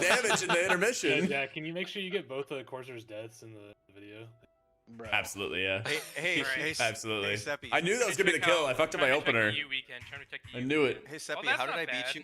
damage in the intermission.
Yeah, can you make sure you get both the Courser's deaths in the video?
Absolutely, yeah.
Hey,
Absolutely.
Hey, Seppi.
I knew that was gonna be the kill. I fucked up my opener. I knew it.
Hey, Seppi, how did I beat you?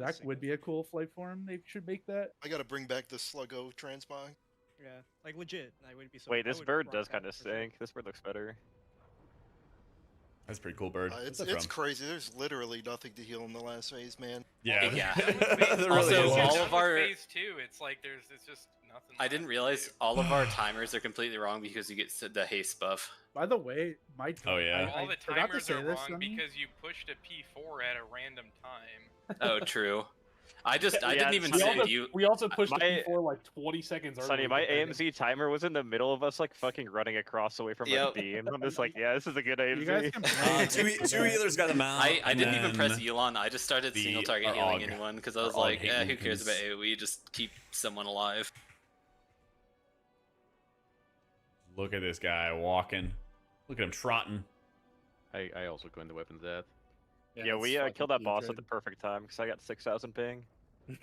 that would be a cool flight form. They should make that.
I gotta bring back the Sluggo transmog.
Yeah, like legit. I would be so.
Wait,
I
this
would
bird
rock
does
that
kind of
for sure.
stink. This bird looks better.
That's a pretty cool bird.
It's
What's that from?
crazy. There's literally nothing to heal in the last phase, man.
Yeah.
Yeah.
There really
Also,
isn't.
all of our
phase 2, it's like it's just nothing.
I didn't realize all of our timers are completely wrong because you get the haste buff.
By the way, my
Oh, yeah.
All the
forgot to
timers
say
are
this,
wrong
Sonny.
because you pushed a P4 at a random time.
Oh, true. I
Yeah,
didn't even
We
say
also,
you.
we also pushed
My-
the P4 like 20 seconds early.
Sonny, my AMZ timer was in the middle of us like fucking running across away from
Yep.
our beam. I'm just like, yeah, this is a good AMZ.
You guys can play.
Two healers got them out.
I
and
didn't even press
then
Elon. I just started
the-
single target
our
healing
AUG.
anyone because I was
Our
like,
AUG hate
who cares about
movements.
AoE? Just keep someone alive.
Look at this guy walking. Look at him trotting.
I also go into weapons death.
Yeah, we killed that boss at the perfect time because I got 6,000 ping.
Were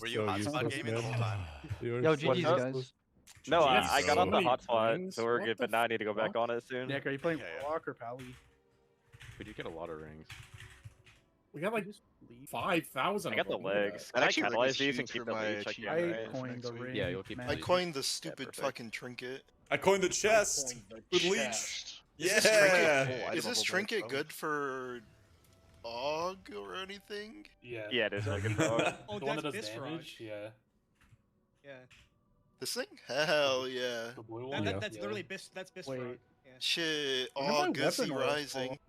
you hotspot gaming the whole time?
Yo, GG's, guys.
No, I got off the
So
hotspot,
rings?
so we're
What
good,
the
but now I need to go back
fuck?
on it soon.
Nick, are you playing
Yeah, yeah.
Warlock or Pally?
We did get a lot of rings.
We got like 5,000.
I got the
of them. Look at
legs.
That
Can I
actually
catalyze
rings
these and
huge
keep
for
the
my
leech? I
achievement,
can,
I
right?
coined
next
the
week.
ring.
Yeah, you'll keep
man.
I coined the stupid
perfect.
fucking trinket.
I coined the chest with leech.
Chest.
Is this
Yeah.
trinket, is this trinket good for AUG or anything?
Yeah.
Yeah, it is really good for AUG.
Oh,
The one that
that's
does
Bisfrog.
damage. Yeah.
Yeah.
This thing? Hell yeah.
The blue
That,
one.
that, that's
yeah.
literally that's Bisfrog.
Wait.
Yeah.
Shit,
When did my
AUG Gussie
weapon roll
Rising.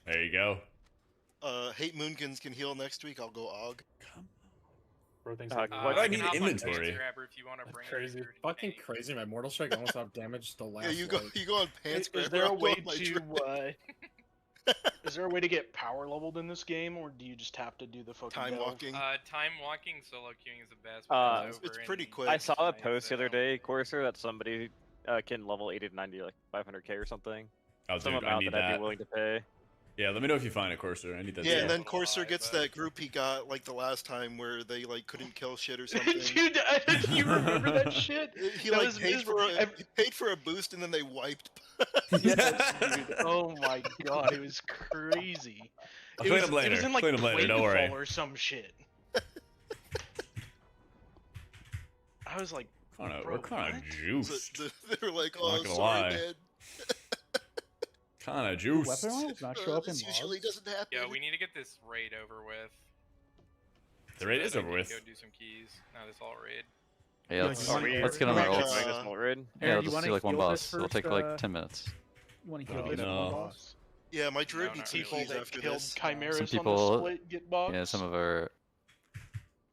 There you go.
Hate Moonkins can heal next week. I'll go AUG.
Bro thinks
Uh,
he's
Why do I
can
need
hop on
inventory?
Pants Grabber if you want to
That's
bring
crazy.
it
Fucking crazy. My Mortal Strike almost have damage the last.
Yeah, you go on Pants
Is
Grabber.
there a
I'll go
way
on my
to
Trinket.
is there a way to get power leveled in this game, or do you just have to do the fucking
Time
delve?
walking.
Time walking solo queuing is the best. but
It's
over
pretty
in
quick.
I saw a
time,
post the
so-
other day, Courser, that somebody can level 80 to 90, like 500k or something.
Oh,
Some
dude, I
amount
need
that I'd
that.
be willing to pay.
Yeah, let me know if you find it, Courser. I need that.
Yeah,
too.
and then
Little
Courser
high,
gets
but-
that group he got like the last time where they like couldn't kill shit or something.
Dude, do you remember that shit?
He
That
like
was
paid for
miserable.
he paid for a boost and then they wiped.
Yes, dude. Oh my god, it was crazy.
I'll
It
clean
was,
them later.
It was in like
Clean them later, don't worry.
Planetfall or some shit. I was like,
We're kind of juiced.
They're like,
Not
oh,
gonna
sorry,
lie.
man.
Kind of
Do
juiced.
weapon rolls not show up in
This usually
logs?
doesn't happen.
Yeah, we need to get this raid over with.
The raid
So
is
that I
over
can
with.
Go do some keys. No, this all raid.
Yeah,
Yeah,
let's,
you wanna-
let's get on our
Like,
ults.
Make this small raid.
Yeah,
Aaron,
let's
you
just
wanna
do like one
heal
boss.
this
It'll take
first,
like 10 minutes.
You want to
Oh,
heal this
no.
one boss?
Yeah, my druid
No,
needs
not
two
people
keys
that
after
killed
this.
Chimeras
Some
on the
people-
split get bugs.
Yeah, some of our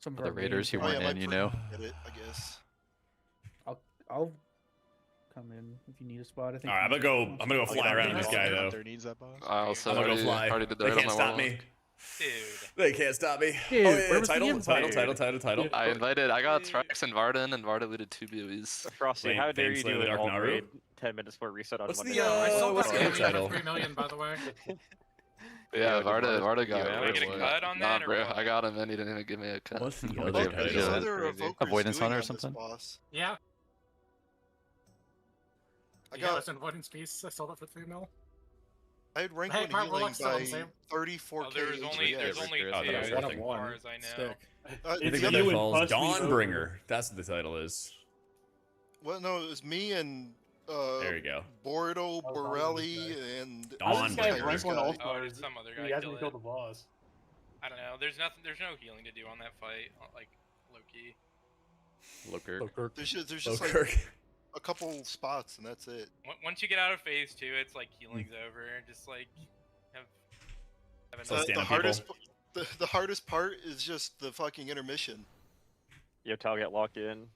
Some of
other
our
raiders who
main
weren't
my
in, you
druid
know.
can get it, I guess.
I'll come in if you need a spot. I think.
All right, I'm gonna go fly around this guy though.
There needs that boss.
I also
I'm gonna go
already,
fly.
already did the
They
raid on
can't
my
stop me.
Warlock.
Dude.
They can't stop me.
Dude,
Oh
where
yeah,
was the
title.
invite?
I got Trax and Varden, and Varden looted 2 BOEs.
Frosty,
Thank-
how dare
thanks,
you do
Lady
an
Dark
alt
Naru.
raid 10 minutes before reset on
What's
Monday?
the
night?
what's the other title?
3 million, by the way.
Yeah, Varden got
Yeah,
Can I
it.
get a
boy.
cut on
Nah,
that, or
bro,
what?
I got him, and he didn't even give me a cut.
What's the
Or
other
they-
What are
there's
these
a-
other
crazy.
evokers
Avoidance
doing
hunter or
on this
something?
boss?
Yeah.
I
Yeah,
got
that's avoidance piece. I sold it for 3 mil.
I had rank
Hey,
1
my
healing
Warlock's still on
by
sale.
34k.
Oh, there's only
HPS.
only two.
Oh, there's
one
nothing.
as far as I know.
Stick.
I
It's
think
you
that
and
falls
Busby over.
Dawnbringer. That's what the title is.
Well, no, it was me and
There you go.
Bordo,
Oh,
Borelli,
Dawnbringer.
and
Dawnbringer.
I was
Dawnbringer.
rank 1 all
Oh, did
stars.
some other guy
He hasn't
kill
killed
it?
the boss.
I don't know. There's nothing. There's no healing to do on that fight. Like low key.
Looker.
there's just like
Kirk.
a couple spots and that's it.
Once you get out of phase 2, it's like healing's over. Just like have
So
enough.
stand
The
up,
hardest, the hardest part is just the fucking intermission.
Yo, Tal, get locked in.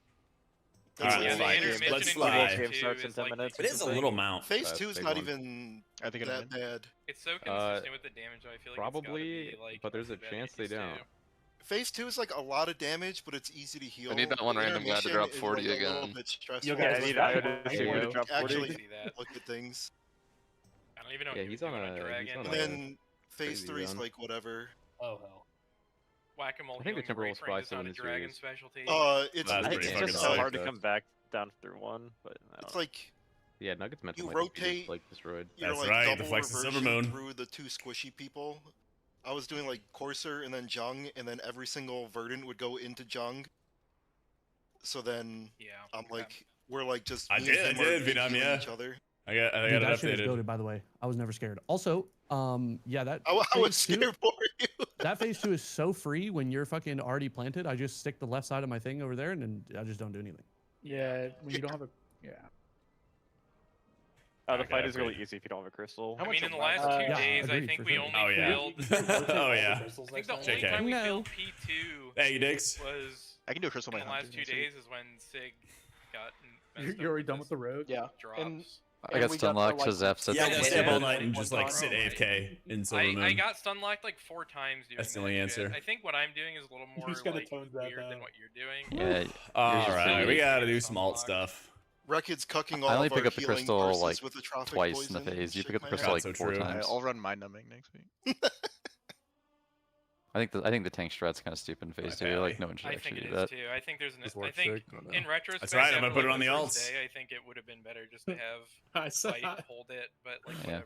Alright,
Yeah,
let's
the
fly.
intermission
Let's
in
fly.
phase
Game
2
starts in
is
10
like
minutes.
It is a little mount.
Phase
That's
2 is
big
not
one.
even
I think
that bad.
It's so consistent with the damage. I feel like
Probably,
it's gotta be, like,
but there's a
better
chance
than
they
phase
don't.
2.
Phase 2 is like a lot of damage, but it's easy to heal.
I need that one
The
random guy to
intermission
drop
is,
40
like, a little
again.
bit stressful.
You
Yeah,
guys
I need
got
Io
that
to
one.
you to drop 40.
Actually,
See that.
look at things.
I don't even know.
Yeah,
what
he's
he was
on
doing
a- he's
dragon.
on
And
a-
then phase
crazy
3 is
run.
like whatever.
Oh hell.
Whack-a-mole
I think the
healing
Timberwolves
refrain
fly
is not
still
a
in the
dragon
series.
specialty.
It's
That's
I think
pretty
it's
fucking
just so
sick.
hard to come back down through one, but I don't
It's
know.
like
Yeah, Nuggets meant
You
to
rotate-
like destroyed.
you're
That's
like
right, the
double
Flex of
reversion
Silvermoon.
through the 2 squishy people. I was doing like Courser and then Jung, and then every single Verdant would go into Jung. So then
Yeah.
I'm like We're like just.
I
me and
did,
him are
Vietnam,
healing
yeah.
Each other.
I got
Dude,
it
that shit is
updated.
goated, by the way. I was never scared. Also, yeah, that
I was
phase two-
scared for you.
that phase 2 is so free when you're fucking already planted. I just stick the left side of my thing over there and then I just don't do anything.
Yeah, when you don't have a
The fight is really easy if you don't have a crystal.
I mean, in the last 2 days, I think we only
Oh,
failed.
Oh, yeah.
I think the only
JK.
time we
No.
failed P2
Hey, you dicks.
was
I can do a crystal
in
by
the last
hunter
2
next week.
days is when Sig got messed
You're
up
already
with
done
his
with the road.
Yeah.
drops.
I got stun locked because Zap said
Yeah, I
something
gotta stay up all
stupid.
night and just like
Bro,
sit AFK in Silver
I
Moon.
got stun locked like 4 times doing
That's the
that
only
shit.
answer.
I think what I'm doing is a little more
just gotta
like
tone that
weird than
down.
what you're doing.
Yeah.
Alright, we gotta do some alt stuff.
Record's cucking all
I only
of
pick
our
up the
healing
crystal
verses
like
with the tropic
twice in the
poison
phase. You
shit,
pick up the
man.
crystal like
so
4
true.
times.
I'll run mind numbing next week.
I think the tank strat's kind of stupid in phase 2. Like no one should
I
actually
think it
do
is
that.
too. I think there's an.
Just
I
work
think
sick, I don't know.
in retrospect,
That's right, I'm gonna
after,
put it
like,
on the
first
alts.
Day, I think it would have been better just to have
I saw
fight
that.
hold it, but like
Yeah.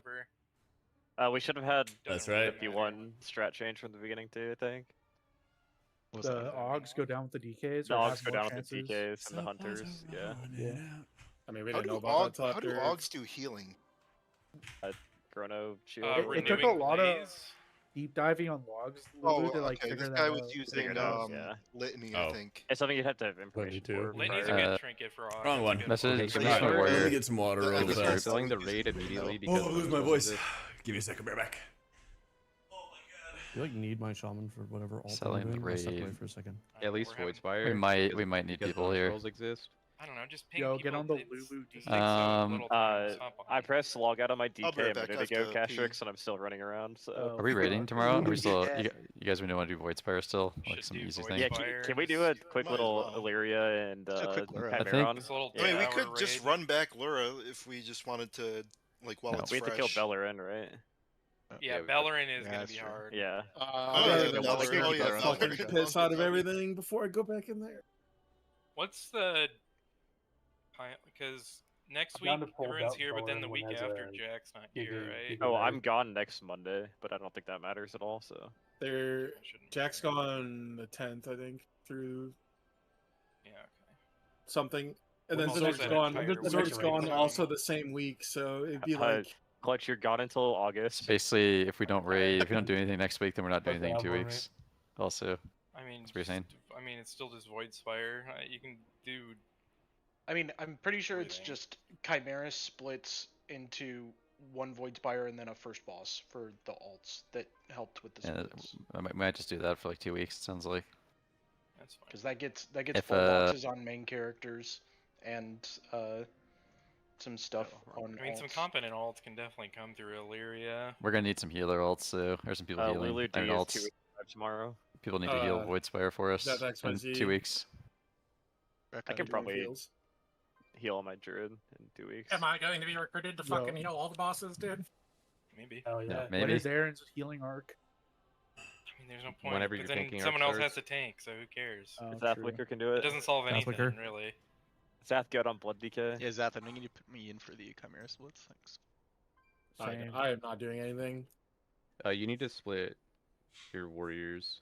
whatever.
We should have had
That's
Doesn't
right.
really matter.
P1 strat change from the beginning too. I think
The Augs go down with the DKs.
the
or
Augs
have
go
more
down with the
chances?
DKs and the hunters. Yeah,
I mean, we
How
didn't
do
know about that
how do
there.
Augs do healing?
Chrono shield.
It took a
renewing
lot of
blaze.
deep diving on logs
Oh,
Lulu, to like
okay.
figure
This
that
guy
out.
was using
Yeah.
litany,
Oh.
I think.
It's something you'd have to have information
too.
for.
Litany's a
prior.
good trinket for Augs.
Wrong one.
That's a good
Message
one.
from
Let
Warrior.
me get some water real
I think
fast.
that's-
Filling the raid immediately because
Oh,
of
lose my
those
voice.
ones.
Give me a second, bear back.
You like need my shaman for whatever alt
Selling
I'm
the
doing. I'll step away
raid.
for a second.
At least
We're having-
Void Spire.
We might need
because
people
those
here.
roles exist.
I don't know. Just ping
Yo,
people.
get on the
It's-
Lulu
it takes
D.
so little time to hop on.
I pressed log out on my DK
I'll be right
a
back,
minute
I
ago,
have to pee.
Cashrix, and I'm still running around. So.
Oh,
Are we raiding
fuck.
tomorrow? Are we
Lulu
still?
D.
You guys want to do Void Spire still? Like
Should
some
do
easy
Void
thing.
Yeah,
Spire.
can we do a quick
Might as
little
well.
Illyria and
Just a quick Lura.
I think-
Chimeron?
This little
I mean, we
2-hour
could just
raid.
run back Lura if we just wanted to, like, while
No.
it's
We have to
fresh.
kill Bellerin, right?
Yeah,
we-
Bellerin is
Yeah,
gonna
that's
be
true.
hard.
Yeah.
Oh,
I'd
yeah,
rather
yeah,
than
yeah,
watch
yeah,
the
yeah,
fucking
yeah.
piss out of everything before I go back in there.
What's the? Because next
I'm
week
down to pull
everyone's
out
here, but then the
Bellerin
week
when
after
has a
Jack's not
gig
here,
in-
right?
gig
Oh,
Right.
I'm gone next Monday, but I don't think that matters at all. So
There,
That shouldn't
Jack's
matter.
gone the 10th, I think, through
Yeah. Okay.
something, and then
Well,
Zord's
that
gone.
entire
Zord's
week.
gone also the same week, so it'd be like
Clutch, you're gone until August.
Basically, if we don't raid, if we don't do anything next week, then we're not doing
Fuck
anything in
that
2
one,
weeks. Also,
I mean,
That's what you're saying?
I mean, it's still just Void Spire. You can do.
I mean, I'm pretty sure it's
Everything.
just Chimera splits into one Void Spire and then a first boss for the alts that helped with the
yeah,
splits.
I might just do that for like 2 weeks. It sounds like.
That's fine.
Because that gets
If,
full boxes on main characters and some stuff on.
I mean, some
alts.
competent alts can definitely come through Illyria.
We're gonna need some healer alts, so there's some people healing.
Lulu D
and
is
alts.
2 weeks tomorrow.
People need to heal Void Spire for us
that's
in
XYZ.
2 weeks.
I can probably heal on my druid in 2 weeks.
Am I going to be recruited to fucking heal all the bosses, dude?
Maybe.
Hell yeah.
maybe.
What is Aaron's healing arc?
I mean, there's no point.
Whenever
because
your
then
tanking arc
someone else has
starts.
to tank, so who cares?
Zath Liquor can do
It
it.
doesn't solve
Zath
anything,
Liquor.
really.
Zath good on Blood DK.
Yeah, Zath, I think you need to put me in for the Chimera splits. Thanks.
I am not doing anything.
You need to split your warriors.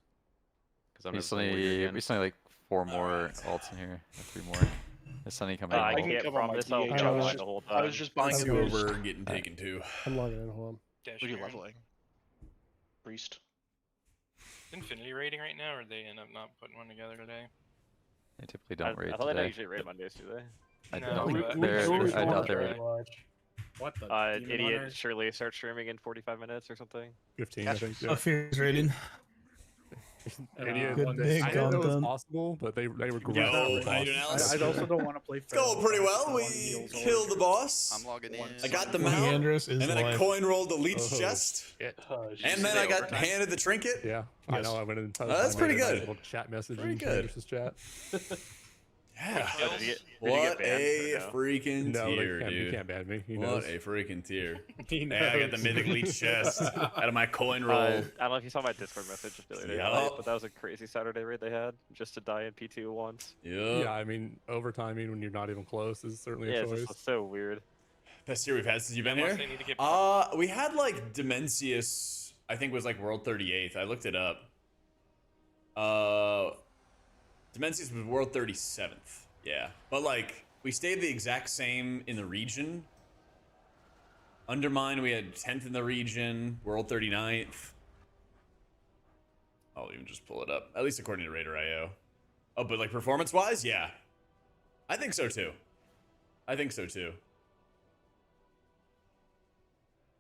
Because I'm
We
never
still
playing warrior
need
again.
like 4 more alts in here. 3 more. Is Sunny coming?
I
in?
can't promise I'll
I
jump
was
on
just-
the whole
I
time.
was just buying
Let's
the
go
boost.
over and getting taken too.
I'm logging in. Hold on.
Dash
What are you
Aaron.
leveling?
Priest.
Infinity rating right now, or they end up not putting one together today?
They typically don't raid
I thought they don't
today.
usually raid Mondays, do they?
I
No,
don't
but-
think they're. I doubt they're.
Right.
What the? Demon
Idiot
Hunter?
surely start streaming in 45 minutes or something.
15, I think.
Oh, Fear's rating.
Idiot
Good
one day.
big
I didn't know it was
content.
possible, but they were great.
Yo,
at
how you
boss.
doing, Alex?
I also don't want to play.
It's going pretty well. We killed the boss.
I'm logging in.
I got the
Fucking
mount,
Andrus
and
is
then I
live.
coin rolled the leech
Oh,
chest,
shit.
and then I got handed the trinket.
Yeah, I know. I went in.
That's pretty good.
Little chat message
Pretty
in
good.
Andrus's chat.
Yeah.
Did you get
What
banned
a
or no?
freaking
No,
tier,
you
dude.
can't ban me. He
What
knows.
a freaking tier.
He
Yeah, I got the
knows.
mythic leech chest out of my coin roll.
I don't know if you saw my Discord message just the other day,
Yup.
but that was a crazy Saturday raid they had just to die in P2 once.
Yeah, I mean, overtiming when you're not even close is certainly
Yeah,
a
it's
choice.
just so weird.
Best year we've had since you've been
Unless
here?
they need to get
We had like Dimensius, I think was like World 38th. I looked it up. Dimensius was World 37th. Yeah. But like we stayed the exact same in the region. Undermine, we had 10th in the region. World 39th. I'll even just pull it up. At least according to Raider.io. Oh, but like performance-wise, yeah. I think so too. I think so too.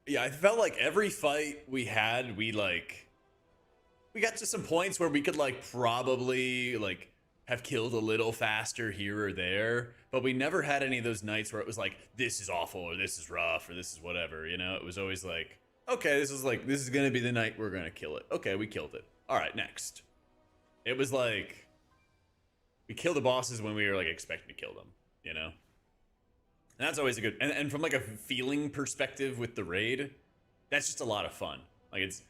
Yeah, I felt like every fight we had, we got to some points where we could like probably like have killed a little faster here or there, but we never had any of those nights where it was like, this is awful or this is rough or this is whatever, you know? It was always like, okay, this is gonna be the night we're gonna kill it. Okay, we killed it. All right, next. It was like, we kill the bosses when we were like expecting to kill them, you know? And that's always a good, and from like a feeling perspective with the raid, that's just a lot of fun. Like it's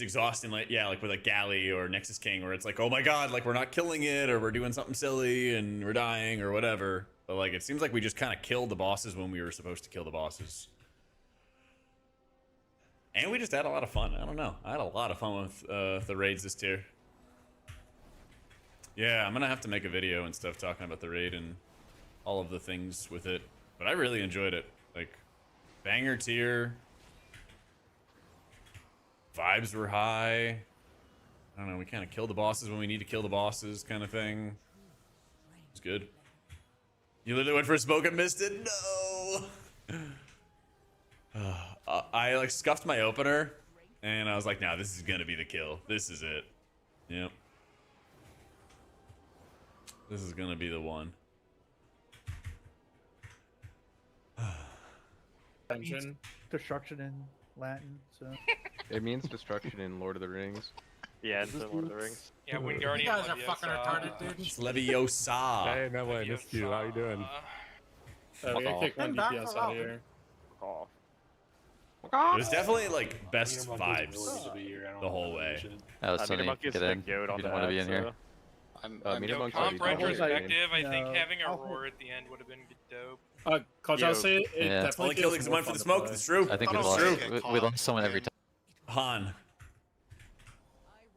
exhausting, like, yeah, like with a Galley or Nexus King, where it's like, oh my god, like we're not killing it, or we're doing something silly and we're dying or whatever. But like, it seems like we just kind of killed the bosses when we were supposed to kill the bosses. And we just had a lot of fun. I don't know. I had a lot of fun with the raids this tier. Yeah, I'm gonna have to make a video and stuff talking about the raid and all of the things with it. But I really enjoyed it. Like, banger tier. Vibes were high. I don't know, we kind of killed the bosses when we need to kill the bosses kind of thing. It's good. You literally went for a smoke and missed it? No! I like scuffed my opener and I was like, nah, this is gonna be the kill. This is it. Yep. This is gonna be the one.
Destruction in Latin, so.
It means destruction in Lord of the Rings.
Yeah, it's in Lord of the Rings.
Yeah, Wingardium.
You guys are fucking retarded, dude.
It's Leviosa.
Hey, no way, I missed you. How you doing?
We gotta kick one DPS out of here.
It was definitely like best vibes the whole way.
That was Sunny. Get in. If you don't want to be in here.
I'm
Meter Monk's
comp
already gone.
retrospective, I think having a roar at the end would have been dope.
Coach, I'll say it
Yeah.
definitely
Only killed because it went for the smoke. It's true.
I think we
It's
lost.
true.
We lost someone every time.
Han.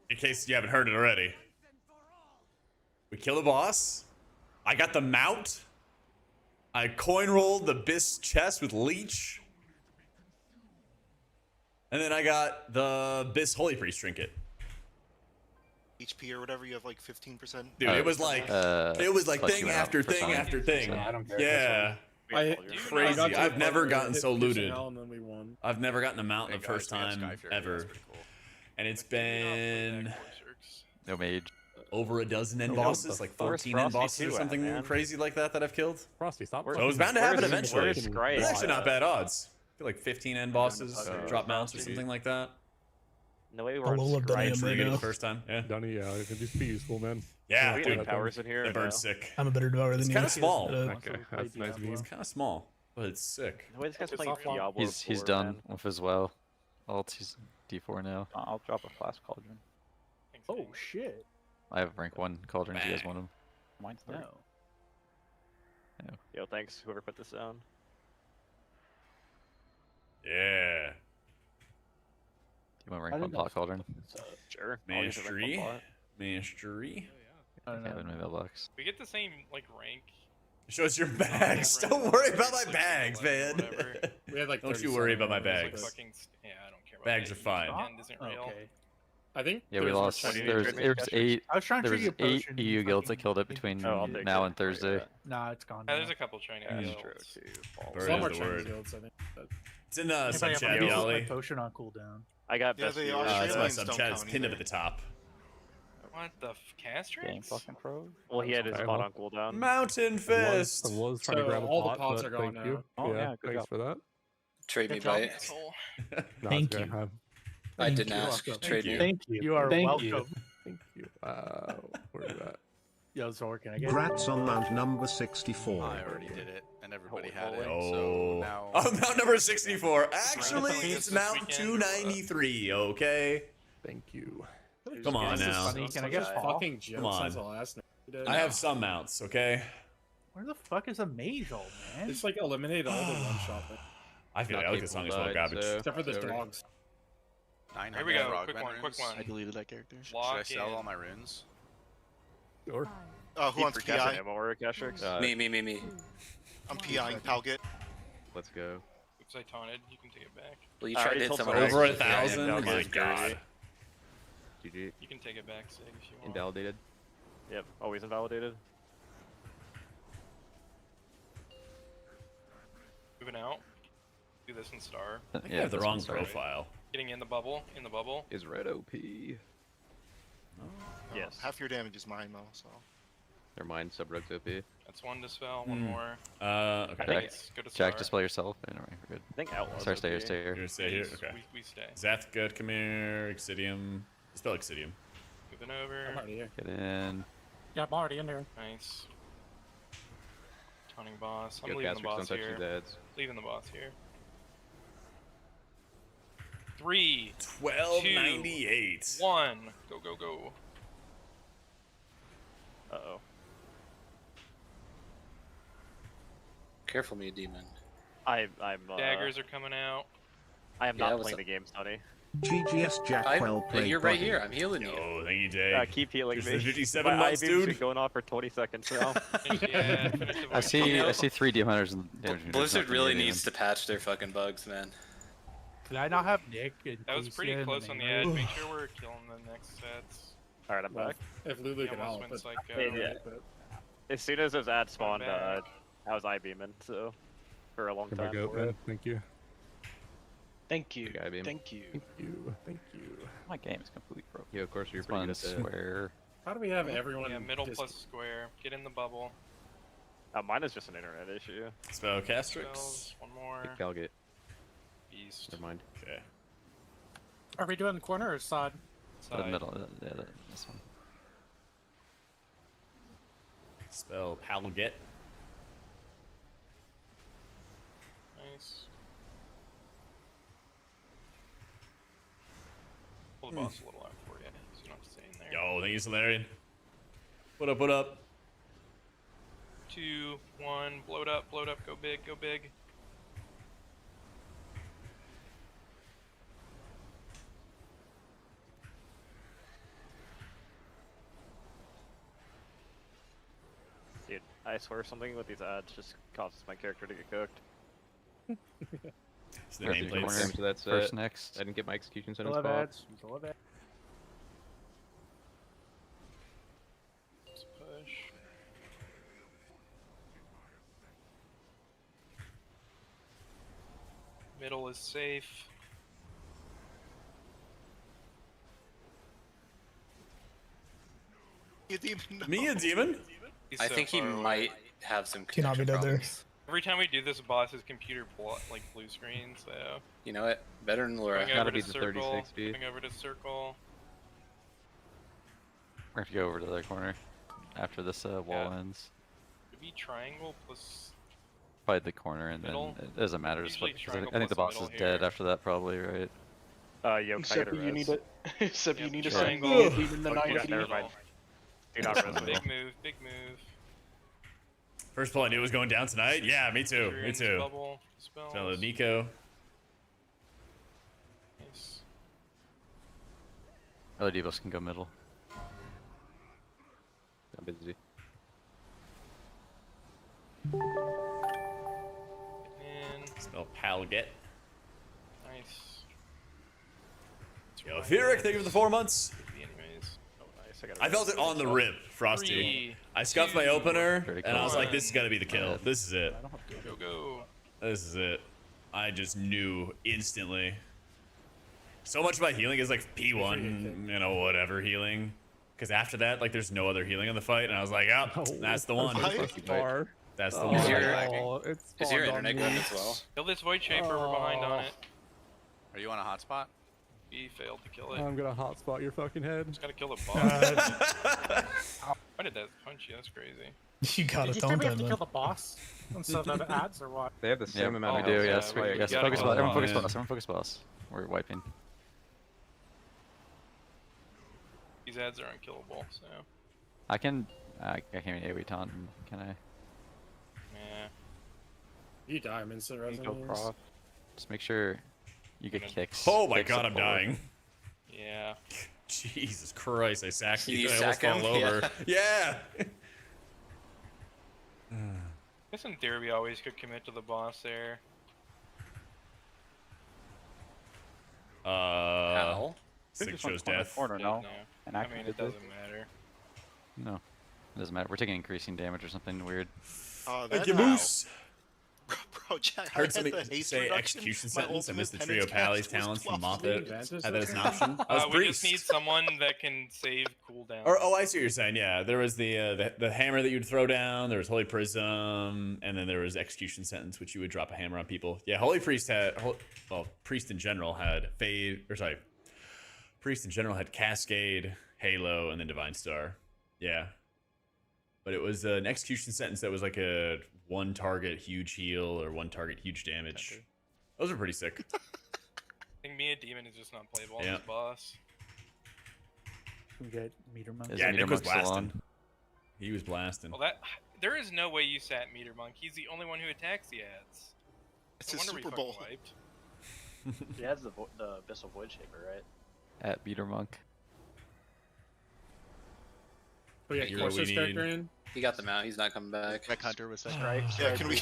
In case you haven't heard it already. We kill the boss. I got the mount. I coin rolled the Biss chest with Leech. And then I got the Biss Holy Priest trinket.
HP or whatever, you have like 15%.
Dude, it was like thing after thing after thing.
I don't care.
Yeah. Crazy. I've never gotten so looted.
And then we won.
I've never gotten a mount the first time ever. And it's been
No mage.
over a dozen end bosses, like 14 end bosses or something crazy like that I've killed.
Frosty, stop.
So it was bound to happen
where's
eventually.
Scry?
It's actually not bad odds. I feel like 15 end bosses, drop mounts or something like that.
No way we
I
were
will
on
have done
Scry.
it
Pretty
right
good
now.
the first time. Yeah.
Donnie, yeah, it could just be useful, man.
Yeah,
We
dude.
have powers in here.
The
or
bird's
no?
sick.
I'm a better dweller than
It's
you.
kind of small.
Okay, that's nice of you.
It's kind of small, but it's sick.
The way this guy's playing Diablo.
He's
4,
done
man.
with his well. Alt, he's D4 now.
I'll drop a flask cauldron.
Oh shit.
I have rank 1 cauldron if you guys want him.
Mine's
No.
No.
Yo, thanks whoever put this down.
Yeah.
Do you want rank 1 pot cauldron?
Sure. I'll use it for
Mastery.
one pot.
Mastery.
I don't
I have
know.
in my mailbox.
We get the same like rank.
Shows your bags. Don't worry about my bags, man.
We had like
Don't you worry about my
Like
bags.
fucking, yeah, I don't care about
Bags
that.
are fine.
Weekend isn't real.
Okay.
I think.
Yeah, we
there's more
lost.
Chinese
There was
trade
8.
I was trying to
There was
trigger
8
potion.
EU guilds that
fucking-
killed it between
Oh, I'll take
now
it.
and Thursday.
Nah, it's gone.
There's
now.
a couple Chinese
Yeah,
guilds.
that's true too. Balls.
Bird
Some
is
more
the
Chinese
word.
guilds, I think. But
It's in
Anybody
sub
have
chat,
to use my
Yali.
potion on cooldown.
I got
Yeah,
best
the
viewers.
That's my
Australians
sub
don't
chat. It's
count
pinned up
either.
at the top.
What the castrate?
fucking pro. Well, he had his
Okay,
spot
well.
on cooldown.
Mountain Fist.
I was trying to
So
grab a
all the
pot,
pots
but
are gone
thank you.
now.
Oh, yeah, good
thanks
job.
for that.
Trade me
Good job,
by it.
Asshole.
No,
Thank
it's
you.
okay.
I
Thank
didn't
you.
ask.
Welcome.
Trade you.
Thank you. You are welcome.
Thank you. Where is that?
Yo, it's working. I guess.
Grats on mount number 64.
I already did it, and everybody had it.
Oh.
So now.
Oh, mount number 64. Actually,
Right.
it's
This
mount
weekend,
293, okay?
Thank you.
Come on
This is
now.
funny. Can I get a
fucking joke
Come on.
since the last night.
I have some mounts, okay?
Where the fuck is a mage hole, man?
Just like eliminate all the one shot,
I feel like I like this song as well, garbage.
except for the dogs.
900
Here we go.
frog
Quick one.
runes.
Quick one.
I deleted that character.
Should I
Lock
sell
in.
all my runes?
Sure.
Who wants PI?
Me.
I'm PIing Palget.
Let's go.
Oops, I taunted. You can take it back.
Well, you tried to hit someone
Over
else.
1,000? Oh my god.
GG.
You can take it back, Sig, if you want.
Invalidated.
Yep, always invalidated.
Moving out. Do this in star.
I think I have the wrong profile.
Getting in the bubble.
Is red OP.
Yes.
Half your damage is mine, though, so.
Never mind, Subrug's OP.
That's one dispel, one more.
Okay.
Go to
Jack,
star.
dispel yourself. Anyway, we're good.
I think Outlaws.
Stay here, stay here.
You're gonna stay here?
Please,
Okay.
We stay.
Zath, good, come here. Exidium. Dispel Exidium.
Moving over.
I'm already here.
Get in.
Yeah, I'm already in there.
Nice. Taunting boss. I'm
Go
leaving the
Gastrix,
boss
don't touch
here.
these ads.
Leaving the boss here. 3,
1298.
1. Go.
Uh-oh.
Careful me, demon.
I'm
Daggers are coming out.
I am
Yeah,
not
what's
playing
up?
the game, Sonny.
GGS Jack, well played.
You're right
buddy.
here. I'm healing you.
Oh, thank you, Jay.
Keep healing
Here's
me.
the 57
My
months,
IV's
dude.
been going on for 20 seconds now.
Yeah, finish the
I
voice.
see 3 DM hunters and damage meters,
Blizzard
nothing
really
new
needs to patch their fucking bugs, man.
Could I not have Nick? And
That was pretty
Keisha
close
and
on the
Aaron?
edge. Make sure we're killing the next sets.
Alright, I'm back.
If Lulu
He
can
almost
help,
went
but
psycho.
Yeah. As soon as his ad spawned,
back.
I was I-beaming, so for a long
Come back
time.
out,
for it.
man. Thank you.
Thank you.
Big eye beam.
Thank you.
Thank you. Thank you.
My game is completely broken.
Yeah, of course you're
This
pretty good
one's
at that.
square.
how do we have everyone?
Yeah, middle
dis-
plus square. Get in the bubble.
Mine is just an internet issue.
Spell Castrix.
Spells. One more.
Big Calgate.
Beast.
Never mind.
Okay.
Are we doing the corner or side?
The
Side.
middle. Yeah, this one.
Spell Palget.
Nice. Pull the boss a little out for you, so you don't have to stay in there.
Yo, thank you, Solarian. What up, what up?
2, 1, bloat up, go big, go big.
Dude, I swear something with these ads just causes my character to get cooked.
It's the
Corner.
nameplates.
Damage to that set.
First next.
I didn't get my execution
Still
sentence
have
spot.
ads. Still have ads.
Let's push. Middle is safe.
You demon. No.
Me a demon?
He's
I
so
think he
far away.
might have some
Cannot be
connection
dead there.
problems.
Every time we do this, boss, his computer like blue screen, so.
You know what? Better than Lura.
Going
Gotta
over
be
to
the
circle.
3060.
Going over to circle.
We're gonna have to go over to the other corner after this wall
Yeah.
ends.
Could be triangle plus.
Probably the corner, and then
Middle.
it doesn't matter. Just
Usually
what, 'cause
triangle
I think the
plus
boss is
middle
dead
here.
after that, probably, right?
Yo, can I get
Except
a
you
res?
need it. Except you
Yep,
need a
triangle.
second demon the
Okay,
90.
never mind. Do not res me.
Big move, big move.
First pull I knew was going down tonight. Yeah, me too.
You're
Me
in this
too.
Bubble. Spells.
Spell Nico.
Nice.
Other devos can go middle.
I'm busy.
In.
Spell Palget.
Nice.
Yo, Fieric, thank you for the 4 months.
Anyways.
Oh, nice. I got
I felt it on the rip, Frosty. I scuffed my opener, and I was like, this is gotta be the kill. This is it.
Go, go.
This is it. I just knew instantly. So much of my healing is like P1, you know, whatever healing. Because after that, like, there's no other healing in the fight, and I was like, oh, that's the one. That's the one.
Is your internet good as well?
Kill this Void Shaper, we're behind on it.
Are you on a hotspot?
He failed to kill it.
I'm gonna hotspot your fucking head.
Just gotta kill the boss. Why did that punch you? That's crazy.
You gotta
Did you say
don't
we have to
man.
kill the boss instead of the ads or what?
They have the same amount
we
of
do,
health.
yes.
we
Yes,
gotta
focus
kill
boss.
the
Everyone focus
boss.
boss. Everyone focus boss. We're wiping.
These ads are unkillable, so.
I can. I can't even AoE taunt. Can I?
Yeah.
You die, I'm instant res.
Go prof. Just make sure you get kicks.
Oh my
kicks
god, I'm
support.
dying.
Yeah.
Jesus Christ, I sacked
You
you. I almost
sack him?
fall over. Yeah.
guess in theory we always could commit to the boss there.
How?
Six
Just went
shows
corner to
death.
Corner, no. And
I mean, it doesn't matter.
No, it doesn't matter. We're taking increasing damage or something weird.
Thank you, Moose.
Bro, Jack, I
Heard
had
somebody
the haste
say
reduction.
execution
My
sentence. I missed the
ultimate
trio
penance
Pally's
cast was
talents from
12.
Moffat. Had that as an option. I was
We just
priest.
need someone that can save cooldown.
Or I see what you're saying. Yeah, there was the hammer that you'd throw down. There was Holy Prism, and then there was Execution Sentence, which you would drop a hammer on people. Yeah, Holy Priest had Priest in general had Priest in general had Cascade, Halo, and then Divine Star. Yeah, but it was an Execution Sentence that was like a one target huge heal or one target huge damage. Those are pretty sick.
I think Mia Demon is just not playable on
Yeah.
this boss.
Can we get meter monk?
Yeah, Nick was blasting. He was blasting.
Well, there is no way you sat Meter Monk. He's the only one who attacks the ads.
It's
No
his
wonder we
Super
fucking
Bowl.
wiped.
He has the Abyssal Void Shaper, right?
At Beater Monk.
Oh yeah,
Hero we
Corsair's
need.
character in.
He got them out. He's not coming back.
Red Hunter was that.
Yeah, can we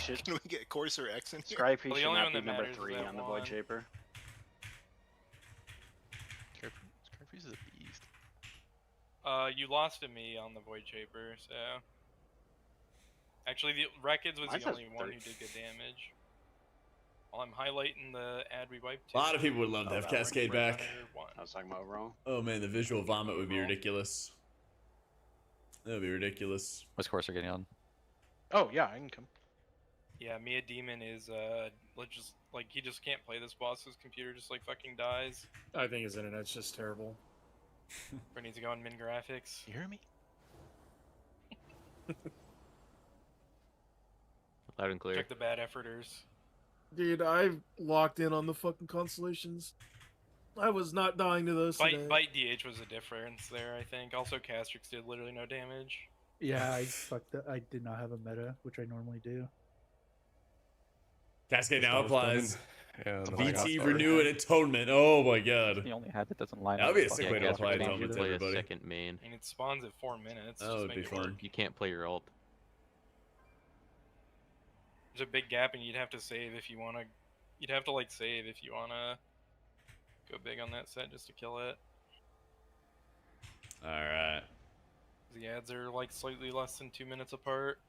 get Corsair X in here?
Scribe
Well, the
should
only
not
one
be
that
number
matters is
3
that
on the
one.
Void Shaper.
Scarface is a beast.
You lost to me on the Void Shaper, so. Actually, the Records was
Mine
the
says
only one who
30.
did good damage. While I'm highlighting the ad we wiped.
A lot of people would love to have Cascade back.
I was talking about wrong.
Oh man, the visual vomit would be ridiculous. That would be ridiculous.
What's Corsair getting on?
Oh yeah, I can come.
Yeah, Mia Demon is he just can't play this boss. His computer just like fucking dies.
I think his internet's just terrible.
Or needs to go on min graphics.
You hear me?
Loud and clear.
Check the bad efforters.
Dude, I've locked in on the fucking constellations. I was not dying to those today.
Bite DH was a difference there, I think. Also, Castrix did literally no damage.
Yeah, I fucked up. I did not have a meta, which I normally do.
Cascade now applies.
Yeah, and then I got
VT
started.
Renew and Atonement. Oh my god.
The only hat that doesn't line
That
up.
would be a
is
sick
fucking
way to
Casper.
apply
You can't
Atonement to
play
everybody.
a second main.
And it spawns at 4 minutes.
That
just
would
make
be
it
fun.
work.
You can't play your ult.
There's a big gap, and you'd have to save if you wanna. You'd have to like save if you wanna go big on that set just to kill it.
All right.
The ads are like slightly less than 2 minutes apart.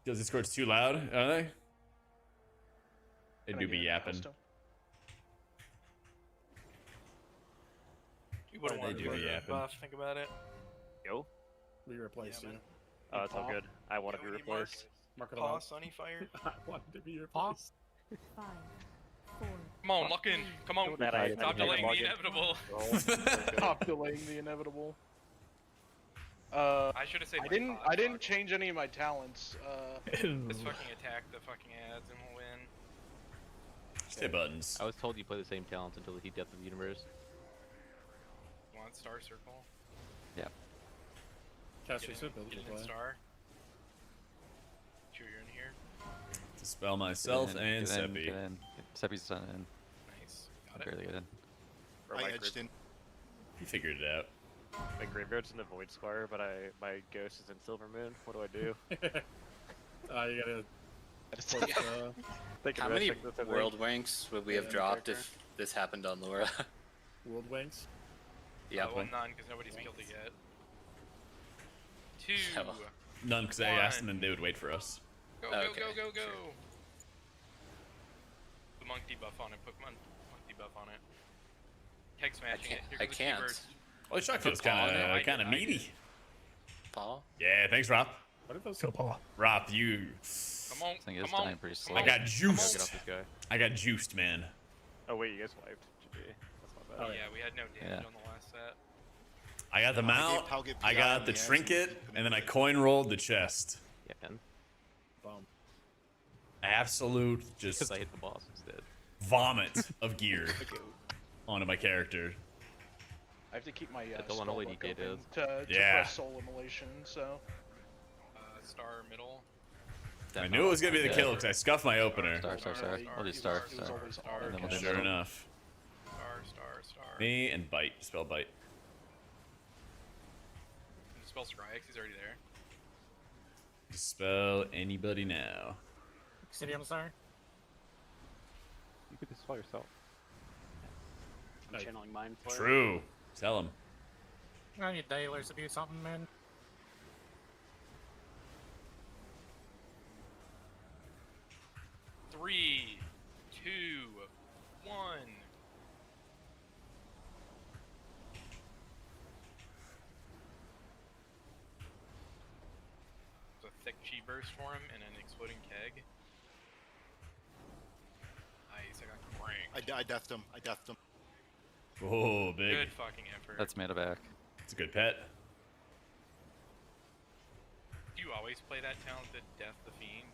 Does Discord's too loud? Are they? They do be yapping.
You wouldn't
They
want
do
to
be
play
yapping.
buff. Think about it.
Go.
We replaced you.
Oh, it's all good. I want to be replaced.
Mark it
Paw,
up.
Sunny Fire.
I wanted to be replaced.
Come on, lock in. Come on.
That I-
Stop
I
delaying
log
the
in.
inevitable.
Stop delaying the inevitable.
I should have said.
I didn't change any of my talents.
Just fucking attack the fucking ads and we'll win.
Stay buttons.
I was told you play the same talents until the heat depth of the universe.
Want Star Circle?
Yeah.
Castrix ability
Get
to
in
play.
Star. Sure you're in here.
Dispel myself
Get in,
and
get in,
Seppi.
get in. Seppi's not in.
Nice.
I barely get in.
I edged in.
You figured it out.
My graveyard's in the Void Squire, but my ghost is in Silver Moon. What do I do?
You gotta.
Think
How
of
many
it, think that's a
world
thing.
ranks would we have dropped if this happened on Lura?
World Wings?
Yeah.
Well, none because nobody's killed it yet. 2.
Oh.
None, because I asked them and they would wait for us.
Go,
Okay,
go, go, go, go.
sure.
The monk debuff on it. Put monk debuff on it. Keg smashing it. Here
I
goes the
can't.
keywords.
Well, the shot feels
Paw, no, I
kind of
did.
meaty.
Paul?
Yeah, thanks, Rob.
What if those
Kill Paul.
Rob, you.
Come on.
This thing is
Come on.
dying pretty slow.
I got
Get
juiced.
off this guy.
I got juiced, man.
Oh wait, you guys wiped. GG. That's not
Oh,
bad.
yeah, we had no damage
Yeah.
on the last set.
I got the mount.
I'll get
I
PI
got
on
the
the ads.
trinket, and then I coin rolled the chest.
Yeah, man.
Bomb.
Absolute just
Because I hit the boss instead.
vomit of gear onto my character.
I have to keep my
the one only
spellbook
DK
open
does.
to
Yeah.
press soul immolation. So
Star middle.
I knew it was gonna be the kill because I scuffed my opener.
Star. We'll do star. And then we'll do
Sure
middle.
enough.
Star.
Me and bite. Spell bite.
Spell Strikes, he's already there.
Dispel anybody now.
City on the star.
You could dispel yourself.
I'm channeling Mind Flare.
True. Tell him.
I need Dailers to do something, man.
Three, 2, 1. It's a thick chi burst for him and an exploding keg. Nice, I got cranked.
I deathed him. I deathed him.
Oh, big.
Good fucking effort.
That's mana back.
It's a good pet.
Do you always play that talented Death the Fiend?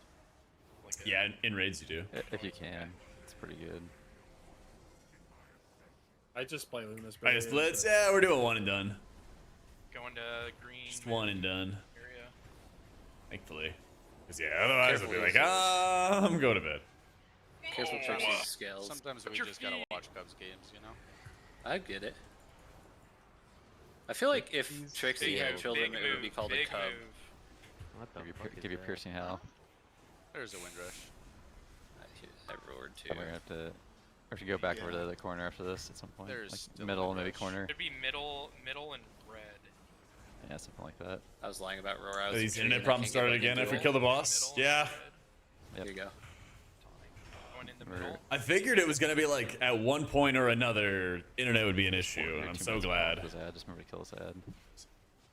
Like
Yeah, in raids you do.
If you can. It's pretty good.
I just play Luminous.
I just blitz. Yeah, we're doing one and done.
Going to green.
Just one and done.
Area.
Thankfully. Because yeah, otherwise I'll be like, I'm going to bed.
Careful Trixie's scales.
Sometimes we just gotta watch Cubs games, you know?
I get it. I feel like if Trixie had children, it would be called a cub.
Give you piercing hell.
There's a Windrush.
I roared too.
We're gonna have to, or should go back over to the corner after this at some point.
There's
Like
still
middle, maybe
Windrush.
corner.
Should be middle and red.
Yeah, something like that.
I was lying about Roar.
Are these internet problems started again after we kill the boss? Yeah.
There you go.
Going in the middle.
I figured it was gonna be like at one point or another, internet would be an issue, and I'm so glad.
Just remember to kill this ad.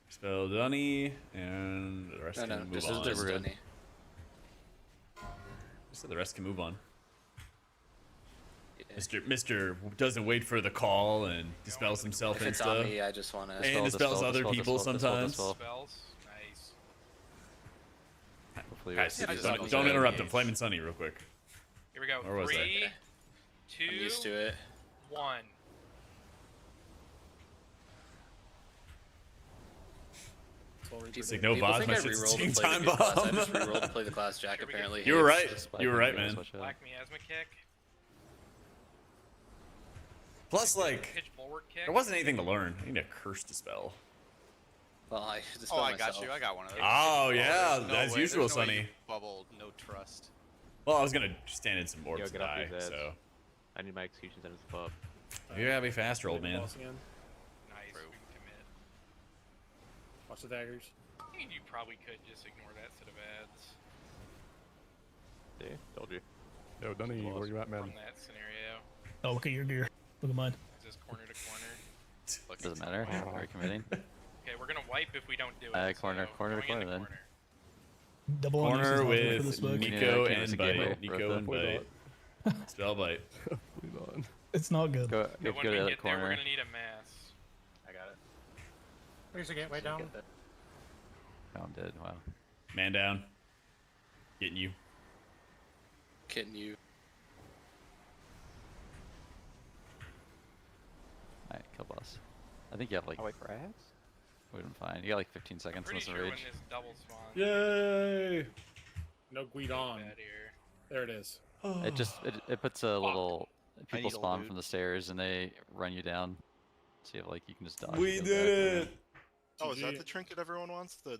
Spell Dunny, and the rest can move
this
on.
is Dunny.
So the rest can move on. Mr. doesn't wait for the call and dispels himself
If
and
it's
stuff.
on me, I just want to.
And dispels other people sometimes.
Spells. Nice.
Hopefully,
Guys, don't interrupt him. Flame and Sunny, real quick.
Here we go.
Where was
3, 2,
I'm used to it.
1.
It's like no boss, my shit's a steam time bomb.
I just rerolled to play the class Jack. Apparently,
You were right. You were right, man.
Black Miasma kick.
Plus, like,
Pitch bulwark kick.
there wasn't anything to learn. I need a curse to spell.
Well, I
Oh, I got you. I got one of those.
Oh, yeah,
there's no
as
way-
usual,
there's no way
Sonny.
you bubbled, no trust.
Well, I was gonna stand in some orbs
Yo,
and
get off
die,
these ads.
so.
I need my executions and his pub.
You gotta be faster, old man.
Nice. We can commit.
Watch the daggers.
I mean, you probably could just ignore that set of ads
See? Told you.
Yo, Dunny, where you at, man?
from that scenario.
Oh, look at your gear. Look at mine.
Is this corner to corner?
Doesn't matter. Are you committing?
Okay, we're gonna wipe if we don't do it.
Corner to corner then.
Double
Corner
uses
with
for this book.
Nico
Yeah,
and
game
Bite.
over.
Nico and Bite. Spell Bite.
It's not good.
Go
But when
to
we
the other
get there, we're
corner.
gonna need a mass.
I got it.
Where's the gateway down?
Oh, I'm dead. Wow.
Man down. Getting you.
Kidding you.
Alright, kill boss. I think you have like.
Oh, wait for ads?
Would have been fine. You got like 15 seconds
Pretty
unless of
sure when
rage.
this double spawn.
Yay! No Guidon.
Bad here.
There it is.
It just it puts a little
I
people
need a
spawn
loot.
from the stairs and they run you down. So you have like you can just dodge.
We
and go
did
back.
it!
Oh, is that the trinket everyone wants? The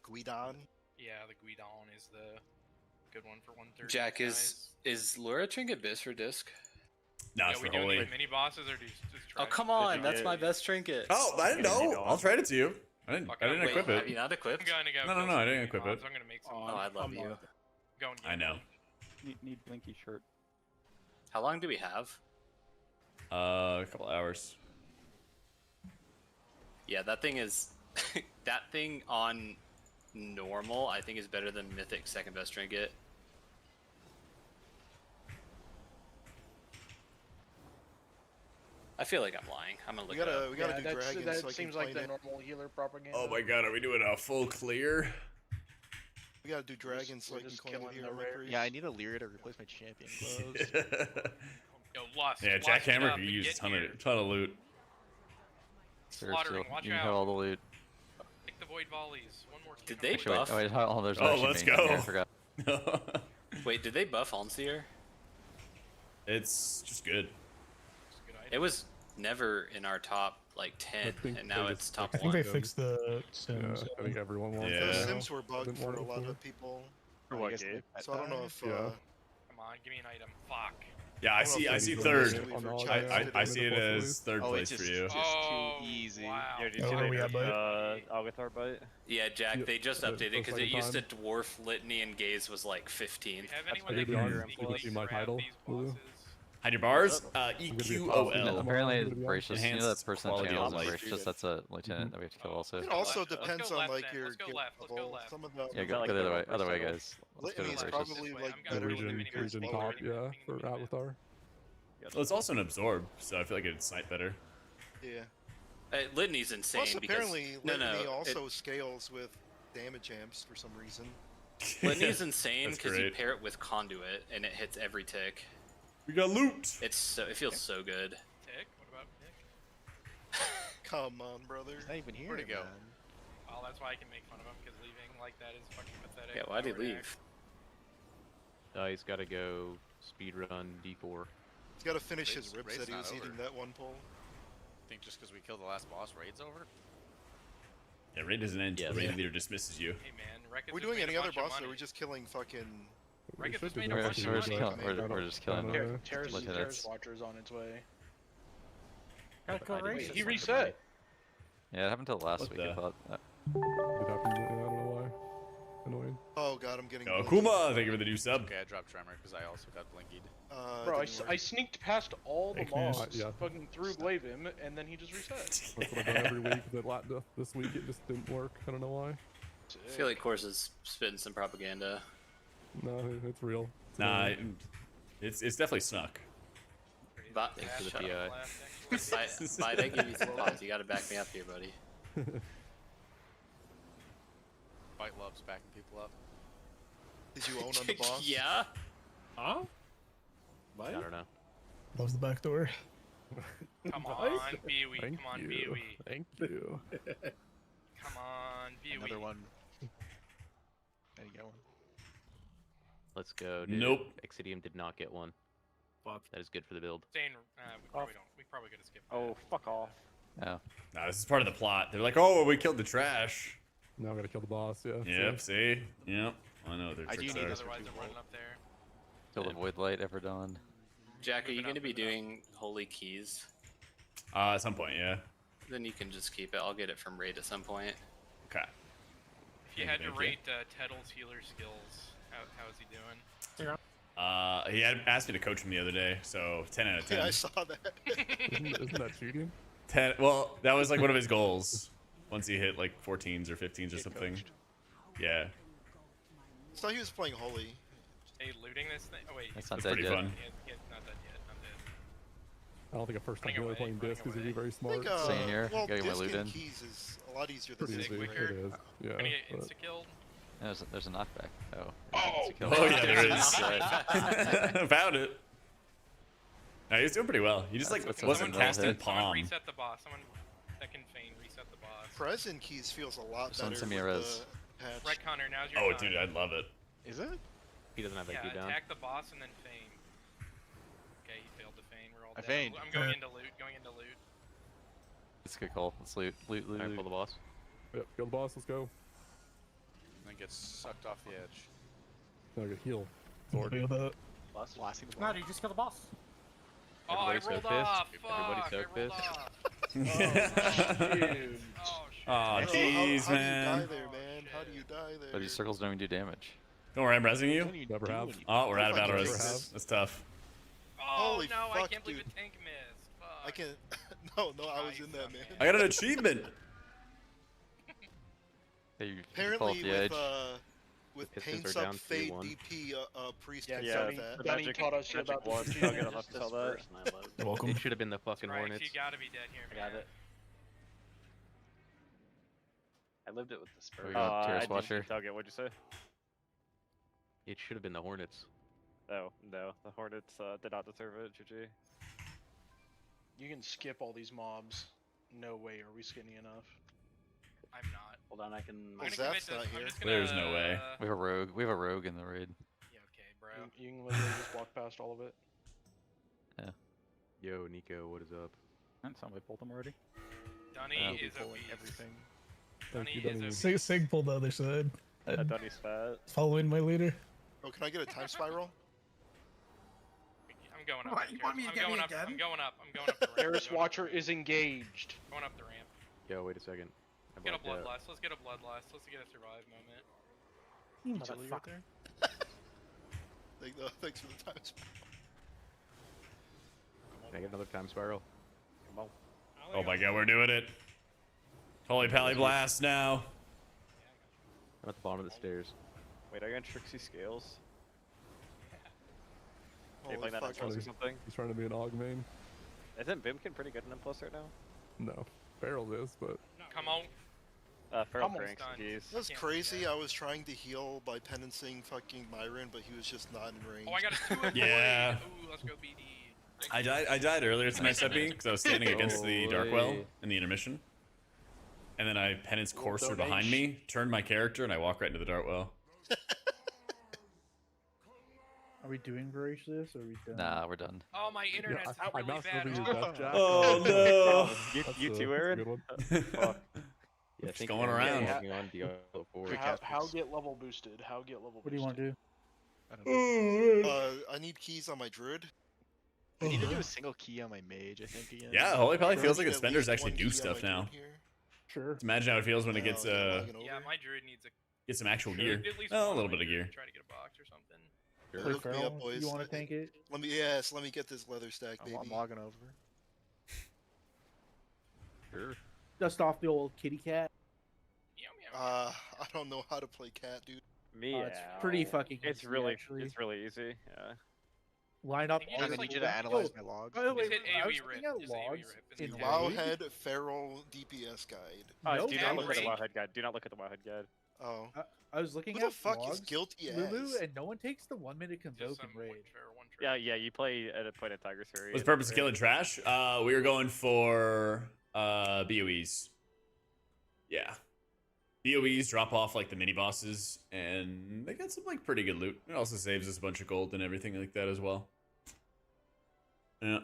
Guidon?
Yeah, the Guidon is the good one for 130.
Jack, is Lura Trinket bis for disc?
No,
Yeah,
it's
we
for
do
holy.
need mini bosses or just try
Oh come on, that's my best trinket.
Oh, I didn't know. I'll trade it to you. I didn't
Wait,
equip
Have you
it.
not equipped?
I'm gonna go.
No,
kill
I
some
didn't
mini
equip
mobs.
it.
I'm gonna make some.
Oh, I love you.
Go and get
I know.
Need Blinky shirt.
How long do we have?
A couple hours.
Yeah, that thing is that thing on normal. I think is better than Mythic second best trinket. I feel like I'm lying. I'm gonna look
We
it up.
gotta do
That
dragons so I can
seems
play
like the
it.
normal healer propaganda.
Oh my god, are we doing a full clear?
We gotta do dragons so I can
just
coin it
killing
here.
the rare.
Yeah, I need a Lyra to replace my champion gloves.
Yo, Lust.
Yeah,
Lust
Jack
it
Hammer
up
could
and
use
get
a
here.
ton of loot.
Slaughtering, watch
you
out.
have all the loot.
Take the void volleys. One more.
Did they
Actually,
buff?
wait, oh, there's
Oh,
actually
let's
main down here, I
go.
forgot.
Wait, did they buff Onseer?
It's just good.
It was never in our top like 10, and now it's top 1.
the Sims. I think everyone wants
Yeah.
it
The
now.
Sims were bugged
Didn't
for
want
a
it
lot
before.
of people.
For
I
what
guess
game?
so I don't know if.
Yeah.
Come on, give me an item. Fuck.
Yeah, I
don't know
see.
if
I
it's
see
really
third.
really for
I-
chat
I
today.
see it as third
Oh,
place
it's
for you.
just
Oh,
too easy.
wow.
Yeah, did you
Oh,
see
where we
the
at, bud?
Algathar bite?
Yeah, Jack,
Yep,
they just
the-
updated
the
because it
second
used to
time.
dwarf Litany and Gaze was like 15.
We have anyone
I
that
did
can
be honest,
sneakily
you can see my
grab
title,
these
Lulu.
bosses?
Hide your bars.
gonna be a
EQOL.
top
Apparently
I'm
it's
gonna be
voracious. You know
Enhanced
that person in
quality
channel
of
is
life.
voracious. That's a lieutenant that we have to kill also.
It also
Let's go
depends
left
on like
then.
your
Let's go
guild
left. Let's go
level.
left.
Some of the
Yeah, go
like
the
the
other way,
first
guys. Let's go to
Litany's
voracious.
probably
Wait,
like
I'm
The
gonna
better
go
when
to
you
the
region
mini
lower.
top, yeah, for Avatar.
Well, it's also an absorb, so I feel like it'd snipe better.
Yeah.
Litany's insane
Plus,
because
apparently,
no,
Litany
no,
also scales with damage amps for some reason.
Litany's insane
That's
because you
great.
pair it with Conduit and it hits every tick.
We got loot.
It feels so good.
Tick? What about Nick?
Come on, brother.
He's not even here.
Where'd he go?
man.
Well, that's why I can make fun of him, because leaving like that is fucking pathetic.
Yeah, why'd he
Overreact.
leave?
He's got to go speedrun D4.
He's got to finish his
Raid's-
ribs
Raid's
that he
not
was eating
over.
that one pole.
Think just because we killed the last boss, raid's over?
Yeah, raid doesn't end until
Yes.
the raid leader dismisses you.
Hey man, Rekka
Are we
just
doing
made
any
a
other
bunch of
bosses, or are
money.
we just killing fucking...
We
Rekka
should
just
be
made a
doing
bunch of
We're just
money.
killing. We're just killing.
I don't know.
Terrace
Lieutenants.
Watcher's on its way.
Wait,
He reset.
Yeah, it happened till last
What
week.
the-
I thought.
It happened, I don't know why. Annoying.
Oh god, I'm getting...
Oh,
blinky.
Kuma, thank you for the new sub.
Okay, I dropped Tremor because I also got blinkied.
Bro, I,
didn't work.
I sneaked past all the
Thanks, man.
mobs,
Yeah.
fucking threw glaive him, and then he just reset.
That's what I've done every week, but this week it just didn't work. I don't know why.
I feel like Course is spitting some propaganda.
No, it's real. It's
Nah,
annoying.
it's definitely snuck.
But
for the
shut
PI.
up. Bite, I give you some pots. You gotta back me up here, buddy.
Fight loves backing people up.
Did you own on the boss?
Yeah.
Huh?
I don't know.
Close the back door.
Come on, Pee-wee.
Thank
Come on,
you.
Pee-wee.
Thank you.
Come on, Pee-wee.
Another one. There you go.
Let's go. Dude.
Nope.
Exidium did not get one.
Fuck.
That is good for the build.
Staying, we probably don't. We probably could have skipped that.
Oh, fuck off.
Yeah.
Nah, this is part of the plot. They're like, oh, well, we killed the trash.
Now I gotta kill the boss, yeah.
Yep, see? Yep. I know, they're
I do
tricks
need
are.
this.
Otherwise, I'm running up there.
Kill the void light ever done.
Jack, are you gonna be doing Holy Keys?
At some point, yeah.
Then you can just keep it. I'll get it from Raid at some point.
Okay.
If you had to
Thank you.
rate Tedles' healer skills, how is he doing?
He had asked me to coach him the other day, so 10 out of 10.
Yeah, I saw that.
Isn't that cheating?
10. Well, that was like one of his goals. Once he hit like 14s or 15s or something.
coached.
Yeah.
I thought he was playing Holy.
Hey, looting this thing? Oh, wait.
That's
he's
not
That's
dead
pretty
yet.
fun.
not dead yet. Not dead.
I don't think a first time
Running
healer
away,
playing
running
disc is gonna
away.
be very
I
smart.
think,
Same here.
well,
Gotta get my
disc
loot
and
in.
keys is a lot easier than
Pretty
disc.
easy.
quicker.
It is. Yeah.
Gonna get
but-
insta-killed?
There's a knockback. Oh.
Oh!
Oh, yeah, there is. Found it. No, he was doing pretty well. He just like
That's
wasn't
someone
casting
hit.
Someone
palm.
reset the boss. Someone that can feign reset the boss.
Present keys feels a lot
Someone
better
send me a
with
res.
the patch.
Red Connor, now's your
Oh,
time.
dude, I love it.
Is it?
He doesn't have that
Yeah,
key down.
attack the boss and then feign. Okay, he failed to feign. We're all
I
dead.
feigned.
I'm going into loot. Going into loot.
It's a good call. Let's loot. Loot.
Alright, pull the boss.
Yep, kill the boss. Let's go.
And then gets sucked off the edge.
Now I get heal. Sword.
Blasting the
No,
boss.
dude, just kill the boss.
Oh, I
Everybody's so
rolled
pissed.
off.
Everybody's so
Fuck, I rolled
pissed.
off.
Dude.
Oh, shit.
Aw,
Bro,
jeez,
how
man.
do you die there, man? How do you die there?
But these circles don't even do damage.
Don't worry, I'm resing you.
What do you
Never
do
have.
when you-
Oh, we're out of
If I
battle
can
res.
fix this.
That's tough.
Oh,
Holy
no, I
fuck,
can't believe
dude.
a tank missed. Fuck.
I can't. No, I was in that, man.
I got an achievement.
Hey, you fall
Apparently,
off the edge.
with
The Pistons
pain
are
sub
down
fade
2-1.
DP, priest
Yeah,
can
Yeah,
set
Dunny-
that.
the
Dunny
magic,
taught us
magic
about the
one.
strategy
I'll get enough to tell that.
You're welcome.
It should have been the fucking
Strikes,
Hornets.
you gotta be dead here,
I
man.
got it. I lived it with the Spurs.
we got Terrace
I didn't
Watcher?
tug it. What'd you say?
It should have been the Hornets.
Oh, no. The Hornets did not deserve it, GG.
You can skip all these mobs. no way are we skinny enough.
I'm not.
Hold on, I can.
Well, Zep's not here.
There's no way.
We have a rogue. We have a rogue in the raid.
Yeah, okay, bro.
You can literally just walk past all of it.
Yeah.
Yo, Nico, what is up?
Somebody pulled him already.
Dunny is
pulling
obese.
everything.
Dunny
Thank you,
is
Dunny.
obese.
Sig pulled the other side.
Dunny's fat.
Following my leader.
Oh, can I get a time spiral?
I'm going up.
What, you want me to
I'm
get me
going up.
again?
I'm going up. I'm going up the ramp.
Eris Watcher is engaged.
Going up the ramp.
Yo, wait a second.
Let's get a bloodlust. Let's get a bloodlust. Let's get a survive moment.
Chili right there. Thanks for the time spiral.
Can I get another time spiral?
Come on.
Oh my god, we're doing it. Holy Pally Blast now.
I'm at the bottom of the stairs.
Wait, are you on Trixie Scales? Are you
Holy
playing that
fuck.
on Plus or something?
He's trying to be an aug main.
Isn't Bimkin pretty good in M+ right now?
No. Feral is, but...
Come on.
Feral
Almost
cranks,
done.
jeez.
That's crazy. I was trying to heal by penencing fucking Myron, but he was just not in range.
Oh, I got a 2 of
Yeah.
Ooh, let's go BD.
I died earlier tonight, Seppi, because I was standing against the dark well in the intermission. And then I penance Courser behind me, turned my character, and I walk right into the dark well.
Are we doing Voracious or are we done?
Nah, we're done.
Oh, my internet's
I'm
really
not
bad.
slipping your death, Jack.
Oh no!
You too, Aaron?
Yeah, I think
going
Aaron's
around.
working on Diablo 4.
How get level boosted? How get level boosted?
What do you want to do?
I don't know. I need keys on my druid.
I need to do a single key on my mage, I think, again.
Yeah, Holy Pally feels like
At
its spenders
least
actually
one
do
key on
stuff
my
now.
druid here.
Sure.
Just imagine how it feels when it
No,
gets
I'm lagging over.
Yeah, my druid needs a.
Get some actual
Sure,
gear.
at least
Oh, a
one
little
my
bit of
druid
gear.
Try to get a box or something.
Yeah,
Play
hook me
Feral?
up, boys.
You want to tank it?
Let me get this leather stack, baby.
I'm logging over.
Sure.
Dust off the old kitty cat.
I don't know how to play cat, dude.
Me,
It's pretty fucking
It's
easy,
really,
actually.
it's really easy. Yeah.
Line up
You
all
just,
the
I
like,
need you
people.
to analyze
Oh,
my logs.
by the way,
Just hit
I was
AoE
looking
rip.
at
Just AoE
logs
rip.
in
It's
Raid.
Wowhead Feral DPS guide.
No
do not look at the
range.
Wowhead guide. Do not look at the Wowhead guide.
Oh.
I was looking
Who the
at
fuck
logs,
is guilty
Lulu,
ass?
and no one takes the 1 minute convoke
Just
in
some
Raid.
one fair, one true.
Yeah, you play at a point in Tiger's Fury.
What's
and
the purpose of
Raid.
killing trash? We were going for BOEs. Yeah. BOEs drop off like the mini bosses, and they got some like pretty good loot. It also saves us a bunch of gold and everything like that as well. Yeah.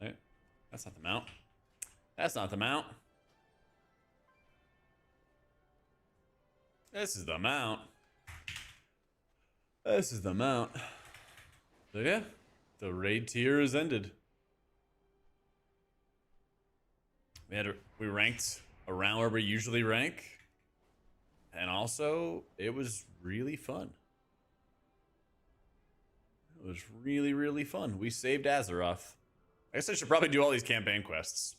Right. That's not the mount. That's not the mount. This is the mount. This is the mount. So yeah, the raid tier is ended. We ranked around where we usually rank, and also it was really fun. It was really, really fun. We saved Azeroth. I guess I should probably do all these campaign quests.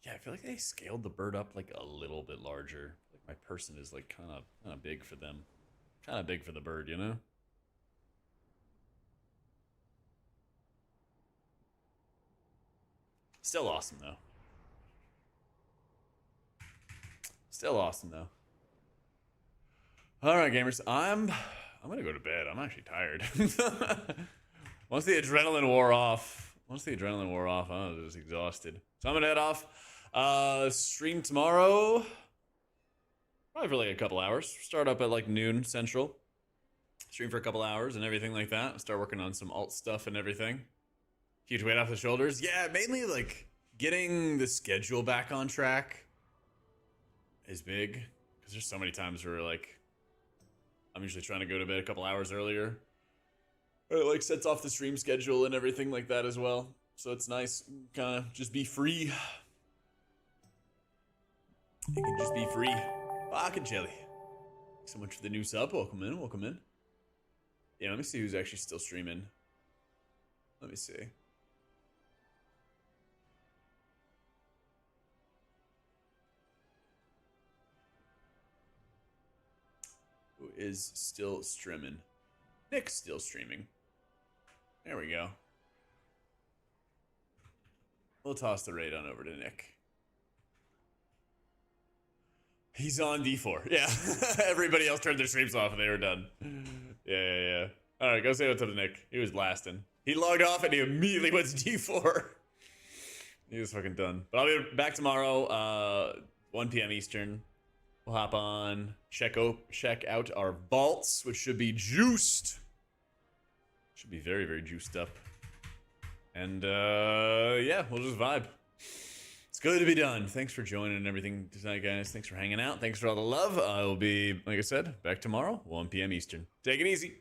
Yeah, I feel like they scaled the bird up like a little bit larger. Like my person is like kind of big for them. Kind of big for the bird, you know? Still awesome though. Still awesome though. All right, gamers. I'm gonna go to bed. I'm actually tired. Once the adrenaline wore off, I was just exhausted. So I'm gonna head off. Stream tomorrow. Probably for like a couple hours. Start up at like noon central. Stream for a couple hours and everything like that. Start working on some alt stuff and everything. Huge weight off the shoulders. Yeah, mainly like getting the schedule back on track is big. Because there's so many times where like I'm usually trying to go to bed a couple hours earlier. Or it like sets off the stream schedule and everything like that as well. So it's nice. Kind of just be free. You can just be free. Fucking jelly. Thanks so much for the new sub. Welcome in. Welcome in. Yeah, let me see who's actually still streaming. Let me see. Who is still streaming? Nick's still streaming. There we go. We'll toss the raid on over to Nick. He's on D4. Yeah. Everybody else turned their streams off and they were done. Yeah. All right, go say what's up to Nick. He was blasting. He logged off and he immediately went to D4. He was fucking done. But I'll be back tomorrow, 1 p.m. Eastern. We'll hop on, check out our vaults, which should be juiced. Should be very, very juiced up. And yeah, we'll just vibe. It's good to be done. Thanks for joining and everything tonight, guys. Thanks for hanging out. Thanks for all the love. I will be, like I said, back tomorrow, 1 p.m. Eastern. Take it easy.